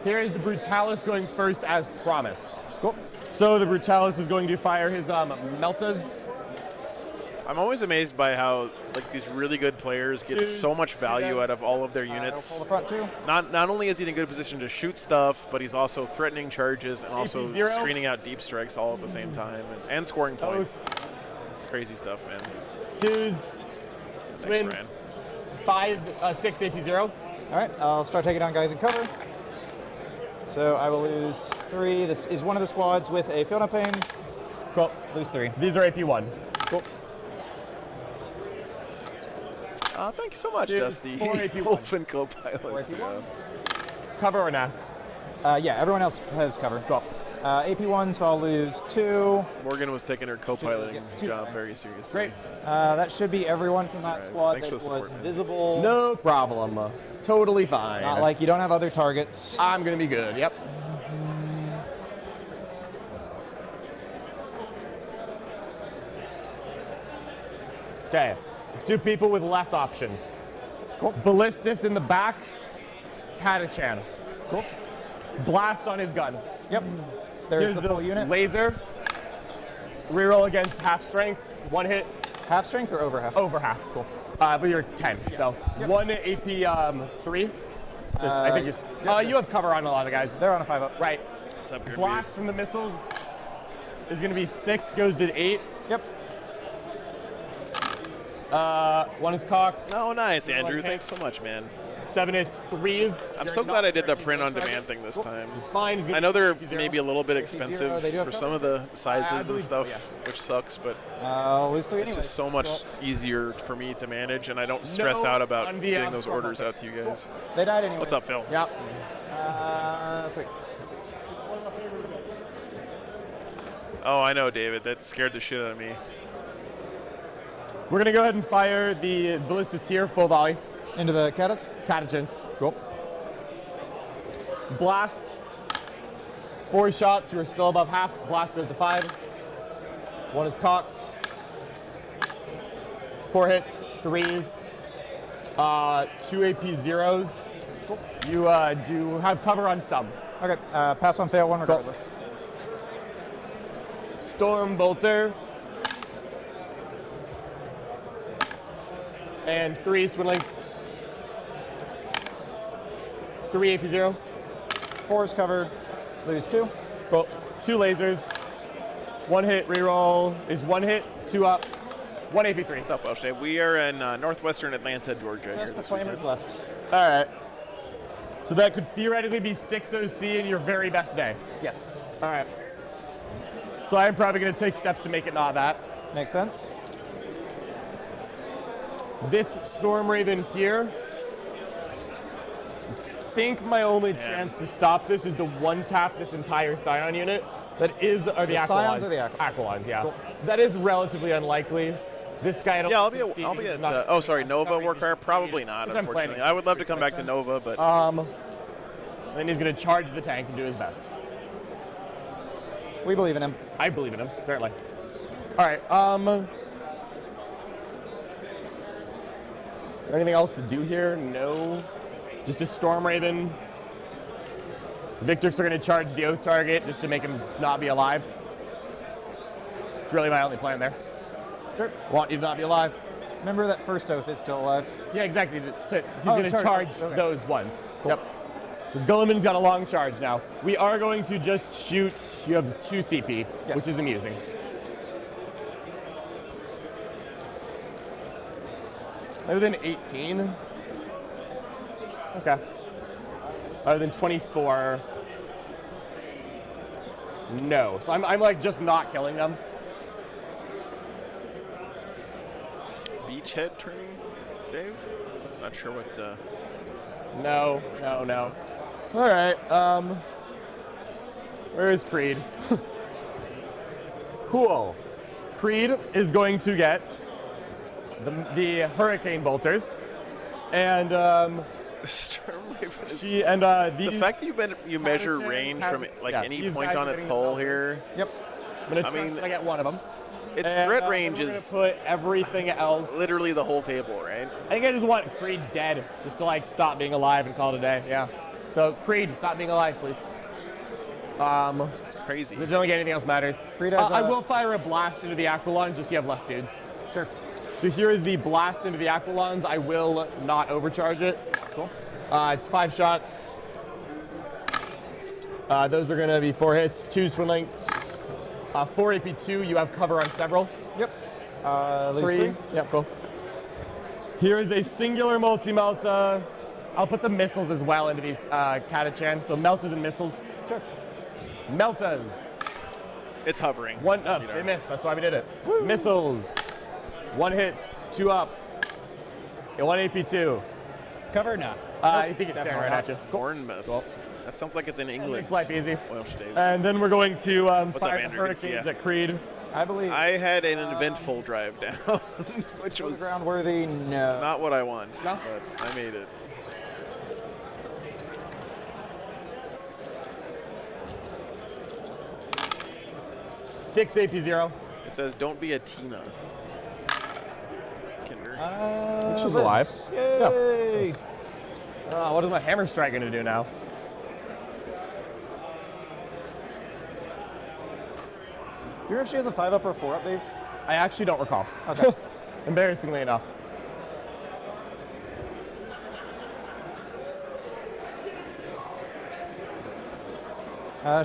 Here is the Brutalis going first as promised. Cool. So the Brutalis is going to fire his Meltas. I'm always amazed by how like these really good players get so much value out of all of their Pull units. the front too. Not only is he in a good position to shoot stuff, but he's also threatening charges and also AP0. screening out deep strikes all at the same time and scoring points. It's crazy stuff, man. Twos. Twin. Thanks, Ryan. 5, 6 AP0. All right, I'll start taking down guys in cover. So I will lose 3. This is one of the squads with a field of pain. Cool. Lose 3. These are AP1. Cool. Thank you so much, Dude, Dusty. 4 AP1. Wolf and co-pilots. Cover or not? Yeah, everyone else has cover. Cool. AP1, so I'll lose 2. Morgan was taking her co-piloting Yeah, 2. job very seriously. Great. That should be everyone from that Alright, squad thanks that for the was support, man. visible. No problem. Totally fine. Not like you don't have other targets. I'm going to be good. Yep. Okay. Let's do people with less options. Cool. Ballistus in the back. Katachan. Cool. Blast on his gun. Yep. There's Here's the full unit. Laser. Reroll against half strength. 1 hit. Half strength or over half? Over half. Cool. But you're 10. So 1 AP 3. Just I think you have cover on a lot of guys. They're on a 5-up. Right. What's up, Grim Blast from the missiles is going to be 6, goes to 8. Yep. 1 is cocked. Oh, nice, Andrew. One Thanks hits. so much, man. 7 hits, 3s. I'm so glad I did the print on demand thing this time. It's fine. I know they're Zero. maybe a little bit They expensive do have for cover? some of the I sizes and believe so, stuff, yes. which sucks, but I'll lose 3 it's anyways. just so much Cool. easier for me to manage, and I don't stress No out about on getting VM those score orders perfect. out to you guys. They died anyways. What's up, Phil? Yep. 3. Oh, I know, David. That scared the shit out of me. We're going to go ahead and fire the ballistas here, full volley. Into the catus. Catechins. Cool. Blast. 4 shots. You are still above half. Blast goes to 5. 1 is cocked. 4 hits. 3s. 2 AP zeros. Cool. You do have cover on some. Okay, pass on fail 1 regardless. Storm Bolter. And 3 is twin linked. 3 AP0. 4 is covered. Lose 2. Cool. 2 lasers. 1 hit reroll is 1 hit, 2 up, 1 AP3. What's up, Welsh Dave? We are in northwestern Atlanta, Georgia. Just the flamers left. All right. So that could theoretically be 6 OC in your very best day. Yes. All right. So I'm probably going to take steps to make it not that. Makes sense. This Storm Raven here, I think my only chance to stop this is to one-tap this entire Scion unit. That is, the Scions Aqualons. or the Aqualons, yeah. Cool. That is relatively unlikely. This guy, I don't Yeah, think I'll be at. not Oh, sorry, Nova Warfare. Probably not, Which I'm unfortunately. planning. I would love to come back to Nova, but then he's going to charge the tank and do his best. We believe in him. I believe in him, certainly. All right. Anything else to do here? No. Just a Storm Raven. Victrix are going to charge the Oath target just to make him not be alive. It's really my only plan there. Sure. Want you to not be alive. Remember that first Oath is still alive. Yeah, exactly. He's going to charge Okay. those ones. Cool. Yep. Because Gulliman's got a long charge now. We are going to just shoot. You have 2 CP, Yes. which is amusing. Other than 18. Okay. Other than 24. No. So I'm like just not killing them. beachhead turning, Dave? Not sure what. No. All right. Where is Creed? Cool. Creed is going to get the Hurricane Bolters, and the fact that you measure range from like any point on its hull here. Yep. I'm gonna try to get one of them. Its threat range is put everything else. Literally the whole table, right? I think I just want Creed dead, just to like stop being alive and call it a day. Yeah. So Creed, stop being alive, please. It's crazy. If you don't get anything else matters. Creed has I will fire a blast into the Aquilons, just so you have less dudes. Sure. So here is the blast into the Aquilons. I will not overcharge it. Cool. It's 5 shots. Those are going to be 4 hits, 2 swing lengths. 4 AP2, you have cover on several. Yep. Lose 3. Yep, cool. Here is a singular multi-melta. I'll put the missiles as well into these Catachan. So meltas and missiles. Sure. Meltas. It's hovering. One up. They missed. That's why we did it. Woo. Missiles. 1 hits, 2 up. 1 AP2. Cover? No. I think it's staring right at you. Bournemouth. Cool. That sounds like it's in England. Makes life easy. Welsh Dave. And then we're going to What's fire up, Andrew? Hurricanes at Creed. I believe. I had an eventful drive down, which was ground worthy. No. not what I want, No? but I made it. Six AP0. It says, "Don't be a Tina." Kinder. She's alive. Yay! What is my hammer strike going to do now? Do you know if she has a 5-up or 4-up base? I actually don't recall. Okay. Embarrassingly enough.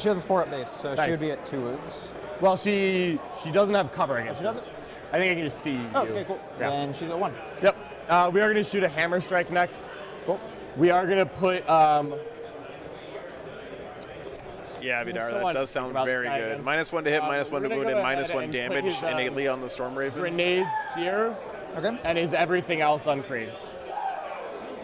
She has a 4-up base, so Nice. she would be at 2 wounds. Well, she doesn't have cover against She doesn't? us. I think I can just see you. Oh, okay, cool. Yeah. Then she's at 1. Yep. We are going to shoot a hammer strike next. Cool. We are going to put. Yeah, Vidar, so that does sound about very this guy good. again. -1 to hit, -1 we're to gonna wound, go and ahead -1 and damage put his, innately on the Storm Raven. Grenades here. Okay. And is everything else on Creed.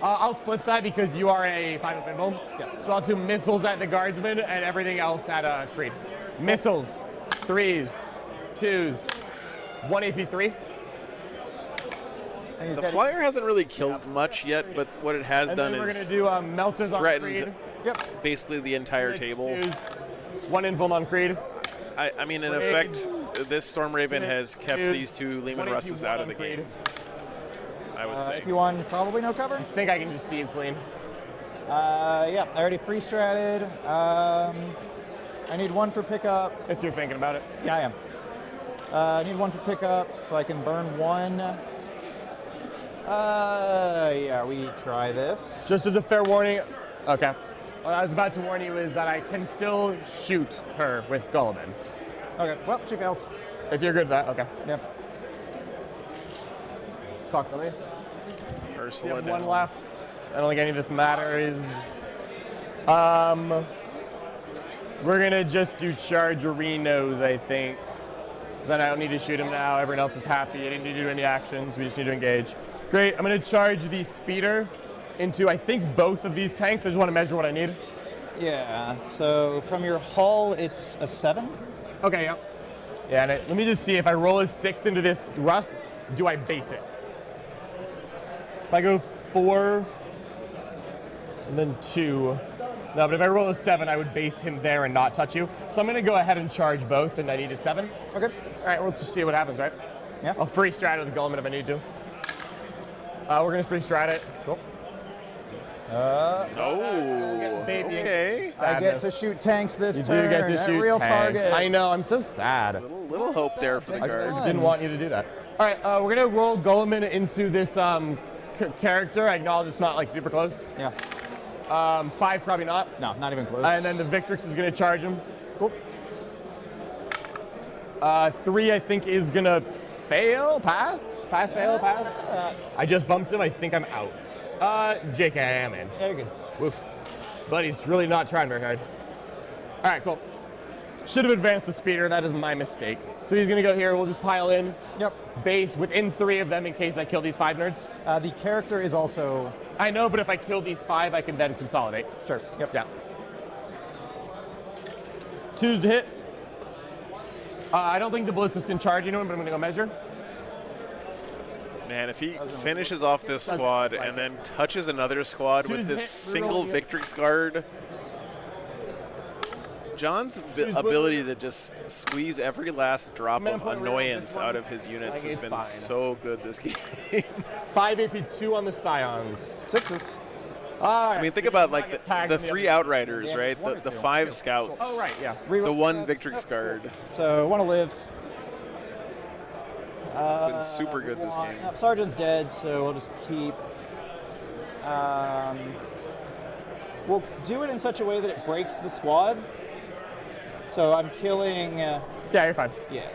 I'll flip that because you are a 5-up invuln. Yes. So I'll do missiles at the guardsman and everything else at Creed. Missiles, 3s, 2s, 1 AP3. The flyer hasn't really killed much yet, but what it has And done then we're is going to do meltas on threatened Creed. Yep. basically the entire table. 2s, 1 invuln on Creed. I mean, in Grenades, effect, this Storm Raven has kept dudes, these 2 Lehman 1 Russes AP1 out of on the Creed. game, I would say. AP1, probably no cover? I think I can just see it clean. Yeah, I already free stratted. I need 1 for pickup. If you're thinking about it. Yeah, I am. I need one for pickup, so I can burn one. Yeah, we try this. Just as a fair warning, okay. What I was about to warn you is that I can still shoot her with Gulliman. Okay, well, she fails. If you're good with that, okay. Yep. Talk something. Ursula One down. left. I don't think any of this matters. We're gonna just do chargerinos, I think. Because then I don't need to shoot him now. Everyone else is happy. I didn't need to do any actions. We just need to engage. Great. I'm gonna charge the speeder into, I think, both of these tanks. I just want to measure what I need. Yeah, so from your hull, it's a 7? Okay, yeah. Yeah, and let me just see. If I roll a 6 into this rust, do I base it? If I go 4 and then 2, no, but if I roll a 7, I would base him there and not touch you. So I'm going to go ahead and charge both, and I need a 7. Okay. All right, we'll just see what happens, right? Yeah. I'll free strat with the Gulliman if I need to. We're going to free strat it. Cool. Oh, Baby. okay. I get to shoot tanks this You turn. do get to at shoot real tanks. targets. I know, I'm so sad. Little hope there for the That's guard. fine. Didn't want you to do that. All right, we're gonna roll Gulliman into this character. I acknowledge it's not like super close. Yeah. 5 probably not. No, not even close. And then the Victrix is gonna charge him. Cool. 3 I think is gonna fail, pass, fail, pass. I just bumped him. I think I'm out. JK, I am in. Yeah, you're good. Woof. But he's really not trying very hard. All right, cool. Should have advanced the speeder. That is my mistake. So he's gonna go here. We'll just pile in. Yep. Base within 3 of them in case I kill these 5 nerds. The character is also... I know, but if I kill these 5, I can then consolidate. Sure. Yep. Yeah. 2's to hit. I don't think the ballistas can charge anyone, but I'm gonna go measure. Man, if he finishes off this squad and then touches another squad with this single Victrix guard, John's ability to just squeeze every last drop of annoyance out of his units has been so good this game. 5 AP, 2 on the Scions. 6s. I mean, think about like the 3 Outriders, right? The 5 Scouts. Oh, right, yeah. The 1 Victrix guard. So, want to live. It's been super good this game. Sergeant's dead, so we'll just keep. We'll do it in such a way that it breaks the squad. So I'm killing. Yeah, you're fine. Yeah.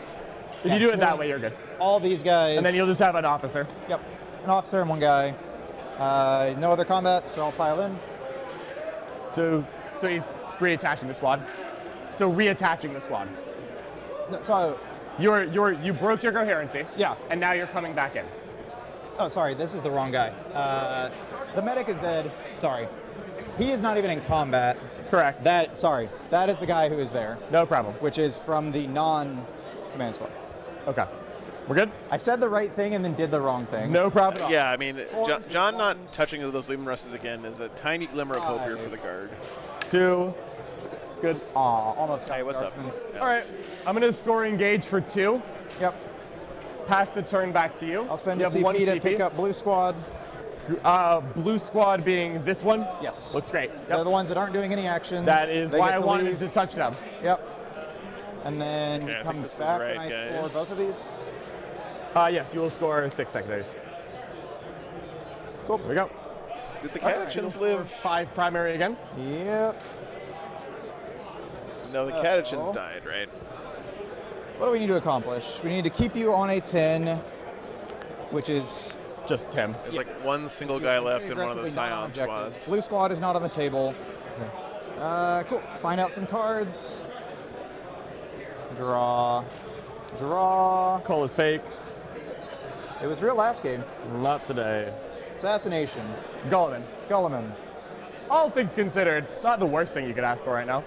If you do it that way, you're good. All these guys. And then you'll just have an officer. Yep. An officer and 1 guy. No other combat, so I'll pile in. So he's reattaching the squad. So reattaching the squad. No, so. You broke your coherency. Yeah. And now you're coming back in. Oh, sorry, this is the wrong guy. The medic is dead. Sorry. He is not even in combat. Correct. That is the guy who is there. No problem. Which is from the non-command squad. Okay. We're good? I said the right thing and then did the wrong thing. No problem at all. Yeah, I mean, John not touching those Leman Russes again is a tiny glimmer of hope here for the guard. 2. Good. Aw, almost got Hey, what's up? All right. I'm going to score engage for 2. Yep. Pass the turn back to you. I'll spend you a have 1 CP to CP. pick up blue squad. Blue squad being this one? Yes. Looks great. Yep. They're the ones that aren't doing any actions. That is They why get I to wanted leave. to touch them. Yep. And then Okay, I you think come this is back right, and I guys. score both of these. Yes, you will score 6 secondaries. Cool. There we go. Did the Catechins live? 5 primary again. Yep. No, the Catechins died, right? What do we need to accomplish? We need to keep you on a 10, which is just Tim. There's like 1 single guy left in one of the aggressively not on Scion objectives. squads. Blue squad is not on the table. Cool. Find out some cards. Draw. Cole is fake. It was real last game. Not today. Assassination. Gulliman. All things considered, not the worst thing you could ask for right now.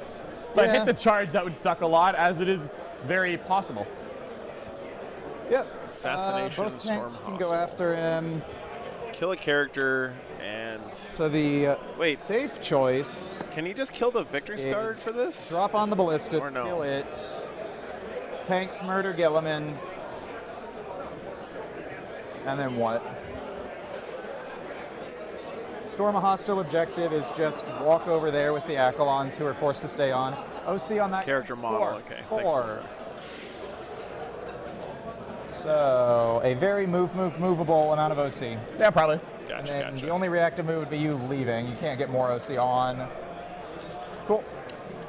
If I hit the charge, that would suck a lot. As it is, it's very possible. Yep. Assassination, Both tanks Storm can go after him. Kill a character and... So the wait, safe choice... Can you just kill the Victrix guard for this? Drop on the ballistas, Or no? kill it. Tanks murder Gilliman. And then what? Storm a hostile objective is just walk over there with the Accolons who are forced to stay on. OC on that character model. Okay. Thanks. 4. So a very movable amount of OC. Yeah, probably. And then the only reactive move would be you leaving. You can't get more OC on. Cool.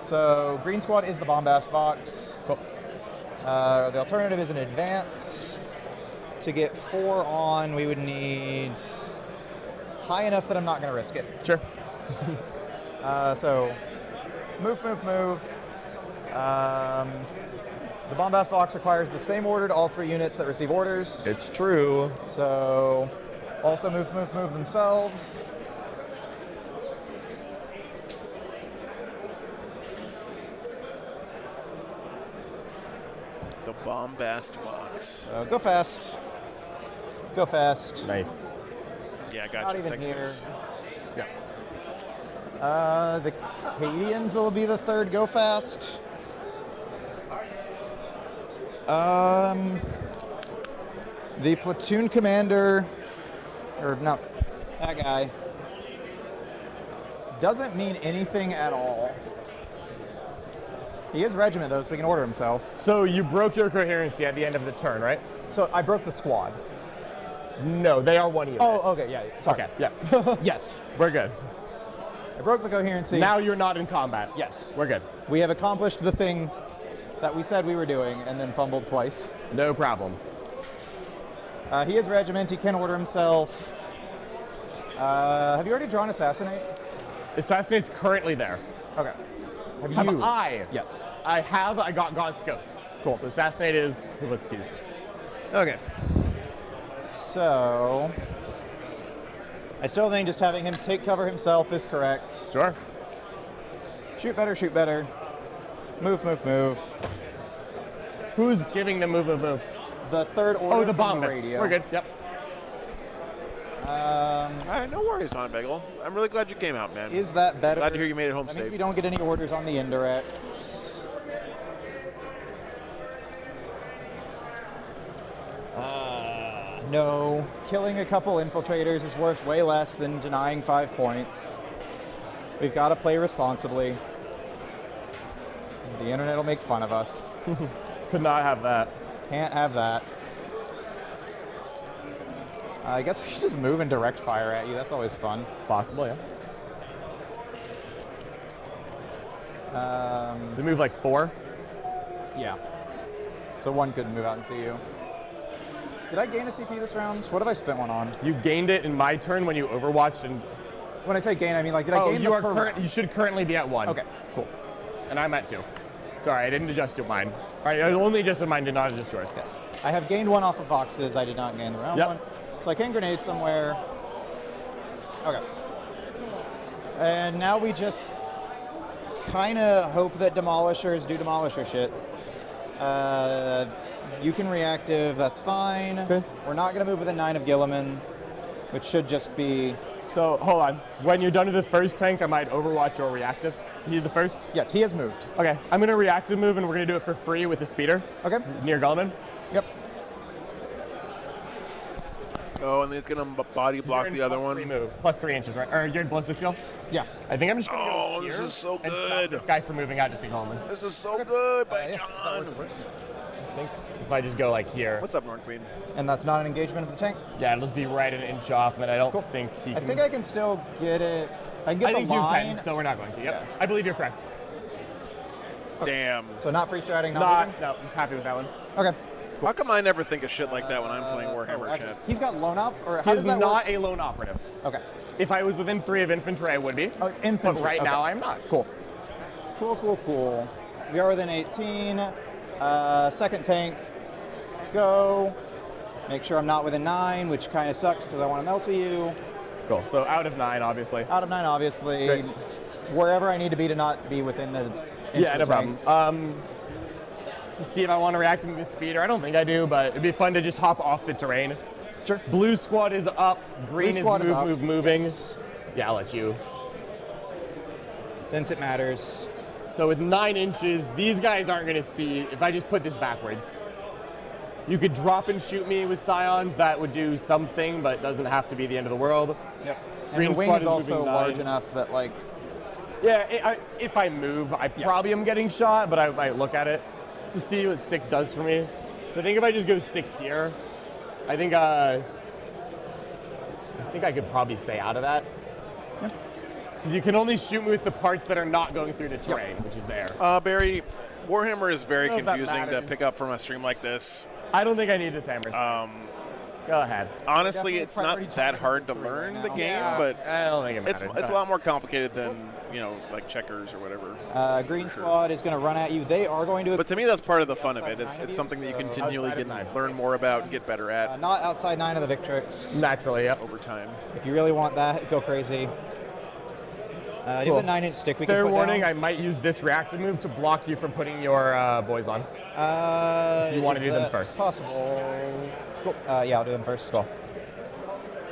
So green squad is the bombast box. Cool. The alternative is an advance. To get 4 on, we would need high enough that I'm not going to risk it. Sure. So move. The bombast box requires the same order to all 3 units that receive orders. It's true. So also move themselves. The bombast box. Go fast. Go fast. Nice. Yeah, I got Not you. even Thanks, here. guys. Yeah. The Cadians will be the 3rd go fast. The platoon commander, or not, that guy, doesn't mean anything at all. He is regiment though, so he can order himself. So you broke your coherency at the end of the turn, right? So I broke the squad. No, they are 1 unit. Oh, okay, yeah. Sorry. Okay, yeah. Yes. We're good. I broke the coherency. Now you're not in combat. Yes. We're good. We have accomplished the thing that we said we were doing and then fumbled twice. No problem. He is regiment. He can order himself. Have you already drawn Assassinate? Assassinate's currently there. Okay. Have you? I? Yes. I have. I got Gaunt's Ghosts. Cool. So Assassinate is Kublitsky's. Okay. So I still think just having him take cover himself is correct. Sure. Shoot better, shoot better. Move. Who's giving the move? The 3rd order the from bomb the mist. radio. We're good. Yep. All right, no worries on Bagel. I'm really glad you came out, man. Is that better? Glad to hear you made it home That safe. means we don't get any orders on the indirects. No. Killing a couple infiltrators is worth way less than denying 5 points. We've got to play responsibly. The internet will make fun of us. Could not have that. Can't have that. I guess we should just move and direct fire at you. That's always fun. It's possible, yeah. They move like 4. Yeah. So 1 couldn't move out and see you. Did I gain a CP this round? What have I spent 1 on? You gained it in my turn when you overwatched and. When I say gain, I mean like, did I gain you the are per round? you should currently be at 1. Okay, cool. And I'm at 2. Sorry, I didn't adjust mine. All right, I only adjusted mine, did not adjust yours. Yes. I have gained 1 off of Voxes. I did not gain the round 1. So I can grenade somewhere. Okay. And now we just kind of hope that demolishers do demolisher shit. You can reactive, that's fine. Okay. We're not going to move with a 9 of Gilliman, which should just be... So, hold on. When you're done with the first tank, I might overwatch your reactive. So he's the first? Yes, he has moved. Okay, I'm going to reactive move, and we're going to do it for free with the speeder. Okay. Near Gulliman. Yep. Oh, and then it's going to body block the other one. Move. Plus 3 inches, right? Or you're in ballistic skill? Yeah. I think I'm just going to Oh, go here this is so and stop good. this guy from moving out to see Gulliman. This is so good by Yeah, John. that works. I think if I just go like here. What's up, North Queen? And that's not an engagement of the tank? Yeah, it'll just be right an inch off, and then I don't think he can. I think I can still get it. I can get I the think line. you can, so we're not going to. Yep. Yeah. I believe you're correct. Damn. So not free stratting, not moving? No, just happy with that one. Okay. How come I never think of shit like that when I'm playing Warhammer, Actually, chat? he's got lone op, or how He's does that not work? a lone operative. Okay. If I was within 3 of infantry, I would be. Oh, it's infantry. But right Okay. now, I'm not. Cool. Cool. We are within 18. Second tank. Go. Make sure I'm not within 9, which kind of sucks because I want to melt to you. Cool. So out of 9, obviously. Out of 9, obviously. Great. Wherever I need to be to not be within the. Yeah, no tank. problem. To see if I want to react to the speeder. I don't think I do, but it'd be fun to just hop off the terrain. Sure. Blue squad is up. Green is squad is up. moving. Yes. Yeah, I'll let you. Since it matters. So with 9 inches, these guys aren't going to see. If I just put this backwards, you could drop and shoot me with scions. That would do something, but doesn't have to be the end of the world. Yep. And Green the wing squad is is also moving large 9. enough that, like, Yeah, if I move, I probably am getting shot, but I might look at it to see what 6 does for me. So I think if I just go 6 here, I think I could probably stay out of that. Because you can only shoot me with the parts that are not going through the terrain, which is there. Barry, Warhammer is very I don't know if that confusing to matters. pick up from a stream like this. I don't think I need this hammer. Go ahead. Honestly, Definitely it's not priority that target hard to three learn right the now. game, Yeah, but I don't think it matters. it's a lot more complicated than, you know, like checkers or whatever. Green squad is going to run at you. They are going to. But to me, that's part of the fun of it. It's something that you So- continually Outside of get nine. learn more about and get better at Not outside 9 of the Victrix. Naturally, yep. over time. If you really want that, go crazy. Do you Cool. have a 9-inch stick we can Fair put warning, down? I might use this reactive move to block you from putting your boys on. If you wanna do them first. Possible. Cool. Yeah, I'll do them first. Cool.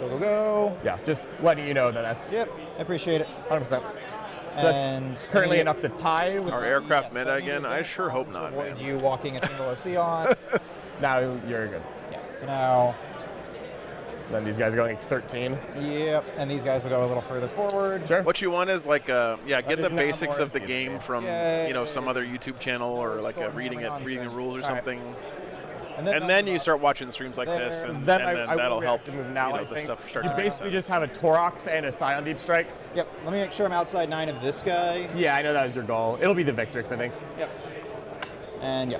Go, go, go. Yeah, just letting you know that that's Yep, I appreciate it. 100%. So And that's currently enough to tie with Our aircraft meta again? I sure hope not, avoid man. you walking a single OC on. now you're good. Yeah. So now, Then these guys are going 13. yep, and these guys will go a little further forward. Sure. What you want is like, get the just have basics more of the OC. game from, Yeah. you know, some other YouTube channel or like Start reading hammering on the things. rules or All right. something. And And then you start watching streams like There. this, and Then and then I that'll will help, react to move now, you know, I the think. stuff start You to make basically sense. just have a Torox and a Scion Deep Strike. Yep, let me make sure I'm outside 9 of this guy. Yeah, I know that was your goal. It'll be the Victrix, I think. Yep. And yeah.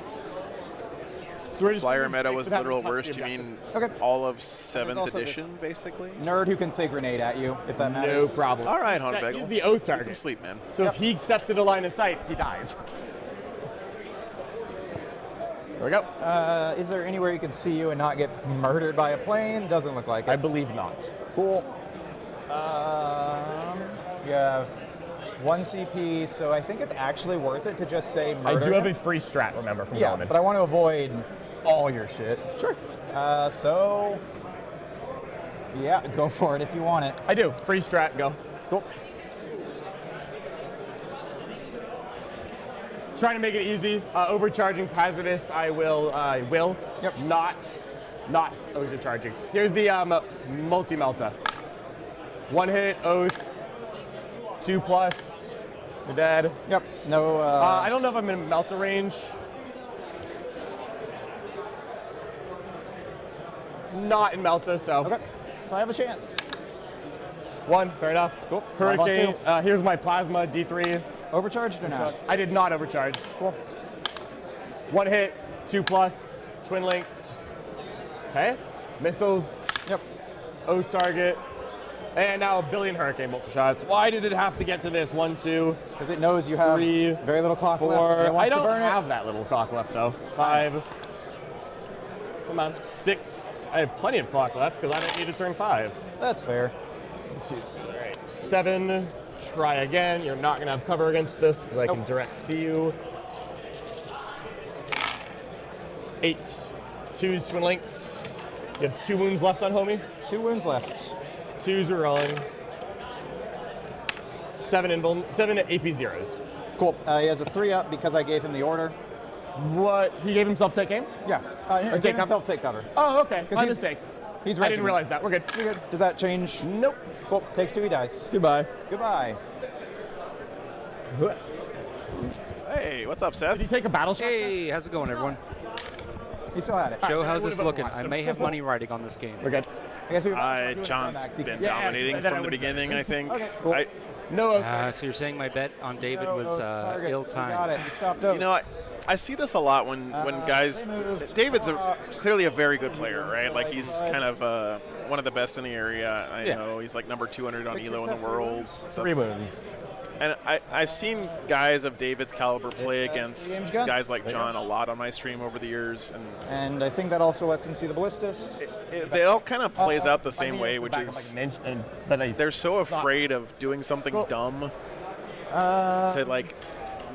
So we're just Flyer going meta six was and have literal them touch worst. the You objective. mean Okay. all of 7th also this- edition, basically? Nerd who can say grenade at you, if that matters. No problem. All right, He's Honbagel. the oath Get some target. sleep, man. So if he steps into line of sight, he dies. There we go. Is there anywhere you can see you and not get murdered by a plane? Doesn't look like it. I believe not. Cool. You have 1 CP, so I think it's actually worth it to just say murder. I do have him. a free strat, remember, from Yeah, Roman. but I want to avoid all your shit. Sure. So, yeah, go for it if you want it. I do. Free strat, go. Cool. Trying to make it easy. Overcharging hazardous, I will. Yep. Not overcharging. Here's the multi-melta. 1 hit, oath, 2+, you're dead. Yep. No. I don't know if I'm in melta range. Not in melta, so. Okay. So I have a chance. 1, fair enough. Cool. Five on Hurricane, two. here's my plasma, D3. Overcharged or not? I did not overcharge. Cool. 1 hit, 2+, twin linked. Okay. Missiles, Yep. oath target, and now a billion hurricane multi shots. Why did it have to get to this? 1, 2, Because it knows you have 3, very little clock 4. left. and it wants I don't to burn have that little clock left though. 5. Come on. 6. I have plenty of clock left because I don't need to turn 5. it. That's fair. 2. All right. 7. Try again. You're not going to have cover against this because I can direct see you. 8. 2's twin linked. You have 2 wounds left on homie. 2 wounds left. 2s are rolling. 7 AP zeros. Cool. He has a 3-up because I gave him the order. What? He gave himself take aim? Yeah. He take gave cover? himself take cover. Oh, okay. My he's- mistake. He's I ready. didn't realize that. We're good. You're good. Does that change? Nope. Cool. Takes 2, he dies. Goodbye. Goodbye. Hey, what's up, Seth? Did he take a battle shot? Hey, how's it going, everyone? He still had it. Joe, how's I this would've looking? watched I him. may have money riding on this game. We're good. I guess we were John's been Yeah, dominating then I from the would've- beginning, I think. Okay, cool. No. So you're saying my bet on David was Got ill-timed? it. He stopped over. You know, I see this a lot when guys. they moved David's Fox. clearly a very good player, right? Like he's kind of one of the best in the area. I know he's like number 200 on ELO in the world. and stuff. 3 wounds. And I've seen guys of David's caliber play It's, against game's gun. guys like John a lot on my stream over the years, And I think that also lets him see the ballistas. they all kind of plays out the same way, which Back up is like an inch, but he's they're so afraid of doing something dumb to like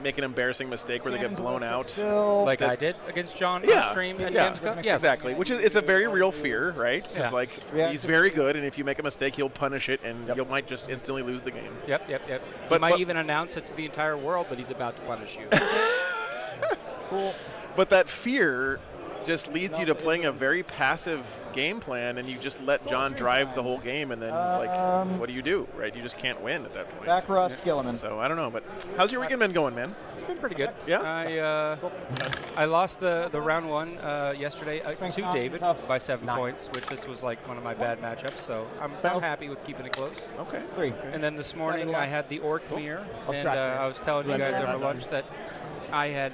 make an embarrassing mistake where they get blown out. Still, Like I did against John Yeah, on stream at yeah, James Cup? Yes. exactly. Which is it's a very real fear, right? Because Yeah. like Yeah. he's very good, and if you make a mistake, he'll punish it, and you might just instantly lose the game. Yep. But- He might but- even announce it to the entire world that he's about to punish you. cool. But that fear just leads you to playing a very passive game plan, and you just let John drive the whole game, and then what do you do, right? You just can't win at that point. Back Russ, Skilliman. So I don't know, but how's your weekend been going, man? It's been pretty good. Yeah. I lost the round one yesterday to David by 7 points, which this was like one of my bad matchups. So I'm happy with keeping it close. Okay. 3. And then this morning I had the orc mirror, and I was telling you guys over lunch that I had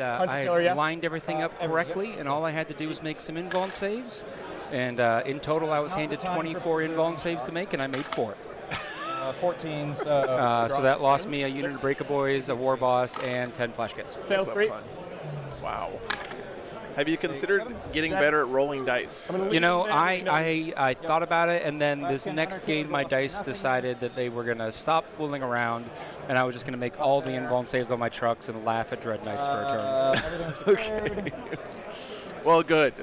lined everything up correctly, and all I had to do was make some invuln saves. And in total, I was handed 24 invuln saves to make, and I made 4. 14. So that lost me a unit of Breaker Boys, a War Boss, and 10 flash kits. Fails 3. Wow. Have you considered getting better at rolling dice? You know, I thought about it, and then this next game, my dice decided that they were going to stop fooling around, and I was just going to make all the invuln saves on my trucks and laugh at Dread Knights for a turn. Okay. Well, good.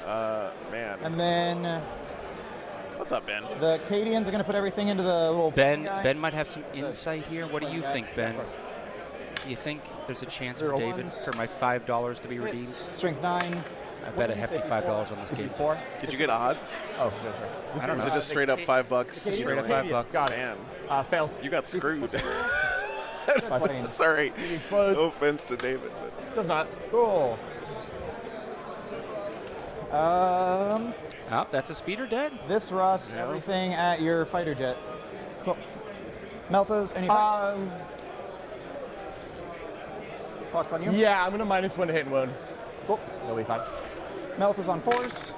Man. And then What's up, Ben? the Cadians are going to put everything into the little Ben might have some insight here. What do you think, Ben? Do you think there's a chance for David for my $5 to be redeemed? Strength 9. I bet a hefty $5 on this game. 4. Did you get odds? Oh, sorry. I don't know. Is it just straight up $5? Straight up $5. Got it. Man, Fails. you got screwed. 15. Sorry. He explodes. No offense to David, but Does not. Cool. Oh, that's a speeder dead. This Russ, everything at your fighter jet. Cool. Meltas, any bites? Clock's on you. Yeah, I'm going to -1 to hit and wound. Cool. That'll be fine. Meltas on force.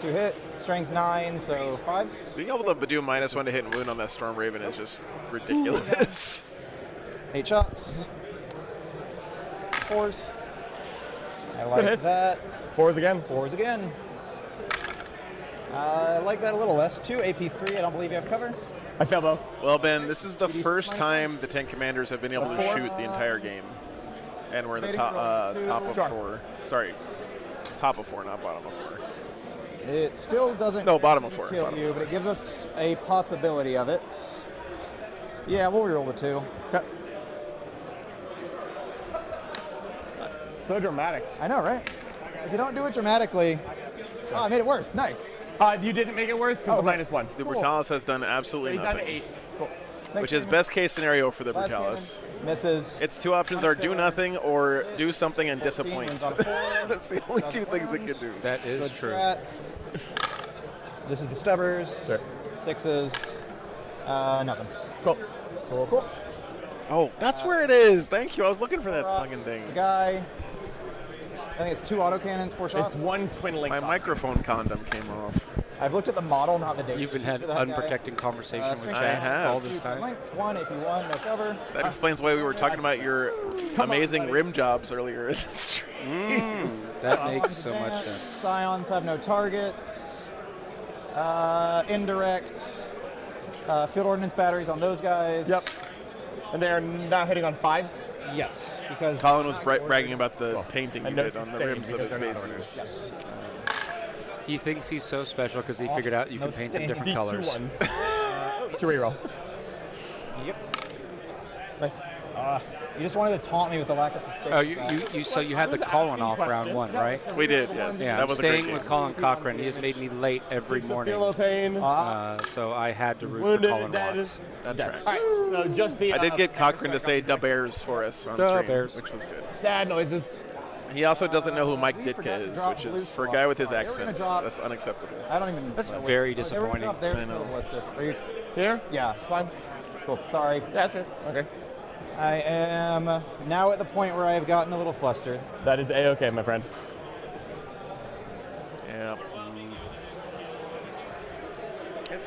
2 hit, strength 9, so 5s. being able to do -1 to hit and wound on that Storm Raven is just ridiculous. 8 shots. 4s. I Good like hits. that. 4s again. 4s again. I like that a little less. 2 AP3, I don't believe you have cover. I fail both. Well, Ben, this is the first time the 10 commanders have been able to shoot the entire game. And we're in the top of 4. Sorry, top of 4, not bottom of 4. It still doesn't bottom of 4. kill Bottom you, of 4. but it gives us a possibility of it. Yeah, we'll reroll the 2. Okay. So dramatic. I know, right? If you don't do it dramatically, oh, I made it worse. Nice. You didn't make it worse because the -1. The Brutalis has done absolutely He's down to nothing. 8. Cool. Which is best case scenario for the Last Brutalis. cannon misses. Its 2 options are do nothing or do something and 14 disappoint. wins on 4. That's the only 2 things it can do. That Good is true. strat. This is the stubbers. Sure. 6s. Nothing. Cool. Cool. Oh, that's where it is. Thank you. I was looking for that Rocks, fucking thing. The guy. I think it's 2 autocannons, 4 shots. It's 1 twin link. My microphone condom came off. I've looked at the model, not the date. You've been had unprotected conversation with strength Chad have. all this time. Lengths, 1 AP1, no cover. That explains why we were talking about your amazing rim jobs earlier in the stream. That makes so much sense. Scions have no targets. Indirect. Field ordnance batteries on those guys. Yep. And they're not hitting on 5s? Yes, because Colin was bragging about the painting you I know did on the sustained rims of his because they're not bases. Yes. He thinks he's so special because he figured out you can paint them different colors. C2 ones. To reroll. Yep. Nice. You just wanted to taunt me with the lack of sustain. Oh, so you had the Colin off round 1, right? We did, yes. Yeah, that I'm was a great staying game. with Colin Cochran. He has made me late every morning. Feel pain. So I had to root for wounded, Colin dead. Watts. That's right. All right, so just the. I did get Cochran to say "da Bears" for us on Da stream, Bears. which was good. sad noises. He also doesn't know who Mike We Ditka forgot to is, drop which is loose for a rock. guy with his They were gonna accent. drop- That's unacceptable. I don't even. That's know very what- they were gonna disappointing. drop their I know. ballistus. Are you? Here? Yeah, It's fine. cool. Sorry. That's it. Okay. I am now at the point where I have gotten a little flustered. That is A-okay, my friend. Yeah.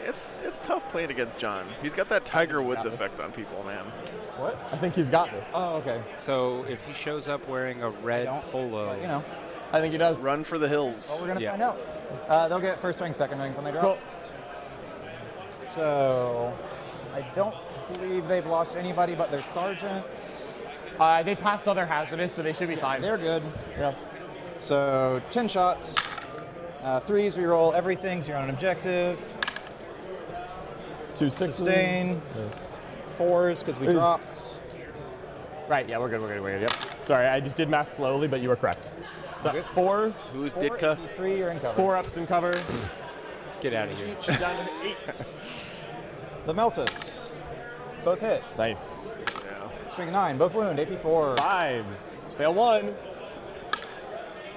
It's tough playing against John. He's got that Tiger Woods effect on people, man. What? I think he's got this. Oh, okay. So if he shows up wearing a red Don't, polo, You know. I think he does. Run for the hills. Well, we're gonna Yeah. find out. They'll get first ring, second ring when they drop. Cool. So, I don't believe they've lost anybody but their sergeant. They passed all their hazardous, so they should be fine. They're good. Yeah. So 10 shots, 3s, we roll everything, 0 on objective, 2 6s. sustain, Yes. 4s because we Is- dropped. Right, yeah, we're good. Yep. Sorry, I just did math slowly, but you were correct. that 4? Who's Ditka? 3, you're in cover. 4 ups in cover. Get out of here. Down to 8. The Meltas. Both hit. Nice. Yeah. Swing 9, both wound, AP 4. 5s. Fail 1.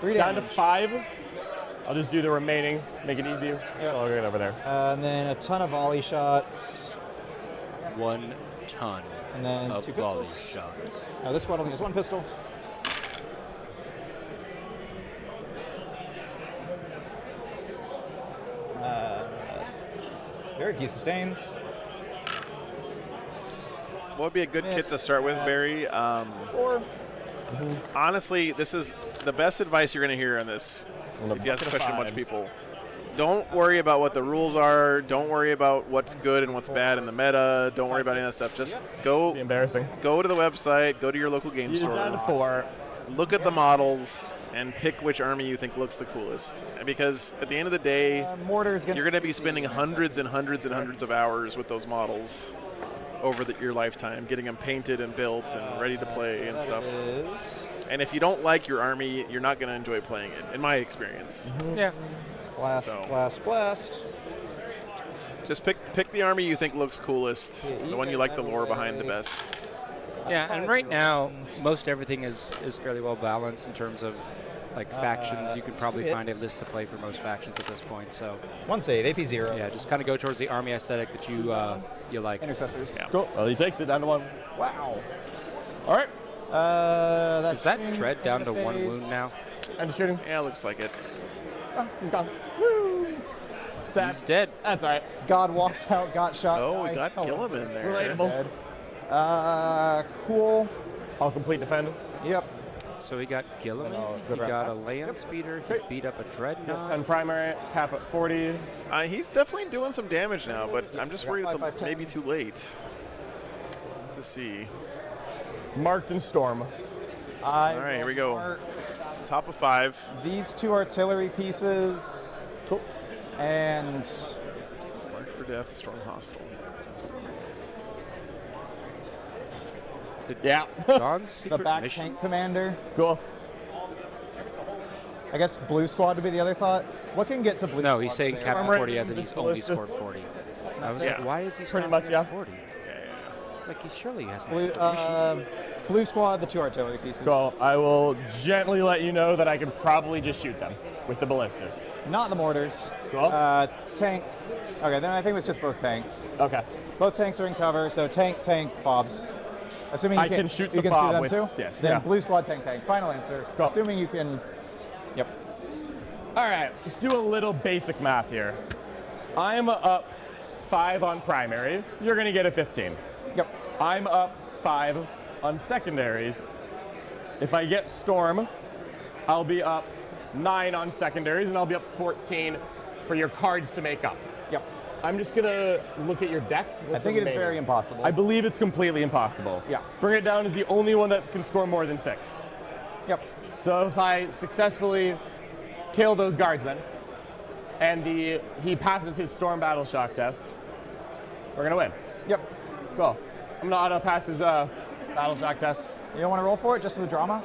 3 Down damage. to 5. I'll just do the remaining. Make it easy. So I'll get over there. And then a ton of volley shots. 1 ton And then of 2 volley pistols. shots. No, this squad only has 1 pistol. Very few sustains. What would be a good kit to start with, Barry? 4. Honestly, this is the best advice you're going to hear on this. If you ask this question to a bunch of people, don't worry about what the rules are. Don't worry about what's good and what's bad in the meta. Don't worry about any of that stuff. Just go. Embarrassing. Go to the website. Go to your local game store. Down to 4. Look at the models and pick which army you think looks the coolest. Because at the end of the day, Mortar's you're going to be spending hundreds and hundreds and hundreds of hours with those models over your lifetime, getting them painted and built and ready to play and stuff. And if you don't like your army, you're not going to enjoy playing it, in my experience. Yeah. Blast, blast, blast. Just pick the army you think looks coolest, the one you like the lore behind the best. Yeah, and right now, most everything is fairly well balanced in terms of like factions. You can probably find a list to play for most factions at this point. So 1 save, AP 0. yeah, just kind of go towards the army aesthetic that you like. Intercessors. Yeah. Cool. Well, he takes it down to 1. Wow. All right. Is that tread down to 1 wound now? And shooting. Yeah, looks like it. Oh, he's gone. Woo! Sad. He's dead. That's all right. God walked out, got shot. Oh, we got Gilliam in there. Relatable. Cool. I'll complete defend. Yep. So he got Gilliman, he good round. got a land speeder, he beat up a dreadnought. 10 primary, cap at 40. He's definitely doing some damage now, but I'm just worried it's 5, 10. maybe too late to see. Marked and Storm. All right, here we go. Top of 5. These 2 artillery pieces. Cool. And Mark for death, strong hostile. Yeah. John's the secret back mission. tank commander. Cool. I guess blue squad would be the other thought. What can get to blue? No, squad he's saying there? cap I'm at 40 ready as in to he's only ballistas. scored 40. I was Yeah. like, why is he Pretty stopping much, at yeah. 40? It's like he surely hasn't. Blue, blue squad, the 2 artillery pieces. Cool. I will gently let you know that I can probably just shoot them with the ballistas. Not the mortars. Cool. Tank. Okay, then I think it's just both tanks. Okay. Both tanks are in cover, so tank, fobs. Assuming you I can shoot you the can fob see them with- too? yes, Then yeah. blue squad, tank. Final answer. Cool. Assuming you can. Yep. All right, let's do a little basic math here. I'm up 5 on primary. You're going to get a 15. Yep. I'm up 5 on secondaries. If I get Storm, I'll be up 9 on secondaries, and I'll be up 14 for your cards to make up. Yep. I'm just going to look at your deck. I think it is very impossible. I believe it's completely impossible. Yeah. Bring It Down is the only one that can score more than 6. Yep. So if I successfully kill those guardsmen, and he passes his Storm Battle Shock test, we're going to win. Yep. Cool. I'm going to auto pass his Battle Shock test. You don't want to roll for it, just for the drama?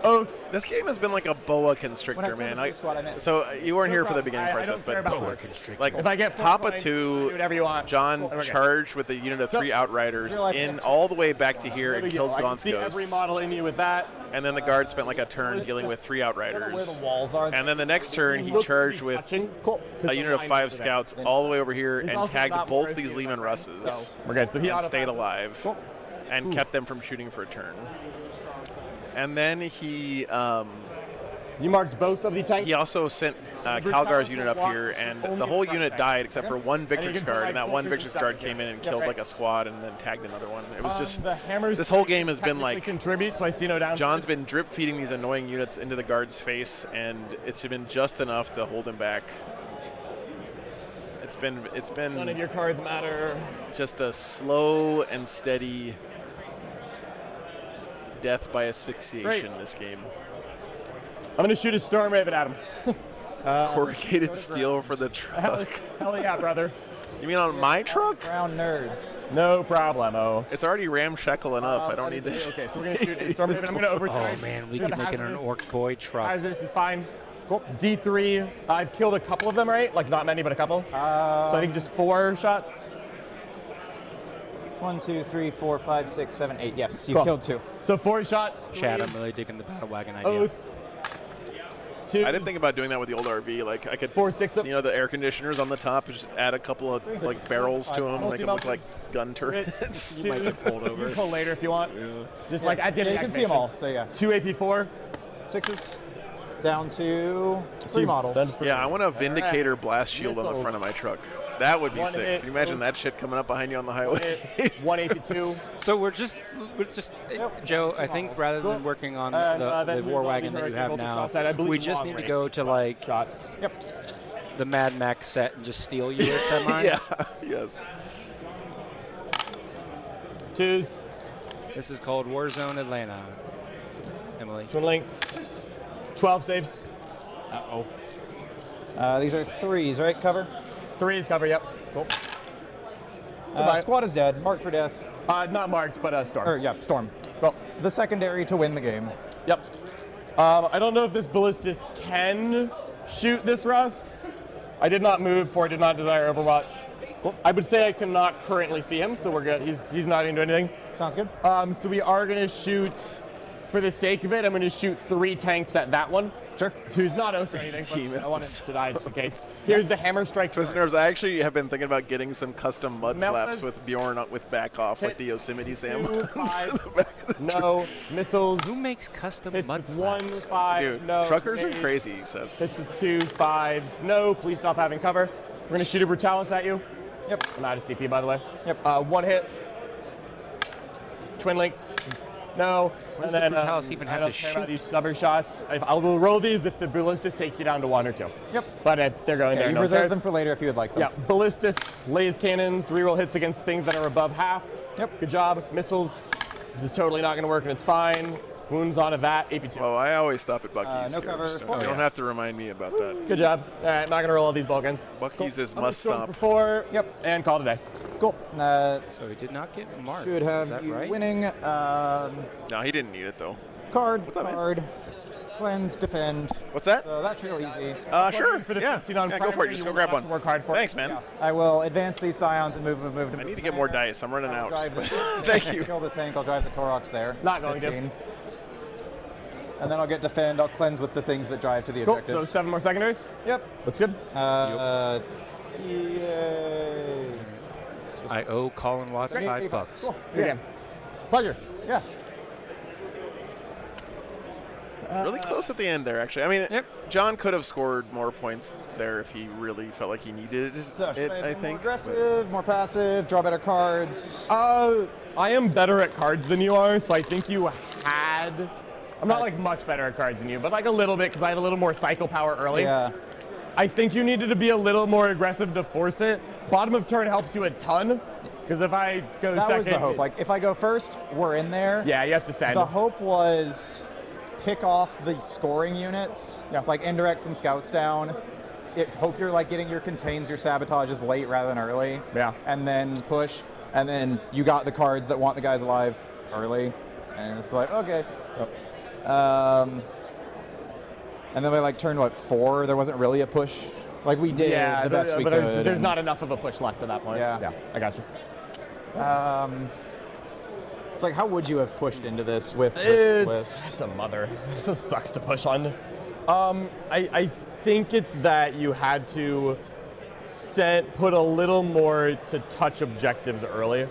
Oath. This game has been like a boa When I constrictor, said man. the blue squad, I meant. So you weren't here for the beginning I part don't stuff, care but about boa constrictor. like If I get 4 top of points, 2, do whatever you want. John Cool. Okay. charged with a unit of 3 outriders real life in answer. all the way back to here No and big deal. killed I can see every Gonskos. model in you with that. And then the guard spent like a turn dealing with 3 Where outriders. the walls are. And then the next turn he Looks to charged be with touching. Cool. 'Cause a the unit of line 5 over there. scouts all the way over here He's and also tagged not both more these risky Lehman than Russes So we're good. So he and auto stayed passes. alive Cool. and kept them from shooting for a turn. And then he You marked both of the tanks. he also sent Calgar's unit up here, and the whole unit died except for one Victrix guard, and that one Victrix guard came in and killed like a squad and then tagged another one. It was just, the hammers this whole game has been technically like, contribute, so I see no downside. John's been drip feeding these annoying units into the guard's face, and it's been just enough to hold him back. It's been None of your cards matter. just a slow and steady death by asphyxiation in this game. I'm going to shoot a Storm Raven at him. Corrugated steel for the truck. Hell yeah, brother. You mean on my truck? Brown nerds. No problemo. It's already ramshackle enough. I don't need to. Okay, so we're going to shoot a storm raven. I'm going to overtime. Oh man, we could make it an orc boy truck. Hazardous is fine. Cool. D3. I've killed a couple of them, right? Like not many, but a couple. So I think just 4 shots. 1, 2, 3, 4, 5, 6, 7, 8. Yes, you Cool. killed 2. So 4 shots. Chad, I'm really digging the battle wagon idea. Oath. 2. I didn't think about doing that with the old RV. Like I could, 4, 6. you know, the air conditioners on the top, just add a couple of like barrels to them, make them look like gun turrets. You might get pulled over. You can pull later if you want. Yeah. Just like at the Yeah, you can see them all. So yeah. 2 AP4. 6s. Down to 3 models. Yeah, I want a Vindicator blast shield on the front of my truck. That would be One sick. hit. Can you imagine that shit coming up behind you on the highway? 1 AP2. So we're just Joe, I think rather than working on the war wagon that you have now, we just need to go to like shots. the Mad Max set and just steal you at semi. Yeah, yes. 2s. This is called Warzone Atlanta. Emily. Twin links. 12 saves. Uh-oh. These are 3s, right? Cover? 3s cover, yep. Cool. Squad is dead. Marked for death. Not marked, but storm. Or, yeah, storm. Well, the secondary to win the game. Yep. I don't know if this ballistus can shoot this Russ. I did not move for I did not desire Overwatch. Cool. I would say I cannot currently see him, so we're good. He's not going to do anything. Sounds good. So we are going to shoot, for the sake of it, I'm going to shoot 3 tanks at that one. Sure. Who's not oath or anything, but I wanted to die just in case. Here's the hammer strike. Twisted Nerves, I actually have been thinking about getting some custom mud Memphis. flaps with Bjorn with back off, like the Yosemite Sam. 2 5s. No. Missiles. Who makes custom Hits mud with 1 flaps? 5. Dude, no. truckers are nades. crazy, Seth. Hits with 2 5s. No. Please stop having cover. We're going to shoot a Brutalis at you. Yep. I'm out of CP, by the way. Yep. 1 hit. Twin linked. No. What does the Brutalis even have to care about shoot? these stubber shots. I will roll these if the ballistus takes you down to 1 or 2. Yep. But they're going Yeah, there. you've No reserved cares. them for later if you would like them. Yeah. Ballistus, lays cannons, reroll hits against things that are above half. Yep. Good job. Missiles. This is totally not going to work, and it's fine. Wounds onto that. AP2. Oh, I always stop at Bucky's. No here, cover. so Oh, you yeah. don't have to remind me about that. Good job. All right, not going to roll all these ball guns. Bucky's is I'm gonna must storm stop. for 4. Yep. And call today. Cool. So he did not get marked. Should have is that you right? winning. No, he didn't need it, though. Card. What's up, man? Card. Cleanse. Defend. What's that? So that's real easy. Sure. For the Yeah. 15 on Yeah, go for it. primary, Just you go will grab have one. to work hard for it. Thanks, man. Yeah. I will advance these scions and move them. I need to get more dice. I'm running out. Drive the Thank you. Kill the tank. I'll drive the Torox there. Not going to. 15. And then I'll get defend. I'll cleanse with the things that drive to the Cool. objectives. So 7 more secondaries. Yep. Looks good. Yay. I owe Colin Watts Great. $5. Cool. Good game. Pleasure. Yeah. Really close at the end there, actually. I mean, John could have scored more points there if he really felt like he needed So should I I be think. more aggressive, more passive, draw better cards. I am better at cards than you are, so I think you had. I'm not like much better at cards than you, but like a little bit because I had a little more cycle power early. Yeah. I think you needed to be a little more aggressive to force it. Bottom of turn helps you a ton because if I go That second, was the hope. Like if I go first, we're in there. yeah, you have to send. The hope was pick off the scoring units, like indirect some scouts down. Hope you're like getting your contains, your sabotages late rather than early. Yeah. And then push, and then you got the cards that want the guys alive early, and it's like okay. And then by like turn 4, there wasn't really a push. Like we did the best we but could. there's not enough of a push left at that point. Yeah. I got you. It's like, how would you have pushed into this with this list? It's a mother. It just sucks to push on. I think it's that you had to put a little more to touch objectives early.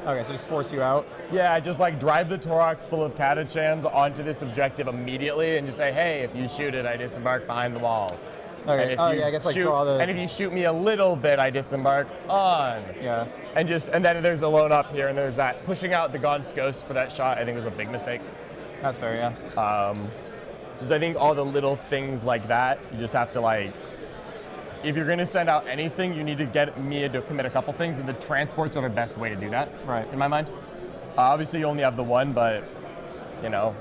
Okay, so just force you out? Yeah, just like drive the Torox full of Catachans onto this objective immediately and just say, hey, if you shoot it, I disembark behind the wall. Okay. And if Oh you yeah, I guess like draw the. And if you shoot me a little bit, I disembark on. Yeah. And then there's a loan up here, and there's that pushing out the Gaunt's Ghost for that shot. I think was a big mistake. That's fair. Yeah. Just I think all the little things like that, you just have to like. If you're going to send out anything, you need to get me to commit a couple things, and the transports are the best way to do that. Right. In my mind. Obviously, you only have the one, but you know,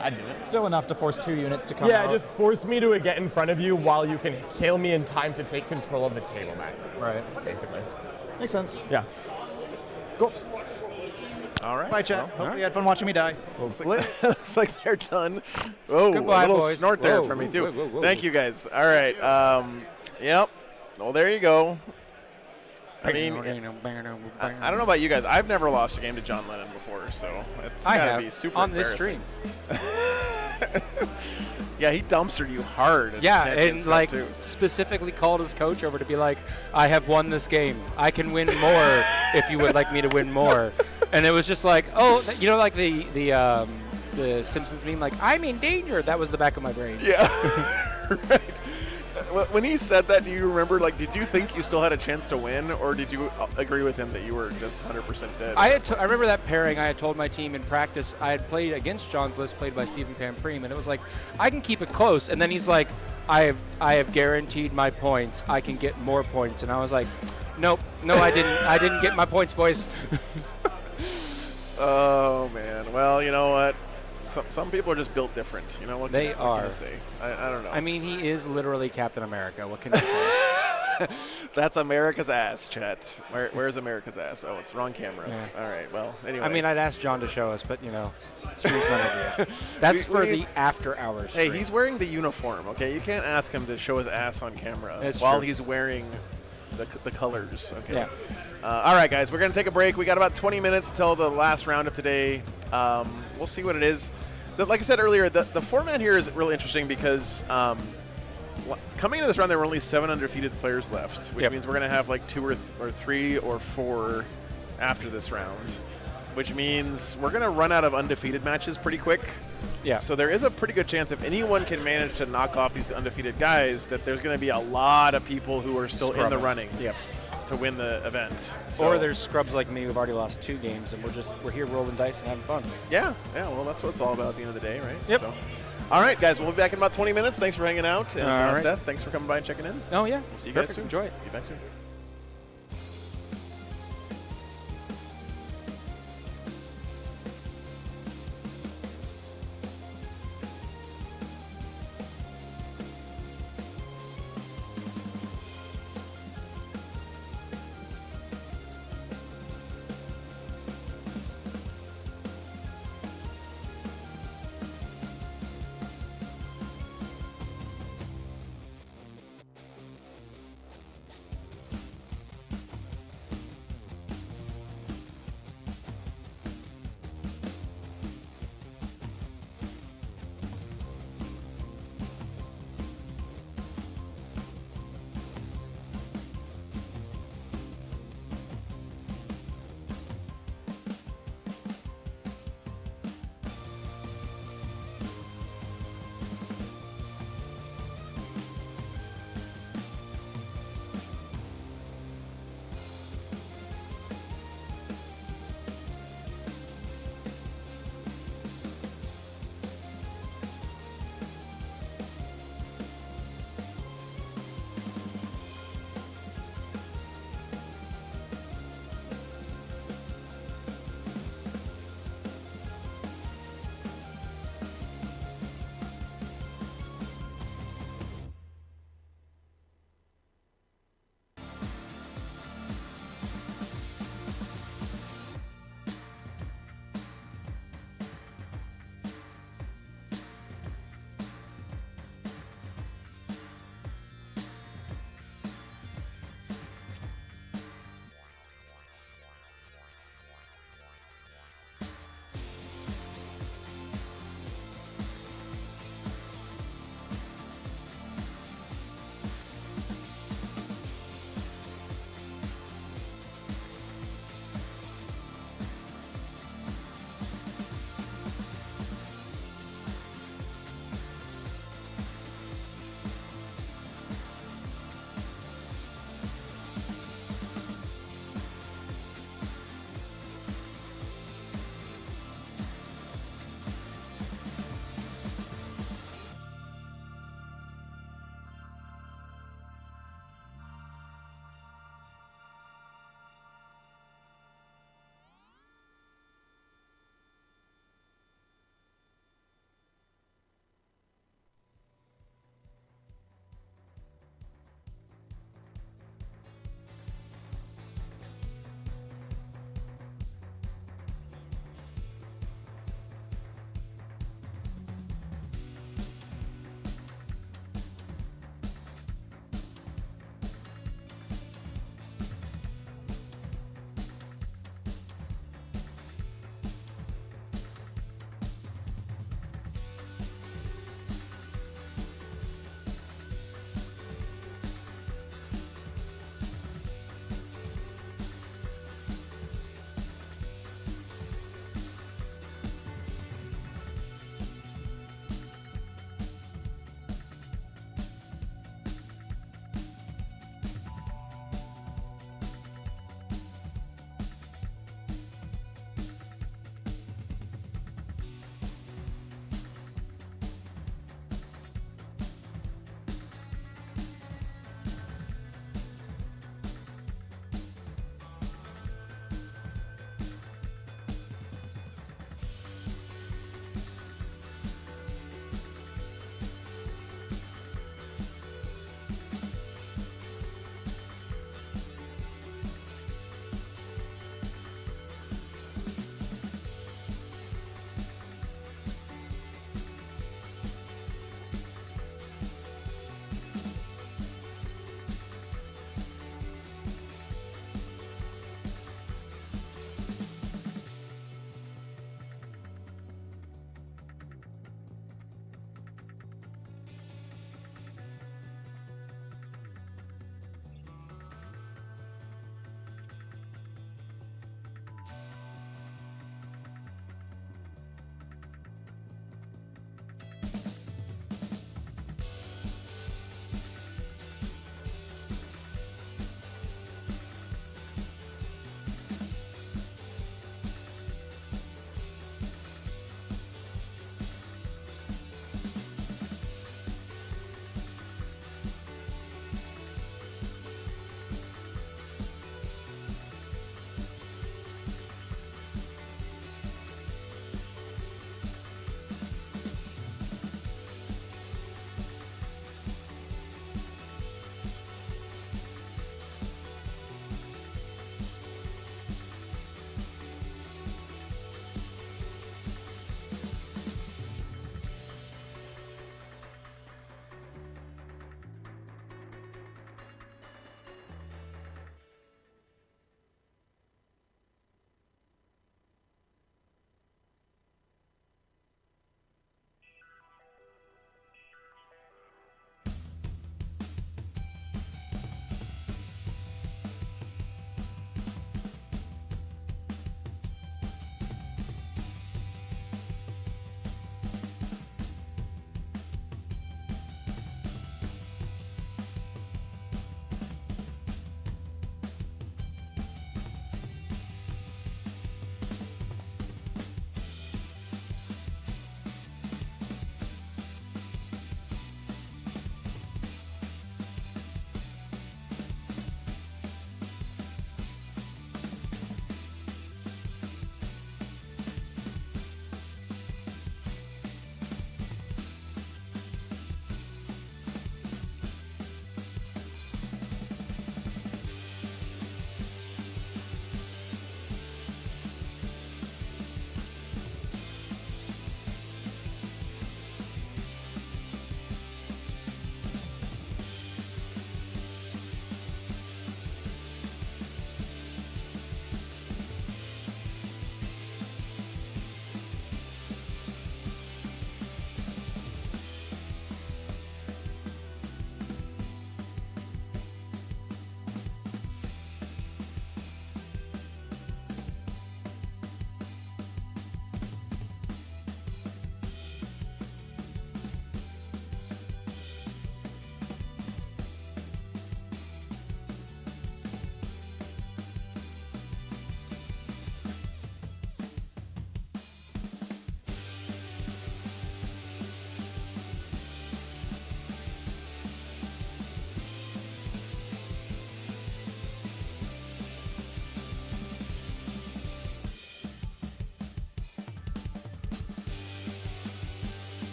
I'd do it. Still enough to force 2 units to come Yeah, out. just force me to get in front of you while you can kill me in time to take control of the table back. Right. Basically. Makes sense. Yeah. Cool. All right. Bye, chat. Hopefully you had fun watching me die. Looks like they're done. Oh, Goodbye, a little boys. snort there Whoa, from me, whoa, too. whoa, whoa, whoa. Thank you, guys. All right. Yep. Well, there you go. I mean, I don't know about you guys. I've never lost a game to John Lennon before, so it's gotta be super on this embarrassing. stream. Yeah, he dumpstered you hard. At Yeah, Champions and Cup, like too. specifically called his coach over to be like, I have won this game. I can win more if you would like me to win more. And it was just like, oh, you know, like the Simpsons meme, like, I'm in danger. That was the back of my brain. Yeah. Right. When he said that, do you remember, like, did you think you still had a chance to win, or did you agree with him that you were just 100% dead? I remember that pairing. I had told my team in practice, I had played against John's list, played by Stephen Pampreme, and it was like, I can keep it close. And then he's like, I have guaranteed my points. I can get more points. And I was like, nope, no, I didn't. I didn't get my points, boys. Oh, man. Well, you know what? Some people are just built different. You know what? They what are. Can I say? I don't know. I mean, he is literally Captain America. What can I say? That's America's ass, chat. Where's America's ass? Oh, it's wrong camera. Yeah. All right. Well, anyway. I mean, I'd ask John to show us, but you know, stream's not over yet. That's for the after hours. Hey, stream. he's wearing the uniform. Okay, you can't ask him to show his ass on camera It's while true. he's wearing the colors. Okay. Yeah. All right, guys, we're gonna take a break. We got about 20 minutes until the last round of today. We'll see what it is. Like I said earlier, the format here is really interesting because coming into this round, there were only 7 undefeated players left, which means we're going to have like 2 or 3 or 4 after this round, which means we're going to run out of undefeated matches pretty quick. Yeah. So there is a pretty good chance if anyone can manage to knock off these undefeated guys, that there's going to be a lot of people who are still in the running. Yep. To win the event. So, Or there's scrubs like me who've already lost 2 games, and we're here rolling dice and having fun. Yeah, well, that's what it's all about at the end of the day, right? Yep. So, all right, guys, we'll be back in about 20 minutes. Thanks for hanging out. And All right. Seth, thanks for coming by and checking in. Oh, yeah. We'll see you Perfect. guys soon. Enjoy it. Be back soon.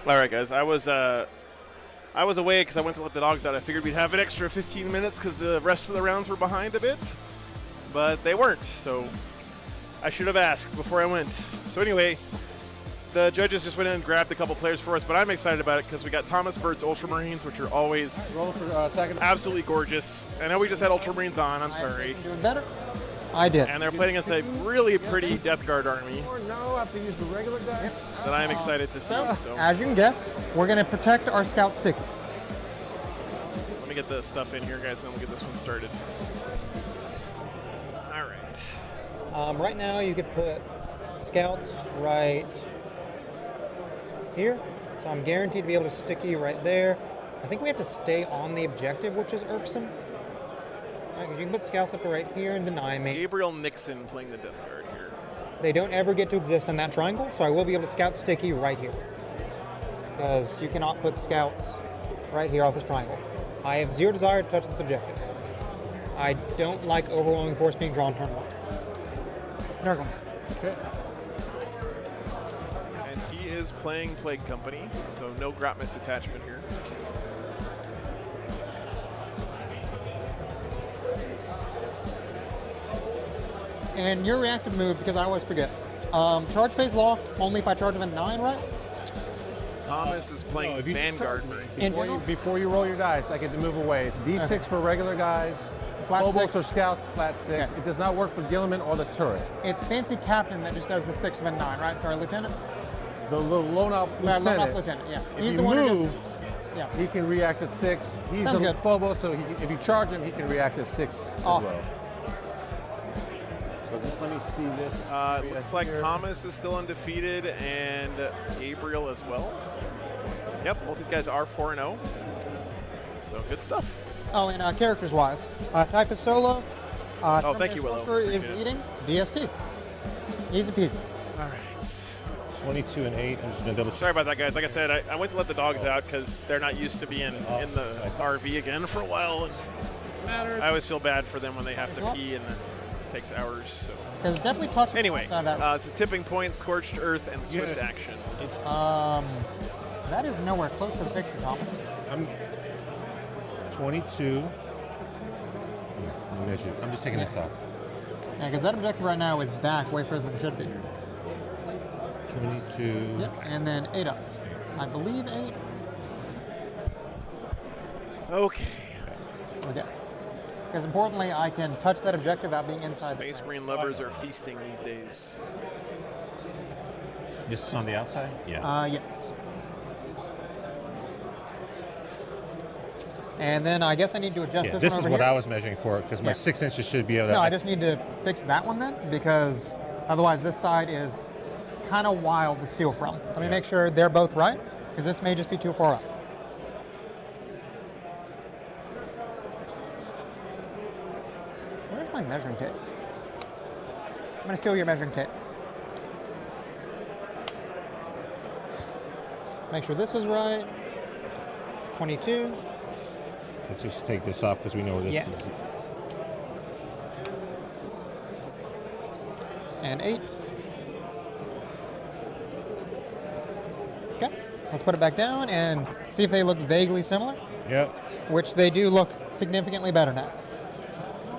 All right, guys. I was away because I went to let the dogs out. I figured we'd have an extra 15 minutes because the rest of the rounds were behind a bit, but they weren't. So I should have asked before I went. So anyway, the judges just went in and grabbed a couple players for us, but I'm excited about it because we got Thomas Bird's Ultramarines, which are always absolutely gorgeous. I know we just had Ultramarines on. I'm sorry. Doing better? I did. And they're playing against a really pretty Death Guard army No, I have to use the regular guy. that I'm excited to see. So As you can guess, we're going to protect our scout sticky. let me get the stuff in here, guys, and then we'll get this one started. All right. Right now, you could put scouts right here. So I'm guaranteed to be able to sticky right there. I think we have to stay on the objective, which is irksome. Because you can put scouts up to right here and deny me. Gabriel Nixon playing the Death Guard here. They don't ever get to exist in that triangle, so I will be able to scout sticky right here. Because you cannot put scouts right here off this triangle. I have zero desire to touch this objective. I don't like overwhelming force being drawn turn one. Nurglings. Okay. And he is playing Plague Company, so no Grotmist detachment here. And your reactive move, because I always forget. Charge phase locked only if I charge event 9, right? Thomas is playing Vanguard. Before you roll your dice, I get to move away. It's D6 for regular guys. Flat Kobolds 6. or scouts, flat 6. Okay. It does not work for Gilliman or the turret. It's Fancy Captain that just does the 6 event 9, right? Sorry, Lieutenant? The little lone-up lieutenant. Lone-up Lieutenant, yeah. If He's he the one who moves, does, yeah. he can react at 6. He's Sounds a good. Phobos, so if you charge him, he can react at 6 Awesome. as well. So just let me see this. It looks like Thomas is still undefeated and Gabriel as well. Yep, both these guys are 4-0. So good stuff. Oh, and characters-wise, Typhus Solo. Thank you, Willow. Is Appreciate it. leading DST. Easy peasy. All right. 22 and 8. I'm just gonna double check. Sorry about that, guys. Like I said, I went to let the dogs out because they're not used to being in the RV again for a while. And I always feel bad for them when they have to pee and it takes hours. So. Because it's definitely touching. Anyway, that. this is Tipping Point, Scorched Earth, and Swift Action. That is nowhere close to the picture, Thomas. I'm 22. Measure. I'm just taking this off. Yeah, because that objective right now is back way further than it should be. 22. Yep, and then 8 up. I believe 8. Okay. Okay. Because importantly, I can touch that objective without being inside the Space Marine lovers are feasting these days. This is on the outside? Yeah. Yes. And then I guess I need to adjust this This one is over what here. I was measuring for because my 6 inches should be able to. No, I just need to fix that one then because otherwise this side is kind of wild to steal from. Let me make sure they're both right because this may just be too far up. Where's my measuring tape? I'm going to steal your measuring tape. Make sure this is right. 22. Let's just take this off because we know this is. And 8. Okay, let's put it back down and see if they look vaguely similar. Yep. Which they do look significantly better now.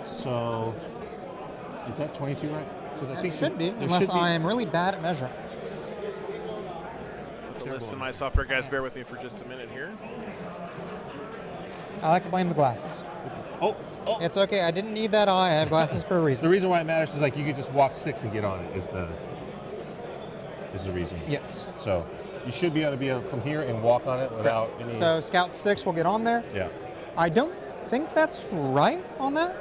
So, is that 22 right? Because It should be, unless I am really bad at measuring. Put the list in my software, guys. Bear with me for just a minute here. I like to blame the glasses. Oh. It's okay. I didn't need that eye. I have glasses for a reason. The reason why it matters is like you could just walk 6 and get on it is the reason. Yes. So you should be able to be from here and walk on it without any. So Scout 6 will get on there. Yeah. I don't think that's right on that.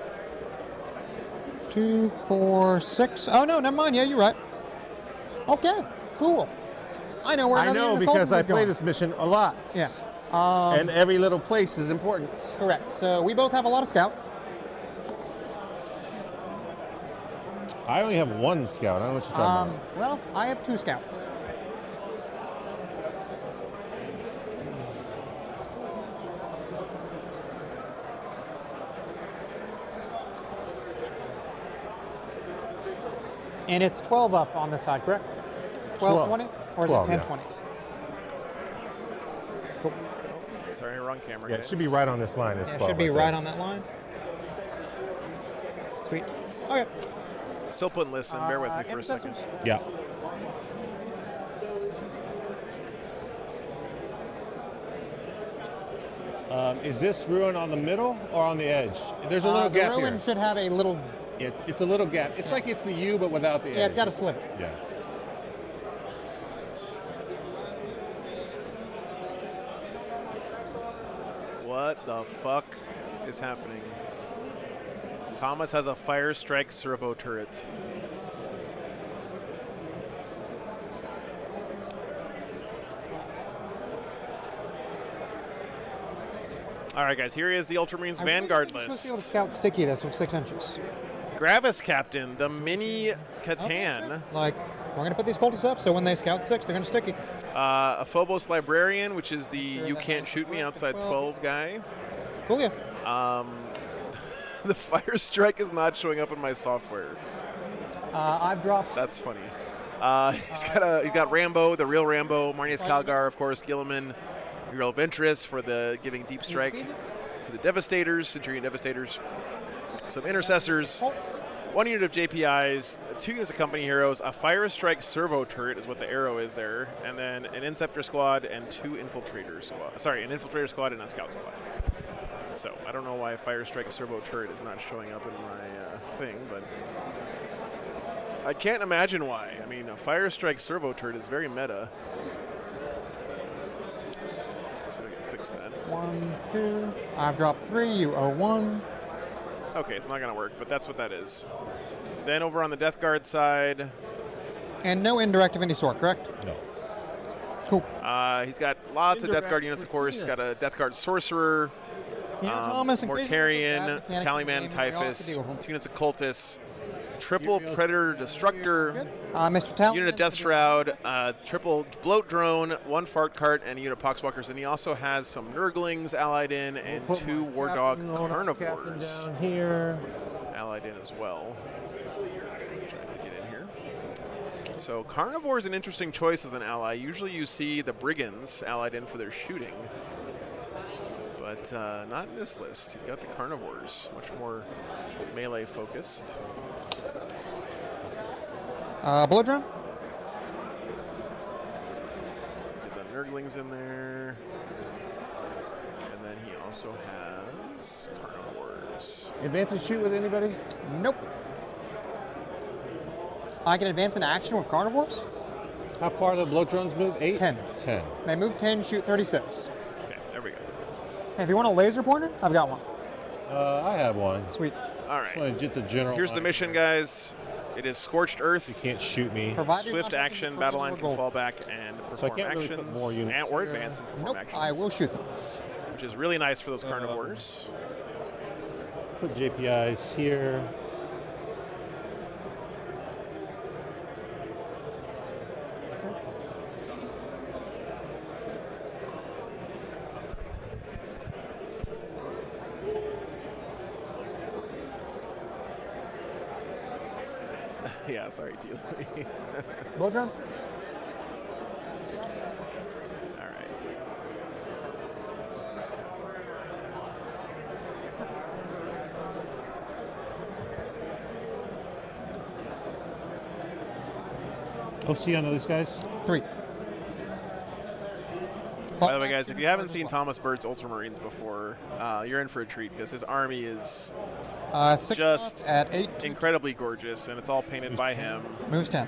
2, 4, 6. Oh no, never mind. Yeah, you're right. Okay, cool. I know where. I know because I play this mission a lot. Yeah. And every little place is important. Correct. So we both have a lot of scouts. I only have 1 scout. I don't know what you're talking about. Well, I have 2 scouts. And it's 12 up on this side, correct? 12, 20? Or is 12, it 10, yeah. 20? Cool. Sorry, wrong camera. Yeah, it should be right on this line. Yeah, it should be right on that line. Sweet. Okay. Still putting listen. Bear with me for a second. Yeah. Is this ruin on the middle or on the edge? There's a little gap here. The ruin should have a little... Yeah, it's a little gap. It's like it's the U, but without the edge. Yeah, it's got a sliver. Yeah. What the fuck is happening? Thomas has a fire strike servo turret. All right, guys, here is the Ultramarines Vanguard We're supposed list. to be able to scout sticky this with 6 inches. Gravis Captain, the mini Catan. Like, we're going to put these cultists up, so when they scout 6, they're going to sticky. A Phobos Librarian, which is the you can't shoot me outside 12 guy. Cool, yeah. The fire strike is not showing up in my software. I've dropped... That's funny. He's got Rambo, the real Rambo, Marnius Calgar, of course, Gilliman, Hero of Ventress for the giving deep strike to the Devastators, Centurion Devastators. Some Intercessors, 1 unit of JPIs, 2 units of Company Heroes, a Fire Strike Servo Turret is what the arrow is there, and then an Inceptor Squad and 2 Infiltrator Squad. Sorry, an Infiltrator Squad and a Scout Squad. So I don't know why Fire Strike Servo Turret is not showing up in my thing, but I can't imagine why. I mean, a Fire Strike Servo Turret is very meta. So we can fix that. 1, 2. I've dropped 3. You owe 1. Okay, it's not going to work, but that's what that is. Then over on the Death Guard side. And no indirect of any sort, correct? No. Cool. He's got lots of Death Guard units, of course. He's got a Death Guard Sorcerer, Mortarian, Tallyman, Typhus, 2 units of Cultists, triple Predator Destructor, Mr. Tallyman, unit of Death Shroud, triple Bloat Drone, 1 Fart Cart, and a unit of Poxwalkers. And he also has some Nurglings allied in and 2 War Dog Carnivores down here. allied in as well. Which I have to get in here. So Carnivore is an interesting choice as an ally. Usually you see the Brigands allied in for their shooting. But not in this list. He's got the Carnivores, much more melee focused. Bullet drone? Get the Nurglings in there. And then he also has Carnivores. Advance and shoot with anybody? Nope. I can advance in action with carnivores? How far do the bloat drones move? 8? 10. 10. They move 10, shoot 36. Okay, there we go. Hey, if you want a laser pointer, I've got one. I have one. Sweet. All Just want to get the general. Here's the mission, guys. It is Scorched Earth. You can't shoot me. Swift action, battle line can fall back and perform can't really actions, put more units. or advance and perform actions. I will shoot them. Which is really nice for those carnivores. Put JPIs here. Yeah, sorry, Teal. Blow drum? All right. OC on these guys? 3. By the way, guys, if you haven't seen Thomas Bird's Ultramarines before, you're in for a treat because his army is just at 8. Incredibly gorgeous, and it's all painted by him. Moves 10.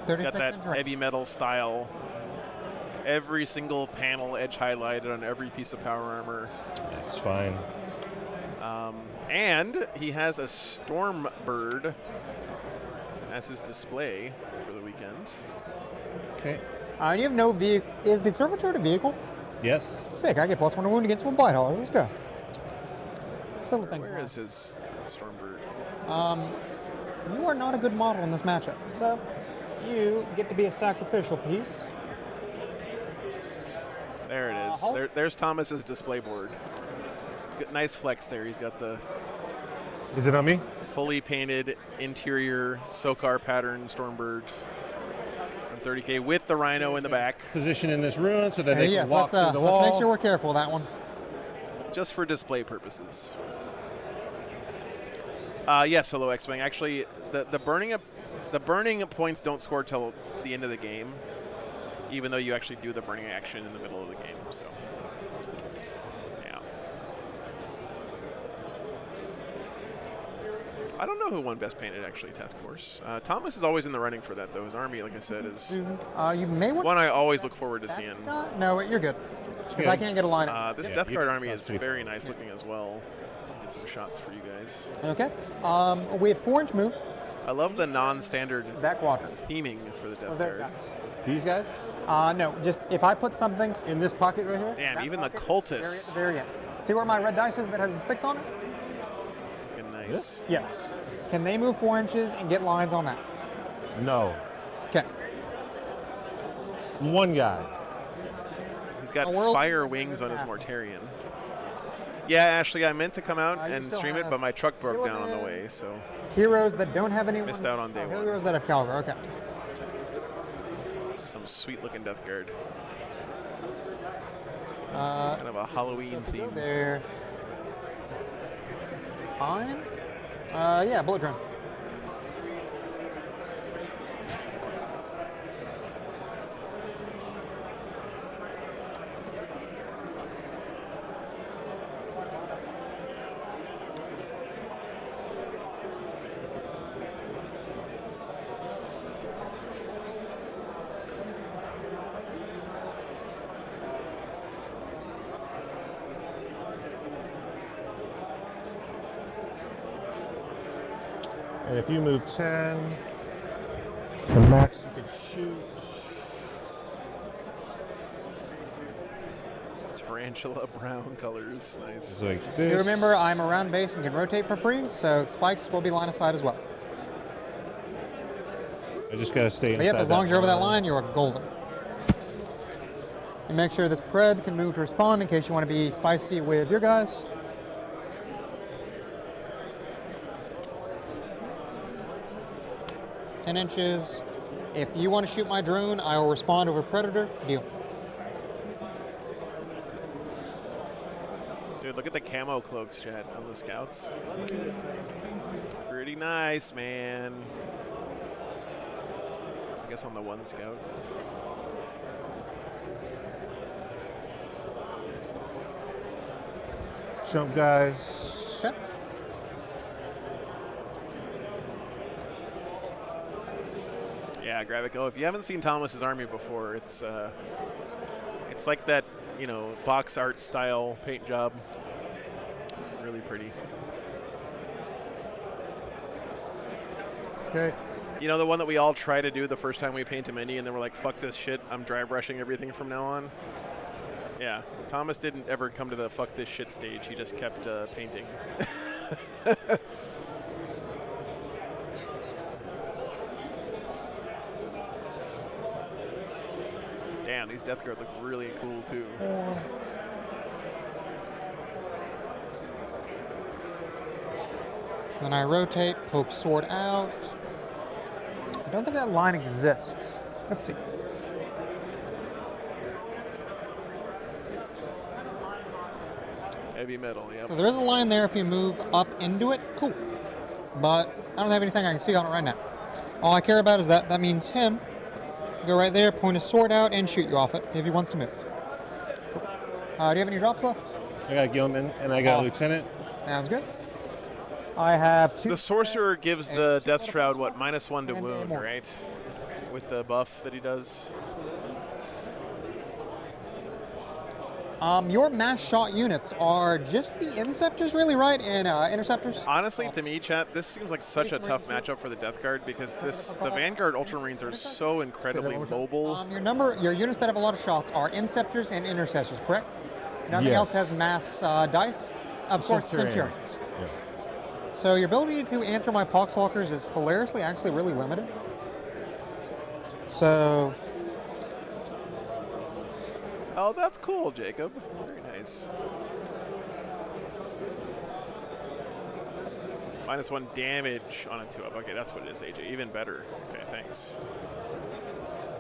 He's got that heavy metal style. Every single panel edge highlighted on every piece of power armor. That's fine. And he has a Stormbird as his display for the weekend. Okay. You have no vehicle. Is the servo turret a vehicle? Yes. Sick. I get +1 to wound against one blight hauler. Let's go. Simple things. Where is his Stormbird? You are not a good model in this matchup. So you get to be a sacrificial piece. There it is. There's Thomas's display board. Good, nice flex there. He's got the. Is it on me? Fully painted interior SOCAR pattern Stormbird. 30K with the Rhino in the back. Position in this ruin so that they yes, can walk through the wall. Let's make sure we're careful with that one. Just for display purposes. Yes, Solo X-Wing. Actually, the burning points don't score till the end of the game, even though you actually do the burning action in the middle of the game. So, yeah. I don't know who won Best Painted, actually, Task Force. Thomas is always in the running for that, though. His army, like I said, is you may want one I always look forward to seeing. No, you're good. Because I can't get a line. This Death Guard army is very nice looking as well. Get some shots for you guys. Okay. We have 4-inch move. I love the non-standard that quadrant theming for the Death those Guard. guys. These guys? No, just if I put something in this pocket right here. Damn, even the Very cultists. at the very end. See where my red dice is that has a 6 on it? Looking nice. Yes. Can they move 4 inches and get lines on that? No. Okay. One guy. He's got fire wings on his Mortarion. Yeah, Ashley, I meant to come out and stream it, but my truck broke down on the way, so. Heroes that don't have anyone. Missed out on day one. Heroes that have Calgar, okay. Just some sweet looking Death Guard. Kind of a Halloween theme. There. Fine. Yeah, bullet drone. And if you move 10, the max you can shoot. Tarantula brown colors, nice. Like You remember, I'm around base and can rotate for free, so spikes will be line of sight as well. I just gotta stay inside. But yep, as long as you're over that line. line, you're golden. And make sure this pred can move to respond in case you want to be spicy with your guys. $10 inches. If you want to shoot my drone, I will respond over Predator. Deal. Dude, look at the camo cloaks, Chad, on the scouts. Pretty nice, man. I guess on the one scout. Jump guys. Okay. Yeah, Gravico. If you haven't seen Thomas's army before, it's like that, you know, box art style paint job. Really pretty. Okay. You know, the one that we all try to do the first time we paint a mini, and then we're like, fuck this shit, I'm dry brushing everything from now on. Yeah, Thomas didn't ever come to the fuck this shit stage. He just kept painting. Damn, these Death Guard look really cool too. Then I rotate, poke sword out. I don't think that line exists. Let's see. Heavy metal, yeah. So there is a line there if you move up into it. Cool. But I don't have anything I can see on it right now. All I care about is that means him. Go right there, point his sword out, and shoot you off it if he wants to move. Cool. Do you have any drops left? I got Gilman and I got Lieutenant. Sounds good. I have 2. The Sorcerer gives the Death Shroud, what, -1 to wound, right? With the buff that he does. Your mass shot units are just the Inceptors, really, right? And Interceptors? Honestly, to me, chat, this seems like such a tough matchup for the Death Guard because the Vanguard Ultramarines are so incredibly mobile. Your units that have a lot of shots are Inceptors and Intercessors, correct? Nothing Yes. else has mass dice? Of course, Centurions. Yeah. So your ability to answer my Poxwalkers is hilariously actually really limited. So... Oh, that's cool, Jacob. Very nice. -1 damage on a 2-up. Okay, that's what it is, AJ. Even better. Okay, thanks.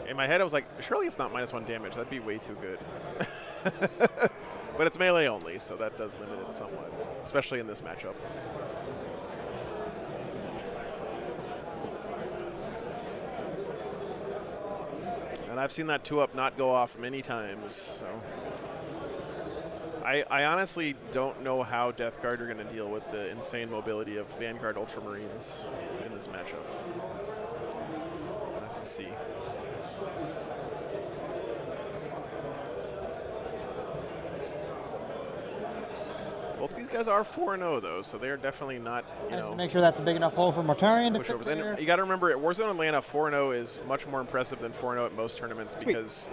In my head, I was like, surely it's not -1 damage. That'd be way too good. But it's melee only, so that does limit it somewhat, especially in this matchup. And I've seen that 2-up not go off many times, so. I honestly don't know how Death Guard are going to deal with the insane mobility of Vanguard Ultramarines in this matchup. We'll have to see. Both these guys are 4-0 though, so they're definitely not, you know. Make sure that's a big enough hole for Mortarion to fit there. And you got to remember, at Warzone Atlanta, 4-0 is much more impressive than 4-0 at most tournaments because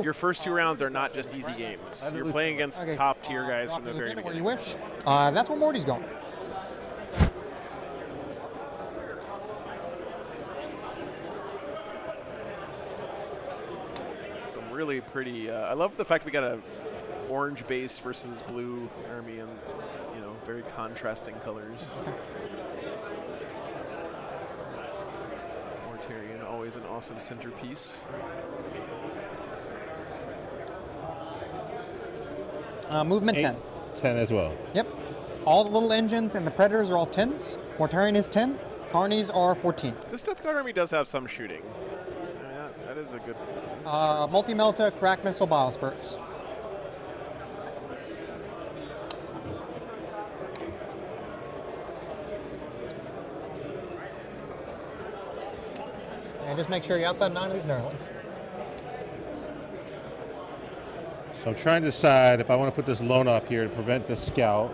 your first 2 rounds are not just easy games. You're playing against top-tier guys from the very beginning. You wish. That's where Morty's going. Some really pretty. I love the fact we got a orange base versus blue army, and you know, very contrasting colors. Mortarion, always an awesome centerpiece. Movement 10. 10 as well. Yep. All the little engines and the Predators are all 10s. Mortarion is 10. Carnies are 14. This Death Guard army does have some shooting. I mean, that is a good. Multi-Melta, crack missile, biospurts. And just make sure you're outside 9 of these Nerlings. So I'm trying to decide if I want to put this lone up here to prevent the scout.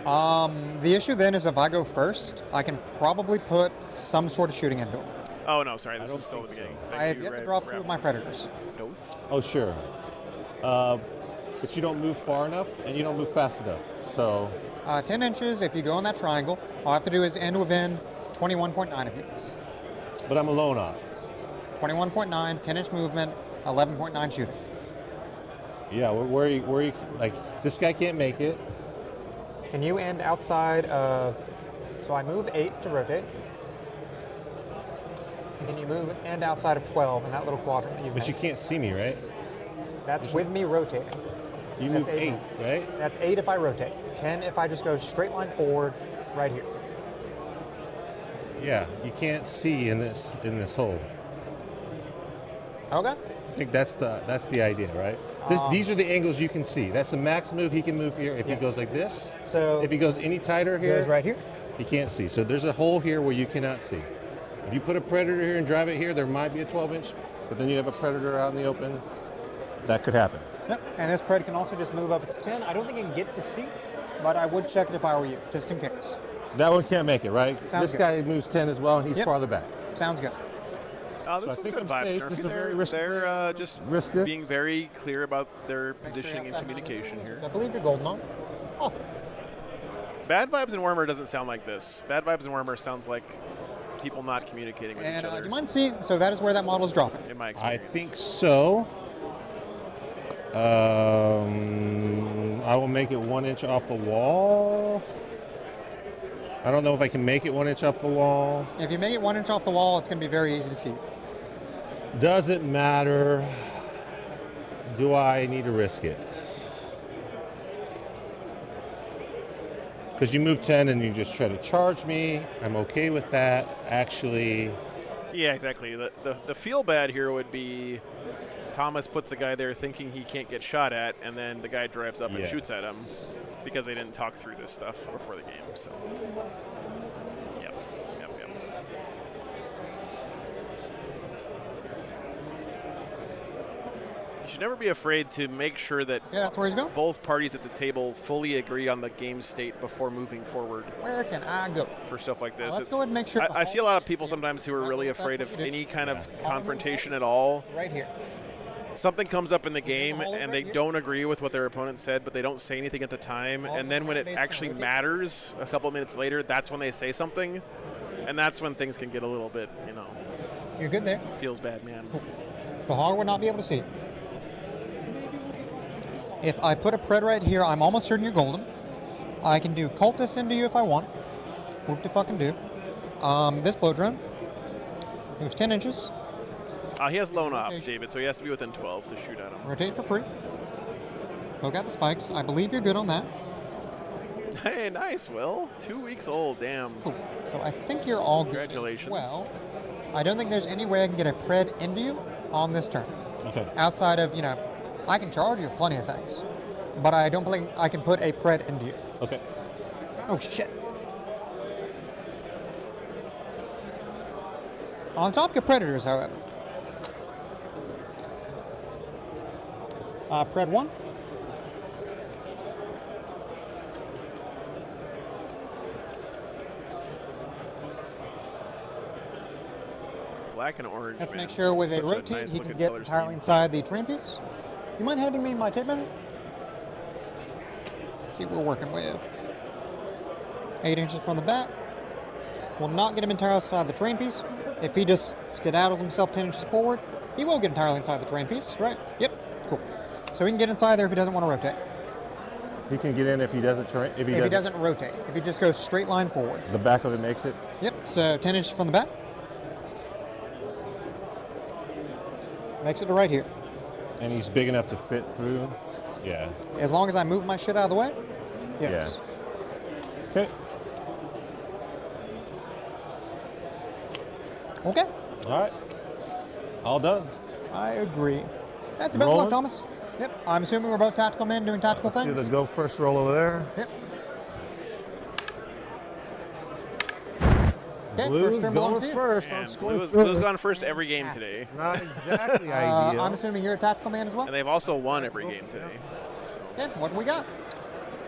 The issue then is if I go first, I can probably put some sort of shooting into him. Oh no, sorry, this is still the beginning. I have yet to drop 2 of my Predators. Oh sure, but you don't move far enough and you don't move fast enough. So 10 inches. If you go in that triangle, all I have to do is end within 21.9 of you. But I'm alone on 21.9, 10-inch movement, 11.9 shooting. Yeah, where you like this guy can't make it. Can you end outside of? So I move 8 to rotate. And can you move end outside of 12 in that little quadrant that you? But you can't see me, right? That's with me rotating. You move 8, right? That's 8 if I rotate. 10 if I just go straight line forward, right here. Yeah, you can't see in this hole. Okay. I think that's the idea, right? These are the angles you can see. That's the max move he can move here. If he goes like this, so if he goes any tighter here, goes right here. He can't see. So there's a hole here where you cannot see. If you put a Predator here and drive it here, there might be a 12-inch, but then you have a Predator out in the open. That could happen. Yep. And this Predator can also just move up its 10. I don't think it can get to see, but I would check it if I were you, just in case. That one can't make it, right? Sounds this guy moves 10 as well, and he's farther back. Sounds good. This is good vibes, Nerfy. They're just being very clear about their positioning and communication here. I believe you're golden on. Awesome. Bad Vibes in Warhammer doesn't sound like this. Bad Vibes in Warhammer sounds like people not communicating with each other. Do you mind seeing? So that is where that model is dropping. In my experience. I think so. I will make it 1 inch off the wall. I don't know if I can make it 1 inch off the wall. If you make it 1 inch off the wall, it's going to be very easy to see. Doesn't matter. Do I need to risk it? Because you move 10 and you just try to charge me. I'm okay with that, actually. Yeah, exactly. The feel bad here would be Thomas puts a guy there thinking he can't get shot at, and then the guy drives up and shoots at him because they didn't talk through this stuff before the game. So, yep. You should never be afraid to make sure that that's where he's going. Both parties at the table fully agree on the game state before moving forward. Where can I go? For stuff like this. Let's go ahead and make sure. I see a lot of people sometimes who are really afraid of any kind of confrontation at all. Right here. Something comes up in the game and they don't agree with what their opponent said, but they don't say anything at the time. And then when it actually matters a couple of minutes later, that's when they say something. And that's when things can get a little bit, You're good there. Feels bad, man. So Hog would not be able to see it. If I put a Pred right here, I'm almost certain you're golden. I can do Cultist into you if I want. Whoop to fucking do. This blow drone moves 10 inches. He has lone op, David, so he has to be within 12 to shoot at him. Rotate for free. Poke out the spikes. I believe you're good on that. Hey, nice, Will. 2 weeks old, damn. Cool. So I think you're all good. Congratulations. Well, I don't think there's any way I can get a pred into you on this turn. Okay. Outside of, I can charge you plenty of things, but I don't believe I can put a pred into you. Okay. Oh, shit. On the topic of predators, however. Pred 1. Black and orange. Let's man. make sure with Such a rotate nice he can looking get color entirely scheme. inside the terrain piece. You mind handing me my tape measure? Let's see what we're working with. 8 inches from the back. Will not get him entirely inside the terrain piece. If he just skedaddles himself 10 inches forward, he will get entirely inside the terrain piece, right? Yep, cool. So he can get inside there if he doesn't want to rotate. He can get in if he doesn't If he doesn't rotate. If he just goes straight line forward. The back of it makes it. Yep, so 10 inches from the back. Makes it to right here. And he's big enough to fit through. Yeah. As long as I move my shit out of the way. Yes. Yeah. Okay. Okay. All right. All done. I agree. That's about luck, Thomas. Yep. I'm assuming we're both tactical men doing tactical things. Do the go first roll over there. Yep. Okay, Blue first turn belongs to you. first. And Blue's gone first every game today. Not exactly ideal. I'm assuming you're a tactical man as well? And they've also won every game today. Okay, what do we got?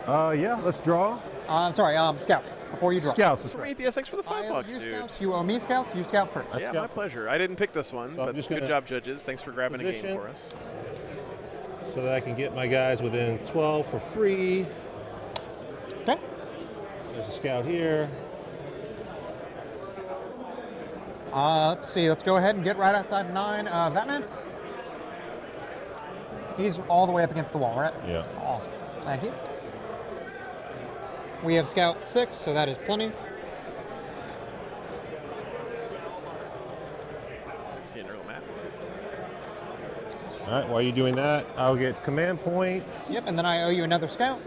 Yeah, let's draw. I'm sorry, scouts, before you draw. Scouts, that's Prometheus, thanks for the $5, dude. Scouts, you owe me scouts, you scout first. Yeah, my pleasure. I didn't pick this one, So but good job, judges. Thanks for grabbing a game position. for us. So that I can get my guys within 12 for free. Okay. There's a scout here. Let's see, let's go ahead and get right outside 9. That man? He's all the way up against the wall, right? Yeah. Awesome. Thank you. We have scout 6, so that is plenty. See an early map. All right, while you're doing that, I'll get command points. Yep, and then I owe you another scout.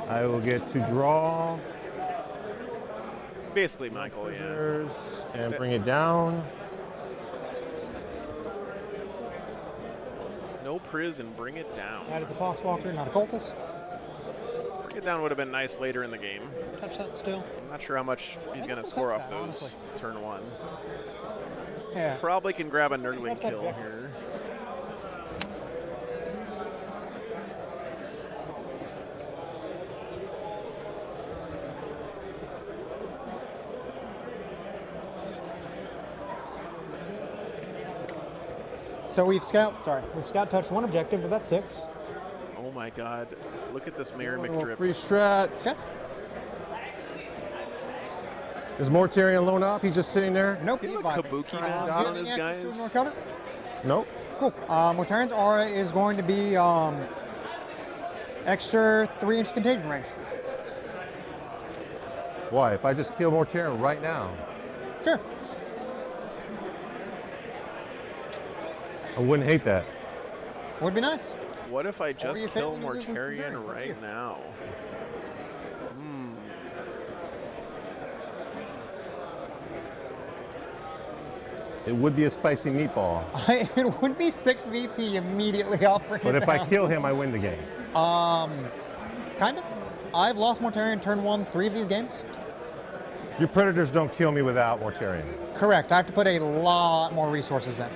I will get to draw. Basically, Michael, yeah. And bring it down. No priz and bring it down. That is a poxwalker, not a cultist. Bring it down would have been nice later in the game. Touch that still. I'm not sure how much he's going to score off those honestly. turn 1. Yeah. Probably can grab a nerdling Touch that kill objective. here. So we've scout touched 1 objective, but that's 6. Oh my god. Look at this Mayor Little McDrip. free strat. Okay. Is Mortarian lone up? He's just sitting there? Nope. Is he like Kabuki mask on his guys? Nope. Cool. Mortarian's aura is going to be extra 3-inch contagion range. Why? If I just kill Mortarian right now? Sure. I wouldn't hate that. Would be nice. What if I just you kill fail to use this Mortarian experience, right you. now? It would be a spicy meatball. It would be 6 VP immediately offering. But if I kill him, I win the game. Kind of. I've lost Mortarian turn 1 3 of these games. Your predators don't kill me without Mortarian. Correct. I have to put a lot more resources in.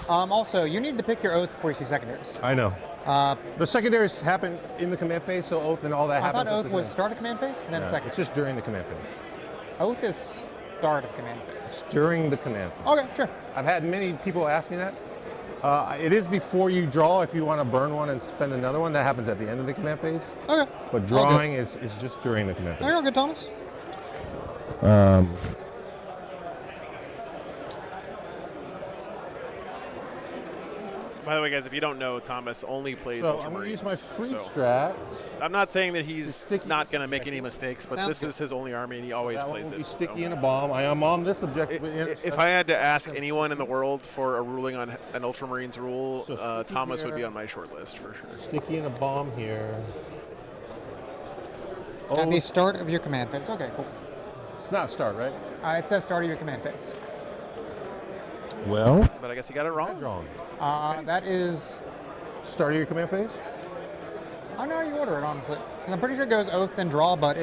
Also, you need to pick your oath before you see secondaries. I know. The secondaries happen in the command phase, so oath and all that I happens. thought oath was start of command phase, then second. It's just during the command phase. Oath is start of command phase. During the command phase. Okay, sure. I've had many people ask me that. It is before you draw. If you want to burn one and spend another one, that happens at the end of the command phase. Okay. But drawing is just during the command phase. There you go, Thomas. By the way, guys, if you don't know, Thomas only plays So Ultramarines. I'm going to use my free so strat. I'm not saying that he's not going to make any mistakes, but Sounds this is his only army, and he always That one plays will it. be sticky so. in a bomb. I am on this objective. If I had to ask anyone in the world for a ruling on an Ultramarines rule, So Thomas here. would be on my short list for sure. Sticky in a bomb here. At the start of your command phase. Okay, cool. It's not start, right? It says start of your command phase. Well, But I guess you got it wrong. That is. Start of your command phase? I know how you order it, honestly. And I'm pretty sure it goes oath then draw, but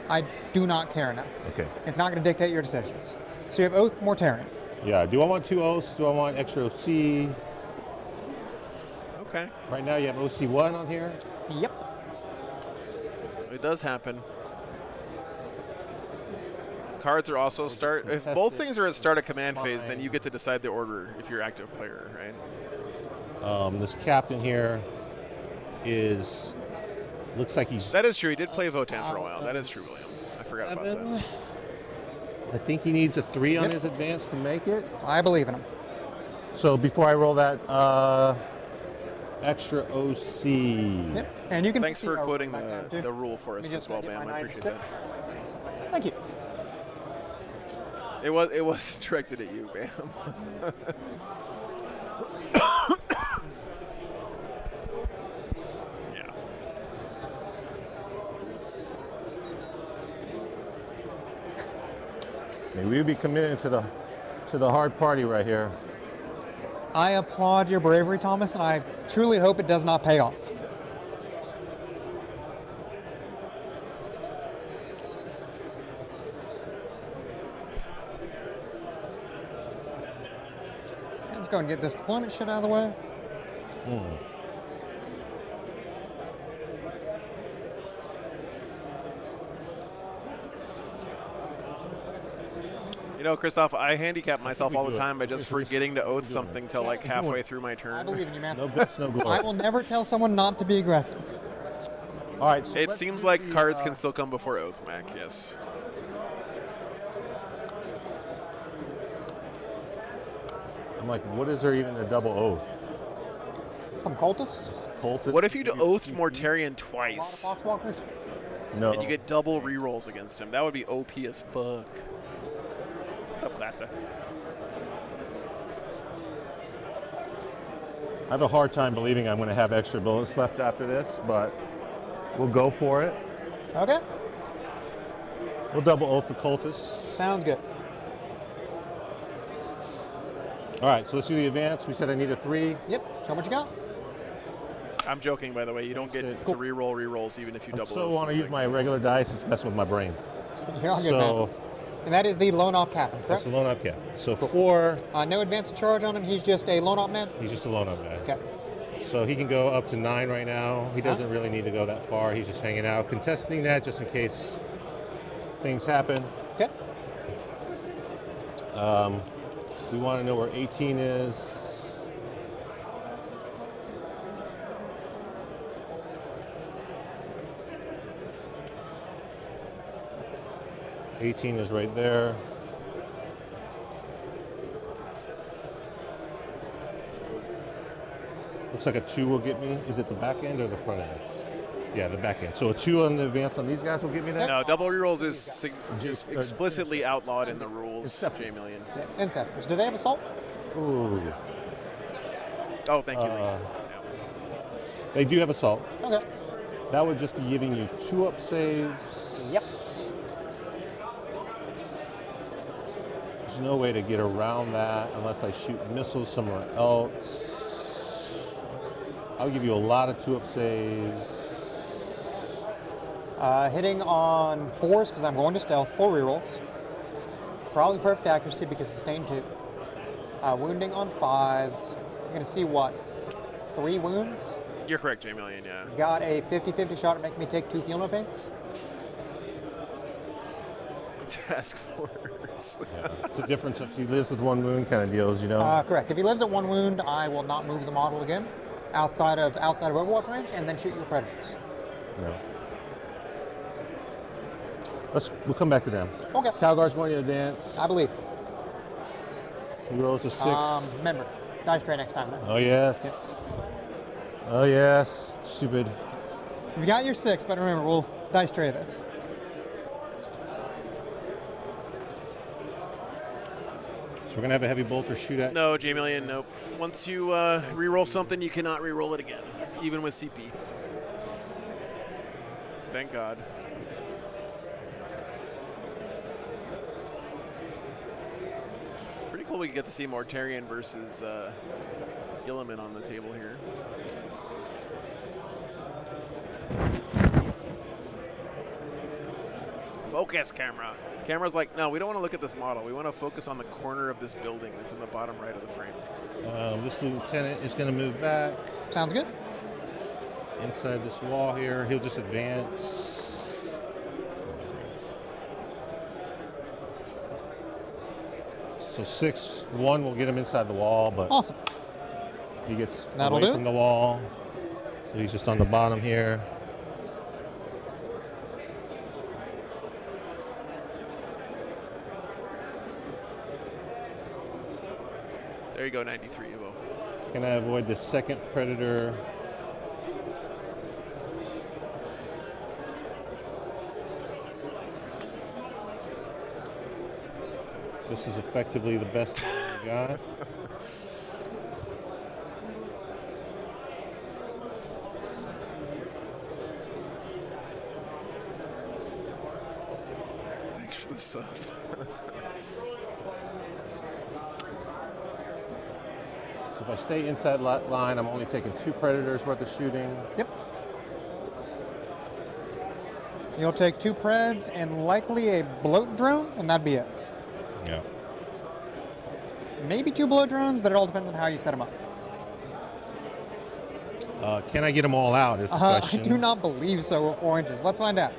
I do not care enough. Okay. It's not going to dictate your decisions. So you have oath, Mortarian. Yeah. Do I want 2 oaths? Do I want extra OC? Okay. Right now you have OC1 on here. Yep. It does happen. Cards are also start. If both things are at start of command phase, then you get to decide the order if you're active player, right? This captain here looks like he's. That is true. He did play Votan for a while. That is true, William. I forgot about that. I think he needs a 3 on his advance to make it. I believe in him. So before I roll that, extra OC. Yep. And you can. Thanks for quoting back down, the rule for us as well, Bam. I appreciate that. Thank you. It was directed at you, Bam. Yeah. Maybe we'd be committed to the hard party right here. I applaud your bravery, Thomas, and I truly hope it does not pay off. Let's go and get this deployment shit out of the way. You know, Christoph, I handicap myself all the time by just forgetting to oath something till like halfway through my turn. I believe in you, man. No bits, no glory. I will never tell someone not to be aggressive. All right. So It seems like cards can still come before oath, Mac. Yes. I'm like, what is there even a double oath? From cultists? Cultist? What if you oath Mortarian twice? Foxwalkers? No. And you get double rerolls against him? That would be OP as fuck. What's up, Classa? I have a hard time believing I'm going to have extra bullets left after this, but we'll go for it. Okay. We'll double oath the cultists. Sounds good. All right, so let's do the advance. We said I need a 3. Yep. Show what you got. I'm joking, by the way. You don't get to reroll rerolls even if you double. So I want to use my regular dice. It's messing with my brain. Here, I'll get So that. And that is the lone op captain, correct? that's the lone up cap. So 4. No advance charge on him. He's just a lone op man. He's just a lone up guy. Okay. So he can go up to 9 right now. He doesn't really need to go that far. He's just hanging out, contesting that just in case things happen. Okay. We want to know where 18 is. '18 is right there. Looks like a 2 will get me. Is it the back end or the front end? Yeah, the back end. So a 2 on the advance on these guys will get me that? No, double rerolls is explicitly outlawed in the rules, J Million. Inceptors. Do they have assault? Ooh. Oh, thank you. They do have assault. Okay. That would just be giving you 2 up saves. Yep. There's no way to get around that unless I shoot missiles somewhere else. I'll give you a lot of 2 up saves. Hitting on 4s because I'm going to stealth. 4 rerolls. Probably perfect accuracy because sustained 2. Wounding on 5s. You're going to see what? 3 wounds? You're correct, J Million, yeah. Got a 50-50 shot at making me take 2 fuel no pains. Task force. Yeah. It's a difference if he lives with 1 wound kind of deals, you know? Correct. If he lives at 1 wound, I will not move the model again outside of Overwatch range and then shoot your predators. No. We'll come back to them. Okay. Calgar's going to advance. I believe. He rolls a 6. Remember, Die straight next time. Oh, yes. Oh, yes. Stupid. You got your 6, but remember, we'll die straight this. So we're going to have a heavy bolter shoot at? No, Jamilian, nope. Once you re-roll something, you cannot re-roll it again, even with CP. Thank God. Pretty cool we get to see Mortarion versus Gilliman on the table here. Focus, camera. Camera's like, no, we don't want to look at this model. We want to focus on the corner of this building that's in the bottom right of the frame. This lieutenant is going to move back. Sounds good. Inside this wall here, he'll just advance. So 6-1 will get him inside the wall, but awesome. He gets That'll away do from it. the wall. So he's just on the bottom here. There you go, 93, Evo. Can I avoid the second predator? This is effectively the best we got. Thanks for the sub. So if I stay inside line, I'm only taking 2 predators worth of shooting. Yep. You'll take 2 Preds and likely a bloat drone, and that'd be it. Yeah. Maybe 2 bloat drones, but it all depends on how you set them up. Can I get them all out is the I question. do not believe so with 4 inches. Let's find out.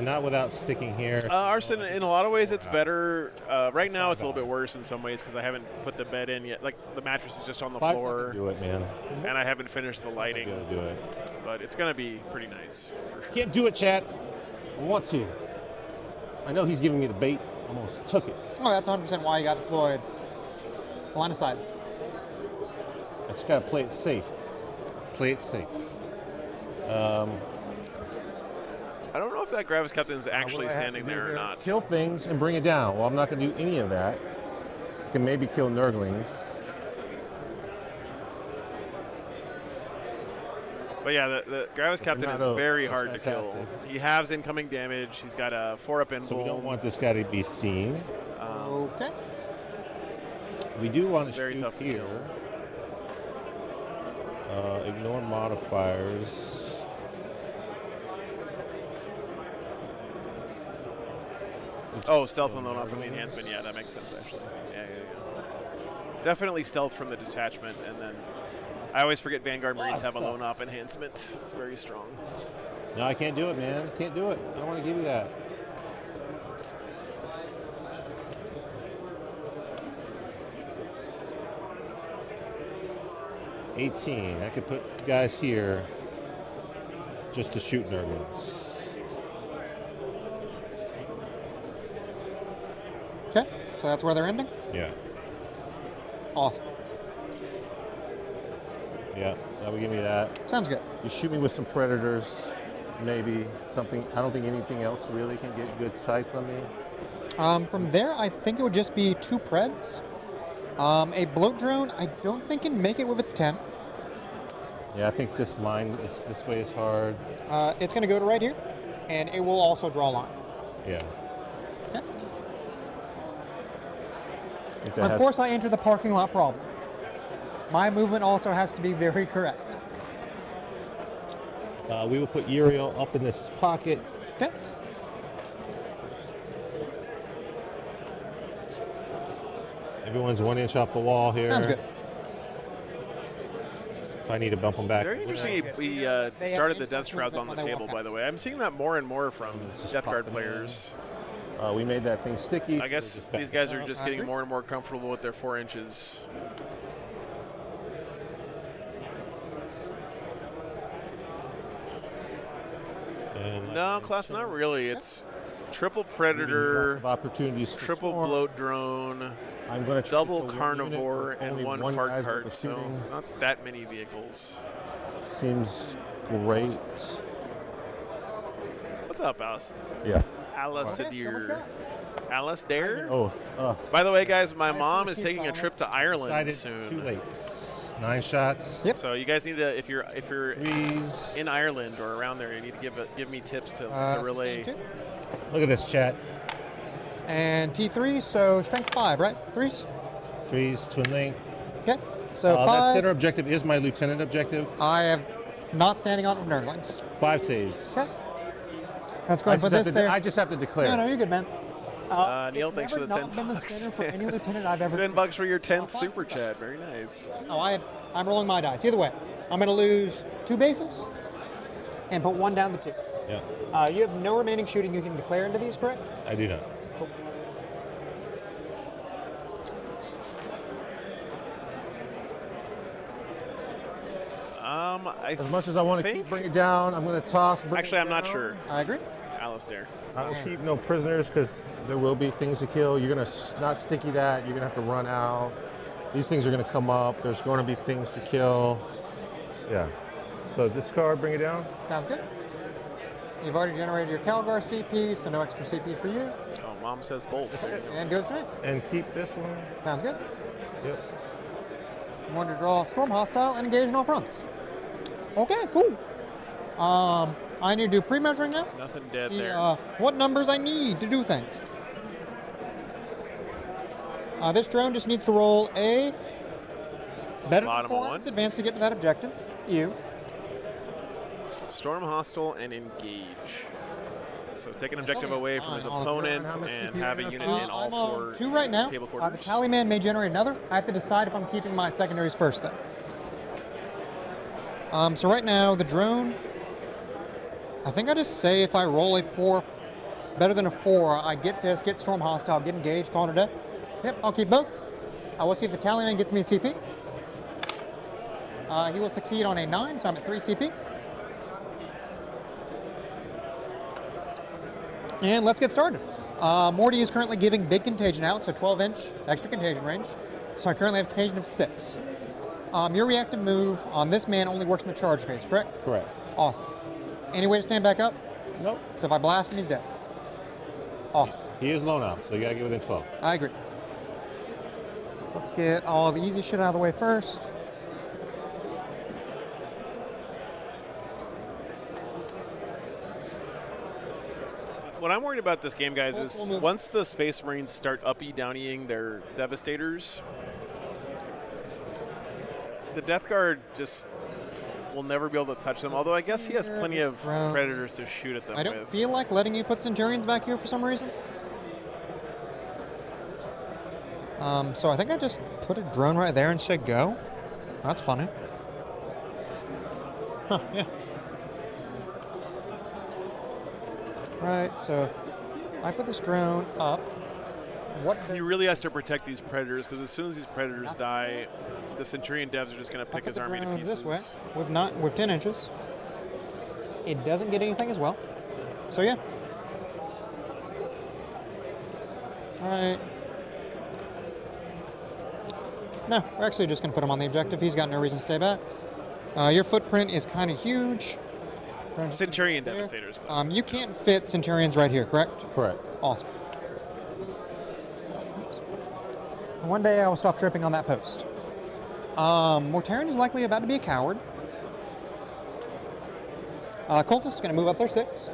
Not without sticking here. Arson, in a lot of ways, it's better. Right now, it's a little bit worse in some ways because I haven't put the bed in yet. Like, the mattress is just on the floor. Do it, man. And I haven't finished the lighting. Gotta do it. But it's going to be pretty nice. For sure. Can't do it, chat. I want to. I know he's giving me the bait. Almost took it. Oh, that's 100% why you got deployed. Line of sight. I just gotta play it safe. Play it safe. I don't know if that Gravis Captain is actually standing there or not. Kill things and bring it down. Well, I'm not gonna do any of that. I can maybe kill Nurglings. But yeah, the Gravis Captain is very hard to kill. He has incoming damage. He's got a 4-up invuln. So we don't want this guy to be seen. Okay. We do want to Very shoot tough to here. Ignore modifiers. Oh, stealth on the not from the enhancement. Yeah, that makes sense actually. Yeah. Definitely stealth from the detachment, and then I always forget Vanguard Marines have a lone op enhancement. It's very strong. No, I can't do it, man. I can't do it. I don't want to give you that. $18. I could put guys here just to shoot Nurglings. Okay, so that's where they're ending? Yeah. Awesome. Yeah, that would give me that. Sounds good. You shoot me with some predators, maybe something. I don't think anything else really can get good sights on me. From there, I think it would just be 2 Preds. A bloat drone, I don't think can make it with its 10. Yeah, I think this line, this way is hard. It's going to go to right here, and it will also draw a line. Yeah. Okay. Of course, I enter the parking lot problem. My movement also has to be very correct. We will put Uriel up in this pocket. Okay. Everyone's 1 inch off the wall here. Sounds good. If I need to bump them back. Very interesting. He started the Death Shrouds on the table, by the way. I'm seeing that more and more from Death Guard players. We made that thing sticky. I guess these guys are just getting more and more comfortable with their 4 inches. No, class, not really. It's triple predator, opportunities, triple bloat drone. I'm going to double carnivore and one fart cart, so not that many vehicles. Seems great. What's up, Alice? Yeah. Alistair. Alistair? Oh. By the way, guys, my mom is taking a trip to Ireland soon. Too late. 9 shots. Yep. So you guys need to, if you're in Ireland or around there, you need to give me tips to relay. Look at this, chat. And T3, so strength 5, right? Threes? Threes, twin link. Okay. So 5. That center objective is my lieutenant objective. I am not standing on Nerdlings. 5 saves. Okay. Let's go ahead and put this there. I just have to declare. No, you're good, man. Neil, thanks for the 10 been the center for any lieutenant I've ever $10 for your 10th super chat. Very nice. Oh, I'm rolling my dice. Either way, I'm going to lose 2 bases and put 1 down to 2. Yeah. You have no remaining shooting you can declare into these, correct? I do not. Cool. As much as I want to bring it down, I'm going to toss. Actually, I'm not sure. I agree. Alistair. I will keep no prisoners because there will be things to kill. You're going to not sticky that. You're going to have to run out. These things are going to come up. There's going to be things to kill. Yeah. So discard, bring it down. Sounds good. You've already generated your Calgar CP, so no extra CP for you. Oh, Mom says both. And goes to me. And keep this one. Sounds good. Yep. I'm going to draw Storm Hostile and engage in all fronts. Okay, cool. I need to do pre-measuring now. Nothing dead See, there. What numbers I need to do things. This drone just needs to roll a better Bottom than 4 one. on its advance to get to that objective. You. Storm hostile and engage. So take an objective away from his opponent and have a unit in all 4 2 right now. table The quarters. tally man may generate another. I have to decide if I'm keeping my secondaries first, though. So right now, the drone, I think I just say if I roll a 4, better than a 4, I get this, get Storm Hostile, get engaged, call it a day. Yep, I'll keep both. I will see if the tally man gets me a CP. He will succeed on a 9, so I'm at 3 CP. And let's get started. Morty is currently giving big contagion out, so 12-inch extra contagion range. So I currently have a contagion of 6. Your reactive move on this man only works in the charge phase, correct? Correct. Awesome. Any way to stand back up? Nope. So if I blast him, he's dead. Awesome. He is low now, so you got to get within 12. I agree. Let's get all the easy shit out of the way first. What I'm worried about this game, guys, is once the Space Marines start uppy downying their Devastators, the Death Guard just will never be able to touch them. Although I guess he has plenty of Predators to shoot at them I don't with. feel like letting you put Centurions back here for some reason. So I think I just put a drone right there and said go. That's funny. Huh, yeah. Right, so if I put this drone up, He really has to protect these Predators because as soon as these Predators die, the Centurion devs are just going to pick his army to drone pieces. this way, with 10 inches. It doesn't get anything as well. So yeah. All right. No, we're actually just going to put him on the objective. He's got no reason to stay back. Your footprint is kind of huge. Centurion Devastators. You can't fit Centurions right here, correct? Correct. Awesome. One day I will stop tripping on that post. Mortarion is likely about to be a coward. Cultist is going to move up there 6.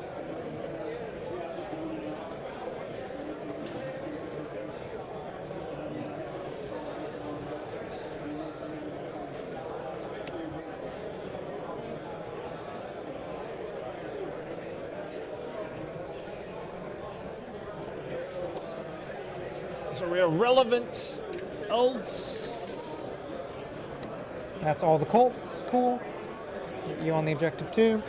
So we have relevant elves. That's all the Colts. Cool. Get you on the objective too.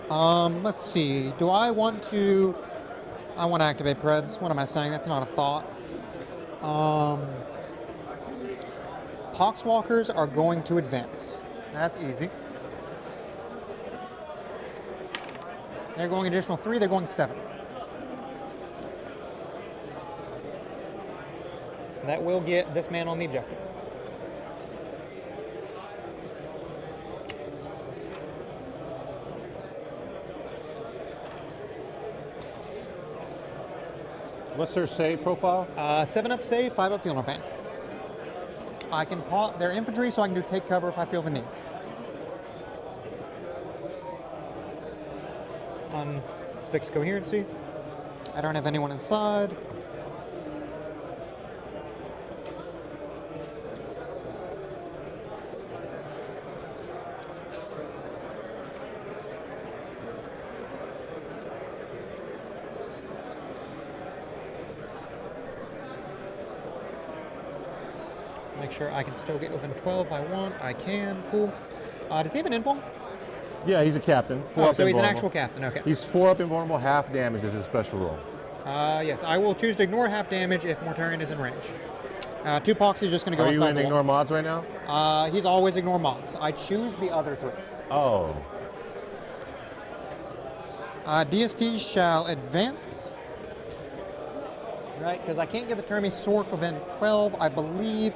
Let's see. Do I want to... I want to activate Preds. What am I saying? That's not a thought. Poxwalkers are going to advance. That's easy. They're going additional 3. They're going 7. That will get this man on the objective. What's their save profile? 7 up save, 5 up feel no pain. I can pause their infantry, so I can do take cover if I feel the need. Let's fix coherency. I don't have anyone inside. Make sure I can still get within 12 if I want. I can. Cool. Does he have an invuln? Yeah, he's a captain. So he's an actual captain. Okay. He's 4 up invulnerable, half damage is his special roll. Yes, I will choose to ignore half damage if Mortarion is in range. 2 pox, he's just going to go Are you inside in the ignore mods right now? He's always ignore mods. I choose the other 3. Oh. DST shall advance. Right, because I can't get the Tourney Sork within 12, I believe.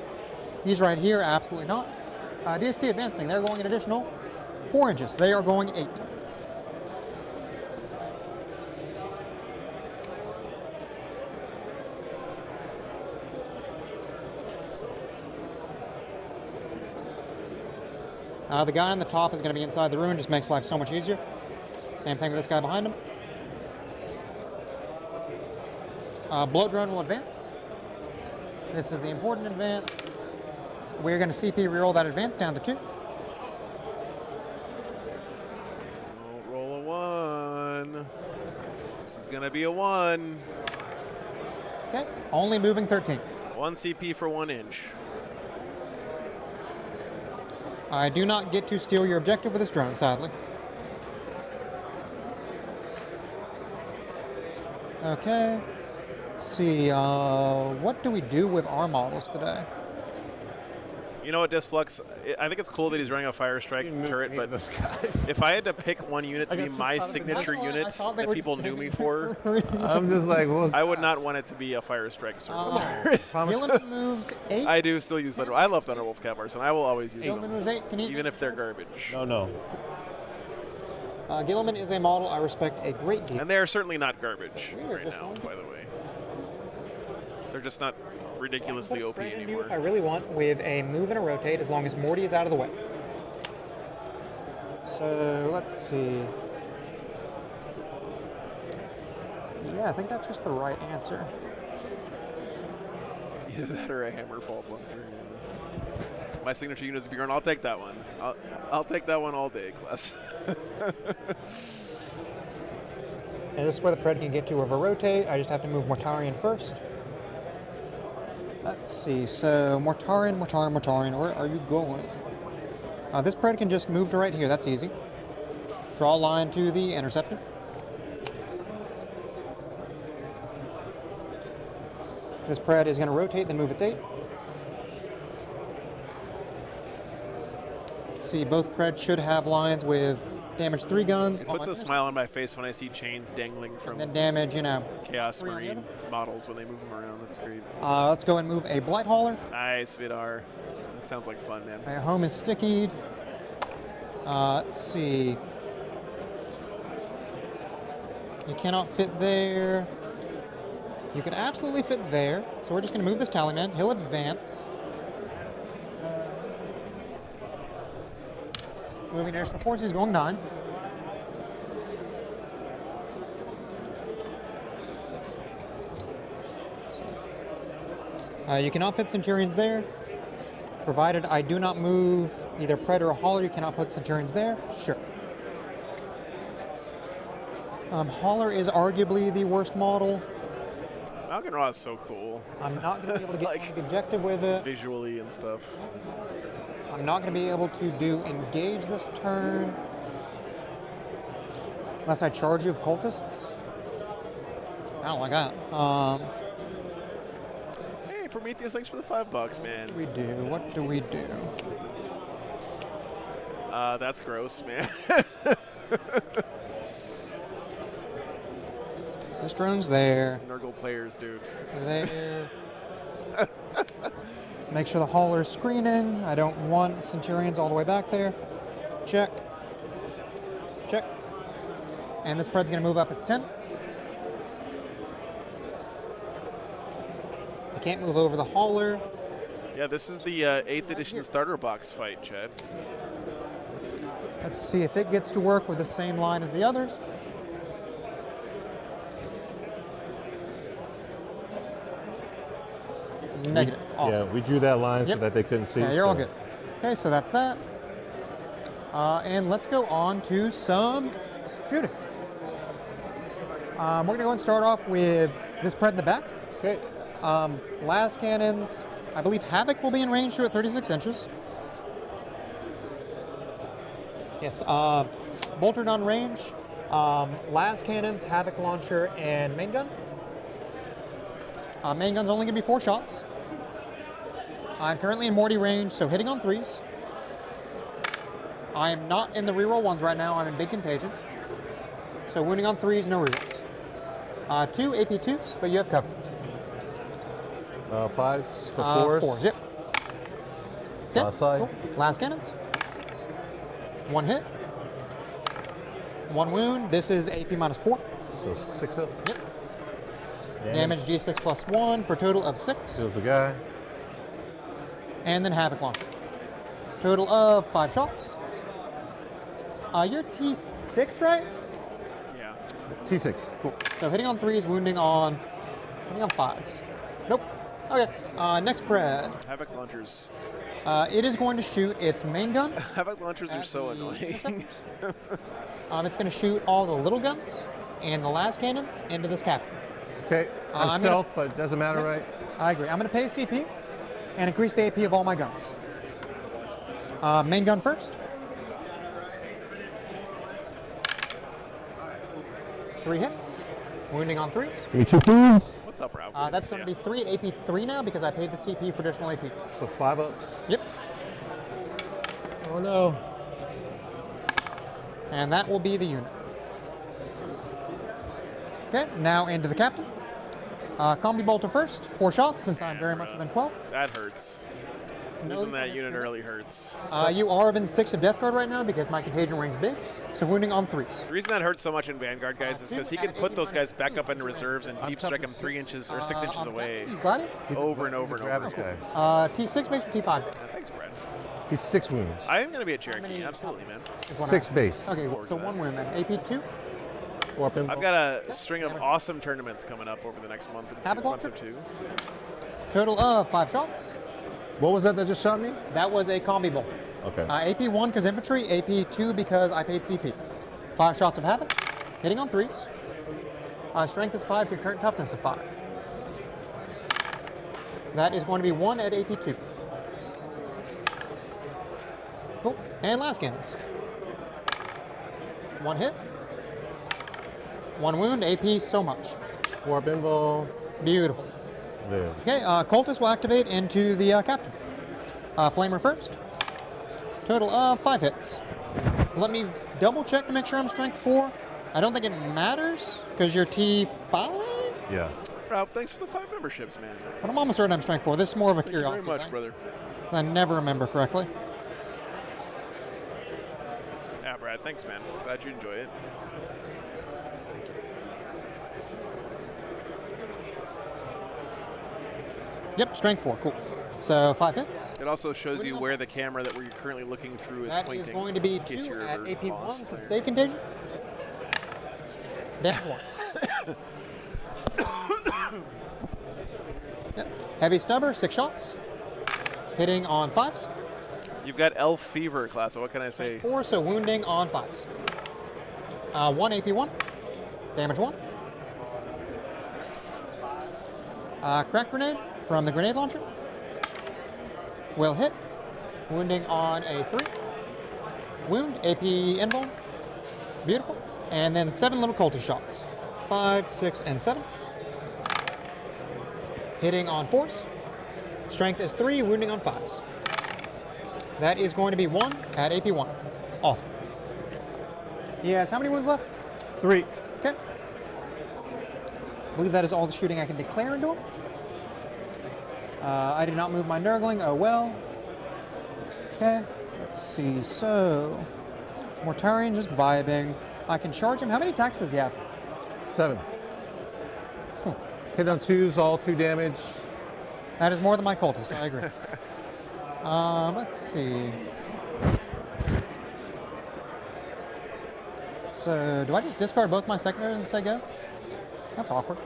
He's right here, absolutely not. DST advancing, they're going an additional 4 inches. They are going 8. The guy on the top is going to be inside the ruin, just makes life so much easier. Same thing with this guy behind him. Bloat drone will advance. This is the important advance. We're going to CP reroll that advance down to 2. Don't roll a 1. This is going to be a 1. Okay, only moving 13. 1 CP for 1 inch. I do not get to steal your objective with this drone, sadly. Okay. Let's see, what do we do with our models today? You know what, Disflux? I think it's cool that he's running a Fire Strike turret, but if I had to pick one unit to be my signature unit that people knew me for, I'm just like, well, I would not want it to be a Fire Strike turret. Gilliman moves 8. I do still use Thunder. I love Thunderwolf Cavalry, and I will always use Gilliman them, moves 8. Can you even if they're garbage. No. Gilliman is a model I respect a great deal. And they are certainly not garbage right now, by the way. They're just not ridiculously OP anymore. If I really want with a move and a rotate, as long as Morty is out of the way. So let's see. Yeah, I think that's just the right answer. Either that or a Hammerfall bunker. My signature unit is Bjorn. I'll take that one. I'll take that one all day, class. And this is where the Pred can get to with a rotate. I just have to move Mortarion first. Let's see, so Mortarion, where are you going? This Pred can just move to right here, that's easy. Draw a line to the interceptor. This Pred is going to rotate, then move its 8. See, both Pred should have lines with damage 3 guns. It puts a smile on my face when I see chains dangling from and then damage, Chaos Marine models when they move them around. That's great. Let's go and move a Blight Hauler. Nice, Vidar. That sounds like fun, man. My home is stickied. Let's see. You cannot fit there. You can absolutely fit there. So we're just going to move this Tallyman. He'll advance. Moving additional forces, going 9. You cannot fit Centurions there. Provided I do not move either Pred or Hauler, you cannot put Centurions there. Sure. Hauler is arguably the worst model. Malkin Raw is so cool. I'm not going to be able to get the objective with it. Visually and stuff. I'm not going to be able to do engage this turn unless I charge you with cultists. I don't like that. Hey, Prometheus, thanks for the $5, man. What do we do? That's gross, man. This drone's there. Nurgle players, dude. There. Make sure the hauler's screening. I don't want Centurions all the way back there. Check. Check. And this spread's going to move up its 10. I can't move over the hauler. Yeah, this is the 8th edition starter box fight, Chad. Let's see if it gets to work with the same line as the others. Negative. Awesome. Yeah, we drew that line so that they couldn't see. Yeah, you're all good. Okay, so that's that. And let's go on to some shooting. We're going to go and start off with this spread in the back. Okay. Las cannons. I believe Havoc will be in range to at 36 inches. Yes. Bolter on range. Las cannons, Havoc launcher, and main gun. Main gun's only going to be 4 shots. I'm currently in Morty range, so hitting on 3s. I am not in the reroll 1s right now. I'm in big contagion. So wounding on 3s, no rerolls. 2 AP2s, but you have cover. 5s to 4s? 4s, yep. Okay, cool. Last cannons. 1 hit. 1 wound. This is AP -4. So 6 up? Yep. Damage D6 plus 1 for a total of 6. Kills the guy. And then Havoc launcher. Total of 5 shots. You're T6, right? Yeah. T6. Cool. So hitting on 3s, wounding on 5s. Nope. Okay. Next spread. Havoc launchers. It is going to shoot its main gun. Havoc launchers are so annoying. It's going to shoot all the little guns and the last cannons into this cap. Okay. I'm stealth, but it doesn't matter, right? I agree. I'm going to pay CP and increase the AP of all my guns. Main gun first. 3 hits. Wounding on 3s. Give me 2 please. What's up, Rob? That's going to be 3 at AP3 now because I paid the CP for additional AP. So 5 ups. Yep. Oh no. And that will be the unit. Okay, now into the captain. Combi bolter first. 4 shots since I'm very much within 12. That hurts. Losing that unit early hurts. You are within 6 of death guard right now because my contagion ring's big. So wounding on 3s. The reason that hurts so much in Vanguard, guys, is because he can put those guys back up into reserves and deep strike them 3 inches or 6 inches away. He's got it. Over and over and over. T6 base or T5? Thanks, Brad. He's 6 wounds. I am going to be a Cherokee, absolutely, man. 6 base. Okay, so 1 wound then. AP2? I've got a string of awesome tournaments coming up over the next month or 2. Total of 5 shots. What was that just shot me? That was a combi bolt. Okay. AP1 because infantry, AP2 because I paid CP. 5 shots of Havoc, hitting on 3s. Strength is 5 to your current toughness of 5. That is going to be 1 at AP2. Cool. And last cannons. 1 hit. 1 wound, AP so much. Warp invul. Beautiful. There. Okay, Cultist will activate into the captain. Flamer first. Total of 5 hits. Let me double check to make sure I'm strength 4. I don't think it matters because you're T5? Yeah. Rob, thanks for the 5 memberships, man. But I'm almost certain I'm strength 4. This is more of a Thank you curiosity. very much, brother. I never remember correctly. Yeah, Brad, thanks, man. Glad you enjoy it. Yep, strength 4. Cool. So 5 hits. It also shows you where the camera that we're currently looking through is That pointing. is going to be in case 2 you're at ever AP1 lost since there. save contagion. Down 1. Yep. Heavy stubber, 6 shots. Hitting on 5s. You've got Elf Fever class, so what can I say? 4, so wounding on 5s. 1 AP1. Damage 1. Crack grenade from the grenade launcher. Will hit. Wounding on a 3. Wound, AP invuln. Beautiful. And then 7 little cultist shots. 5, 6, and 7. Hitting on 4s. Strength is 3, wounding on 5s. That is going to be 1 at AP1. Awesome. He has how many wounds left? 3. Okay. I believe that is all the shooting I can declare into him. I did not move my Nurgling. Oh well. Okay. Let's see. So, Mortarion just vibing. I can charge him. How many attacks does he have? 7. Hit on 2s, all 2 damage. That is more than my cultist. I agree. Let's see. So, do I just discard both my secondaries and say go? That's awkward.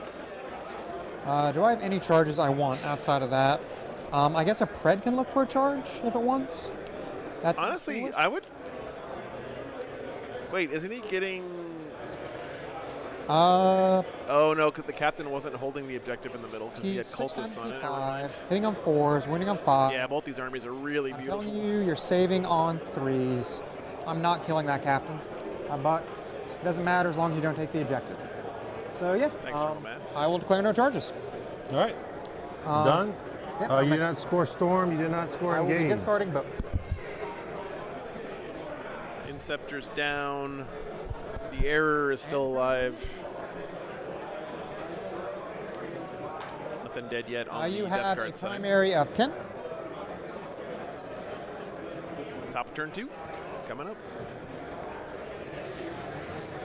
Do I have any charges I want outside of that? I guess a Pred can look for a charge if it wants. That's honestly, I would. Wait, isn't he getting? Oh no, because the captain wasn't holding the objective in the middle because he had cultists on it. Hitting on 4s, winning on 5. Yeah, both these armies are really beautiful. I'm telling you, you're saving on 3s. I'm not killing that captain. But it doesn't matter as long as you don't take the objective. So yeah, I will declare no charges. All right. Done? Yeah, you did not score Storm, you did not score I will be Engage. discarding both. Inceptor's down. The Error is still alive. Nothing dead yet on You the have Death a Guard side. primary of 10. Top of turn 2, coming up.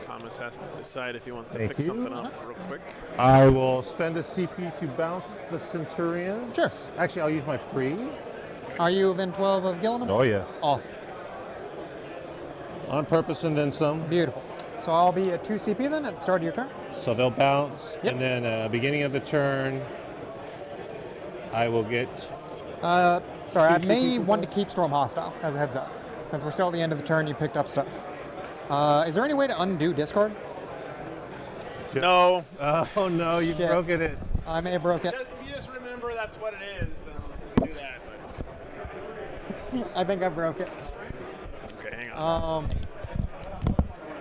Thomas has to decide if he wants to Thank pick you. something up real quick. I will spend a CP to bounce the Centurion. Sure. Actually, I'll use my free. Are you within 12 of Gilliman? Oh, yes. Awesome. On purpose and then some. Beautiful. So I'll be at 2 CP then at the start of your turn? So they'll bounce, and then beginning of the turn, I will get... Sorry, I may CP want to keep Storm hostile, as a heads up. Since we're still at the end of the turn, you picked up stuff. Is there any way to undo discard? No. Oh no, you broke it. I may have broke it. If you just remember that's what it is, then we can do that. I think I broke it. Okay, hang on.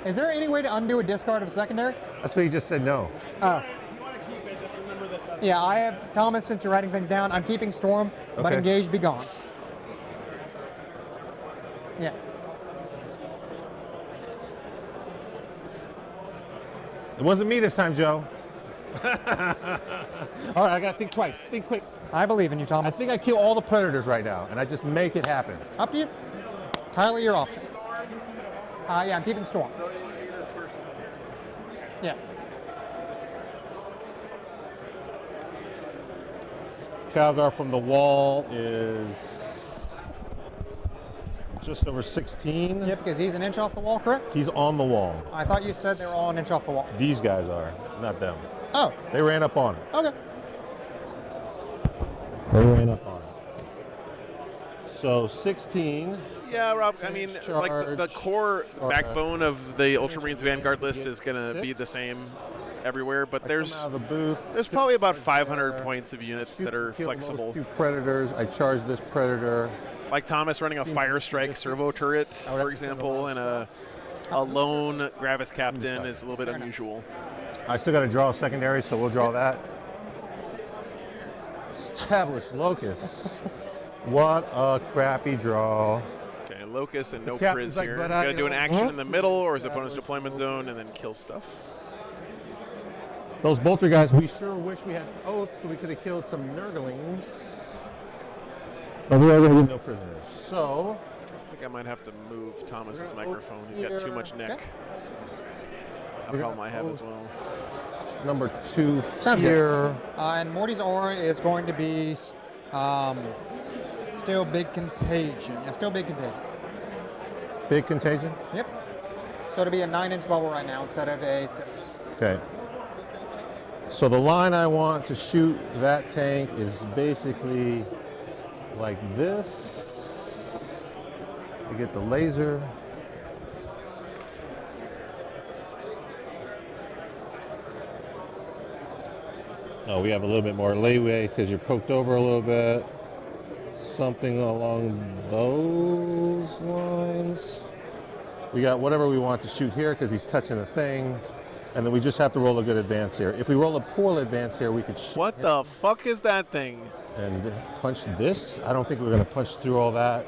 Is there any way to undo a discard of a secondary? That's what you just said, no. Oh. You want to keep it, just remember that. Yeah, I have, Thomas, since you're writing things down, I'm keeping Storm, but Okay. Engage be gone. Yeah. It wasn't me this time, Joe. All right, I gotta think twice. Think quick. I believe in you, Thomas. I think I kill all the predators right now, and I just make it happen. Up to you. Entirely your option. Yeah, I'm keeping Storm. So you do this first. Yeah. Calgar from the wall is just over 16. Yep, because he's an inch off the wall, correct? He's on the wall. I thought you said they were all an inch off the wall. These guys are, not them. Oh. They ran up on it. Okay. They ran up on it. So 16. Yeah, Rob, I mean, like the core backbone of the Ultramarines Vanguard list is going to be the same everywhere, but there's probably about 500 points of units that are flexible. 2 predators. I charge this predator. Like Thomas running a Fire Strike servo turret, for example, and a lone Gravis Captain is a little bit unusual. I still got to draw a secondary, so we'll draw that. Established Locust. What a crappy draw. Okay, Locust and no Captain's Priz like, here. but Got to do an action in the middle or his opponent's deployment zone and then kill stuff. Those bolter guys, we sure wish we had Oath so we could have killed some Nurglings. But we are going to get no prisoners. So, I think I might have to move Thomas's microphone. He's got too much neck. A problem I have as well. Number 2 Sounds here. good. And Morty's aura is going to be still Big Contagion. Yeah, still Big Contagion. Big Contagion? Yep. So it'll be a 9-inch bubble right now instead of a 6. Okay. So the line I want to shoot that tank is basically like this. I get the laser. Oh, we have a little bit more leeway because you're poked over a little bit. Something along those lines. We got whatever we want to shoot here because he's touching the thing. And then we just have to roll a good advance here. If we roll a poor advance here, we could What the fuck is that thing? And punch this. I don't think we're going to punch through all that.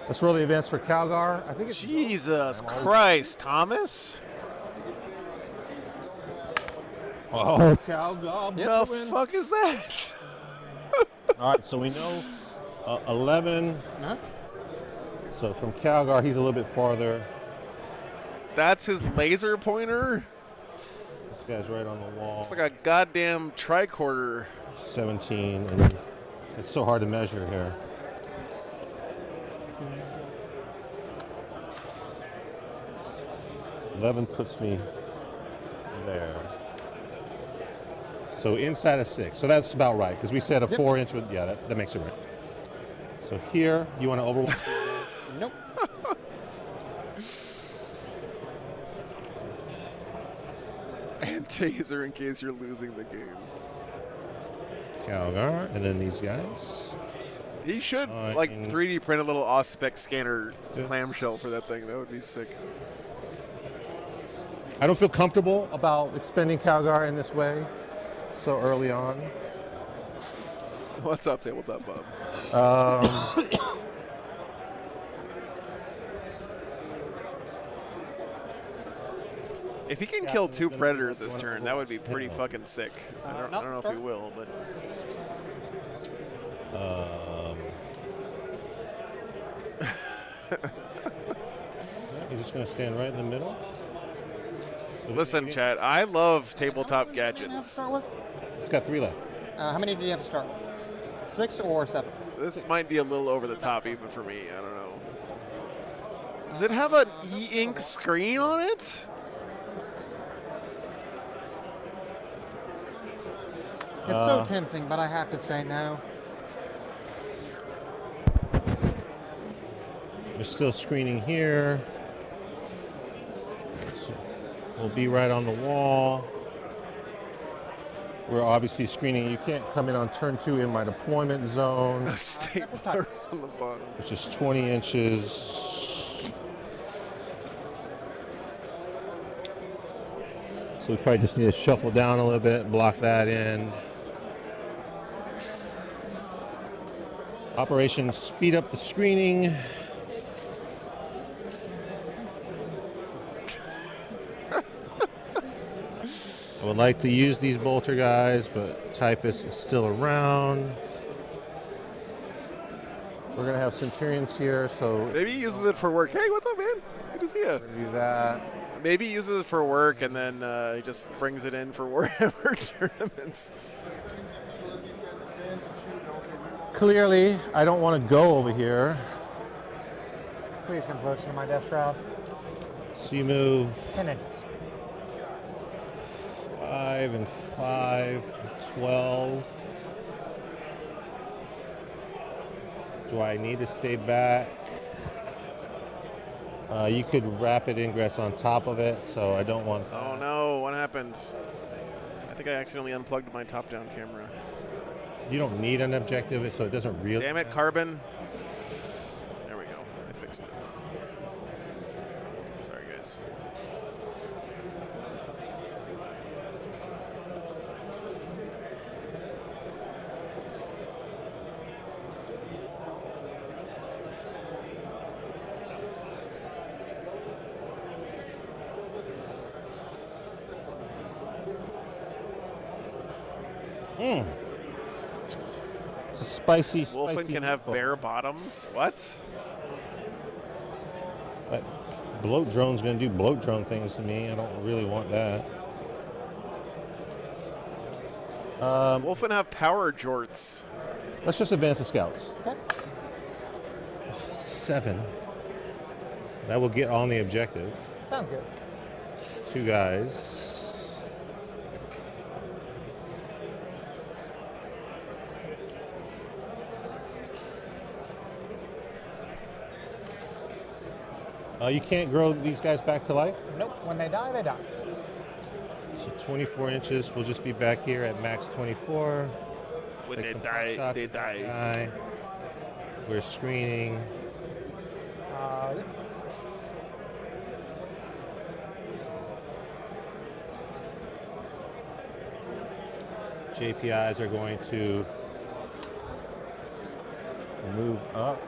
Let's roll the advance for Calgar. I think it's Jesus Christ, Thomas. Oh, Calgar. The fuck is that? All right, so we know 11. So from Calgar, he's a little bit farther. That's his laser pointer? This guy's right on the wall. It's like a goddamn tricorder. 17, and it's so hard to measure here. $11 puts me there. So inside of 6. So that's about right, because we said a 4-inch would, yeah, that makes it right. So here, you want to overwatch? Nope. And taser in case you're losing the game. Calgar, and then these guys. He should like 3D print a little Auspex scanner clamshell for that thing. That would be sick. I don't feel comfortable about expending Calgar in this way so early on. What's up, Tabletop Bob? If he can kill 2 predators this turn, that would be pretty fucking sick. I don't know if he will, but he's just going to stand right in the middle. listen, chat. I love tabletop gadgets. It's got 3 left. How many do you have to start with? 6 or 7? This might be a little over the top even for me. I don't know. Does it have an e-ink screen on it? It's so tempting, but I have to say no. We're still screening here. So we'll be right on the wall. We're obviously screening. You can't come in on turn 2 in my deployment zone. A stapler on the bottom. Which is 20 inches. So we probably just need to shuffle down a little bit and block that in. Operation speed up the screening. I would like to use these bolter guys, but Typhus is still around. We're gonna have Centurions here, so maybe he uses it for work. Hey, what's up, man? Good to see you. Do that. Maybe he uses it for work and then he just brings it in for Warhammer tournaments. Clearly, I don't want to go over here. Please come closer to my death shroud. So you move 10 inches. 5 and 5, 12. Do I need to stay back? You could rapid ingress on top of it, so I don't want that. Oh no, what happened? I think I accidentally unplugged my top-down camera. You don't need an objective, so it doesn't really. Damn it, Carbon. There we go. I fixed it. Sorry, guys. It's a spicy. Wolfen can have bare bottoms? What? That bloat drone's going to do bloat drone things to me. I don't really want that. Wolfen have power jorts. Let's just advance the scouts. Okay. 7. That will get on the objective. Sounds good. 2 guys. You can't grow these guys back to life? Nope. When they die, they die. So 24 inches. We'll just be back here at max 24. When they die, they die. We're screening. JPIs are going to move up.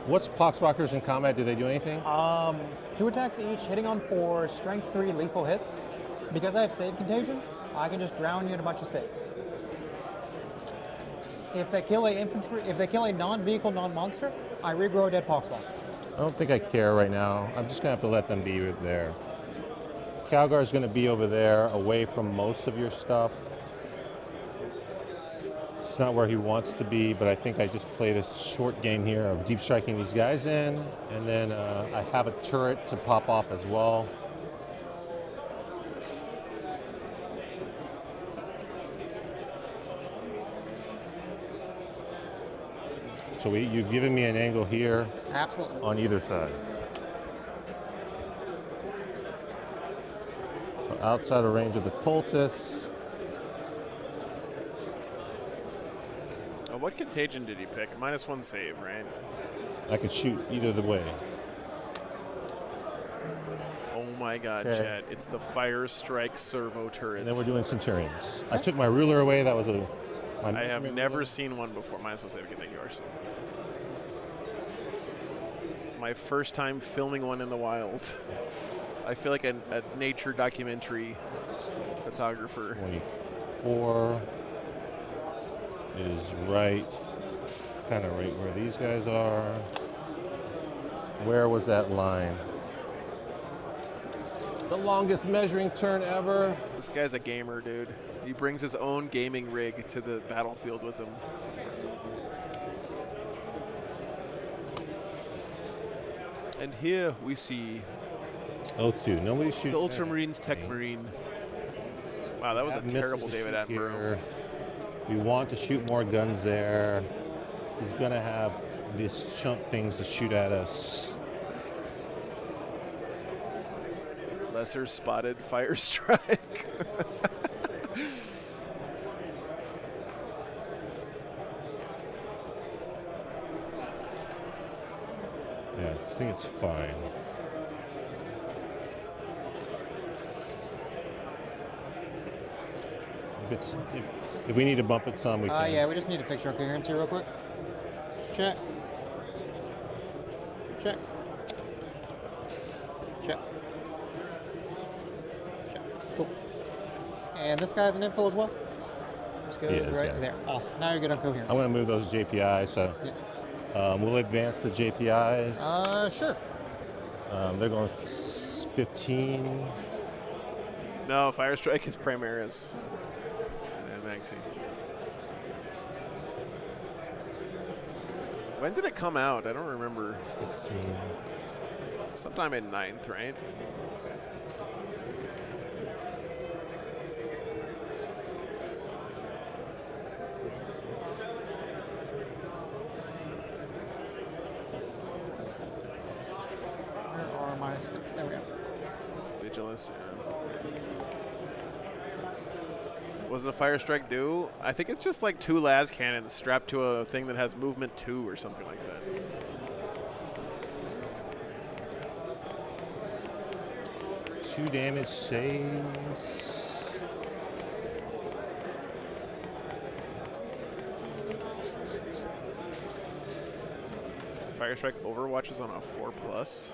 What's Poxwalkers in combat? Do they do anything? 2 attacks each, hitting on 4, strength 3 lethal hits. Because I have save contagion, I can just drown you in a bunch of saves. If they kill a non-vehicle, non-monster, I regrow a dead Poxwalker. I don't think I care right now. I'm just gonna have to let them be there. Calgar's gonna be over there, away from most of your stuff. It's not where he wants to be, but I think I just play this short game here of deep striking these guys in, and then I have a turret to pop off as well. So you've given me an angle here. Absolutely. On either side. So outside of range of the cultists. Oh, what contagion did he pick? -1 save, right? I could shoot either the way. Oh my god, Okay. Chad. It's the Fire Strike servo turret. And then we're doing Centurions. I took my ruler away. That was I have never seen one before. -1 save. Okay, thank you, Arson. It's my first time filming one in the wild. I feel like a nature documentary photographer. 24 is right, kind of right where these guys are. Where was that line? The longest measuring turn ever. This guy's a gamer, dude. He brings his own gaming rig to the battlefield with him. And here we see O2. Nobody shoots. the Ultramarines Tech Marine. Wow, that was a terrible David Attenborough. We want to shoot more guns there. He's gonna have these chump things to shoot at us. Lesser spotted Fire Strike. Yeah, I think it's fine. If we need to bump it some, we can. Yeah, we just need to fix our coherence here real quick. Check. Check. Check. Check. Cool. And this guy's an info as well? Just goes right there. Awesome. Now you're good on coherence. I'm going to move those JPIs, so we'll advance the JPIs. Sure. They're going 15. No, Fire Strike is Primaris. And Maxi. When did it come out? I don't remember. 15. Sometime in 9th, right? Where are my steps? There we go. Vigilance, yeah. Was it a Fire Strike do? I think it's just like 2 las cannons strapped to a thing that has movement 2 or something like that. Two damage saves. Fire Strike Overwatch is on a 4+.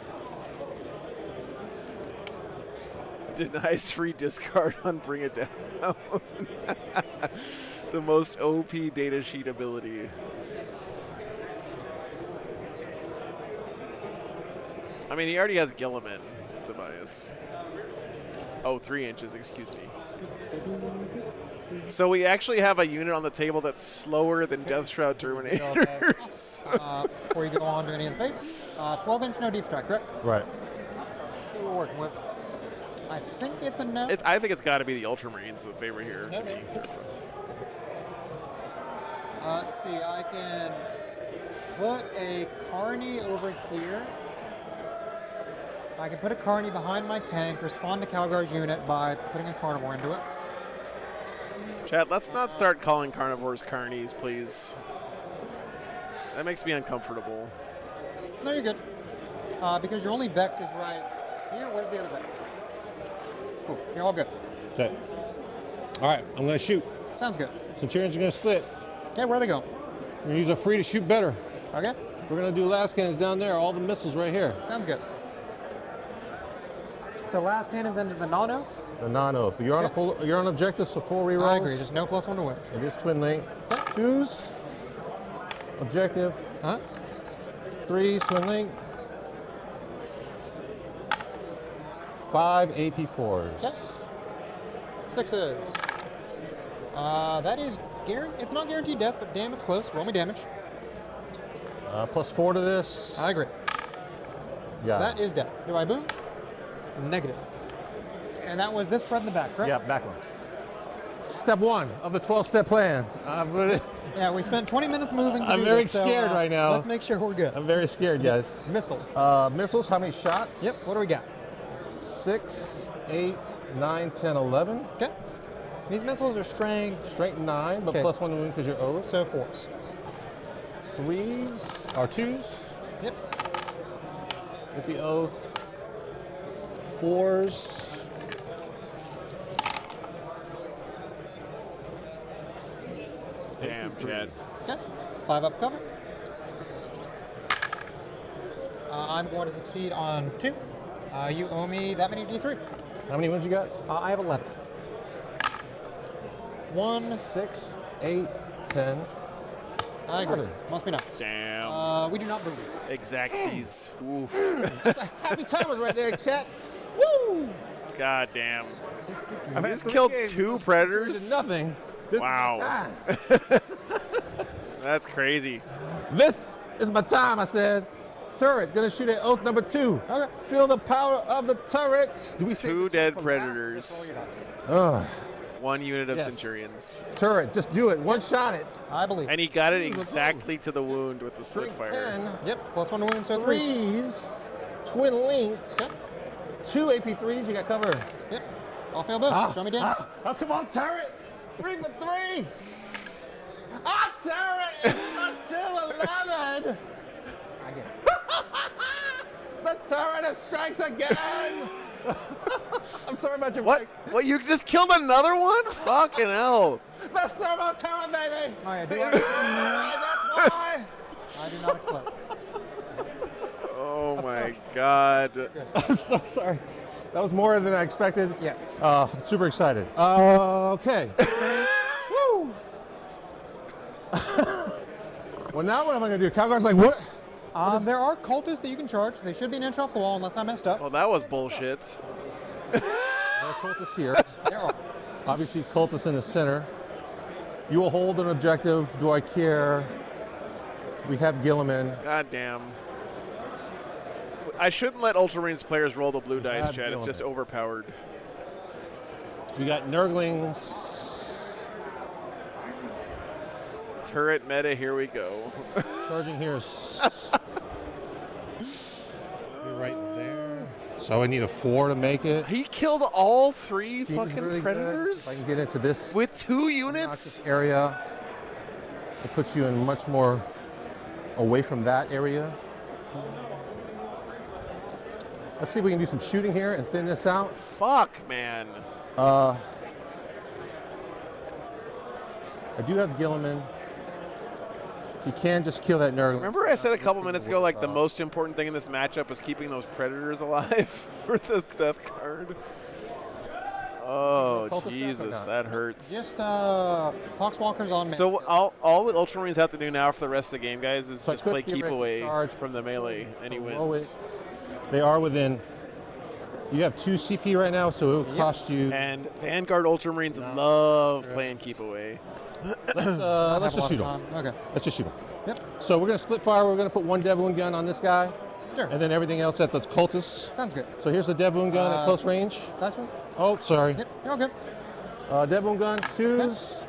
Denies free discard on Bring It Down. The most OP datasheet ability. I mean, he already has Gilliman, Tobias. Oh, 3 inches, excuse me. So we actually have a unit on the table that's slower than Deathshroud Terminators. Before you go on to any of the face, 12-inch no deep strike, correct? Right. That's what we're working with. I think it's a no. I think it's got to be the Ultramarines, the favorite here to me. Let's see, I can put a Carney over here. I can put a Carney behind my tank, respond to Calgar's unit by putting a Carnivore into it. Chat, let's not start calling carnivores carnies, please. That makes me uncomfortable. No, you're good. Because your only Vect is right here. Where's the other Vect? Cool, you're all good. Okay. All right, I'm going to shoot. Sounds good. Centurions are going to split. Okay, where are they going? We're going to use a free to shoot better. Okay. We're gonna do last cannons down there. All the missiles right here. Sounds good. So last cannons into the non-oath? The non-oath. But you're on a full. You're on objective, so 4 rerolls. I agree. Just no +1 to win. It is twin link. 2s. Objective. 3s, twin link. 5 AP4s. Okay. 6s. That is it's not guaranteed death, but damn, it's close. Roll me damage. +4 to this. I agree. Yeah. That is death. Do I boom? Negative. And that was this spread in the back, correct? Yeah, back one. Step 1 of the 12-step plan. Yeah, we spent 20 minutes moving to I'm do very this, so, scared right now. Let's make sure we're good. I'm very scared, guys. Missiles. Missiles, how many shots? Yep, what do we got? 6, 8, 9, 10, 11. Okay. These missiles are strength. Strength 9, but +1 to wound because you're oath. So 4s. 3s are 2s. Yep. With the oath. 4s. Damn, Chad. Okay. 5 up cover. I'm going to succeed on 2. You owe me that many D3. How many wounds you got? I have 11. 1, 6, 8, 10. I agree. Must be nice. Damn. We do not believe. Exactsies. Oof. Happy timers right there, chat. Woo! God damn. I've I had just 3 killed games. 2 predators. Nothing. Wow. That's crazy. This is my time, I said. Turret, gonna shoot at oath number 2. Okay. Feel the power of the turret. Do we 2 dead predators. 1 unit of centurions. Turret, just do it. One shot it. I believe. And he got it exactly to the wound with the Spitfire. 10. Yep, +1 to wound, so 3s. Twin links. Yep. 2 AP3s, you got cover. Yep. I'll fail both. Show me damage. Oh, come on, turret. Bring the 3. Turret is +2, 11. I get it. The turret strikes again. I'm sorry about your What? What? You just killed another one? Fucking hell. The servo turret, baby. Oh, yeah, do That's why. I do not explode. Oh my God. I'm so sorry. That was more than I expected. Yes. Super excited. Okay. Woo. Well, now what am I going to do? Calgar's like, what? There are cultists that you can charge. They should be an inch off the wall unless I messed up. Well, that was bullshit. There are cultists here. There are. Obviously, cultists in the center. You will hold an objective. Do I care? We have Gilliman. God damn. I shouldn't let Ultramarines players roll the blue dice, Chad. It's just overpowered. We got Nurglings. Turret meta, here we go. Charging here is right there. So I need a 4 to make it. He killed all 3 Seems fucking really good. predators? If I can get into this with 2 units? area, it puts you in much more away from that area. Let's see if we can do some shooting here and thin this out. Fuck, man. I do have Gilliman. You can just kill that Nurgle. Remember I said a couple minutes ago, like, the most important thing in this matchup is keeping those predators alive for the death card? Oh, Jesus, that hurts. Just Poxwalkers on me. So all the Ultramarines have to do now for the rest of the game, guys, is just play keep away from the melee, and he wins. They are within. You have 2 CP right now, so it will cost you. And Vanguard Ultramarines love playing keep away. Let's just shoot them. Okay. Let's just shoot them. Yep. So we're going to split fire. We're going to put 1 Devoon gun on this guy. Sure. And then everything else at the cultists. Sounds good. So here's the Devoon gun at close range. Last one? Oh, sorry. Yep, you're okay. Devoon gun, 2s.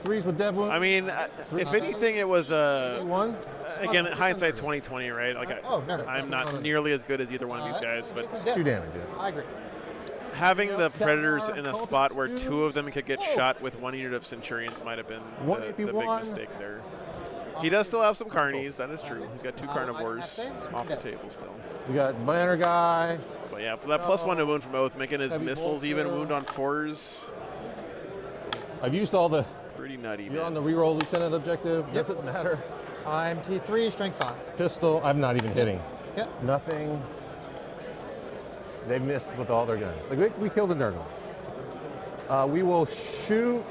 3s with Devoon. I mean, if anything, it was one. Again, hindsight 2020, right? Like, no. I'm not nearly as good as either one of these guys, but 2 damage. I agree. having the predators in a spot where 2 of them could get shot with 1 unit of centurions might have been the big mistake there. He does still have some carnies, that is true. He's got 2 carnivores off the table still. We got the banner guy. But yeah, that +1 to wound from Oath, making his missiles even wound on 4s. I've used all the. Pretty nutty, You're on the reroll lieutenant objective. Doesn't matter. I'm T3, strength 5. Pistol, I'm not even hitting. Yep. Nothing. They missed with all their guns. Like we killed a Nurgle. We will shoot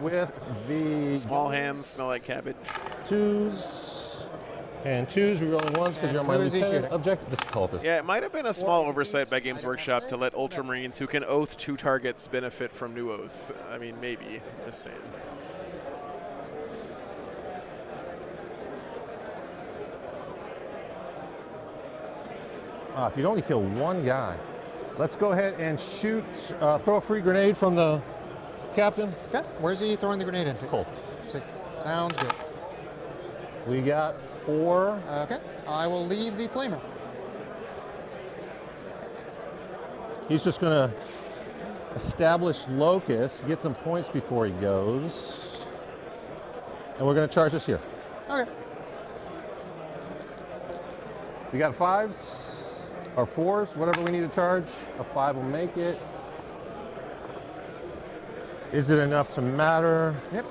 with the small hands smell like cabbage. 2s. And 2s, we rolling 1s because you're on my lieutenant objective. This cultist. Yeah, it might have been a small oversight by Games Workshop to let Ultramarines who can oath 2 targets benefit from new oath. I mean, maybe. Just saying. If you'd only kill 1 guy. Let's go ahead and shoot, throw a free grenade from the captain. Okay, where's he throwing the grenade into? Cool. Sounds good. We got 4. Okay, I will leave the flamer. He's just going to establish locus, get some points before he goes. And we're going to charge this here. Okay. We got 5s or 4s, whatever we need to charge. A 5 will make it. Is it enough to matter? Yep.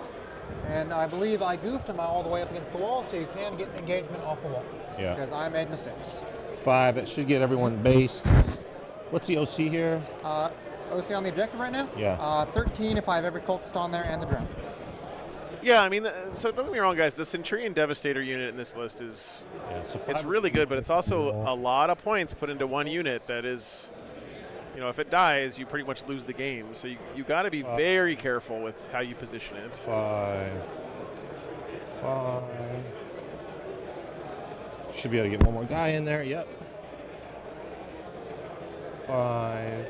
And I believe I goofed him all the way up against the wall, so you can get engagement off the wall. Yeah. Because I made mistakes. 5, that should get everyone based. What's the OC here? OC on the objective right now? Yeah. 13 if I have every cultist on there and the draft. Yeah, I mean, so don't get me wrong, guys. The Centurion Devastator unit in this list is it's really good, but it's also a lot of points put into one unit that is, you know, if it dies, you pretty much lose the game. So you got to be very careful with how you position it. 5. Should be able to get one more guy in there. Yep. 5.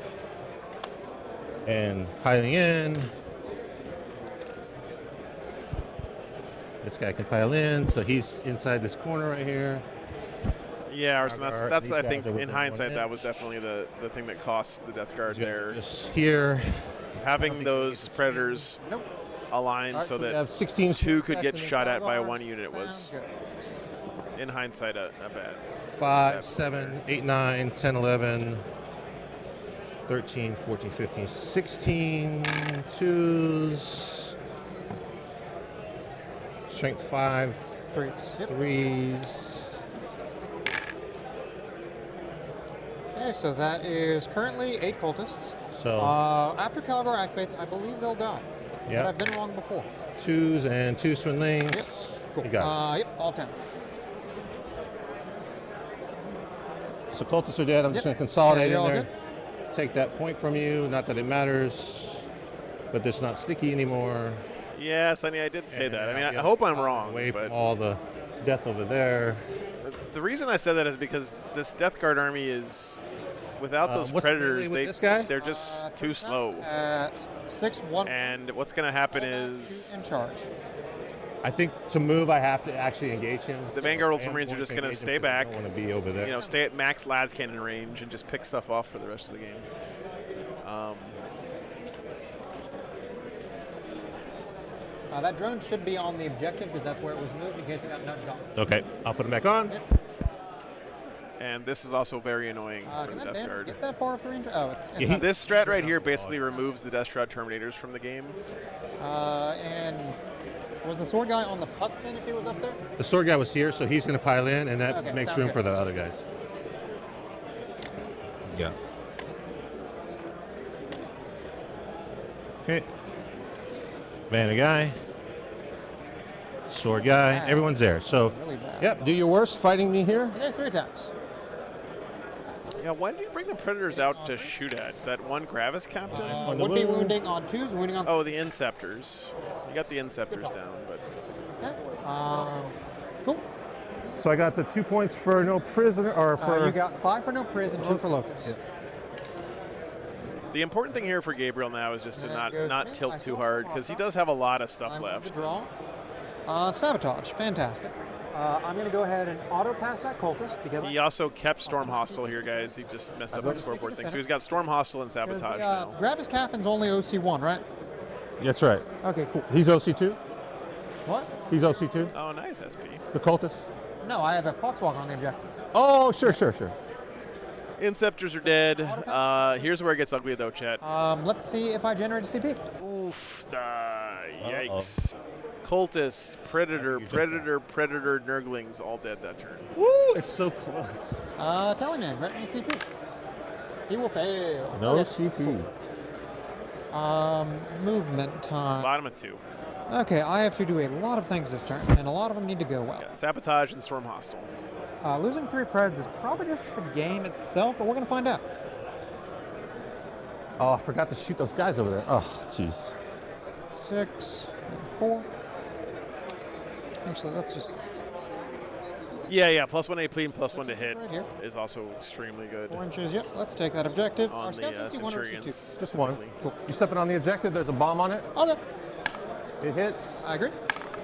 And piling in. This guy can pile in, so he's inside this corner right here. Yeah, so that's I think in hindsight that was definitely the thing that cost the Death Guard there. Just here, having those predators aligned so that 2 could get shot at by 1 unit was, in hindsight, a bad. 5, 7, 8, 9, 10, 11, 13, 14, 15, 16, 2s. Strength 5, 3s. Okay, so that is currently 8 cultists. So after Calgar activates, I believe they'll die. Yeah. But I've been wrong before. 2s and 2 swindlings. Yep. Cool. You got it. Yep, all 10. So cultists are dead. I'm just going to consolidate in there. Good. Take that point from you. Not that it matters, but it's not sticky anymore. Yeah, Sonny, I did say that. I mean, I hope I'm wrong. Away but from all the death over there. The reason I said that is because this Death Guard army is, without those predators, they're just too slow. At 6-1. And what's going to happen is in charge. I think to move, I have to actually engage him. The Vanguard Ultramarines are just going to stay back. I don't want to be over there. You know, stay at max las cannon range and just pick stuff off for the rest of the game. That drone should be on the objective because that's where it was moved in case it got nudged off. Okay, I'll put it back on. Yep. And this is also very annoying for the Death Guard. Get that far off the range? Oh, it's this strat right here basically removes the Death Shroud Terminators from the game. And was the sword guy on the puck then if he was up there? The sword guy was here, so he's going to pile in, and that makes room good. for the other guys. Yeah. Okay. Vanna guy. Sword guy. Everyone's there. So, really bad. Yep, do your worst fighting me here. Yeah, 3 attacks. Yeah, why did you bring the Predators out to shoot at? That one Gravis captain? Would be wounding on 2s, wounding on... Oh, the Inceptors. You got the Inceptors down, but... Okay. Cool. So I got the 2 points for no prisoner, or for... You got 5 for no prison, 2 for locus. Yeah. The important thing here for Gabriel now is just to not tilt too hard, because he does have a lot of stuff left. Draw. Sabotage, fantastic. I'm going to go ahead and auto-pass that cultist because he also kept Storm Hostile here, guys. He just messed up the scoreboard thing. So he's got Storm Hostile and Sabotage now. Gravis Captain's only OC1, right? That's right. Okay, cool. He's OC2? What? He's OC2? Oh, nice, SP. The cultist? No, I have a Poxwalker on the objective. Oh, sure. Inceptors are dead. Here's where it gets ugly, though, chat. Let's see if I generate a CP. Oof. Yikes. Cultists, Predator, Nurglings, all dead that turn. Woo! It's so close. Tallyman, grant me CP. He will fail. No Okay. CP. Movement time. Bottom of 2. Okay, I have to do a lot of things this turn, and a lot of them need to go well. Yeah, sabotage and storm hostile. Losing 3 Preds is probably just the game itself, but we're going to find out. Oh, I forgot to shoot those guys over there. Oh, jeez. 6 and 4. Actually, let's just... Yeah. +1 AP and +1 to hit Right here. is also extremely good. 4 inches, yep. Let's take that objective. On Our scouts the can see 1 or Centurions. 2. Just one. Cool. You stepping on the objective, there's a bomb on it. Okay. It hits. I agree.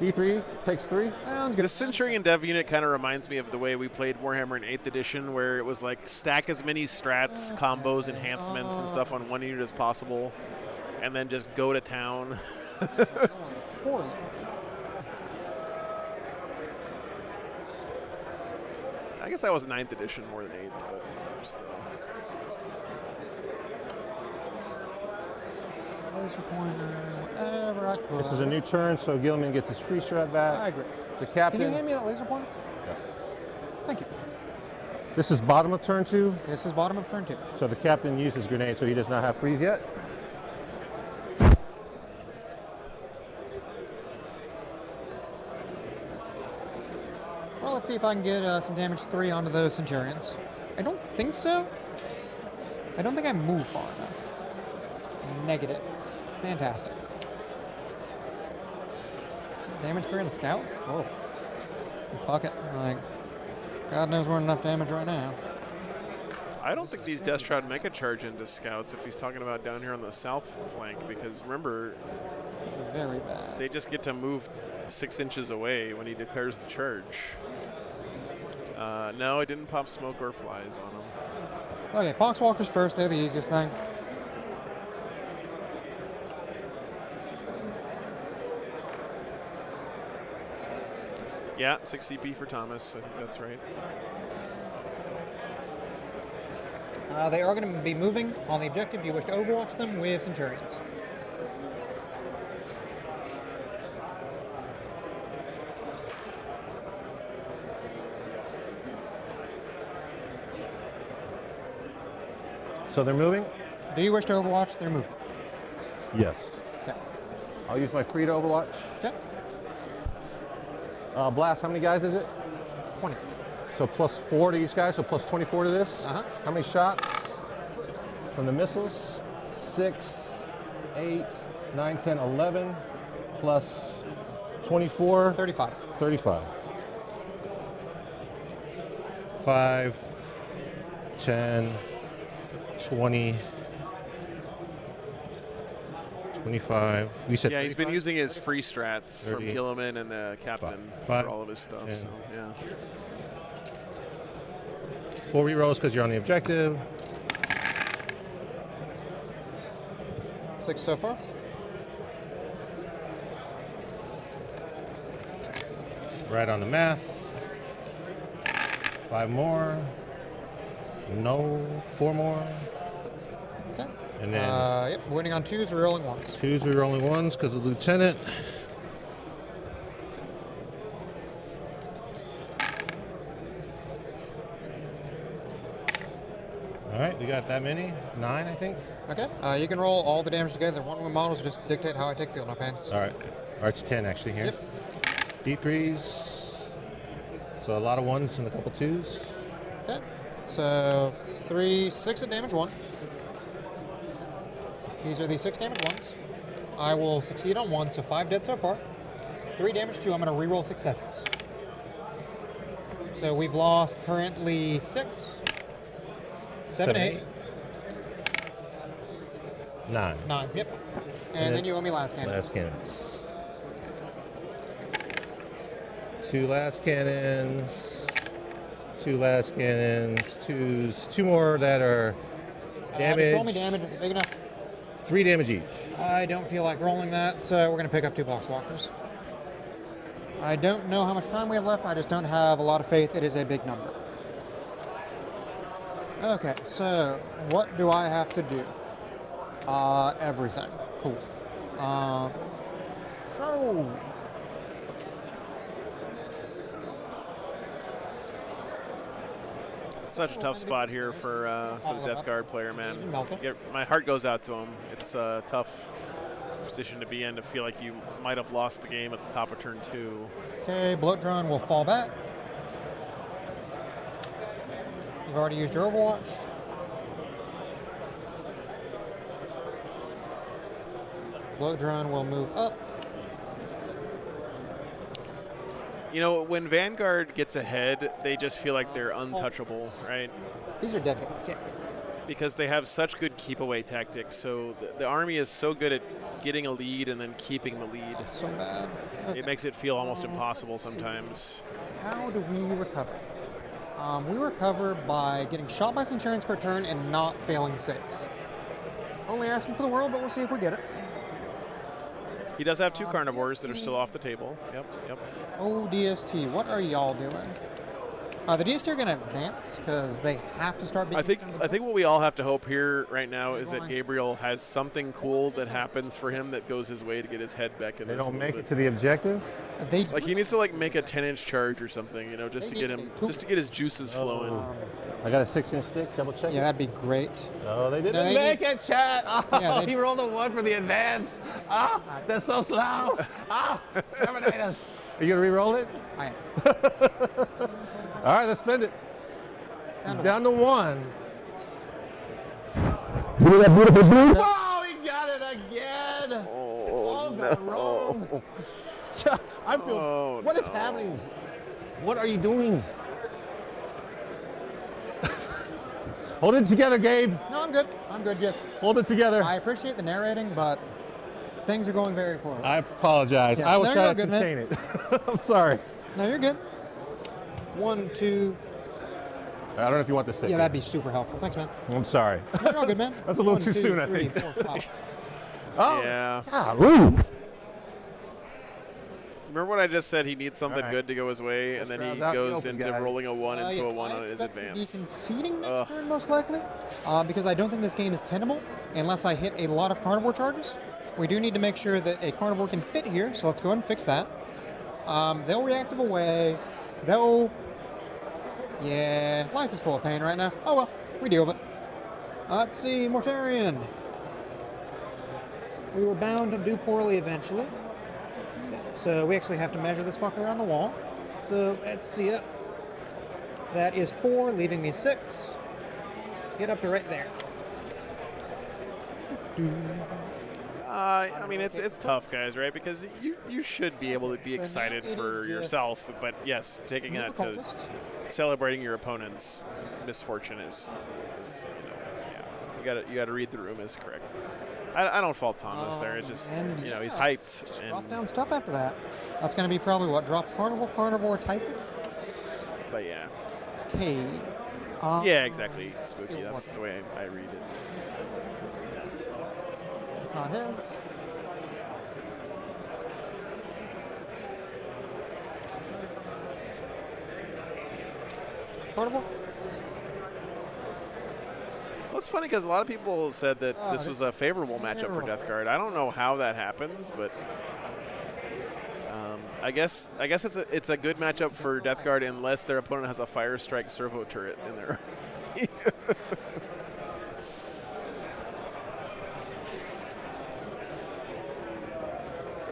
D3 takes 3. Sounds good. The Centurion dev unit kind of reminds me of the way we played Warhammer in 8th edition, where it was like stack as many strats, combos, enhancements, and stuff on one unit as possible, and then just go to town. Poorly. I guess that was 9th edition more than 8th, but still. Laser pointer, whatever I could. This is a new turn, so Gilman gets his free strat back. I agree. The captain. Can you hand me that laser pointer? Yeah. Thank you. This is bottom of turn 2. This is bottom of turn 2. So the captain uses grenade, so he does not have freeze yet. Well, let's see if I can get some damage 3 onto those Centurions. I don't think so. I don't think I move far enough. Negative. Fantastic. Damage 3 on the scouts? Oh. Fuck it. Like, God knows we're enough damage right now. I don't think these Death Shroud make a charge into scouts if he's talking about down here on the south flank, because remember, very bad. They just get to move 6 inches away when he declares the charge. No, it didn't pop smoke or flies on him. Okay, Poxwalkers first. They're the easiest thing. Yeah, 6 CP for Thomas. I think that's right. They are going to be moving on the objective. Do you wish to overwatch them with Centurions? So they're moving? Do you wish to overwatch their movement? Yes. Okay. I'll use my free to overwatch. Okay. Blast, how many guys is it? 20. So +4 to each guy, so +24 to this. Uh-huh. How many shots from the missiles? 6, 8, 9, 10, 11, plus 24. 35. 35. 5, 10, 20, 25. We said yeah, he's 35? been using his free strats 30, from Gilliman and the captain five, for all of his stuff. 10. So yeah. 4 rerolls because you're on the objective. 6 so far. Right on the math. 5 more. No. 4 more. Okay. And then yep, winning on 2s, rerolling 1s. 2s, rerolling 1s because of Lieutenant. All right, we got that many. 9, I think. Okay. You can roll all the damage together. One models just dictate how I take field up hands. All right. All right, it's 10 actually here. Yep. D3s. So a lot of 1s and a couple 2s. Okay. So 3, 6 at damage 1. These are the 6 damage 1s. I will succeed on 1, so 5 dead so far. 3 damage 2, I'm going to reroll successes. So we've lost currently 6, 7, 8. 9. 9, yep. And then you owe me last cannons. Last cannons. 2 last cannons. 2 last cannons. 2s. 2 more that are damage. Just roll me damage if it's big enough. 3 damage each. I don't feel like rolling that, so we're going to pick up 2 Poxwalkers. I don't know how much time we have left. I just don't have a lot of faith. It is a big number. Okay, so what do I have to do? Everything. Cool. So Such a tough spot here for the Death Guard player, man. My heart goes out to him. It's a tough position to be in, to feel like you might have lost the game at the top of turn 2. Okay, bloat drone will fall back. You've already used your Overwatch. Bloat drone will move up. You know, when Vanguard gets ahead, they just feel like they're untouchable, right? These are dead guys, yeah. Because they have such good keep-away tactics. So the army is so good at getting a lead and then keeping the lead. So bad. It makes it feel almost impossible sometimes. How do we recover? We recover by getting shot by Centurions for a turn and not failing saves. Only asking for the world, but we'll see if we get it. He does have 2 carnivores that are still off the table. Yep. Oh, DST, what are y'all doing? The DST are going to advance because they have to start being. I think what we all have to hope here right now is that Gabriel has something cool that happens for him that goes his way to get his head back in. They don't make it to the objective. Like he needs to like make a 10-inch charge or something, you know, just to get him, just to get his juices flowing. I got a 6-inch stick. Double check. Yeah, that'd be great. Oh, they didn't make it, chat. Oh, yeah, he rolled a 1 for the advance. Oh, they're so slow. Oh, Terminators. Are you gonna re-roll it? I am. All right, let's spend it. Down to 1. Oh, he got it again. Oh no. I feel. What is happening? What are you doing? Hold it together, Gabe. No, I'm good. I'm good. Just hold it together. I appreciate the narrating, but things are going very poorly. I apologize. Yeah, I will try to contain it. I'm sorry. No, you're good. 1, 2. I don't know if you want this stick. Yeah, that'd be super helpful. Thanks, man. I'm sorry. You're all good, man. That's a little 1, too 2, soon, 3, I think. 4, 5. Oh, yeah. Golly. Remember when I just said he needs something good to go his way, and then he goes into rolling a 1 into a 1 on his advance. Be conceding next turn, most likely, because I don't think this game is tenable unless I hit a lot of carnivore charges. We do need to make sure that a carnivore can fit here, so let's go ahead and fix that. They'll reactive away. Yeah, life is full of pain right now. Oh well, we deal with it. Let's see, Mortarion. We were bound to do poorly eventually. So we actually have to measure this fucker on the wall. So let's see it. That is 4, leaving me 6. Get up to right there. I mean, it's tough, guys, right? Because you should be able to be excited for yourself, but yes, taking that to celebrating your opponent's misfortune is you know, you gotta read the room is correct. I don't fault Thomas there. It's just he's hyped and drop down stuff after that. That's going to be probably what, drop carnivore, typhus. But yeah. Okay. Yeah, exactly. Spooky. That's the way I read it. It's not his. Carnivore. Well, it's funny because a lot of people said that this was a favorable matchup for Death Guard. I don't know how that happens, but I guess it's a good matchup for Death Guard unless their opponent has a Fire Strike servo turret in there. I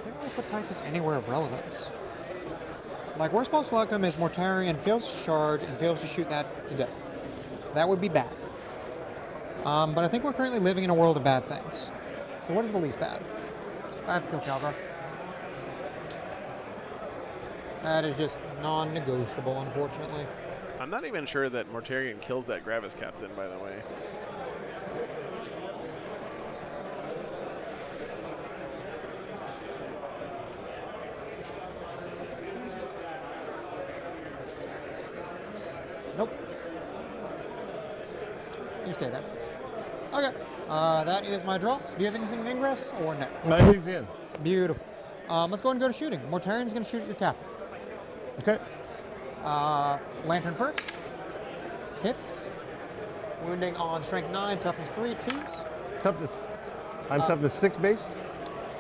think we'll put Typhus anywhere of relevance. Like, worst possible outcome is Mortarion fails to charge and fails to shoot that to death. That would be bad. But I think we're currently living in a world of bad things. So what is the least bad? I have to kill Calgar. That is just non-negotiable, unfortunately. I'm not even sure that Mortarion kills that Gravis Captain, by the way. Nope. You stay there. Okay. That is my drops. Do you have anything in Ingress or no? No, he's in. Beautiful. Let's go ahead and go to shooting. Mortarion's going to shoot at your captain. Okay. Lantern first. Hits. Wounding on strength 9, toughness 3, 2s. Toughness. I'm toughness 6 base.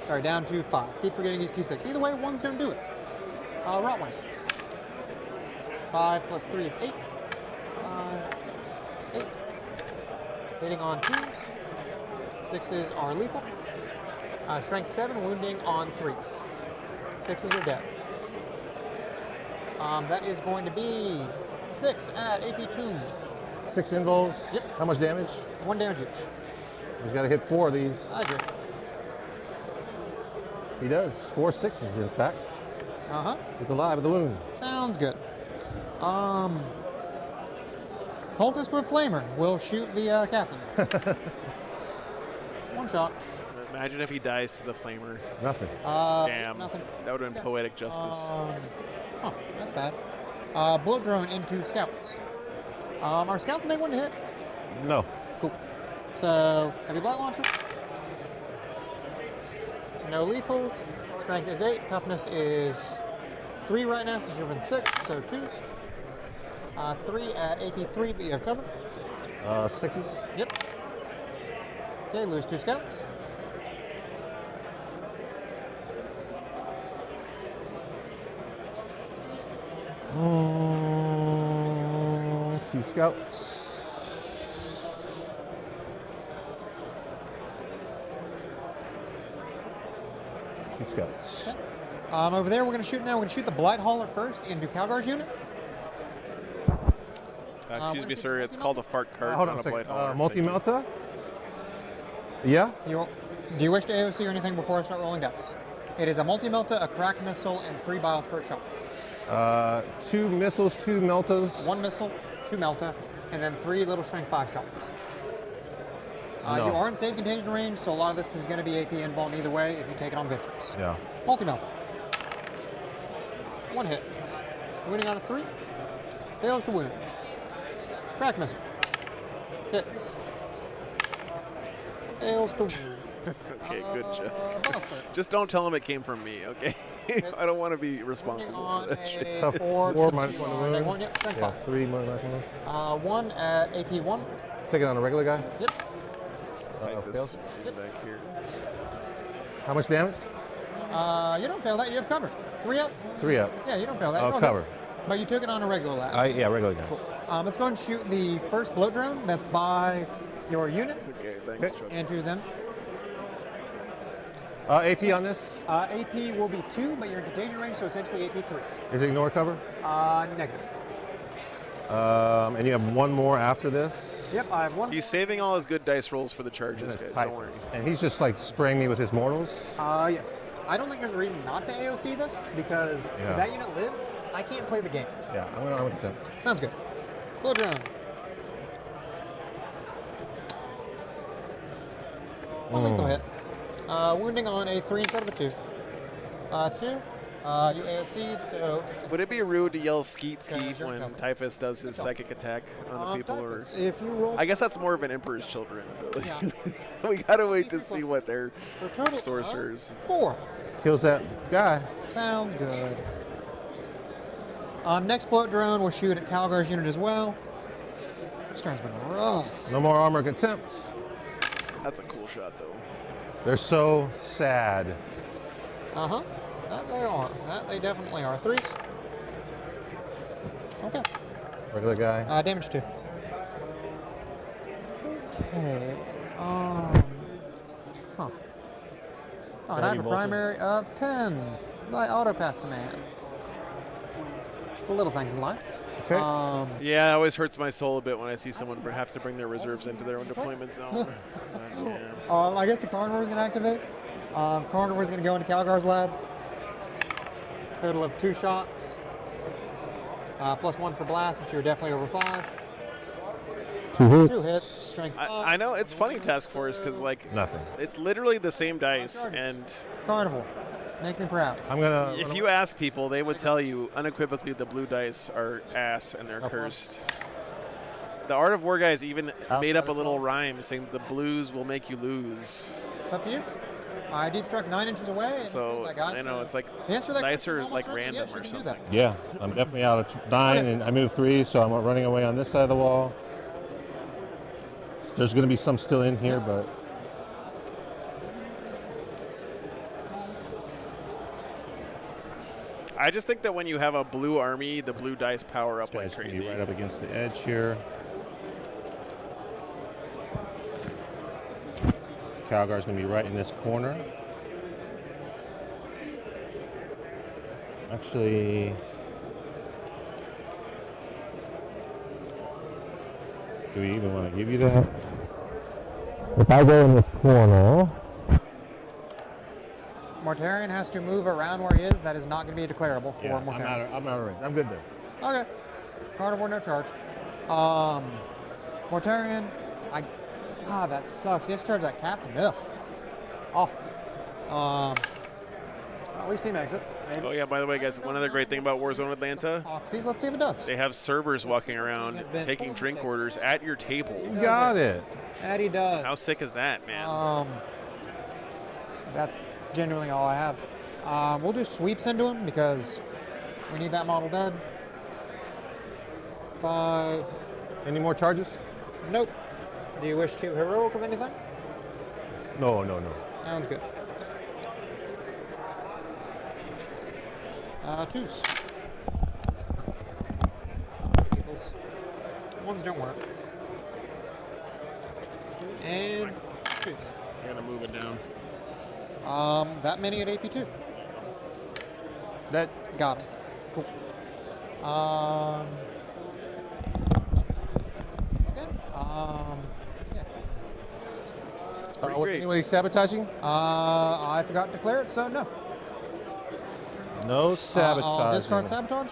Sorry, down to 5. Keep forgetting these 2 6. Either way, 1s don't do it. Rotwing. 5 plus 3 is 8. 8. Hitting on 2s. 6s are lethal. Strength 7, wounding on 3s. 6s are death. That is going to be 6 at AP 2. 6 involves? Yep. How much damage? 1 damage each. He's got to hit 4 of these. I agree. He does. 4 6s, in fact. Uh-huh. He's alive with the wound. Sounds good. Cultist with Flamer will shoot the captain. 1 shot. Imagine if he dies to the flamer. Nothing. Damn. Nothing. That would have been poetic justice. Oh, that's bad. Blow drone into scouts. Are scouts an A1 to hit? No. Cool. So, heavy blight launcher. No lethals. Strength is 8. Toughness is 3 right now, since you're in 6, so 2s. 3 at AP 3, but you have cover. 6s? Yep. Okay, lose 2 scouts. Two scouts. Two scouts. Okay. Over there, we're going to shoot now. We're going to shoot the Blight Hauler first into Calgar's unit. Excuse me, sir. It's called a fart cart. Hold on not a a blight second. hauler. Multi-melta? Yeah? Do you wish to AOC or anything before I start rolling dice? It is a multi-melta, a crack missile, and 3 biospurt shots. 2 missiles, 2 meltas. 1 missile, 2 melta, and then 3 little strength 5 shots. No. You are in save contagion range, so a lot of this is going to be AP invuln either way if you take it on victories. Yeah. Multi-melta. 1 hit. Wounding on a 3. Fails to wound. Crack missile. Hits. Fails to wound. Okay, good job. Just don't tell him it came from me, okay? I don't want to be responsible for that shit. So 4 minus 1 to wound. 1, yep, strength 5. 3 minus 1. 1 at AP 1. Take it on a regular guy? Yep. Typhus is back here. How much damage? You don't fail that. You have cover. 3 up. 3 up. Yeah, you don't fail that. Oh, Go cover. ahead. But you took it on a regular lap. Yeah, regular guy. Cool. Let's go and shoot the first bloat drone. That's by your unit. Okay, thanks, Chuck. Into them. AP on this? AP will be 2, but you're in contagion range, so essentially AP 3. Is it ignore cover? Negative. And you have 1 more after this? Yep, I have 1. He's saving all his good dice rolls for the charges, guys. Don't worry. And he's just like spraying me with his mortals? Yes. I don't think there's a reason not to AOC this, because if that unit lives, I can't play the game. Yeah, I'm going to arm with 10. Sounds good. Blow drone. 1 lethal hit. Wounding on a 3 instead of a 2. 2. You AOC'd, so... Would it be rude to yell skeet skeet when Typhus does his psychic attack on the people? Typhus, if you roll... I guess that's more of an Emperor's Children ability. Yeah. We gotta wait to see what their sorcerers... 4. Kills that guy. Sounds good. Next bloat drone will shoot at Calgar's unit as well. This turn's been rough. No more armor contempt. That's a cool shot, though. They're so sad. Uh-huh. That they are. That they definitely are. 3s. Okay. Regular guy. Damage 2. Okay. Huh. Oh, and I have a primary of 10. I auto-pass command. It's the little things in life. Okay. Yeah, it always hurts my soul a bit when I see someone have to bring their reserves into their own deployment zone. I guess the Carnivore is going to activate. Carnivore is going to go into Calgar's lads. Total of 2 shots. Plus 1 for blast, since you're definitely over 5. 2 hits. 2 hits. Strength 5. I know, it's funny, Task Force, because, like, nothing. It's literally the same dice, and... Carnivore. Make me proud. I'm gonna... If you ask people, they would tell you unequivocally the blue dice are ass and they're cursed. The Art of War guys even made up a little rhyme saying the blues will make you lose. It's up to you. I deep struck 9 inches away. So, I know, it's like dice are like random or something. Yeah, I'm definitely out of 9, and I moved 3, so I'm running away on this side of the wall. There's going to be some still in here, but... I just think that when you have a blue army, the blue dice power up like crazy. Right up against the edge here. Calgar's going to be right in this corner. Actually, do we even want to give you that? If I go in this corner, Mortarion has to move around where he is. That is not going to be declarable for yeah, Mortarion. I'm out of range. I'm good there. Okay. Carnivore, no charge. Mortarion, that sucks. He has to charge that captain. Ugh. Awful. At least he makes it. Maybe. Oh yeah, by the way, guys, one other great thing about Warzone Atlanta. Oxys, let's see if it does. They have servers walking around taking drink orders at your table. You got it. That he does. How sick is that, man? That's genuinely all I have. We'll do sweeps into him because we need that model dead. 5. Any more charges? Nope. Do you wish to heroic of anything? No. Sounds good. 2s. Equals. 1s don't work. And 2s. I'm gonna move it down. That many at AP2. That got him. Cool. Okay. Yeah. It's pretty great. Anybody sabotaging? I forgot to declare it, so no. No sabotage. I'll discard sabotage.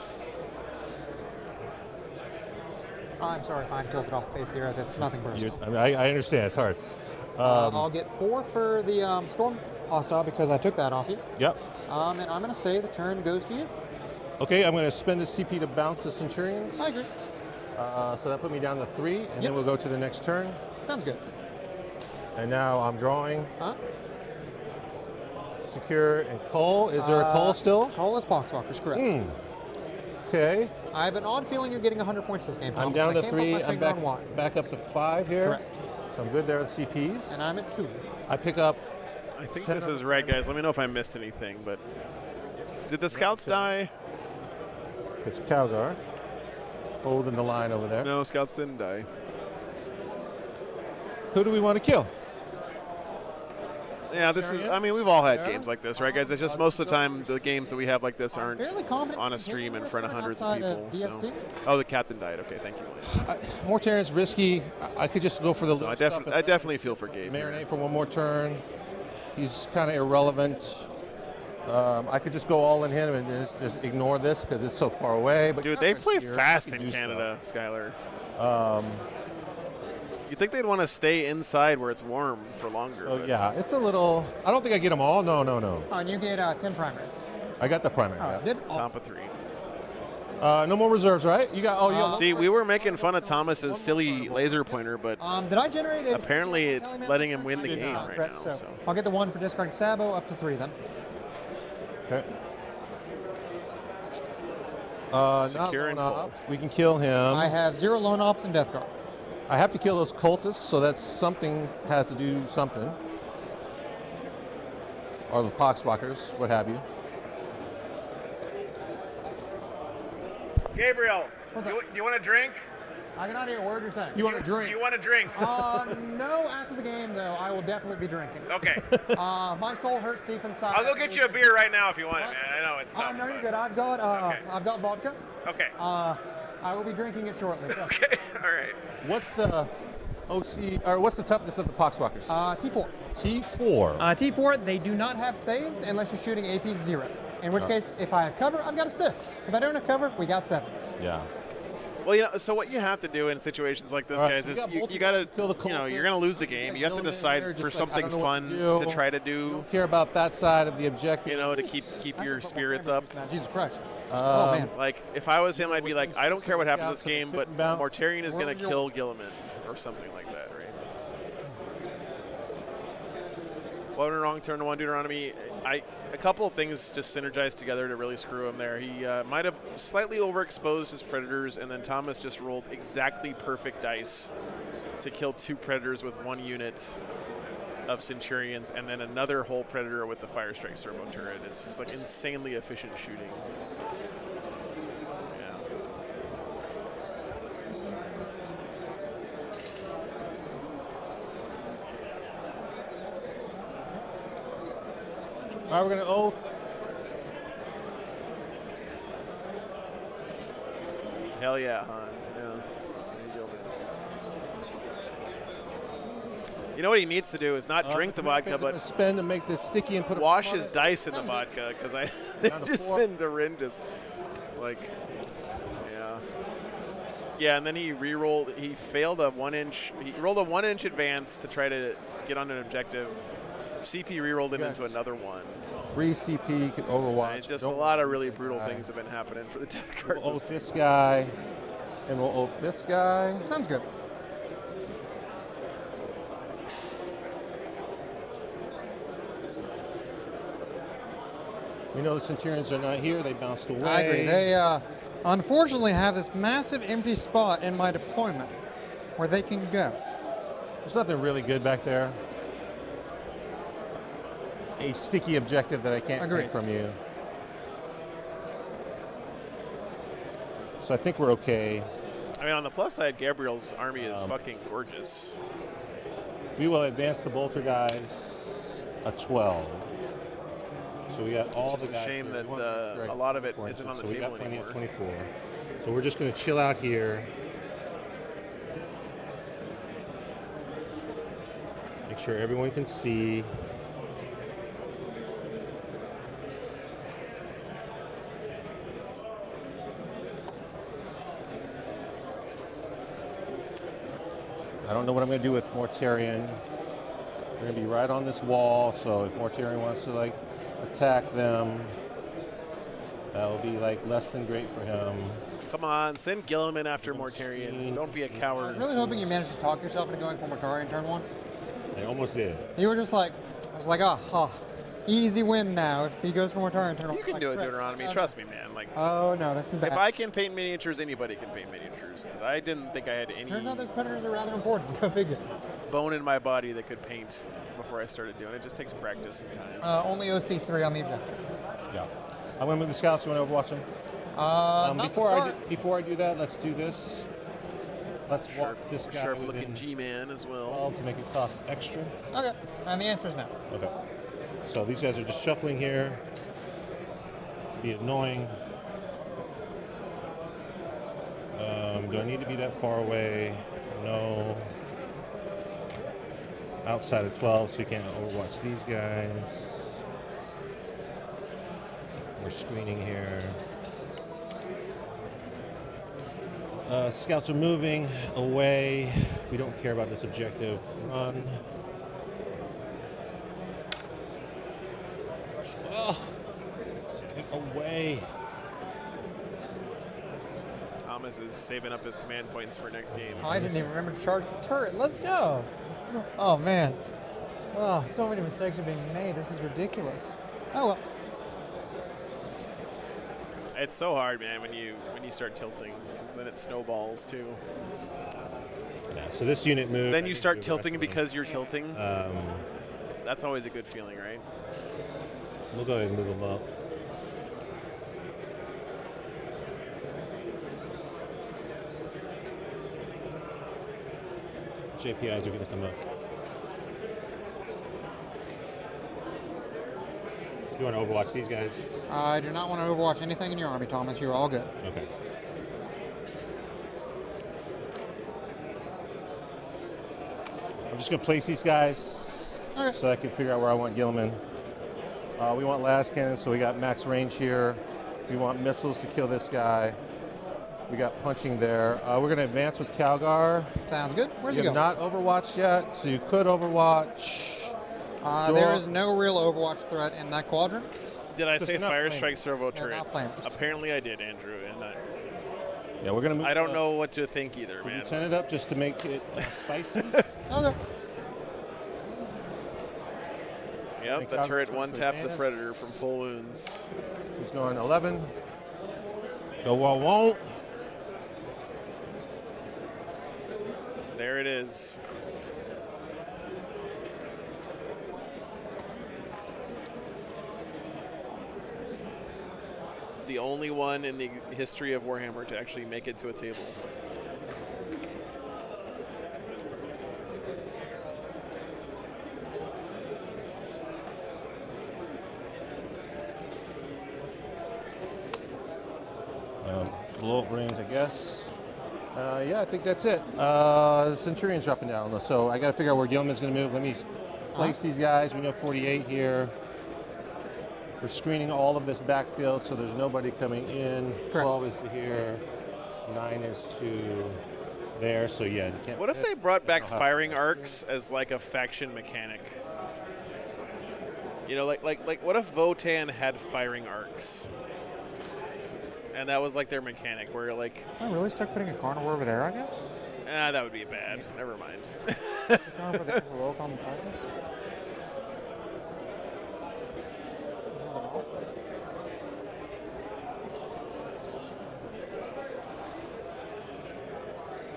I'm sorry if I'm tilted off the face of the earth. It's nothing personal. I understand. It's hard. I'll get 4 for the Storm Hostile because I took that off you. Yep. And I'm going to say the turn goes to you. Okay, I'm going to spend the CP to bounce the Centurions. I agree. So that put me down to 3, and then we'll go to the next turn. Sounds good. And now I'm drawing. Secure and Cole. Is there a Cole still? Cole is Poxwalkers, correct. Okay. I have an odd feeling you're getting 100 points this game, Tom. I'm down to I can't put 3. my I'm finger on why. back up to 5 here. Correct. So I'm good there with CPs. And I'm at 2. I pick up. I think this is right, guys. Let me know if I missed anything. But did the scouts die? It's Calgar holding the line over there. No, scouts didn't die. Who do we want to kill? Yeah, this is. I mean, we've all had games like this, right, guys? It's just most of the time the games that we have like this aren't on a stream in front of hundreds of people. So. Oh, the captain died. Okay, thank you. Mortarion's risky. I could just go for the. So I definitely feel for Gabe. Marinate for one more turn. He's kind of irrelevant. I could just go all in him and just ignore this because it's so far away. But dude, they play fast in Canada, Skylar. You think they'd want to stay inside where it's warm for longer? Oh yeah, it's a little. I don't think I get them all. No. Oh, and you get 10 primary. I got the primary. Oh, yeah. did? Top of 3. No more reserves, right? You got. Oh, see, we were making fun of Thomas's silly laser pointer, but did I generate it? Apparently, it's letting him win the game right now. So I'll get the 1 for discarding Sabo up to 3 then. Okay. Secure and up. We can kill him. I have 0 lone ops and death guard. I have to kill those cultists, so that's something has to do something. Or the poxwalkers, what have you. Gabriel, do you want a drink? I cannot hear a word you're saying. You want a drink? Do you want a drink? No, after the game, though, I will definitely be drinking. Okay. My soul hurts deep inside. I'll go get you a beer right now if you want it, man. I know it's tough. No, you're good. I've got vodka. Okay. I will be drinking it shortly. Okay, all right. What's the OC, or what's the toughness of the poxwalkers? T4. T4. T4, they do not have saves unless you're shooting AP 0. In which case, if I have cover, I've got a 6. If I don't have cover, we got 7s. Yeah. Well, so what you have to do in situations like this, guys, is you got to, you're going to lose the game. You have to decide for something fun to try to do. Don't care about that side of the objective. To keep your spirits up. Jesus Christ. Oh, man. Like, if I was him, I'd be like, I don't care what happens this game, but Mortarion is going to kill Gilliman or something like that, right? What went wrong? Turn to 1 Deuteronomy. A couple of things just synergized together to really screw him there. He might have slightly overexposed his predators, and then Thomas just rolled exactly perfect dice to kill 2 predators with 1 unit of Centurions, and then another whole predator with the Fire Strike servo turret. It's just like insanely efficient shooting. All right, we're going to oath. Hell yeah, Hans. Yeah. There you go, man. You know what he needs to do is not drink the vodka, but spend to make this sticky and put wash his dice in the vodka because they've just been horrendous. Like, yeah. Yeah, and then he re-rolled. He failed a 1-inch. He rolled a 1-inch advance to try to get on an objective. CP re-rolled it into another one. 3 CP, can overwatch. It's just a lot of really brutal things have been happening for the Death Guard. We'll oath this guy, and we'll oath this guy. Sounds good. We know the Centurions are not here. They bounced away. I agree. They unfortunately have this massive empty spot in my deployment where they can go. There's nothing really good back there. A sticky objective that I can't take from you. So I think we're okay. I mean, on the plus side, Gabriel's army is fucking gorgeous. We will advance the bolter guys a 12. So we got all the guys. It's a shame that a lot of it isn't on the table we got plenty anymore. At 24. So we're just going to chill out here. Make sure everyone can see. I don't know what I'm going to do with Mortarion. We're going to be right on this wall, so if Mortarion wants to like attack them, that will be like less than great for him. Come on, send Gilliman after Mortarion. Don't be a coward. I was really hoping you managed to talk yourself into going for Mortarion turn 1. I almost did. You were just like, I was like, easy win now if he goes for Mortarion turn 1. You can do it, Deuteronomy. Trust me, man. Like, oh no, this is bad. If I can paint miniatures, anybody can paint miniatures. Because I didn't think I had any. Turns out those predators are rather important. Go figure. Bone in my body that could paint before I started doing it. It just takes practice and time. Only OC3 on the objective. Yeah. I'm going to move the scouts. You want to overwatch them? Before I do that, let's do this. Let's walk this guy sharp-looking G-man as well. To make it cost extra. Okay, and the answer is no. Okay. So these guys are just shuffling here to be annoying. Do I need to be that far away? No. Outside of 12, so you can't overwatch these guys. We're screening here. Scouts are moving away. We don't care about this objective. Run. Oh, get away. Thomas is saving up his command points for next game. I didn't even remember to charge the turret. Let's go. Oh, man. Oh, so many mistakes are being made. This is ridiculous. Oh, well. It's so hard, man, when you start tilting, because then it snowballs too. Yeah, so this unit moved. Then you start tilting because you're tilting. That's always a good feeling, right? We'll go ahead and move them up. JPIs are going to come up. You want to overwatch these guys? I do not want to overwatch anything in your army, Thomas. You're all good. Okay. I'm just going to place these guys so I can figure out where I want Gilliman. We want las cannons, so we got max range here. We want missiles to kill this guy. We got punching there. We're going to advance with Calgar. Sounds good. Where's he going? You have not overwatched yet, so you could overwatch. There is no real Overwatch threat in that quadrant. Did I say Fire Strike Servo Turret? Apparently I did, Andrew. And yeah, we're gonna move. I don't know what to think either, man. Turn it up just to make it spicy. Okay. Yep, the turret one-tapped the Predator from full wounds. He's going 11. Go well, won't. There it is. The only one in the history of Warhammer to actually make it to a table. Blow up range, I guess. Yeah, I think that's it. Centurion's dropping down. So I got to figure out where Gilman's going to move. Let me place these guys. We know 48 here. We're screening all of this backfield, so there's nobody coming in. Correct. 12 is to here. 9 is to there. So yeah, you can't. What if they brought back firing arcs as like a faction mechanic? You know, like what if Votan had firing arcs? And that was like their mechanic, where like. I really stuck putting a carnivore over there, I guess. That would be bad. Never mind.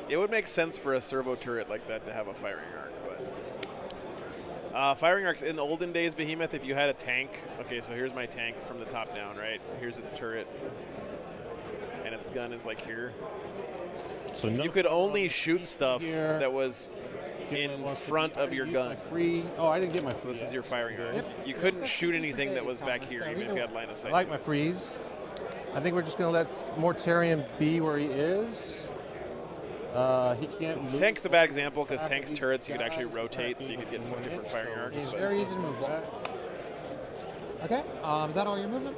It would make sense for a servo turret like that to have a firing arc, but firing arcs in the olden days, Behemoth, if you had a tank. Okay, so here's my tank from the top down, right? Here's its turret, and its gun is like here. So you could only shoot stuff that was in front of your gun. Oh, I didn't get my freeze. So this is your firing arc. You couldn't shoot anything that was back here, even if you had line of sight. I like my freeze. I think we're just going to let Mortarion be where he is. He can't move. Tank's a bad example because tank's turrets you could actually rotate, so you could get different firing arcs. It's very easy to move. Okay, is that all your movement?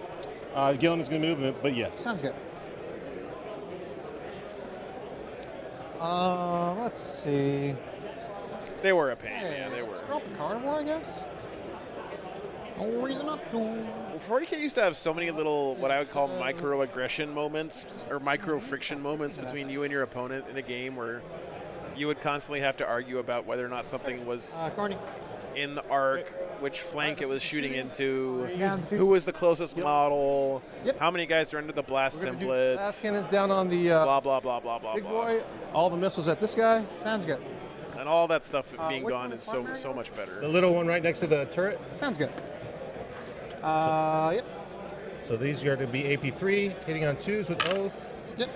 Gilliman's going to move, but yes. Sounds good. Let's see. They were a pain, yeah, they were. Let's drop a carnivore, I guess. No reason not to. Well, 40K used to have so many little, what I would call microaggression moments, or micro-friction moments between you and your opponent in a game where you would constantly have to argue about whether or not something was in the arc, which flank it was shooting into, who was the closest model, how many guys are under the blast templates. Blast cannons down on the blah, blah, blah, blah, blah, big blah. boy. All the missiles at this guy. Sounds good. And all that stuff being gone is so much better. The little one right next to the turret. Sounds good. Yep. So these are to be AP3, hitting on 2s with Oath. Yep.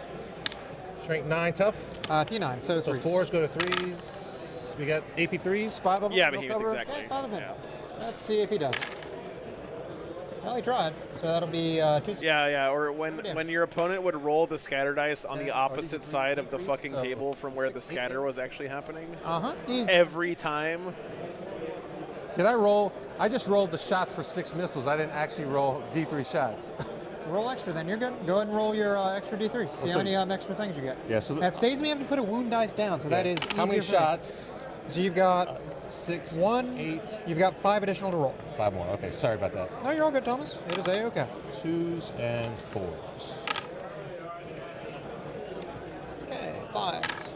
Strength 9, tough. T9, so 3s. So 4s go to 3s. We got AP3s, 5 of them. Yeah, Behemoth, exactly. Okay, 5 of them. Yeah. Let's see if he does. Well, he tried, so that'll be 2. Yeah, or when your opponent would roll the scatter dice on the opposite side of the fucking table from where the scatter was actually happening. Every time. Did I roll? I just rolled the shots for 6 missiles. I didn't actually roll D3 shots. Roll extra, then you're good. Go ahead and roll your extra D3. See how many extra things you get. Yeah, so that saves me having to put a wound dice down, so that is easier. How many shots? So you've got 6, 1, 8. You've got 5 additional to roll. 5 more. Okay, sorry about that. No, you're all good, Thomas. It is A-okay. 2s and 4s. Okay, 5s.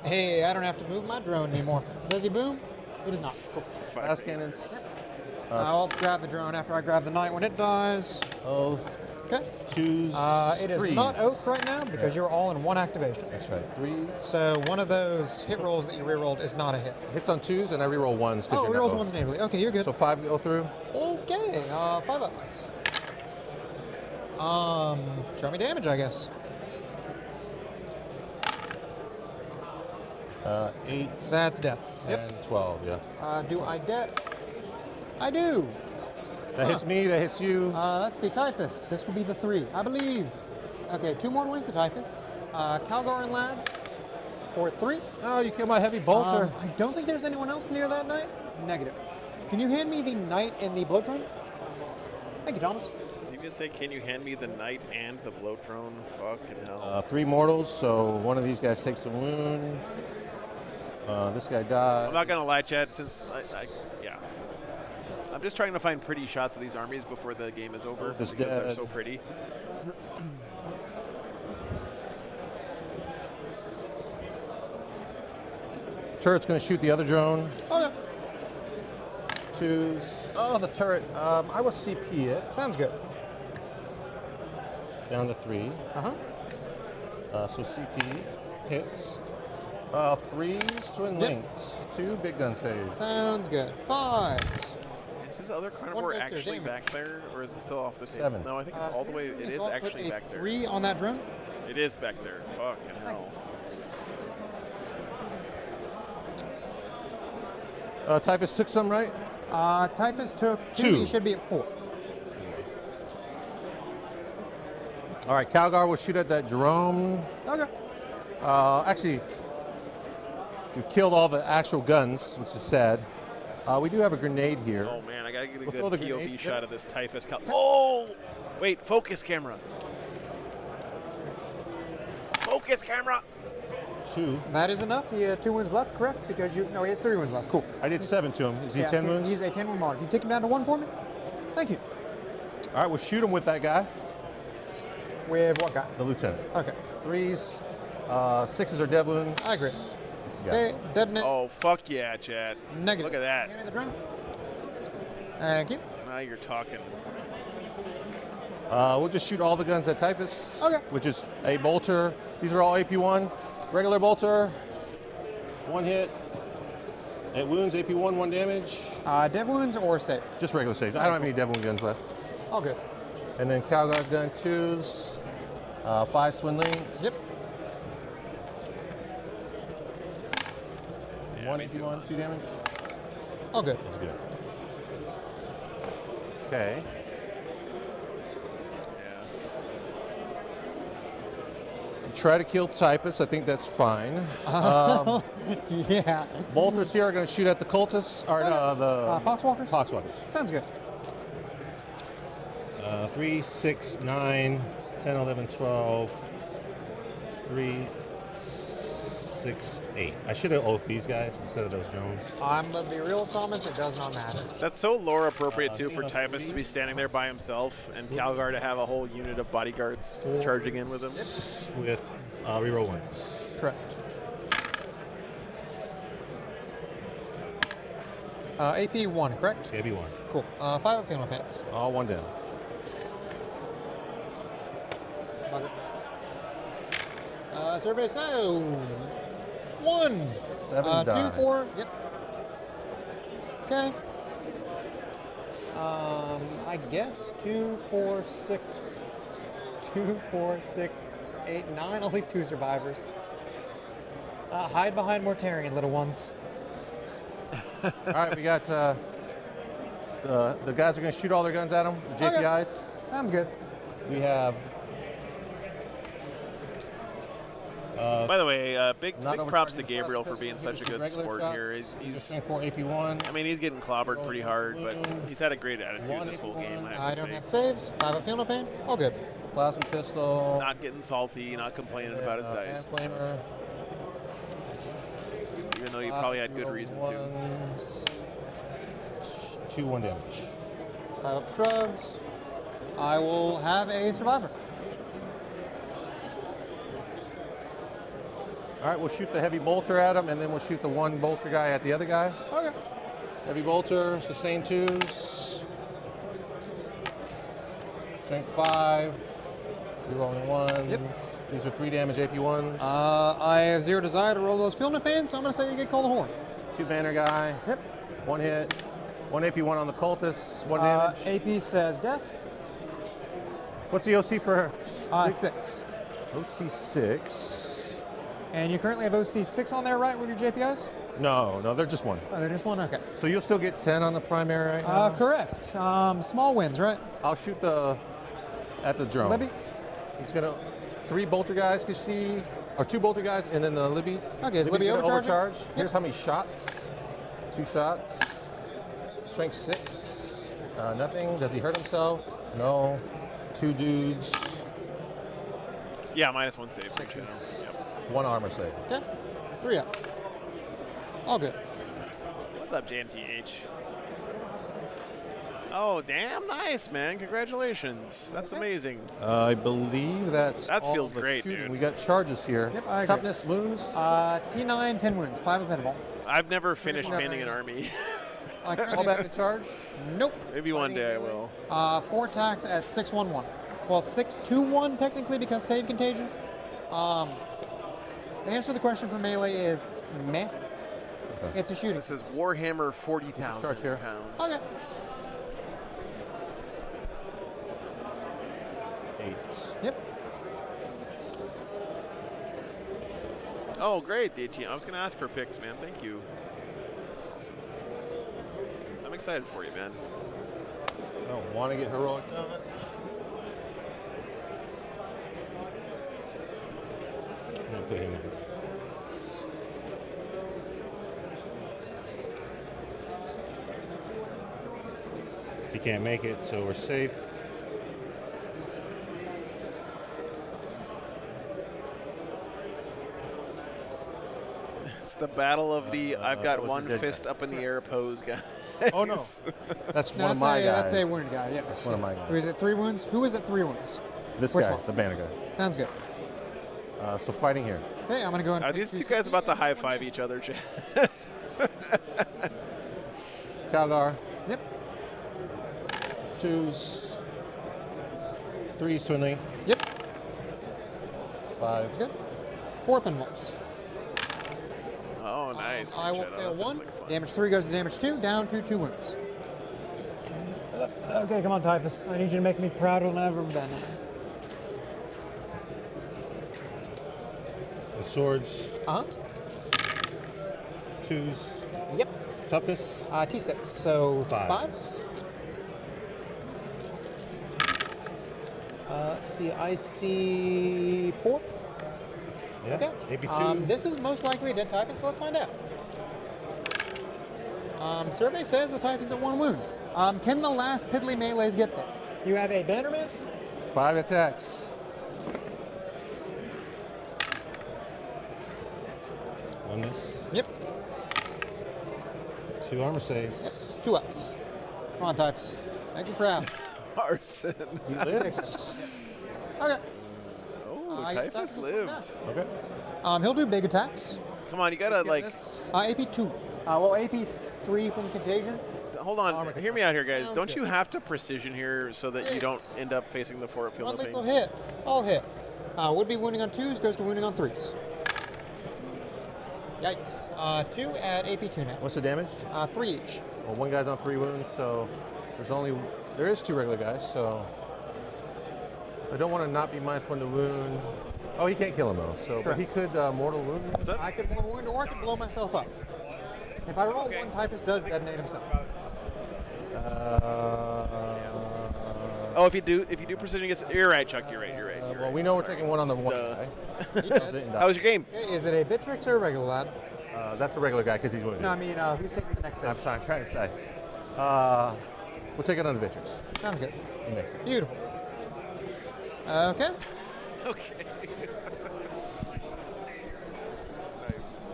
Hey, I don't have to move my drone anymore. Does he boom? It does not. Cool. Fast cannons. I'll grab the drone after I grab the knight when it dies. Oath. Okay. 2s. It is 3s. not Oath right now because you're all in 1 activation. That's right. 3s. So one of those hit rolls that you rerolled is not a hit. Hits on 2s and I reroll 1s. Oh, rerolls 1s natively. Okay, you're good. So 5 go through. Okay, 5 ups. Show me damage, I guess. 8. That's death. And 12, yeah. Do I det? I do. That hits me, that hits you. Let's see, Typhus. This will be the 3, I believe. Okay, 2 more wins to Typhus. Calgar and Lads for 3. Oh, you killed my heavy bolter. I don't think there's anyone else near that knight. Negative. Can you hand me the knight and the bloat drone? Thank you, Thomas. You just say, can you hand me the knight and the bloat drone? Fucking hell. 3 mortals, so one of these guys takes a wound. This guy died. I'm not gonna lie, Chad. Since yeah, I'm just trying to find pretty shots of these armies before the game is over because they're so pretty. Turret's gonna shoot the other drone. Okay. 2s. Oh, the turret. I will CP it. Sounds good. Down to 3. So CP hits. 3s, twin links. 2 big gun saves. Sounds good. 5s. Is this other carnivore actually back there, or is it still off the table? 7. No, I think it's all the way. It is actually back there. 3 on that drone? It is back there. Fucking hell. Typhus took some, right? Typhus took 2. He should be at 4. All right, Calgar will shoot at that drone. Okay. Actually, we've killed all the actual guns, which is sad. We do have a grenade here. Oh man, I gotta get a We'll good throw the POV grenade. shot of this typhus. Oh, wait, focus camera. Focus camera. 2. That is enough. He had 2 wounds left, correct? Because he has 3 wounds left. Cool. I did 7 to him. Is he 10 wounds? He's a 10 wound monk. Can you take him down to 1 for me? Thank you. All right, we'll shoot him with that guy. With what guy? The lieutenant. Okay. 3s, 6s are dead wounds. I agree. Yeah. Okay, detonate. Oh fuck yeah, Chad. Negative. Look at that. Give me the drone. Thank you. Now you're talking. We'll just shoot all the guns at Typhus, Okay. which is a bolter. These are all AP1. Regular bolter, 1 hit. It wounds AP1, 1 damage. Dev wounds or save? Just regular saves. I don't have any dev wound guns left. All good. And then Calgar's gun 2s, 5 swing length. Yep. 1 AP1, 2 damage. All good. That's good. Okay. Try to kill Typhus. I think that's fine. Yeah. Bolters here are going to shoot at the cultists, or the Poxwalkers? Poxwalkers. Sounds good. 3, 6, 9, 10, 11, 12, 3, 6, 8. I should have oathed these guys instead of those drones. I'm of the real Thomas. It does not matter. That's so lore appropriate too for Typhus to be standing there by himself and Calgar to have a whole unit of bodyguards charging in with him. With reroll 1s. Correct. AP 1, correct? AP 1. Cool. 5 of female pants. All 1 down. Survey, so 1. 7 2, die. 4. Yep. Okay. I guess 2, 4, 6. 2, 4, 6, 8, 9. I'll leave 2 survivors. Hide behind Mortarian, little ones. All right, we got the guys are going to shoot all their guns at him, the JPIs. Okay. Sounds good. We have. By the way, big Not props to overcharging Gabriel the for being such a good regular sport shots. here. He's 4 AP1. I mean, he's getting clobbered pretty hard, but he's had a great attitude this whole game. I I have to don't say. have saves. 5 of female pain. All good. Plasma pistol. Not getting salty, not complaining about his dice. Hand flamer. Even though you probably had good reason to. 2 1 damage. 5 up strugs. I will have a survivor. All right, we'll shoot the heavy bolter at him, and then we'll shoot the 1 bolter guy at the other guy. Okay. Heavy bolter, sustain 2s. Strength 5. Rerolling 1s. Yep. These are 3 damage AP1s. I have 0 desire to roll those field pain, so I'm going to say you get called a horn. 2 banner guy. Yep. 1 hit. 1 AP1 on the cultist. 1 damage. AP says death. What's the OC for her? 6. OC 6. And you currently have OC 6 on there, right, with your JPIs? No, they're just 1. Oh, they're just 1? Okay. So you'll still get 10 on the primary right now? Correct. Small wins, right? I'll shoot at the drone. Libby? He's going to 3 bolter guys, you see, or 2 bolter guys, and then the Libby. Okay, is Libby Libby's gonna overcharging? overcharge. Here's how many shots. 2 shots. Strength 6. Nothing. Does he hurt himself? No. 2 dudes. Yeah, -1 save. Yep. 1 armor save. Okay. 3 up. All good. What's up, JMTH? Oh, damn nice, man. Congratulations. That's amazing. I believe that That feels great, shooting. dude. We got charges here. Yep, I agree. Toughness, wounds. T9, 10 wounds, 5 of Venable. I've never finished manning an army. Call back to charge? Nope. Maybe one day I will. 4 attacks at 6-1-1. Well, 6-2-1 technically because save contagion. The answer to the question for melee is meh. Okay. It's a shooting. This is Warhammer 40,000 here. pounds. Okay. 8. Yep. Oh, great, DT. I was going to ask for picks, man. Thank you. That's awesome. I'm excited for you, man. I don't want to get heroic done. can't make it, so we're safe. It's the battle of the I've got one fist up in the air pose, guys. Oh no, that's one of my guys. That's a wounded guy. Yes. That's one of my guys. Who is it? 3 wounds. Who is it? 3 wounds. This Which guy, one? the banner guy. Sounds good. So fighting here. Okay, I'm gonna go. Are these two guys about to high five each other? Kaldar. Yep. 2s. 3s twinning. Yep. 5. Good. 4 pinballs. Oh, nice. I will Shadow. fail That sounds 1. like fun. Damage 3 goes to damage 2. Down to 2 wounds. Okay, come on, Typhus. I need you to make me prouder than I've ever been. The swords. 2s. Yep. Toughness. T6. So 5s. Let's see. I see 4. Yeah. Okay. AP2. This is most likely a dead Typhus, but let's find out. Survey says the Typhus at 1 wound. Can the last piddly melees get there? You have a bannerman. 5 attacks. 1 miss. Yep. 2 armor saves. Yep. 2 ups. Come on, Typhus. Make you proud. Arson. He lives. Okay. Oh, Typhus lived. Okay. He'll do big attacks. Come on, you gotta like. AP 2. Well, AP 3 from contagion. Hold on, hear me out here, guys. Don't you have to precision here so that you don't end up facing the forward field of Non-lethal pain? hit. All hit. Would be wounding on 2s, goes to wounding on 3s. Yikes. 2 at AP 2 now. What's the damage? 3 each. Well, 1 guy's on 3 wounds, so there is 2 regular guys, so I don't want to not be -1 to wound. Oh, he can't kill him though, so but he could mortal wound me. I could mortal wound or I could blow myself up. If I roll 1, Typhus does detonate himself. Oh, if you do precision against, you're right, Chuck. You're right. Well, we know we're taking 1 on the 1 guy. How was your game? Is it a Vitrix or a regular lad? That's a regular guy because he's wounded. No, I mean, who's taking the next save? I'm trying to say. We'll take it on the Vitrix. Sounds good. He makes it. Beautiful. Okay. Okay. Nice.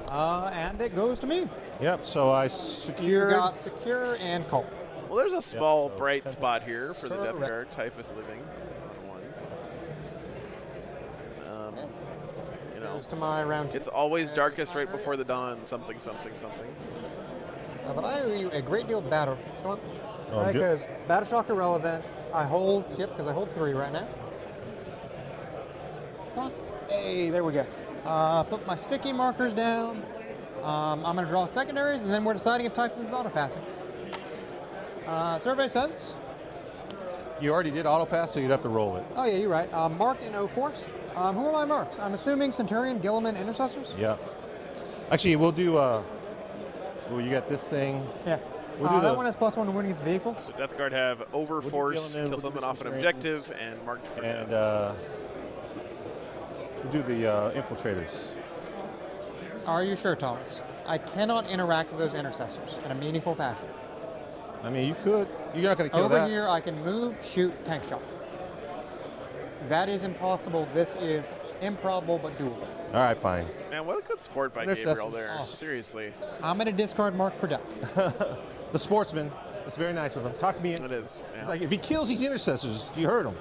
And it goes to me. Yep, so I You secured. got secure and call. Well, there's a small bright spot here for the So Death right. Guard. Typhus living on 1. You know, Goes to my round 2. it's always darkest right before the dawn. Something. But I owe you a great deal of battle. Come on. Oh, Right, good. because battle shock irrelevant. I hold, because I hold 3 right now. Come on. Hey, there we go. Put my sticky markers down. I'm going to draw secondaries, and then we're deciding if Typhus is auto-passing. Survey says. You already did auto pass, so you'd have to roll it. Oh, yeah, you're right. Mark in O-Force. Who are my marks? I'm assuming Centurion, Gilliman, Intercessors? Yeah. Actually, we'll do. Well, you got this thing. Yeah. We'll do That one has +1 to wounding its vehicles. So Death Guard have overforce, Gilliman, kill we'll something do off an some objective, and marked for And death. we'll do the infiltrators. Are you sure, Thomas? I cannot interact with those intercessors in a meaningful fashion. I mean, you could. You're not going to kill Over that. here, I can move, shoot, tank shot. That is impossible. This is improbable but doable. All right, fine. Man, what a good sport by Intercessors. Gabriel there. Oh. Seriously. I'm going to discard Mark for death. The sportsman. It's very nice of him. Talk me in. It is. Yeah. It's like if he kills these intercessors, you hurt him.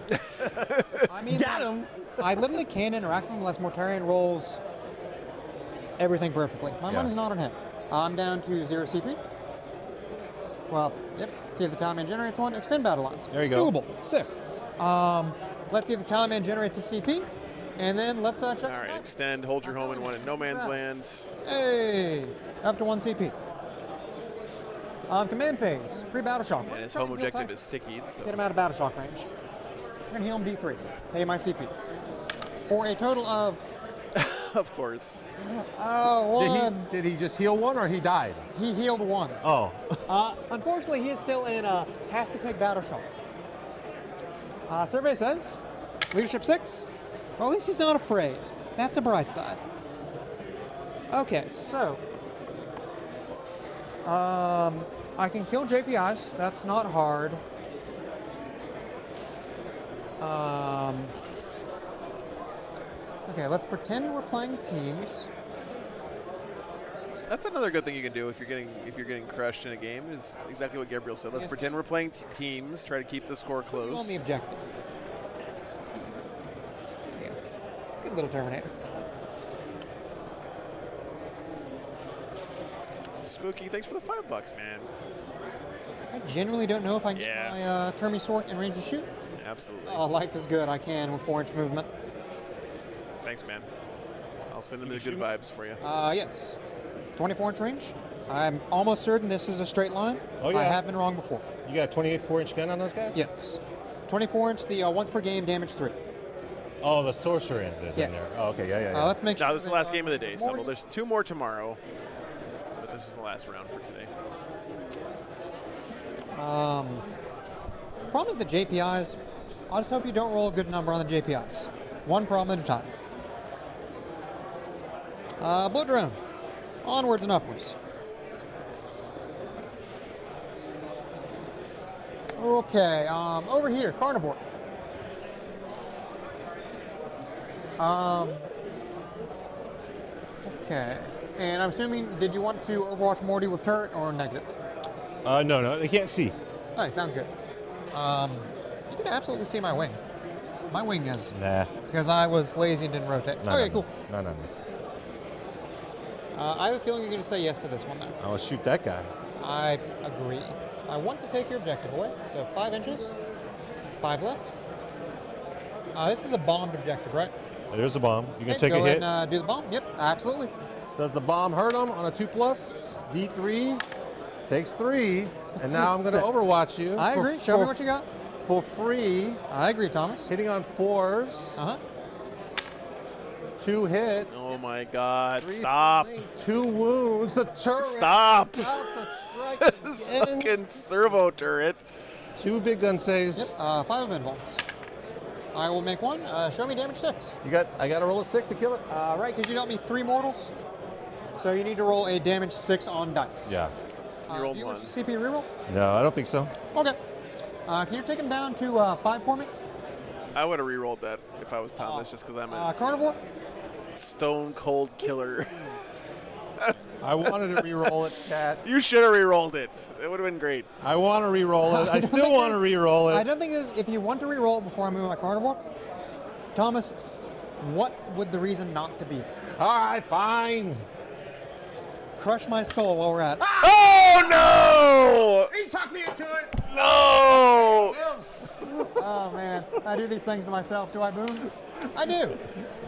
I mean, Got him. I literally can't interact with him unless Mortarion rolls everything perfectly. My money's not on him. I'm down to 0 CP. Well, yep. See if the Talman generates one. Extend battle lines. There you go. Doable. Sick. Let's see if the Talman generates a CP. And then let's check. All right, extend, hold your home, and 1 in no man's land. Hey! Up to 1 CP. Command phase. Pre-battle shock. And his home objective is sticky. So. Get him out of battle shock range. We're going to heal him D3. Pay my CP. For a total of... Of course. one. Did he just heal 1 or he died? He healed 1. Oh. Unfortunately, he is still in has to take battle shock. Survey says leadership 6. Well, at least he's not afraid. That's a bright side. Okay, so I I can kill JPIs. That's not hard. Okay, let's pretend we're playing teams. That's another good thing you can do if you're getting crushed in a game is exactly what Gabriel said. Let's pretend we're playing teams. Try to keep the score close. On the objective. Yeah. Good little Terminator. Spooky, thanks for the $5, man. I genuinely don't know if I can get my Tourney sword in range to shoot. Absolutely. Oh, life is good. I can with 4-inch movement. Thanks, man. I'll send them the good vibes for you. Yes. 24-inch range. I'm almost certain this is a straight line. Oh, yeah. I have been wrong before. You got a 28 4-inch gun on those guys? Yes. 24-inch, the once per game, damage 3. Oh, the sorcerer is in there. Oh, okay, yeah. Let's make sure. Now, this is the last game of the day, Stumble. There's 2 more tomorrow, but this is the last round for today. Problem with the JPIs, I just hope you don't roll a good number on the JPIs. One problem at a time. Bullet drone. Onwards and upwards. Okay, over here, carnivore. Okay, and I'm assuming, did you want to Overwatch Morty with turret or negative? No, they can't see. All right, sounds good. You can absolutely see my wing. My wing is. Nah. Because I was lazy and didn't rotate. No, okay, no, cool. No. I have a feeling you're going to say yes to this one, though. I'll shoot that guy. I agree. I want to take your objective away. So 5 inches. 5 left. This is a bombed objective, right? There's a bomb. You can Okay, take a go hit. ahead and do the bomb. Yep, absolutely. Does the bomb hurt him on a 2+? D3 takes 3, and now I'm going to Sick. overwatch you. I agree. Show me what you got. For free. I agree, Thomas. Hitting on 4s. 2 hits. Oh my God! 3 Stop! 2 wounds. The turret. Stop! Strike This fucking servo turret. 2 big gun saves. Yep, 5 of involves. I will make one. Show me damage 6. I got to roll a 6 to kill it. Right, because you dealt me 3 mortals. So you need to roll a damage 6 on dice. Yeah. You rolled do you 1. wish to CP reroll? No, I don't think so. Okay. Can you take him down to 5 for me? I would have re-rolled that if I was Thomas, just because I'm a carnivore? stone cold killer. I wanted to re-roll it, chat. You should have re-rolled it. It would have been great. I want to re-roll it. I still want to re-roll it. I don't think if you want to re-roll it before I move my carnivore, Thomas, what would the reason not to be? All right, fine. Crush my skull while we're at it. Oh no! He talked me into it. No! Oh man, I do these things to myself. Do I boom? I do.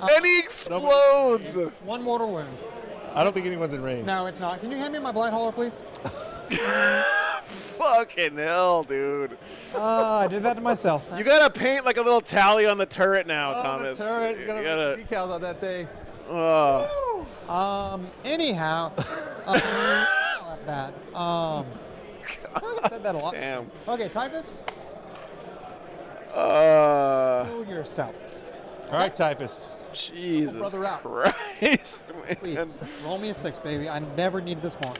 And he explodes. 1 mortal wound. I don't think anyone's in range. No, it's not. Can you hand me my blight hauler, please? Fucking hell, dude. I did that to myself. You gotta paint like a little tally on the turret now, Thomas. The turret. You Gotta gotta. put decals on that thing. Anyhow. That's bad. I said that a lot. Damn. Okay, Typhus. Kill yourself. All right, Typhus. Jesus brother out. Christ, man. Please, roll me a 6, baby. I never needed this one.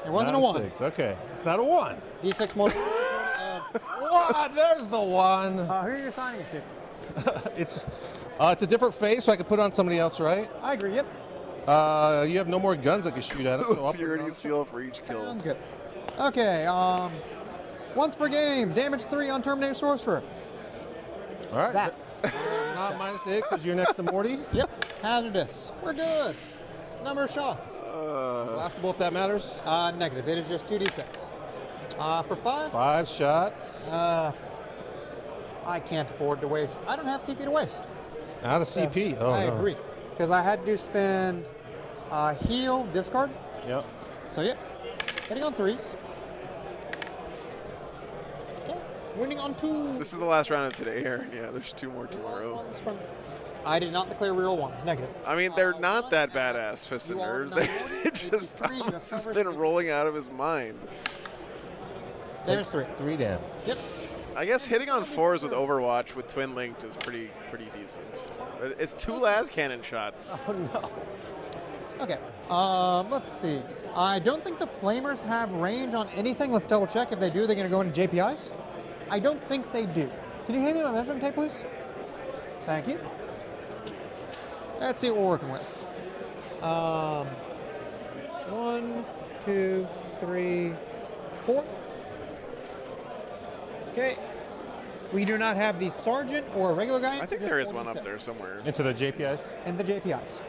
It wasn't Not a 1. 6. Okay. It's not a 1. D6 more. What? There's the 1. Who are you assigning it to? It's a different face, so I can put it on somebody else, right? I agree, yep. You have no more guns I can shoot at it. So I'll put it Purity on. seal for each kill. Sounds good. Okay, once per game, damage 3 on Terminator Sorcerer. All right. That. Not -8 because you're next to Morty. Yep, hazardous. We're good. Number of shots. Blastable if that matters. Negative. It is just 2d6. For 5? 5 shots. I can't afford to waste. I don't have CP to waste. Out of CP. Oh, I no. agree. Because I had to spend heal, discard. Yep. So, yep. Hitting on 3s. Okay. Winning on 2. This is the last round of today, Aaron. Yeah, there's 2 more tomorrow. I did not declare real 1s. Negative. I mean, they're not that badass, Fist and Nerves. They just Thomas has been rolling out of his mind. Damage 3. 3 damage. Yep. I guess hitting on 4s with Overwatch with Twin Linked is pretty decent. It's 2 las cannon shots. Oh no. Okay. Let's see. I don't think the Flamers have range on anything. Let's double check. If they do, they're going to go into JPIs. I don't think they do. Can you hand me my measuring tape, please? Thank you. Let's see what we're working with. 1, 2, 3, 4. Okay. We do not have the sergeant or a regular guy. I think there is one up there somewhere. Into the JPIs? In the JPIs.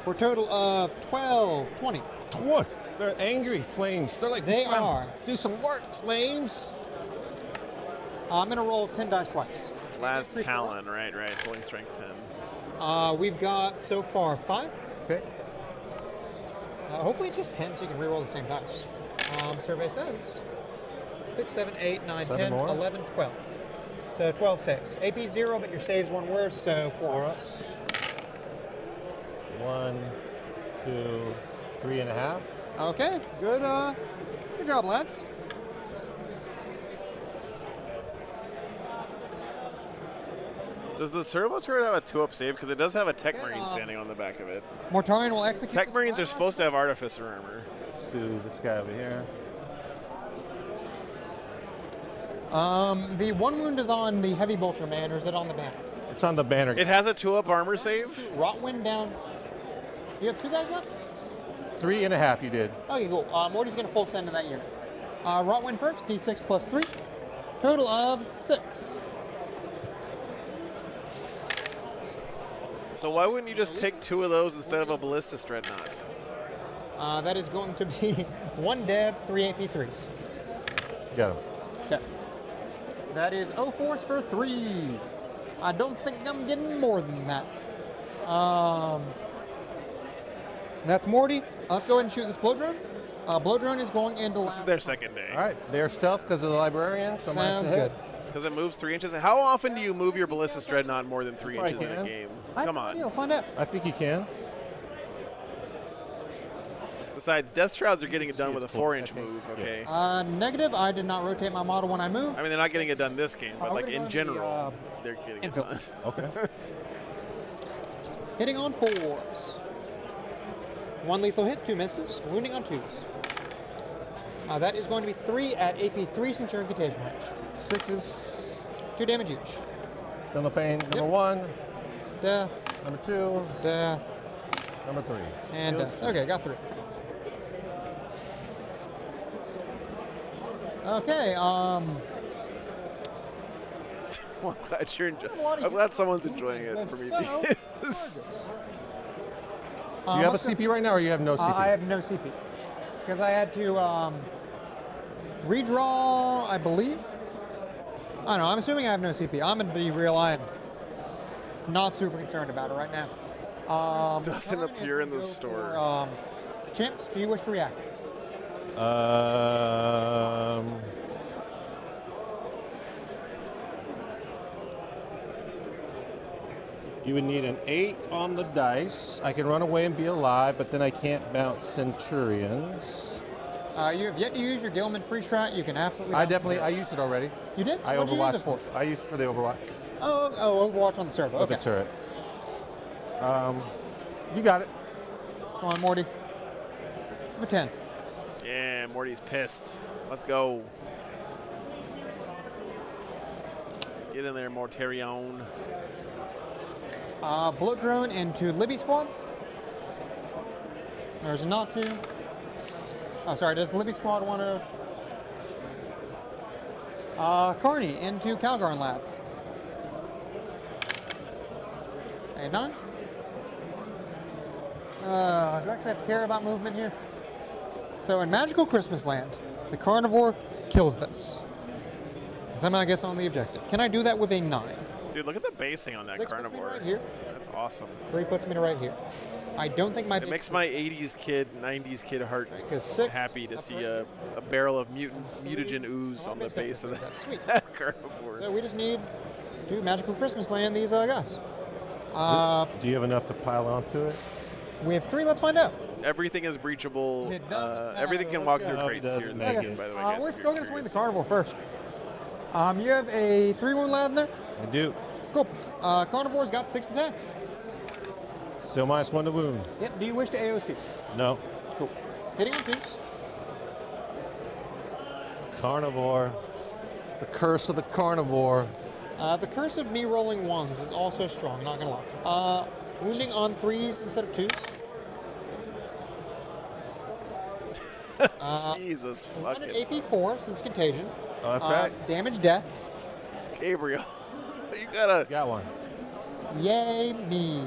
For a total of 12, 20. What? They're angry flames. They're like, They are. Do some work, flames. I'm going to roll 10 dice twice. Last Talon, right. It's only strength 10. We've got so far 5. Okay. Hopefully it's just 10 so you can reroll the same dice. Survey says 6, 7, 8, 9, 10, more. 11, 12. So 12 saves. AP 0, but your saves one worse, so 4 ups. 1, 2, 3.5. Okay, good job, lads. Does the servo turret have a 2-up save? Because it does have a Tech Marine standing on the back of it. Mortarion will execute. Tech Marines are supposed to have Artificer armor. Let's do this guy over here. The 1 wound is on the Heavy Bolter man, or is it on the banner? It's on the banner. It has a 2-up armor save. Rotwind down. You have 2 guys left? 3.5 you did. Okay, cool. Morty's going to full send to that unit. Rotwind first, D6 plus 3. Total of 6. So why wouldn't you just take 2 of those instead of a Ballistus Dreadnought? That is going to be 1 dev, 3 AP3s. Got him. Okay. That is O force for 3. I don't think I'm getting more than that. That's Morty. Let's go ahead and shoot this blow drone. Blow drone is going into. This is their second day. All right, they're stealth because of the librarian. So sounds good. Because it moves 3 inches. How often do you move your Ballistus Dreadnought more than 3 inches in a game? Come on. Let's find out. I think you can. Besides, Death Shrouds are getting it done with a 4-inch move, okay? Negative. I did not rotate my model when I moved. I mean, they're not getting it done this game, but like in general, they're getting it done. Okay. Hitting on 4s. 1 lethal hit, 2 misses. Wounding on 2s. That is going to be 3 at AP3 since you're in contagion range. 6s. 2 damage each. Feel no pain. Number 1. Death. Number 2. Death. Number 3. And death. Okay, got 3. Okay, Well, I'm glad you're I'm glad someone's enjoying it for me. Do you have a CP right now, or you have no CP? I have no CP. Because I had to redraw, I believe. I don't know, I'm assuming I have no CP. I'm going to be real, I'm not super concerned about it right now. Doesn't appear in the store. Chimps, do you wish to react? You would need an 8 on the dice. I can run away and be alive, but then I can't mount Centurions. You have yet to use your Gilman free strat. You can absolutely. I used it already. You did? I What'd you use overwatched it for? I used it for the Overwatch. Oh, Overwatch on the server. With Okay. the turret. You got it. Come on, Morty. For 10. Yeah, Morty's pissed. Let's go. Get in there, Mortarion. Bullet drone into Libby squad. There's not to. Oh, sorry. Does Libby squad want to? Carney into Calgarn lads. A 9. Do I actually have to care about movement here? So in Magical Christmas Land, the carnivore kills this. Somehow gets on the objective. Can I do that with a 9? Dude, look at the basing on that 6 carnivore. puts me right here. That's awesome. 3 puts me to right here. I don't think my. It makes my 80s kid, 90s kid heart happy to see a barrel of mutagen ooze on the base of that carnivore. So we just need to Magical Christmas Land these guys. Do you have enough to pile onto it? We have 3. Let's find out. Everything is breachable. Everything can walk through crates here in this game, by the way, guys. We're still going to swing the carnivore first. You have a 3 wound lad in there? I do. Cool. Carnivore's got 6 attacks. Still -1 to wound. Yep. Do you wish to AOC? No. Cool. Hitting on 2s. Carnivore. The curse of the carnivore. The curse of me rolling 1s is also strong, not gonna lie. Wounding on 3s instead of 2s. Jesus 1 fucking. at AP4 since contagion. Oh, that's right. Damage death. Gabriel, you gotta. Got one. Yay me.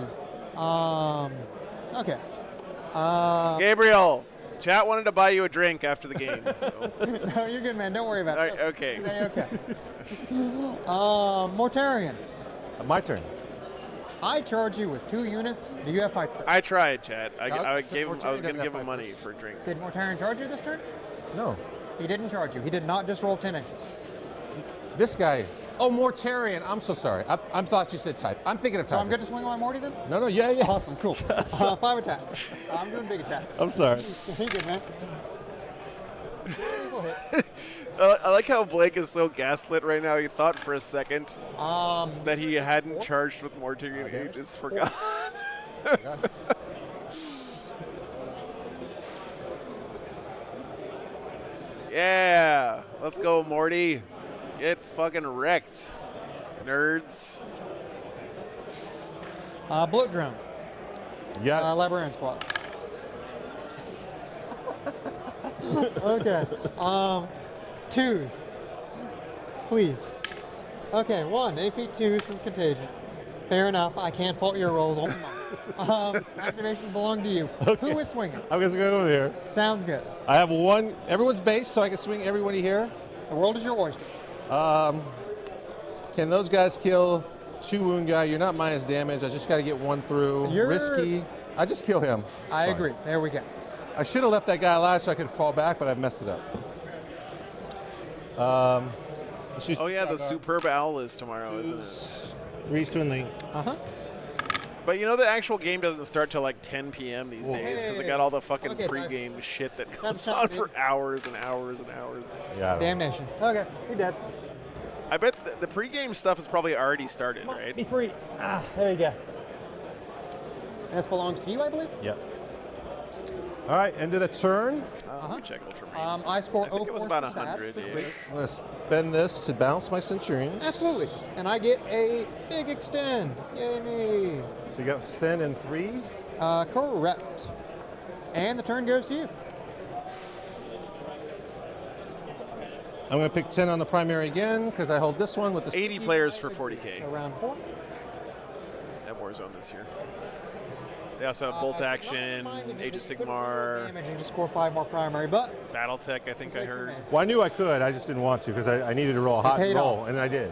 Okay. Gabriel, chat wanted to buy you a drink after the game. So. No, you're good, man. Don't worry about it. Okay. Okay. Mortarion. My turn. I charge you with 2 units. Do you have fights for? I tried, chat. I No, gave him. I was Mortarion gonna doesn't give have him fight money for a drink. Did Mortarion charge you this turn? No. He didn't charge you. He did not just roll 10 inches. This guy. Oh, Mortarion. I'm so sorry. I thought you said type. I'm thinking of type. So I'm good to swing on Morty then? No, yeah. Awesome, cool. 5 attacks. I'm doing big attacks. I'm sorry. You're good, man. I like how Blake is so gaslit right now. He thought for a second that he hadn't charged with Mortarion. He just forgot. Yeah, let's go, Morty. Get fucking wrecked, nerds. Bloat drone. Yeah. Librarian squad. Okay. 2s. Please. Okay, 1. AP2 since contagion. Fair enough. I can't fault your rolls. Only mine. Activations belong to you. Okay. Who is swinging? I'm going to go over there. Sounds good. I have one. Everyone's base, so I can swing everybody here. The world is your oyster. Can those guys kill 2 wound guy? You're not minus damage. I just got to get 1 through. Risky. I just kill him. I agree. There we go. I should have left that guy alive so I could fall back, but I've messed it up. Oh yeah, the Superb Owl is tomorrow, isn't it? 3's Twinling. Uh-huh. But you know the actual game doesn't start till like 10 p.m. these days because they got all the fucking pre-game shit that goes on for hours and hours and hours. Yeah. Damnation. Okay, you're dead. I bet the pre-game stuff has probably already started, right? Be free. There you go. This belongs to you, I believe? Yep. All right, end of the turn. Let me check Ultramarine. I scored I think it was about 100. I'm going to spend this to bounce my Centurion. Absolutely. And I get a big extend. Yay me. So you got extend in 3? Correct. And the turn goes to you. I'm going to pick 10 on the primary again because I hold this one with the 80 players for 40K. So round 4. At Warzone this year. They also have Bolt Action, Age of Sigmar, Damage and just score 5 more primary, but Battletech, I think I heard. Well, I knew I could. I just didn't want to because I needed to roll a hot roll, and I did.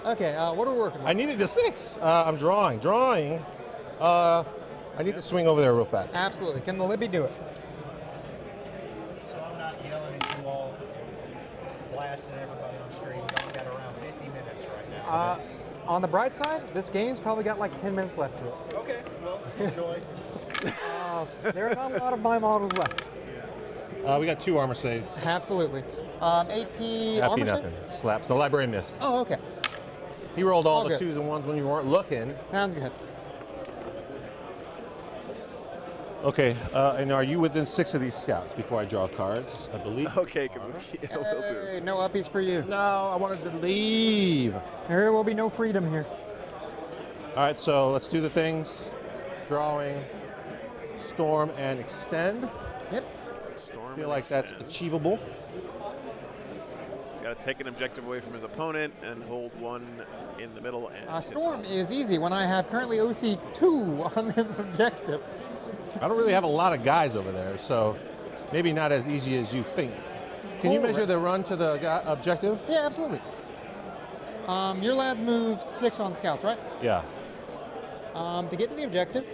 Okay, what are we working with? I needed a 6. I'm drawing. I need to swing over there real fast. Absolutely. Can the Libby do it? So I'm not yelling at you all, blasting everybody on stream. We've only got around 50 minutes right now. On the bright side, this game's probably got like 10 minutes left to it. Okay, well, enjoy. There are not a lot of my models left. We got 2 armor saves. Absolutely. AP Happy armor nothing. save? Slaps. The librarian missed. Oh, okay. He rolled all the good. 2s and 1s when you weren't looking. Sounds good. Okay, and are you within 6 of these scouts before I draw cards? I believe. Okay, yeah, will do. Hey, no uppies for you. No, I wanted to leave. There will be no freedom here. All right, so let's do the things. Drawing, storm, and extend. Yep. Storm. I feel like that's achievable. So he's got to take an objective away from his opponent and hold 1 in the middle. And Storm is easy when I have currently OC 2 on this objective. I don't really have a lot of guys over there, so maybe not as easy as you think. Can you measure the run to the objective? Yeah, absolutely. Your lads move 6 on scouts, right? Yeah. To get to the objective,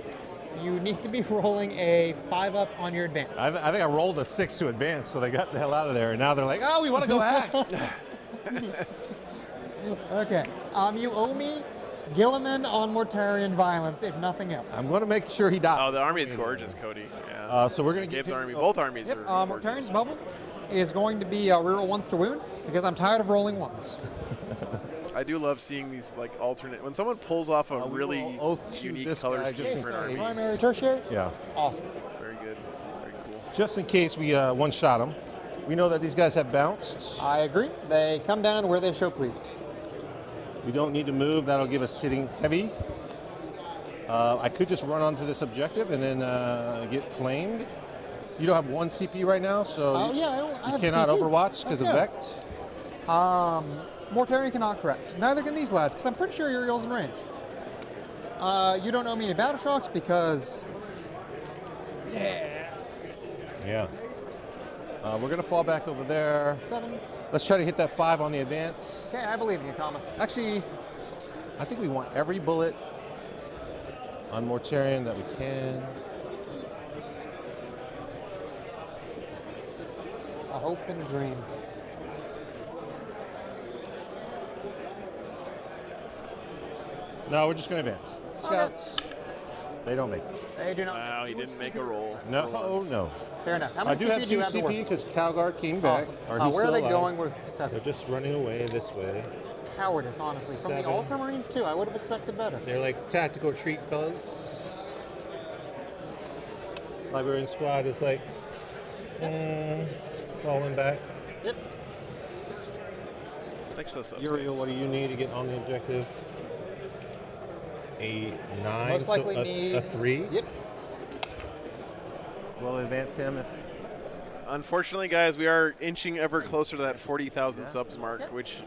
you need to be rolling a 5-up on your advance. I think I rolled a 6 to advance, so they got the hell out of there, and now they're like, oh, we want to go hack. Okay. You owe me Gilliman on Mortarion violence, if nothing else. I'm going to make sure he dies. Oh, the army is gorgeous, Cody. Yeah. So we're going to give give army. Both armies Yep. are Mortarion's bubble is going to be reroll 1s to wound because I'm tired of rolling 1s. I do love seeing these like alternate. When someone pulls off a really unique color scheme for an army. Primary, tertiary? Yeah. Awesome. It's very good. Very cool. Just in case we one-shot them. We know that these guys have bounced. I agree. They come down to where they show please. We don't need to move. That'll give us sitting heavy. I could just run onto this objective and then get flamed. You don't have one CP right now, so I you cannot CP. overwatch because of Vect. Mortarion cannot correct. Neither can these lads, because I'm pretty sure Uriel's in range. You don't know me any battle shocks because... Yeah. We're going to fall back over there. 7. Let's try to hit that 5 on the advance. Okay, I believe in you, Thomas. Actually, I think we want every bullet on Mortarion that we can. A hope and a dream. No, we're just going to advance. Scouts. They don't make it. They do not. Wow, he didn't make a roll. No, no. Fair enough. How I many do CP have do 2 you have to work? CP because Calgard came back. Awesome. Where are they going with 7? They're just running away this way. Cowardice, honestly. From the 7. Ultramarines, too. I would have expected better. They're like tactical retreat fellas. Librarian squad is like falling back. Yep. Thanks for the subs. Uriel, what do you need to get on the objective? A 9. Most likely so needs... a 3. Yep. We'll advance him. Unfortunately, guys, we are inching ever closer to that 40,000 subs mark, which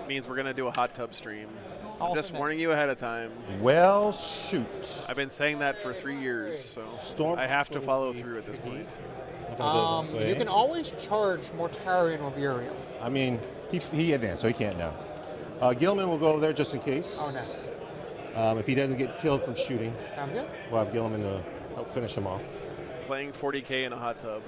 means we're going to do a hot tub stream. I'm just warning you ahead of time. Well, shoot. I've been saying that for 3 years, so I have to follow through at this point. You can always charge Mortarion with Uriel. I mean, he advanced, so he can't now. Gilman will go over there just in case. Oh, nice. If he doesn't get killed from shooting, Sounds good. we'll have Gilman to help finish him off. Playing 40K in a hot tub.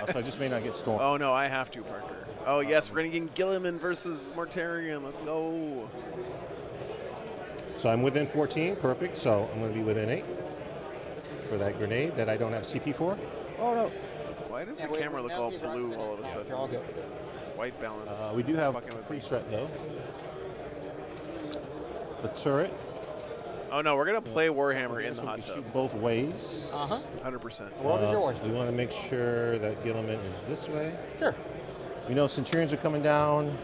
So I just may not get stormed. Oh, no, I have to, Parker. Oh, yes, we're going to get Gilliman versus Mortarion. Let's go. So I'm within 14, perfect. So I'm going to be within 8 for that grenade that I don't have CP for. Oh, no. Why does the camera look all blue all of a sudden? White balance. We do have free threat, though. The turret. Oh, no, we're going to play Warhammer in the hot tub. Shoot both ways. 100%. We want to make sure that Gilliman is this way. Sure. We know Centurions are coming down.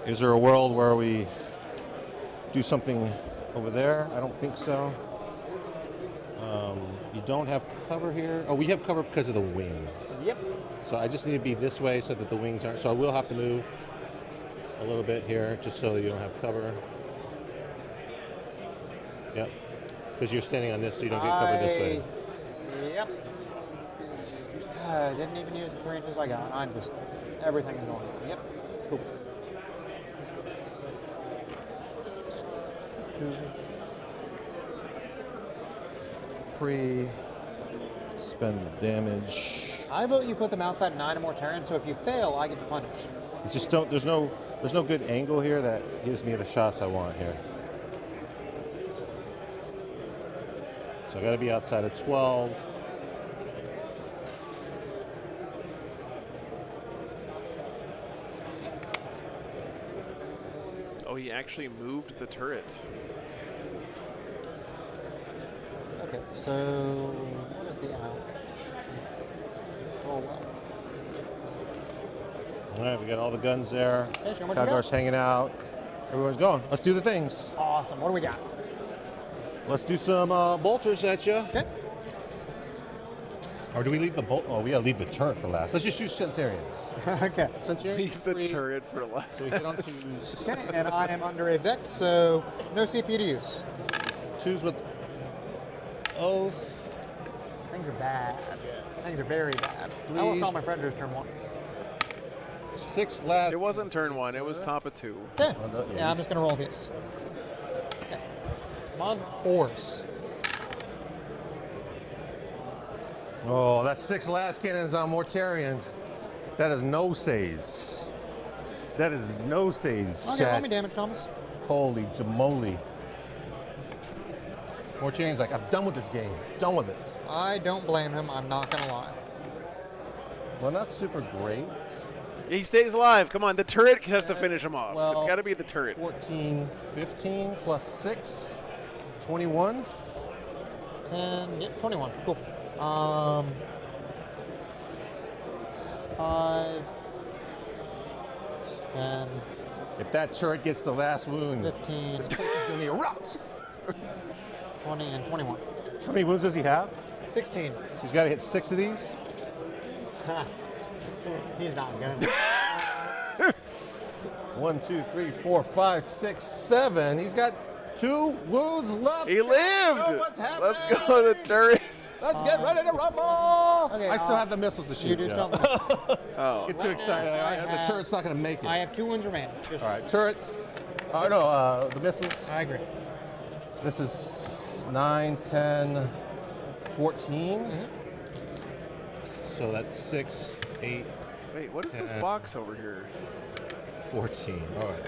Is there a world where we do something over there? I don't think so. You don't have cover here. Oh, we have cover because of the wings. Yep. So I just need to be this way so that the wings aren't. So I will have to move a little bit here just so you don't have cover. Yep. Because you're standing on this so you don't get covered this way. Yep. I didn't even use the 3 inches I got. I'm just, everything is going on. Yep. Cool. Free. Spend the damage. I vote you put them outside 9 or Mortarion, so if you fail, I get to punish. It's just don't. There's no good angle here that gives me the shots I want here. So I got to be outside of 12. Oh, he actually moved the turret. Okay, so what is the out? Oh, well. All right, we got all the guns there. Okay, show 'em what you got. Calgar's hanging out. Everyone's going. Let's do the things. Awesome. What do we got? Let's do some bolters at you. Okay. Or do we leave the bolt? Oh, we gotta leave the turret for last. Let's just use Centurions. Okay. Centurions. Leave the turret for last. So we hit on 2s. Okay, and I am under a Vect, so no CP to use. 2s with oath. Things are bad. Things are very bad. I almost call my Predators turn 1. 6 last. It wasn't turn 1. It was top of 2. Okay. Yeah, I'm just going to roll these. Okay. I'm on 4s. Oh, that's 6 last cannons on Mortarion. That is no saves. That is no saves. Okay, roll me damage, Thomas. Holy jamoly. Mortarion's like, I'm done with this game. Done with it. I don't blame him. I'm not going to lie. Well, not super great. He stays alive. Come on, the turret has to finish him off. Well, it's got to be the turret. 14, 15 plus 6, 21. 10, yep, 21. Cool. 5, 10. If that turret gets the last wound, 15. this place is going to erupt. 20 and 21. How many wounds does he have? 16. So he's got to hit 6 of these. He's not good. 1, 2, 3, 4, 5, 6, 7. He's got 2 wounds left. He lived. Oh, what's happening? Let's go to the turret. Let's get ready to rumble. Okay, I still have the missiles to shoot. You do still have the missiles. Oh. Get too excited. The turret's not going to make it. I have 2 wounds remaining. All right, turrets. Oh, no, the missiles. I agree. This is 9, 10, 14. Mm-hmm. So that's 6, 8. Wait, what is this box over here? 14. All right.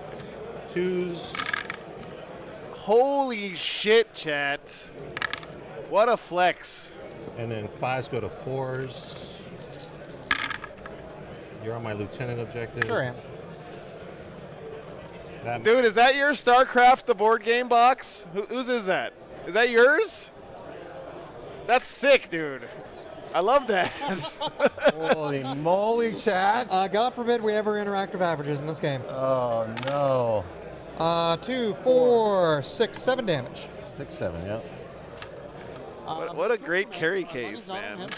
2s. Holy shit, chat. What a flex. And then 5s go to 4s. You're on my lieutenant objective. Sure am. Dude, is that your StarCraft, the board game box? Whose is that? Is that yours? That's sick, dude. I love that. Holy moly, chat. God forbid we ever interactive averages in this game. Oh, no. 2, 4, 6, 7 damage. 6, 7, yeah. What a great carry case, man.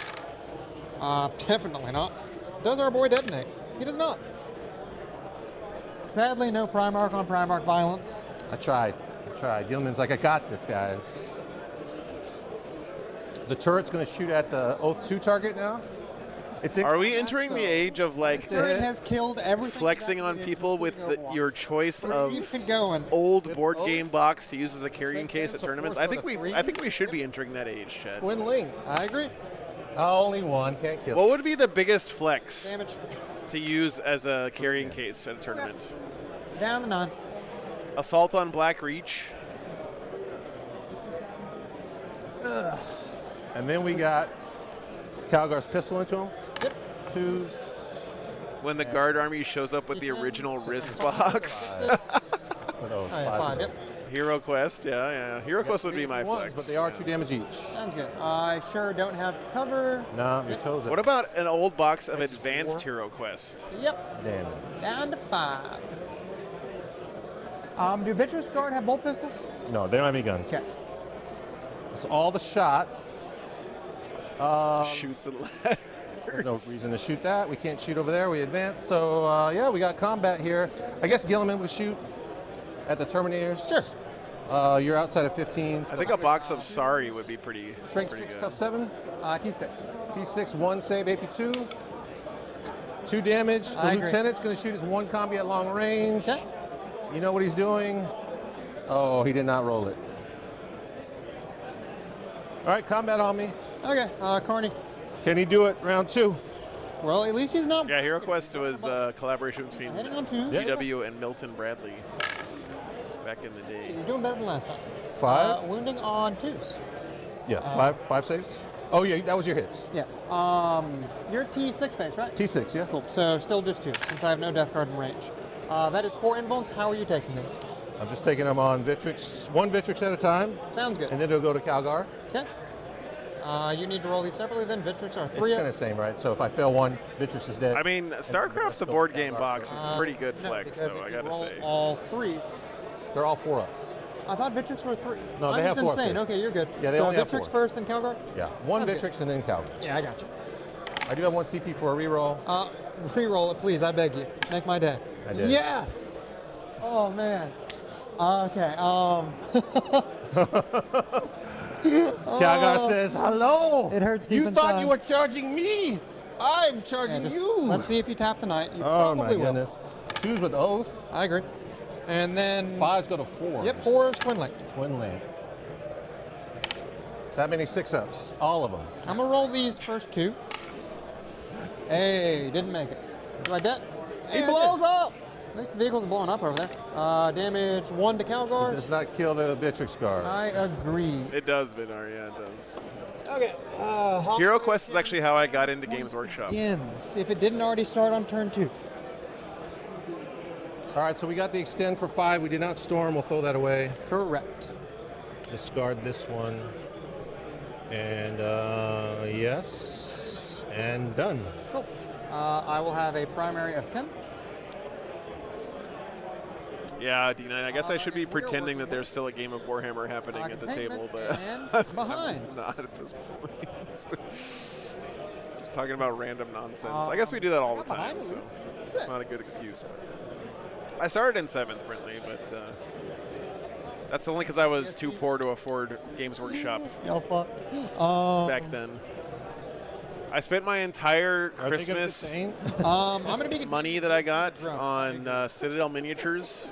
Definitely not. Does our boy detonate? He does not. Sadly, no Primarch on Primarch violence. I tried. Gilman's like, I got this, guys. The turret's going to shoot at the Oath 2 target now. Are we entering the age of like Turret has killed everything flexing on people with your choice of going. old board game box to use as a carrying case at tournaments? I think we should be entering that age, Chad. Twin links. I agree. Only one, can't kill. What would be the biggest flex Damage. to use as a carrying case at a tournament? Down the 9. Assault on Black Reach. And then we got Calgar's pistol into him. Yep. 2s. When the guard army shows up with the original Risk box. With 5. Yep. Hero Quest, yeah. Hero Quest would be my flex. But they are 2 damage each. Sounds good. I sure don't have cover. No, your toes What about an old box of Advanced Hero Quest? Yep. damage? Down to 5. Do Vitreous Guard have bolt pistols? No, they don't have any guns. Okay. It's all the shots. Shoots and ladders. There's no reason to shoot that. We can't shoot over there. We advance. So, yeah, we got combat here. I guess Gilliman would shoot at the Terminators. Sure. You're outside of 15. I think a box of Sorry would be pretty Strength pretty 6, good. tough 7. T6. T6, 1 save, AP 2. 2 damage. The I agree. lieutenant's going to shoot his 1 combi at long range. Okay. You know what he's doing? Oh, he did not roll it. All right, combat on me. Okay, Carney. Can he do it round 2? Well, at least he's not. Yeah, Hero Quest was a collaboration between Heading on 2. GW and Milton Bradley back in the day. He's doing better than last time. 5? Wounding on 2s. Yeah, 5 saves. Oh, yeah, that was your hits. Yeah. You're T6 base, right? T6, yeah. Cool. So still just 2, since I have no Death Guard in range. That is 4 invulns. How are you taking these? I'm just taking them on Vitrix, 1 Vitrix at a time. Sounds good. And then it'll go to Calgar. Okay. You need to roll these separately then. Vitrix are 3. It's kind of the same, right? So if I fail 1, Vitrix is dead. I mean, StarCraft, the board game box, is pretty good flex, because though, if I you gotta roll say. all 3s. They're all 4-ups. I thought Vitrix were 3. No, they I'm have just 4 insane. up here. Okay, you're good. Yeah, they so only have Vitrix 4. first, then Calgar? Yeah, 1 That's Vitrix and then Calgar. Yeah, I got you. I do have 1 CP for a reroll. Reroll it, please. I beg you. Make my day. I did. Yes! Oh, man. Okay, Calgar says, hello! It hurts deep You thought inside. you were charging me! I'm charging you! Let's see if you tap the knight. You Oh my probably will. goodness. 2s with Oath. I agree. And then 5s go to 4. Yep, 4 is Twin Link. Twin link. That many 6-ups. All of them. I'm gonna roll these first 2. Hey, didn't make it. Do I det? He blows up! At least the vehicle's blowing up over there. Damage 1 to Calgar. Does not kill the Vitrix guard. I agree. It does, Vidar, yeah, it does. Okay. Hero Quest is actually how I got into Games Workshop. Begins, if it didn't already start on turn 2. All right, so we got the extend for 5. We did not storm. We'll throw that away. Correct. Discard this one. And yes, and done. Cool. I will have a primary of 10. Yeah, D9. I guess I should be pretending that there's still a game of Warhammer happening at the table, but behind. I'm not at this point. Just talking about random nonsense. I guess we do that all the time, so it's not a good excuse. I started in 7th, Brentley, but that's only because I was too poor to afford Games Workshop back then. I spent my entire Christmas I'm gonna be money that I got on Citadel miniatures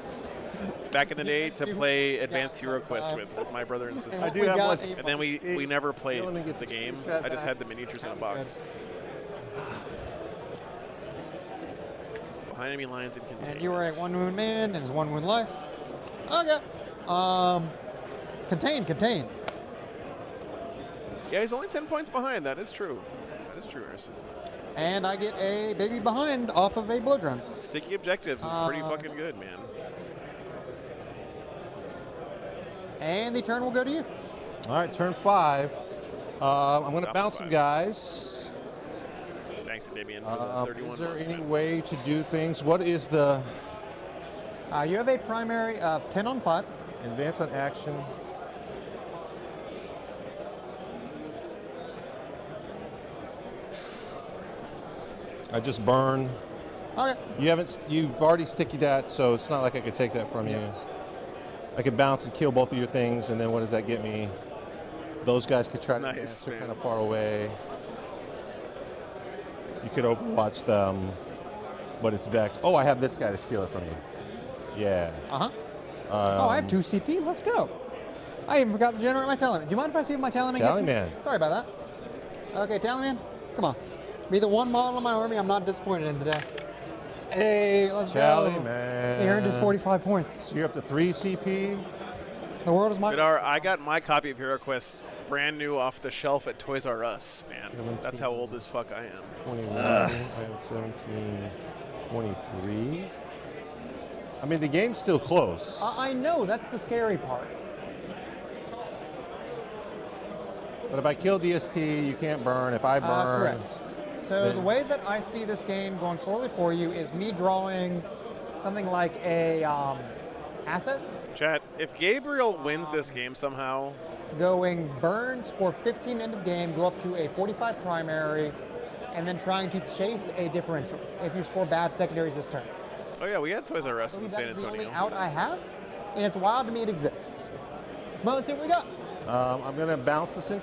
back in the day to play Advanced Hero Quest with my brother and sister. I do have one. And then we never played the game. I just had the miniatures in a box. Behind enemy lines and contained. And you are a 1 wound man and his 1 wound life. Okay. Contain. Yeah, he's only 10 points behind. That is true. That is true, Harrison. And I get a baby behind off of a blood drone. Sticky objectives is pretty fucking good, man. And the turn will go to you. All right, turn 5. I'm going to bounce some guys. Thanks, Damien, for the 31 Is there months, any man. way to do things? What is the... You have a primary of 10 on 5. Advance on action. I just burn. Okay. You've already sticky that, so it's not like I could take that from you. I could bounce and kill both of your things, and then what does that get me? Those guys could try to dance. They're kind of far away. You could overwatch them, but it's vect. Oh, I have this guy to steal it from you. Yeah. I have 2 CP. Let's go. I even forgot to generate my Tallyman. Do you mind if I see if my Tallyman gets me? Tallyman. Sorry about that. Okay, Tallyman, come on. Be the one model of my army I'm not disappointed in today. Hey, let's go. Tallyman. He earned his 45 points. So you're up to 3 CP. The world is my... Vidar, I got my copy of Hero Quest brand new off the shelf at Toys R Us, man. That's how old as fuck I am. 21, I have 17, 23. I mean, the game's still close. I know, that's the scary part. But if I kill DST, you can't burn. If I burn... Correct. So the way that I see this game going poorly for you is me drawing something like a assets. Chat, if Gabriel wins this game somehow... Going burn, score 15 end of game, go up to a 45 primary, and then trying to chase a differential if you score bad secondaries this turn. Oh yeah, we had Toys R Us in San That is the Antonio. only out I have, and it's wild to me it exists. Well, let's see what we got. I'm going to bounce the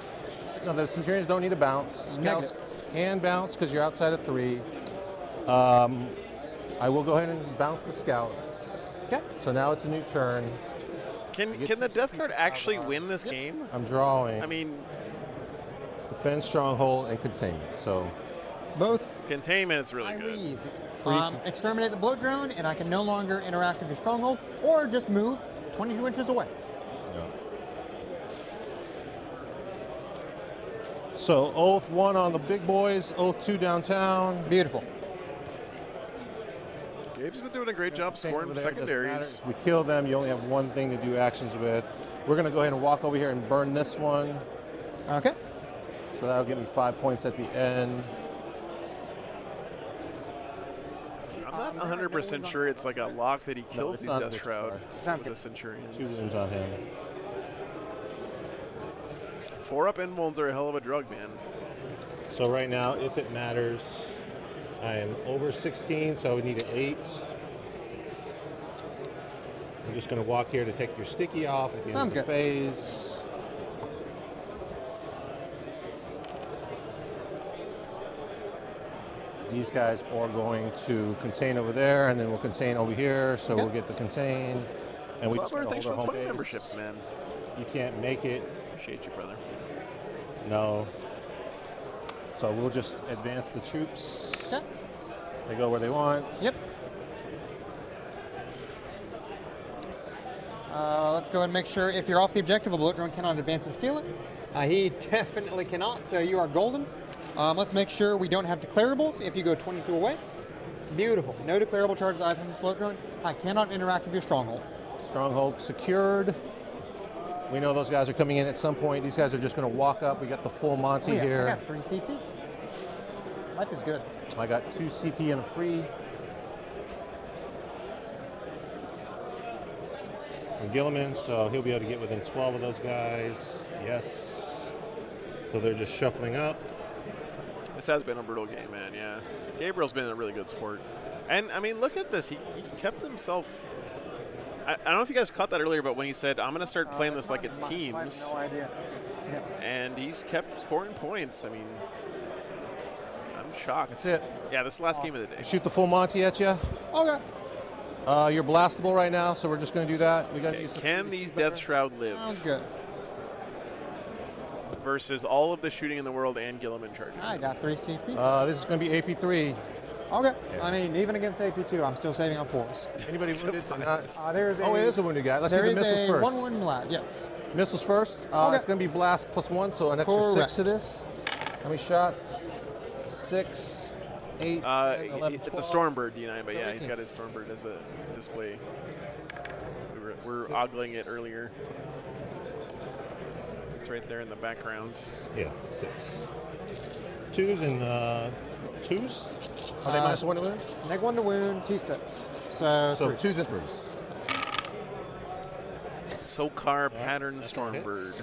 No, the Centurions don't need to bounce. Scouts can bounce because you're outside of 3. I will go ahead and bounce the Scouts. Okay. So now it's a new turn. Can the Death Card actually win this game? I'm drawing. I mean... Defend, Stronghold, and Containment. So both. Containment's really good. Easy. Exterminate the bloat drone, and I can no longer interact with your stronghold, or just move 22 inches away. So Oath 1 on the big boys, Oath 2 downtown. Beautiful. Gabe's been doing a great job scoring secondaries. We kill them, you only have one thing to do actions with. We're going to go ahead and walk over here and burn this one. Okay. So that'll give me 5 points at the end. I'm not 100% sure it's like a lock that he kills these Death Shroud with the Centurions. 2 wounds on him. 4-up invulns are a hell of a drug, man. So right now, if it matters, I am over 16, so I would need an 8. I'm just going to walk here to take your sticky off at the end of the phase. These guys are going to contain over there, and then we'll contain over here, so we'll get the contain. And we just hold thanks our for the home 20 base. memberships, man. You can't make it. Appreciate you, brother. No. So we'll just advance the troops. Okay. They go where they want. Yep. Let's go ahead and make sure if you're off the objective, a bloat drone cannot advance and steal it. He definitely cannot, so you are golden. Let's make sure we don't have declarables if you go 22 away. Beautiful. No declarable charges either from this float drone. I cannot interact with your stronghold. Stronghold secured. We know those guys are coming in at some point. These guys are just going to walk up. We got the full Monty here. I got 3 CP. Life is good. I got 2 CP and a free. And Gilliman, so he'll be able to get within 12 of those guys. Yes. So they're just shuffling up. This has been a brutal game, man, yeah. Gabriel's been a really good sport. And, I mean, look at this. He kept himself... I don't know if you guys caught that earlier, but when he said, I'm going to start playing this like it's teams. I have no idea. Yeah. And he's kept scoring points. I mean, I'm shocked. That's it. Yeah, this is the last game of the day. Shoot the full Monty at you. Okay. You're blastable right now, so we're just going to do that. We got to use Can these Death Shroud live? Sounds good. Versus all of the shooting in the world and Gilliman charging. I got 3 CP. This is going to be AP3. Okay. Yeah. I mean, even against AP2, I'm still saving on 4s. Anybody wounded? There's it is a wounded guy. Let's do the missiles first. 1 wounded lad, yes. Missiles first. Okay. It's going to be blast +1, so an extra Correct. 6 to this. How many shots? 6, 8, 10, 11, It's a Stormbird D9, but yeah, he's got his Stormbird as a display. We were ogling it earlier. It's right there in the background. Yeah, 6. 2s and 2s? Are they -1 to wound? -1 to wound, T6. So 2s and 3s. Sokar Pattern Stormbird.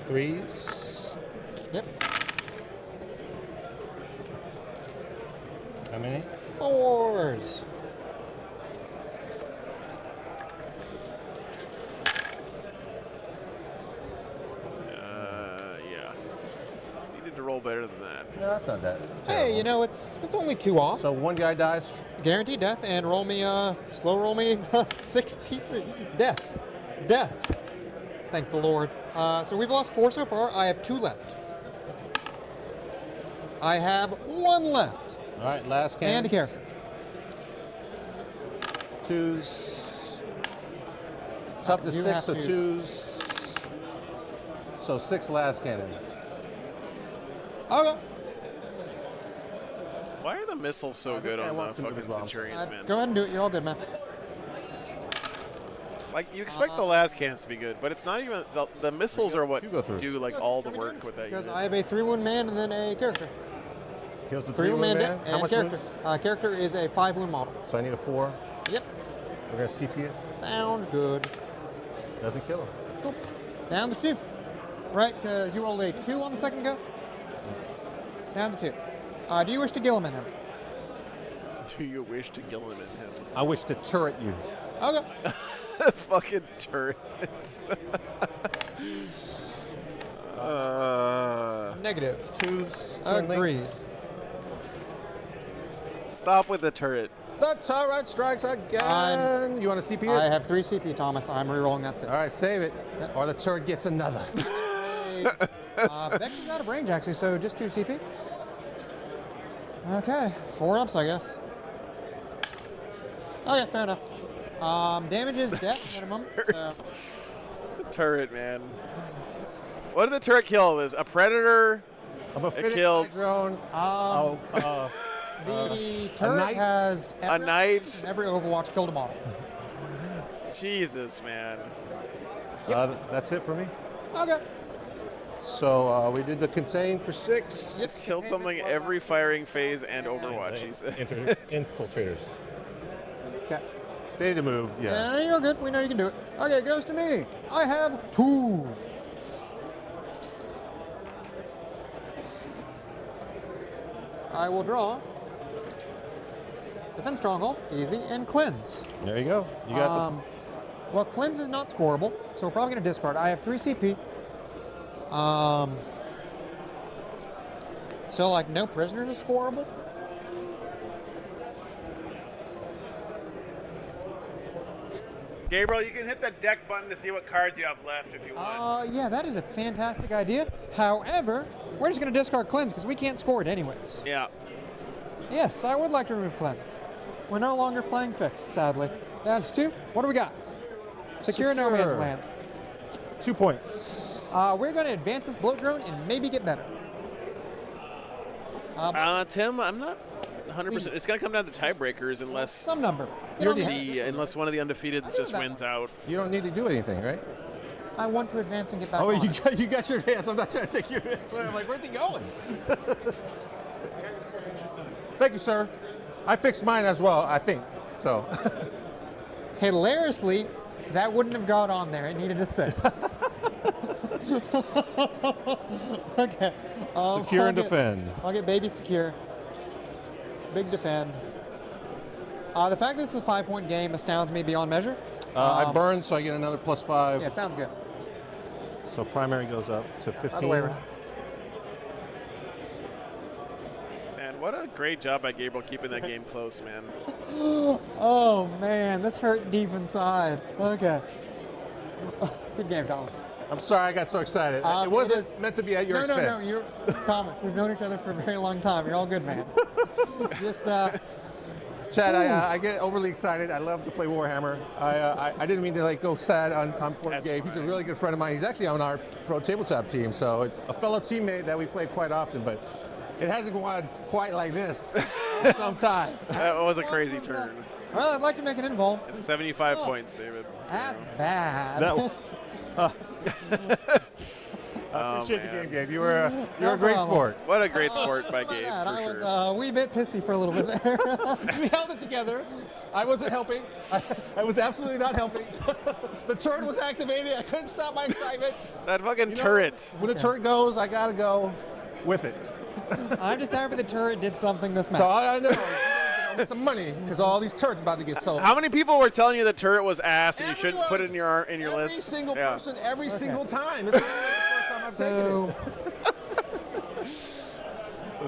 3s. Yep. How many? 4s. Yeah. Needed to roll better than that. No, that's not that. Hey, you know, it's only 2 off. So 1 guy dies. Guaranteed death, and roll me, slow roll me 63. Death. Death. Thank the Lord. So we've lost 4 so far. I have 2 left. I have 1 left. All right, last cannon. And a character. 2s. It's up to You 6, have so to- 2s. So 6 last cannons. Okay. Why are the missiles so this good guy on the wants to move fucking as well. Centurions, man? Go ahead and do it. You're all good, man. Like, you expect the last cannons to be good, but it's not even... The missiles are what do, like, all the work with that Because unit. I have a 3-wound man and then a character. Kills the 3-wound man man. How and much character. wounds? Character is a 5-wound model. So I need a 4. Yep. We're going to CP it. Sounds good. Doesn't kill him. Cool. Down to 2. Right, because you rolled a 2 on the second go. Down to 2. Do you wish to Gilliman him? Do you wish to Gilliman him? I wish to turret you. Okay. Fucking turret. Negative. 2s. Agreed. Stop with the turret. The turret strikes again. You want a CP it? I have 3 CP, Thomas. I'm rerolling. That's it. All right, save it. Or the turret gets another. Beck is out of range, actually, so just 2 CP. Okay. 4 ups, I guess. Okay, fair enough. Damage is death minimum. So. The turret, man. What did the turret kill? Is a predator? It killed drone. The turret has a knight. Every Overwatch killed a model. Jesus, man. That's it for me. Okay. So we did the contain for 6. Just killed something every firing phase and Overwatch, he said. Infiltrators. Okay. They need to move, yeah. Yeah, you're good. We know you can do it. Okay, it goes to me. I have 2. I will draw Defense Stronghold, easy, and Cleanse. There you go. You got well, Cleanse is not scoreable, so we're probably going to discard. I have 3 CP. So, like, no prisoners is scoreable. Gabriel, you can hit the deck button to see what cards you have left if you want. Yeah, that is a fantastic idea. However, we're just going to discard Cleanse because we can't score it anyways. Yeah. Yes, I would like to remove Cleanse. We're no longer playing Fix, sadly. That's 2. What do we got? Secure no man's land. 2 points. We're going to advance this bloat drone and maybe get better. Tim, I'm not 100%. It's going to come down to tiebreakers unless some number. Unless one of the undefeateds just wins out. You don't need to do anything, right? I want to advance and get back Oh, on. you got your advance. I'm not trying to take your advance. I'm like, where's he going? Thank you, sir. I fixed mine as well, I think. So. Hilariously, that wouldn't have got on there. It needed a 6. Okay. Secure and defend. I'll get baby secure. Big defend. The fact that this is a 5-point game astounds me beyond measure. I burned, so I get another +5. Yeah, sounds good. So primary goes up to 15. Other way around. Man, what a great job by Gabriel keeping that game close, man. Oh, man, this hurt deep inside. Okay. Good game, Thomas. I'm sorry I got so excited. It wasn't meant to be at your expense. No, Thomas, we've known each other for a very long time. You're all good, man. Just, Chad, I get overly excited. I love to play Warhammer. I didn't mean to go sad on Port Gabe. He's a really good friend of mine. He's actually on our pro tabletop team, so it's a fellow teammate that we play quite often, but it hasn't gone quite like this sometime. That was a crazy turn. Well, I'd like to make an invuln. It's 75 points, David. That's bad. I appreciate the game, Gabe. You're a great sport. What a great sport by Gabe, I for was sure. a wee bit pissy for a little bit there. We held it together. I wasn't helping. I was absolutely not helping. The turret was activated. I couldn't stop my excitement. That fucking turret. When the turret goes, I gotta go with it. I'm just happy the turret did something this match. So I know. Get some money because all these turrets about to get sold. How many people were telling you the turret was ass and you shouldn't put it in your list? Every single person, every single time. This is the first time I've taken it.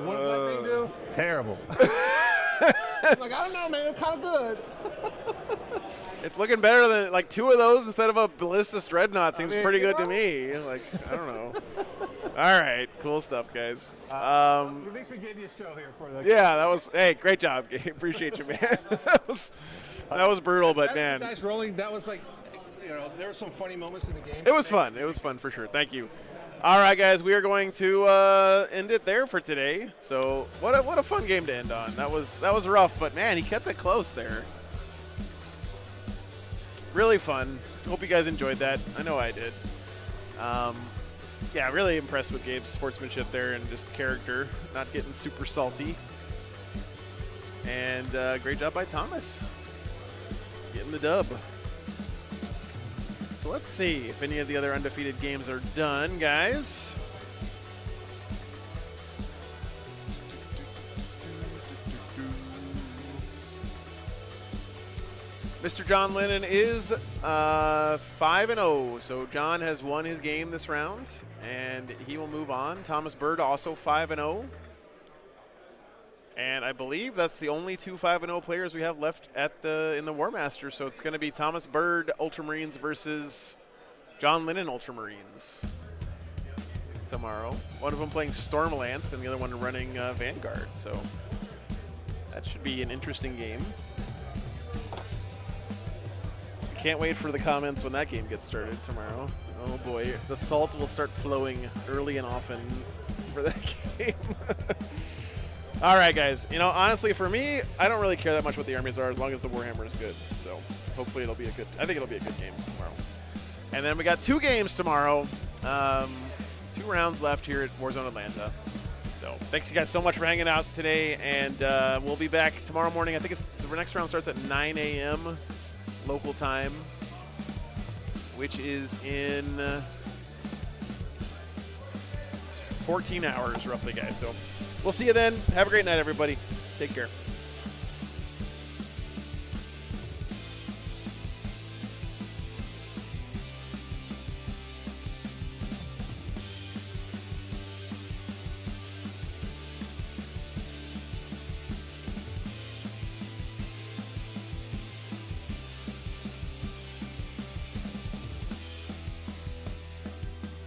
What does that thing do? Terrible. I'm like, I don't know, man. Kind of good. It's looking better than two of those instead of a ballistic dreadnought. Seems pretty good to me. I don't know. All right, cool stuff, guys. At least we gave you a show here for the. Yeah, that was. Hey, great job, Gabe. Appreciate you, man. that was brutal, but man. That was nice rolling. That was there were some funny moments in the game. It was fun. It was fun for sure. Thank you. All right, guys, we are going to end it there for today. So what a fun game to end on. That was rough, but man, he kept it close there. Really fun. Hope you guys enjoyed that. I know I did. Yeah, really impressed with Gabe's sportsmanship there and just character, not getting super salty. And great job by Thomas, getting the dub. So let's see if any of the other undefeated games are done, guys. Mr. John Lennon is 5-0, so John has won his game this round, and he will move on. Thomas Bird also 5-0, and I believe that's the only two 5-0 players we have left in the Warmaster. So it's going to be Thomas Bird Ultramarines versus John Lennon Ultramarines tomorrow. One of them playing Stormlance, and the other one running Vanguard. So that should be an interesting game. Can't wait for the comments when that game gets started tomorrow. Oh boy, the salt will start flowing early and often for that game. All right, guys. Honestly, for me, I don't really care that much what the armies are as long as the Warhammer is good. So hopefully I think it'll be a good game tomorrow. And then we got 2 games tomorrow. 2 rounds left here at Warzone Atlanta. So thanks you guys so much for hanging out today, and we'll be back tomorrow morning. I think the next round starts at 9 a.m. local time, which is in 14 hours roughly, guys. So we'll see you then. Have a great night, everybody. Take care.